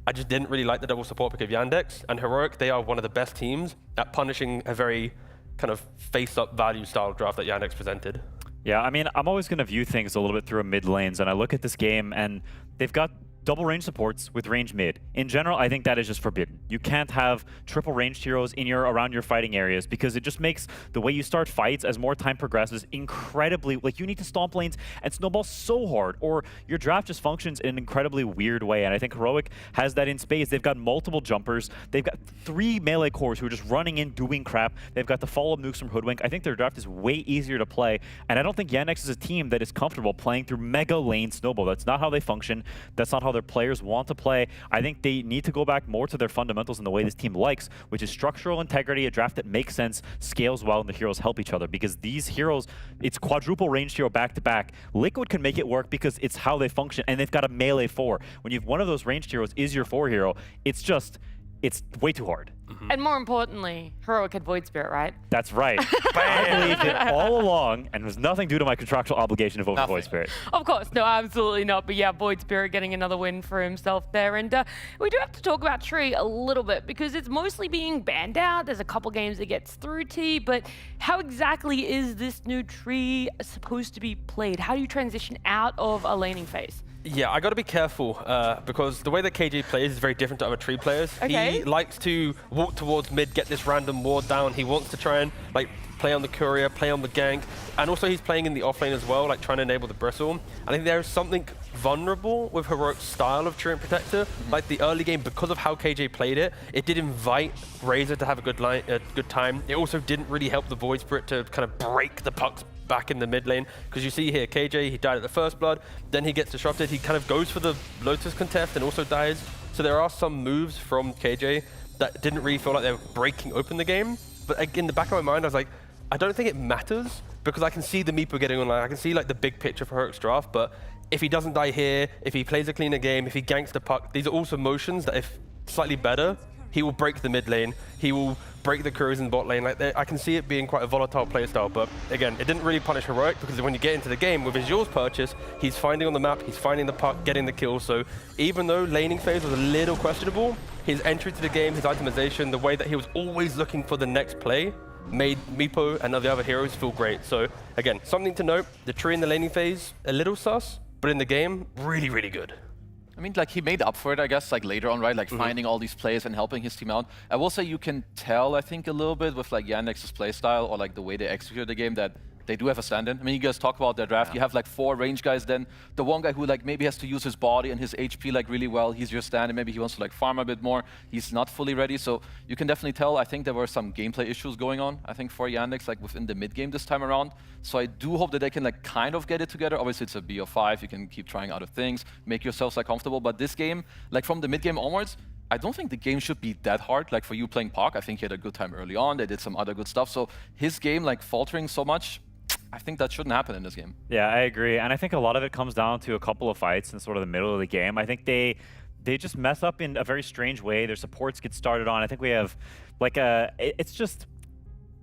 I just didn't really like the double support pick of Yandex, and Heroic, they are one of the best teams at punishing a very kind of face-up value style draft that Yandex presented. Yeah, I mean, I'm always going to view things a little bit through a mid lanes, and I look at this game, and they've got double range supports with range mid. In general, I think that is just forbidden. You can't have triple ranged heroes in around your fighting areas because it just makes the way you start fights as more time progresses incredibly, like you need to stomp lanes and snowball so hard, or your draft just functions in an incredibly weird way. And I think Heroic has that in spades. They've got multiple jumpers. They've got 3 melee cores who are just running in, doing crap. They've got the follow-up nukes from Hoodwink. I think their draft is way easier to play. And I don't think Yandex is a team that is comfortable playing through mega lane snowball. That's not how they function. That's not how their players want to play. I think they need to go back more to their fundamentals in the way this team likes, which is structural integrity, a draft that makes sense, scales well, and the heroes help each other. Because these heroes, it's quadruple ranged hero back-to-back. Liquid can make it work because it's how they function, and they've got a melee 4. When you have one of those ranged heroes is your 4 hero, it's way too hard. And more importantly, Heroic had Void Spirit, right? That's right. I believed it all along, and it was nothing due to my contractual obligation to vote for Void Spirit. Of course, no, absolutely not. But yeah, Void Spirit getting another win for himself there. And we do have to talk about Tree a little bit because it's mostly being banned out. There's a couple games it gets through T, but how exactly is this new Tree supposed to be played? How do you transition out of a laning phase? Yeah, I got to be careful because the way that KJ plays is very different to other Tree players. Okay. He likes to walk towards mid, get this random ward down. He wants to try and like play on the courier, play on the gank, and also he's playing in the offlane as well, like trying to enable the bristle. I think there is something vulnerable with Heroic's style of Treant Protector. Like the early game, because of how KJ played it, it did invite Razor to have a good time. It also didn't really help the Void Spirit to kind of break the pucks back in the mid lane, because you see here KJ, he died at the first blood, then he gets disrupted, he kind of goes for the Lotus contest and also dies. So there are some moves from KJ that didn't really feel like they were breaking open the game. But in the back of my mind, I was like, I don't think it matters because I can see the Meepo getting online. I can see like the big picture for Heroic's draft, but if he doesn't die here, if he plays a cleaner game, if he ganks the puck, these are also motions that if slightly better, he will break the mid lane, he will break the couriers in the bot lane. Like I can see it being quite a volatile playstyle, but again, it didn't really punish Heroic because when you get into the game with his Jules purchase, he's finding on the map, he's finding the puck, getting the kill. So even though laning phase was a little questionable, his entry to the game, his itemization, the way that he was always looking for the next play made Meepo and the other heroes feel great. So again, something to note, the Tree in the laning phase, a little sus, but in the game, really, really good. I mean, like, he made up for it, I guess, like, later on, right? Like, finding all these plays and helping his team out. I will say you can tell, I think, a little bit with, like, Yandex's playstyle or, like, the way they execute the game that they do have a stand-in. I mean, you guys talk about their draft. You have, like, 4 range guys, then the one guy who, like, maybe has to use his body and his HP, like, really well. He's your stand-in. Maybe he wants to, like, farm a bit more. He's not fully ready. So you can definitely tell, I think there were some gameplay issues going on, I think, for Yandex, like, within the mid-game this time around. So I do hope that they can, like, kind of get it together. Obviously, it's a BO5. You can keep trying other things, make yourselves, like, comfortable. But this game, like, from the mid-game onwards, I don't think the game should be that hard. Like, for you playing Park, I think he had a good time early on. They did some other good stuff. So his game, like, faltering so much, I think that shouldn't happen in this game. Yeah, I agree. And I think a lot of it comes down to a couple of fights in sort of the middle of the game. I think they they just mess up in a very strange way. Their supports get started on. I think we have like it's just,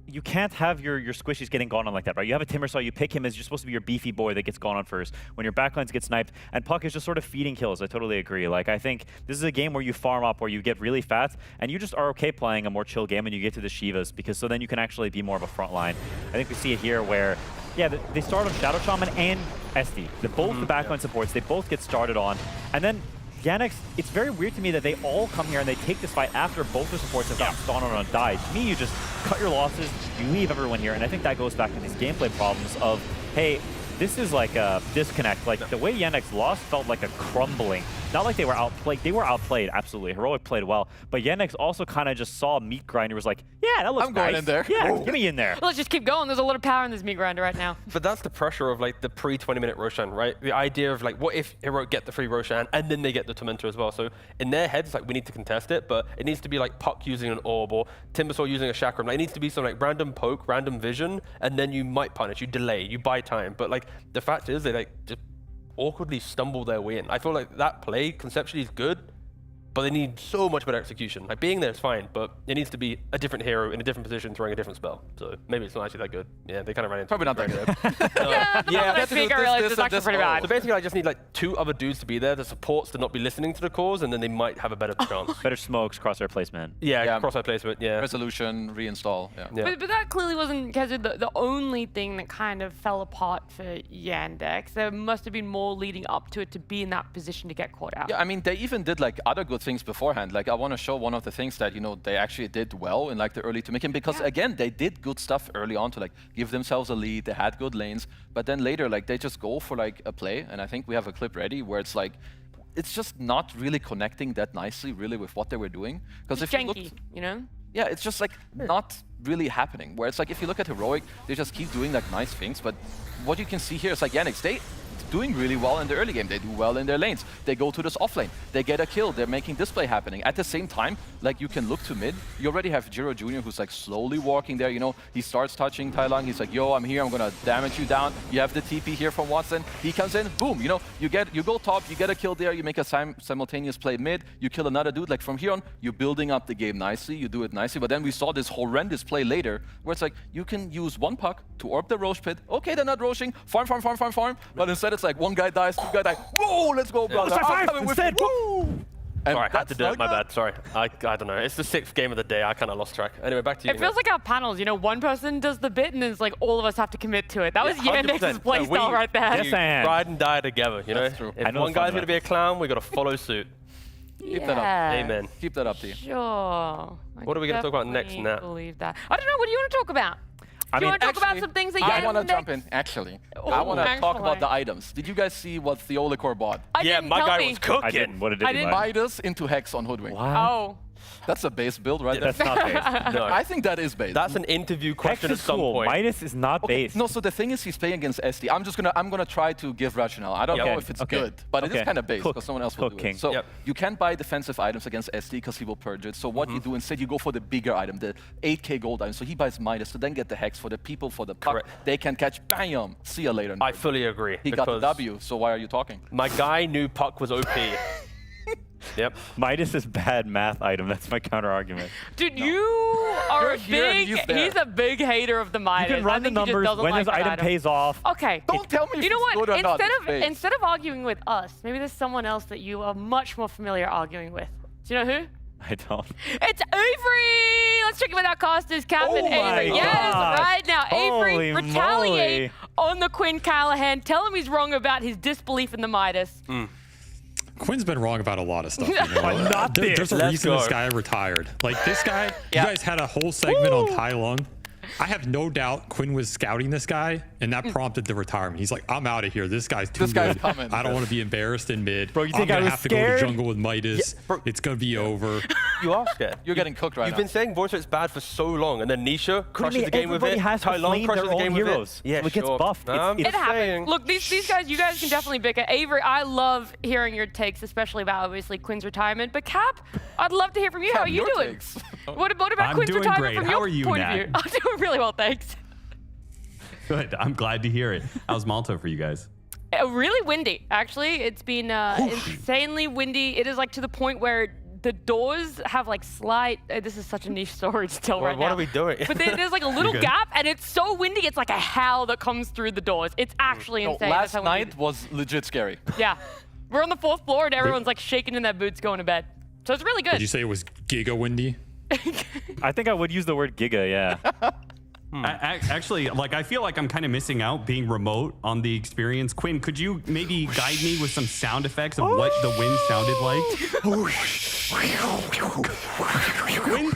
you can't have your squishies getting gone on like that, right? You have a Timbersaw, you pick him as you're supposed to be your beefy boy that gets gone on first. When your backlines get sniped, and Puck is just sort of feeding kills. I totally agree. Like, I think this is a game where you farm up, where you get really fat, and you just are okay playing a more chill game when you get to the Shivas, because so then you can actually be more of a front line. I think we see it here where, yeah, they start on Shadow Shaman and SD. Both the backline supports, they both get started on, and then Yandex, it's very weird to me that they all come here and they take this fight after both the supports have gotten stunned on and died. To me, you just cut your losses, you leave everyone here, and I think that goes back to these gameplay problems of, hey, this is like a disconnect. Like, the way Yandex lost felt like a crumbling. Not like they were outplayed. They were outplayed, absolutely. Heroic played well. But Yandex also kind of just saw Meat Grinder, was like, yeah, that looks I'm going nice. in there. Yeah, Whoa. get me in there. Let's just keep going. There's a lot of power in this Meat Grinder right now. But that's the pressure of like the pre-20-minute Roshan, right? The idea of like, what if Heroic get the free Roshan and then they get the Tormentor as well? So in their heads, like, we need to contest it, but it needs to be like Puck using an orb or Timbersaw using a chakram. Like, it needs to be some like random poke, random vision, and then you might punish, you delay, you buy time. But like, the fact is they like just awkwardly stumble their way in. I feel like that play conceptually is good, but they need so much better execution. Like, being there is fine, but it needs to be a different hero in a different position throwing a different spell. So maybe it's not actually that good. Yeah, they kind of ran into Probably not that good. Yeah, I think I realized it's actually pretty bad. So basically, I just need like 2 other dudes to be there, the supports to not be listening to the calls, and then they might have a better chance. Better smokes, crosshair placement. Yeah, crosshair placement, yeah. Resolution, reinstall, yeah. But that clearly wasn't the only thing that kind of fell apart for Yandex. There must have been more leading up to it to be in that position to get caught out. Yeah, I mean, they even did like other good things beforehand. Like, I want to show one of the things that, you know, they actually did well in like the early to make him, because again, they did good stuff early on to like give themselves a lead. They had good lanes, but then later, like, they just go for like a play, and I think we have a clip ready where it's like, it's just not really connecting that nicely, really, with what they were doing. Because if janky, you know? Yeah, it's just like not really happening. Where it's like, if you look at Heroic, they just keep doing like nice things, but what you can see here is like Yandex, they doing really well in the early game. They do well in their lanes. They go to this offlane. They get a kill. They're making display happening. At the same time, like, you can look to mid. You already have Jiro Jr. who's like slowly walking there. You know, he starts touching Tailong. He's like, yo, I'm here. I'm gonna damage you down. You have the TP here from Watson. He comes in. Boom. You know, you go top. You get a kill there. You make a simultaneous play mid. You kill another dude. Like, from here on, you're building up the game nicely. You do it nicely. But then we saw this horrendous play later where it's like, you can use one puck to orb the Roche pit. Okay, they're not roshing. Farm. But instead, it's like one guy dies. You got that. Whoa, let's go, brother. I'm coming with you. Woo! Sorry, I had to do it. My bad. Sorry. I don't know. It's the 6th game of the day. I kind of lost track. Anyway, back to you. It feels like our panels. You know, one person does the bit, and then it's like all of us have to commit to it. That was Yandex's playstyle right there. Yes, ride and die together. You know, That's true. If one guy's gonna be a clown, we got to follow suit. Keep that up. Amen. Keep that up, T. Sure. What are we gonna talk about next, Nat? Believe that. I don't know. What do you want to talk about? Do you want to talk about some things that I want to Yandex- jump in, actually. Oh, I want to talk actually. about the items. Did you guys see what Theolicor bought? Yeah, my guy was cooking. I didn't. What did I he didn't- buy? Midas into Hex on Hoodwink. Oh. That's a base build, right? That's not base. No. I think that is base. That's an interview Hex question at is some cool. point. Midas is not base. No, so the thing is, he's playing against SD. I'm gonna try to give rationale. I don't know if it's good, but it is kind of base because someone else will do it. So you can buy defensive items against SD because he will purge it. So what you do instead, you go for the bigger item, the 8k gold item. So he buys Midas to then get the Hex for the people, for the puck. They can catch, bam, see you later. I fully agree. He got the W, so why are you talking? My guy knew Puck was OP. Yep. Midas is bad math item. That's my counter argument. Dude, you are he's a big hater of the Midas. You can run the numbers when his item pays off. Okay. Don't tell me if you know it's what? good or not. Instead of arguing with us, maybe there's someone else that you are much more familiar arguing with. Do you know who? I don't. It's Avery! Let's check in with our casters, Captain Avery. my Yes, gosh. right now. Holy Avery, retaliate moly. on the Quinn Callahan. Tell him he's wrong about his disbelief in the Midas. Quinn's been wrong about a lot of stuff. You know? Not this. There's a reason this guy retired. Like, this guy, you guys had a whole segment on Tai Lung. I have no doubt Quinn was scouting this guy, and that prompted the retirement. He's like, I'm out of here. This guy's too good. I don't want to be embarrassed in mid. Bro, you think I'm I going to was have to go scared? to jungle with Midas. Yeah, bro. It's going to be over. You are scared. You're getting cooked right now. You've been saying voice rate's bad for so long, and then Nisha crushes the game with Everybody it. has to Tai Lung flame crushes their the own game with heroes. it. Yeah, It gets buffed. I'm It just happens. saying. Look, these guys, you guys can definitely bicker. Avery, I love hearing your takes, especially about obviously Quinn's retirement. But Cap, I'd love to hear from you. How are you doing? What about I'm Quinn's doing retirement great. from How your are you, point Nat? of view? I'm doing really well, thanks. Good. I'm glad to hear it. How's Malta for you guys? Really windy, actually. It's been insanely windy. It is like to the point where the doors have like slight, this is such a niche story to tell right now. What are we doing? But there's like a little gap and it's so windy, it's like a howl that comes through the doors. It's actually insane. Last night was legit scary. Yeah. We're on the 4th floor and everyone's like shaking in their boots going to bed. So it's really good. Did you say it was giga windy? I think I would use the word giga, yeah. Actually, like I feel like I'm kind of missing out being remote on the experience. Quinn, could you maybe guide me with some sound effects of what the wind sounded like?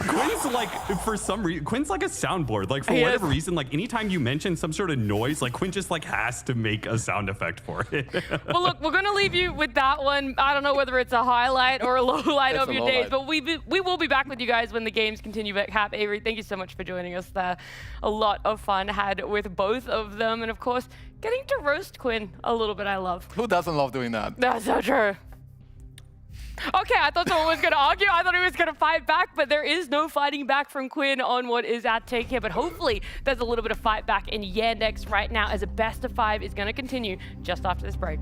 Quinn's like, for some reason, Quinn's like a soundboard. Like for whatever reason, like anytime you mention some sort of noise, like Quinn just like has to make a sound effect for it. Well, look, we're gonna leave you with that one. I don't know whether it's a highlight or a low light of your days, but we will be back with you guys when the games continue back. Hap, Avery, thank you so much for joining us there. A lot of fun had with both of them, and of course, getting to roast Quinn a little bit I love. Who doesn't love doing that? That's so true. Okay, I thought someone was going to argue. I thought he was going to fight back, but there is no fighting back from Quinn on what is at stake here. But hopefully, there's a little bit of fight back in Yandex right now as a best of 5 is going to continue just after this break.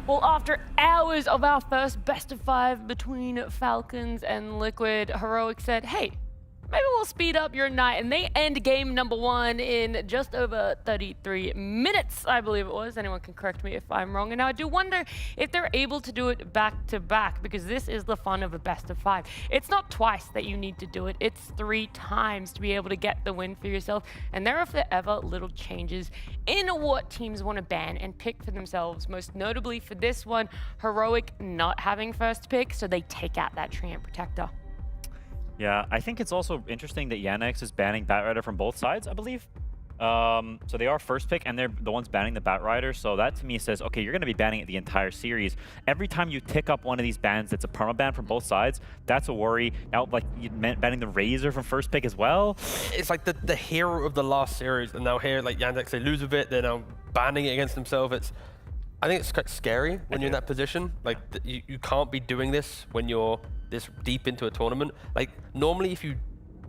Well, after hours of our first best of 5 between Falcons and Liquid, Heroic said, hey, maybe we'll speed up your night. And they end game number 1 in just over 33 minutes, I believe it was. Anyone can correct me if I'm wrong. And now I do wonder if they're able to do it back to back, because this is the fun of a best of 5. It's not twice that you need to do it. It's 3 times to be able to get the win for yourself. And there are forever little changes in what teams want to ban and pick for themselves. Most notably for this one, Heroic not having first pick, so they take out that Treant Protector. Yeah, I think it's also interesting that Yandex is banning Batrider from both sides, I believe. So they are first pick, and they're the ones banning the Batrider. So that to me says, okay, you're going to be banning it the entire series. Every time you tick up one of these bans that's a permaban from both sides, that's a worry. Now, like, you meant banning the Razor from first pick as well. It's like the hero of the last series, and now here, like Yandex, they lose a bit, they're now banning it against themselves. I think it's quite scary when you're in that position. Like, you can't be doing this when you're this deep into a tournament. Like, normally if you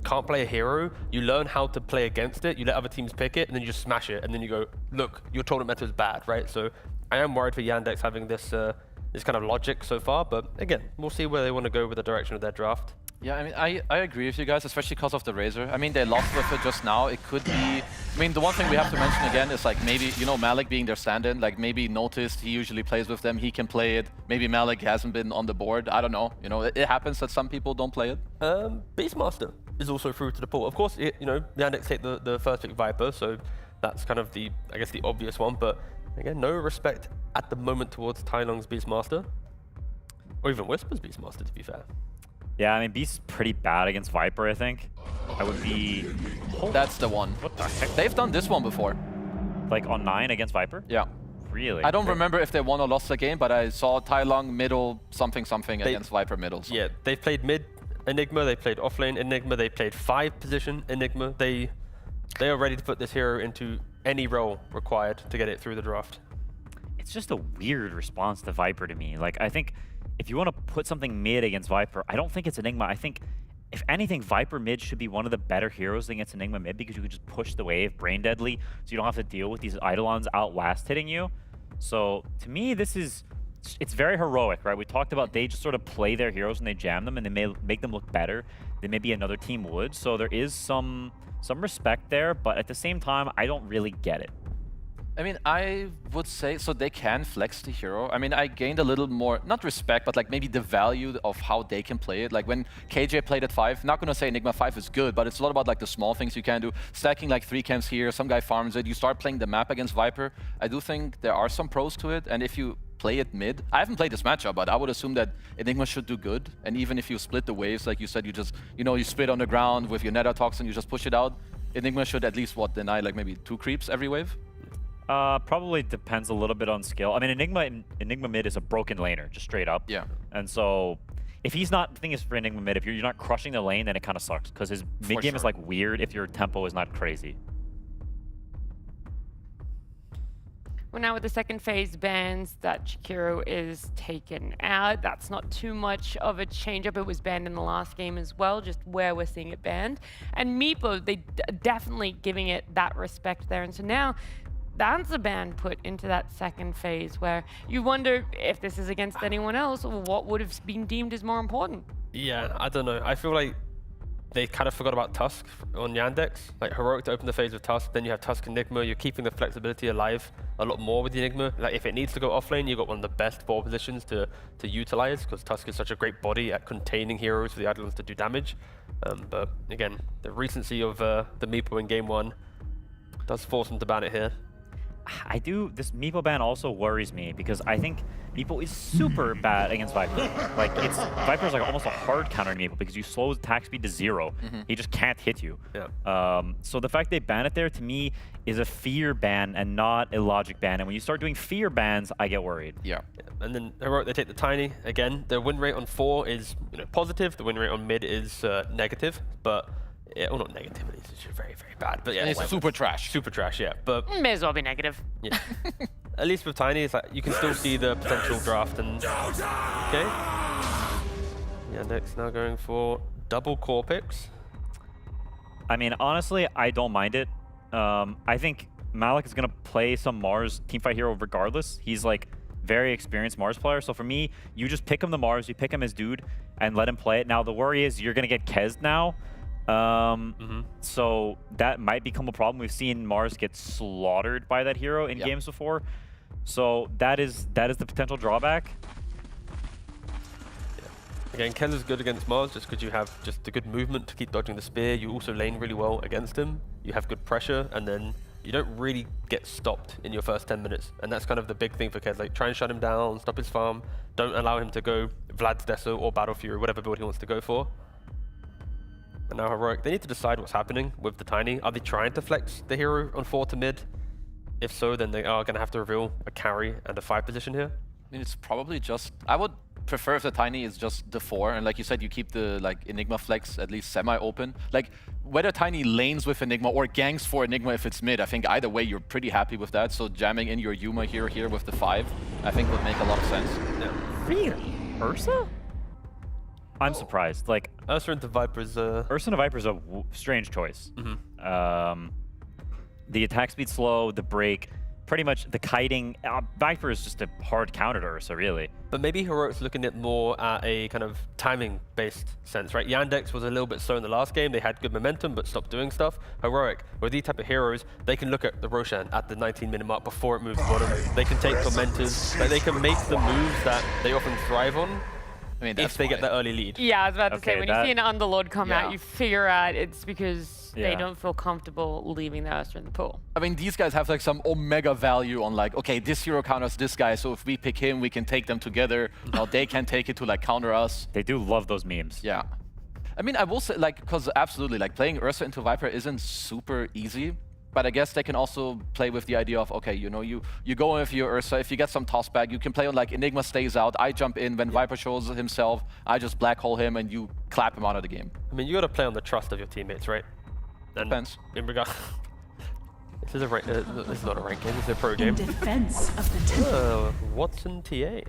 can't play a hero, you learn how to play against it, you let other teams pick it, and then you just smash it, and then you go, look, your tournament meta is bad, right? So I am worried for Yandex having this this kind of logic so far, but again, we'll see where they want to go with the direction of their draft. Yeah, I mean, I agree with you guys, especially because of the Razor. I mean, they lost with it just now. It could be... I mean, the one thing we have to mention again is like maybe, you know, Malik being their stand-in, like maybe noticed he usually plays with them, he can play it. Maybe Malik hasn't been on the board. I don't know. You know, it happens that some people don't play it. Beastmaster is also through to the pool. Of course, you know, Yandex take the first pick Viper, so that's kind of the, I guess, the obvious one. But again, no respect at the moment towards Tailong's Beastmaster, or even Whisper's Beastmaster, to be fair. Yeah, I mean, Beast is pretty bad against Viper, I think. I would be... That's the one. What the heck? They've done this one before. Like on 9 against Viper? Yeah. Really? I don't remember if they won or lost the game, but I saw Tailong middle something against Viper middle. So. Yeah, they've played mid Enigma, they played offlane Enigma, they played 5 position Enigma. They are ready to put this hero into any role required to get it through the draft. It's just a weird response to Viper to me. Like, I think if you want to put something mid against Viper, I don't think it's Enigma. I think, if anything, Viper mid should be one of the better heroes against Enigma mid because you can just push the wave brain deadly, so you don't have to deal with these Eidolons outlast hitting you. So, to me, it's very heroic, right? We talked about they just sort of play their heroes and they jam them and they may make them look better than maybe another team would. So there is some respect there, but at the same time, I don't really get it. I mean, I would say, so they can flex the hero. I mean, I gained a little more, not respect, but like maybe the value of how they can play it. Like when KJ played at 5, not going to say Enigma 5 is good, but it's a lot about like the small things you can do. Stacking like 3 camps here, some guy farms it, you start playing the map against Viper. I do think there are some pros to it, and if you play it mid, I haven't played this matchup, but I would assume that Enigma should do good. And even if you split the waves, like you said, you just, you know, you split on the ground with your Nether Toxin, you just push it out. Enigma should at least, what, deny like maybe 2 creeps every wave? Probably depends a little bit on skill. I mean, Enigma mid is a broken laner, just straight up. Yeah. And so, if he's not, the thing is for Enigma mid, if you're not crushing the lane, then it kind of sucks, because his mid game is like weird if your tempo is not crazy. Well, now with the second phase bans, that Chikiro is taken out. That's not too much of a change-up. It was banned in the last game as well, just where we're seeing it banned. And Meepo, they definitely giving it that respect there. And so now, that's a ban put into that second phase where you wonder if this is against anyone else, what would have been deemed as more important? Yeah, I don't know. I feel like they kind of forgot about Tusk on Yandex. Like Heroic to open the phase with Tusk, then you have Tusk Enigma, you're keeping the flexibility alive a lot more with the Enigma. Like if it needs to go offlane, you've got one of the best 4 positions to utilize, because Tusk is such a great body at containing heroes for the Eidolons to do damage. But again, the recency of the Meepo in game 1 does force them to ban it here. This Meepo ban also worries me because I think Meepo is super bad against Viper. Like, Viper's like almost a hard counter in Meepo because you slow his attack speed to 0. He just can't hit you. Yeah. So the fact they ban it there, to me, is a fear ban and not a logic ban. And when you start doing fear bans, I get worried. Yeah. And then Heroic, they take the Tiny. Again, their win rate on 4 is positive. The win rate on mid is negative, but... Yeah, well, not negative, it's very, very bad. But yeah, and it's super trash. Super trash, yeah. But may as well be negative. Yeah. At least with Tiny, it's like you can still see the potential draft and okay. Yandex now going for double core picks. I mean, honestly, I don't mind it. I think Malik is gonna play some Mars teamfight hero regardless. He's like very experienced Mars player. So for me, you just pick him the Mars, you pick him as dude, and let him play it. Now the worry is you're gonna get Kez now. So that might become a problem. We've seen Mars get slaughtered by that hero in games before. So that is the potential drawback. Again, Kez is good against Mars just because you have just the good movement to keep dodging the spear. You also lane really well against him. You have good pressure, and then you don't really get stopped in your first 10 minutes. And that's kind of the big thing for Kez. Like, try and shut him down, stop his farm. Don't allow him to go Vlad's Deso or Battle Fury, whatever build he wants to go for. And now Heroic, they need to decide what's happening with the Tiny. Are they trying to flex the hero on 4 to mid? If so, then they are going to have to reveal a carry and a 5 position here. I mean, it's probably just... I would prefer if the Tiny is just the 4, and like you said, you keep the Enigma flex at least semi-open. Like, whether Tiny lanes with Enigma or ganks for Enigma if it's mid, I think either way you're pretty happy with that. So jamming in your Yuma here with the 5, I think would make a lot of sense. Yeah. Really? Ursa? I'm surprised. Like, Ursa into Viper's Ursa into Viper's a strange choice. The attack speed slow, the break. pretty much the kiting. Viper is just a hard counter to Ursa, really. But maybe Heroic's looking at more at a kind of timing-based sense, right? Yandex was a little bit slow in the last game. They had good momentum, but stopped doing stuff. Heroic, with these type of heroes, they can look at the Roshan at the 19-minute mark before it moves bottom. They can take tormentors. Like, they can make the moves that they often thrive on. I mean, if they get that early lead. Yeah, I was about to say, when you see an Underlord come out, you figure out it's because they Yeah. don't feel comfortable leaving the Ursa in the pool. I mean, these guys have like some omega value on like, okay, this hero counters this guy, so if we pick him, we can take them together. Now they can take it to like counter us. They do love those memes. Yeah. I mean, I will say, like, because absolutely, like, playing Ursa into Viper isn't super easy. But I guess they can also play with the idea of, okay, you know, you go with your Ursa, if you get some toss back, you can play on like Enigma stays out, I jump in, when Viper shows himself, I just black hole him and you clap him out of the game. I mean, you got to play on the trust of your teammates, right? And Depends. In regard, this is not a rank game. This is a pro game. In defense of the team. Watson TA.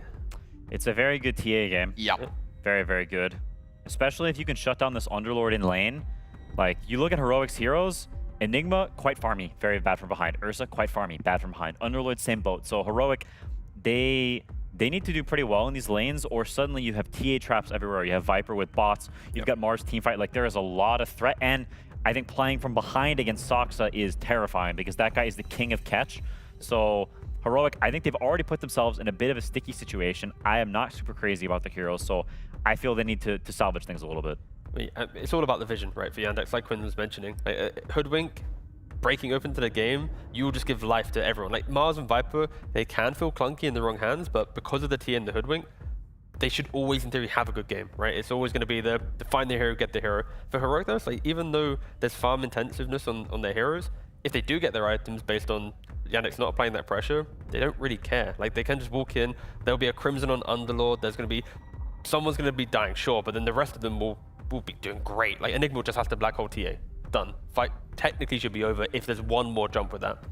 It's a very good TA game. Yeah. Very, very good. Especially if you can shut down this Underlord in lane. Like, you look at Heroic's heroes, Enigma, quite farmy, very bad from behind. Ursa, quite farmy, bad from behind. Underlord, same boat. So Heroic, they need to do pretty well in these lanes, or suddenly you have TA traps everywhere. You have Viper with bots. You've got Mars teamfight. Like, there is a lot of threat. And I think playing from behind against Soxa is terrifying because that guy is the king of catch. So Heroic, I think they've already put themselves in a bit of a sticky situation. I am not super crazy about the heroes, so I feel they need to salvage things a little bit. It's all about the vision, right, for Yandex, like Quinn was mentioning. Hoodwink, breaking open to the game, you will just give life to everyone. Like Mars and Viper, they can feel clunky in the wrong hands, but because of the T and the Hoodwink, they should always, in theory, have a good game, right? It's always going to be the find the hero, get the hero. For Heroic, though, it's like, even though there's farm intensiveness on their heroes, if they do get their items based on Yandex not applying that pressure, they don't really care. Like, they can just walk in, there'll be a Crimson on Underlord, there's going to be, someone's going to be dying, sure, but then the rest of them will be doing great. Like, Enigma just has to black hole TA. Done. Fight technically should be over if there's one more jump with that.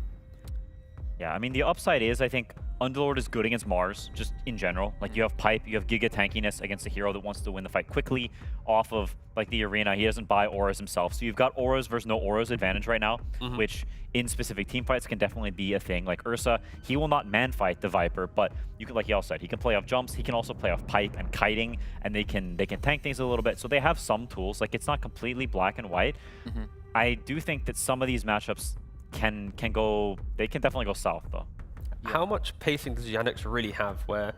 Yeah, I mean, the upside is, I think, Underlord is good against Mars, just in general. Like, you have Pipe, you have Giga tankiness against a hero that wants to win the fight quickly off of, like, the arena. He doesn't buy auras himself. So you've got auras versus no auras advantage right now, which in specific team fights can definitely be a thing. Like, Ursa, he will not man fight the Viper, but you can, like y'all said, he can play off jumps, he can also play off Pipe and kiting, and they can tank things a little bit. So they have some tools. Like, it's not completely black and white. I do think that some of these matchups can definitely go south, though. How much pacing does Yandex really have where,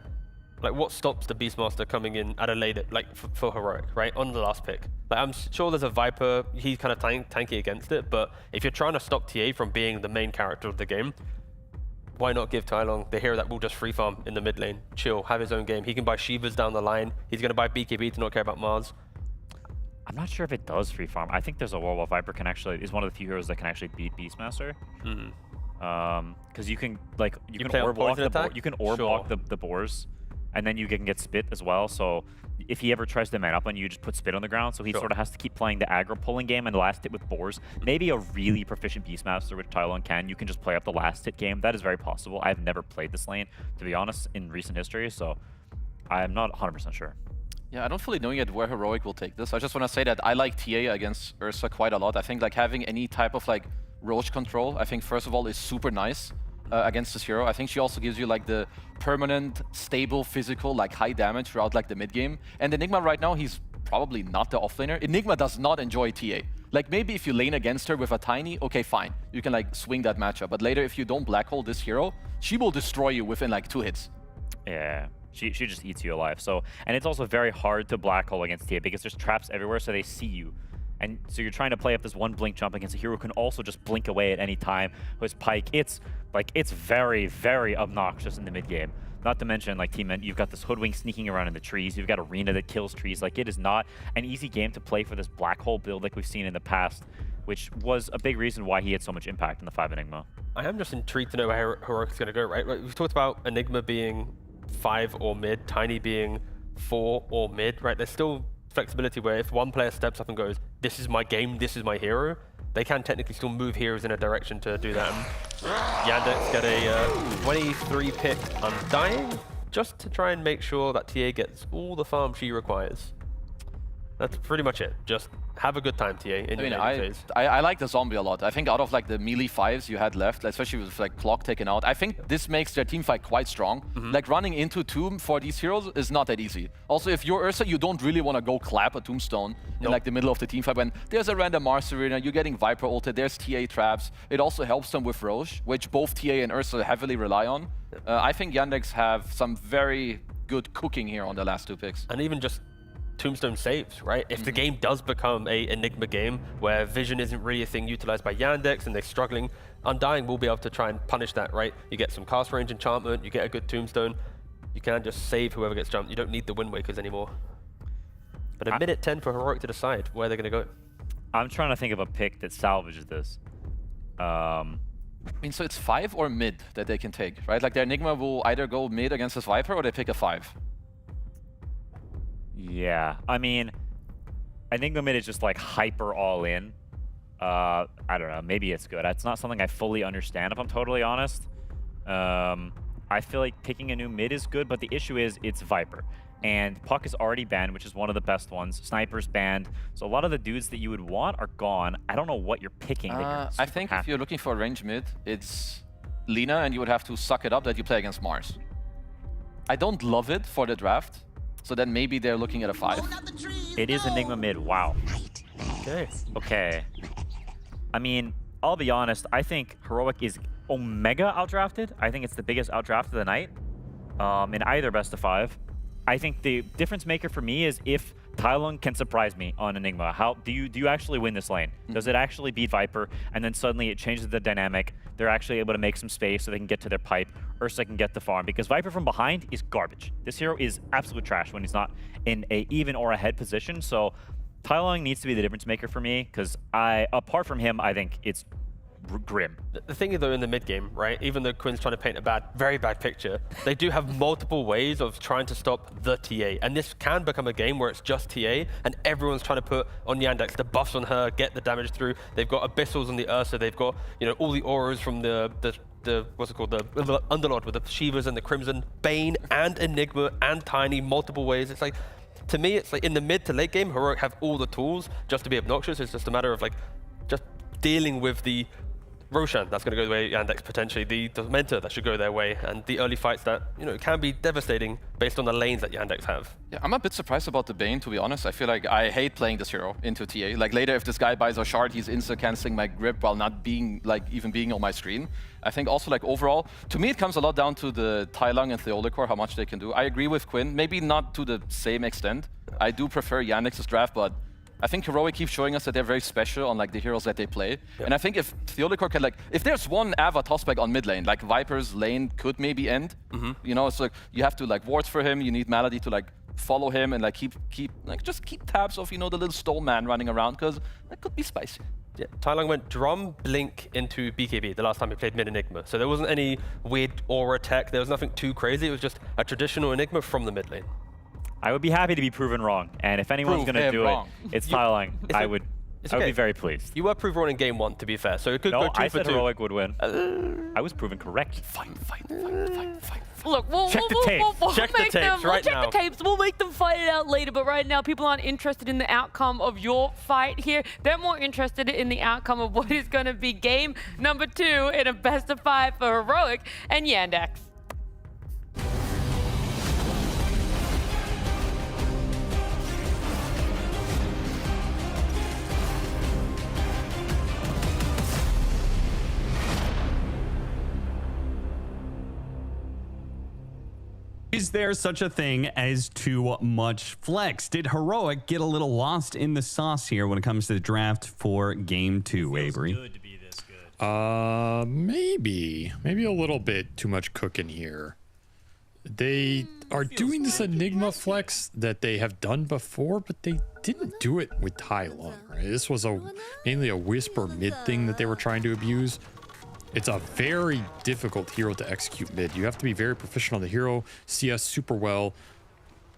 like, what stops the Beastmaster coming in at a later, like, for Heroic, right, on the last pick? Like, I'm sure there's a Viper, he's kind of tanky against it, but if you're trying to stop TA from being the main character of the game, why not give Tylong the hero that will just free farm in the mid lane, chill, have his own game? He can buy Shivas down the line, he's going to buy BKB to not care about Mars. I'm not sure if it does free farm. I think there's a world where Viper is one of the few heroes that can actually beat Beastmaster. Because you can orb walk the boars, and then you can get spit as well. So if he ever tries to man up on you, just put spit on the ground. So he sort of has to keep playing the aggro pulling game and last hit with boars. Maybe a really proficient Beastmaster, which Tylon can, you can just play up the last hit game. That is very possible. I've never played this lane, to be honest, in recent history, so I'm not 100% sure. Yeah, I don't fully know yet where Heroic will take this. I just want to say that I like TA against Ursa quite a lot. I think like having any type of like Roach control, I think first of all is super nice against this hero. I think she also gives you like the permanent, stable, physical, like high damage throughout like the mid game. And Enigma right now, he's probably not the offlaner. Enigma does not enjoy TA. Like maybe if you lane against her with a tiny, okay, fine. You can like swing that matchup. But later, if you don't black hole this hero, she will destroy you within like 2 hits. Yeah. She just eats you alive. So, and it's also very hard to black hole against TA because there's traps everywhere, so they see you. And so you're trying to play up this one blink jump against a hero who can also just blink away at any time. With Pike, it's very, very obnoxious in the mid game. Not to mention, like Team, you've got this Hoodwink sneaking around in the trees. You've got Arena that kills trees. Like, it is not an easy game to play for this black hole build like we've seen in the past, which was a big reason why he had so much impact in the 5 Enigma. I am just intrigued to know where Heroic's going to go, right? We've talked about Enigma being 5 or mid, Tiny being 4 or mid, right? There's still flexibility where if one player steps up and goes, this is my game, this is my hero, they can technically still move heroes in a direction to do that. And Yandex get a 23 pick Undying, just to try and make sure that TA gets all the farm she requires. That's pretty much it. Just have a good time, TA. In your laning phase. I like the zombie a lot. I think out of like the melee 5s you had left, especially with like clock taken out, I think this makes their team fight quite strong. Like running into Tomb for these heroes is not that easy. Also, if you're Ursa, you don't really want to go clap a Tombstone in like the middle of the team fight when there's a random Mars arena, you're getting Viper ulted, there's TA traps. It also helps them with Roche, which both TA and Ursa heavily rely on. I think Yandex have some very good cooking here on the last 2 picks. And even just Tombstone saves, right? If the game does become a Enigma game where vision isn't really a thing utilized by Yandex and they're struggling, Undying will be able to try and punish that, right? You get some cast range enchantment, you get a good Tombstone, you can just save whoever gets jumped. You don't need the Wind Wakers anymore. But a minute 10 for Heroic to decide where they're going to go. I'm trying to think of a pick that salvages this. I mean, so it's 5 or mid that they can take, right? Like their Enigma will either go mid against this Viper or they pick a 5. Yeah, I mean, Enigma mid is just like hyper all in. I don't know, maybe it's good. It's not something I fully understand, if I'm totally honest. I feel like picking a new mid is good, but the issue is it's Viper. And Puck is already banned, which is one of the best ones. Sniper's banned. So a lot of the dudes that you would want are gone. I don't know what you're picking. I think if you're looking for a range mid, it's Lina, and you would have to suck it up that you play against Mars. I don't love it for the draft. So then maybe they're looking at a 5. It is Enigma mid. Wow. Okay. I mean, I'll be honest. I think Heroic is Omega outdrafted. I think it's the biggest outdraft of the night in either best of 5. I think the difference maker for me is if Tylung can surprise me on Enigma. How do you actually win this lane? Does it actually beat Viper? And then suddenly it changes the dynamic. They're actually able to make some space so they can get to their pipe. Ursa can get the farm because Viper from behind is garbage. This hero is absolute trash when he's not in a even or ahead position. So Tylung needs to be the difference maker for me because apart from him, I think it's grim. The thing is though, in the mid game, right, even though Quinn's trying to paint a very bad picture, they do have multiple ways of trying to stop the TA. And this can become a game where it's just TA and everyone's trying to put on Yandex the buffs on her, get the damage through. They've got Abyssals on the Ursa, they've got, you know, all the auras from the what's it called, the Underlord with the Shivas and the Crimson, Bane and Enigma and Tiny, multiple ways. It's like, to me, it's like in the mid to late game, Heroic have all the tools just to be obnoxious. It's just a matter of like, just dealing with the Roshan, that's going to go the way Yandex potentially, the Mentor that should go their way, and the early fights that, you know, can be devastating based on the lanes that Yandex have. Yeah, I'm a bit surprised about the Bane, to be honest. I feel like I hate playing this hero into TA. Like later, if this guy buys a shard, he's insta-canceling my grip while not being, like, even being on my screen. I think also, like, overall, to me, it comes a lot down to the Tylung and Theolicor, how much they can do. I agree with Quinn, maybe not to the same extent. I do prefer Yandex's draft, but I think Heroic keeps showing us that they're very special on like the heroes that they play. Yeah. And I think if Theolicor can, like, if there's one Ava tossback on mid lane, like Viper's lane could maybe end. You know, it's like you have to like wards for him, you need Malady to like follow him and like keep just keep tabs of, you know, the little stole man running around, because that could be spicy. Yeah, Tylung went Drum, Blink into BKB the last time he played mid Enigma. So there wasn't any weird aura tech, there was nothing too crazy, it was just a traditional Enigma from the mid lane. I would be happy to be proven wrong, and if anyone's going to do it, it's Tylung. I would be very pleased. You were proven wrong in game 1, to be fair, so it could go 2 for 2. I said Heroic would win. I was proven correct. Fight. Look, we'll check the tapes. Check the tapes right now. We'll check the tapes. We'll make them fight it out later. But right now, people aren't interested in the outcome of your fight here. They're more interested in the outcome of what is going to be game number 2 in a best of 5 for Heroic and Yandex. Is there such a thing as too much flex? Did Heroic get a little lost in the sauce here when it comes to the draft for game 2, Avery? Good to be this good. Maybe a little bit too much cooking here. They are doing this Enigma flex that they have done before, but they didn't do it with Tylung, right? This was mainly a Whisper mid thing that they were trying to abuse. It's a very difficult hero to execute mid. You have to be very proficient on the hero, CS super well,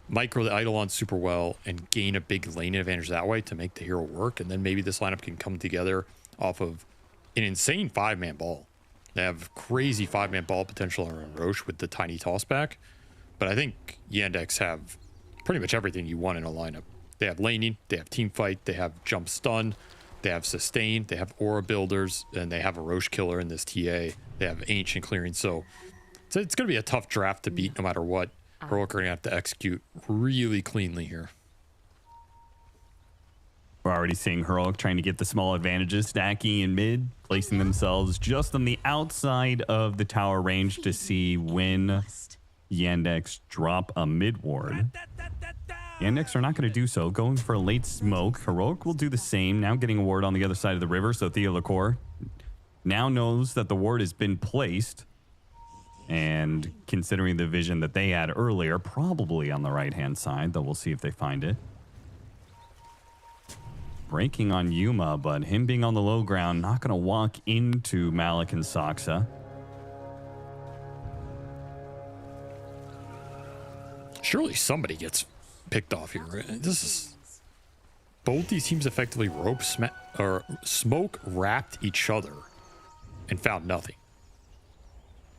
micro the Eidolon super well, and gain a big lane advantage that way to make the hero work. And then maybe this lineup can come together off of an insane 5-man ball. They have crazy 5-man ball potential around Roche with the tiny tossback. But I think Yandex have pretty much everything you want in a lineup. They have laning, they have team fight, they have jump stun, they have sustain, they have aura builders, and they have a Roche killer in this TA. They have ancient clearing, so it's going to be a tough draft to beat no matter what. Heroic are going to have to execute really cleanly here. We're already seeing Heroic trying to get the small advantages, stacking in mid, placing themselves just on the outside of the tower range to see when Yandex drop a mid ward. Yandex are not going to do so, going for a late smoke. Heroic will do the same, now getting a ward on the other side of the river, so Theolacor now knows that the ward has been placed. And considering the vision that they had earlier, probably on the right-hand side, though we'll see if they find it. Breaking on Yuma, but him being on the low ground, not going to walk into Malik and Saksa. Surely somebody gets picked off here. This is both these teams effectively smoke wrapped each other and found nothing.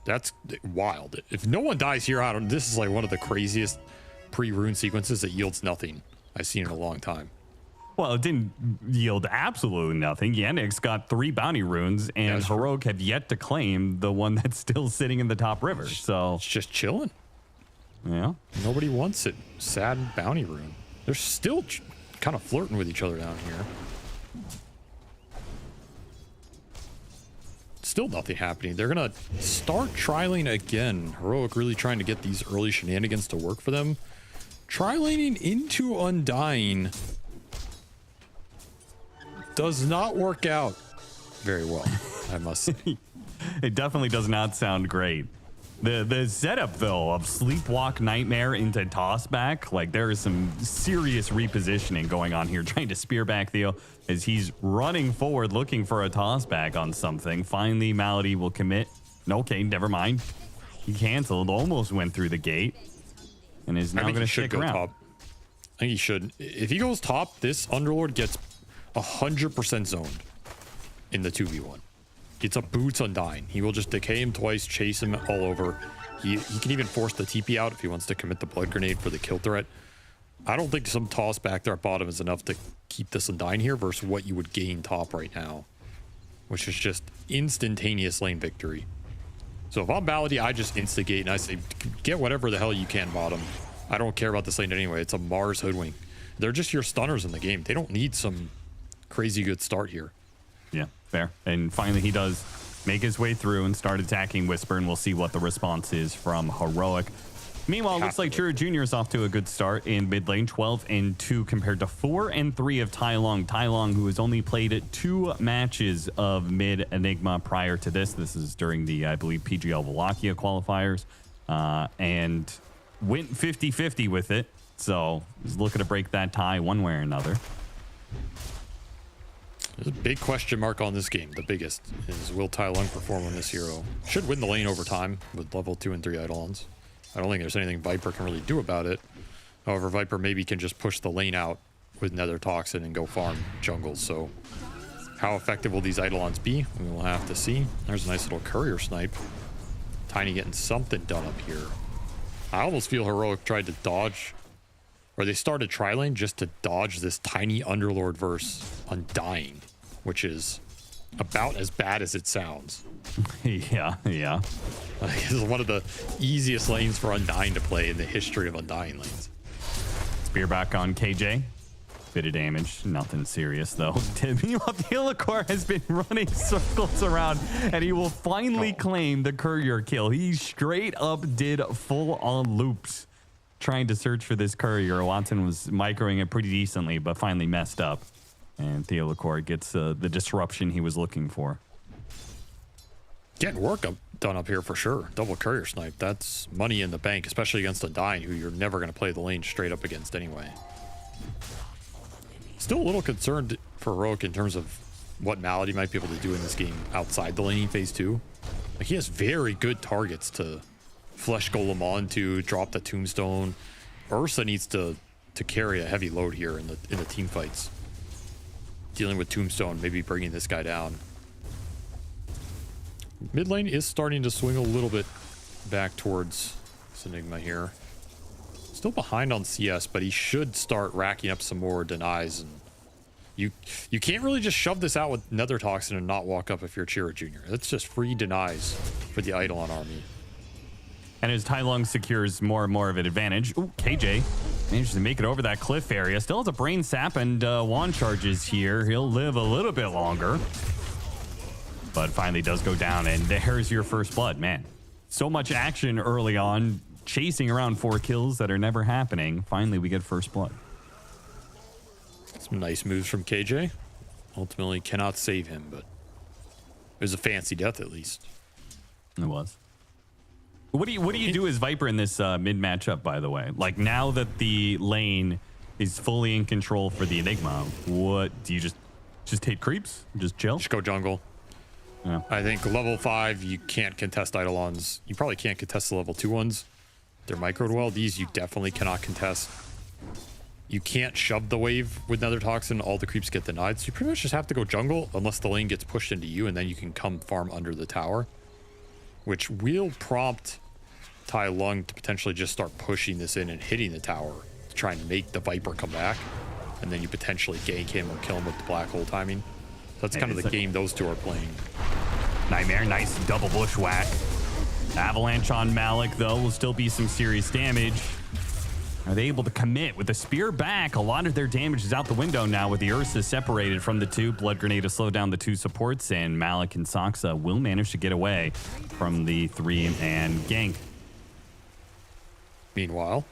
That's wild. If no one dies here, this is like one of the craziest pre-rune sequences that yields nothing I've seen in a long time. Well, it didn't yield absolutely nothing. Yandex got 3 bounty runes, and Heroic have yet to claim the one that's still sitting in the top river. So it's just chilling. Yeah. Nobody wants it. Sad bounty rune. They're still kind of flirting with each other down here. Still nothing happening. They're going to start trialing again. Heroic really trying to get these early shenanigans to work for them. Tri-laning into Undying does not work out very well, I must say. It definitely does not sound great. The setup, though, of Sleepwalk Nightmare into Tossback, like there is some serious repositioning going on here, trying to spear back Theo as he's running forward looking for a Tossback on something. Finally, Malady will commit. Okay, never mind. He canceled, almost went through the gate, and is now going to stick around. Top. I think he should. If he goes top, this Underlord gets 100% zoned in the 2v1. Gets a boots Undying. He will just decay him twice, chase him all over. He can even force the TP out if he wants to commit the blood grenade for the kill threat. I don't think some toss back there at bottom is enough to keep this Undying here versus what you would gain top right now, which is just instantaneous lane victory. So if I'm Baladi, I just instigate and I say, get whatever the hell you can bottom. I don't care about this lane anyway. It's a Mars hoodwink. They're just your stunners in the game. They don't need some crazy good start here. Yeah, fair. And finally he does make his way through and start attacking Whisper, and we'll see what the response is from Heroic. Meanwhile, it looks like Chiro Jr. is off to a good start in mid lane, 12-2 compared to 4-3 of Tai Long. Tai Long, who has only played 2 matches of mid Enigma prior to this. This is during the, I believe, PGL Wallachia qualifiers, and went 50-50 with it. So he's looking to break that tie one way or another. There's a big question mark on this game. The biggest is, will Tai Long perform on this hero? Should win the lane over time with level 2 and 3 Eidolons. I don't think there's anything Viper can really do about it. However, Viper maybe can just push the lane out with Nether Toxin and go farm jungles. So how effective will these Eidolons be? We will have to see. There's a nice little courier snipe. Tiny getting something done up here. I almost feel Heroic tried to dodge, or they started tri-lane just to dodge this Tiny Underlord verse Undying, which is about as bad as it sounds. Yeah. This is one of the easiest lanes for Undying to play in the history of Undying lanes. Spear back on KJ. Bit of damage, nothing serious though. Theolacor has been running circles around, and he will finally claim the courier kill. He straight up did full-on loops trying to search for this courier. Watson was microing it pretty decently, but finally messed up. And Theolacor gets the disruption he was looking for. Getting work done up here for sure. Double courier snipe. That's money in the bank, especially against Undying, who you're never going to play the lane straight up against anyway. Still a little concerned for Heroic in terms of what Malady might be able to do in this game outside the laning phase 2. Like, he has very good targets to flesh Golem onto, drop the tombstone. Ursa needs to carry a heavy load here in the team fights. Dealing with tombstone, maybe bringing this guy down. Mid lane is starting to swing a little bit back towards this Enigma here. Still behind on CS, but he should start racking up some more denies. And you can't really just shove this out with Nether Toxin and not walk up if you're Chira Jr. That's just free denies for the Eidolon army. And as Tai Lung secures more and more of an advantage, ooh, KJ manages to make it over that cliff area. Still has a brain sap and wand charges here. He'll live a little bit longer, but finally does go down. And there's your first blood, man. So much action early on, chasing around 4 kills that are never happening. Finally, we get first blood. Some nice moves from KJ. Ultimately cannot save him, but it was a fancy death at least. It was. What do you do as Viper in this mid matchup, by the way? Like, now that the lane is fully in control for the Enigma, what do you just take creeps? Just chill? Just go jungle. Yeah. I think level 5, you can't contest Eidolons. You probably can't contest the level 2 ones. They're microed well. These you definitely cannot contest. You can't shove the wave with Nether Toxin. All the creeps get denied. So you pretty much just have to go jungle unless the lane gets pushed into you, and then you can come farm under the tower, which will prompt Tai Lung to potentially just start pushing this in and hitting the tower to try and make the Viper come back. And then you potentially gank him or kill him with the black hole timing. That's kind of the game those two are playing. Nightmare, nice double bushwhack. Avalanche on Malik, though, will still be some serious damage. Are they able to commit with the spear back? A lot of their damage is out the window now with the Ursa separated from the 2. Blood Grenade to slow down the 2 supports, and Malik and Saksa will manage to get away from the 3-man gank. Meanwhile,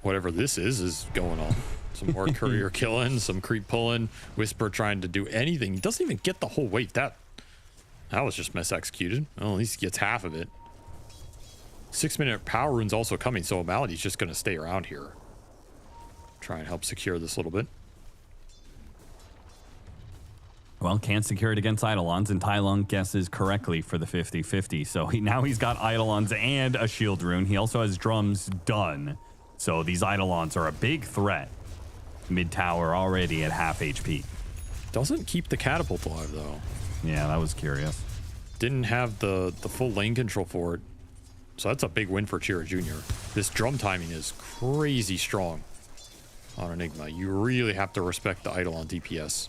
whatever this is going on. Some more courier killing, some creep pulling, Whisper trying to do anything. He doesn't even get the whole wave. That was just mis-executed. Well, at least he gets half of it. 6-minute power rune's also coming, so Mality's just going to stay around here. Try and help secure this a little bit. Well, can't secure it against Eidolons, and Tai Lung guesses correctly for the 50-50. So now he's got Eidolons and a shield rune. He also has drums done. So these Eidolons are a big threat. Mid-tower already at half HP. Doesn't keep the catapult alive, though. Yeah, that was curious. Didn't have the full lane control for it. So that's a big win for Chira Jr. This drum timing is crazy strong on Enigma. You really have to respect the Eidolon DPS.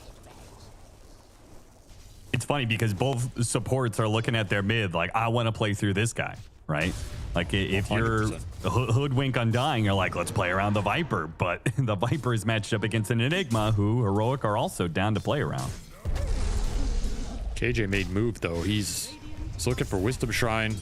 It's funny because both supports are looking at their mid like, I want to play through this guy, right? Like, if 100%. You're Hoodwink Undying, you're like, let's play around the Viper. But the Viper is matched up against an Enigma, who Heroic are also down to play around. KJ made move, though. He's looking for Wisdom Shrine.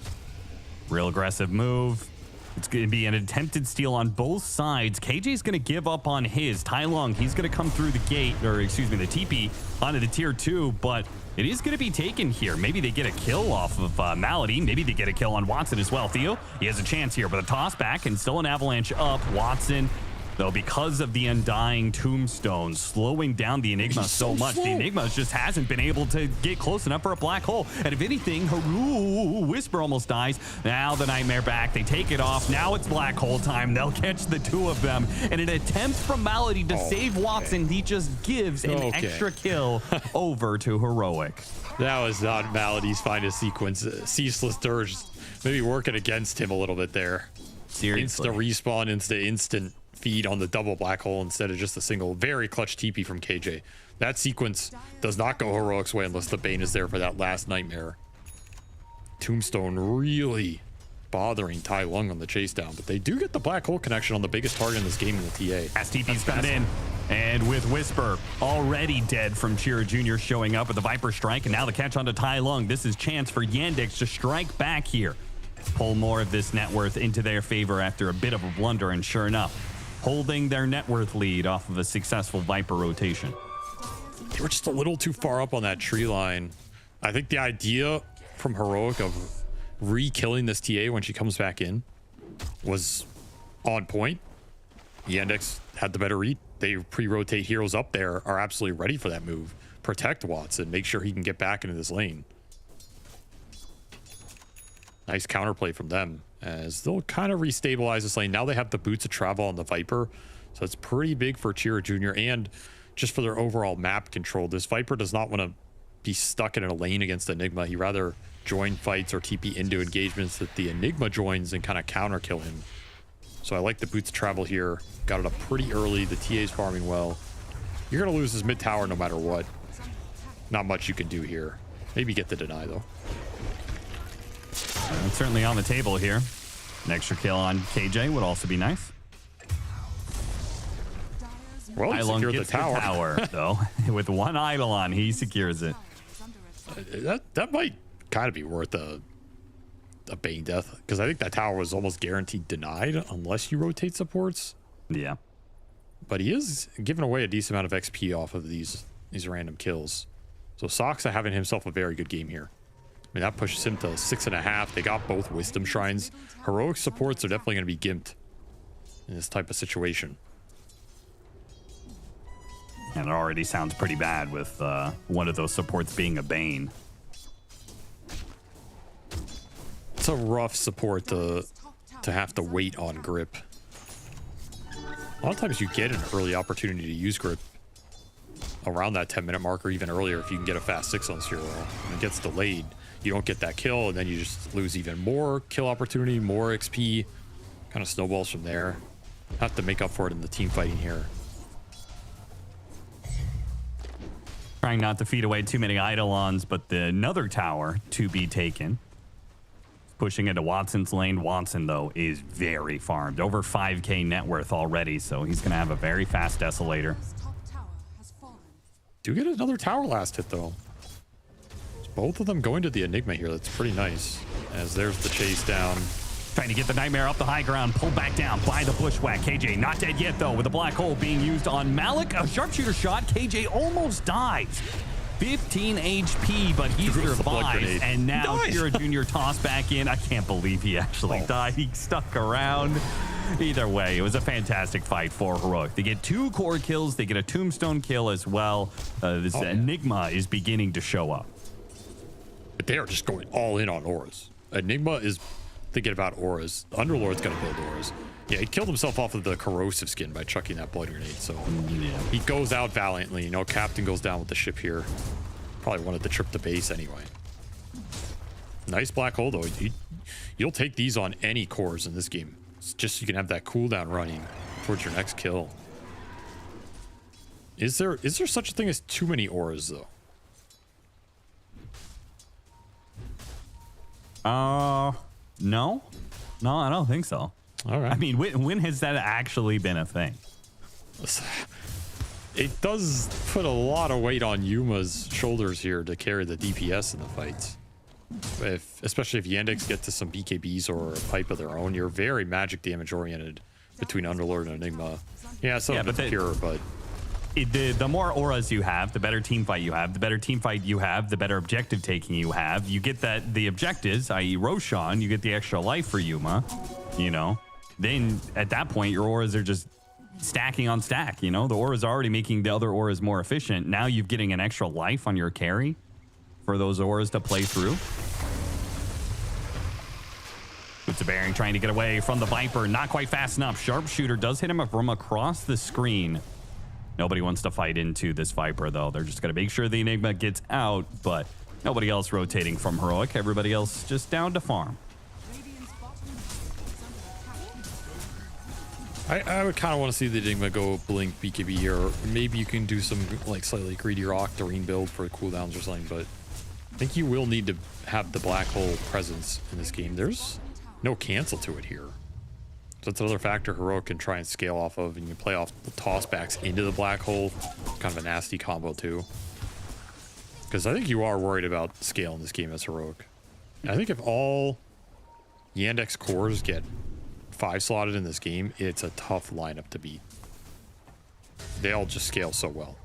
Real aggressive move. It's going to be an attempted steal on both sides. KJ's going to give up on his. Tai Lung, he's going to come through the gate, or excuse me, the TP onto the tier 2, but it is going to be taken here. Maybe they get a kill off of Malady. Maybe they get a kill on Watson as well. Theo, he has a chance here, but a toss back and still an avalanche up. Watson, though, because of the Undying Tombstone slowing down the Enigma so much, the Enigma just hasn't been able to get close enough for a black hole. And if anything, Whisper almost dies. Now the Nightmare back, they take it off. Now it's black hole time. They'll catch the 2 of them. And an attempt from Malady to save Watson, he just gives an extra kill over to Heroic. That was not Malady's finest sequence. Ceaseless Dirge maybe working against him a little bit there. Seriously. Insta respawn, instant feed on the double black hole instead of just a single. Very clutch TP from KJ. That sequence does not go Heroic's way unless the Bane is there for that last Nightmare. Tombstone really bothering Tai Lung on the chase down, but they do get the black hole connection on the biggest target in this game in the TA. As TP's coming in, and with Whisper already dead from Chira Jr. showing up with the Viper strike, and now the catch onto Tai Lung. This is chance for Yandex to strike back here. Pull more of this net worth into their favor after a bit of a blunder, and sure enough, holding their net worth lead off of a successful Viper rotation. They were just a little too far up on that tree line. I think the idea from Heroic of re-killing this TA when she comes back in was on point. Yandex had the better read. They pre-rotate heroes up there, are absolutely ready for that move. Protect Watson, make sure he can get back into this lane. Nice counterplay from them as they'll kind of restabilize this lane. Now they have the boots of travel on the Viper, so it's pretty big for Chira Jr. and just for their overall map control. This Viper does not want to be stuck in a lane against Enigma. He'd rather join fights or TP into engagements that the Enigma joins and kind of counter kill him. So I like the boots travel here. Got it up pretty early. The TA's farming well. You're going to lose this mid tower no matter what. Not much you can do here. Maybe get the deny, though. It's certainly on the table here. An extra kill on KJ would also be nice. Well, he secured the tower, though. With one Eidolon, he secures it. That might kind of be worth a Bane death, because I think that tower was almost guaranteed denied unless you rotate supports. Yeah. But he is giving away a decent amount of XP off of these random kills. So Soxa having himself a very good game here. I mean, that pushes him to 6.5. They got both Wisdom Shrines. Heroic supports are definitely going to be gimped in this type of situation. And it already sounds pretty bad with one of those supports being a Bane. It's a rough support to have to wait on grip. A lot of times you get an early opportunity to use grip around that 10-minute mark or even earlier if you can get a fast 6 on Zero. And it gets delayed. You don't get that kill, and then you just lose even more kill opportunity, more XP. Kind of snowballs from there. Have to make up for it in the team fighting here. Trying not to feed away too many Eidolons, but another tower to be taken. Pushing into Watson's lane. Watson, though, is very farmed. Over 5k net worth already, so he's going to have a very fast Desolator. Do get another tower last hit, though. Both of them going to the Enigma here. That's pretty nice. As there's the chase down. Trying to get the Nightmare up the high ground. Pulled back down by the Bushwhack. KJ not dead yet, though, with the Black Hole being used on Malik. A sharpshooter shot. KJ almost dies. 15 HP, but he survives. And now Kira Jr. tossed back in. I can't believe he actually died. He stuck around. Either way, it was a fantastic fight for Heroic. They get 2 core kills. They get a tombstone kill as well. This Enigma is beginning to show up. But they are just going all in on auras. Enigma is thinking about auras. Underlord's going to build auras. Yeah, he killed himself off of the corrosive skin by chucking that blood grenade. So he goes out valiantly. You know, Captain goes down with the ship here. Probably wanted to trip the base anyway. Nice black hole, though. You'll take these on any cores in this game. It's just so you can have that cooldown running towards your next kill. Is there such a thing as too many auras, though? No, I don't think so. All right. I mean, when has that actually been a thing? It does put a lot of weight on Yuma's shoulders here to carry the DPS in the fights. Especially if Yandex get to some BKBs or a pipe of their own, you're very magic damage oriented between Underlord and Enigma. Yeah, some of it's pure, but the more auras you have, the better team fight you have. The better team fight you have, the better objective taking you have. You get the objectives, i.e. Roshan, you get the extra life for Yuma, you know. Then at that point, your auras are just stacking on stack, you know. The auras are already making the other auras more efficient. Now you're getting an extra life on your carry for those auras to play through. Boots of Bearing trying to get away from the Viper. Not quite fast enough. Sharpshooter does hit him from across the screen. Nobody wants to fight into this Viper, though. They're just going to make sure the Enigma gets out, but nobody else rotating from Heroic. Everybody else just down to farm. I would kind of want to see the Enigma go blink BKB here. Or maybe you can do some like slightly greedier Octarine build for cooldowns or something, but I think you will need to have the black hole presence in this game. There's no cancel to it here. So that's another factor Heroic can try and scale off of, and you can play off the tossbacks into the black hole. Kind of a nasty combo too. Because I think you are worried about scale in this game as Heroic. I think if all Yandex cores get 5 slotted in this game, it's a tough lineup to beat. They all just scale so well.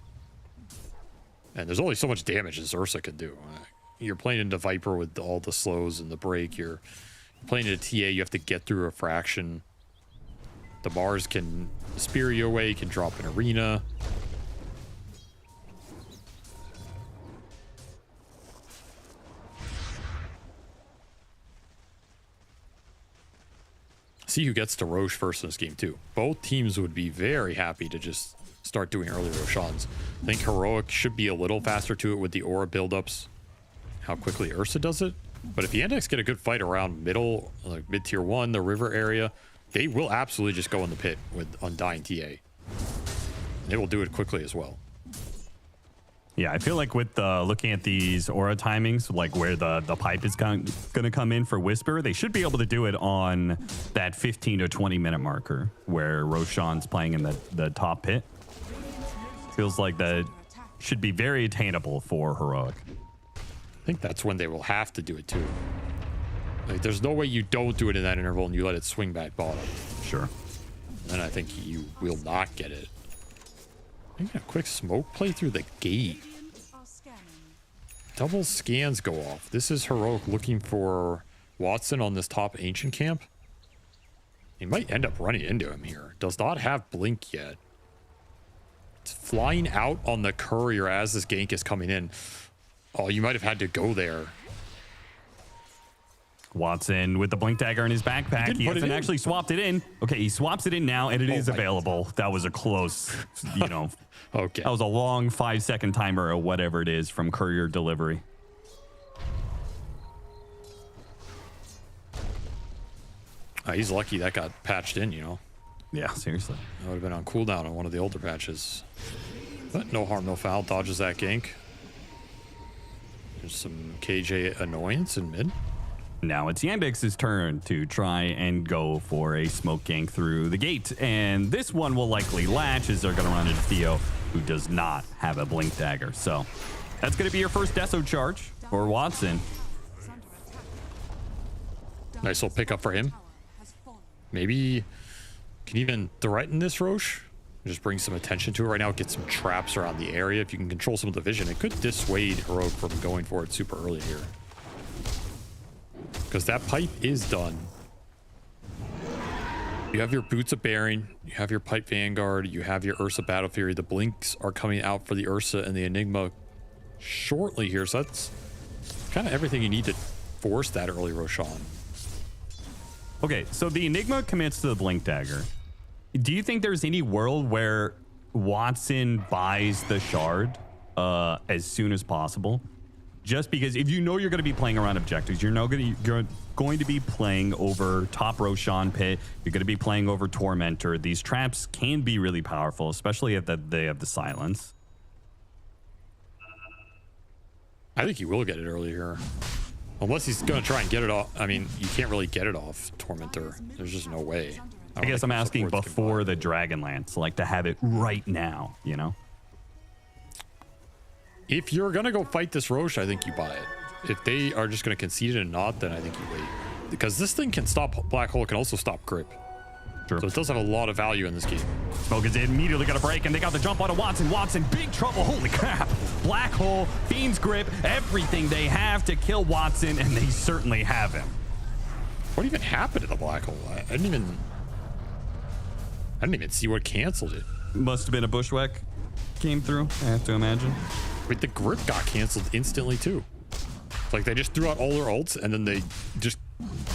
And there's only so much damage as Ursa can do. You're playing into Viper with all the slows and the break. You're playing into TA, you have to get through a fraction. The Mars can spear you away, can drop an arena. See who gets to Roche first in this game too. Both teams would be very happy to just start doing early Roshans. I think Heroic should be a little faster to it with the aura buildups. How quickly Ursa does it. But if Yandex get a good fight around middle, like mid-tier 1, the river area, they will absolutely just go in the pit with Undying TA. They will do it quickly as well. Yeah, I feel like with looking at these aura timings, like where the pipe is going to come in for Whisper, they should be able to do it on that 15 to 20 minute marker where Roshan's playing in the top pit. Feels like that should be very attainable for Heroic. I think that's when they will have to do it too. Like, there's no way you don't do it in that interval and you let it swing back bottom. Sure. Then I think you will not get it. I'm gonna quick smoke play through the gate. Double scans go off. This is Heroic looking for Watson on this top ancient camp. He might end up running into him here. Does not have blink yet. It's flying out on the courier as this gank is coming in. Oh, you might have had to go there. Watson with the blink dagger in his backpack. He hasn't actually swapped it in. Okay, he swaps it in now, and it is available. That was a close, you know. Okay. That was a long 5-second timer or whatever it is from courier delivery. He's lucky that got patched in, you know. Yeah, seriously. That would have been on cooldown on one of the older patches. But no harm, no foul. Dodges that gank. There's some KJ annoyance in mid. Now it's Yandex's turn to try and go for a smoke gank through the gate. And this one will likely latch as they're going to run into Theo, who does not have a blink dagger. So that's going to be your first Deso charge for Watson. Nice little pickup for him. Maybe can even threaten this Roche. Just bring some attention to it right now. Get some traps around the area. If you can control some of the vision, it could dissuade Heroic from going for it super early here. Because that pipe is done. You have your Boots of Bearing, you have your Pipe Vanguard, you have your Ursa Battle Fury. The blinks are coming out for the Ursa and the Enigma shortly here. So that's kind of everything you need to force that early Roshan. Okay, so the Enigma commits to the blink dagger. Do you think there's any world where Watson buys the shard as soon as possible? Just because if you know you're going to be playing around objectives, you're going to be playing over top Roshan pit, you're going to be playing over Tormentor. These traps can be really powerful, especially if they have the silence. I think he will get it early here. Unless he's going to try and get it off. I mean, you can't really get it off Tormentor. There's just no way. I guess I'm asking before the Dragonlance, like to have it right now, you know? If you're going to go fight this Roche, I think you buy it. If they are just going to concede it and not, then I think you wait. Because this thing can stop Black Hole, can also stop Grip. Sure. So it does have a lot of value in this game. Smoke is immediately going to break, and they got the jump onto Watson. Watson, big trouble. Holy crap. Black Hole, Fiend's Grip, everything they have to kill Watson, and they certainly have him. What even happened to the Black Hole? I didn't even see what canceled it. Must have been a Bushwhack came through, I have to imagine. Wait, the Grip got canceled instantly too. It's like they just threw out all their ults and then they just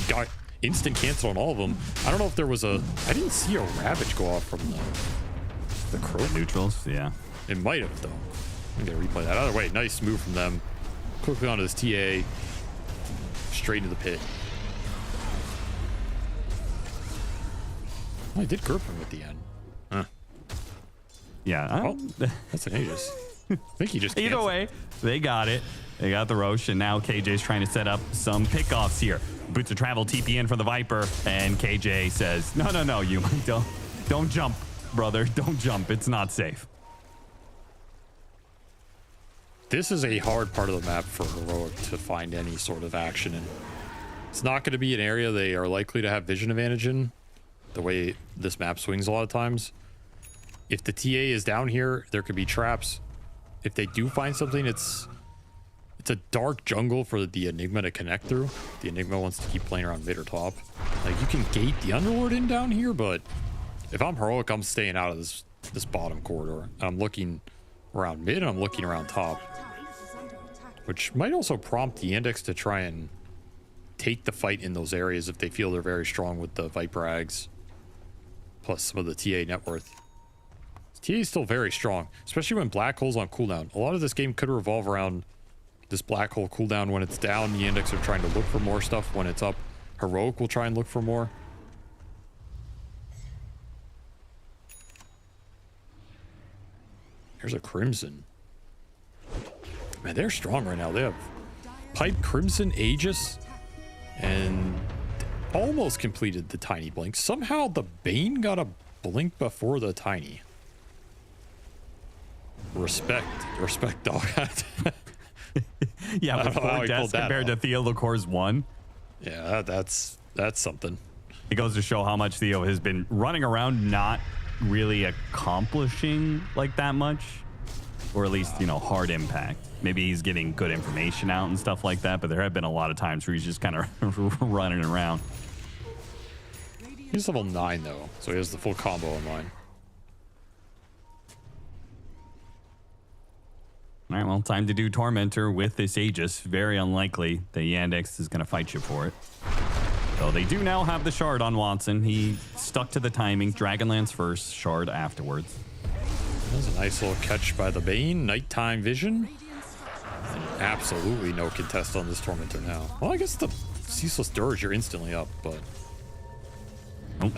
got instant cancel on all of them. I don't know if there was a... I didn't see a Ravage go off from the Crow. Neutrals, yeah. It might have though. I'm gonna replay that. Either way, nice move from them. Quickly onto this TA. Straight into the pit. Oh, I did grip him at the end. Huh. Yeah. Oh, that's an Aegis. I think he just Either canceled. way, they got it. They got the Roche, and now KJ's trying to set up some pickoffs here. Boots of Travel TP in for the Viper, and KJ says, no, you don't jump, brother. Don't jump. It's not safe. This is a hard part of the map for Heroic to find any sort of action in. It's not going to be an area they are likely to have vision advantage in, the way this map swings a lot of times. If the TA is down here, there could be traps. If they do find something, it's a dark jungle for the Enigma to connect through. The Enigma wants to keep playing around mid or top. Like, you can gate the Underlord in down here, but if I'm Heroic, I'm staying out of this bottom corridor. I'm looking around mid and I'm looking around top, which might also prompt the Yandex to try and take the fight in those areas if they feel they're very strong with the Viper Ags, plus some of the TA net worth. TA is still very strong, especially when Black Hole's on cooldown. A lot of this game could revolve around this Black Hole cooldown. When it's down, the Yandex are trying to look for more stuff. When it's up, Heroic will try and look for more. Here's a Crimson. Man, they're strong right now. They have Pipe, Crimson, Aegis, and almost completed the Tiny Blink. Somehow the Bane got a Blink before the Tiny. Respect, dog. Yeah, with 4 deaths compared to Theo Lacour's 1. Yeah, that's something. It goes to show how much Theo has been running around, not really accomplishing like that much, or at least, you know, hard impact. Maybe he's getting good information out and stuff like that, but there have been a lot of times where he's just kind of running around. He's level 9 though, so he has the full combo in line. All right, well, time to do Tormentor with this Aegis. Very unlikely that Yandex is going to fight you for it. So they do now have the Shard on Watson. He stuck to the timing. Dragonlance first, Shard afterwards. That was a nice little catch by the Bane. Nighttime vision. And absolutely no contest on this Tormentor now. Well, I guess the Ceaseless Dirge, you're instantly up, but...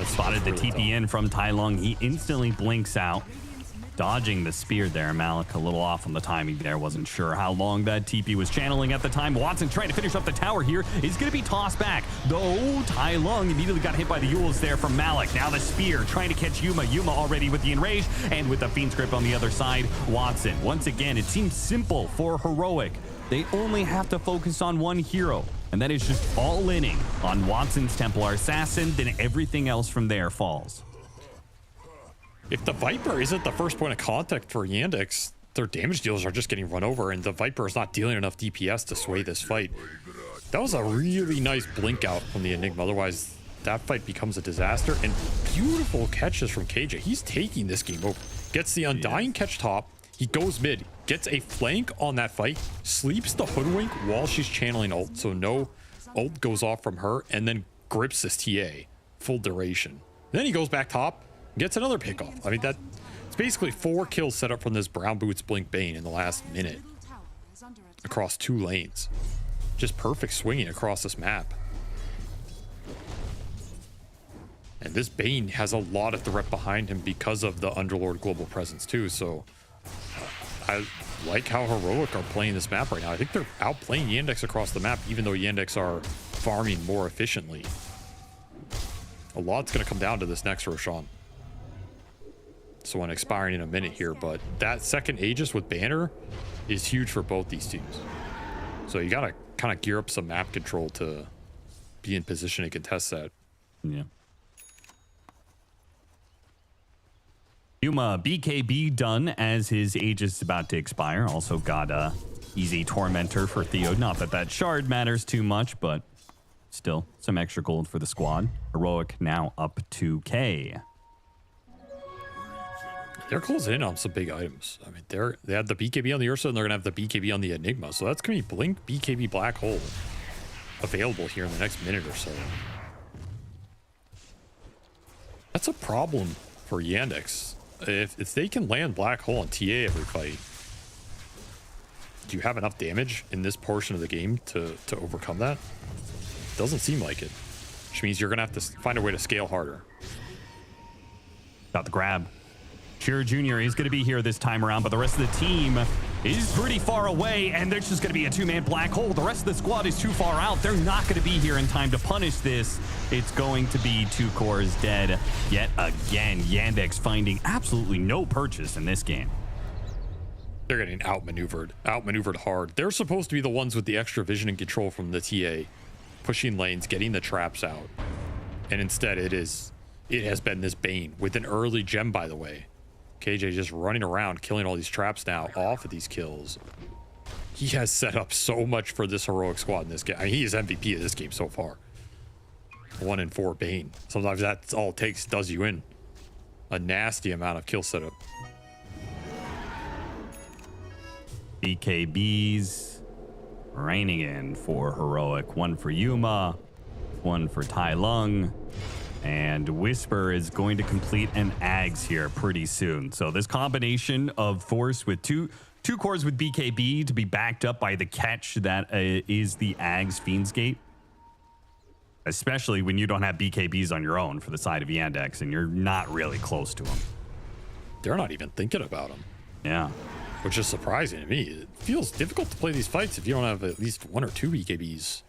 Spotted the TP in from Tai Lung. He instantly blinks out. Dodging the spear there. Malik a little off on the timing there. Wasn't sure how long that TP was channeling at the time. Watson trying to finish up the tower here. Is going to be tossed back. Though Tai Lung immediately got hit by the Yules there from Malik. Now the spear trying to catch Yuma. Yuma already with the Enrage. And with the Fiend's Grip on the other side, Watson. Once again, it seems simple for Heroic. They only have to focus on one hero. And that is just all-inning on Watson's Templar Assassin. Then everything else from there falls. If the Viper isn't the first point of contact for Yandex, their damage dealers are just getting run over, and the Viper is not dealing enough DPS to sway this fight. That was a really nice blink out from the Enigma. Otherwise, that fight becomes a disaster. And beautiful catches from KJ. He's taking this game over. Gets the Undying catch top. He goes mid. Gets a flank on that fight. Sleeps the Hoodwink while she's channeling ult. So no ult goes off from her. And then grips this TA. Full duration. Then he goes back top. Gets another pick off. I mean, it's basically 4 kills set up from this Brown Boots Blink Bane in the last minute across 2 lanes. Just perfect swinging across this map. And this Bane has a lot of threat behind him because of the Underlord global presence too. So I like how Heroic are playing this map right now. I think they're outplaying Yandex across the map, even though Yandex are farming more efficiently. A lot's going to come down to this next Roshan. So one expiring in a minute here, but that second Aegis with Banner is huge for both these teams. So you gotta kind of gear up some map control to be in position to contest that. Yeah. Yuma BKB done as his Aegis is about to expire. Also got a easy Tormentor for Theo. Not that that Shard matters too much, but still some extra gold for the squad. Heroic now up 2K. They're closing in on some big items. I mean, they had the BKB on the Ursa, and they're going to have the BKB on the Enigma. So that's going to be Blink, BKB, Black Hole available here in the next minute or so. That's a problem for Yandex. If they can land Black Hole on TA every fight, do you have enough damage in this portion of the game to overcome that? Doesn't seem like it. Which means you're going to have to find a way to scale harder. Got the grab. Shearer Jr. is going to be here this time around, but the rest of the team is pretty far away, and there's just going to be a 2-man Black Hole. The rest of the squad is too far out. They're not going to be here in time to punish this. It's going to be 2 cores dead yet again. Yandex finding absolutely no purchase in this game. They're getting outmaneuvered hard. They're supposed to be the ones with the extra vision and control from the TA, pushing lanes, getting the traps out. And instead it has been this Bane with an early gem, by the way. KJ just running around, killing all these traps now off of these kills. He has set up so much for this Heroic squad in this game. I mean, he is MVP of this game so far. 1 in 4 Bane. Sometimes that's all it takes, does you in. A nasty amount of kill setup. BKBs raining in for Heroic. 1 for Yuma, 1 for Tai Lung. And Whisper is going to complete an Ags here pretty soon. So this combination of force with two cores with BKB to be backed up by the catch that is the Ags Fiend's Gate. Especially when you don't have BKBs on your own for the side of Yandex and you're not really close to them. They're not even thinking about them. Yeah. Which is surprising to me. It feels difficult to play these fights if you don't have at least 1 or 2 BKBs.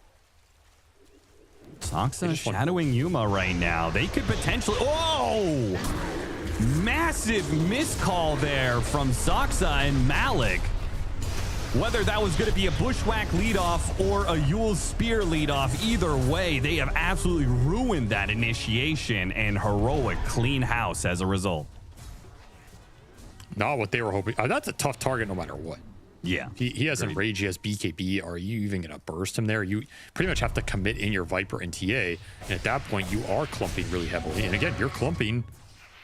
Soxa shadowing Yuma right now. They could potentially... Oh! Massive miscall there from Soxa and Malik. Whether that was going to be a Bushwhack leadoff or a Yule's Spear leadoff, either way, they have absolutely ruined that initiation, and Heroic clean house as a result. Not what they were hoping. That's a tough target no matter what. Yeah. He has Enrage, he has BKB. Are you even going to burst him there? You pretty much have to commit in your Viper and TA. And at that point, you are clumping really heavily. And again, you're clumping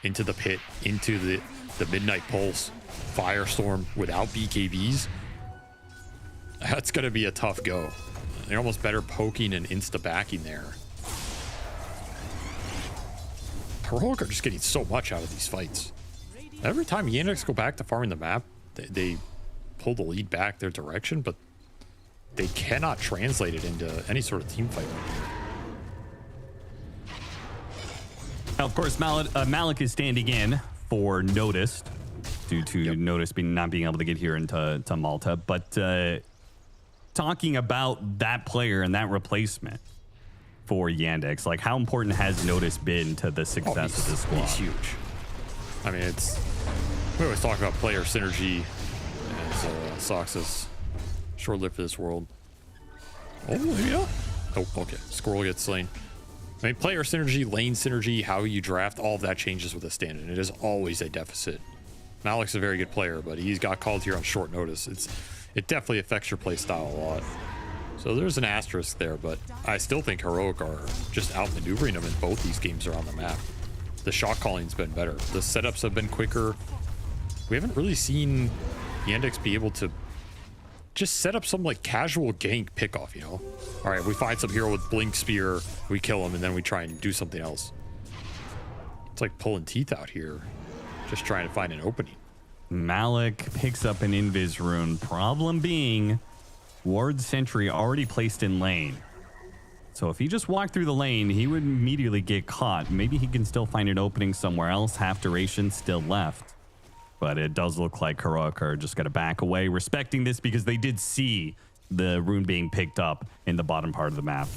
into the pit, into the Midnight Pulse, Firestorm without BKBs. That's going to be a tough go. They're almost better poking and insta-backing there. Heroic are just getting so much out of these fights. Every time Yandex go back to farming the map, they pull the lead back their direction, but they cannot translate it into any sort of team fight. Now, of course, Malik is standing in for Noticed due to Notice not being able to get here into Malta. But talking about that player and that replacement for Yandex, like how important has Notice been to the success of this squad? He's huge. I mean, we always talk about player synergy as Soxa's short-lived for this world. Oh, yeah. Oh, okay. Squirrel gets slain. I mean, player synergy, lane synergy, how you draft, all of that changes with a stand-in. It is always a deficit. Malik's a very good player, but he's got called here on short notice. It definitely affects your play style a lot. So there's an asterisk there, but I still think Heroic are just outmaneuvering them in both these games around the map. The shot calling's been better. The setups have been quicker. We haven't really seen Yandex be able to just set up some like casual gank pickoff, you know? All right, we find some hero with Blink Spear, we kill him, and then we try and do something else. It's like pulling teeth out here, just trying to find an opening. Malik picks up an Invis rune. Problem being, Ward Sentry already placed in lane. So if he just walked through the lane, he would immediately get caught. Maybe he can still find an opening somewhere else. Half duration still left. But it does look like Heroic are just going to back away, respecting this because they did see the rune being picked up in the bottom part of the map.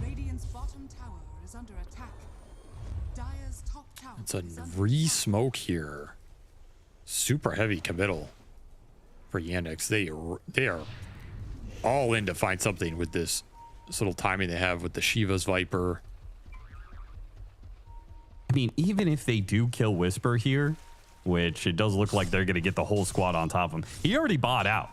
Radiant's bottom tower is under attack. Dire's top tower. It's a re-smoke here. Super heavy committal for Yandex. They are all in to find something with this little timing they have with the Shiva's Viper. I mean, even if they do kill Whisper here, which it does look like they're going to get the whole squad on top of him, he already bought out.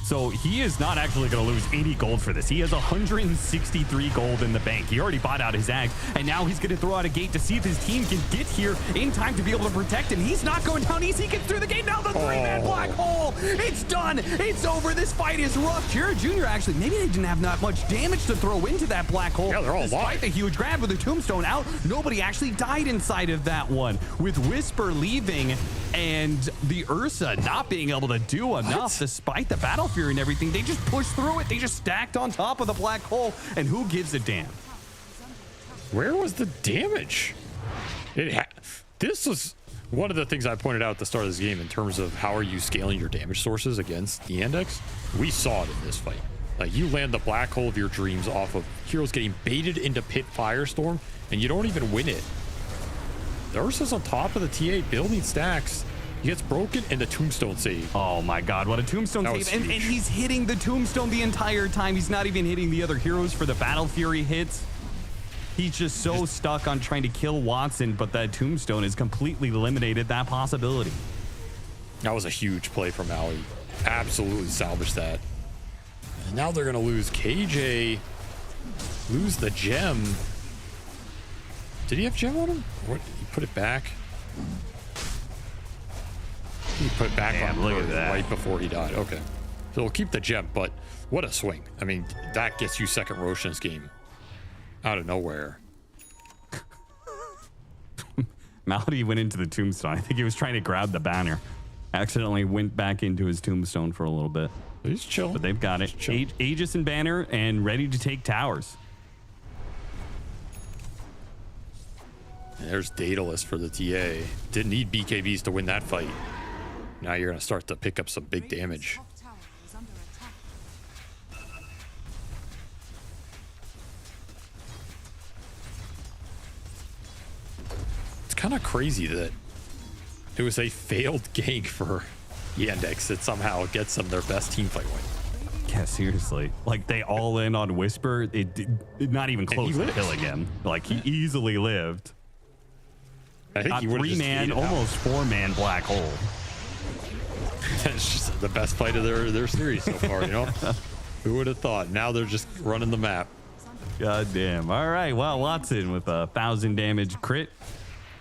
So he is not actually going to lose any gold for this. He has 163 gold in the bank. He already bought out his Ags, and now he's going to throw out a gate to see if his team can get here in time to be able to protect him. He's not going down easy. He gets through the gate. Now the three-man black hole. It's done. It's over. This fight is rough. Jared Jr. actually, maybe they didn't have that much damage to throw into that black hole. Yeah, they're all Despite alive. the huge grab with the tombstone out, nobody actually died inside of that one. With Whisper leaving and the Ursa not being able to do enough despite the Battle Fury and everything, they just pushed through it. They just stacked on top of the black hole, and who gives a damn? Where was the damage? This was one of the things I pointed out at the start of this game in terms of how are you scaling your damage sources against the Yandex. We saw it in this fight. Like, you land the black hole of your dreams off of heroes getting baited into Pit Firestorm, and you don't even win it. The Ursa's on top of the TA building stacks. He gets broken, and the tombstone save. Oh my god, what a tombstone save. And he's hitting the tombstone the entire time. He's not even hitting the other heroes for the Battle Fury hits. He's just so stuck on trying to kill Watson, but that tombstone has completely eliminated that possibility. That was a huge play from Maui. Absolutely salvaged that. And now they're going to lose KJ. Lose the gem. Did he have gem on him? What? He put it back? He put it back on look at that. right before he died. Okay. So we'll keep the gem, but what a swing. I mean, that gets you second Rosh in this game. Out of nowhere. Malady went into the tombstone. I think he was trying to grab the banner. Accidentally went back into his tombstone for a little bit. He's chilling. But they've got it. Aegis and banner and ready to take towers. And there's Daedalus for the TA. Didn't need BKBs to win that fight. Now you're going to start to pick up some big damage. It's kind of crazy that it was a failed gank for Yandex that somehow gets them their best team fight win. Yeah, seriously. Like, they all in on Whisper. It not even close to killing him. Like, he easily lived. I think he would have 3-man, almost 4-man black hole. It's just the best fight of their series so far, you know? Who would have thought? Now they're just running the map. God damn. All right, well, Watson with a 1,000 damage crit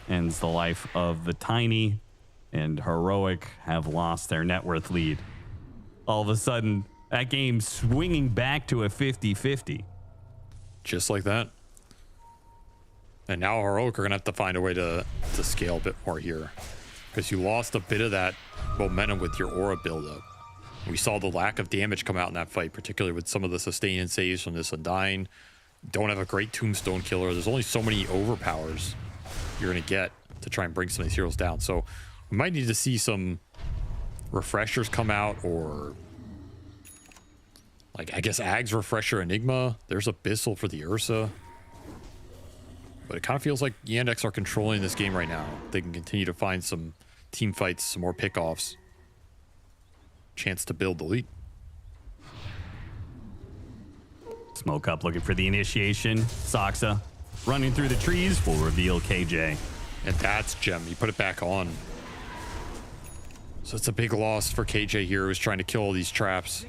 ends the life of the Tiny, and Heroic have lost their net worth lead. All of a sudden, that game swinging back to a 50-50. Just like that. And now Heroic are going to have to find a way to scale a bit more here. Because you lost a bit of that momentum with your aura buildup. We saw the lack of damage come out in that fight, particularly with some of the sustain and saves from this Undying. Don't have a great tombstone killer. There's only so many overpowers you're going to get to try and bring some of these heroes down. So we might need to see some refreshers come out, or like, I guess Ag's refresher Enigma. There's Abyssal for the Ursa. But it kind of feels like Yandex are controlling this game right now. They can continue to find some team fights, some more pickoffs. Chance to build the lead. Smoke up looking for the initiation. Soxa running through the trees will reveal KJ. And that's Gem. You put it back on. So it's a big loss for KJ here, who's trying to kill all these traps.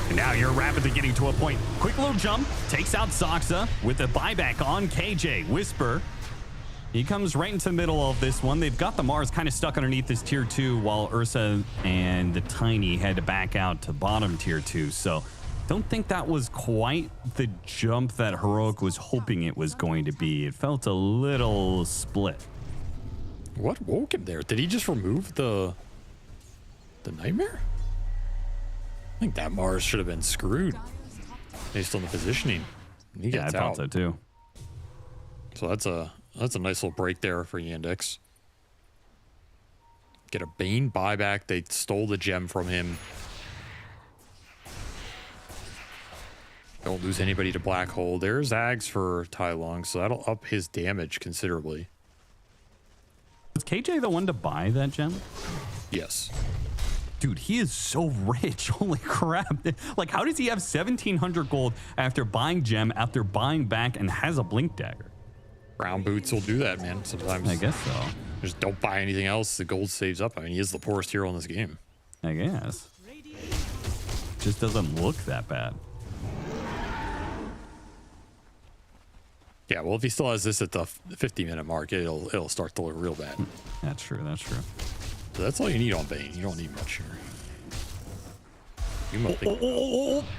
And now you're rapidly getting to a point. Quick little jump, takes out Soxa with a buyback on KJ. Whisper, he comes right into the middle of this one. They've got the Mars kind of stuck underneath this tier 2, while Ursa and the Tiny had to back out to bottom tier 2. So don't think that was quite the jump that Heroic was hoping it was going to be. It felt a little split. What woke him there? Did he just remove the Nightmare? I think that Mars should have been screwed based on the positioning. He gets I thought out. so too. So that's a nice little break there for Yandex. Get a Bane buyback. They stole the gem from him. Don't lose anybody to Black Hole. There's Ags for Tai Long, so that'll up his damage considerably. Was KJ the one to buy that gem? Yes. Dude, he is so rich. Holy crap. Like, how does he have 1,700 gold after buying gem, after buying back, and has a blink dagger? Brown boots will do that, man. Sometimes. I guess so. Just don't buy anything else. The gold saves up. I mean, he is the poorest hero in this game. I guess. Just doesn't look that bad. Yeah, well, if he still has this at the 50-minute mark, it'll start to look real bad. That's true. That's true. So that's all you need on Bane. You don't need much here. You must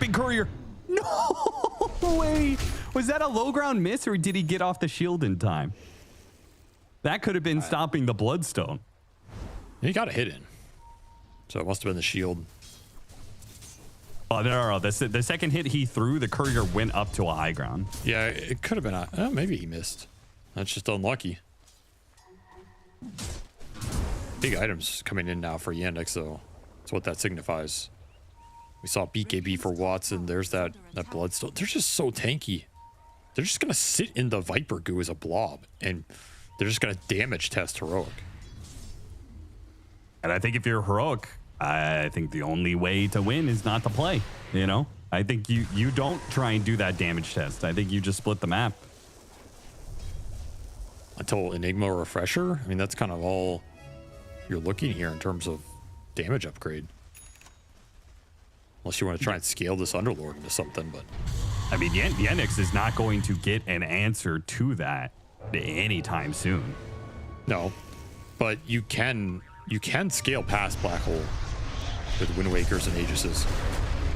big courier. No way. Was that a low ground miss, or did he get off the shield in time? That could have been stopping the Bloodstone. He got a hit in. So it must have been the shield. Oh, no. The second hit he threw, the courier went up to a high ground. Yeah, it could have been. Maybe he missed. That's just unlucky. Big items coming in now for Yandex, though. That's what that signifies. We saw BKB for Watson. There's that Bloodstone. They're just so tanky. They're just going to sit in the Viper goo as a blob, and they're just going to damage test Heroic. And I think if you're Heroic, I think the only way to win is not to play, you know? I think you don't try and do that damage test. I think you just split the map. Until Enigma Refresher? I mean, that's kind of all you're looking here in terms of damage upgrade. Unless you want to try and scale this Underlord into something, but... I mean, Yandex is not going to get an answer to that anytime soon. No, but you can scale past Black Hole with Wind Wakers and Aegises.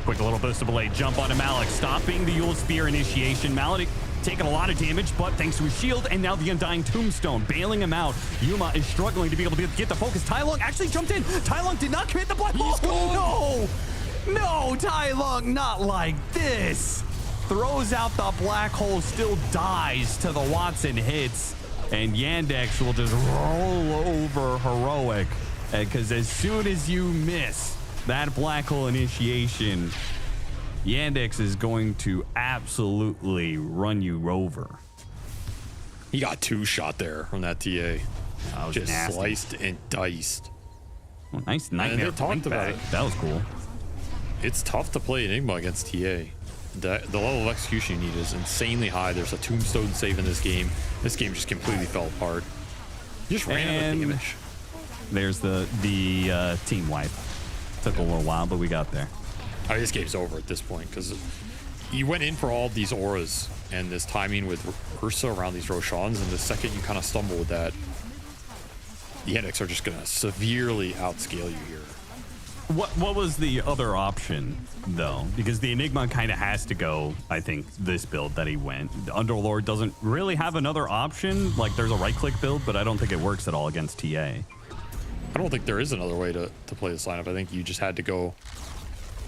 Quick little boost of blade jump onto Malik, stopping the Yule Spear initiation. Malik taking a lot of damage, but thanks to his shield and now the Undying Tombstone bailing him out. Yuma is struggling to be able to get the focus. Tai Long actually jumped in. Tai Long did not commit the Black Hole. No! No, Tai Lung, not like this. Throws out the black hole, still dies to the Watson hits. And Yandex will just roll over Heroic. Because as soon as you miss that black hole initiation, Yandex is going to absolutely run you over. He got 2-shot there from that TA. That was just nasty. sliced and diced. Well, nice nightmare. Talked about it. That was cool. It's tough to play Enigma against TA. The level of execution you need is insanely high. There's a tombstone save in this game. This game just completely fell apart. He just ran out of damage. There's the team wipe. Took a little while, but we got there. I mean, this game's over at this point because you went in for all these auras and this timing with Ursa around these Roshans, and the second you kind of stumble with that, the Yandex are just going to severely outscale you here. What was the other option, though? Because the Enigma kind of has to go, I think, this build that he went. The Underlord doesn't really have another option. Like, there's a right-click build, but I don't think it works at all against TA. I don't think there is another way to play this lineup. I think you just had to go...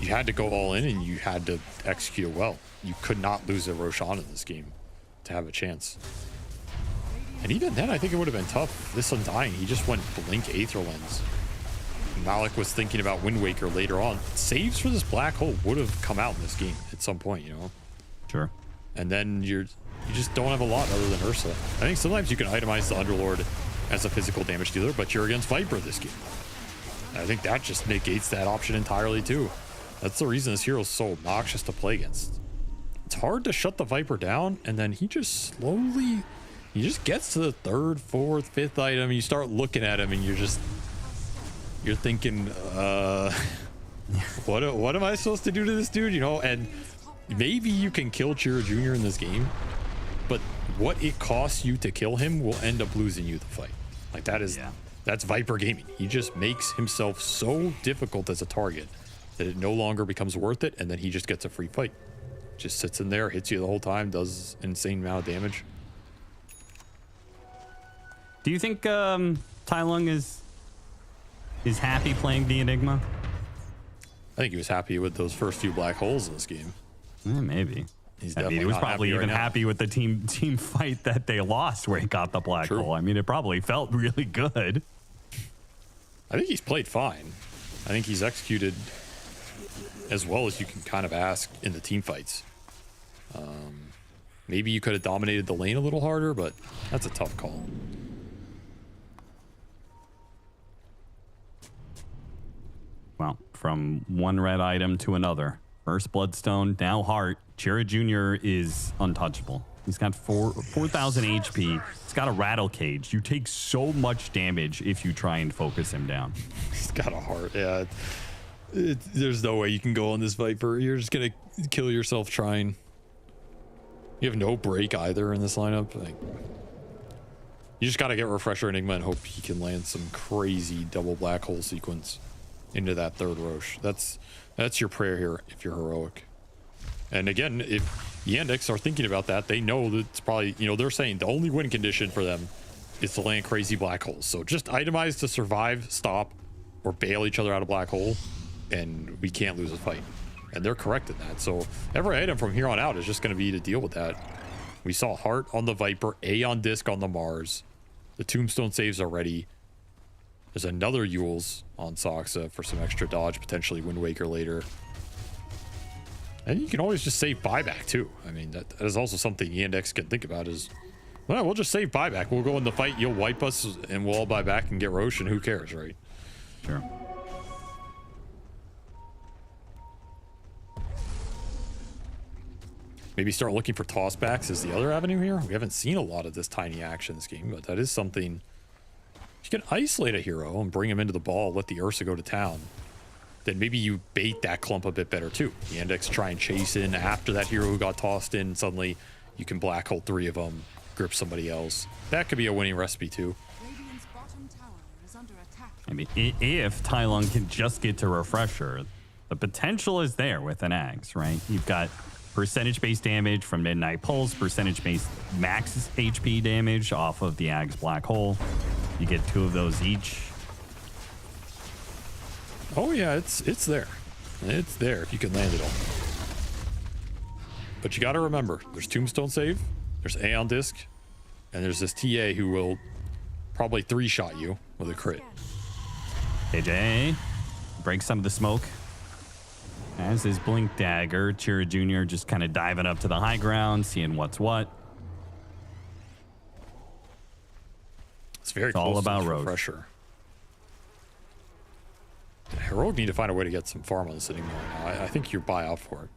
You had to go all in, and you had to execute it well. You could not lose a Roshan in this game to have a chance. And even then, I think it would have been tough. This Undying, he just went Blink Aether Lens. Malik was thinking about Wind Waker later on. Saves for this black hole would have come out in this game at some point, you know? Sure. And then you just don't have a lot other than Ursa. I think sometimes you can itemize the Underlord as a physical damage dealer, but you're against Viper this game. And I think that just negates that option entirely too. That's the reason this hero is so obnoxious to play against. It's hard to shut the Viper down, and then he just slowly... He just gets to the 3rd, 4th, 5th item, and you start looking at him, and you're thinking, what am I supposed to do to this dude? You know, and maybe you can kill Chira Jr. in this game, but what it costs you to kill him will end up losing you the fight. Like that's Viper gaming. He just makes himself so difficult as a target that it no longer becomes worth it, and then he just gets a free fight. Just sits in there, hits you the whole time, does an insane amount of damage. Do you think Tai Lung is happy playing the Enigma? I think he was happy with those first few black holes in this game. Maybe. He's I mean, he was probably even happy with the team fight that they lost where he got the black hole. I mean, it probably felt really good. I think he's played fine. I think he's executed as well as you can kind of ask in the team fights. Maybe you could have dominated the lane a little harder, but that's a tough call. Well, from one red item to another. First Bloodstone, now Heart. Chira Jr. is untouchable. He's got 4,000 HP. He's got a Rattle Cage. You take so much damage if you try and focus him down. He's got a heart, yeah. There's no way you can go on this Viper. You're just going to kill yourself trying. You have no break either in this lineup. Like, you just got to get Refresher Enigma and hope he can land some crazy double black hole sequence into that 3rd Roche. That's your prayer here if you're heroic. And again, if Yandex are thinking about that, they know that it's probably, you know, they're saying the only win condition for them is to land crazy black holes. So just itemize to survive, stop, or bail each other out of black hole, and we can't lose a fight. And they're correct in that. So every item from here on out is just going to be to deal with that. We saw Heart on the Viper, A on Disc on the Mars. The Tombstone saves are ready. There's another Yules on Soxa for some extra dodge, potentially Wind Waker later. And you can always just save buyback too. I mean, that is also something Yandex can think about is, well, we'll just save buyback. We'll go in the fight, you'll wipe us, and we'll all buy back and get Roche, and who cares, right? Sure. Maybe start looking for tossbacks as the other avenue here. We haven't seen a lot of this tiny action this game, but that is something. You can isolate a hero and bring him into the ball, let the Ursa go to town. Then maybe you bait that clump a bit better too. The Yandex try and chase in after that hero who got tossed in. Suddenly you can black hole 3 of them, grip somebody else. That could be a winning recipe too. I mean, if Tai Lung can just get to Refresher, the potential is there with an Axe, right? You've got percentage-based damage from Midnight Pulse, percentage-based max HP damage off of the Axe Black Hole. You get 2 of those each. Oh yeah, it's there. It's there if you can land it all. But you got to remember, there's Tombstone save, there's A on disc, and there's this TA who will probably 3-shot you with a crit. AJ breaks some of the smoke. As his Blink Dagger, Chira Jr. just kind of diving up to the high ground, seeing what's what. It's very It's close all about to Roche. pressure. Heroic need to find a way to get some farm on this Enigma right now. I think you're buy out for it.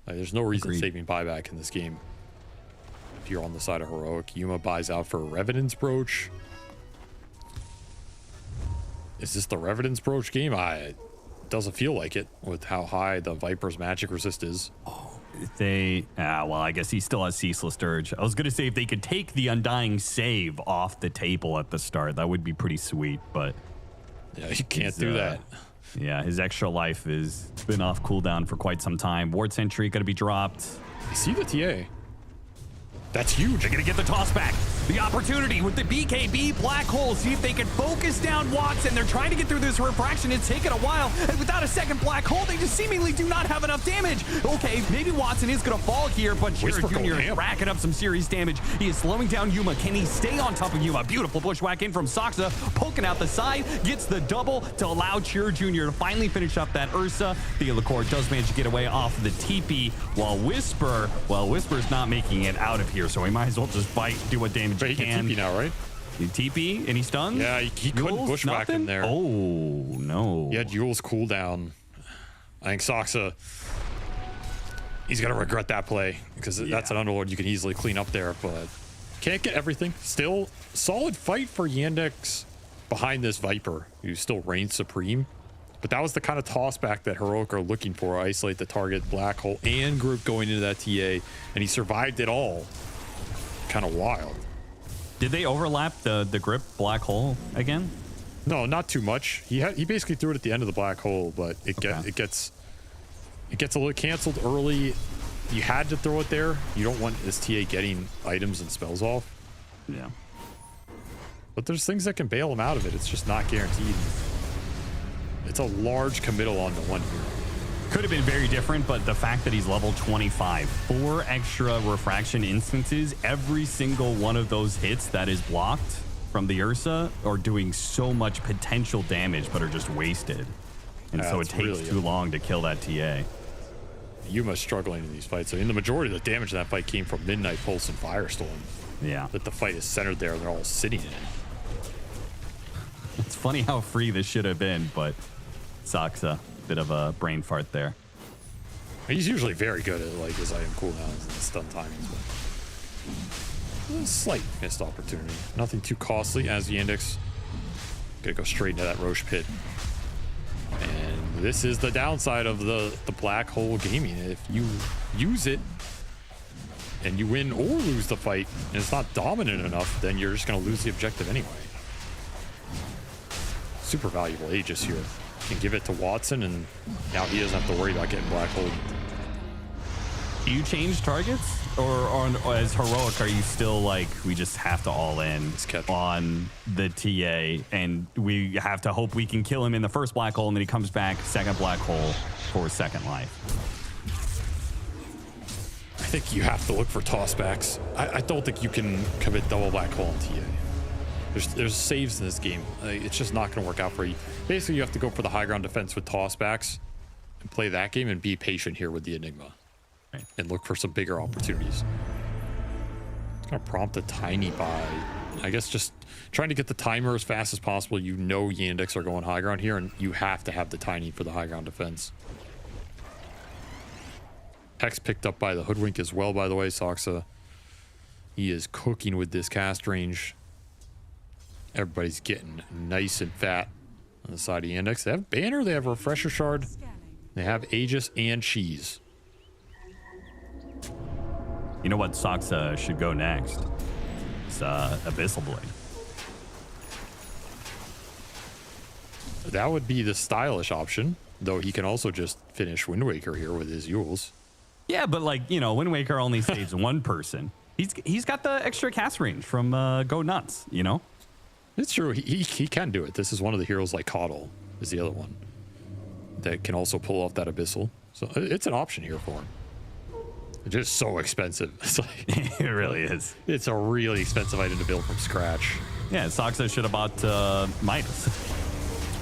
There's no reason saving buyback in this game. If you're on the side of Heroic, Yuma buys out for a Revenant's Brooch. Is this the Revenant's Brooch game? It doesn't feel like it with how high the Viper's magic resist is. Well, I guess he still has Ceaseless Dirge. I was going to say if they could take the Undying save off the table at the start, that would be pretty sweet, but... Yeah, you can't do that. Yeah, his extra life has been off cooldown for quite some time. Ward Sentry going to be dropped. You see the TA. That's huge. They're going to get the toss back. The opportunity with the BKB Black Hole. See if they can focus down Watson. They're trying to get through this refraction. It's taken a while. And without a second Black Hole, they just seemingly do not have enough damage. Okay, maybe Watson is going to fall here, but Chira Jr. is racking up some serious damage. He is slowing down Yuma. Can he stay on top of Yuma? Beautiful bushwhack in from Soxa, poking out the side. Gets the double to allow Chira Jr. to finally finish up that Ursa. Theodore does manage to get away off of the TP, while Whisper's not making it out of here, so he might as well just fight, do what damage he can. TP now, right? TP, and he's stunned? Yeah, he couldn't bushwhack him there. Oh, no. He had Yule's cooldown. I think Soxa, he's going to regret that play because that's an Underlord you can easily clean up there, but can't get everything. Still, solid fight for Yandex behind this Viper, who still reigns supreme. But that was the kind of toss back that Heroic are looking for. Isolate the target, Black Hole, and group going into that TA, and he survived it all. Kind of wild. Did they overlap the grip Black Hole again? No, not too much. He basically threw it at the end of the Black Hole, but it gets a little canceled early. You had to throw it there. You don't want this TA getting items and spells off. Yeah. But there's things that can bail him out of it. It's just not guaranteed. It's a large committal on the one here. Could have been very different, but the fact that he's level 25, 4 extra refraction instances, every single one of those hits that is blocked from the Ursa are doing so much potential damage, but are just wasted. And so it takes really too long to kill that TA. Yuma's struggling in these fights. I mean, the majority of the damage in that fight came from Midnight Pulse and Firestorm. Yeah. That the fight is centered there, and they're all sitting in it. It's funny how free this should have been, but Soxa. Bit of a brain fart there. He's usually very good at like his item cooldowns and stun timings, but a slight missed opportunity. Nothing too costly as Yandex gonna go straight into that Roche pit. And this is the downside of the Black Hole gaming. If you use it and you win or lose the fight and it's not dominant enough, then you're just gonna lose the objective anyway. Super valuable Aegis here. Can give it to Watson, and now he doesn't have to worry about getting Black Hole. Do you change targets? Or as Heroic, are you still like, we just have to all in on the TA, and we have to hope we can kill him in the first Black Hole, and then he comes back, second Black Hole for second life? I think you have to look for tossbacks. I don't think you can commit double Black Hole on TA. There's saves in this game. It's just not going to work out for you. Basically, you have to go for the high ground defense with tossbacks and play that game and be patient here with the Enigma. Right. And look for some bigger opportunities. It's going to prompt a tiny buy. I guess just trying to get the timer as fast as possible. You know Yandex are going high ground here, and you have to have the tiny for the high ground defense. Hex picked up by the Hoodwink as well, by the way. Soxa, he is cooking with this cast range. Everybody's getting nice and fat on the side of Yandex. They have Banner, they have Refresher Shard, they have Aegis and Cheese. You know what Soxa should go next? It's Abyssal Blade. That would be the stylish option, though he can also just finish Wind Waker here with his Yules. Yeah, but like, you know, Wind Waker only saves one person. He's got the extra cast range from Go Nuts, you know? It's true. He can do it. This is one of the heroes like Coddle is the other one. that can also pull off that Abyssal. So it's an option here for him. It's just so expensive. It's like, it really is. It's a really expensive item to build from scratch. Yeah, Soxa should have bought Midas.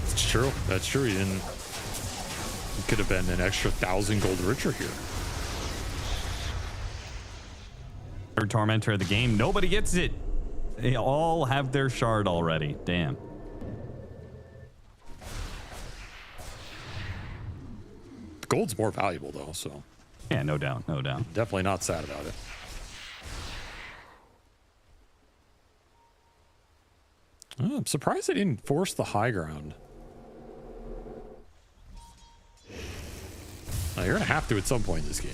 It's true. That's true. He could have been an extra 1,000 gold richer here. Third Tormentor of the game. Nobody gets it. They all have their shard already. Damn. The gold's more valuable though, so. Yeah, no doubt, no doubt. Definitely not sad about it. Oh, I'm surprised they didn't force the high ground. You're gonna have to at some point in this game.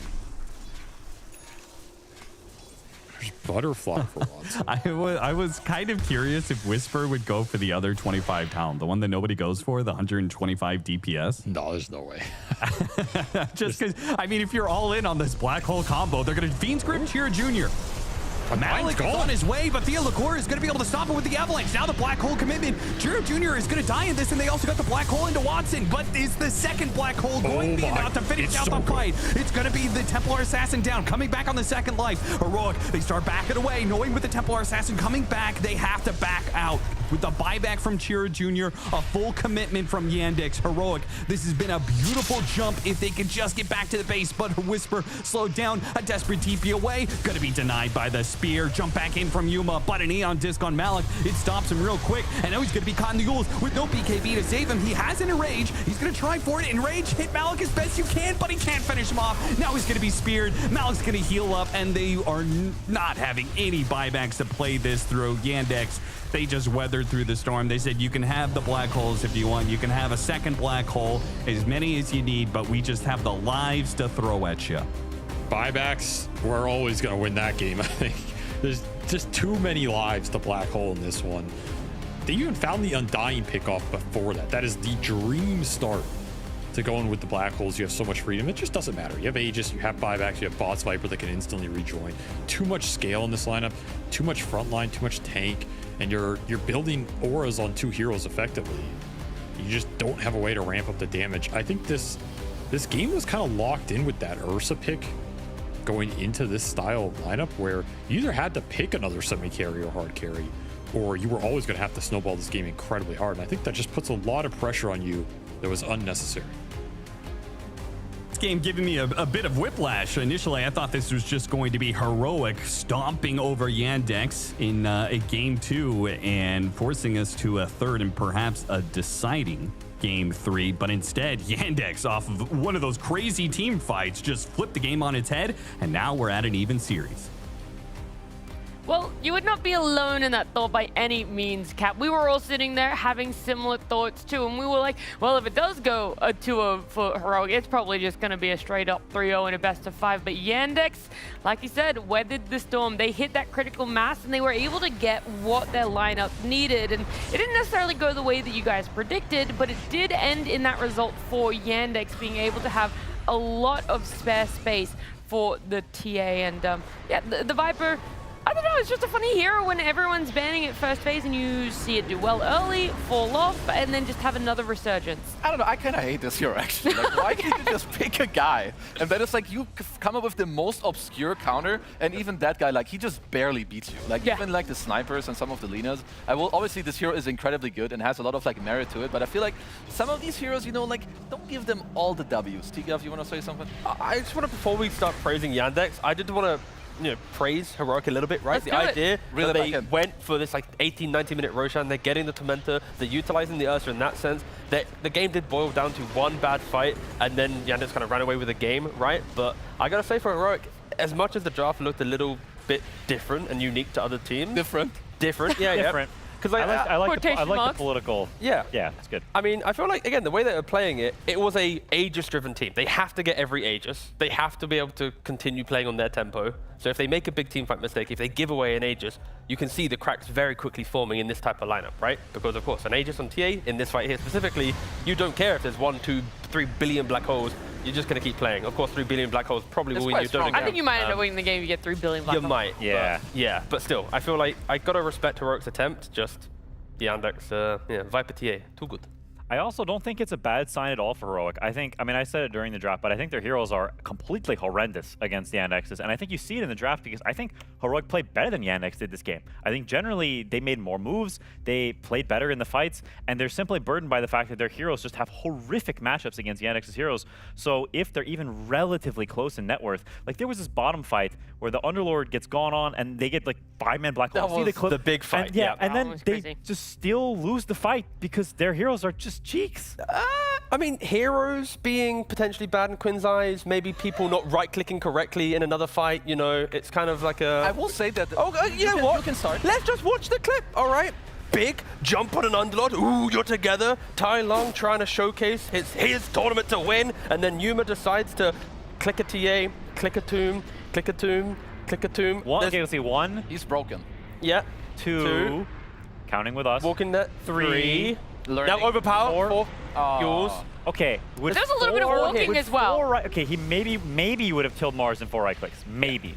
There's Butterfly for once. I was kind of curious if Whisper would go for the other 25 talent, the one that nobody goes for, the 125 DPS. No, there's no way. Just because, I mean, if you're all in on this black hole combo, they're going to Fiend's Grip Cheer Jr. Malik is on his way, but Thea Lacour is going to be able to stop it with the Avalanche. Now the black hole commitment. Jiro Jr. is going to die in this, and they also got the black hole into Watson. But is the second black hole going to be enough to finish out the fight? It's going to be the Templar Assassin down, coming back on the second life. Heroic, they start backing away, knowing with the Templar Assassin coming back, they have to back out. With the buyback from Chira Jr., a full commitment from Yandex. Heroic, this has been a beautiful jump if they could just get back to the base, but Whisper slowed down, a desperate TP away, gonna be denied by the spear. Jump back in from Yuma, but an Eon disc on Malik, it stops him real quick, and now he's gonna be caught in the Yules with no BKB to save him. He has an Enrage, he's gonna try for it. Enrage, hit Malik as best you can, but he can't finish him off. Now he's gonna be speared, Malik's gonna heal up, and they are not having any buybacks to play this through. Yandex, they just weathered through the storm. They said, you can have the black holes if you want. You can have a second black hole, as many as you need, but we just have the lives to throw at you. Buybacks, we're always going to win that game, I think. There's just too many lives to black hole in this one. They even found the Undying pickoff before that. That is the dream start to go in with the black holes. You have so much freedom. It just doesn't matter. You have Aegis, you have buybacks, you have Bots Viper that can instantly rejoin. Too much scale in this lineup, too much frontline, too much tank, and you're building auras on two heroes effectively. You just don't have a way to ramp up the damage. I think this game was kind of locked in with that Ursa pick going into this style of lineup where you either had to pick another semi-carry or hard carry, or you were always going to have to snowball this game incredibly hard. And I think that just puts a lot of pressure on you that was unnecessary. This game giving me a bit of whiplash. Initially, I thought this was just going to be Heroic stomping over Yandex in a game 2 and forcing us to a third and perhaps a deciding game 3, but instead Yandex, off of one of those crazy team fights, just flipped the game on its head, and now we're at an even series. Well, you would not be alone in that thought by any means, Cap. We were all sitting there having similar thoughts too, and we were like, well, if it does go 2-0 for Heroic, it's probably just going to be a straight up 3-0 in a best of 5. But Yandex, like you said, weathered the storm. They hit that critical mass, and they were able to get what their lineup needed. And it didn't necessarily go the way that you guys predicted, but it did end in that result for Yandex being able to have a lot of spare space for the TA. And yeah, the Viper, I don't know, it's just a funny hero when everyone's banning it first phase and you see it do well early, fall off, and then just have another resurgence. I don't know, I kind of hate this hero actually. Like, why can't you just pick a guy? And then it's like you come up with the most obscure counter, and even that guy, like, he just barely beats you. Like, even like the snipers and some of the Linas. Obviously this hero is incredibly good and has a lot of like merit to it, but I feel like some of these heroes, you know, like, don't give them all the Ws. Tigav, you want to say something? I just want to, before we start praising Yandex, I did want to praise Heroic a little bit, right? The idea that they went for this like 18, 19-minute Roshan, they're getting the Tormentor, they're utilizing the Ursa in that sense. The game did boil down to one bad fight, and then Yandex kind of ran away with the game, right? But I gotta say for Heroic, as much as the draft looked a little bit different and unique to other teams. Different, yeah, different. Because I like the political. Yeah, it's good. I mean, I feel like, again, the way they were playing it, it was a Aegis-driven team. They have to get every Aegis. They have to be able to continue playing on their tempo. So if they make a big team fight mistake, if they give away an Aegis, you can see the cracks very quickly forming in this type of lineup, right? Because, of course, an Aegis on TA, in this fight here specifically, you don't care if there's 1, 2, 3 billion black holes. You're just going to keep playing. Of course, 3 billion black holes probably will win you. I think you might end up winning the game if you get 3 billion black holes. You might. Yeah. But still, I feel like I got to respect Heroic's attempt, just Yandex, Viper TA, too good. I also don't think it's a bad sign at all for Heroic. I mean, I said it during the draft, but I think their heroes are completely horrendous against the Yandexes. And I think you see it in the draft because I think Heroic played better than Yandex did this game. I think generally they made more moves, they played better in the fights, and they're simply burdened by the fact that their heroes just have horrific matchups against Yandex's heroes. So if they're even relatively close in net worth, like there was this bottom fight where the Underlord gets gone on and they get like 5-man black hole. That was the big fight. And, yeah, and then they crazy. just still lose the fight because their heroes are just cheeks. I mean, heroes being potentially bad in Quinn's eyes, maybe people not right-clicking correctly in another fight, you know, it's kind of like a... I will say that... you know what? You can start. Let's just watch the clip, all right? Big jump on an Underlord. Ooh, you're together. Tai Lung trying to showcase his tournament to win, and then Yuma decides to click a TA, click a tomb, click a tomb, click a tomb. One, okay, let's see. 1. He's broken. Yeah. 2. Counting with us. Walking net. 3. Learning. Now overpower. 4. Yours. Okay. There's a little bit of walking as well. Okay, he maybe would have killed Mars in 4 right clicks. Maybe.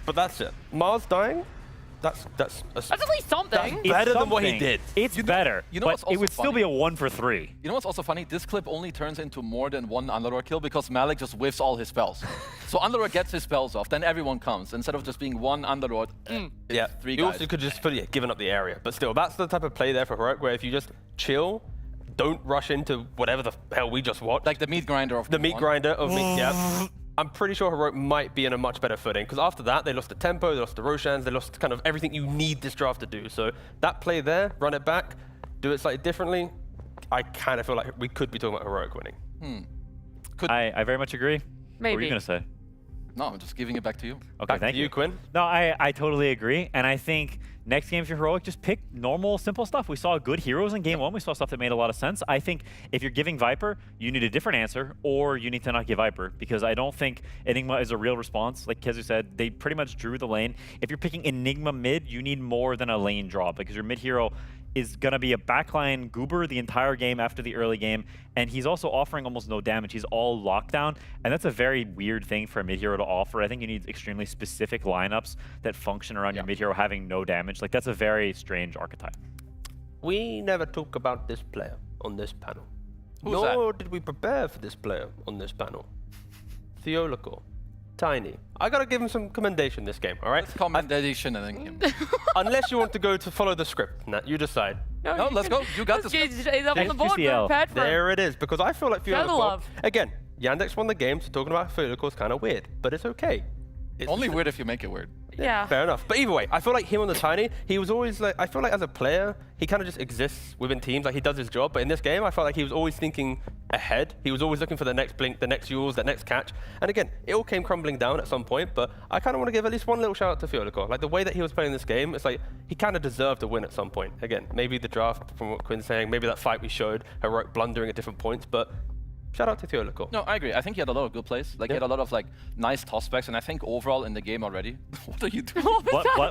But that's it. Mars dying? That's at least something. It's better than what he did. It's better. You know but what's also it would still be a 1 for 3. You know what's also funny? This clip only turns into more than one Underlord kill because Malik just whiffs all his spells. So Underlord gets his spells off, then everyone comes. Instead of just being one Underlord, yeah, 3 you guys. also could just given up the area. But still, that's the type of play there for Heroic where if you just chill, don't rush into whatever the hell we just watched. Like the meat grinder of the meat grinder of meat, yeah. I'm pretty sure Heroic might be in a much better footing because after that, they lost the tempo, they lost the Roshans, they lost kind of everything you need this draft to do. So that play there, run it back, do it slightly differently, I kind of feel like we could be talking about Heroic winning. I very much agree. Maybe. What were you going to say? No, I'm just giving it back to you. Okay, Back thank to you, Quinn. No, I totally agree. And I think next game, if you're Heroic, just pick normal, simple stuff. We saw good heroes in game 1. We saw stuff that made a lot of sense. I think if you're giving Viper, you need a different answer, or you need to not give Viper, because I don't think Enigma is a real response. Like Kezu said, they pretty much drew the lane. If you're picking Enigma mid, you need more than a lane draw, because your mid hero is going to be a backline goober the entire game after the early game, and he's also offering almost no damage. He's all lockdown, and that's a very weird thing for a mid-hero to offer. I think you need extremely specific lineups that function around your mid-hero having no damage. Like, that's a very strange archetype. We never talk about this player on this panel. Who's Nor did we prepare for this player on this panel. Theolical. Tiny. I gotta give him some commendation this game, all right? Let's commendation and then him. Unless you want to go to follow the script, Nat, you decide. No, let's go. You got this. He's up on the board. We're prepared for him. There it is, because I feel like Share the Theolical... love. Again, Yandex won the game, so talking about Theolical is kind of weird, but it's okay. It's Only weird if you make it weird. Yeah. Fair enough. But either way, I feel like him on the Tiny, he was always like, I feel like as a player, he kind of just exists within teams, like he does his job. But in this game, I felt like he was always thinking ahead. He was always looking for the next blink, the next Yules, the next catch. And again, it all came crumbling down at some point, but I kind of want to give at least one little shout out to Theolical. Like the way that he was playing this game, it's like he kind of deserved a win at some point. Again, maybe the draft, from what Quinn's saying, maybe that fight we showed, Heroic blundering at different points, but shout out to Theolical. No, I agree. I think he had a lot of good plays. Like, he had a lot of, like, nice toss backs, and I think overall in the game already... What are you doing?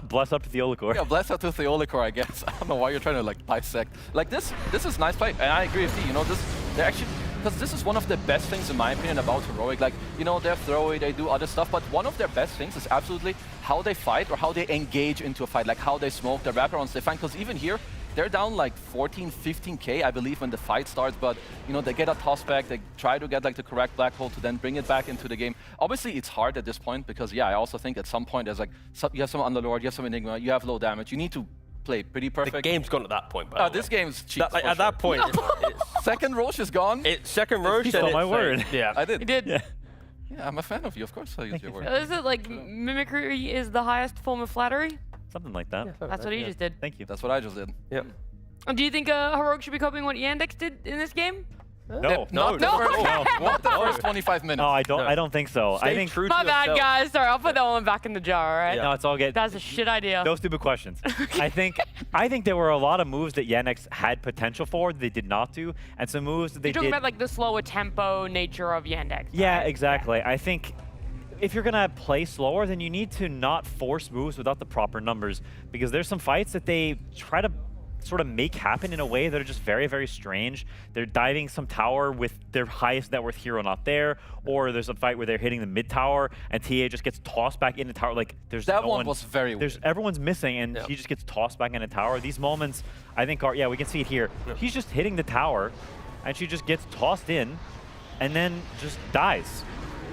Bless up to Theolicor. Yeah, bless up to Theolicor, I guess. I don't know why you're trying to, like, dissect. Like, this is nice play, and I agree with you. You know, they're actually... Because this is one of the best things, in my opinion, about Heroic. Like, you know, they're throwy, they do other stuff, but one of their best things is absolutely how they fight or how they engage into a fight, like how they smoke, their wraparounds they find. Because even here, they're down like 14, 15k, I believe, when the fight starts, but, you know, they get a toss back, they try to get, like, the correct black hole to then bring it back into the game. Obviously, it's hard at this point, because, yeah, I also think at some point there's, like, you have some Underlord, you have some Enigma, you have low damage, you need to play pretty perfect. The game's gone at that point, by the way. This game's cheap. Like, at that point, second Roche is gone. Second Roche. He stole my word. Yeah, I did. He did. Yeah. Yeah, I'm a fan of you. Of course I'll use your word. Is it like mimicry is the highest form of flattery? Something like that. Yeah, That's what he just did. Thank you. That's what I just did. Yep. And do you think Heroic should be copying what Yandex did in this game? No. Not the first 25 minutes. No, I don't think so. Stay I think true to My bad, yourself. guys. Sorry, I'll put that one back in the jar, all right? No, it's all good. That's a shit idea. No stupid questions. I think there were a lot of moves that Yandex had potential for that they did not do, and some moves that they You're talking did. about like the slower tempo nature of Yandex. Yeah, right? exactly. I think if you're gonna play slower, then you need to not force moves without the proper numbers, because there's some fights that they try to sort of make happen in a way that are just very, very strange. They're diving some tower with their highest net worth hero not there, or there's a fight where they're hitting the mid tower and TA just gets tossed back into tower. Like there's that no one was very weird. Everyone's missing and he just gets tossed back into tower. These moments, I think, are we can see it here. He's just hitting the tower. and she just gets tossed in and then just dies.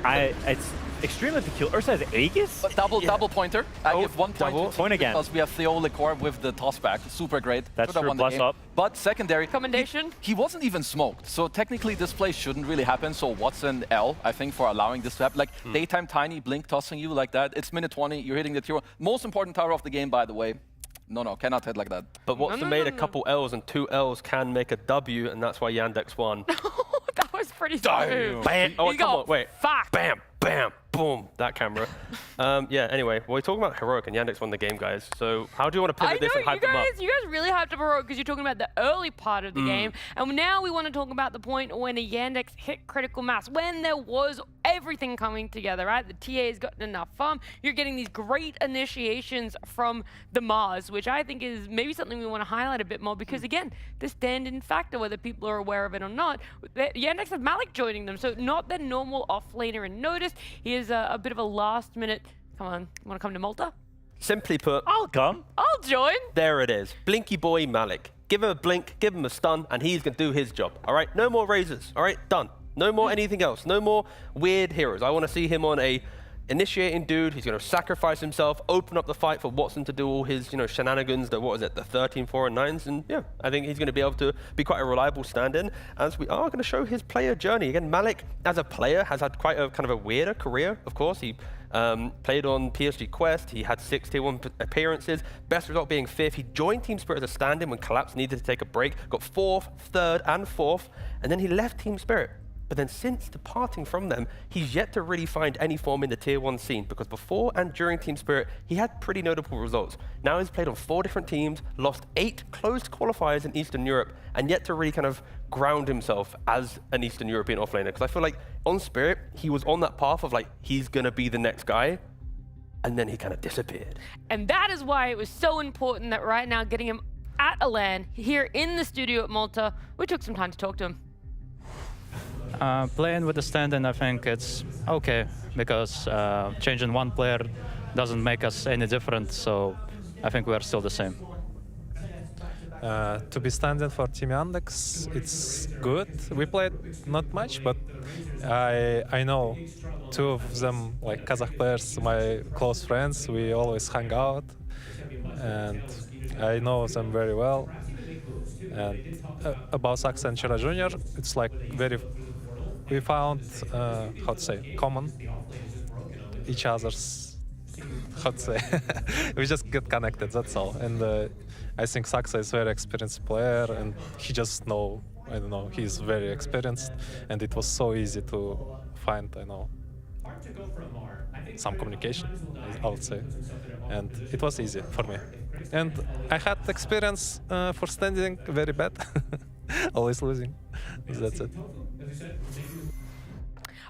It's extremely peculiar. Ursa has Aegis? Double pointer. I give 1 point to point again. because we have Theo Liquor with the toss back. Super great. That's Should've true. won the Bless game. up. But secondary, Commendation. he wasn't even smoked. So technically this play shouldn't really happen. So what's an L, I think, for allowing this to happen? Like daytime tiny blink tossing you like that. It's minute 20. You're hitting the tier 1. Most important tower of the game, by the way. No, cannot hit like that. But what's made a couple L's, and 2 L's can make a W, and that's why Yandex won. That was pretty smooth. Bam! Oh, You come got on, wait. fucked. Bam, bam, boom. That camera. Yeah, anyway, we're talking about Heroic, and Yandex won the game, guys. So how do you want to pivot this and hype them up? You guys really hyped up Heroic because you're talking about the early part of the game. And now we want to talk about the point when a Yandex hit critical mass, when there was everything coming together, right? The TA has gotten enough farm. You're getting these great initiations from the Mars, which I think is maybe something we want to highlight a bit more because, again, the stand-in factor, whether people are aware of it or not, Yandex have Malik joining them. So not the normal off-laner and notice. He is a bit of a last-minute, come on, you want to come to Malta? Simply put, I'll come. I'll join. There it is. Blinky boy Malik. Give him a blink, give him a stun, and he's going to do his job. All right? No more razors. All right? Done. No more anything else. No more weird heroes. I want to see him on a initiating dude. He's going to sacrifice himself, open up the fight for Watson to do all his, shenanigans, the 13, 4, and 9s. And yeah, I think he's going to be able to be quite a reliable stand-in as we are going to show his player journey. Again, Malik, as a player, has had quite a kind of a weirder career, of course. He played on PSG Quest. He had 6 Tier 1 appearances. Best result being 5th. He joined Team Spirit as a stand-in when Collapse needed to take a break. Got 4th, 3rd, and 4th. And then he left Team Spirit. But then since departing from them, he's yet to really find any form in the Tier 1 scene because before and during Team Spirit, he had pretty notable results. Now he's played on 4 different teams, lost 8 closed qualifiers in Eastern Europe, and yet to really kind of ground himself as an Eastern European offlaner. Because I feel like on Spirit, he was on that path of like, he's going to be the next guy, and then he kind of disappeared. And that is why it was so important that right now getting him at a LAN here in the studio at Malta, we took some time to talk to him. Playing with the stand-in, I think it's okay because changing one player doesn't make us any different, so I think we are still the same. To be stand-in for Team Yandex, it's good. We played not much, but I know 2 of them, like Kazakh players, my close friends. We always hang out, and I know them very well. And about Sax and Chira Jr., it's like we found, how to say, common, each other's, how to say, we just get connected, that's all. And I think Saxa is a very experienced player, and he just I don't know, he's very experienced, and it was so easy to find, some communication, I would say. And it was easy for me. And I had experience for standing very bad, always losing, that's it.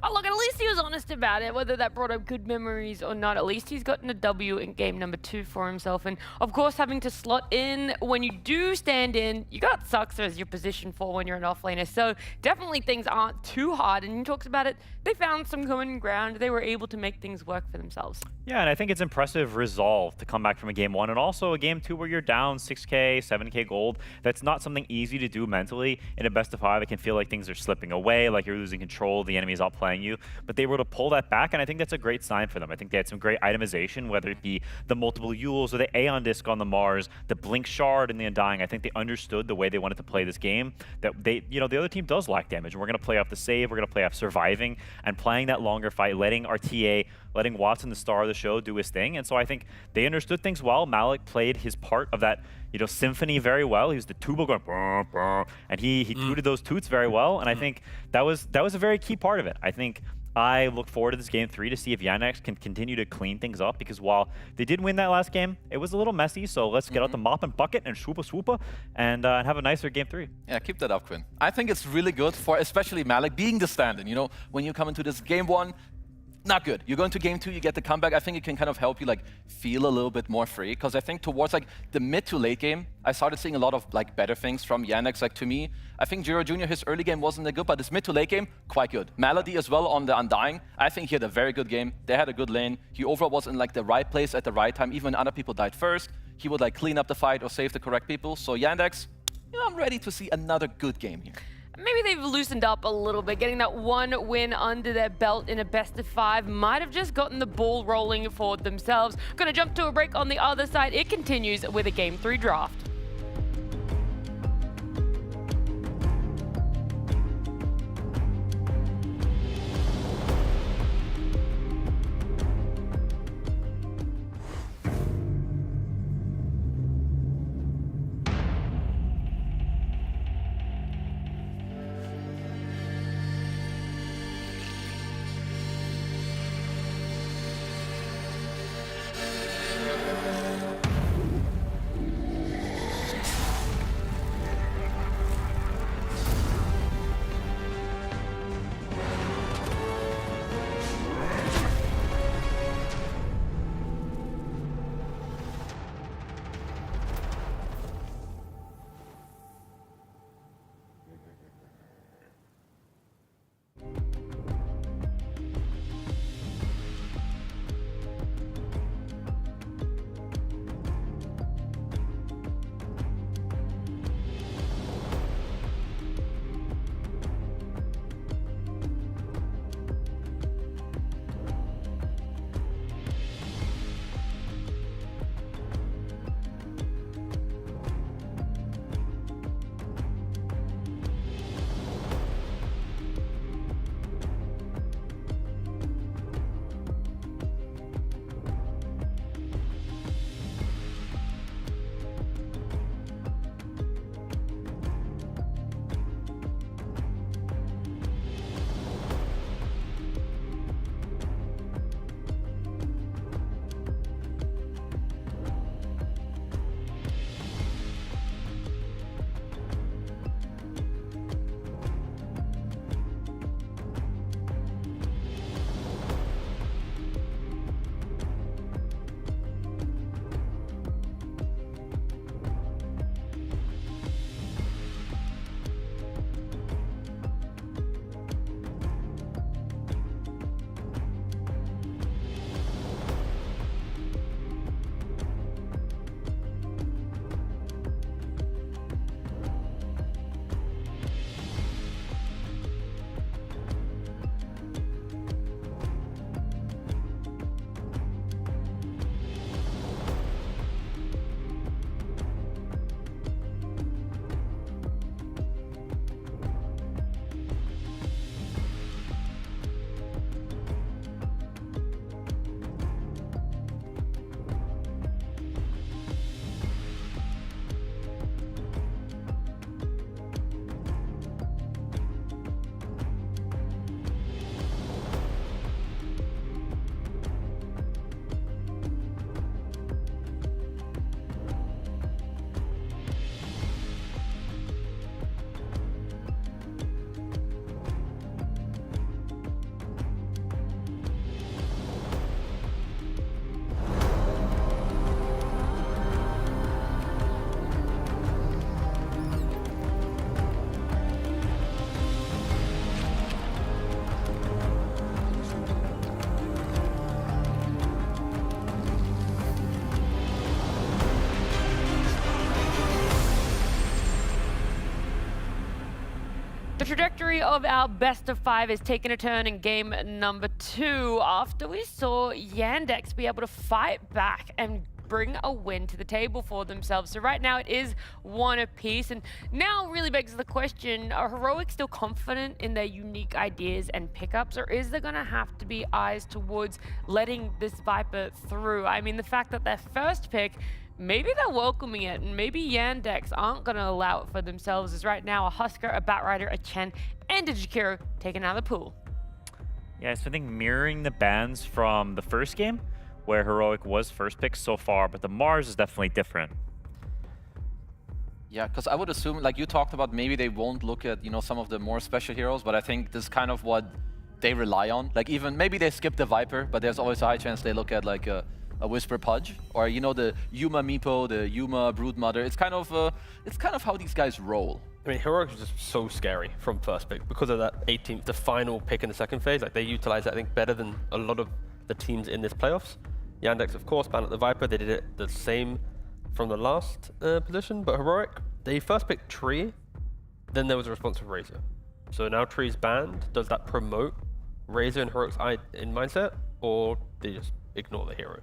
Oh, look, at least he was honest about it, whether that brought up good memories or not. At least he's gotten a W in game number 2 for himself. And, of course, having to slot in when you do stand in, you got Suxer as your position 4 when you're an offlaner. So definitely things aren't too hard. And he talks about it, they found some common ground. They were able to make things work for themselves. Yeah, and I think it's impressive resolve to come back from a game 1 and also a game 2 where you're down 6K, 7K gold. That's not something easy to do mentally. In a best of 5, it can feel like things are slipping away, like you're losing control, the enemy's outplaying you. But they were able to pull that back, and I think that's a great sign for them. I think they had some great itemization, whether it be the multiple Yules or the Aeon Disc on the Mars, the Blink Shard and the Undying. I think they understood the way they wanted to play this game, that they, the other team does lack damage, and we're going to play off the save, we're going to play off surviving, and playing that longer fight, letting our TA, letting Watson, the star of the show, do his thing. And so I think they understood things well. Malik played his part of that, symphony very well. He was the tuba going, brr, brr, and he tooted those toots very well. And I think that was a very key part of it. I think I look forward to this game 3 to see if Yandex can continue to clean things up, because while they did win that last game, it was a little messy. So let's get out the mop and bucket and swoopa and have a nicer game 3. Yeah, keep that up, Quinn. I think it's really good for especially Malik being the stand-in. When you come into this game 1, not good. You go into game 2, you get the comeback. I think it can kind of help you feel a little bit more free, because I think towards the mid to late game, I started seeing a lot of better things from Yandex. To me, I think Jiro Jr., his early game wasn't that good, but his mid to late game, quite good. Melody as well on the Undying. I think he had a very good game. They had a good lane. He overall was in the right place at the right time. Even when other people died first, he would clean up the fight or save the correct people. So Yandex, I'm ready to see another good game here. maybe they've loosened up a little bit. Getting that one win under their belt in a best of 5 might have just gotten the ball rolling for themselves. Gonna jump to a break on the other side. It continues with a Game 3 draft. The trajectory of our best of 5 is taking a turn in game number 2 after we saw Yandex be able to fight back and bring a win to the table for themselves. So right now it is 1 apiece, and now really begs the question, are Heroic still confident in their unique ideas and pickups, or is there gonna have to be eyes towards letting this Viper through? I mean, the fact that their first pick, maybe they're welcoming it, and maybe Yandex aren't going to allow it for themselves, as right now a Husker, a Batrider, a Chen, and a Jakiro taken out of the pool. Yeah, so I think mirroring the bans from the first game, where Heroic was first pick so far, but the Mars is definitely different. Yeah, because I would assume, like you talked about, maybe they won't look at, you know, some of the more special heroes, but I think this is kind of what they rely on. Like even, maybe they skip the Viper, but there's always a high chance they look at like a Whisper Pudge, or you know, the Yuma Meepo, the Yuma Broodmother. It's kind of how these guys roll. I mean, Heroic is just so scary from first pick because of that 18th, the final pick in the second phase. Like they utilize it, I think, better than a lot of the teams in this playoffs. Yandex, of course, banned at the Viper. They did it the same from the last position, but Heroic, they first picked Tree then there was a response from Razor. So now Tree's banned. Does that promote Razor and HEROIC.CET in mindset, or they just ignore the hero?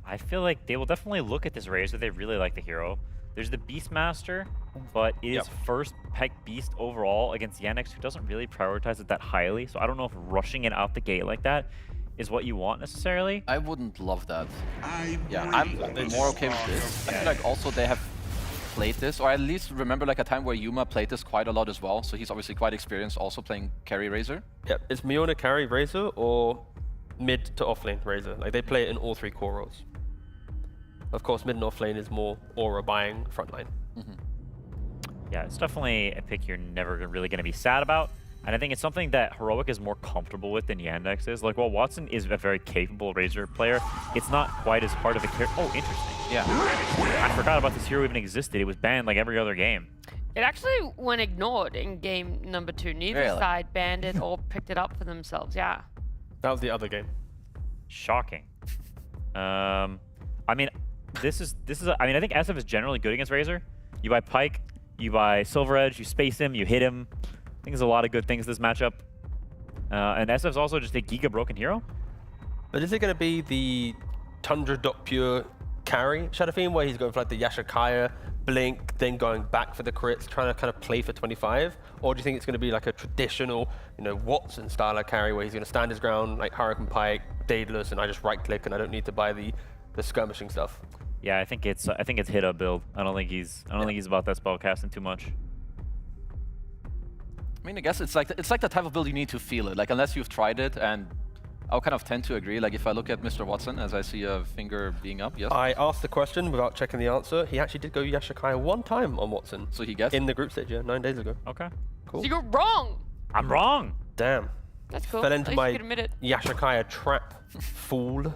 I feel like they will definitely look at this Razor. They really like the hero. There's the Beastmaster, but it is first peg Beast overall against Yandex, who doesn't really prioritize it that highly. So I don't know if rushing it out the gate like that is what you want necessarily. I wouldn't love that. Yeah, I'm more okay with this. I feel like also they have played this, or at least remember like a time where Yuma played this quite a lot as well. So he's obviously quite experienced also playing carry Razor. Yep, is Miona carry Razor or mid to offlane Razor? Like they play it in all 3 core roles. Of course, mid and offlane is more aura buying frontline. Yeah, it's definitely a pick you're never really going to be sad about. And I think it's something that Heroic is more comfortable with than Yandex is. Like, while Watson is a very capable Razor player, it's not quite as hard of a character. Oh, interesting. Yeah. I forgot about this hero even existed. It was banned like every other game. It actually went ignored in game number 2. Neither side banned it or picked it up for themselves. Yeah. That was the other game. Shocking. I mean, this is. I mean, I think SF is generally good against Razor. You buy Pyke, you buy Silver Edge, you space him, you hit him. I think there's a lot of good things this matchup. And SF's also just a giga broken hero. But is it going to be the Tundra.pure carry Shadowfiend, where he's going for like the Yashikaya, Blink, then going back for the crits, trying to kind of play for 25? Or do you think it's going to be like a traditional, you know, Watson style of carry, where he's going to stand his ground, like Hurricane Pyke, Daedalus, and I just right click and I don't need to buy the skirmishing stuff? Yeah, I think it's hit up build. I don't think he's about that spell casting too much. I mean, I guess it's like the type of build you need to feel it. Like, unless you've tried it, and I'll kind of tend to agree. Like, if I look at Mr. Watson, as I see a finger being up, yes? I asked the question without checking the answer. He actually did go Yashikaya 1 time on Watson. So he guessed? In the group stage, yeah, 9 days ago. Okay. Cool. So you're wrong! I'm wrong! Damn. That's cool. Fell into my admit it. Yashikaya trap, fool.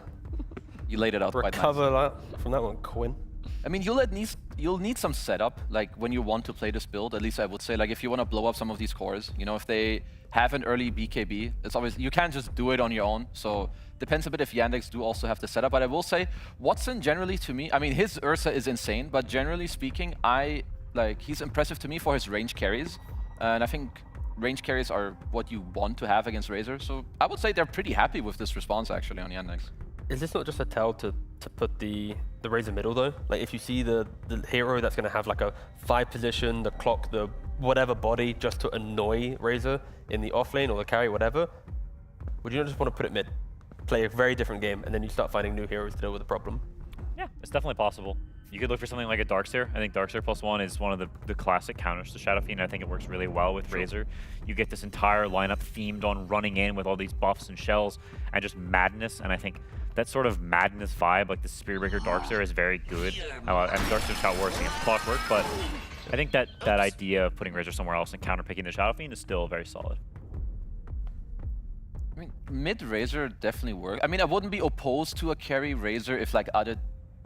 You laid it out quite nice. Recover from that one, Quinn. I mean, you'll need some setup, like when you want to play this build. At least I would say, like if you want to blow up some of these cores, you know, if they have an early BKB, it's always you can't just do it on your own. So depends a bit if Yandex do also have the setup. But I will say, Watson generally to me, I mean, his Ursa is insane, but generally speaking, he's impressive to me for his range carries, and I think range carries are what you want to have against Razor. So I would say they're pretty happy with this response actually on Yandex. Is this not just a tell to put the Razor middle though? Like if you see the hero that's going to have like a 5 position, the clock, the whatever body just to annoy Razor in the offlane or the carry, whatever, would you not just want to put it mid, play a very different game, and then you start finding new heroes to deal with the problem? Yeah, it's definitely possible. You could look for something like a Darkseer. I think Darkseer +1 is one of the classic counters to Shadowfiend. I think it works really well with Razor. You get this entire lineup themed on running in with all these buffs and shells and just madness, and I think that sort of madness vibe, like the Spearbreaker Darkseer, is very good. And Darkseer's how it works against Clockwork, but I think that idea of putting Razor somewhere else and counterpicking the Shadowfiend is still very solid. I mean, mid Razor definitely works. I mean, I wouldn't be opposed to a carry Razor if like other,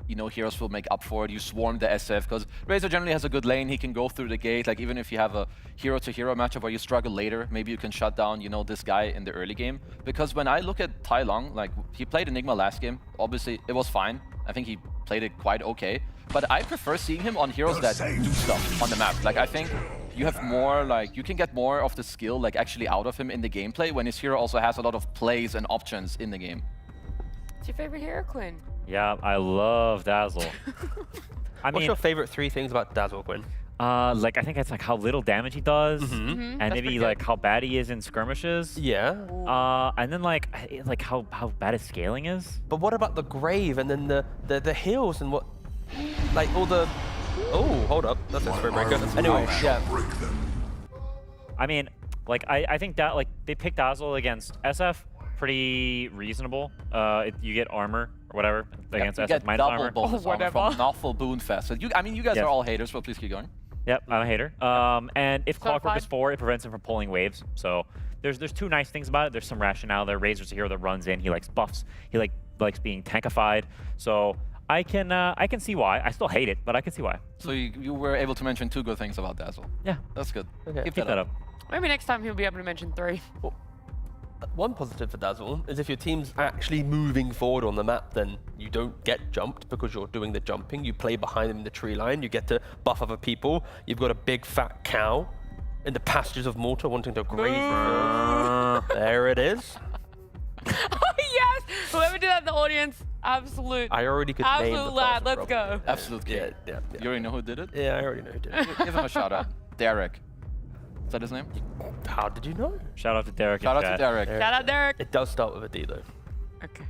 you know, heroes will make up for it. You swarm the SF, because Razor generally has a good lane. He can go through the gate. Like, even if you have a hero-to-hero matchup where you struggle later, maybe you can shut down, you know, this guy in the early game. Because when I look at Tai Long, like, he played Enigma last game. Obviously, it was fine. I think he played it quite okay. But I prefer seeing him on heroes that do stuff on the map. Like, I think you have more, like, you can get more of the skill, like, actually out of him in the gameplay when his hero also has a lot of plays and options in the game. What's your favorite hero, Quinn? Yeah, I love Dazzle. What's your favorite 3 things about Dazzle, Quinn? Like I think it's like how little damage he does, and maybe like how bad he is in skirmishes. Yeah. And then like how bad his scaling is. But what about the grave and then the heals and what, like all the? Oh, hold up, that's a Spearbreaker. Anyway, yeah. I mean, like I think that like they picked Dazzle against SF. Pretty reasonable. You get armor or whatever against SF minus armor. Bonus armor from Novel Boonfest. I mean, you guys are all haters, but please keep going. Yep, I'm a hater. And if Clockwork is 4, it prevents him from pulling waves. So there's 2 nice things about it. There's some rationale there. Razor's a hero that runs in. He likes buffs. He likes being tankified. So I can see why. I still hate it, but I can see why. So you were able to mention 2 good things about Dazzle. Yeah, that's good. Okay. Keep that up. Maybe next time he'll be able to mention 3. one positive for Dazzle is if your team's actually moving forward on the map, then you don't get jumped because you're doing the jumping. You play behind them in the tree line. You get to buff other people. You've got a big fat cow in the pastures of Malta wanting to graze the field. There it is. Oh, yes! Whoever did that in the audience, absolute. I already could name the absolute lad. Let's probably. go. Absolute kid. Yeah. You already know who did it? Yeah, I already know who did it. Give him a shout out. Derek. Is that his name? How did you know? Shout out to Derek. Shout out to Derek. Shout out, Derek. It does start with a D though. Okay.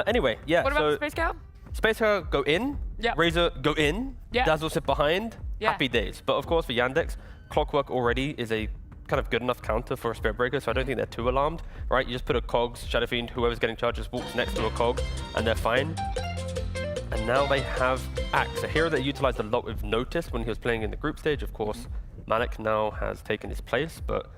Anyway, yeah. What about so the Space Cow? Space Cow go in. Yeah. Razor go in. Yeah. Dazzle sit behind. Yeah. Happy days. But of course for Yandex, Clockwork already is a kind of good enough counter for a Spirit Breaker, so I don't think they're too alarmed, right? You just put a Cogs, Shadow Fiend, whoever's getting charged just walks next to a Cog, and they're fine. And now they have Axe, a hero that utilized a lot with Notice when he was playing in the group stage. Of course, Malik now has taken his place, but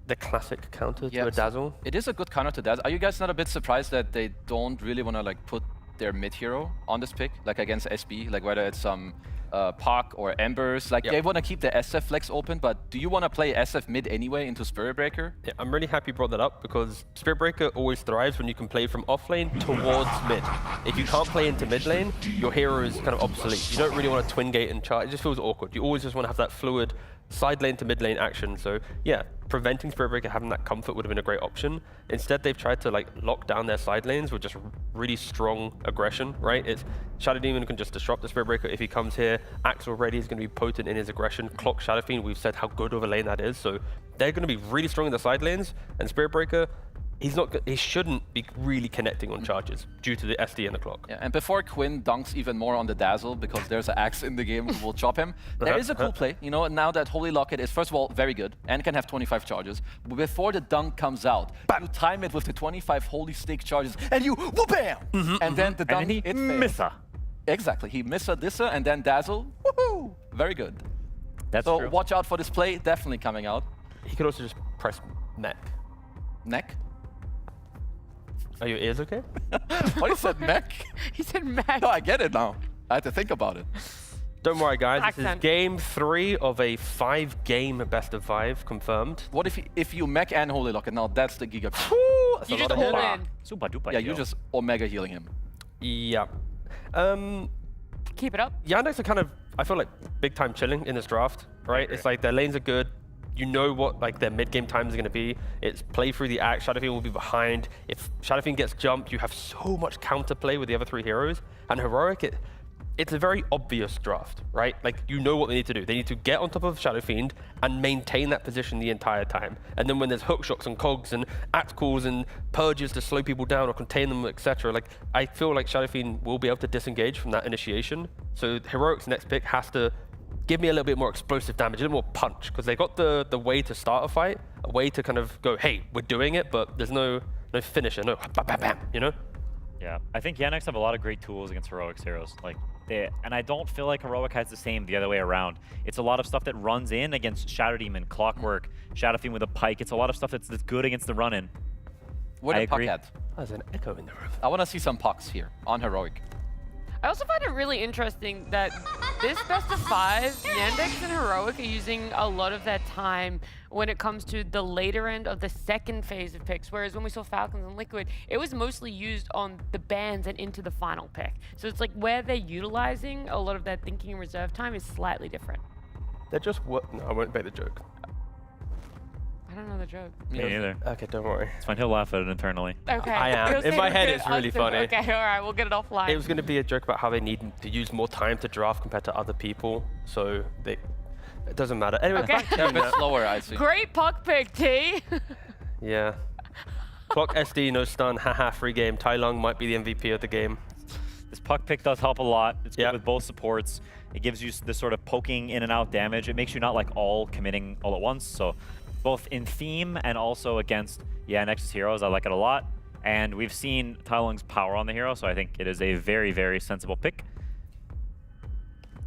the classic counter to a Dazzle. It is a good counter to Dazzle. Are you guys not a bit surprised that they don't really want to like put their mid hero on this pick, like against SB, like whether it's some Puck or Embers, like they want to keep the SF flex open, but do you want to play SF mid anyway into Spirit Breaker? Yeah, I'm really happy you brought that up because Spirit Breaker always thrives when you can play from off lane towards mid. If you can't play into mid lane, your hero is kind of obsolete. You don't really want to twin gate and charge. It just feels awkward. You always just want to have that fluid side lane to mid lane action. So yeah, preventing Spirit Breaker having that comfort would have been a great option. Instead, they've tried to like lock down their side lanes with just really strong aggression, right? It's Shadow Demon can just disrupt the Spirit Breaker if he comes here. Axe already is going to be potent in his aggression. Clock Shadow Fiend, we've said how good of a lane that is. So they're going to be really strong in the side lanes. And Spirit Breaker, he shouldn't be really connecting on charges due to the SD and the clock. Yeah, and before Quinn dunks even more on the Dazzle, because there's an Axe in the game who will chop him, there is a cool play. You know, now that Holy Locket is, first of all, very good and can have 25 charges. But before the dunk comes out, you time it with the 25 Holy Stake charges, and you whoop-bam! And then the dunk, it missa. Exactly, he missa dissa, and then Dazzle, woohoo! Very good. So true. watch out for this play, definitely coming out. He could also just press neck. Neck? Are your ears okay? What, he said neck? He said Mac. No, I get it now. I had to think about it. Don't worry, guys. This is Accent. game 3 of a 5-game best of 5 confirmed. What if you mech and Holy Locket? Now that's the Giga. That's You a just lot of hold hit. in. Super duper. Yeah, you just Omega healing him. Yeah. Keep it up. Yandex are kind of, I feel like, big time chilling in this draft, right? It's like their lanes are good. You know what like their mid-game times are going to be. It's play through the Axe. Shadow Fiend will be behind. If Shadow Fiend gets jumped, you have so much counterplay with the other 3 heroes. And Heroic, it's a very obvious draft, right? Like, you know what they need to do. They need to get on top of Shadow Fiend and maintain that position the entire time. And then when there's hook shots and cogs and act calls and purges to slow people down or contain them, etc., like, I feel like Shadow Fiend will be able to disengage from that initiation. So Heroic's next pick has to give me a little bit more explosive damage, a little more punch, because they got the way to start a fight, a way to kind of go, hey, we're doing it, but there's no finisher, no bam, bam, bam, you know? Yeah, I think Yandex have a lot of great tools against Heroic's heroes. And I don't feel like Heroic has the same the other way around. It's a lot of stuff that runs in against Shadow Demon, Clockwork, Shadow Fiend with a Pike. It's a lot of stuff that's good against the run-in. Where did Puck at? Oh, there's an echo in the room. I want to see some Pucks here on Heroic. I also find it really interesting that this best of 5, Yandex and Heroic are using a lot of their time when it comes to the later end of the second phase of picks, whereas when we saw Falcons and Liquid, it was mostly used on the bans and into the final pick. So it's like where they're utilizing a lot of their thinking and reserve time is slightly different. They're just what? No, I won't make the joke. I don't know the joke. Me neither. Okay, don't worry. It's fine, he'll laugh at it internally. Okay. I am. You'll In say my it head, good it's really answer. funny. Okay, all right, we'll get it offline. It was going to be a joke about how they need to use more time to draft compared to other people, so it doesn't matter. Anyway, Okay. back to They're a you bit now. slower, I see. Great puck pick, T. Yeah. Clock SD, no stun, haha, free game. Tai Lung might be the MVP of the game. This puck pick does help a lot. It's good with both supports. It gives you this sort of poking in and out damage. It makes you not like all committing all at once. So both in theme and also against Yandex's heroes, I like it a lot. And we've seen Tai Lung's power on the hero, so I think it is a very, very sensible pick.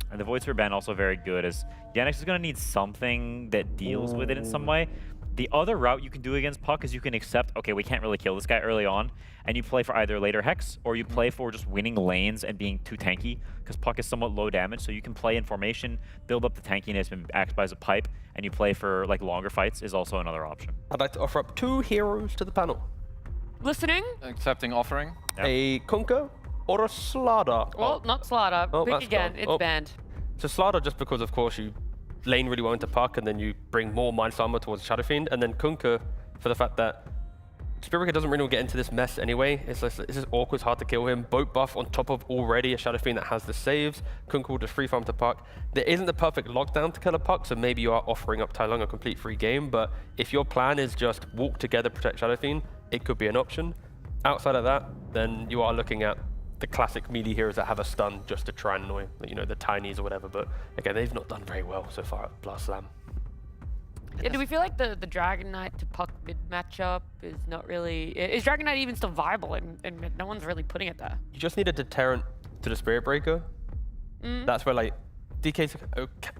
And the Void Sphere ban also very good, as Yandex is going to need something that deals with it in some way. The other route you can do against Puck is you can accept, okay, we can't really kill this guy early on, and you play for either later Hex, or you play for just winning lanes and being too tanky, because Puck is somewhat low damage, so you can play in formation, build up the tankiness, and act as a pipe, and and you play for like longer fights is also another option. I'd like to offer up 2 heroes to the panel. Listening? Accepting offering. Yep. A Kunkka or a Slardar. Well, not Slaughter. Oh, Pick that's again. gone. It's Oh. banned. So Slardar just because, of course, you lane really well into Puck, and then you bring more Minus Armor towards Shadow Fiend, and then Kunkka for the fact that Spirit Breaker doesn't really get into this mess anyway. It's just awkward, it's hard to kill him. Boat buff on top of already a Shadow Fiend that has the saves. Kunkka will just free farm to Puck. There isn't the perfect lockdown to kill a Puck, so maybe you are offering up Tai Lung a complete free game, but if your plan is just walk together, protect Shadow Fiend, it could be an option. Outside of that, then you are looking at the classic melee heroes that have a stun just to try and annoy, you know, the Tinies or whatever, but again, they've not done very well so far at Blast Slam. Yeah, do we feel like the Dragon Knight to Puck mid matchup is not really... Is Dragon Knight even still viable in mid? No one's really putting it there. You just need a deterrent to the Spirit Breaker. That's where, like, DK's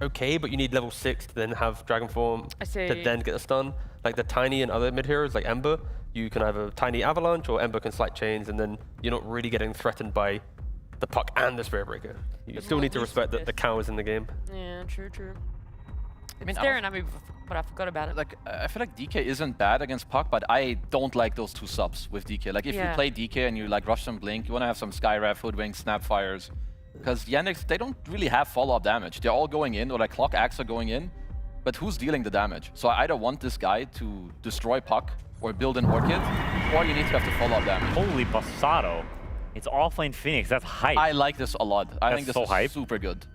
okay, but you need level 6 to then have Dragon Form I see. to then get a stun. Like the Tiny and other mid heroes, like Ember, you can have a Tiny Avalanche or Ember can Slight Chains, and then you're not really getting threatened by the Puck and the Spirit Breaker. You still need to respect that the cow is in the game. Yeah, true. I mean, staring at me, but I forgot about it. Like, I feel like DK isn't bad against Puck, but I don't like those 2 subs with DK. Like, if you play DK and you like rush some Blink, you want to have some Skyrev, Hoodwink, Snapfires. Because Yandex, they don't really have follow-up damage. They're all going in, or like Clock Axe are going in, but who's dealing the damage? So I either want this guy to destroy Puck or build an Orchid, or you need to have the follow-up damage. Holy Basado. It's offlane Phoenix. That's hype. I like this a lot. I think this so is hype. super good.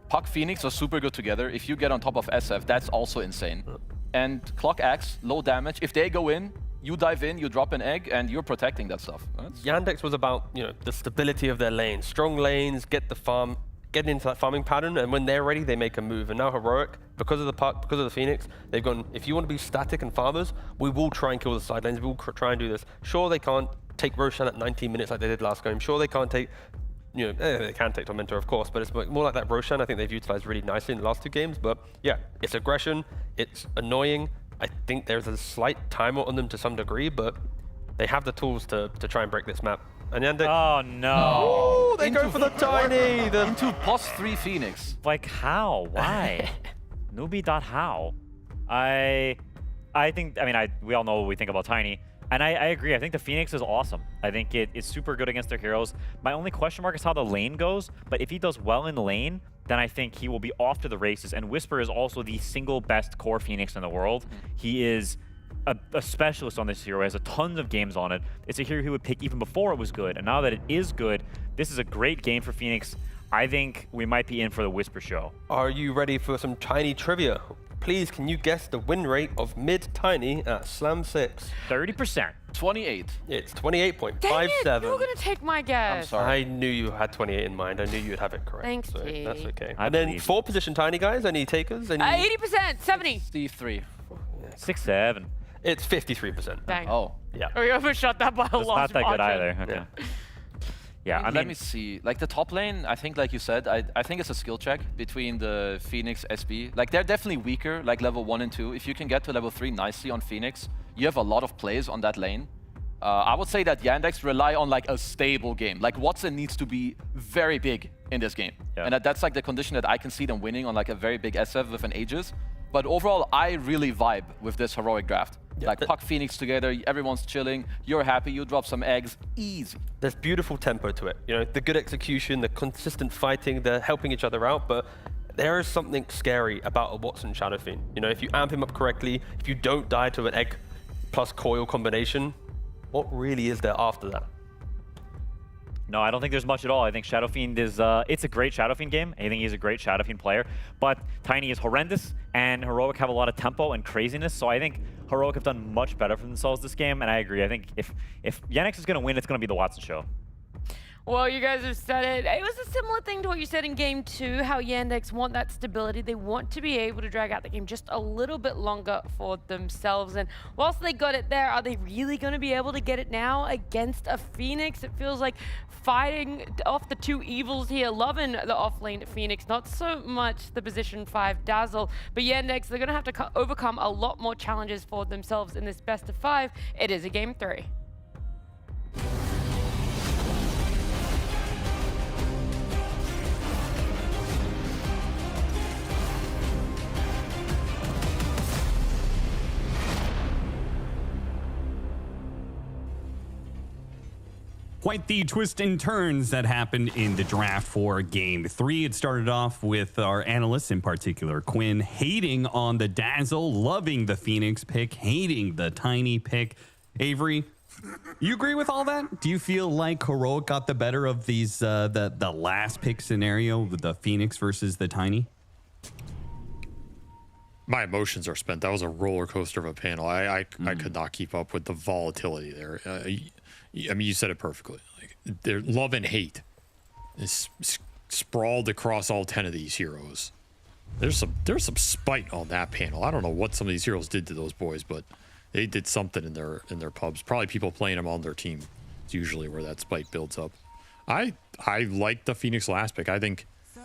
Puck Phoenix are super good together. If you get on top of SF, that's also insane. And Clock Axe, low damage. If they go in, you dive in, you drop an egg, and you're protecting that stuff. Yandex was about, you know, the stability of their lanes. Strong lanes, get into that farming pattern, and when they're ready, they make a move. And now Heroic, because of the Puck, because of the Phoenix, they've gone, if you want to be static and farmers, we will try and kill the side lanes, we will try and do this. Sure, they can't take Roshan at 19 minutes like they did last game. Sure, they can't take, you know, they can take Tormentor, of course, but it's more like that Roshan I think they've utilized really nicely in the last 2 games. But yeah, it's aggression, it's annoying. I think there's a slight timer on them to some degree, but they have the tools to try and break this map. And Yandex... Oh, no. Oh, they go for the Tiny! Into +3 Phoenix. Like, how? Why? Newbie.how? I think, I mean, we all know what we think about Tiny. And I agree. I think the Phoenix is awesome. I think it's super good against their heroes. My only question mark is how the lane goes. But if he does well in the lane, then I think he will be off to the races. And Whisper is also the single best core Phoenix in the world. He is a specialist on this hero. He has a tons of games on it. It's a hero he would pick even before it was good. And now that it is good, this is a great game for Phoenix. I think we might be in for the Whisper show. Are you ready for some Tiny trivia? Please, can you guess the win rate of mid Tiny at Slam 6? 30%. 28. It's 28.57. Dang it, you were going to take my guess. I'm sorry. I knew you had 28 in mind. I knew you'd have it correct. Thanks, so T. that's okay. I And then believe 4 position Tiny guys, any takers? Any... 80%, 70. 63. 6-7. It's 53%. Dang. Oh. Yeah. We overshot that by a That's lot. not that good either. Okay. Yeah, I mean, let me see. Like the top lane, I think, like you said, I think it's a skill check between the Phoenix SB. Like they're definitely weaker, like level 1 and 2. If you can get to level 3 nicely on Phoenix, you have a lot of plays on that lane. I would say that Yandex rely on like a stable game. Like Watson needs to be very big in this game. Yeah. And that's like the condition that I can see them winning on like a very big SF with an Aegis. But overall, I really vibe with this Heroic draft. Yeah, like Puck Phoenix together, everyone's chilling, you're happy, you drop some eggs, easy. There's beautiful tempo to it. You know, the good execution, the consistent fighting, the helping each other out, but there is something scary about a Watson Shadow Fiend. You know, if you amp him up correctly, if you don't die to an egg plus coil combination, what really is there after that? No, I don't think there's much at all. I think Shadow Fiend is, it's a great Shadow Fiend game. I think he's a great Shadow Fiend player, but Tiny is horrendous, and Heroic have a lot of tempo and craziness, so I think Heroic have done much better for themselves this game, and I agree. I think if Yandex is going to win, it's going to be the Watson show. Well, you guys have said it. It was a similar thing to what you said in Game 2, how Yandex want that stability. They want to be able to drag out the game just a little bit longer for themselves. And whilst they got it there, are they really going to be able to get it now against a Phoenix? It feels like fighting off the 2 evils here. Loving the offlane Phoenix, not so much the position 5 Dazzle. But Yandex, they're going to have to overcome a lot more challenges for themselves in this best of 5. It is a Game 3. Quite the twist and turns that happened in the draft for Game 3. It started off with our analysts, in particular Quinn, hating on the Dazzle, loving the Phoenix pick, hating the Tiny pick. Avery, you agree with all that? Do you feel like Heroic got the better of these the last pick scenario with the Phoenix versus the Tiny? My emotions are spent. That was a roller coaster of a panel. I could not keep up with the volatility there. I mean, you said it perfectly. Like, their love and hate is sprawled across all 10 of these heroes. There's some spite on that panel. I don't know what some of these heroes did to those boys, but they did something in their pubs. Probably people playing them on their team. It's usually where that spite builds up. I like the Phoenix last pick. I think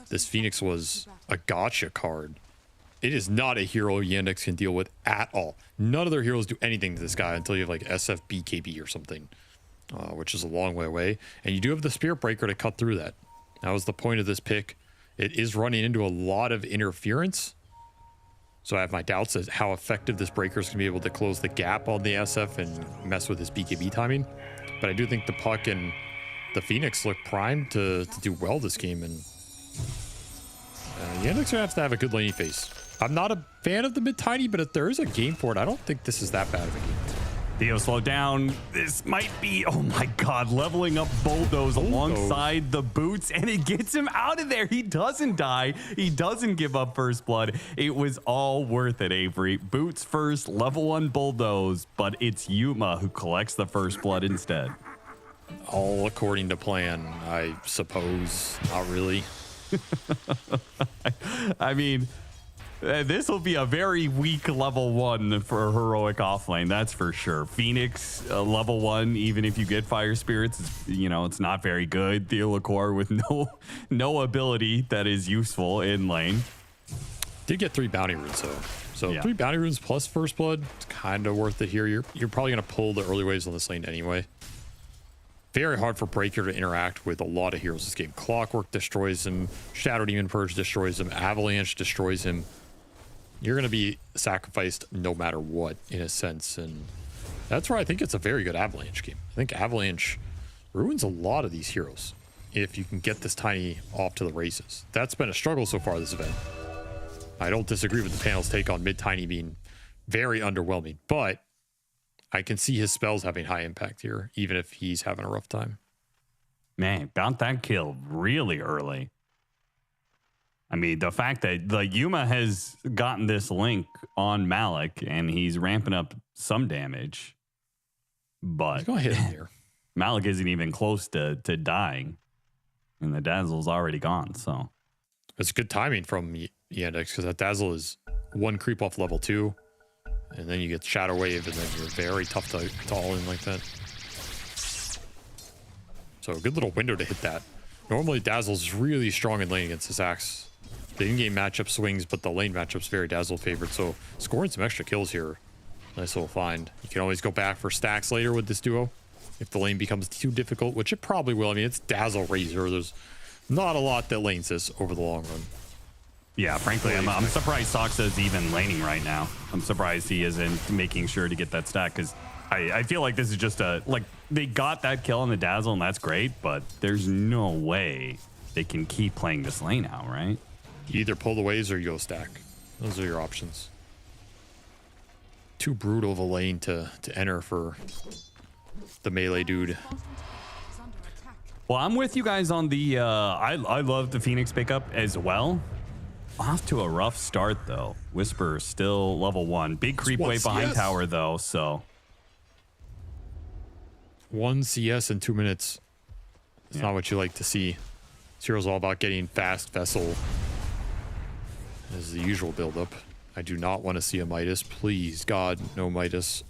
this Phoenix was a gotcha card. It is not a hero Yandex can deal with at all. None of their heroes do anything to this guy until you have like SF BKB or something, which is a long way away. And you do have the Spirit Breaker to cut through that. That was the point of this pick. It is running into a lot of interference. So I have my doubts as how effective this breaker is going to be able to close the gap on the SF and mess with his BKB timing. But I do think the Puck and the Phoenix look primed to do well this game. And Yandex are going to have a good laning phase. I'm not a fan of the mid-tiny, but if there is a game for it, I don't think this is that bad of a game. Theo, slow down. This might be, oh my God, leveling up Bulldoze alongside the boots, and it gets him out of there. He doesn't die. He doesn't give up first blood. It was all worth it, Avery. Boots first, level 1 Bulldoze, but it's Yuma who collects the first blood instead. All according to plan, I suppose. Not really. I mean, this will be a very weak level 1 for Heroic offlane, that's for sure. Phoenix, level 1, even if you get Fire Spirits, it's not very good. Theolacor with no ability that is useful in lane. Did get 3 bounty runes though. So yeah. 3 bounty runes plus first blood, it's kind of worth it here. You're probably going to pull the early waves on this lane anyway. Very hard for Breaker to interact with a lot of heroes this game. Clockwork destroys him. Shadow Demon Purge destroys him. Avalanche destroys him. You're going to be sacrificed no matter what, in a sense. And that's where I think it's a very good Avalanche game. I think Avalanche ruins a lot of these heroes if you can get this Tiny off to the races. That's been a struggle so far this event. I don't disagree with the panel's take on mid-Tiny being very underwhelming, but I can see his spells having high impact here, even if he's having a rough time. Man, got that kill really early. I mean, the fact that Yuma has gotten this link on Malik and he's ramping up some damage, but he's gonna hit him here. Malik isn't even close to dying, and the Dazzle's already gone. So it's good timing from Yandex because that Dazzle is 1 creep off level 2, and then you get Shadow Wave, and then you're very tough to all in like that. So a good little window to hit that. Normally Dazzle's really strong in lane against this Axe. The in-game matchup swings, but the lane matchup's very Dazzle favored, so scoring some extra kills here, nice little find. You can always go back for stacks later with this duo if the lane becomes too difficult, which it probably will. I mean, it's Dazzle Razor. There's not a lot that lanes this over the long run. Yeah, frankly, I'm surprised Soxa's even laning right now. I'm surprised he isn't making sure to get that stack, because I feel like this is just they got that kill on the Dazzle, and that's great, but there's no way they can keep playing this lane out, right? You either pull the waves or you go stack. Those are your options. Too brutal of a lane to enter for the melee dude. Well, I'm with you guys on the I love the Phoenix pickup as well. Off to a rough start though. Whisper still level 1. Big creep wave behind tower though, so 1 CS in 2 minutes. It's not what you like to see. Zero's all about getting fast vessel. This is the usual buildup. I do not want to see a Midas. Please, God, no Midas.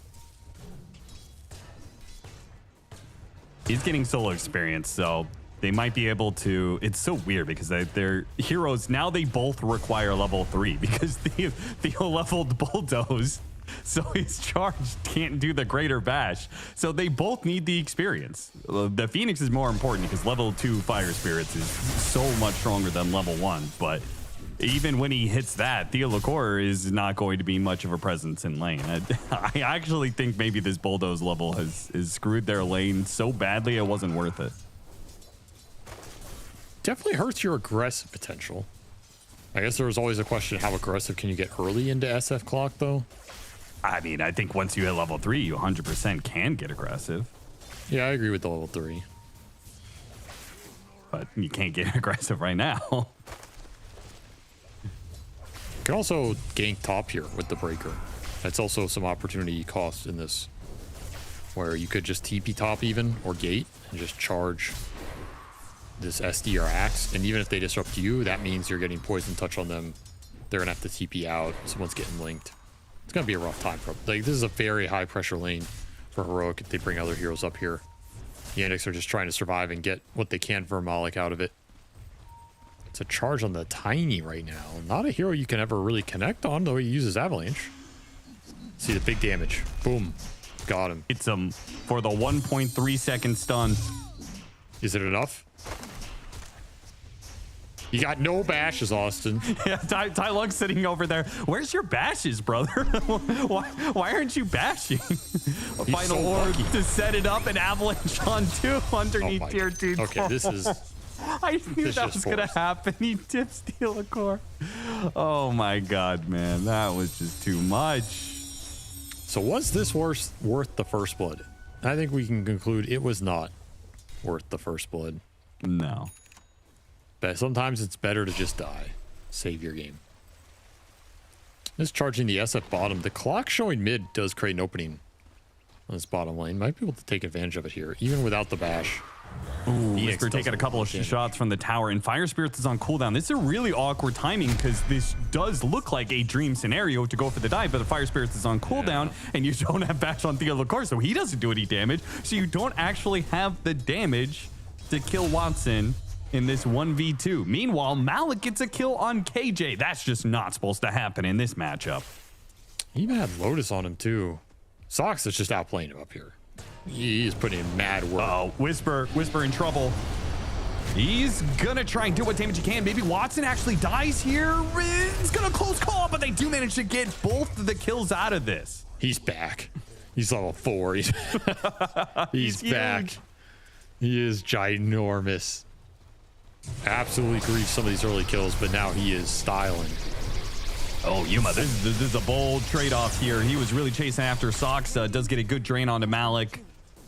He's getting solo experience, so they might be able to. It's so weird because they're heroes now. They both require level 3 because Theo leveled Bulldoze, so his charge can't do the greater bash. So they both need the experience. The Phoenix is more important because level 2 Fire Spirits is so much stronger than level 1, but even when he hits that, Theolacor is not going to be much of a presence in lane. I actually think maybe this Bulldoze level has screwed their lane so badly it wasn't worth it. Definitely hurts your aggressive potential. I guess there was always a question, how aggressive can you get early into SF clock, though? I mean, I think once you hit level 3, you 100% can get aggressive. Yeah, I agree with the level 3. But you can't get aggressive right now. You can also gank top here with the breaker. That's also some opportunity cost in this, where you could just TP top even, or gate, and just charge this SD or axe, and even if they disrupt you, that means you're getting poison touch on them. They're gonna have to TP out. Someone's getting linked. It's gonna be a rough time for them. Like, this is a very high pressure lane for Heroic if they bring other heroes up here. Yandex are just trying to survive and get what they can for Malik out of it. It's a charge on the Tiny right now. Not a hero you can ever really connect on, though he uses Avalanche. See the big damage. Boom. Got him. It's him for the 1.3 second stun. Is it enough? You got no bashes, Austin. Yeah, Tylug's sitting over there. Where's your bashes, brother? why aren't you bashing? Final orb to set it up, and Avalanche on 2 underneath tier 2. Okay, this is... I knew that was going to happen. He tips Theolacor. Oh my god, man. That was just too much. So was this worth the first blood? I think we can conclude it was not worth the first blood. No. But sometimes it's better to just die. Save your game. This charging the SF bottom. The clock showing mid does create an opening on this bottom lane. Might be able to take advantage of it here, even without the bash. Ooh, Whisper taking a couple of shots from the tower, and Fire Spirits is on cooldown. This is a really awkward timing because this does look like a dream scenario to go for the dive, but the Fire Spirits is on cooldown, and you don't have bash on Theolacor, so he doesn't do any damage. So you don't actually have the damage to kill Watson in this 1v2. Meanwhile, Malik gets a kill on KJ. That's just not supposed to happen in this matchup. He even had Lotus on him too. Sox is just outplaying him up here. He is putting in mad work. Oh, Whisper in trouble. He's gonna try and do what damage he can. Maybe Watson actually dies here. It's gonna close call, but they do manage to get both of the kills out of this. He's back. He's level 4. He's back. Huge. He is ginormous. Absolutely griefed some of these early kills, but now he is styling. Oh, Yuma, this is a bold trade-off here. He was really chasing after Sox. Does get a good drain onto Malik.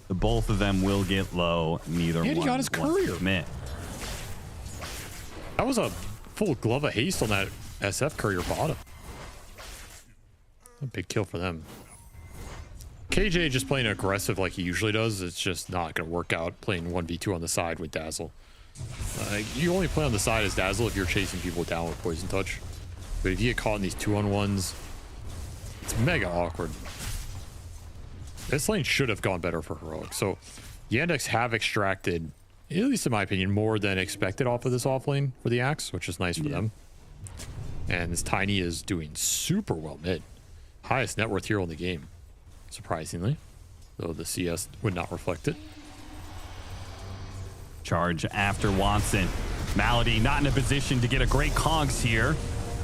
The both of them will get low. Neither one. And he got his courier. That was a full glove of haste on that SF courier bottom. A big kill for them. KJ just playing aggressive like he usually does. It's just not going to work out playing 1v2 on the side with Dazzle. You only play on the side as Dazzle if you're chasing people down with Poison Touch. But if you get caught in these 2-on-1s, it's mega awkward. This lane should have gone better for Heroic. So Yandex have extracted, at least in my opinion, more than expected off of this offlane for the Axe, which is nice for them. And this Tiny is doing super well mid. Highest net worth hero in the game, surprisingly. Though the CS would not reflect it. Charge after Watson. Malady not in a position to get a great cogs here.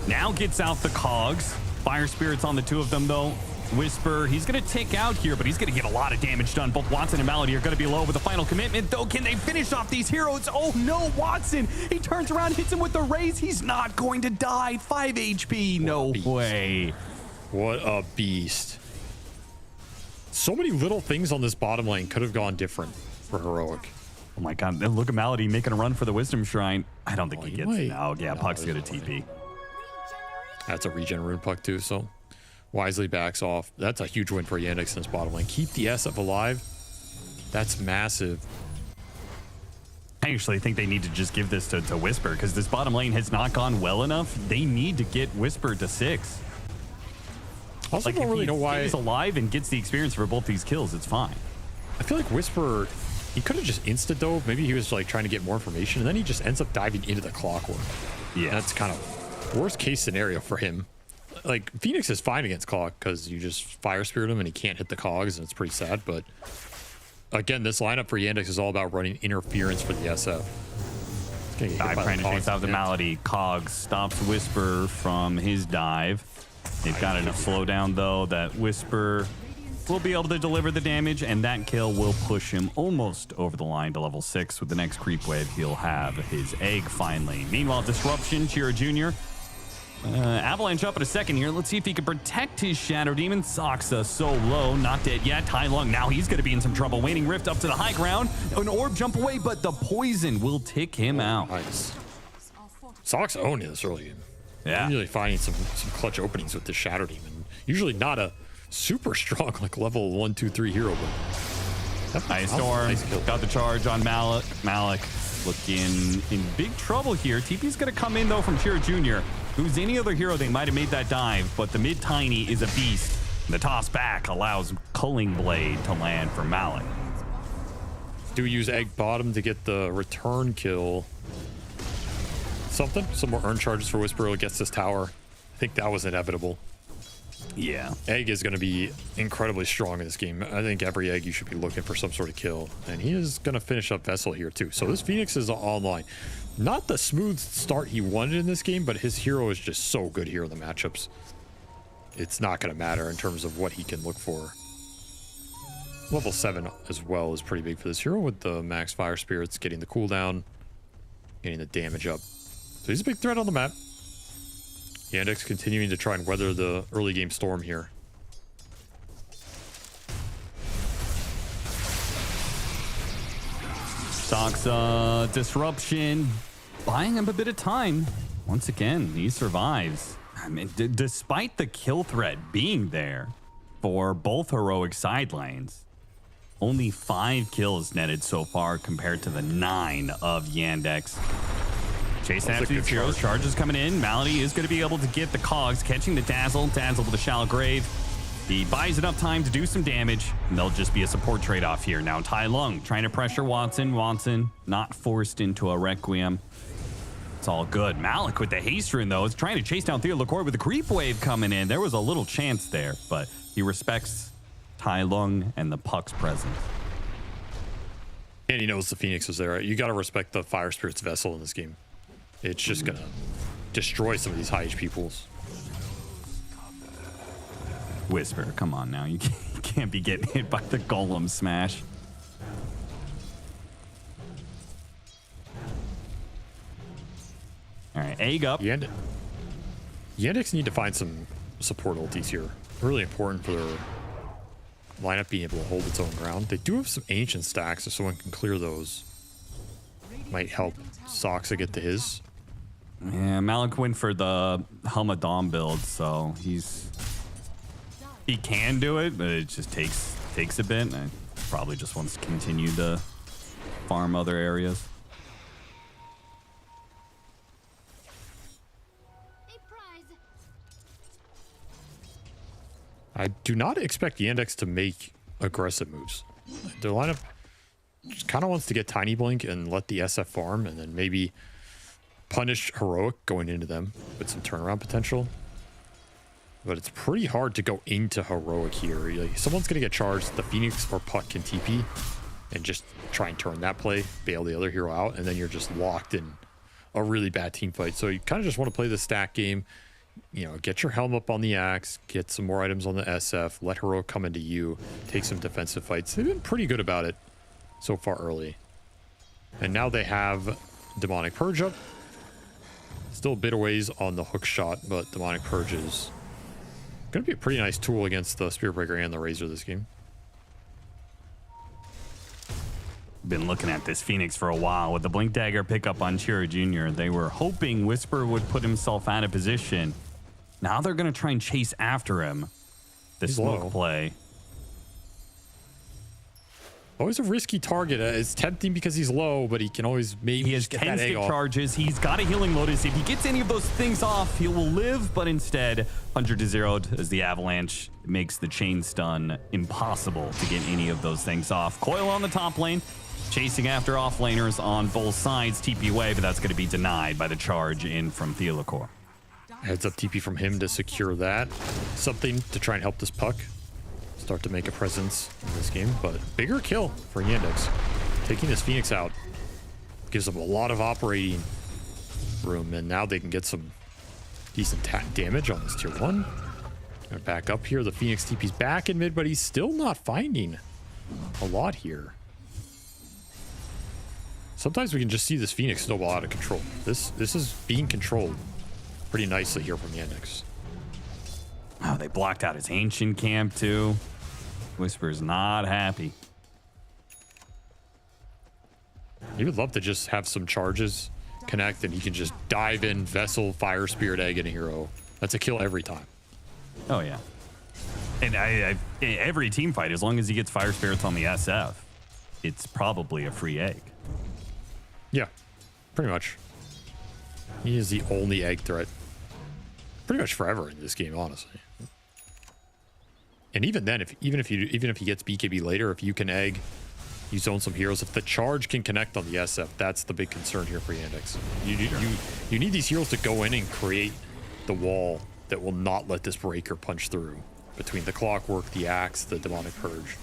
Now gets out the cogs. Fire Spirits on the 2 of them, though. Whisper, he's going to take out here, but he's going to get a lot of damage done. Both Watson and Malady are going to be low with the final commitment, though. Can they finish off these heroes? Oh, no, Watson. He turns around, hits him with the raise. He's not going to die. 5 HP. No way. What a beast. So many little things on this bottom lane could have gone different for Heroic. Oh, my God. Look at Malady making a run for the Wisdom Shrine. I don't think he gets it now. Yeah, Puck's going to TP. That's a regen rune Puck too, so wisely backs off. That's a huge win for Yandex in this bottom lane. Keep the SF alive. That's massive. I actually think they need to just give this to Whisper because this bottom lane has not gone well enough. They need to get Whisper to 6. Also, don't really know why he's alive and gets the experience for both these kills. It's fine. I feel like Whisper, he could have just insta-dove. Maybe he was like trying to get more information, and then he just ends up diving into the clockwork. Yeah, that's kind of worst case scenario for him. Like, Phoenix is fine against clock because you just Fire Spirit him and he can't hit the cogs, and it's pretty sad. But again, this lineup for Yandex is all about running interference for the SF. Dive trying to chase out the Malady. Cogs stops Whisper from his dive. They've got enough slowdown, though, that Whisper will be able to deliver the damage, and that kill will push him almost over the line to level 6. With the next creep wave, he'll have his egg finally. Meanwhile, Disruption, Chiro Jr. Avalanche up in a second here. Let's see if he can protect his Shadow Demon. Soxa so low, not dead yet. Tai Lung, now he's going to be in some trouble. Waning Rift up to the high ground. An orb jump away, but the poison will tick him out. Nice. Sox owned this early game. Yeah. Usually finding some clutch openings with the Shadow Demon. Usually not a super strong like level 1, 2, 3 hero, but Ice Storm got the charge on Malik. Malik looking in big trouble here. TP's going to come in though from Chiro Jr., who's any other hero they might have made that dive, but the mid Tiny is a beast. The toss back allows Culling Blade to land for Malik. Do we use egg bottom to get the return kill? Some more earn charges for Whisper against this tower. I think that was inevitable. Yeah. Egg is going to be incredibly strong in this game. I think every egg you should be looking for some sort of kill. And he is going to finish up Vessel here too. So this Phoenix is online. Not the smooth start he wanted in this game, but his hero is just so good here in the matchups. It's not going to matter in terms of what he can look for. Level 7 as well is pretty big for this hero with the max fire spirits, getting the cooldown, getting the damage up. So he's a big threat on the map. Yandex continuing to try and weather the early game storm here. Soxa Disruption buying him a bit of time. Once again, he survives. I mean, despite the kill threat being there for both heroic side lanes, only 5 kills netted so far compared to the 9 of Yandex. Chasing after these heroes. Charges coming in. Malady is going to be able to get the cogs, catching the Dazzle. Dazzle with a shallow grave. He buys enough time to do some damage, and there'll just be a support trade-off here. Now Tai Lung trying to pressure Watson. Watson not forced into a Requiem. It's all good. Malik with the haste rune, though, is trying to chase down Theolocore with the creep wave coming in. There was a little chance there, but he respects Tai Lung and the Puck's presence. And he knows the Phoenix is there. You got to respect the Fire Spirit's Vessel in this game. It's just going to destroy some of these high HP pools. Whisper, come on now. You can't be getting hit by the Golem smash. All right, egg up. Yandex need to find some support ultis here. Really important for their lineup being able to hold its own ground. They do have some ancient stacks, if someone can clear those. Might help Soxa get to his. Yeah, Malik went for the Helma Dom build, so he can do it, but it just takes a bit. And probably just wants to continue to farm other areas. I do not expect Yandex to make aggressive moves. Their lineup just kind of wants to get Tiny Blink and let the SF farm, and then maybe punish Heroic going into them with some turnaround potential. But it's pretty hard to go into Heroic here. Like, someone's going to get charged. The Phoenix or Puck can TP and just try and turn that play, bail the other hero out, and then you're just locked in a really bad team fight. So you kind of just want to play the stack game. You know, get your helm up on the Axe, get some more items on the SF, let Heroic come into you, take some defensive fights. They've been pretty good about it so far early. And now they have Demonic Purge up. Still a bit of ways on the hook shot, but Demonic Purge is going to be a pretty nice tool against the Spirit Breaker and the Razor this game. Been looking at this Phoenix for a while with the Blink Dagger pickup on Chiro Jr. They were hoping Whisper would put himself out of position. Now they're going to try and chase after him. The smoke play. Always a risky target. It's tempting because he's low, but he can always maybe He has get 10 that egg stick off. charges. He's got a Healing Lotus. If he gets any of those things off, he will live, but instead 100-0'd as the Avalanche makes the chain stun impossible to get any of those things off. Coil on the top lane, chasing after offlaners on both sides. TP away, but that's going to be denied by the charge in from Theolocore. Heads up TP from him to secure that. Something to try and help this Puck start to make a presence in this game, but bigger kill for Yandex. Taking this Phoenix out. gives them a lot of operating room, and now they can get some decent damage on this tier 1. And back up here, the Phoenix TP's back in mid, but he's still not finding a lot here. Sometimes we can just see this Phoenix snowball out of control. This is being controlled pretty nicely here from Yandex. Oh, they blocked out his ancient camp too. Whisper's not happy. He would love to just have some charges connect and he can just dive in, Vessel, Fire Spirit Egg, and a hero. That's a kill every time. Oh yeah. And every team fight, as long as he gets Fire Spirits on the SF, it's probably a free egg. Yeah, pretty much. He is the only egg threat pretty much forever in this game, honestly. And even then, even if he gets BKB later, if you can egg, you zone some heroes. If the charge can connect on the SF, that's the big concern here for Yandex. You need these heroes to go in and create the wall that will not let this breaker punch through between the Clockwork, the Axe, the Demonic Purge.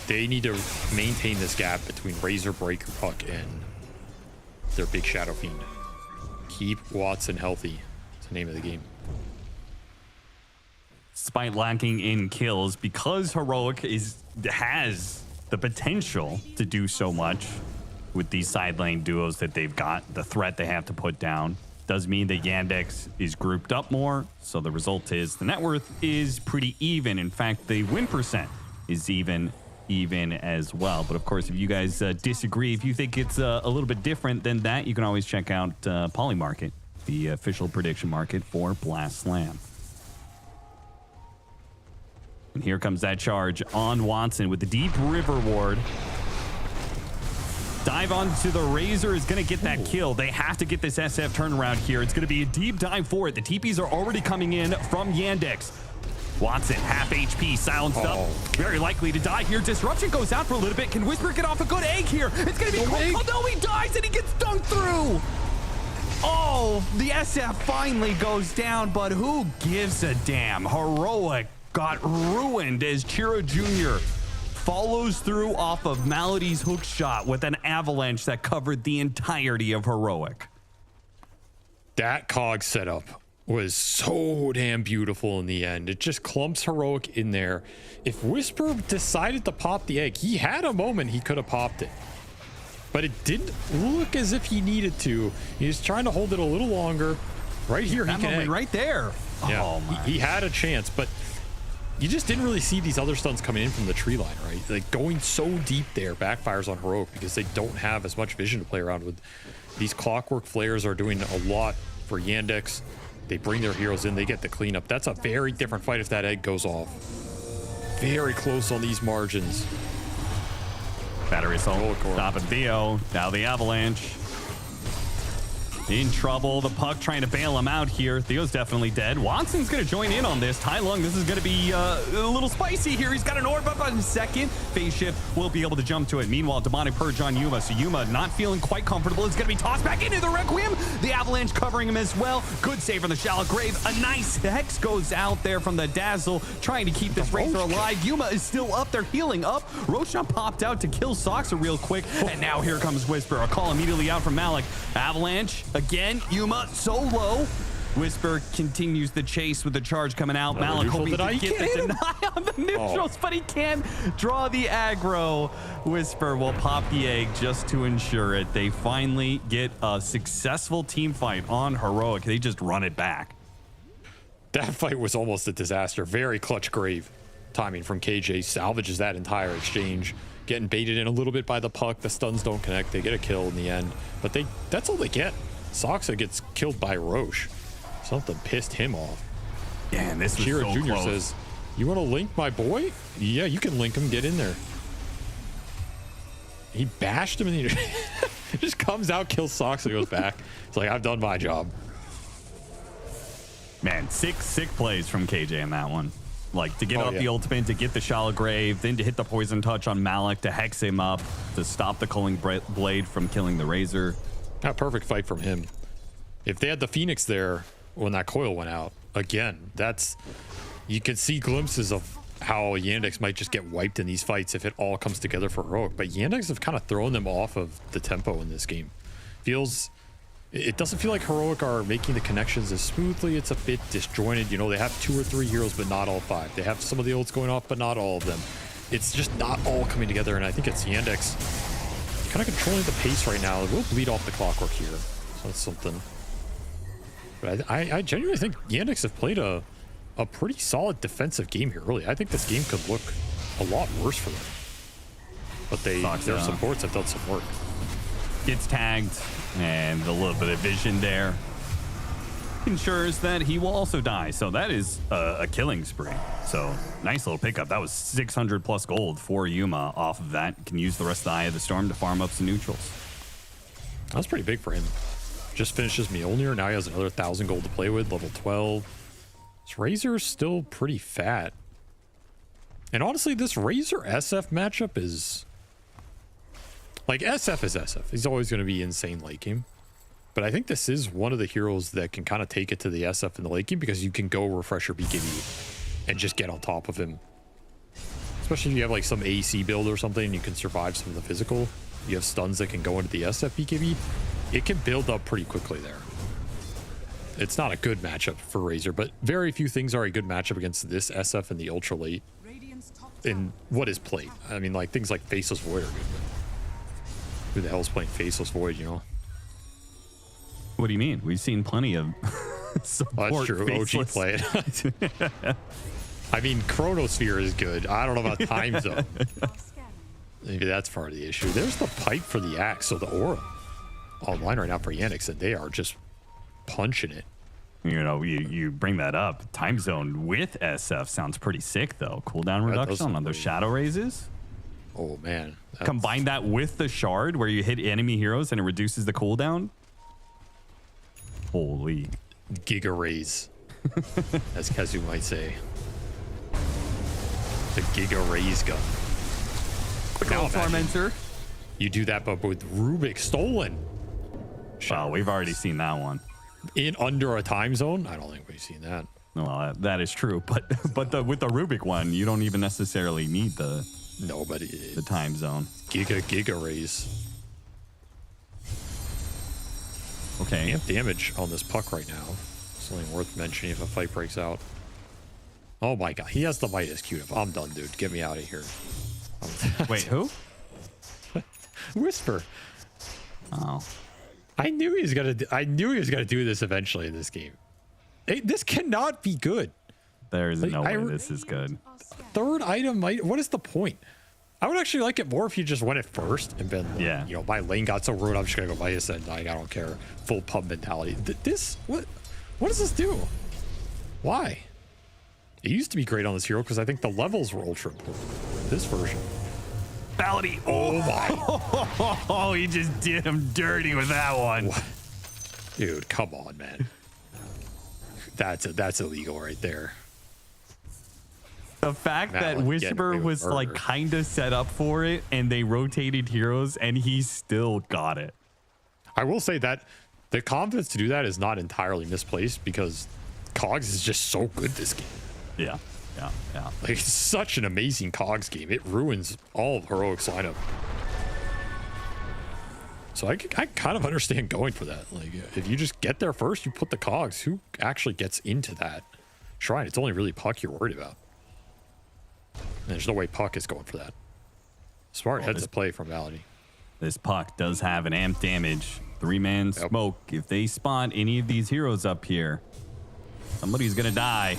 They need to maintain this gap between Razor, Breaker, Puck, and their big Shadow Fiend. Keep Watson healthy. It's the name of the game. Despite lacking in kills, because Heroic has the potential to do so much with these side lane duos that they've got, the threat they have to put down, does mean that Yandex is grouped up more. So the result is the net worth is pretty even. In fact, the win percent is even as well. But of course, if you guys disagree, if you think it's a little bit different than that, you can always check out Polymarket, the official prediction market for Blast Slam. And here comes that charge on Watson with the Deep River Ward. Dive onto the Razor is going to get that kill. They have to get this SF turnaround here. It's going to be a deep dive for it. The TPs are already coming in from Yandex. Watson, half HP, silenced up. Very likely to die here. Disruption goes out for a little bit. Can Whisper get off a good egg here? It's going to be cold. Oh, no, he dies and he gets dunked through. Oh, the SF finally goes down, but who gives a damn? Heroic got ruined as Chiro Jr. follows through off of Melody's hook shot with an avalanche that covered the entirety of Heroic. That cog setup was so damn beautiful in the end. It just clumps Heroic in there. If Whisper decided to pop the egg, he had a moment he could have popped it. But it didn't look as if he needed to. He was trying to hold it a little longer. Right here, that he can moment egg. Right there. Yeah, oh my. He had a chance, but you just didn't really see these other stuns coming in from the tree line, right? Like going so deep there backfires on Heroic because they don't have as much vision to play around with. These Clockwork Flares are doing a lot for Yandex. They bring their heroes in, they get the cleanup. That's a very different fight if that egg goes off. Very close on these margins. Battery assault, stopping Theo. Now the avalanche. In trouble. The Puck trying to bail him out here. Theo's definitely dead. Watson's going to join in on this. Tai Lung, this is going to be a little spicy here. He's got an orb up on second. Phase shift will be able to jump to it. Meanwhile, Demonic Purge on Yuma. So Yuma not feeling quite comfortable. It's going to be tossed back into the Requiem. The avalanche covering him as well. Good save from the Shallow Grave. A nice Hex goes out there from the Dazzle, trying to keep this Razor alive. Yuma is still up there, healing up. Roshan popped out to kill Soxa real quick. And now here comes Whisper. A call immediately out from Malik. Avalanche. Again, Yuma so low. Whisper continues the chase with the charge coming out. Malik hoping to get the deny on the neutrals, but he can draw the aggro. Whisper will pop the egg just to ensure it. They finally get a successful team fight on Heroic. They just run it back. That fight was almost a disaster. Very clutch grave timing from KJ. Salvages that entire exchange. Getting baited in a little bit by the Puck. The stuns don't connect. They get a kill in the end, but that's all they get. Soxa gets killed by Roche. Something pissed him off. Damn, this was Chiro so Jr. close. says, "You want to link my boy? Yeah, you can link him. Get in there." He bashed him, and he just comes out, kills Soxa, goes back. It's like, I've done my job. Man, sick plays from KJ in that one. Like, to get out the ultimate, to get the Shallow Grave, then to hit the Poison Touch on Malik, to hex him up, to stop the Culling Blade from killing the Razor. A perfect fight from him. If they had the Phoenix there when that coil went out, again, you could see glimpses of how Yandex might just get wiped in these fights if it all comes together for Heroic. But Yandex have kind of thrown them off of the tempo in this game. It doesn't feel like Heroic are making the connections as smoothly. It's a bit disjointed. You know, they have 2 or 3 heroes, but not all 5. They have some of the ults going off, but not all of them. It's just not all coming together, and I think it's Yandex kind of controlling the pace right now. It will bleed off the clockwork here, so that's something. But I genuinely think Yandex have played a pretty solid defensive game here early. I think this game could look a lot worse for them. But their supports have done some work. Gets tagged, and a little bit of vision there ensures that he will also die. So that is a killing spree. So nice little pickup. That was 600 plus gold for Yuma off of that. Can use the rest of the Eye of the Storm to farm up some neutrals. That's pretty big for him. Just finishes Mjolnir. Now he has another 1,000 gold to play with, level 12. This Razor's still pretty fat. And honestly, this Razor SF matchup is... Like, SF is SF. He's always going to be insane late game. But I think this is one of the heroes that can kind of take it to the SF in the late game because you can go refresh your BKB and just get on top of him. Especially if you have like some AC build or something and you can survive some of the physical. You have stuns that can go into the SF BKB. It can build up pretty quickly there. It's not a good matchup for Razor, but very few things are a good matchup against this SF in the ultra late in what is played. I mean, like things like Faceless Void are good, but who the hell is playing Faceless Void, you know? What do you mean? We've seen plenty of support. That's true. Faceless. OG play it. I mean, Chronosphere is good. I don't know about Time Zone. Maybe that's part of the issue. There's the pipe for the axe, so the aura online right now for Yandex, and they are just punching it. You know, you bring that up. Time Zone with SF sounds pretty sick, though. Cooldown reduction on those shadow raises. Oh, man. Combine that with the shard where you hit enemy heroes and it reduces the cooldown. Holy. Giga raise, as Kazu might say. The Giga raise gun. Now Tormentor. You do that, but with Rubik stolen. Wow, we've already seen that one. In under a time zone? I don't think we've seen that. Well, that is true, but with the Rubik one, you don't even necessarily need the time zone. Giga raise. Okay. Amp damage on this puck right now. Something worth mentioning if a fight breaks out. Oh my god, he has the Midas Q-tip. I'm done, dude. Get me out of here. Wait, who? Whisper. Oh. I knew he was gonna do this eventually in this game. This cannot be good. There is no way this is good. Third item, what is the point? I would actually like it more if you just went it first and been, you know, my lane got so ruined, I'm just gonna go Midas and like, I don't care. Full pump mentality. What does this do? Why? It used to be great on this hero because I think the levels were ultra important. This version. Bality. Oh my. Oh, he just did him dirty with that one. What? Dude, come on, man. That's illegal right there. The fact that Whisper was like kind of set up for it and they rotated heroes and he still got it. I will say that the confidence to do that is not entirely misplaced because Cogs is just so good this game. Yeah. Like, it's such an amazing Cogs game. It ruins all of Heroic's lineup. So I kind of understand going for that. Like, if you just get there first, you put the Cogs. Who actually gets into that shrine? It's only really Puck you're worried about. And there's no way Puck is going for that. Smart heads to play from Validity. This Puck does have an amp damage. 3-man smoke. If they spawn any of these heroes up here, somebody's going to die.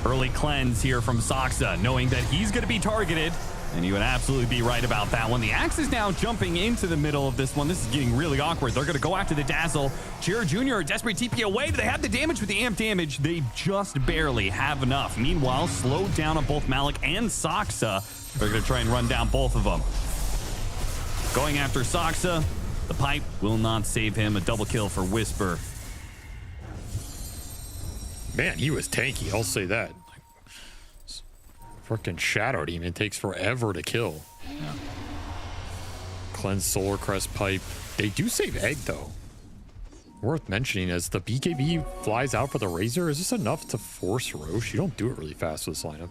Early cleanse here from Saksa, knowing that he's going to be targeted. And you would absolutely be right about that one. The Axe is now jumping into the middle of this one. This is getting really awkward. They're going to go after the Dazzle. Jira Jr. desperate TP away. Do they have the damage with the amp damage? They just barely have enough. Meanwhile, slowed down on both Malik and Saksa. They're going to try and run down both of them. Going after Saksa. The pipe will not save him. A double kill for Whisper. Man, he was tanky. I'll say that. Freaking Shadow Demon takes forever to kill. Yeah. Cleanse Solar Crest Pipe. They do save Egg, though. Worth mentioning as the BKB flies out for the Razor. Is this enough to force Roche? You don't do it really fast with this lineup.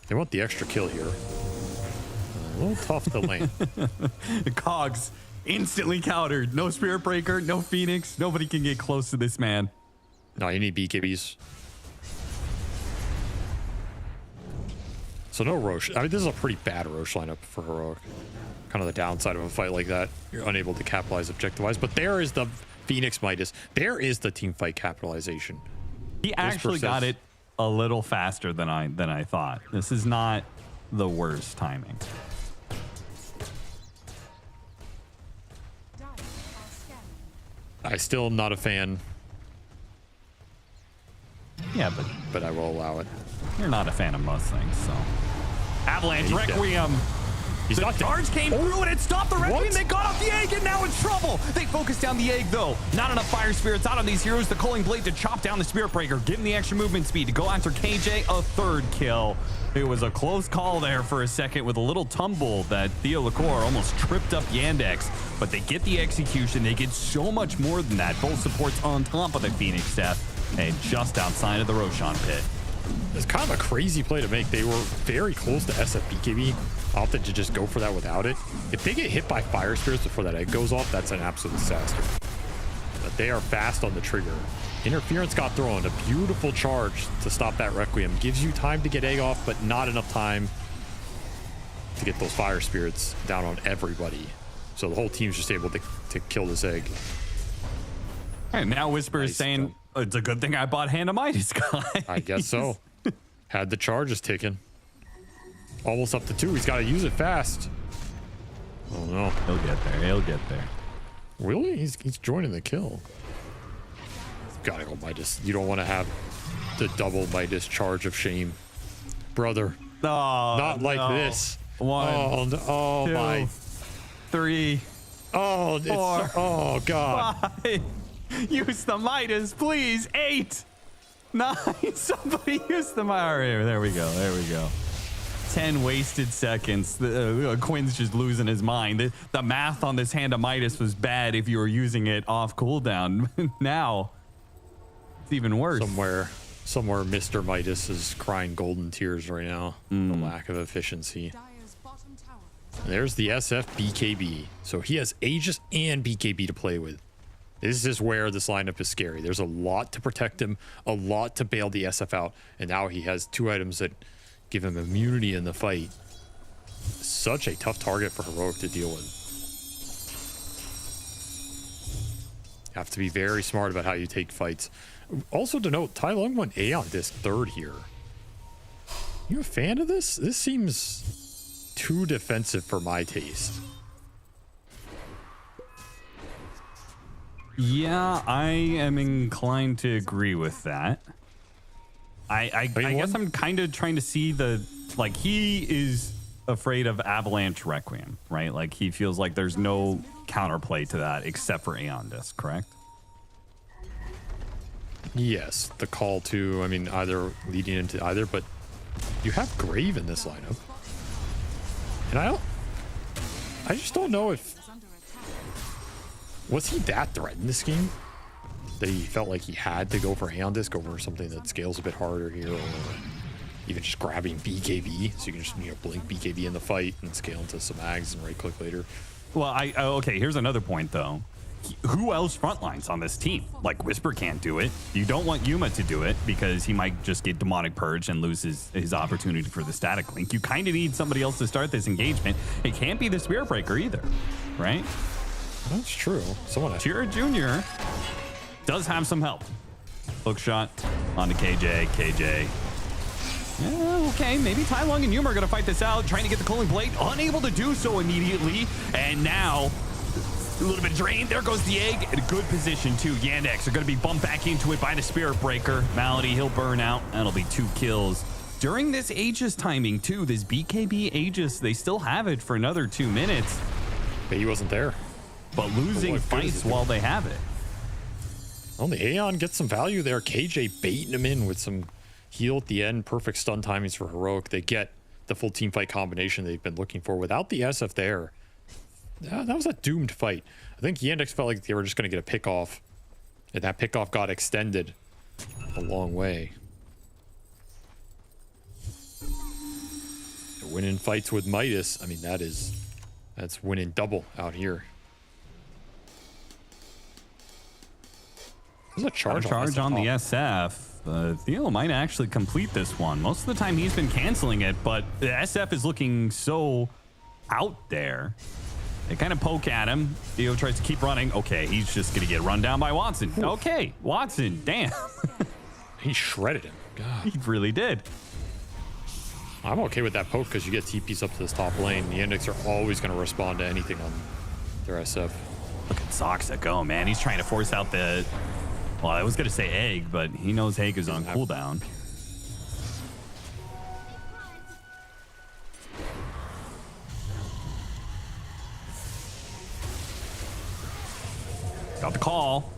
They want the extra kill here. A little tough to land. The Cogs instantly countered. No Spirit Breaker, no Phoenix. Nobody can get close to this man. No, you need BKBs. So no Roche. I mean, this is a pretty bad Roche lineup for Heroic. Kind of the downside of a fight like that. You're unable to capitalize objective-wise. But there is the Phoenix Midas. There is the team fight capitalization. He actually got it a little faster than I thought. This is not the worst timing. I still am not a fan. Yeah, but I will allow it. You're not a fan of most things, so. Avalanche Requiem. He's the not charge came through and it stopped the Requiem. They got off the egg and now it's trouble. They focused down the egg though. Not enough Fire Spirits out on these heroes. The Culling Blade to chop down the Spirit Breaker. Give him the extra movement speed to go after KJ. A third kill. It was a close call there for a second with a little tumble that Theo Lecor almost tripped up Yandex. But they get the execution. They get so much more than that. Both supports on top of the Phoenix death and just outside of the Roshan pit. It's kind of a crazy play to make. They were very close to SFBKB. Opted to just go for that without it. If they get hit by Fire Spirits before that egg goes off, that's an absolute disaster. But they are fast on the trigger. Interference got thrown. A beautiful charge to stop that Requiem. Gives you time to get egg off, but not enough time to get those Fire Spirits down on everybody. So the whole team's just able to kill this egg. And now Whisper is saying, it's a good thing I bought Hand of Midas, guys. I guess so. Had the charges ticking. Almost up to 2. He's got to use it fast. Oh no. He'll get there. He'll get there. Really? He's joining the kill. Gotta go Midas. You don't want to have the double Midas charge of shame. Brother. Oh, not like this. 1, oh 2, my. 3. Oh, 4. Oh god. 5. Use the Midas, please. 8. 9. Somebody use the Midas. All right, there we go. There we go. 10 wasted seconds. Quinn's just losing his mind. The math on this Hand of Midas was bad if you were using it off cooldown. Now, it's even worse. Somewhere Mr. Midas is crying golden tears right now. The lack of efficiency. And there's the SF BKB. So he has Aegis and BKB to play with. This is where this lineup is scary. There's a lot to protect him, a lot to bail the SF out. And now he has 2 items that give him immunity in the fight. Such a tough target for Heroic to deal with. Have to be very smart about how you take fights. Also to note, Tai Lung went Aeon this 3rd here. You a fan of this? This seems too defensive for my taste. Yeah, I am inclined to agree with that. I guess I'm kind of trying to see like he is afraid of Avalanche Requiem, right? Like he feels like there's no counterplay to that except for Aeon Disc, correct? Yes, the call to, I mean, either leading into either, but you have Grave in this lineup. And I just don't know if, was he that threatened this game? That he felt like he had to go for Aeon Disc over something that scales a bit harder here, or even just grabbing BKB, so you can just, you know, blink BKB in the fight and scale into some mags and right click later. Well, okay, here's another point though. Who else frontlines on this team? Like Whisper can't do it. You don't want Yuma to do it because he might just get Demonic Purge and lose his opportunity for the static link. You kind of need somebody else to start this engagement. It can't be the Spirit Breaker either, right? That's true. Someone Chira Jr. does have some help. Hook shot onto KJ. KJ. Yeah, okay, maybe Tai Lung and Yuma are going to fight this out, trying to get the Culling Blade, unable to do so immediately. And now, a little bit drained. There goes the egg. In a good position, too. Yandex are going to be bumped back into it by the Spirit Breaker. Malady, he'll burn out. That'll be 2 kills. During this Aegis timing, too, this BKB Aegis, they still have it for another 2 minutes. But he wasn't there. But losing fights while they have it. Well, the Aeon gets some value there. KJ baiting him in with some heal at the end. Perfect stun timings for Heroic. They get the full team fight combination they've been looking for. Without the SF there, that was a doomed fight. I think Yandex felt like they were just going to get a pick off And that pickoff got extended a long way. Winning fights with Midas, I mean, that's winning double out here. There's a charge on the SF. Theo might actually complete this one. Most of the time he's been canceling it, but the SF is looking so out there. They kind of poke at him. Theo tries to keep running. Okay, he's just going to get run down by Watson. Ooh. Okay, Watson, damn. He shredded him. God. He really did. I'm okay with that poke because you get TPs up to this top lane. The Yandex are always going to respond to anything on their SF. Look at Soxa go, man. He's trying to force out the... Well, I was going to say egg, but he knows egg is on cooldown. Got the call.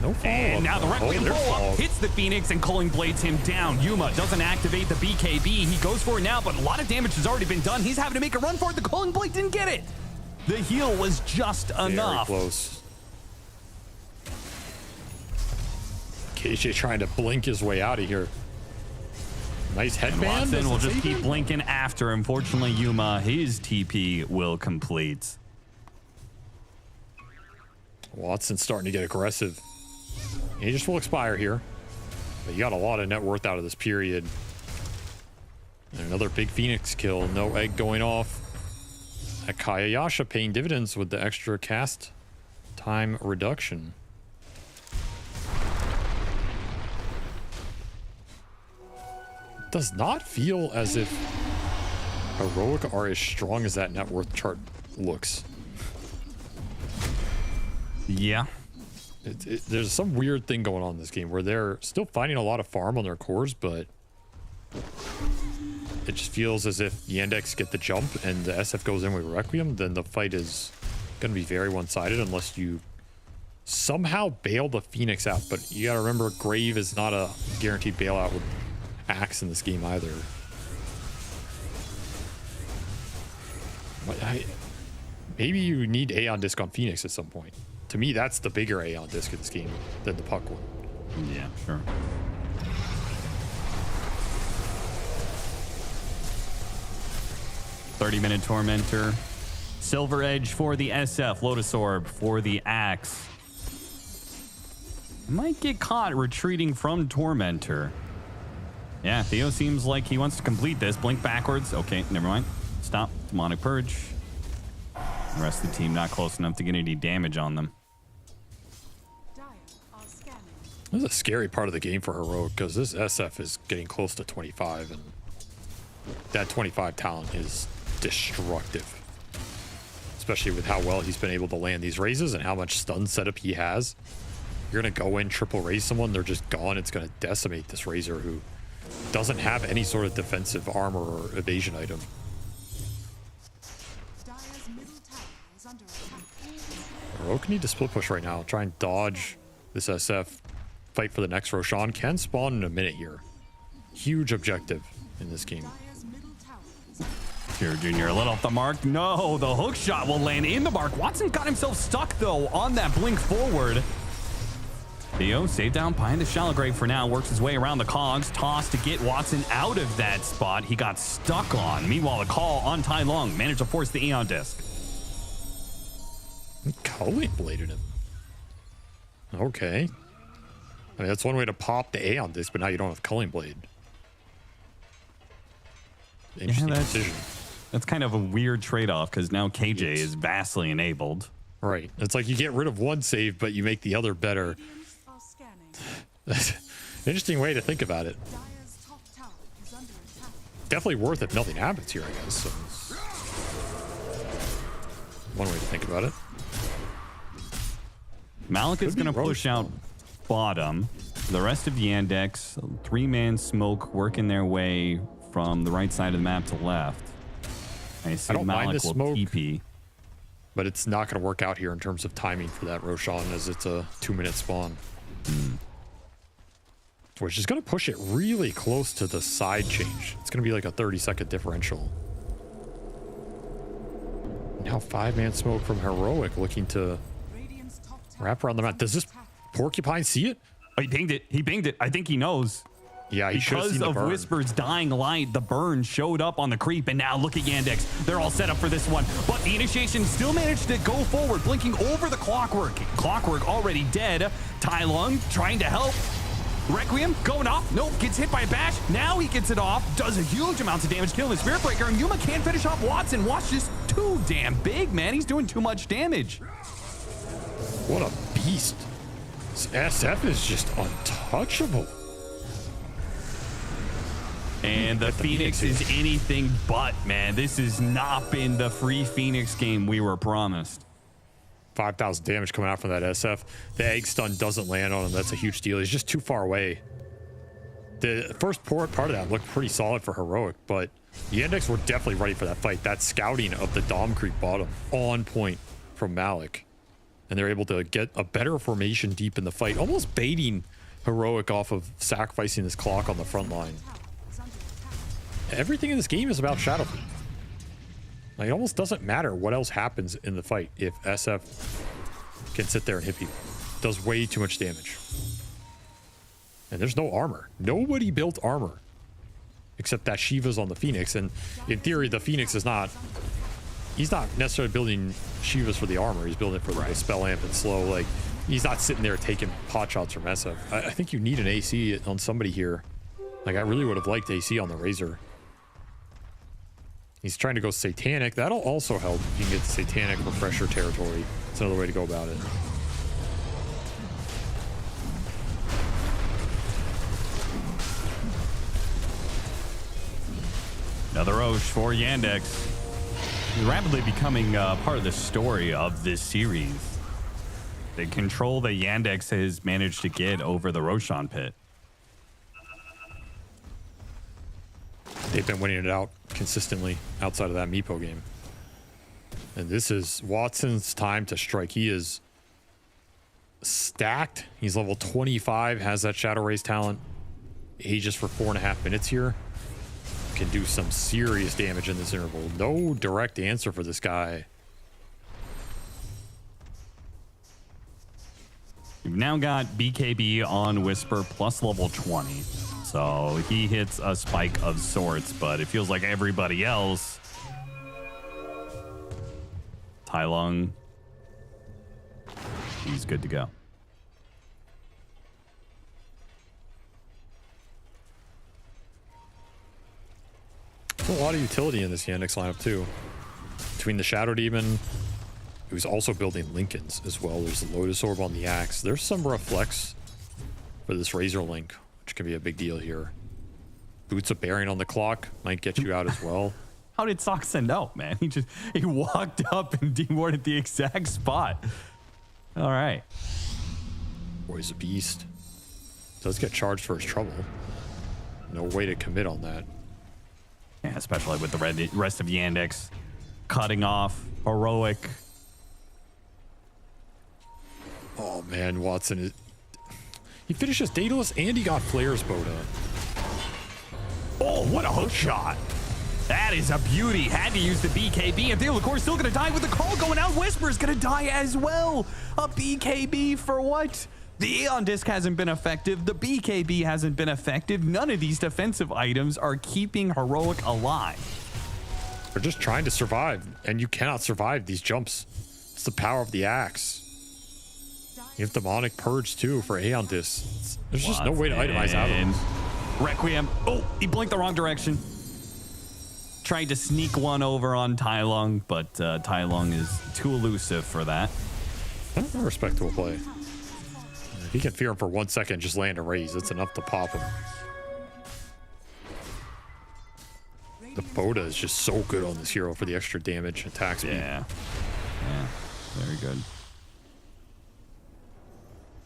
No and now the right-wing blow-up hits the Phoenix and Culling blades him down. Yuma doesn't activate the BKB. He goes for it now, but a lot of damage has already been done. He's having to make a run for it. The Culling blade didn't get it. The heal was just enough. Very close. KJ trying to blink his way out of here. Nice headband. Watson will just keep blinking after. Unfortunately, Yuma, his TP will complete. Watson's starting to get aggressive. Aegis will expire here. But you got a lot of net worth out of this period. And another big Phoenix kill. No egg going off. That Kaya Yasha paying dividends with the extra cast time reduction. Does not feel as if Heroic are as strong as that net worth chart looks. Yeah. There's some weird thing going on in this game where they're still finding a lot of farm on their cores, but it just feels as if the Yandex get the jump and the SF goes in with Requiem, then the fight is going to be very one-sided unless you somehow bail the Phoenix out. But you got to remember, Grave is not a guaranteed bailout with Axe in this game either. But maybe you need Aeon Disc on Phoenix at some point. To me, that's the bigger Aeon Disc in this game than the Puck one. Yeah, sure. $30-minute Tormentor. Silver Edge for the SF. Lotus Orb for the Axe. Might get caught retreating from Tormentor. Yeah, Theo seems like he wants to complete this. Blink backwards. Okay, never mind. Stop. Demonic Purge. The rest of the team not close enough to get any damage on them. This is a scary part of the game for Heroic because this SF is getting close to 25, and that 25 talent is destructive. Especially with how well he's been able to land these raises and how much stun setup he has. You're going to go in, triple raise someone, they're just gone. It's going to decimate this Razor who doesn't have any sort of defensive armor or evasion item. Heroic need to split push right now. Try and dodge this SF. Fight for the next Roshan. Can spawn in a minute here. Huge objective in this game. Here, Junior, a little off the mark. No, the hook shot will land in the mark. Watson got himself stuck, though, on that blink forward. Theo saved down behind the shallow grave for now. Works his way around the cogs. Toss to get Watson out of that spot. He got stuck on. Meanwhile, the call on Tai Lung managed to force the Aeon Disc. Culling bladed him. Okay. I mean, that's one way to pop the Aeon Disc, but now you don't have Culling Blade. Interesting decision. That's kind of a weird trade-off because now KJ is vastly enabled. Right. It's like you get rid of one save, but you make the other better. That's an interesting way to think about it. Definitely worth if nothing happens here, I guess. So one way to think about it. Malik is going to push out bottom. The rest of Yandex, three-man smoke working their way from the right side of the map to left. I don't mind the smoke, TP. but it's not going to work out here in terms of timing for that Roshan as it's a 2-minute spawn. Which is going to push it really close to the side change. It's going to be like a 30-second differential. Now 5-man smoke from Heroic looking to wrap around the map. Does this Porcupine see it? Oh, he pinged it. He pinged it. I think he knows. Yeah, he should have seen the burn. Because of Whisper's dying light, the burn showed up on the creep, and now look at Yandex. They're all set up for this one, but the initiation still managed to go forward, blinking over the Clockwork. Clockwork already dead. Tai Lung trying to help. Requiem going off. Nope, gets hit by a bash. Now he gets it off. Does a huge amount of damage, killing the Spirit Breaker, and Yuma can't finish off Watson. Watch just too damn big, man. He's doing too much damage. What a beast. This SF is just untouchable. And the Phoenix is anything but, man. This has not been the free Phoenix game we were promised. 5,000 damage coming out from that SF. The egg stun doesn't land on him. That's a huge deal. He's just too far away. The first part of that looked pretty solid for Heroic, but Yandex were definitely ready for that fight. That scouting of the Dom Creep bottom on point from Malik. And they're able to get a better formation deep in the fight, almost baiting Heroic off of sacrificing his clock on the front line. Everything in this game is about Shadowfield. Like, it almost doesn't matter what else happens in the fight if SF can sit there and hit people. It does way too much damage. And there's no armor. Nobody built armor except that Shiva's on the Phoenix. And in theory, the Phoenix is not... He's not necessarily building Shivas for the armor. He's building it for the spell amp and slow. Like, he's not sitting there taking pot shots from SF. I think you need an AC on somebody here. Like, I really would have liked AC on the Razor. He's trying to go Satanic. That'll also help if you can get the Satanic Refresher territory. It's another way to go about it. Another Roche for Yandex. He's rapidly becoming part of the story of this series. The control that Yandex has managed to get over the Roshan pit. They've been winning it out consistently outside of that Meepo game. And this is Watson's time to strike. He is stacked. He's level 25, has that Shadow Rays talent. Aegis for 4.5 minutes here. Can do some serious damage in this interval. No direct answer for this guy. You've now got BKB on Whisper plus level 20. So he hits a spike of sorts, but it feels like everybody else. Tai Lung, he's good to go. There's a lot of utility in this Yandex lineup too. Between the Shadow Demon, who's also building Lincolns as well. There's the Lotus Orb on the Axe. There's some reflex for this Razor Link, which can be a big deal here. Boots of Bearing on the clock might get you out as well. How did Sock send out, man? He walked up and dewarded the exact spot. All right. Boy's a beast. Does get charged for his trouble. No way to commit on that. Yeah, especially with the rest of Yandex cutting off Heroic. Oh man, Watson is... He finishes Daedalus and he got Flare's Boda. Oh, what a hook shot. That is a beauty. Had to use the BKB. And Theo, of course, still going to die with the call going out. Whisper's going to die as well. A BKB for what? The Aeon Disc hasn't been effective. The BKB hasn't been effective. None of these defensive items are keeping Heroic alive. They're just trying to survive. And you cannot survive these jumps. It's the power of the axe. You have Demonic Purge too for Aeon Disc. There's just no way to itemize out of them. Requiem. Oh, he blinked the wrong direction. Tried to sneak one over on Tai Lung, but Tai Lung is too elusive for that. A respectable play. If he can fear him for 1 second, just land a raise. It's enough to pop him. The Boda is just so good on this hero for the extra damage attack speed. Yeah. Yeah. Very good.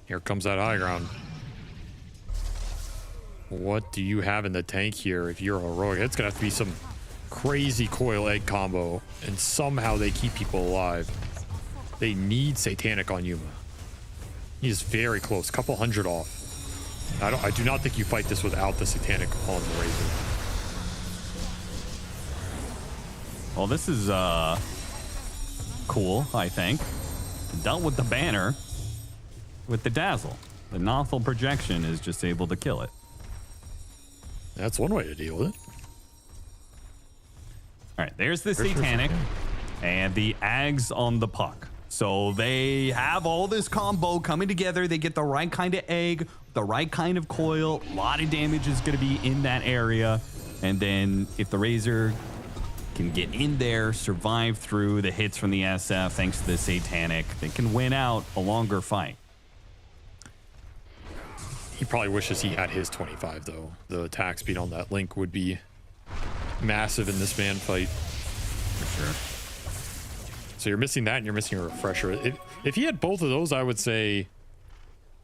Here comes that high ground. What do you have in the tank here if you're Heroic? It's going to have to be some crazy coil egg combo, and somehow they keep people alive. They need Satanic on Yuma. He is very close, couple hundred off. I do not think you fight this without the Satanic on the Razor. Well, this is cool, I think. Dealt with the banner. with the Dazzle. The novel projection is just able to kill it. That's one way to deal with it. All right, there's the Satanic and the Ags on the puck. So they have all this combo coming together. They get the right kind of egg, the right kind of coil. A lot of damage is going to be in that area. And then if the Razor can get in there, survive through the hits from the SF, thanks to the Satanic, they can win out a longer fight. He probably wishes he had his 25, though. The attack speed on that Link would be massive in this man fight. For sure. So you're missing that, and you're missing a refresher. If he had both of those, I would say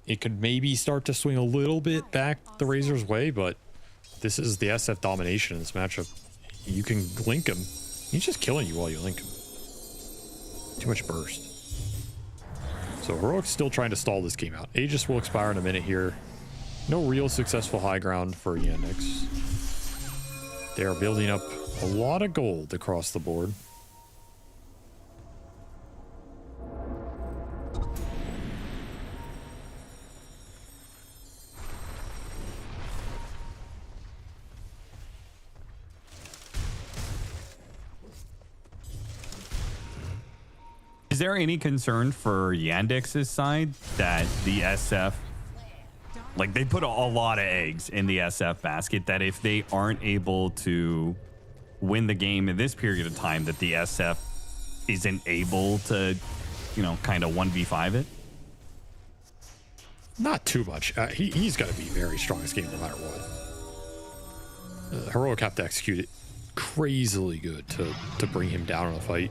it could maybe start to swing a little bit back the Razor's way, but this is the SF domination in this matchup. You can link him. He's just killing you while you link him. Too much burst. So Heroic's still trying to stall this game out. Aegis will expire in a minute here. No real successful high ground for Yandex. They are building up a lot of gold across the board. Is there any concern for Yandex's side that the SF, like they put a lot of eggs in the SF basket, that if they aren't able to win the game in this period of time, that the SF isn't able to, you know, kind of 1v5 it? Not too much. He's got to be very strong this game no matter what. Heroic have to execute it crazily good to bring him down in a fight.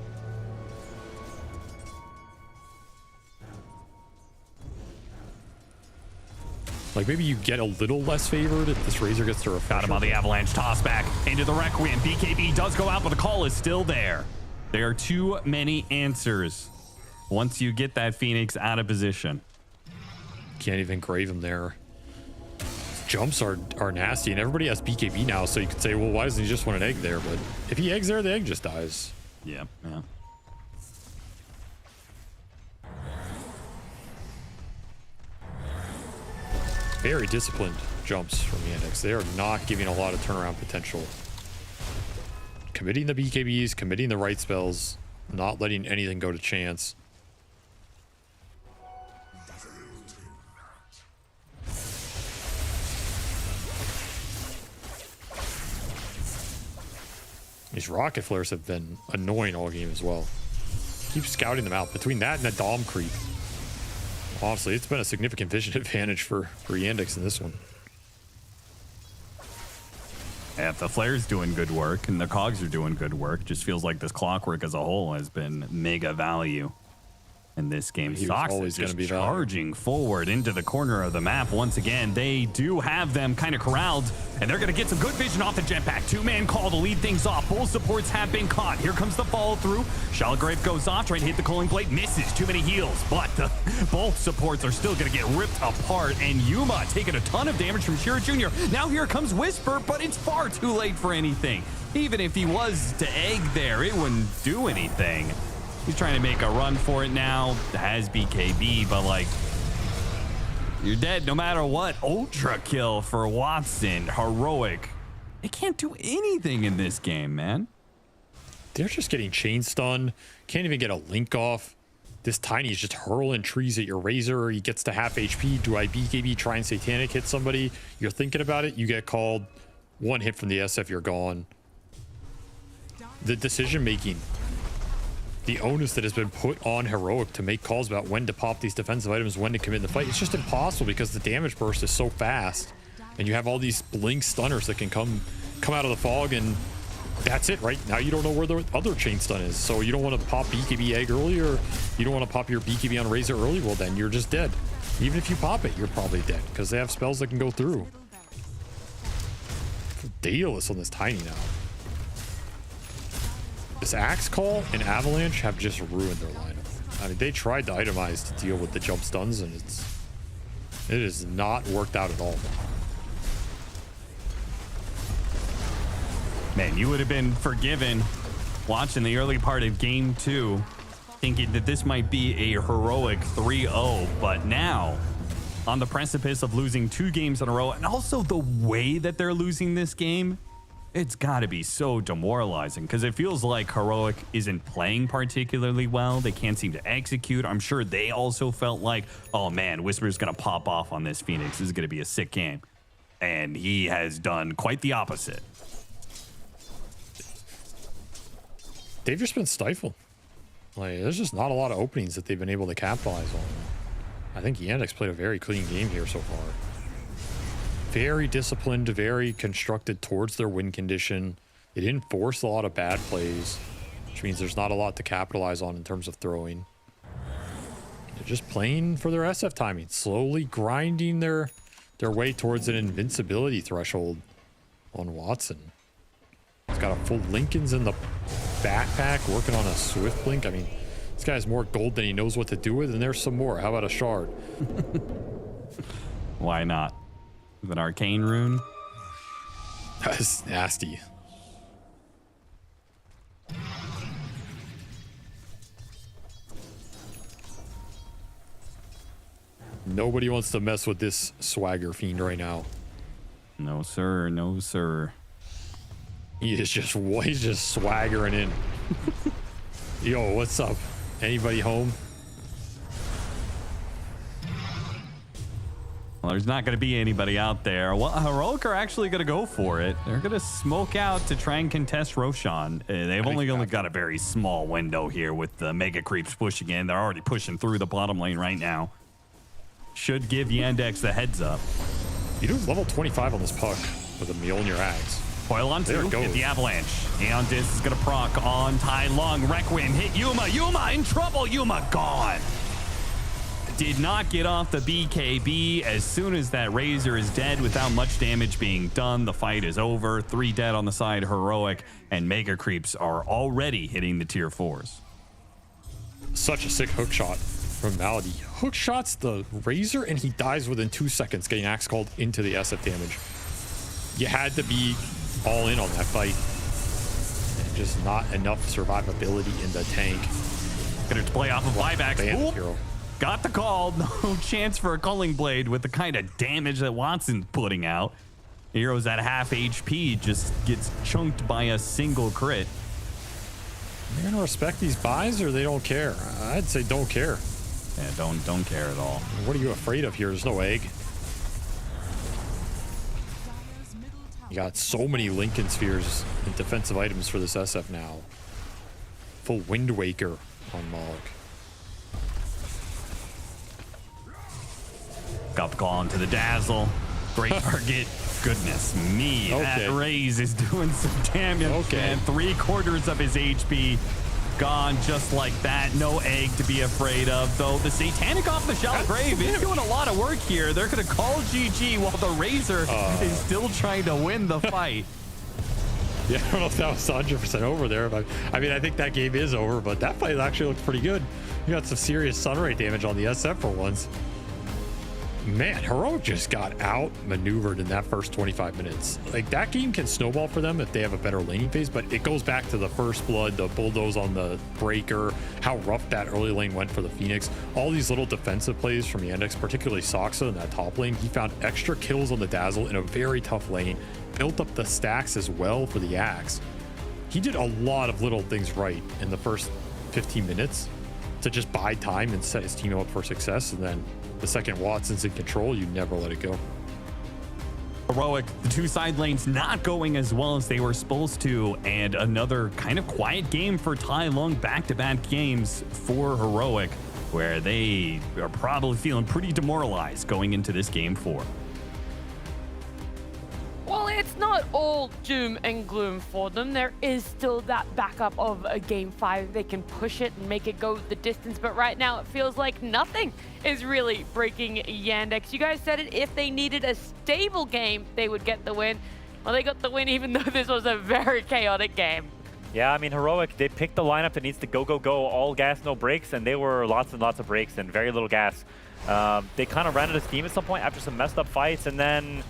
Like, maybe you get a little less favored if this Razor gets to refresh. Got him on the Avalanche. Toss back into the Requiem. BKB does go out, but the call is still there. There are too many answers once you get that Phoenix out of position. Can't even grave him there. Jumps are nasty, and everybody has BKB now, so you could say, well, why doesn't he just want an egg there? But if he eggs there, the egg just dies. Yeah, yeah. Very disciplined jumps from Yandex. They are not giving a lot of turnaround potential. Committing the BKBs, committing the right spells, not letting anything go to chance. These rocket flares have been annoying all game as well. Keep scouting them out. Between that and the Dom creep, honestly, it's been a significant vision advantage for Yandex in this one. Yeah, if the Flare's doing good work and the Cogs are doing good work, just feels like this Clockwork as a whole has been mega value in this game. Sox is just charging forward into the corner of the map once again. They do have them kind of corralled, and they're going to get some good vision off the jetpack. Two-man call to lead things off. Both supports have been caught. Here comes the follow-through. Shellgrave goes off, trying to hit the Culling Blade, misses. Too many heals, but both supports are still going to get ripped apart, and Yuma taking a ton of damage from Shira Jr. Now here comes Whisper, but it's far too late for anything. Even if he was to egg there, it wouldn't do anything. He's trying to make a run for it now. Has BKB, but like, you're dead no matter what. Ultra kill for Watson. Heroic. They can't do anything in this game, man. They're just getting chain stun. Can't even get a link off. This Tiny is just hurling trees at your Razor. He gets to half HP. Do I BKB, try and Satanic hit somebody? You're thinking about it. You get called. One hit from the SF, you're gone. The decision making, the onus that has been put on Heroic to make calls about when to pop these defensive items, when to commit the fight, it's just impossible because the damage burst is so fast, and you have all these blink stunners that can come out of the fog, and that's it. Right now you don't know where the other chain stun is, so you don't want to pop BKB egg early, or you don't want to pop your BKB on Razor early. Well, then you're just dead. Even if you pop it, you're probably dead because they have spells that can go through. Ridiculous on this Tiny now. This Axe Call and Avalanche have just ruined their lineup. I mean, they tried to itemize to deal with the jump stuns, and it has not worked out at all. Man, you would have been forgiven watching the early part of game 2 thinking that this might be a heroic 3-0, but now on the precipice of losing 2 games in a row, and also the way that they're losing this game, it's got to be so demoralizing because it feels like Heroic isn't playing particularly well. They can't seem to execute. I'm sure they also felt like, oh man, Whisper's going to pop off on this Phoenix. This is going to be a sick game. And he has done quite the opposite. They've just been stifled. Like, there's just not a lot of openings that they've been able to capitalize on. I think Yandex played a very clean game here so far. Very disciplined, very constructed towards their win condition. They didn't force a lot of bad plays, which means there's not a lot to capitalize on in terms of throwing. They're just playing for their SF timing, slowly grinding their way towards an invincibility threshold on Watson. He's got a full Lincoln's in the backpack, working on a Swift Blink. I mean, this guy has more gold than he knows what to do with, and there's some more. How about a shard? Why not? With an arcane rune? That's nasty. Nobody wants to mess with this swagger fiend right now. No, sir. No, sir. He's just swaggering in. Yo, what's up? Anybody home? Well, there's not going to be anybody out there. Well, Heroic are actually going to go for it. They're going to smoke out to try and contest Roshan. They've only got a very small window here with the Mega Creeps pushing in. They're already pushing through the bottom lane right now. Should give Yandex the heads up. You do level 25 on this puck with a Mjolnir axe. Coil on 2, There it goes. hit the avalanche. Aeon Disc is going to proc on Tai Lung. Requiem hit Yuma. Yuma in trouble. Yuma gone. Did not get off the BKB. As soon as that Razor is dead without much damage being done, the fight is over. 3 dead on the side, Heroic, and Mega Creeps are already hitting the tier 4s. Such a sick hook shot from Malady. Hook shots the Razor and he dies within 2 seconds, getting axe called into the SF damage. You had to be all in on that fight. And just not enough survivability in the tank. Gonna play off of buybacks. Damn, hero. Got the call. No chance for a Culling Blade with the kind of damage that Watson's putting out. Hero's at half HP, just gets chunked by a single crit. They're gonna respect these buys or they don't care? I'd say don't care. Yeah, don't care at all. What are you afraid of here? There's no egg. You got so many Lincoln Spheres and defensive items for this SF now. Full Wind Waker on Moloch. Got the call into the Dazzle. Great target. Goodness me. Okay. That Raze is doing some damage, man. 3/4 of his HP gone just like that. No egg to be afraid of, though. The Satanic off the shallow grave is doing a lot of work here. They're going to call GG while the Razor is still trying to win the fight. Yeah, I don't know if that was 100% over there, but I mean, I think that game is over, but that fight actually looked pretty good. You got some serious Sunray damage on the SF for once. Man, Heroic just got outmaneuvered in that first 25 minutes. Like, that game can snowball for them if they have a better laning phase, but it goes back to the first blood, the bulldoze on the breaker, how rough that early lane went for the Phoenix. All these little defensive plays from Yandex, particularly Soxa in that top lane. He found extra kills on the Dazzle in a very tough lane, built up the stacks as well for the Axe. He did a lot of little things right in the first 15 minutes to just buy time and set his team up for success, and then the second Watson's in control, you never let it go. Heroic, the 2 side lanes not going as well as they were supposed to, and another kind of quiet game for Tai Lung. Back-to-back games for Heroic, where they are probably feeling pretty demoralized going into this game 4. Well, it's not all doom and gloom for them. There is still that backup of a game 5. They can push it and make it go the distance, but right now it feels like nothing is really breaking Yandex. You guys said it, if they needed a stable game, they would get the win. Well, they got the win even though this was a very chaotic game. Yeah, I mean, Heroic, they picked the lineup that needs to go, all gas, no breaks, and they were lots and lots of breaks and very little gas. They kind of ran out of steam at some point after some messed up fights, and then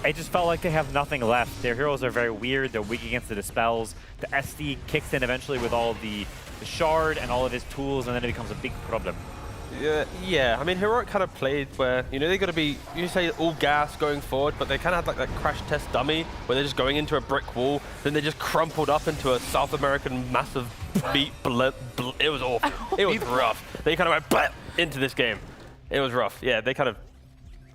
it just felt like they have nothing left. Their heroes are very weird. They're weak against the dispels. The SD kicks in eventually with all the shard and all of his tools, and then it becomes a big problem. Yeah, I mean, Heroic kind of played where, you know, they're going to be, you say all gas going forward, but they kind of had like that crash test dummy where they're just going into a brick wall, then they just crumpled up into a South American massive meat it was awful. It was rough. They kind of went bleh into this game. It was rough. Yeah, they kind of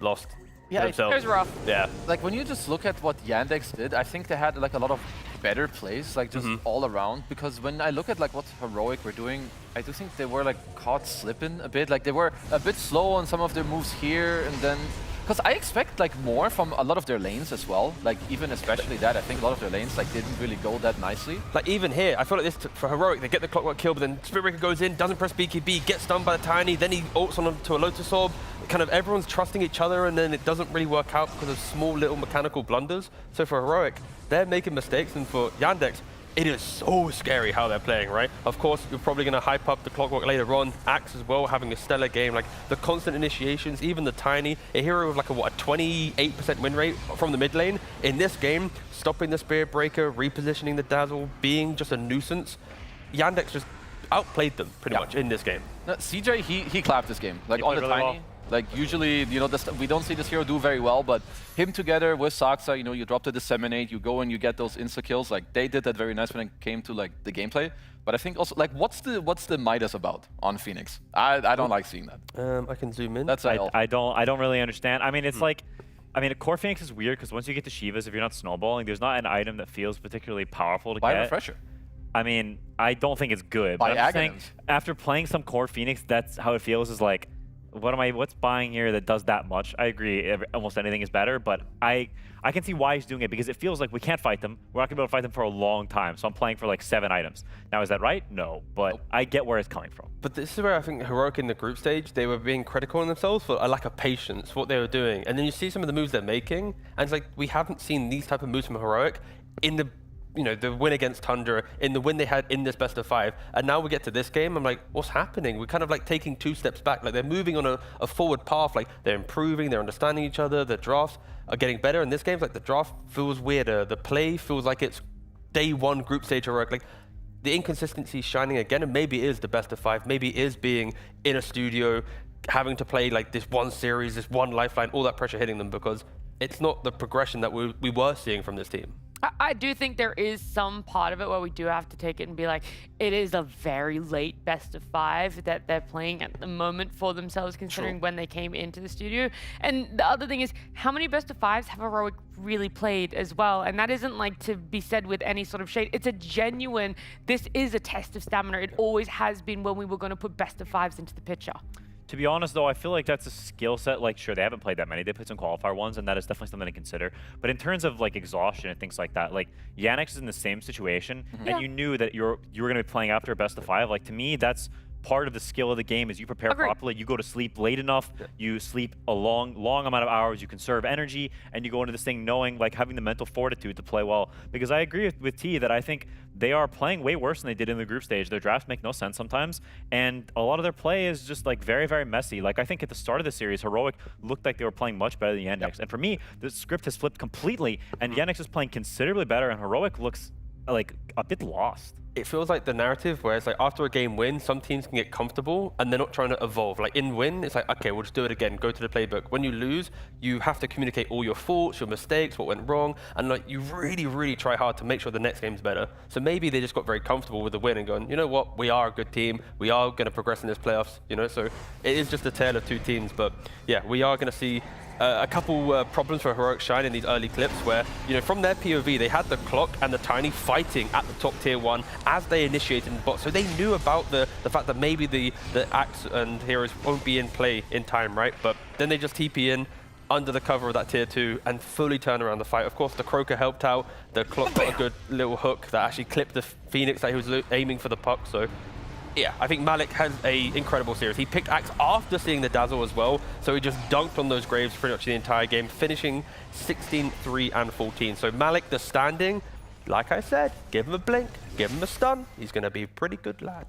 lost themselves. It was rough. Yeah. Like when you just look at what Yandex did, I think they had like a lot of better plays, like just all around. Because when I look at like what Heroic were doing, I do think they were like caught slipping a bit. Like they were a bit slow on some of their moves here, and then because I expect like more from a lot of their lanes as well. Like even especially that, I think a lot of their lanes like didn't really go that nicely. Like even here, I feel like this for Heroic, they get the Clockwork kill, but then Spiritbreaker goes in, doesn't press BKB, gets stunned by the Tiny, then he ults on him to a Lotus Orb. Kind of everyone's trusting each other, and then it doesn't really work out because of small little mechanical blunders. So for Heroic, they're making mistakes, and for Yandex, it is so scary how they're playing, right? Of course, you're probably going to hype up the Clockwork later on. Axe as well, having a stellar game. Like the constant initiations, even the Tiny, a hero with like a 28% win rate from the mid lane. In this game, stopping the Spirit Breaker, repositioning the Dazzle, being just a nuisance. Yandex just outplayed them pretty much in this game. No, CJ, he clapped this game. Like on the really Tiny. well. Like usually, you know, we don't see this hero do very well, but him together with Saksa, you know, you drop the Disseminate, you go and you get those insta kills. Like they did that very nice when it came to like the gameplay. But I think also like what's the Midas about on Phoenix? I don't like seeing that. I can zoom in. That's I don't really understand. I mean, it's like, I mean, Core Phoenix is weird because once you get to Shivas, if you're not snowballing, there's not an item that feels particularly powerful to Buy get. Refresher. I mean, I don't think it's good. Buy But I'm just saying, Aghanims. after playing some Core Phoenix, that's how it feels. Is like, what's buying here that does that much? I agree, almost anything is better, but I can see why he's doing it because it feels like we can't fight them. We're not gonna be able to fight them for a long time. So I'm playing for like 7 items. Now, is that right? No, but I get where it's coming from. But this is where I think Heroic in the group stage, they were being critical on themselves for a lack of patience, what they were doing. And then you see some of the moves they're making, and it's like, we haven't seen these type of moves from Heroic in the, you know, the win against Tundra, in the win they had in this best of 5. And now we get to this game, I'm like, what's happening? We're kind of like taking 2 steps back. Like they're moving on a forward path, like they're improving, they're understanding each other, the drafts are getting better. In this game, like the draft feels weirder. The play feels like it's day 1 group stage Heroic. Like the inconsistency is shining again, and maybe it is the best of 5. Maybe it is being in a studio, having to play like this one series, this one lifeline, all that pressure hitting them, because it's not the progression that we were seeing from this team. I do think there is some part of it where we do have to take it and be like, it is a very late best of 5 that they're playing at the moment for themselves, considering when they came into the studio. And the other thing is, how many best of 5s have Heroic really played as well? And that isn't like to be said with any sort of shade. It's a genuine, this is a test of stamina. It always has been when we were going to put best of 5s into the picture. To be honest, though, I feel like that's a skill set. Like, sure, they haven't played that many. They played some qualifier ones, and that is definitely something to consider. But in terms of like exhaustion and things like that, like Yandex is in the same situation, and you knew that you were going to be playing after a best of 5. Like to me, that's part of the skill of the game is you prepare properly, you go to sleep late enough, you sleep a long amount of hours, you conserve energy, and you go into this thing knowing, like having the mental fortitude to play well. Because I agree with T that I think they are playing way worse than they did in the group stage. Their drafts make no sense sometimes, and a lot of their play is just like very, very messy. Like I think at the start of the series, Heroic looked like they were playing much better than Yandex. And for me, the script has flipped completely, and Yandex is playing considerably better, and Heroic looks like a bit lost. It feels like the narrative where it's like after a game win, some teams can get comfortable and they're not trying to evolve. Like in win, it's like, okay, we'll just do it again, go to the playbook. When you lose, you have to communicate all your faults, your mistakes, what went wrong, and like you really, really try hard to make sure the next game's better. So maybe they just got very comfortable with the win and going, you know what, we are a good team, we are going to progress in this playoffs, you know? So it is just a tale of 2 teams, but yeah, we are going to see a couple problems for Heroic Shine in these early clips where, you know, from their POV, they had the Clock and the Tiny fighting at the top tier 1 as they initiated the bot. So they knew about the fact that maybe the Axe and Heroes won't be in play in time, right? But then they just TP in under the cover of that tier 2 and fully turn around the fight. Of course, the Croaker helped out. The Clock got a good little hook that actually clipped the Phoenix that he was aiming for the puck. So yeah, I think Malik has an incredible series. He picked Axe after seeing the Dazzle as well, so he just dunked on those Graves pretty much the entire game, finishing 16, 3, and 14. So Malik, the standing, like I said, give him a blink, give him a stun. He's going to be a pretty good lad.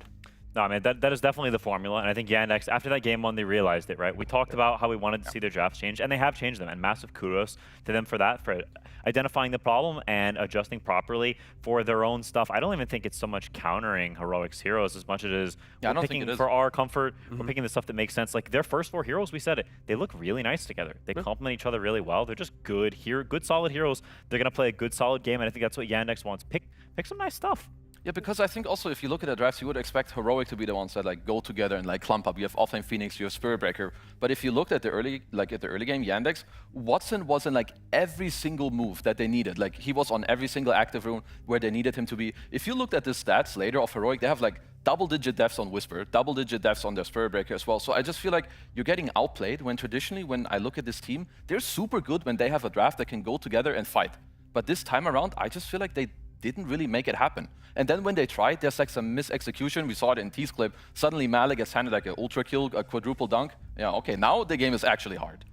No, I mean, that is definitely the formula, and I think Yandex, after that game one, they realized it, right? We talked about how we wanted to see their drafts change, and they have changed them, and massive kudos to them for that, for identifying the problem and adjusting properly for their own stuff. I don't even think it's so much countering Heroic's heroes as much as it is we're picking for our comfort, we're picking the stuff that makes sense. Like, their first 4 heroes, we said it, they look really nice together. They complement each other really well. They're just good, good solid heroes. They're going to play a good solid game, and I think that's what Yandex wants. Pick some nice stuff. Yeah, because I think also if you look at the drafts, you would expect Heroic to be the ones that like go together and like clump up. You have Offlane Phoenix, you have Spirit Breaker. But if you looked at the early game Yandex, Watson was in like every single move that they needed. Like he was on every single active rune where they needed him to be. If you looked at the stats later of Heroic, they have like double-digit deaths on Whisper, double-digit deaths on their Spirit Breaker as well. So I just feel like you're getting outplayed when traditionally when I look at this team, they're super good when they have a draft that can go together and fight. But this time around, I just feel like they didn't really make it happen. And then when they tried, there's like some misexecution. We saw it in T's clip. Suddenly Malik gets handed like an ultra kill, a quadruple dunk. Yeah, okay, now the game is actually hard.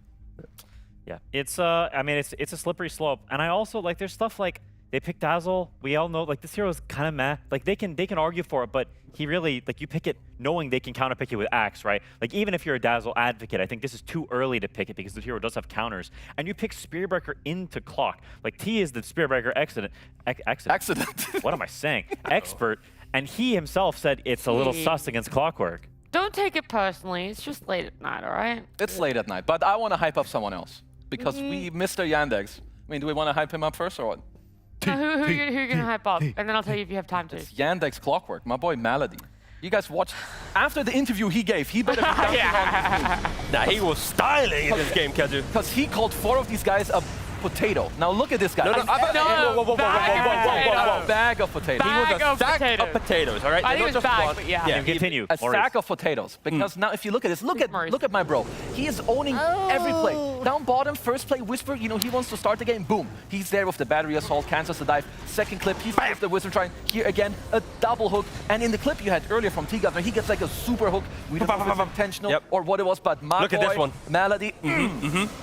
Yeah, it's I mean, it's a slippery slope. And I also like there's stuff like they pick Dazzle. We all know like this hero is kind of meh. Like they can argue for it, but he really like you pick it knowing they can counterpick it with Axe, right? Like even if you're a Dazzle advocate, I think this is too early to pick it because the hero does have counters. And you pick Spirit Breaker into clock. Like T is the Spirit Breaker accident. What am I saying? Expert. And he himself said it's a little sus against Clockwork. Don't take it personally. It's just late at night, all right? It's late at night, but I want to hype up someone else because we Mr. Yandex. I mean, do we want to hype him up first or what? Who are you going to hype up? And then I'll tell you if you have time to. It's Yandex Clockwork, my boy Malady. You guys watched after the interview he gave. He better be dunking on his team. Nah, he was styling in this game, Keju. Because he called 4 of these guys a potato. Now look at this guy. Bag of potatoes. He was a stack of potatoes, all right? I think it was bag, but yeah. Continue. A stack of potatoes. Because now if you look at this, look at my bro. He is owning every play. Down bottom, first play, Whisper, you know, he wants to start the game. Boom. He's there with the battery assault, cancels the dive. Second clip, he's there with the Whisper trying. Here again, a double hook. And in the clip you had earlier from T-Governor, he gets like a super hook. We don't know if it's intentional or what it was, but my look boy, at this one. Malady.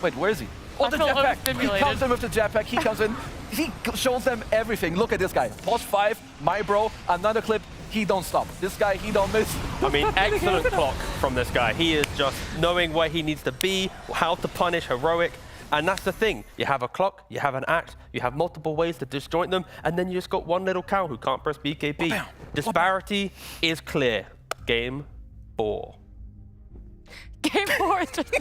Wait, where is he? Oh, the jetpack. He comes in with the jetpack. He comes in. He shows them everything. Look at this guy. Boss 5, my bro. Another clip. He don't stop. This guy, he don't miss. I mean, excellent clock from this guy. He is just knowing where he needs to be, how to punish Heroic. And that's the thing. You have a clock, you have an axe, you have multiple ways to disjoint them, and then you just got one little cow who can't press BKB. Disparity is clear. Game 4. Game 4 is just...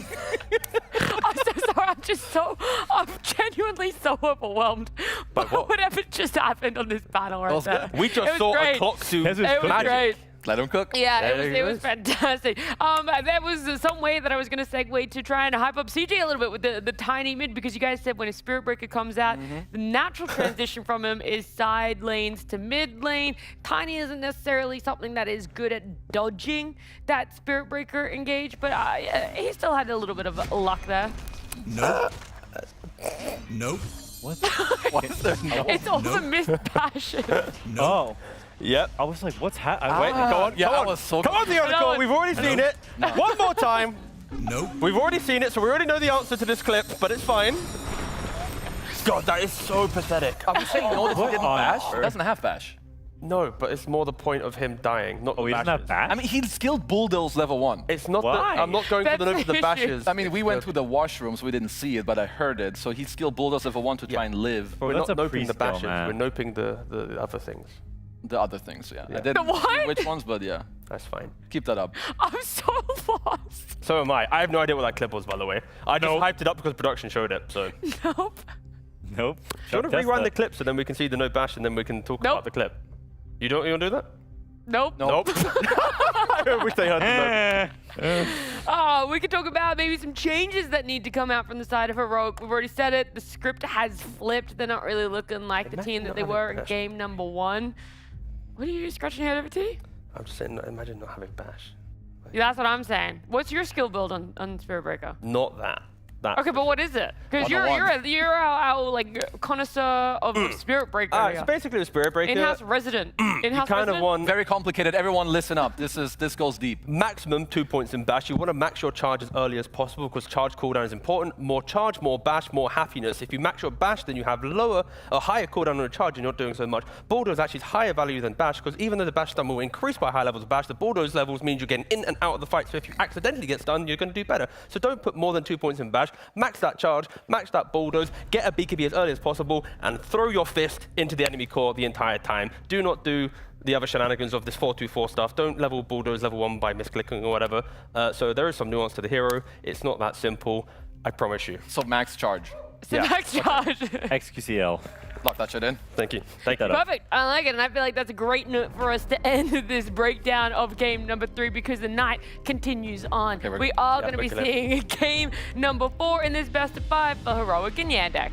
I'm so sorry, I'm genuinely so overwhelmed by whatever just happened on this battle right there. We just saw a clock to great. Let him cook. Yeah, it was fantastic. There was some way that I was going to segue to try and hype up CJ a little bit with the tiny mid, because you guys said when a Spirit Breaker comes out, the natural transition from him is side lanes to mid lane. Tiny isn't necessarily something that is good at dodging that Spirit Breaker engage, but he still had a little bit of luck there. Nope. Nope. What? What is there? No. It's all the missed passion. Oh. Yep. I was like, what's happening? Wait, go on. Yeah, come on. I was so come on, the article. We've already seen it. No. One more time. Nope. We've already seen it, so we already know the answer to this clip, but it's fine. God, that is so pathetic. I was saying, no, that he didn't bash. He doesn't have bash. No, but it's more the point of him dying, not the he doesn't have bash? I mean, he skilled Bulldoze level 1. It's not I'm not going for the note of the bashes. I mean, we went to the washrooms, we didn't see it, but I heard it. So he skilled Bulldoze level 1 to try and live. We're not noping the bashes, we're noping the other things. The other things, yeah. I didn't see which ones, but yeah. That's fine. Keep that up. I'm so lost. So am I. I have no idea what that clip was, by the way. I just hyped it up because production showed it, so. Nope. Nope. Do you want to rerun the clip so then we can see the no bash and then we can talk about the clip? You want to do that? Nope. Nope. I wish they heard the note. We could talk about maybe some changes that need to come out from the side of Heroic. We've already said it. The script has flipped. They're not really looking like the team that they were in game number 1. What are you scratching your head over, T? I'm just saying, imagine not having bash. Yeah, that's what I'm saying. What's your skill build on Spirit Breaker? Not that. That's Okay, but what is it? Because you're our like connoisseur of Spirit Breaker. It's basically a Spirit Breaker. In-house resident. In-house kind of resident? want Very complicated. Everyone listen up. This goes deep. maximum 2 points in bash. You want to max your charge as early as possible because charge cooldown is important. More charge, more bash, more happiness. If you max your bash, then you have higher cooldown on the charge and you're not doing so much. Bulldoze actually is higher value than bash because even though the bash stun will increase by high levels of bash, the bulldoze levels means you're getting in and out of the fight. So if you accidentally get stunned, you're going to do better. So don't put more than 2 points in bash. Max that charge, max that bulldoze, get a BKB as early as possible, and throw your fist into the enemy core the entire time. Do not do the other shenanigans of this 4-2-4 stuff. Don't level bulldoze level 1 by misclicking or whatever. So there is some nuance to the hero. It's not that simple, I promise you. So max charge. So max charge. XQCL. Lock that shit in. Thank you. Thank you. Perfect. I like it, and I feel like that's a great note for us to end this breakdown of game number 3 because the night continues on. Okay, we are going to be seeing game number 4 in this best of 5 for Heroic and Yandex.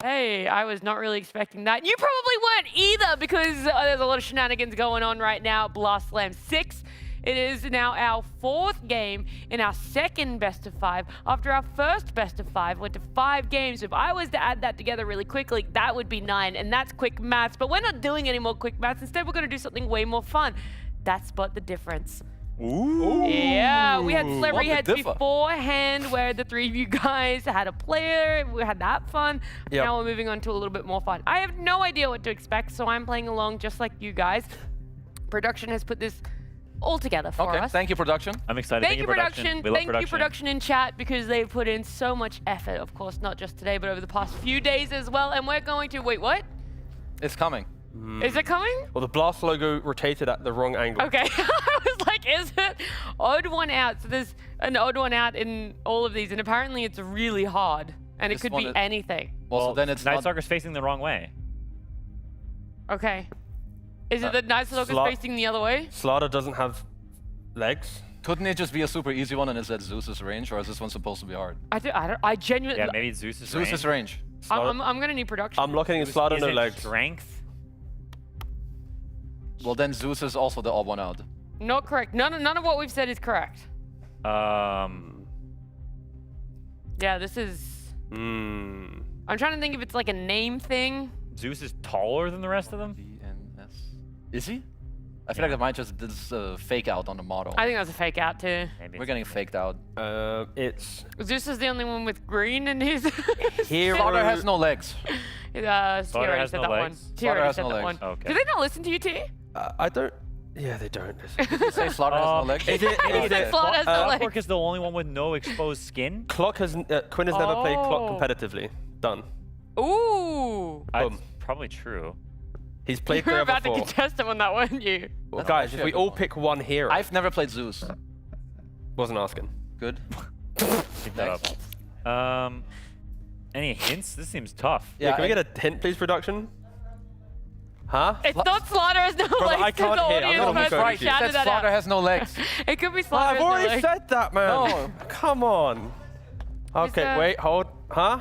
Hey, I was not really expecting that. You probably weren't either because there's a lot of shenanigans going on right now. Blast Slam 6. It is now our 4th game in our 2nd best of 5. After our first best of 5 went to 5 games. If I was to add that together really quickly, that would be 9, and that's quick maths. But we're not doing any more quick maths. Instead, we're going to do something way more fun. That's Spot the Difference. Ooh. Yeah, we had celebrity heads beforehand where the 3 of you guys had a player. We had that fun. Yep. Now we're moving on to a little bit more fun. I have no idea what to expect, so I'm playing along just like you guys. Production has put this all together for us. Thank you, production. I'm excited. Thank you, production. We love Thank you, production in chat, because they've put in so much effort. Of course, not just today, but over the past few days as well. And we're going to, wait, what? It's coming. Is it coming? Well, the Blast logo rotated at the wrong angle. Okay. I was like, is it? Odd one out. So there's an odd one out in all of these, and apparently it's really hard. And it could be anything. Well, so then it's Night Stalker's facing the wrong way. Okay. Is it that Night Stalker's facing the other way? Slaughter doesn't have legs. Couldn't it just be a super easy one and it's at Zeus's range, or is this one supposed to be hard? I genuinely. Yeah, maybe Zeus's range. Zeus's range. I'm gonna need production. I'm looking at Slaughter, no legs. Strength. Well, then Zeus is also the odd one out. Not correct. None of what we've said is correct. Yeah, this is. I'm trying to think if it's like a name thing. Zeus is taller than the rest of them. Is he? I feel like that might just this fake out on the model. I think that's a fake out too. Maybe we're getting faked out. It's Zeus is the only one with green in his. Slaughter has no legs. Slaughter has no legs. Slaughter has said no that legs. one. Okay. Do they not listen to you, T? I don't. Yeah, they don't. Did you say Slaughter has no legs? He said Slaughter has no legs. Clockwork is the only one with no exposed skin. Quinn has never played Clock competitively. Done. Ooh. That's probably true. He's played You were there about before. to contest him on that, weren't you? Well, guys, if we all pick one hero. I've never played Zeus. Wasn't asking. Good. Pick that up. Any hints? This seems tough. Yeah, can we get a hint, please, production? Huh? It's not Slaughter has no legs. I can't the hear. I'm audience not person right. shouted that Slaughter out. has no legs. It could be Slaughter I've has no already legs. said that, man. No. Come on. Okay, wait, hold. Huh?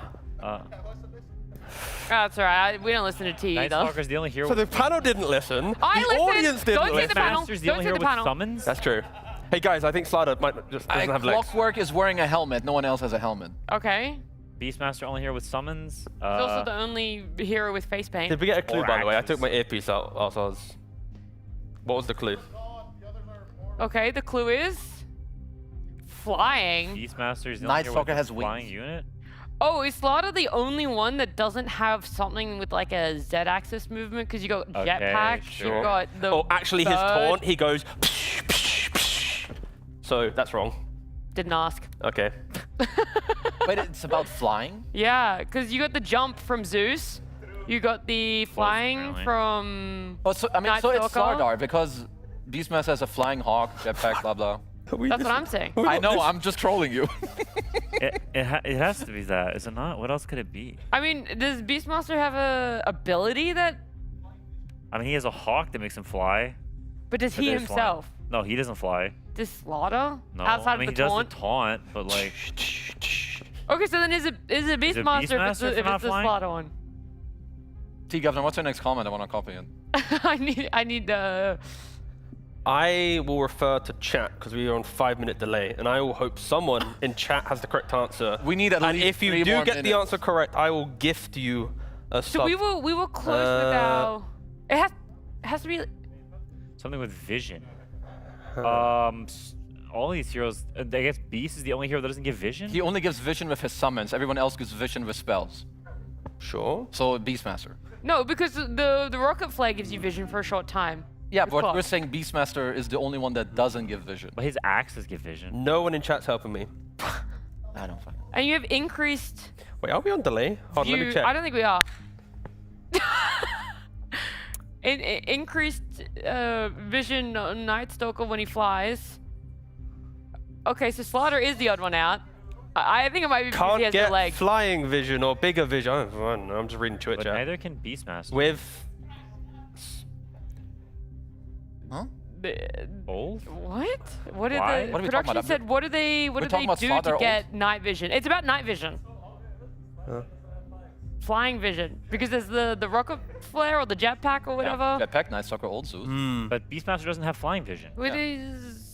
That's all right. We don't listen to T Night either. Stalker's the only hero. So the panel didn't listen. I the listened. audience didn't Don't say listen. the panel. Master's the Don't only say hero the with panel. summons. That's true. Hey guys, I think Slaughter might just doesn't have legs. Clockwork is wearing a helmet. No one else has a helmet. Okay. Beastmaster only hero with summons. He's also the only hero with face paint. Did we get a clue, Or by the way? I axes. took my earpiece out. Also, what was the clue? Okay, the clue is flying. Beastmaster is the Night only hero Stalker with has a wings. flying unit. Oh, is Slaughter the only one that doesn't have something with like a Z-axis movement? Because you got Okay, jetpack, sure. you got the. Oh, actually, his bird. taunt, he goes. Psh, psh, psh. So that's wrong. Didn't ask. Okay. Wait, it's about flying? Yeah, because you got the jump from Zeus. You got the flying apparently. from. Oh, so I mean, Night so it's Stalker? Slardar because Beastmaster has a flying hawk, jetpack, blah blah. That's what I'm saying. I know. I'm just trolling you. It has to be that, is it not? What else could it be? I mean, does Beastmaster have a ability that? I mean, he has a hawk that makes him fly. But does But he there's himself? flying. No, he doesn't fly. Does Slaughter? No, Outside I mean, of he the does taunt? the taunt, but like, Okay, so then is it Beastmaster if it's Beastmaster the, for if not it's the flying? Slaughter one? T Governor, what's your next comment? I want to copy it. I need I will refer to chat because we are on 5-minute delay, and I will hope someone in chat has the correct answer. We need at and least if you 3 do more get the minutes. answer correct, I will gift you a So sub. we were close with our. It has to be. something with vision. All these heroes, I guess Beast is the only hero that doesn't give vision? He only gives vision with his summons. Everyone else gives vision with spells. Sure. So Beastmaster. No, because the rocket flag gives you vision for a short time. Yeah, With but clock. we're saying Beastmaster is the only one that doesn't give vision. But his axes give vision. No one in chat's helping me. I don't fucking. And you have increased. Wait, are we on delay? Hold on, let me view- check. I don't think we are. Increased vision on Night Stalker when he flies. Okay, so Slaughter is the odd one out. I think it might be because he Can't has get the legs. flying vision or bigger vision. I don't know, I'm just reading Twitch But chat. neither can Beastmaster. With Bold? What? What did Why? the What are we talking production about? said? What do they We're do talking about to Slaughter get night vision? It's about night vision. flying vision because there's the rocket flare or the jetpack or whatever. Yeah, jetpack, nice soccer old suit. But Beastmaster doesn't have flying vision. With his...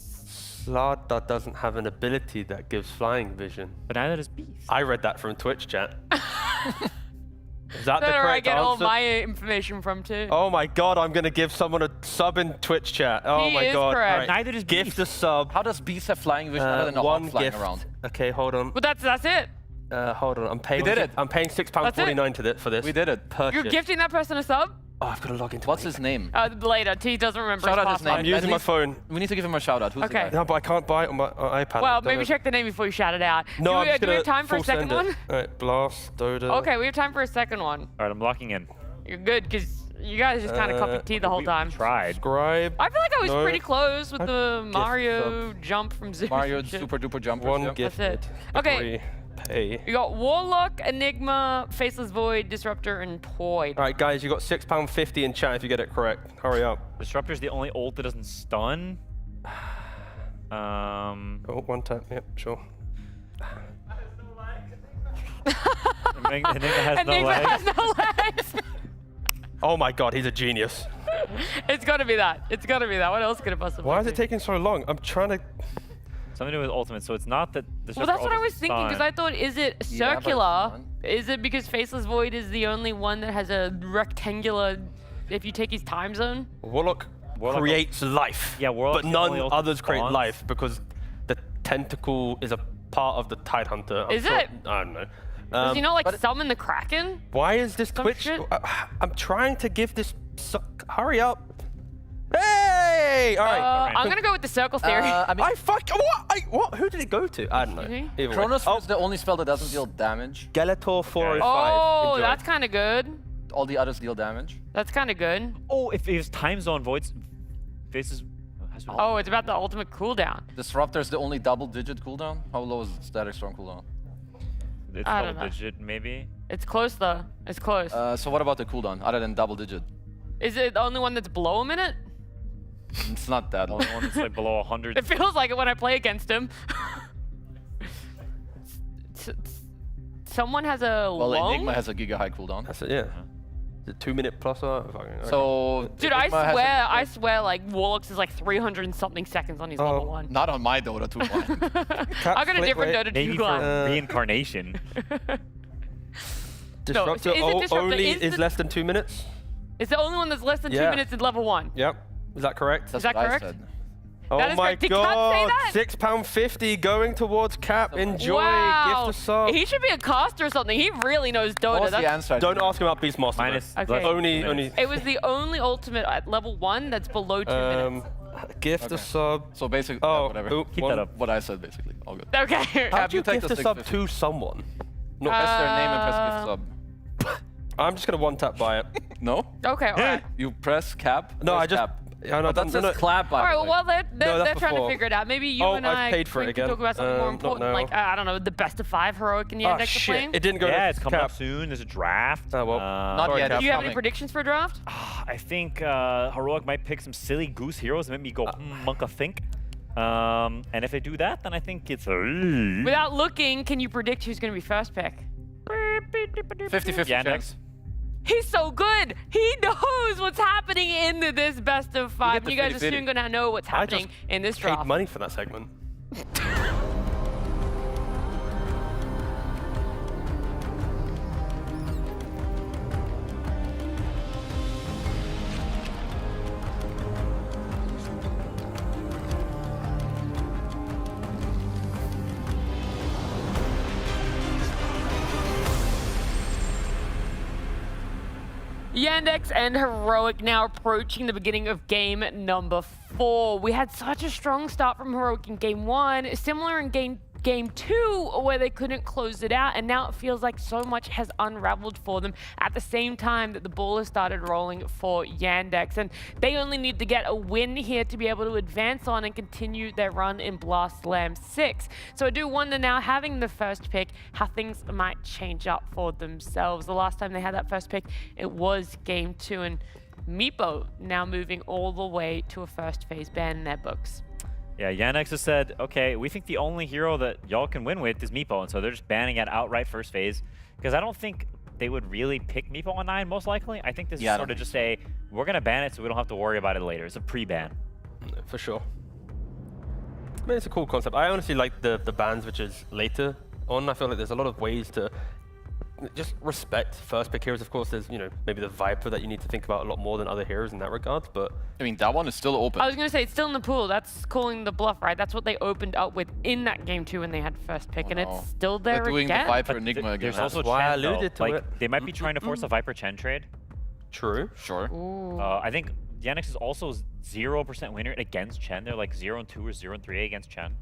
Slarda doesn't have an ability that gives flying vision. But neither does Beast. I read that from Twitch chat. Is that the That's where I correct get all answer? my information from too. Oh my god, I'm gonna give someone a sub in Twitch chat. Oh He my is god. correct. Right. Neither does Beast. Gift a sub. How does Beast have flying vision other than a one hawk flying gift. around? Okay, hold on. But that's it. Hold on. I'm paying. We did it. I'm paying £6.49 for this. We did it. Purchase. You're gifting that person a sub? Oh, I've got to log into. What's his name? Later. T doesn't remember Shout his out his password. name. I'm using my phone. We need to give him a shout out. Who's the Okay. guy? No, but I can't buy it on my iPad. Well, Don't maybe know. check the name before you shout it out. No, do I'm we, just do we gonna have time for a full second send one? it. Alright, Blast, Dota. Okay, we have time for a second one. All right, I'm locking in. You're good, because you guys just kind of copied T the whole time. Tried. Subscribe. I feel like I was No. pretty close with the Gift Mario jump from zero. Mario to- super duper jumper. One yeah. gift. That's it. Okay. Agree. Pay. You got Warlock, Enigma, Faceless Void, Disruptor, and Toy. Alright, guys, you got £6.50 in chat if you get it correct. Hurry up. Disruptor's the only ult that doesn't stun. Oh, one tap. Yep, sure. Enigma has no Enigma legs. has no legs. Oh my god, he's a genius. It's got to be that. It's got to be that. What else could it possibly Why is be? it taking so long? I'm trying to... Something to do with ultimate, so it's not that Well, that's what I was thinking, because I thought, is it Yeah, but circular? it's Is it because Faceless Void is the only one that has a rectangular, if you take his time zone? Warlock creates life. Yeah, Warlock's but the only none ultimate others create spawns. life because the tentacle is a part of the Tidehunter. Is it? I don't know. Does he not like summon the Kraken? Why is this Twitch? shit? I'm trying to give this. Hurry up! Hey! All right. I'm gonna go with the circle theory. I fuck. What? What? Who did it go to? I don't know. Mhm. Either way. Kronos is the only spell that doesn't deal damage. Skeletor 405. Oh, Enjoy. that's kind of good. All the others deal damage. That's kind of good. Oh, if his time zone voids faces. Oh, it's about the ultimate cooldown. Disruptor is the only double-digit cooldown. How low is Static Storm cooldown? It's I don't double know. digit, maybe. It's close though. It's close. So what about the cooldown, other than double-digit? Is it the only one that's below a minute? It's not that low. Only one that's like below 100. It feels like it when I play against him. Someone has a Well, long. Enigma has a giga high cooldown. That's it. Yeah. The 2 minute plus. So, Dude, I swear, like Warlock's is like 300 and something seconds on his level 1. Not on my Dota 2.1. I got a different Dota 2 Maybe glass. for reincarnation. Disruptor, is it Disruptor? only Is is the- less than 2 minutes. It's the only one that's less than 2 Yeah. minutes in level 1. Yep. Is that correct? Is that correct? Oh That is my correct. Did Kat say god! that? £6.50 going towards Cap. Enjoy. Wow. Gift a sub. He should be a caster or something. He really knows Dota. Don't ask him about Beastmaster. Minus Okay. Only. It was the only ultimate at level 1 that's below 2 minutes. Gift a sub. So basically, Oh, whatever. oop, Keep one- that up. What I said, basically. All good. Okay. How'd you take gift the a sub 650? to someone? Press their name and press gift sub. I'm just gonna one tap buy it. No? Okay, alright. You press cap? No, Press I just. Cap. Yeah, no, But that's no, just no. clap, by All right, the well, way. while they're No, that's trying to before. figure it out, maybe you Oh, and I've I paid for it can again. talk about something more Not important, now. like, I don't know, the best of 5 heroic in the Oh Yandex are shit! playing. It didn't go. Yeah, to it's coming Cap. up soon. There's a draft. Oh well. Not yet. Do you have any coming. predictions for a draft? I think Heroic might pick some silly goose heroes and make me go monka think. And if they do that, then I think it's Without looking, can you predict who's going to be first pick? 50-50 Yandex. chance. He's so good. He knows what's happening in this best of 5. the You guys are 50-50. soon going to know what's I happening just in this paid draft. money for that segment. Yandex and Heroic now approaching the beginning of game number 4. We had such a strong start from Heroic in game 1, similar in game 2 where they couldn't close it out, and now it feels like so much has unraveled for them at the same time that the ball has started rolling for Yandex, and they only need to get a win here to be able to advance on and continue their run in Blast Slam 6. So I do wonder now, having the first pick, how things might change up for themselves. The last time they had that first pick, it was game 2, and Meepo now moving all the way to a first phase ban in their books. Yeah, Yandex has said, okay, we think the only hero that y'all can win with is Meepo, and so they're just banning it outright first phase, because I don't think they would really pick Meepo on 9 most likely. I think this is Yeah, sort of just a, we're going to ban it so we don't have to worry about it later. It's a pre-ban. For sure. I mean, it's a cool concept. I honestly like the bans which is later on. I feel like there's a lot of ways to just respect first pick heroes. Of course, there's, you know, maybe the Viper that you need to think about a lot more than other heroes in that regard, but... I mean, that one is still open. I was going to say, it's still in the pool. That's calling the bluff, right? That's what they opened up with in that game 2 when they had first pick, and it's still there They're doing again. the Viper Enigma again. There's also why I Chen, though. alluded to Like, it. they might be trying to force a Viper Chen trade. True. Sure. I think Yandex is also 0% win rate against Chen. They're like 0-2 or 0-3 against Chen.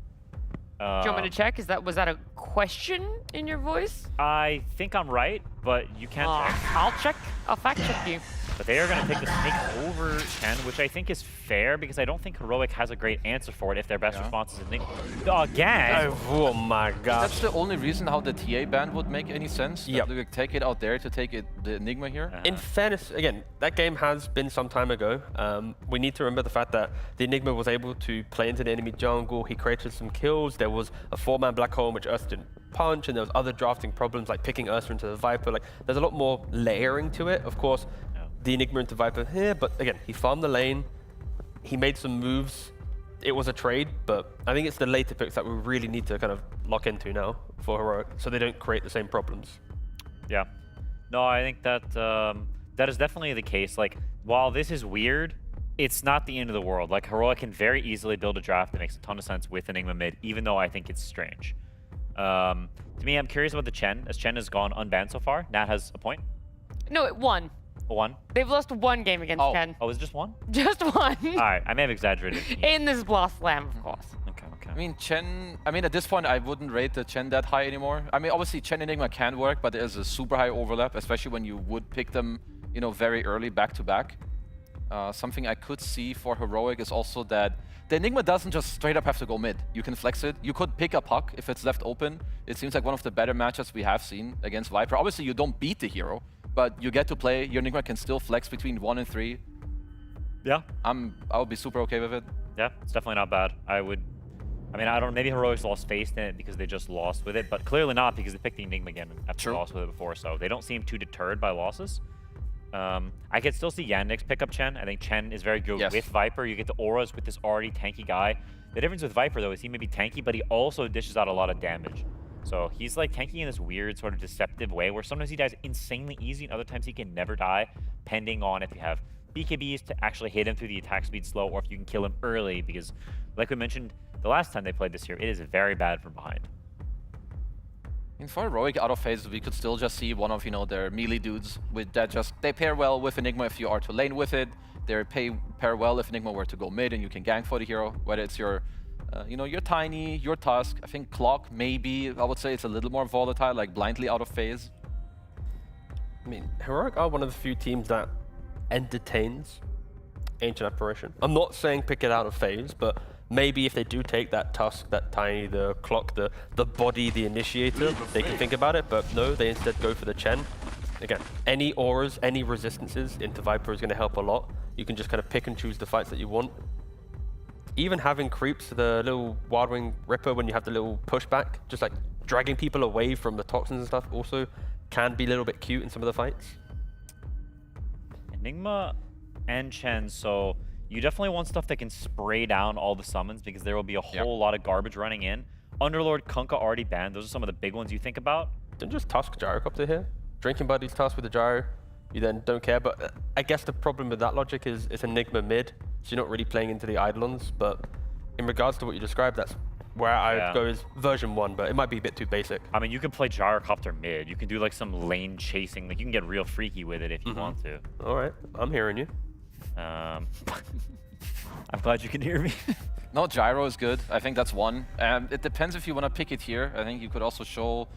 Do you want me to check? Was that a question in your voice? I think I'm right, but you can't check. I'll check. I'll fact check you. But they are going to take the snake over Chen, which I think is fair because I don't think Heroic has a great answer for it if their best response is Enigma. Again! Oh my gosh. That's the only reason how the TA ban would make any sense. Yep. That we take it out there to take it the Enigma here. In fairness, again, that game has been some time ago. We need to remember the fact that the Enigma was able to play into the enemy jungle. He created some kills. There was a 4-man black hole which Ursa didn't punch, and there was other drafting problems like picking Ursa into the Viper. Like, there's a lot more layering to it. Of course, the Enigma into Viper here, but again, he farmed the lane. He made some moves. It was a trade, but I think it's the later picks that we really need to kind of lock into now for Heroic, so they don't create the same problems. Yeah. No, I think that that is definitely the case. Like, while this is weird, it's not the end of the world. Like, Heroic can very easily build a draft that makes a ton of sense with Enigma mid, even though I think it's strange. To me, I'm curious about the Chen, as Chen has gone unbanned so far. Nat has a point. No, it won. One? They've lost one game against Chen. Oh, is it just one? Just one. All right, I may have exaggerated. In this Blast Slam, of course. Okay. I mean, Chen, I mean, at this point, I wouldn't rate the Chen that high anymore. I mean, obviously, Chen Enigma can work, but there's a super high overlap, especially when you would pick them, you know, very early back to back. Something I could see for Heroic is also that the Enigma doesn't just straight up have to go mid. You can flex it. You could pick a puck if it's left open. It seems like one of the better matchups we have seen against Viper. Obviously, you don't beat the hero, but you get to play. Your Enigma can still flex between 1 and 3. Yeah. I would be super okay with it. Yeah, it's definitely not bad. I mean, I don't know, maybe Heroics lost faith in it because they just lost with it, but clearly not because they picked the Enigma again after they lost with it before, so they don't seem too deterred by losses. I could still see Yandex pick up Chen. I think Chen is very good with Viper. You get the auras with this already tanky guy. The difference with Viper, though, is he may be tanky, but he also dishes out a lot of damage. So he's like tanky in this weird sort of deceptive way where sometimes he dies insanely easy and other times he can never die, depending on if you have BKBs to actually hit him through the attack speed slow or if you can kill him early, because like we mentioned the last time they played this year, it is very bad from behind. In for Heroic out of phase, we could still just see one of, you know, their melee dudes with that just, they pair well with Enigma if you are to lane with it. They pair well if Enigma were to go mid and you can gank for the hero, whether it's your, you know, your Tiny, your Tusk. I think Clock maybe, I would say it's a little more volatile, like blindly out of phase. I mean, Heroic are one of the few teams that entertains Ancient Apparition. I'm not saying pick it out of phase, but maybe if they do take that Tusk, that Tiny, the Clock, the body, the Initiator, they can think about it, but no, they instead go for the Chen. Again, any auras, any resistances into Viper is going to help a lot. You can just kind of pick and choose the fights that you want. Even having creeps, the little Wild Wing Ripper, when you have the little pushback, just like dragging people away from the toxins and stuff, also can be a little bit cute in some of the fights. Enigma and Chen, so you definitely want stuff that can spray down all the summons because there will be a whole lot of garbage running in. Underlord, Kunkka already banned. Those are some of the big ones you think about. Don't just Tusk Gyrocopter here. Drinking Buddies Tusk with the Gyro. You then don't care, but I guess the problem with that logic is it's Enigma mid, so you're not really playing into the Eidolons, but in regards to what you described, that's where I go is version 1, but it might be a bit too basic. I mean, you can play Gyrocopter mid. You can do like some lane chasing. Like you can get real freaky with it if you want to. All right, I'm hearing you. I'm glad you can hear me. No, Gyro is good. I think that's one. It depends if you want to pick it here. I think you could also show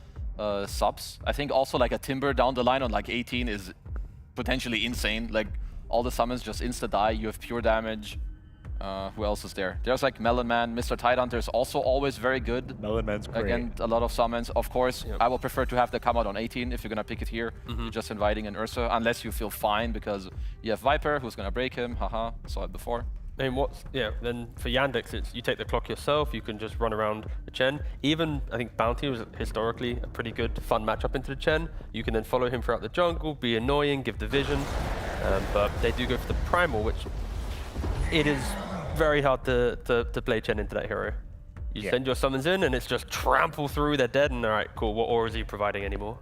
subs. I think also like a Timber down the line on like 18 is potentially insane. Like all the summons just insta die. You have pure damage. Who else is there? There's like Melon Man, Mr. Tidehunter is also always very good. Melon Man's great. Against a lot of summons. Of course, I will prefer to have that come out on 18 if you're going to pick it here. You're just inviting an Ursa, unless you feel fine because you have Viper who's going to break him. Haha, saw it before. I mean, then for Yandex, it's you take the clock yourself, you can just run around the Chen. Even, I think Bounty was historically a pretty good, fun matchup into the Chen. You can then follow him throughout the jungle, be annoying, give the vision. But they do go for the Primal, which it is very hard to play Chen into that hero. You send your summons in, and it's just trample through, they're dead, and all right, cool, what aura is he providing anymore?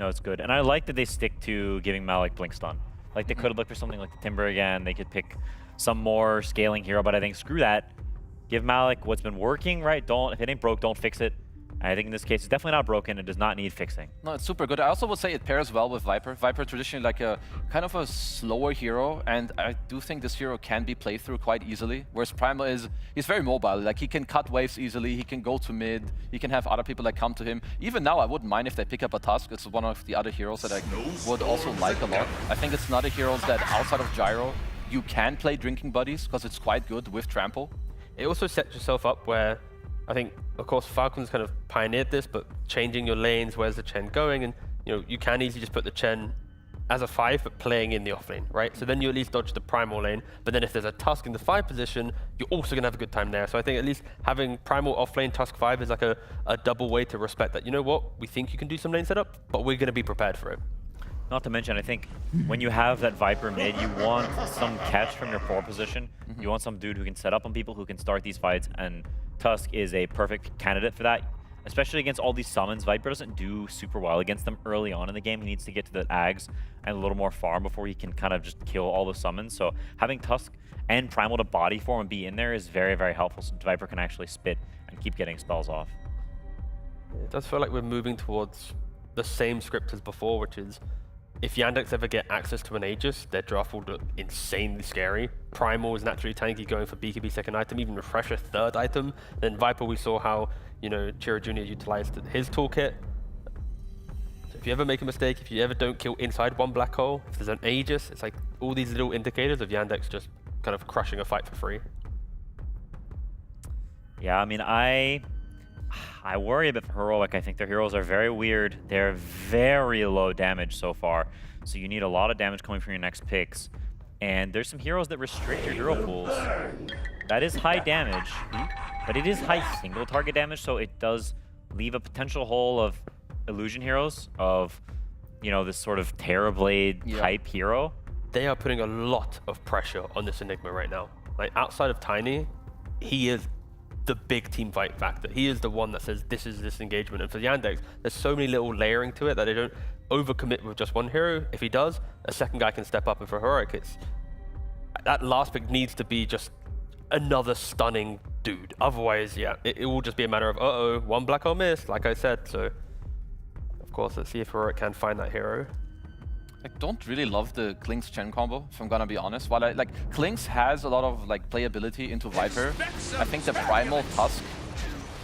No, it's good. And I like that they stick to giving Malik Blink Stun. Like, they could have looked for something like the Timber again, they could pick some more scaling hero, but I think screw that. Give Malik what's been working, right? If it ain't broke, don't fix it. I think in this case, it's definitely not broken. It does not need fixing. No, it's super good. I also would say it pairs well with Viper. Viper traditionally like a kind of a slower hero, and I do think this hero can be played through quite easily. Whereas Primal he's very mobile. Like, he can cut waves easily. He can go to mid. He can have other people that come to him. Even now, I wouldn't mind if they pick up a Tusk. It's one of the other heroes that I would also like a lot. I think it's not a hero that outside of Gyro you can play Drinking Buddies because it's quite good with Trample. It also sets yourself up where I think, of course, Falcons kind of pioneered this, but changing your lanes, where's the Chen going? And you can easily just put the Chen as a 5, but playing in the off lane, right? So then you at least dodge the Primal lane, but then if there's a Tusk in the 5 position, you're also gonna have a good time there. So I think at least having Primal off lane, Tusk 5 is like a double way to respect that, you know what, we think you can do some lane setup, but we're gonna be prepared for it. Not to mention, I think when you have that Viper mid, you want some catch from your 4 position. You want some dude who can set up on people, who can start these fights, and Tusk is a perfect candidate for that, especially against all these summons. Viper doesn't do super well against them early on in the game. He needs to get to the Ags and a little more farm before he can kind of just kill all the summons. So having Tusk and Primal to body form and be in there is very, very helpful, so Viper can actually spit and keep getting spells off. It does feel like we're moving towards the same script as before, which is if Yandex ever get access to an Aegis, their draft will look insanely scary. Primal is naturally tanky, going for BKB second item, even Refresher third item. Then Viper, we saw how, Chiro Jr. utilized his toolkit. So if you ever make a mistake, if you ever don't kill inside one black hole, if there's an Aegis, it's like all these little indicators of Yandex just kind of crushing a fight for free. Yeah, I mean, I worry a bit for Heroic. I think their heroes are very weird. They're very low damage so far. So you need a lot of damage coming from your next picks. And there's some heroes that restrict your hero pools. That is high damage, but it is high single target damage, so it does leave a potential hole of illusion heroes, of, this sort of Terrorblade type hero. They are putting a lot of pressure on this Enigma right now. Like, outside of Tiny, he is the big team fight factor. He is the one that says this is this engagement. And for Yandex, there's so many little layering to it that they don't overcommit with just one hero. If he does, a second guy can step up. And for Heroic, that last pick needs to be just another stunning dude. Otherwise, it will just be a matter of, one black hole missed, like I said. So, of course, let's see if Heroic can find that hero. I don't really love the Klinks Chen combo, if I'm gonna be honest. While Klinks has a lot of playability into Viper, I think the Primal Tusk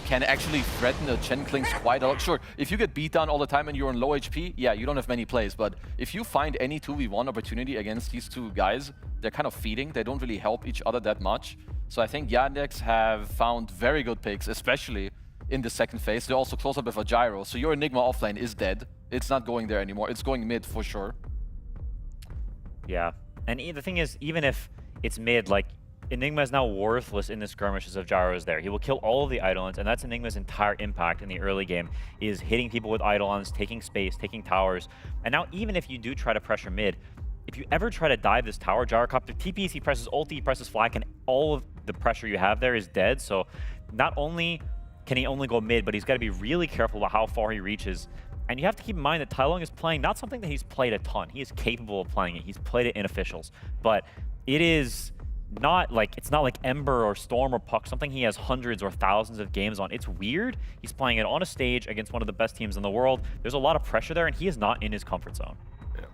can actually threaten the Chen Klinks quite a lot. Sure, if you get beat down all the time and you're on low HP, you don't have many plays, but if you find any 2v1 opportunity against these two guys, they're kind of feeding, they don't really help each other that much. So I think Yandex have found very good picks, especially in the second phase. They're also close up with a Gyro, so your Enigma offlane is dead. It's not going there anymore, it's going mid for sure. Yeah, and the thing is, even if it's mid, Enigma is now worthless in the skirmishes if Gyro is there. He will kill all of the Eidolons, and that's Enigma's entire impact in the early game, is hitting people with Eidolons, taking space, taking towers. And now even if you do try to pressure mid, if you ever try to dive this tower, Gyrocopter TPs, he presses ulti, he presses flag, and all of the pressure you have there is dead. So not only can he only go mid, but he's got to be really careful about how far he reaches. And you have to keep in mind that Tai Lung is playing not something that he's played a ton. He is capable of playing it. He's played it in officials. But it is not it's not like Ember or Storm or Puck, something he has hundreds or thousands of games on. It's weird. He's playing it on a stage against one of the best teams in the world. There's a lot of pressure there, and he is not in his comfort zone. Yeah.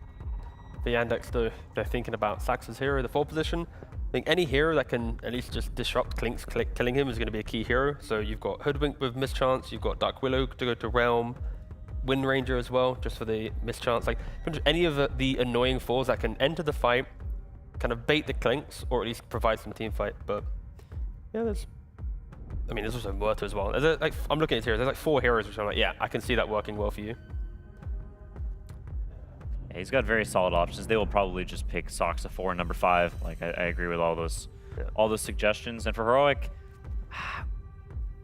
For Yandex, though, they're thinking about Sax's hero, the 4 position. I think any hero that can at least just disrupt Klinks killing him is going to be a key hero. So you've got Hoodwink with Mischance, you've got Dark Willow to go to Realm, Wind Ranger as well, just for the mischance. Any of the annoying 4s that can enter the fight, kind of bait the Klinks, or at least provide some team fight. But yeah, there's also Muerto as well. I'm looking at here, there's 4 heroes which I'm I can see that working well for you. Yeah, he's got very solid options. They will probably just pick Soxa 4 and number 5. I agree with all those all those suggestions. And for Heroic,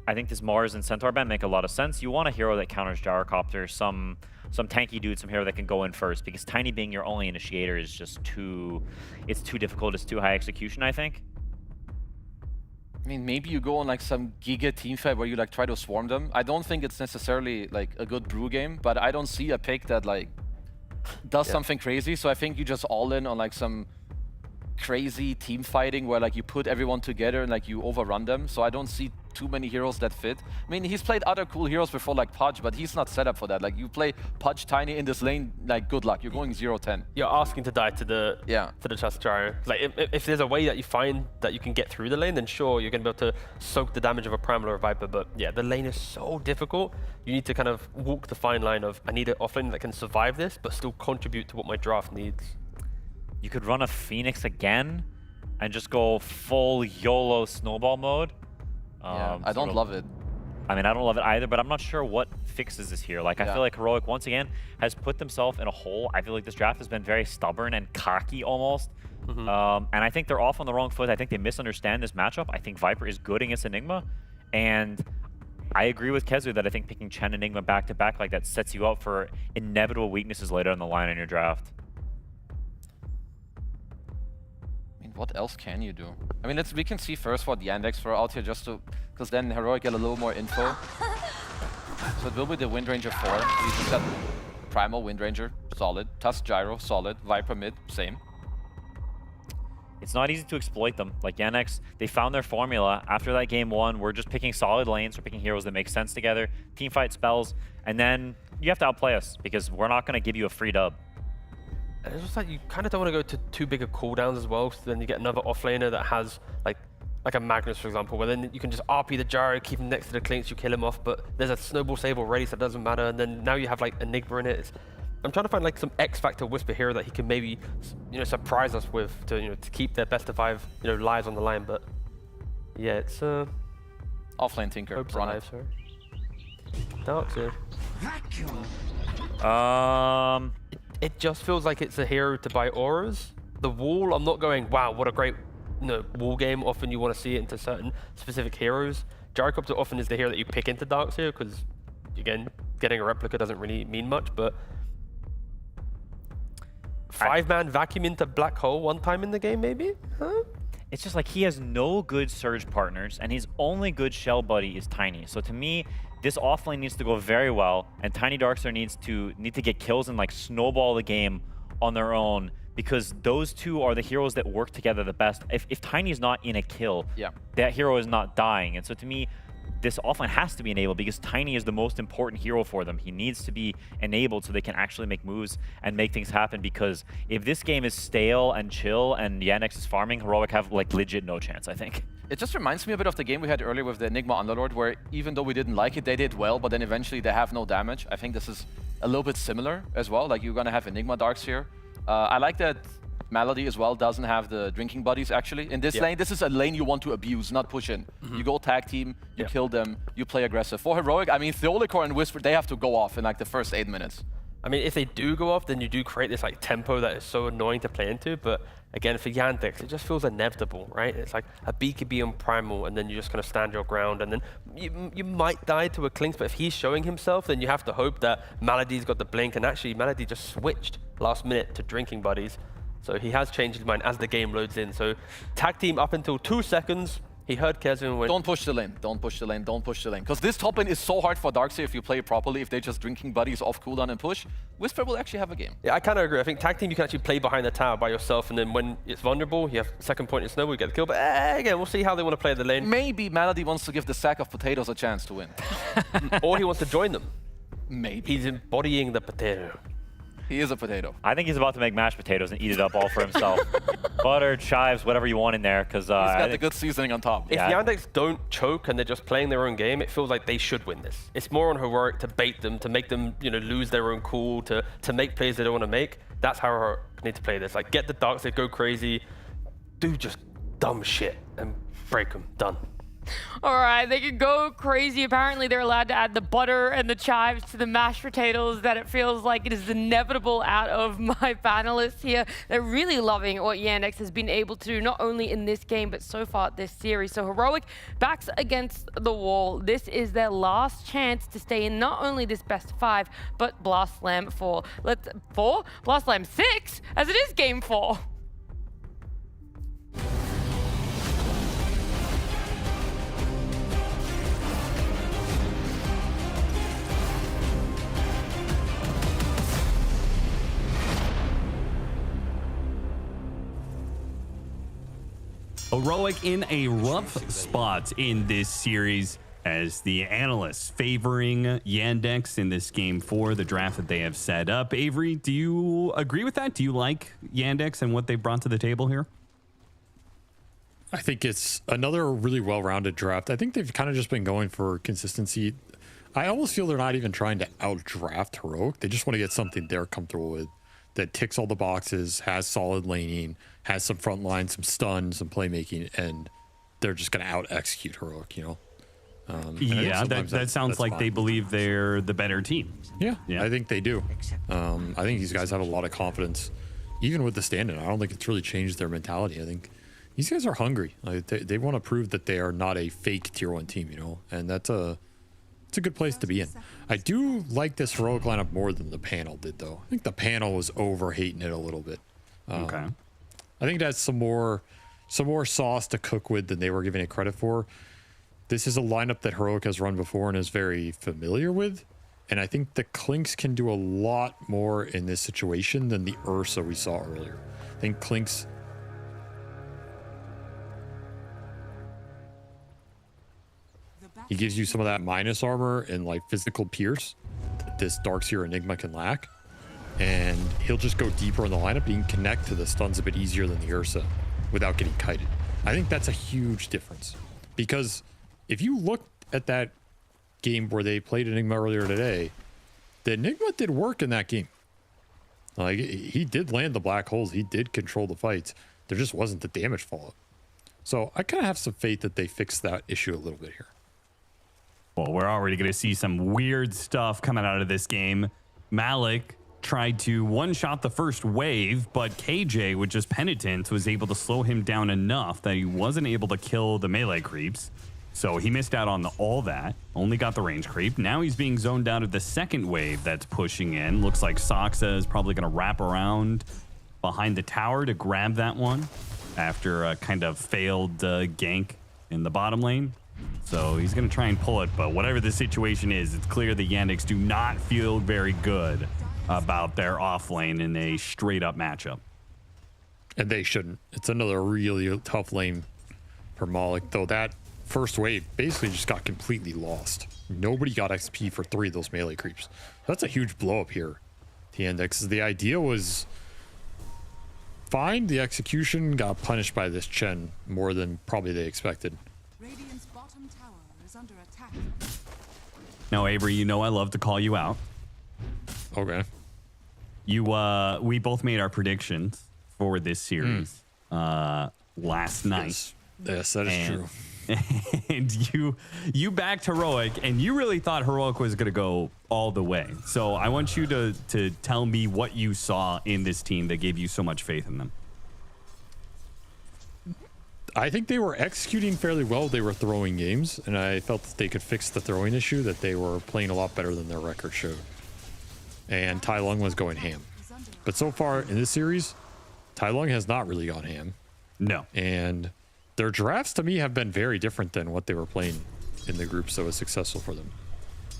I think this Mars and Centaur ban make a lot of sense. You want a hero that counters Gyrocopter, some tanky dude, some hero that can go in first, because Tiny being your only initiator is just too difficult. It's too high execution, I think. I mean, maybe you go on like some Giga teamfight where you like try to swarm them. I don't think it's necessarily like a good brew game, but I don't see a pick that like does something crazy. So I think you just all in on like some crazy team fighting where like you put everyone together and like you overrun them. So I don't see too many heroes that fit. I mean, he's played other cool heroes before like Pudge, but he's not set up for that. Like you play Pudge Tiny in this lane, like good luck. You're going 0-10. You're asking to die to the Trust Gyro. Like if there's a way that you find that you can get through the lane, then sure, you're gonna be able to soak the damage of a Primal or a Viper. But yeah, the lane is so difficult. You need to kind of walk the fine line of I need an offlane that can survive this, but still contribute to what my draft needs. You could run a Phoenix again and just go full YOLO snowball mode. I don't love it. I mean, I don't love it either, but I'm not sure what fixes this here. Like, I feel like Heroic, once again, has put themselves in a hole. I feel like this draft has been very stubborn and cocky almost. And I think they're off on the wrong foot. I think they misunderstand this matchup. I think Viper is good against Enigma. And I agree with Kezu that I think picking Chen Enigma back-to-back like that sets you up for inevitable weaknesses later on the line in your draft. What else can you do? I mean, we can see first what Yandex throw out here just to, because then Heroic get a little more info. So it will be the Windranger 4. We just got Primal Windranger, solid. Tusk Gyro, solid. Viper mid, same. It's not easy to exploit them. Like Yandex, they found their formula. After that game 1, we're just picking solid lanes, we're picking heroes that make sense together, teamfight spells, and then you have to outplay us because we're not going to give you a free dub. And it's just like you kind of don't want to go to too big of cooldowns as well, so then you get another offlaner that has like a Magnus, for example, where then you can just RP the Gyro, keep him next to the Clinks, you kill him off, but there's a snowball save already, so it doesn't matter. And then now you have like Enigma in it. I'm trying to find like some X Factor Whisper hero that he can maybe, surprise us with to keep their best of 5 lives on the line. But yeah, it's offlane Tinker. Run it. Darkseer. It just feels like it's a hero to buy auras. The wall, I'm not going, wow, what a great wall game. Often you want to see it into certain specific heroes. Gyrocopter often is the hero that you pick into Darkseer because, again, getting a replica doesn't really mean much, but 5-man vacuum into Black Hole one time in the game, maybe? Huh? It's just like he has no good Surge partners, and his only good Shell buddy is Tiny. So to me, this offlane needs to go very well, and Tiny Darkseer needs to get kills and like snowball the game on their own, because those two are the heroes that work together the best. If Tiny's not in a kill, that hero is not dying. And so to me, this offlane has to be enabled because Tiny is the most important hero for them. He needs to be enabled so they can actually make moves and make things happen, because if this game is stale and chill and Yandex is farming, Heroic have like legit no chance, I think. It just reminds me a bit of the game we had earlier with the Enigma Underlord, where even though we didn't like it, they did well, but then eventually they have no damage. I think this is a little bit similar as well. Like, you're going to have Enigma Darks here. I like that Malady as well doesn't have the drinking buddies, actually. In this lane, this is a lane you want to abuse, not push in. You go tag team, you kill them, you play aggressive. For Heroic, I mean, Theolicor and Whisper, they have to go off in like the first 8 minutes. I mean, if they do go off, then you do create this like tempo that is so annoying to play into. But again, for Yandex, it just feels inevitable, right? It's like a BKB on Primal, and then you just kind of stand your ground, and then you might die to a Clinks, but if he's showing himself, then you have to hope that Malady's got the blink, and actually Malady just switched last minute to drinking buddies. So he has changed his mind as the game loads in. So tag team up until 2 seconds. He heard Kezu and went, don't push the lane, don't push the lane, don't push the lane. Because this top lane is so hard for Darkseer if you play it properly. If they're just drinking buddies off cooldown and push, Whisper will actually have a game. Yeah, I kind of agree. I think tag team, you can actually play behind the tower by yourself, and then when it's vulnerable, you have second point in Snowball, you get the kill. But again, we'll see how they want to play the lane. Maybe Malady wants to give the sack of potatoes a chance to win. Or he wants to join them. Maybe. He's embodying the potato. He is a potato. I think he's about to make mashed potatoes and eat it up all for himself. Butter, chives, whatever you want in there, because he's got the good seasoning on top. If Yandex don't choke and they're just playing their own game, it feels like they should win this. It's more on Heroic to bait them, to make them, lose their own cool, to make plays they don't want to make. That's how Heroic need to play this. Like, get the Darkseid, go crazy, do just dumb shit and break them. Done. All right, they can go crazy. Apparently, they're allowed to add the butter and the chives to the mashed potatoes that it feels like it is inevitable out of my panelists here. They're really loving what Yandex has been able to do, not only in this game, but so far this series. So Heroic backs against the wall. This is their last chance to stay in not only this best of 5, but Blast Slam 4. Blast Slam 6, as it is game 4. Heroic in a rough spot in this series as the analysts favoring Yandex in this game 4, the draft that they have set up. Avery, do you agree with that? Do you like Yandex and what they brought to the table here? I think it's another really well-rounded draft. I think they've kind of just been going for consistency. I almost feel they're not even trying to out-draft Heroic. They just want to get something they're comfortable with that ticks all the boxes, has solid laning, has some front line, some stun, some playmaking, and they're just going to out-execute Heroic, you know? Yeah, that sounds like they believe they're the better team. Yeah, I think they do. I think these guys have a lot of confidence, even with the stand-in. I don't think it's really changed their mentality. I think these guys are hungry. Like, they want to prove that they are not a fake tier 1 team, you know? And it's a good place to be in. I do like this Heroic lineup more than the panel did, though. I think the panel was over-hating it a little bit. Okay. I think that's some more sauce to cook with than they were giving it credit for. This is a lineup that Heroic has run before and is very familiar with. And I think the Clinks can do a lot more in this situation than the Ursa we saw earlier. I think Clinks... He gives you some of that minus armor and like physical pierce that this Darkseer Enigma can lack. And he'll just go deeper in the lineup. He can connect to the stuns a bit easier than the Ursa without getting kited. I think that's a huge difference. Because if you look at that game where they played Enigma earlier today, the Enigma did work in that game. Like, he did land the black holes. He did control the fights. There just wasn't the damage fallout. So I kind of have some faith that they fixed that issue a little bit here. Well, we're already going to see some weird stuff coming out of this game. Malik tried to one-shot the first wave, but KJ, with just Penitent, was able to slow him down enough that he wasn't able to kill the melee creeps. So he missed out on all that, only got the range creep. Now he's being zoned out of the second wave that's pushing in. Looks like Soxa is probably going to wrap around behind the tower to grab that one after a kind of failed gank in the bottom lane. So he's going to try and pull it, but whatever the situation is, it's clear the Yandex do not feel very good about their off lane in a straight-up matchup. And they shouldn't. It's another really tough lane for Malik, though that first wave basically just got completely lost. Nobody got XP for 3 of those melee creeps. That's a huge blow up here. The Yandex, the idea was fine. The execution got punished by this Chen more than probably they expected. Radiant's bottom tower is under attack. Now, Avery, you know I love to call you out. Okay. We both made our predictions for this series last night. Yes, that is true. And you backed Heroic, and you really thought Heroic was going to go all the way. So I want you to tell me what you saw in this team that gave you so much faith in them. I think they were executing fairly well. They were throwing games, and I felt that they could fix the throwing issue, that they were playing a lot better than their record showed. And Tai Lung was going ham. But so far in this series, Tai Lung has not really gone ham. No. And their drafts, to me, have been very different than what they were playing in the groups that was successful for them.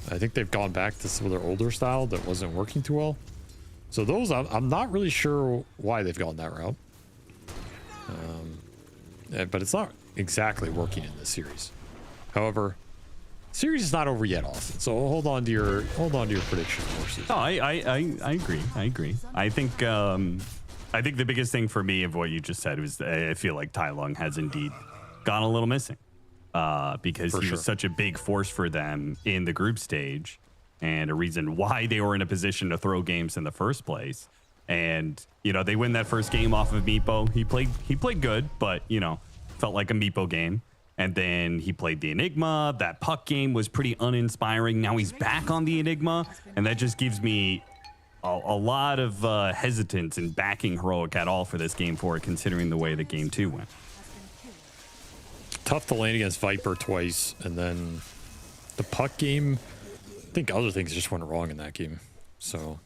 I think they've gone back to some of their older style that wasn't working too well. So those, I'm not really sure why they've gone that route. But it's not exactly working in this series. However, series is not over yet, Austin. So hold on to your prediction horses. No, I agree. I think the biggest thing for me of what you just said was I feel like Tai Lung has indeed gone a little missing because he was such a big force for them in the group stage and a reason why they were in a position to throw games in the first place. And, you know, they win that first game off of Meepo. He played good, but, you know, felt like a Meepo game. And then he played the Enigma. That puck game was pretty uninspiring. Now he's back on the Enigma, and that just gives me a lot of hesitance in backing Heroic at all for this game 4, considering the way that game 2 went. Tough to lane against Viper twice, and then the puck game, I think other things just went wrong in that game. So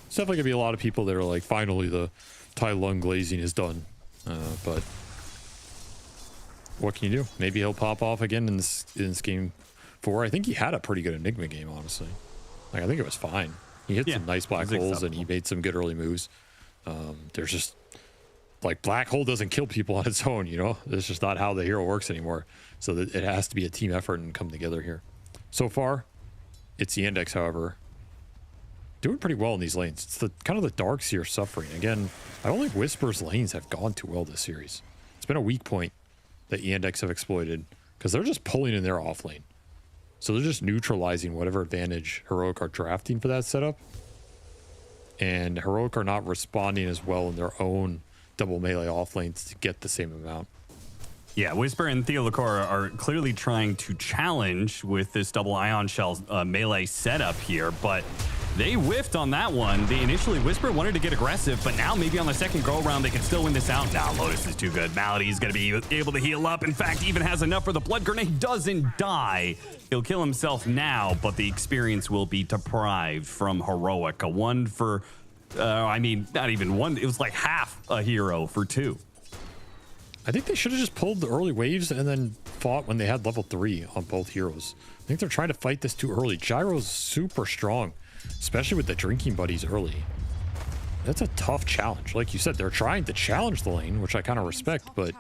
it's definitely gonna be a lot of people that are like, finally the Tai Lung glazing is done. But what can you do? Maybe he'll pop off again in this game 4. I think he had a pretty good Enigma game, honestly. Like, I think it was fine. He hit some nice black holes and he made some good early moves. There's just, like, black hole doesn't kill people on its own, you know? That's just not how the hero works anymore. So that it has to be a team effort and come together here. So far, it's the Yandex, however, doing pretty well in these lanes. It's the kind of the Darkseer suffering. Again, I don't think Whisper's lanes have gone too well this series. It's been a weak point that Yandex have exploited because they're just pulling in their off lane. So they're just neutralizing whatever advantage Heroic are drafting for that setup. And Heroic are not responding as well in their own double melee off lanes to get the same amount. Yeah, Whisper and Theolacor are clearly trying to challenge with this double Ion Shell melee setup here, but they whiffed on that one. They initially, Whisper wanted to get aggressive, but now maybe on the second go-around they can still win this out. Now Lotus is too good. Malady's going to be able to heal up. In fact, even has enough for the blood grenade. Doesn't die. He'll kill himself now, but the experience will be deprived from Heroic. A 1 for, I mean, not even 1. It was like half a hero for 2. I think they should have just pulled the early waves and then fought when they had level 3 on both heroes. I think they're trying to fight this too early. Gyro's super strong, especially with the drinking buddies early. That's a tough challenge. Like you said, they're trying to challenge the lane, which I kind of respect, but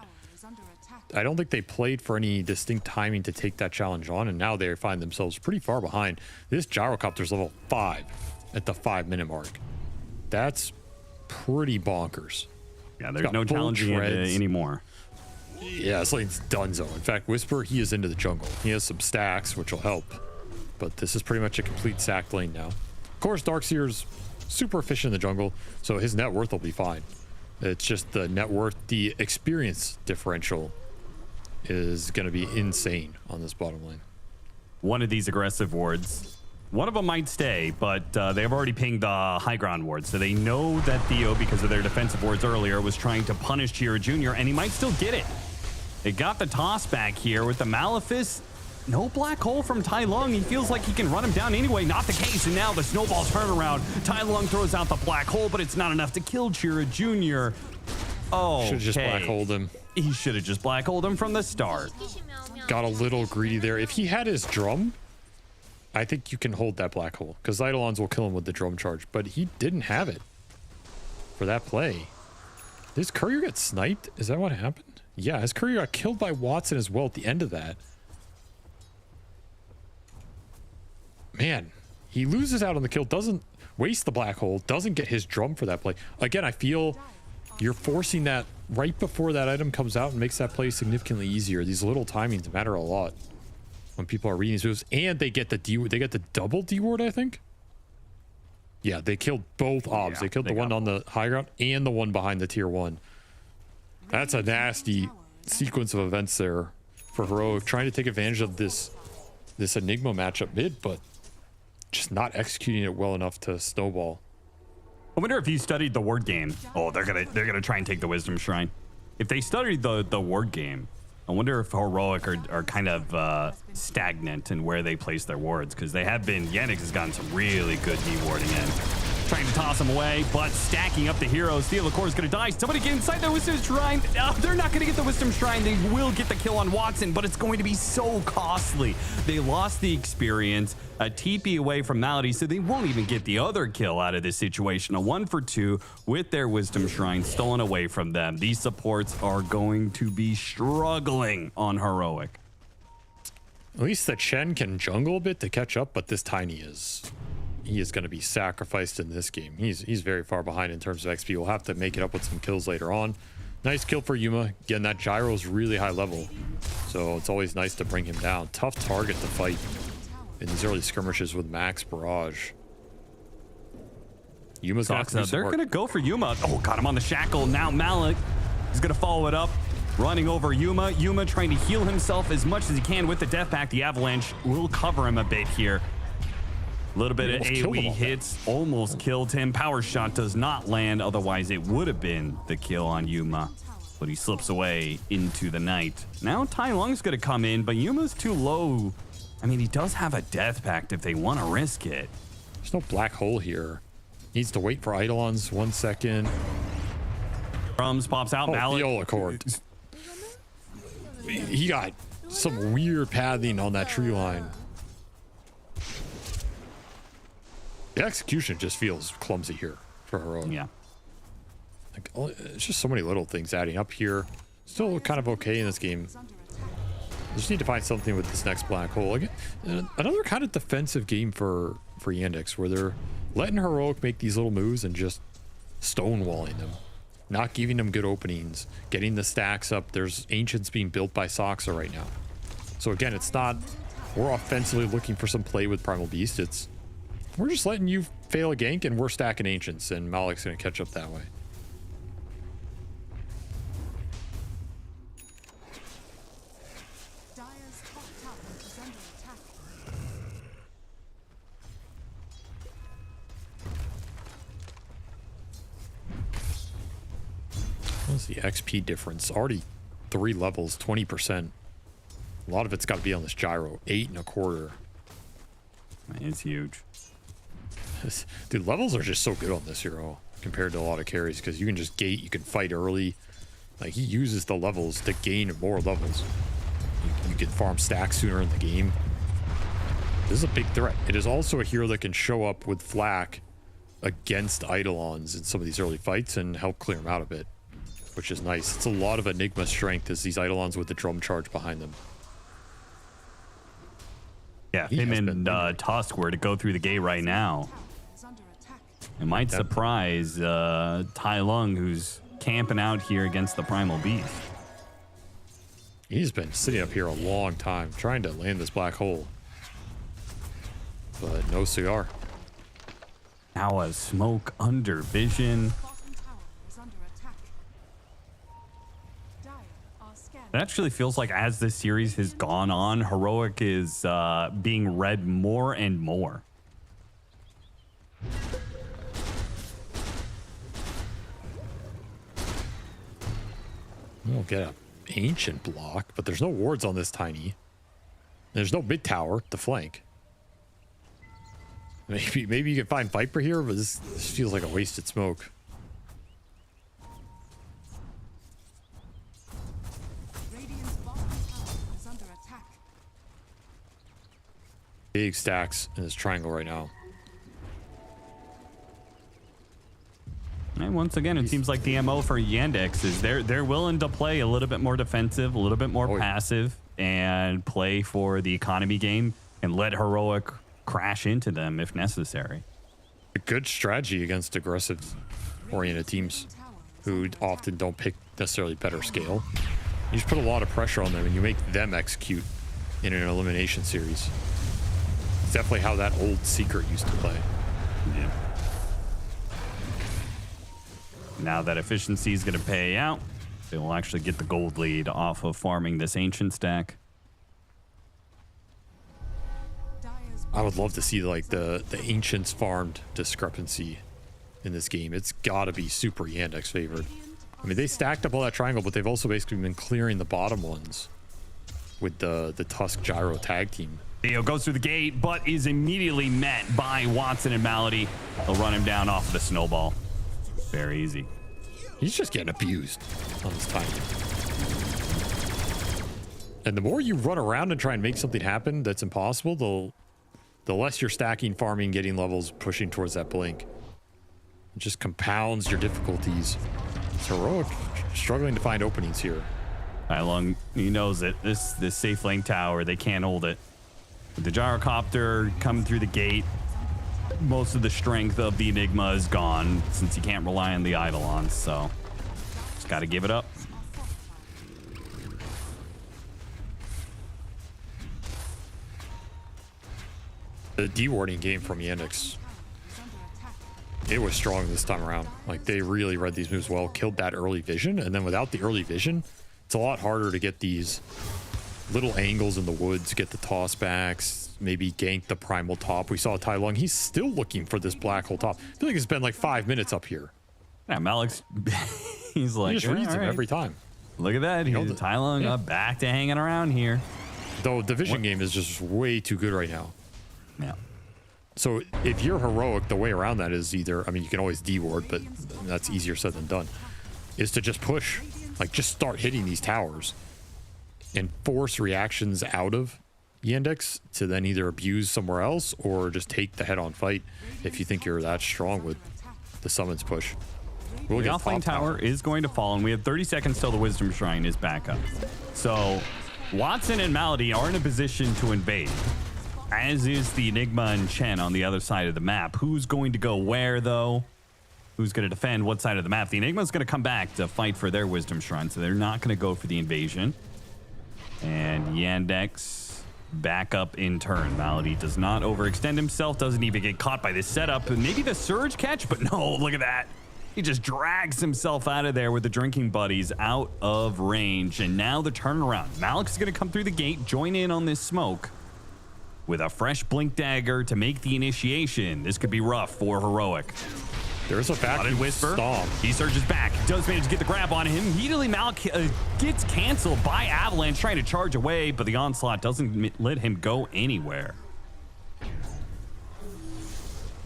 I don't think they played for any distinct timing to take that challenge on, and now they find themselves pretty far behind. This Gyrocopter's level 5 at the 5-minute mark. That's pretty bonkers. Yeah, there's no challenging it anymore. Yeah, this lane's donezo. In fact, Whisper, he is into the jungle. He has some stacks, which will help. But this is pretty much a complete sack lane now. Of course, Darkseer's super efficient in the jungle, so his net worth will be fine. It's just the net worth, the experience differential is going to be insane on this bottom lane. One of these aggressive wards, one of them might stay, but they've already pinged the high ground ward, so they know that Theo, because of their defensive wards earlier, was trying to punish Chira Jr., and he might still get it. They got the toss back here with the Malefice. No black hole from Tai Lung. He feels like he can run him down anyway. Not the case, and now the snowball turnaround. Tai Lung throws out the black hole, but it's not enough to kill Chira Jr. Oh, should have just black holed him. He should have just black holed him from the start. Got a little greedy there. If he had his drum, I think you can hold that black hole, because Eidolons will kill him with the drum charge, but he didn't have it for that play. Did his courier get sniped? Is that what happened? Yeah, his courier got killed by Watson as well at the end of that. Man, he loses out on the kill, doesn't waste the black hole, doesn't get his drum for that play. Again, I feel you're forcing that right before that item comes out and makes that play significantly easier. These little timings matter a lot when people are reading these moves, and they get the double D-ward, I think. Yeah, they killed both obs. Yeah, they killed the one on the high ground and the one behind the tier 1. That's a nasty sequence of events there for Heroic, trying to take advantage of this Enigma matchup mid, but just not executing it well enough to snowball. I wonder if he studied the ward game. Oh, they're gonna try and take the Wisdom Shrine. If they studied the ward game, I wonder if Heroic are kind of stagnant in where they place their wards, because they have been. Yandex has gotten some really good de-warding in. Trying to toss him away, but stacking up the heroes. Theolacor is going to die. Somebody get inside the Wisdom Shrine. They're not going to get the Wisdom Shrine. They will get the kill on Watson, but it's going to be so costly. They lost the experience, a TP away from Malady, so they won't even get the other kill out of this situation. A 1 for 2 with their Wisdom Shrine stolen away from them. These supports are going to be struggling on Heroic. At least the Chen can jungle a bit to catch up, but this Tiny he is going to be sacrificed in this game. He's very far behind in terms of XP. We'll have to make it up with some kills later on. Nice kill for Yuma. Again, that gyro is really high level, so it's always nice to bring him down. Tough target to fight in these early skirmishes with Max Barrage. Yuma's gonna have to do some They're work. going to go for Yuma. Oh, got him on the shackle. Now Malik is going to follow it up. running over Yuma. Yuma trying to heal himself as much as he can with the death pack. The avalanche will cover him a bit here. A little bit of AoE hits, almost killed him. Power shot does not land, otherwise it would have been the kill on Yuma. But he slips away into the night. Now Tai Lung's gonna come in, but Yuma's too low. I mean, he does have a death pact if they want to risk it. There's no black hole here. Needs to wait for Eidolons 1 second. Crumbs pops out. Viola cord. He got some weird pathing on that tree line. The execution just feels clumsy here for Heroic. Yeah. Like, it's just so many little things adding up here. Still kind of okay in this game. Just need to find something with this next black hole. Again, another kind of defensive game for Yandex, where they're letting Heroic make these little moves and just stonewalling them. Not giving them good openings, getting the stacks up. There's Ancients being built by Soxa right now. So again, it's not, we're offensively looking for some play with Primal Beast. It's, we're just letting you fail a gank and we're stacking Ancients, and Malik's going to catch up that way. What's the XP difference? Already 3 levels, 20%. A lot of it's got to be on this gyro. 8.25. It's huge. Dude, levels are just so good on this hero compared to a lot of carries, because you can just gate, you can fight early. Like, he uses the levels to gain more levels. You can farm stacks sooner in the game. This is a big threat. It is also a hero that can show up with Flak against Eidolons in some of these early fights and help clear them out a bit, which is nice. It's a lot of Enigma strength as these Eidolons with the drum charge behind them. Yeah, him and Tusk were to go through the gate right now. It might surprise Tai Lung, who's camping out here against the Primal Beast. He's been sitting up here a long time trying to land this black hole, but no cigar. Now a smoke under vision. It actually feels like as this series has gone on, Heroic is being read more and more. We'll get an Ancient block, but there's no wards on this Tiny. There's no mid tower to flank. Maybe you can find Viper here, but this feels like a wasted smoke. Big stacks in this triangle right now. And once again, it seems like the MO for Yandex is they're willing to play a little bit more defensive, a little bit more passive, and play for the economy game and let Heroic crash into them if necessary. A good strategy against aggressive oriented teams who often don't pick necessarily better scale. You just put a lot of pressure on them and you make them execute in an elimination series. It's definitely how that old Secret used to play. Yeah. Now that efficiency is going to pay out, they will actually get the gold lead off of farming this Ancient stack. I would love to see like the Ancients farmed discrepancy in this game. It's got to be super Yandex favored. I mean, they stacked up all that triangle, but they've also basically been clearing the bottom ones with the Tusk Gyro tag team. Theo goes through the gate, but is immediately met by Watson and Malady. They'll run him down off of the snowball. Very easy. He's just getting abused on this Tiny. And the more you run around and try and make something happen that's impossible, the less you're stacking, farming, getting levels, pushing towards that blink. It just compounds your difficulties. It's Heroic struggling to find openings here. Tai Lung, he knows it. This safe lane tower, they can't hold it. With the gyrocopter coming through the gate, most of the strength of the Enigma is gone since you can't rely on the Eidolons, so just got to give it up. The dewarding game from Yandex, it was strong this time around. Like, they really read these moves well, killed that early vision, and then without the early vision, It's a lot harder to get these little angles in the woods, get the toss backs, maybe gank the primal top. We saw Tai Lung. He's still looking for this black hole top. I feel like it's been like 5 minutes up here. Yeah, Malik's, he's like, he just reads him right. every time. Look at that. Here's Tai Lung back to hanging around here. Though division game is just way too good right now. Yeah. So if you're heroic, the way around that is either, I mean, you can always D-ward, but that's easier said than done, is to just push. Like, just start hitting these towers and force reactions out of Yandex to then either abuse somewhere else or just take the head-on fight if you think you're that strong with the summons push. The offlane tower is going to fall, and we have 30 seconds till the Wisdom Shrine is back up. So Watson and Malady are in a position to invade, as is the Enigma and Chen on the other side of the map. Who's going to go where, though? Who's going to defend what side of the map? The Enigma's going to come back to fight for their Wisdom Shrine, so they're not going to go for the invasion. And Yandex back up in turn. Malady does not overextend himself, doesn't even get caught by this setup. Maybe the surge catch, but no, look at that. He just drags himself out of there with the drinking buddies out of range. And now the turnaround. Malik's going to come through the gate, join in on this smoke with a fresh blink dagger to make the initiation. This could be rough for Heroic. There's a vacuum whisper. stomp. He surges back, does manage to get the grab on him. Immediately Malik gets canceled by Avalanche trying to charge away, but the onslaught doesn't let him go anywhere.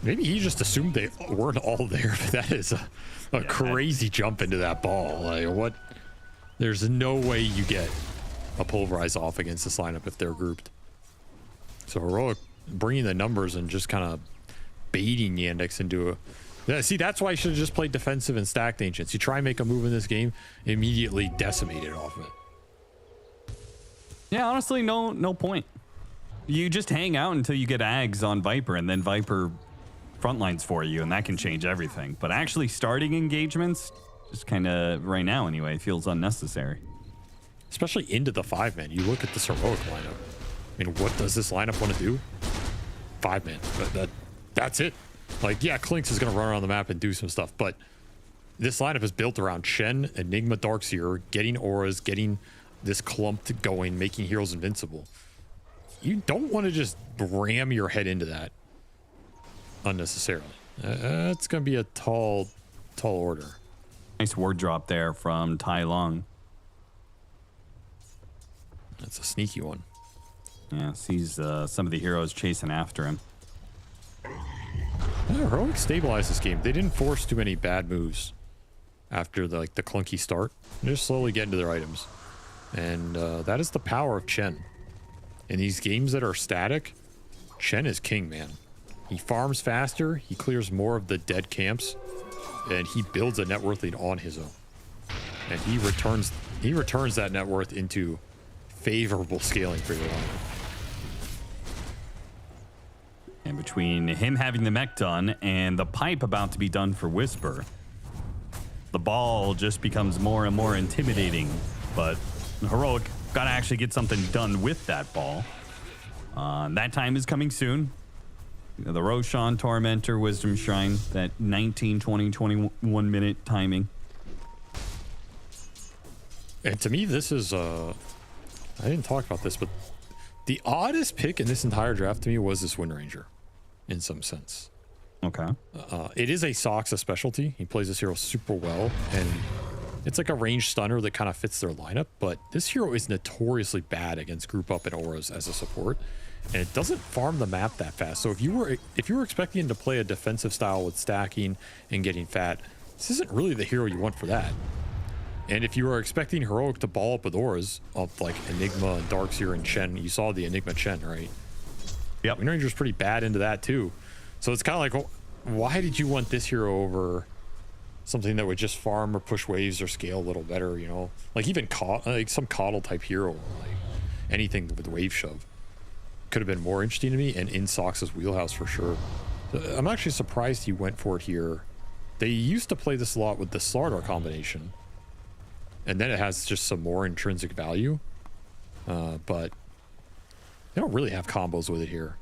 Maybe he just assumed they weren't all there, but that is a crazy jump into that ball. Like, what? There's no way you get a pulverize off against this lineup if they're grouped. So Heroic bringing the numbers and just kind of baiting Yandex into a... Yeah, see, that's why I should have just played defensive and stacked Ancients. You try and make a move in this game, immediately decimated off of it. Yeah, honestly, no point. You just hang out until you get Ags on Viper, and then Viper frontlines for you, and that can change everything. But actually starting engagements, just kind of, right now anyway, feels unnecessary. Especially into the 5-man. You look at this Heroic lineup. I mean, what does this lineup want to do? 5-man. That's it. Like, yeah, Klinks is going to run around the map and do some stuff, but this lineup is built around Chen, Enigma, Darkseer, getting auras, getting this clump going, making heroes invincible. You don't want to just ram your head into that unnecessarily. It's going to be a tall order. Nice ward drop there from Tai Lung. That's a sneaky one. Yeah, sees some of the heroes chasing after him. Yeah, Heroic stabilized this game. They didn't force too many bad moves after the clunky start. They're just slowly getting to their items. And that is the power of Chen. In these games that are static, Chen is king, man. He farms faster, he clears more of the dead camps, and he builds a net worth lead on his own. And he returns that net worth into favorable scaling for your lineup. And between him having the mech done and the pipe about to be done for Whisper, the ball just becomes more and more intimidating. But Heroic got to actually get something done with that ball. That time is coming soon. The Roshan, Tormentor, Wisdom Shrine, that 19, 20, 21 minute timing. And to me, this is, I didn't talk about this, but the oddest pick in this entire draft to me was this Wind Ranger, in some sense. Okay. It is a Soxa specialty. He plays this hero super well, and it's like a ranged stunner that kind of fits their lineup, but this hero is notoriously bad against group up and auras as a support, and it doesn't farm the map that fast. So if you were expecting him to play a defensive style with stacking and getting fat, this isn't really the hero you want for that. And if you were expecting Heroic to ball up with auras of like Enigma and Darkseer and Chen, you saw the Enigma Chen, right? Yep. Wind Ranger's pretty bad into that too. So it's kind of like, well, why did you want this hero over something that would just farm or push waves or scale a little better, you know? Like even like some Coddle type hero, like anything with wave shove could have been more interesting to me and in Sox's wheelhouse for sure. I'm actually surprised he went for it here. They used to play this a lot with the Slardar combination, and then it has just some more intrinsic value, but they don't really have combos with it here.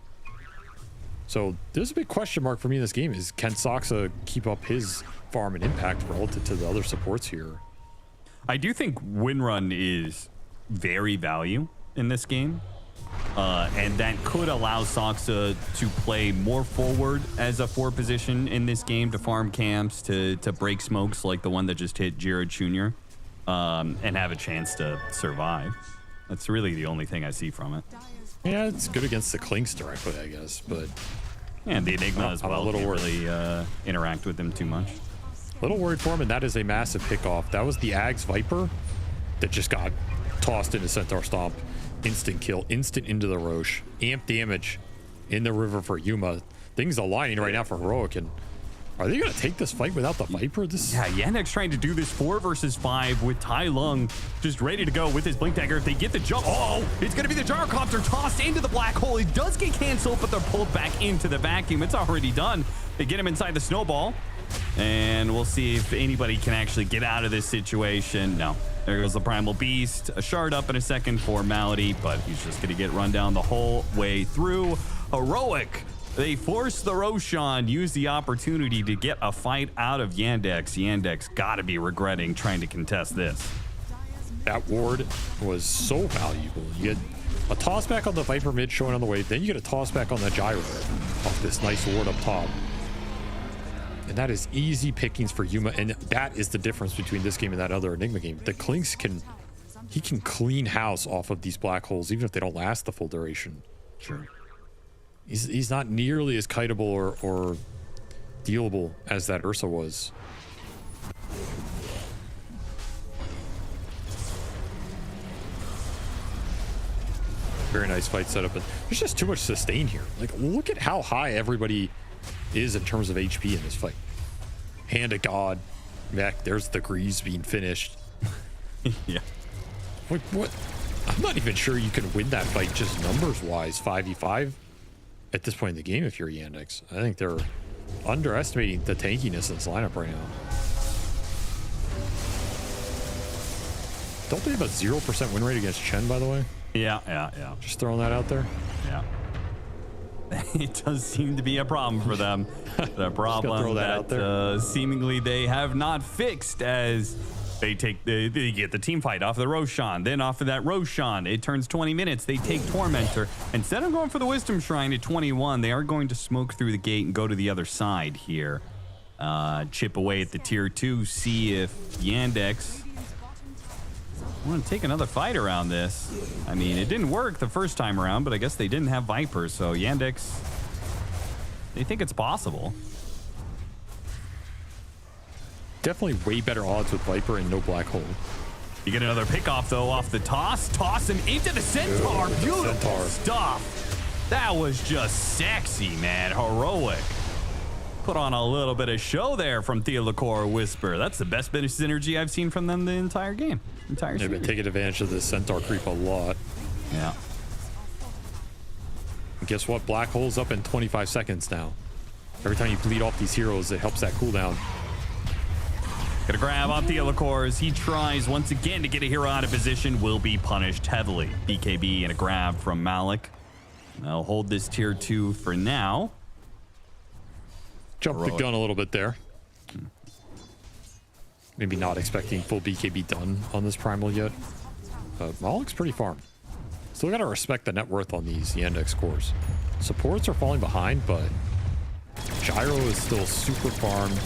So there's a big question mark for me in this game is, can Soxa keep up his farm and impact relative to the other supports here? I do think win run is very value in this game. And that could allow Soxa to play more forward as a 4 position in this game, to farm camps, to break smokes like the one that just hit Jared Jr., and have a chance to survive. That's really the only thing I see from it. Yeah, it's good against the Clinks directly, I guess, but... Yeah, and the Enigma as well. I'm a little worried. Really interact with them too much. A little worried for him, and that is a massive pickoff. That was the Ags Viper that just got tossed into Centaur Stomp. Instant kill, instant into the Roche. Amp damage in the river for Yuma. Things aligning right now for Heroic, and are they going to take this fight without the Viper? Yeah, Yandex trying to do this 4 versus 5 with Tai Lung just ready to go with his Blink Dagger. If they get the jump, oh, it's going to be the Gyrocopter tossed into the black hole. It does get canceled, but they're pulled back into the vacuum. It's already done. They get him inside the snowball, and we'll see if anybody can actually get out of this situation. No. There goes the Primal Beast. A shard up in a second for Malady, but he's just going to get run down the whole way through. Heroic, they force the Roshan, use the opportunity to get a fight out of Yandex. Yandex got to be regretting trying to contest this. That ward was so valuable. You get a toss back on the Viper mid showing on the way, then you get a toss back on the Gyro off this nice ward up top. And that is easy pickings for Yuma, and that is the difference between this game and that other Enigma game. The Clinks can clean house off of these black holes, even if they don't last the full duration. Sure. He's not nearly as kiteable or dealable as that Ursa was. Very nice fight setup, and there's just too much sustain here. Like, look at how high everybody is in terms of HP in this fight. Hand of God. Back there's the Grease being finished. Yeah. What? I'm not even sure you can win that fight just numbers wise 5v5 at this point in the game if you're Yandex. I think they're underestimating the tankiness in this lineup right now. Don't they have a 0% win rate against Chen, by the way? Yeah. Just throwing that out there. Yeah. It does seem to be a problem for them. The problem that seemingly they have not fixed, as they get the team fight off of the Roshan. Then off of that Roshan, it turns 20 minutes. They take Tormentor. Instead of going for the Wisdom Shrine at 21, they are going to smoke through the gate and go to the other side here. Chip away at the tier 2, see if Yandex want to take another fight around this. I mean, it didn't work the first time around, but I guess they didn't have Viper, so Yandex, they think it's possible. Definitely way better odds with Viper and no black hole. You get another pick off though, off the toss him into the Centaur. Beautiful stuff. That was just sexy, man. Heroic. Put on a little bit of show there from Theolacor Whisper. That's the best bit of synergy I've seen from them the entire game. They've been taking advantage of this Centaur creep a lot. Yeah. And guess what? Black hole's up in 25 seconds now. Every time you bleed off these heroes, it helps that cooldown. Gonna grab on Theolacor as he tries once again to get a hero out of position. Will be punished heavily. BKB and a grab from Malik. They'll hold this tier 2 for now. Jumped the gun a little bit there. Maybe not expecting full BKB done on this Primal yet. But Malik's pretty farmed. Still gotta respect the net worth on these Yandex cores. Supports are falling behind, but Gyro is still super farmed.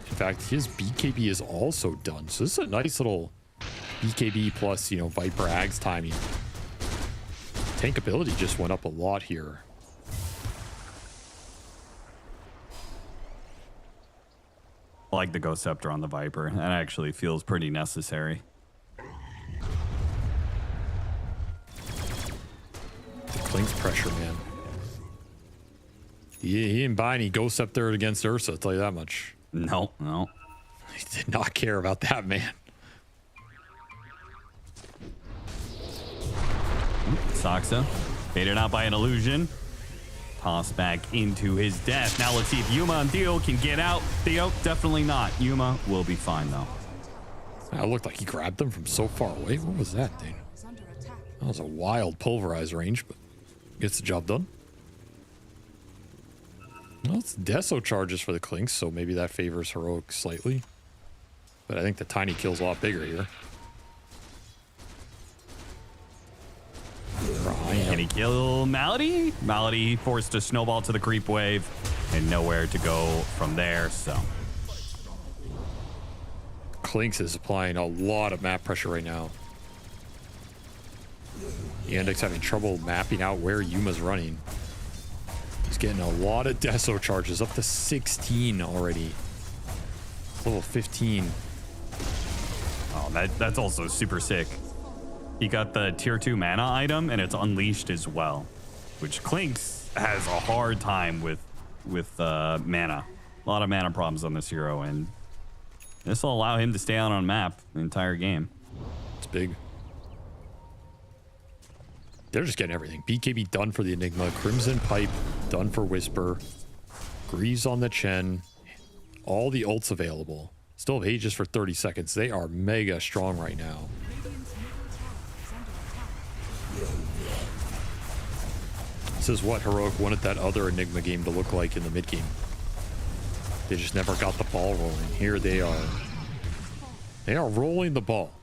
In fact, his BKB is also done. So this is a nice little BKB plus, you know, Viper Ags timing. Tankability just went up a lot here. I like the Ghost Scepter on the Viper. That actually feels pretty necessary. The Clink's pressure, man. He didn't buy any Ghost Scepter against Ursa, I'll tell you that much. No. He did not care about that, man. Soxa, baited out by an illusion. Toss back into his death. Now let's see if Yuma and Theo can get out. Theo, definitely not. Yuma will be fine, though. That looked like he grabbed them from so far away. What was that, dude? That was a wild pulverize range, but gets the job done. Well, it's Deso charges for the Clinks, so maybe that favors Heroic slightly. But I think the tiny kill's a lot bigger here. Can he kill Malady? Malady forced to snowball to the creep wave and nowhere to go from there, so. Clinks is applying a lot of map pressure right now. Yandex having trouble mapping out where Yuma's running. He's getting a lot of Deso charges, up to 16 already. Level 15. Oh, that's also super sick. He got the tier 2 mana item and it's unleashed as well, which Clinks has a hard time with mana. A lot of mana problems on this hero, and this will allow him to stay out on map the entire game. It's big. They're just getting everything. BKB done for the Enigma. Crimson Pipe done for Whisper. Greaves on the Chen. All the ults available. Still have Aegis for 30 seconds. They are mega strong right now. This is what Heroic wanted that other Enigma game to look like in the mid game. They just never got the ball rolling. Here they are. They are rolling the ball.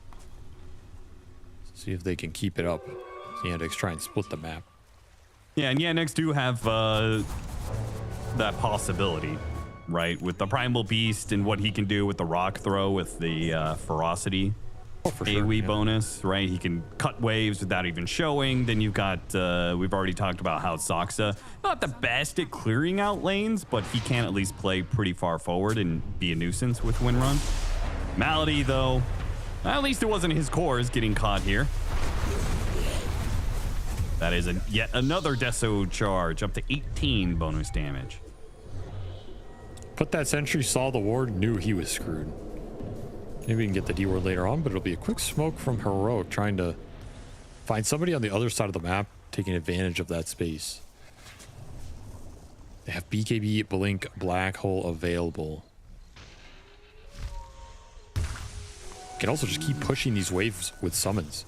See if they can keep it up. Yandex try and split the map. Yeah, and Yandex do have that possibility, right? With the Primal Beast and what he can do with the Rock Throw with the Ferocity AoE bonus, right? He can cut waves without even showing. Then you've got, we've already talked about how Soxa, not the best at clearing out lanes, but he can at least play pretty far forward and be a nuisance with win run. Malady, though, at least it wasn't his cores getting caught here. That is yet another Deso charge, up to 18 bonus damage. Put that sentry, saw the ward, knew he was screwed. Maybe we can get the D ward later on, but it'll be a quick smoke from Heroic trying to find somebody on the other side of the map taking advantage of that space. They have BKB, Blink, Black Hole available. Can also just keep pushing these waves with summons.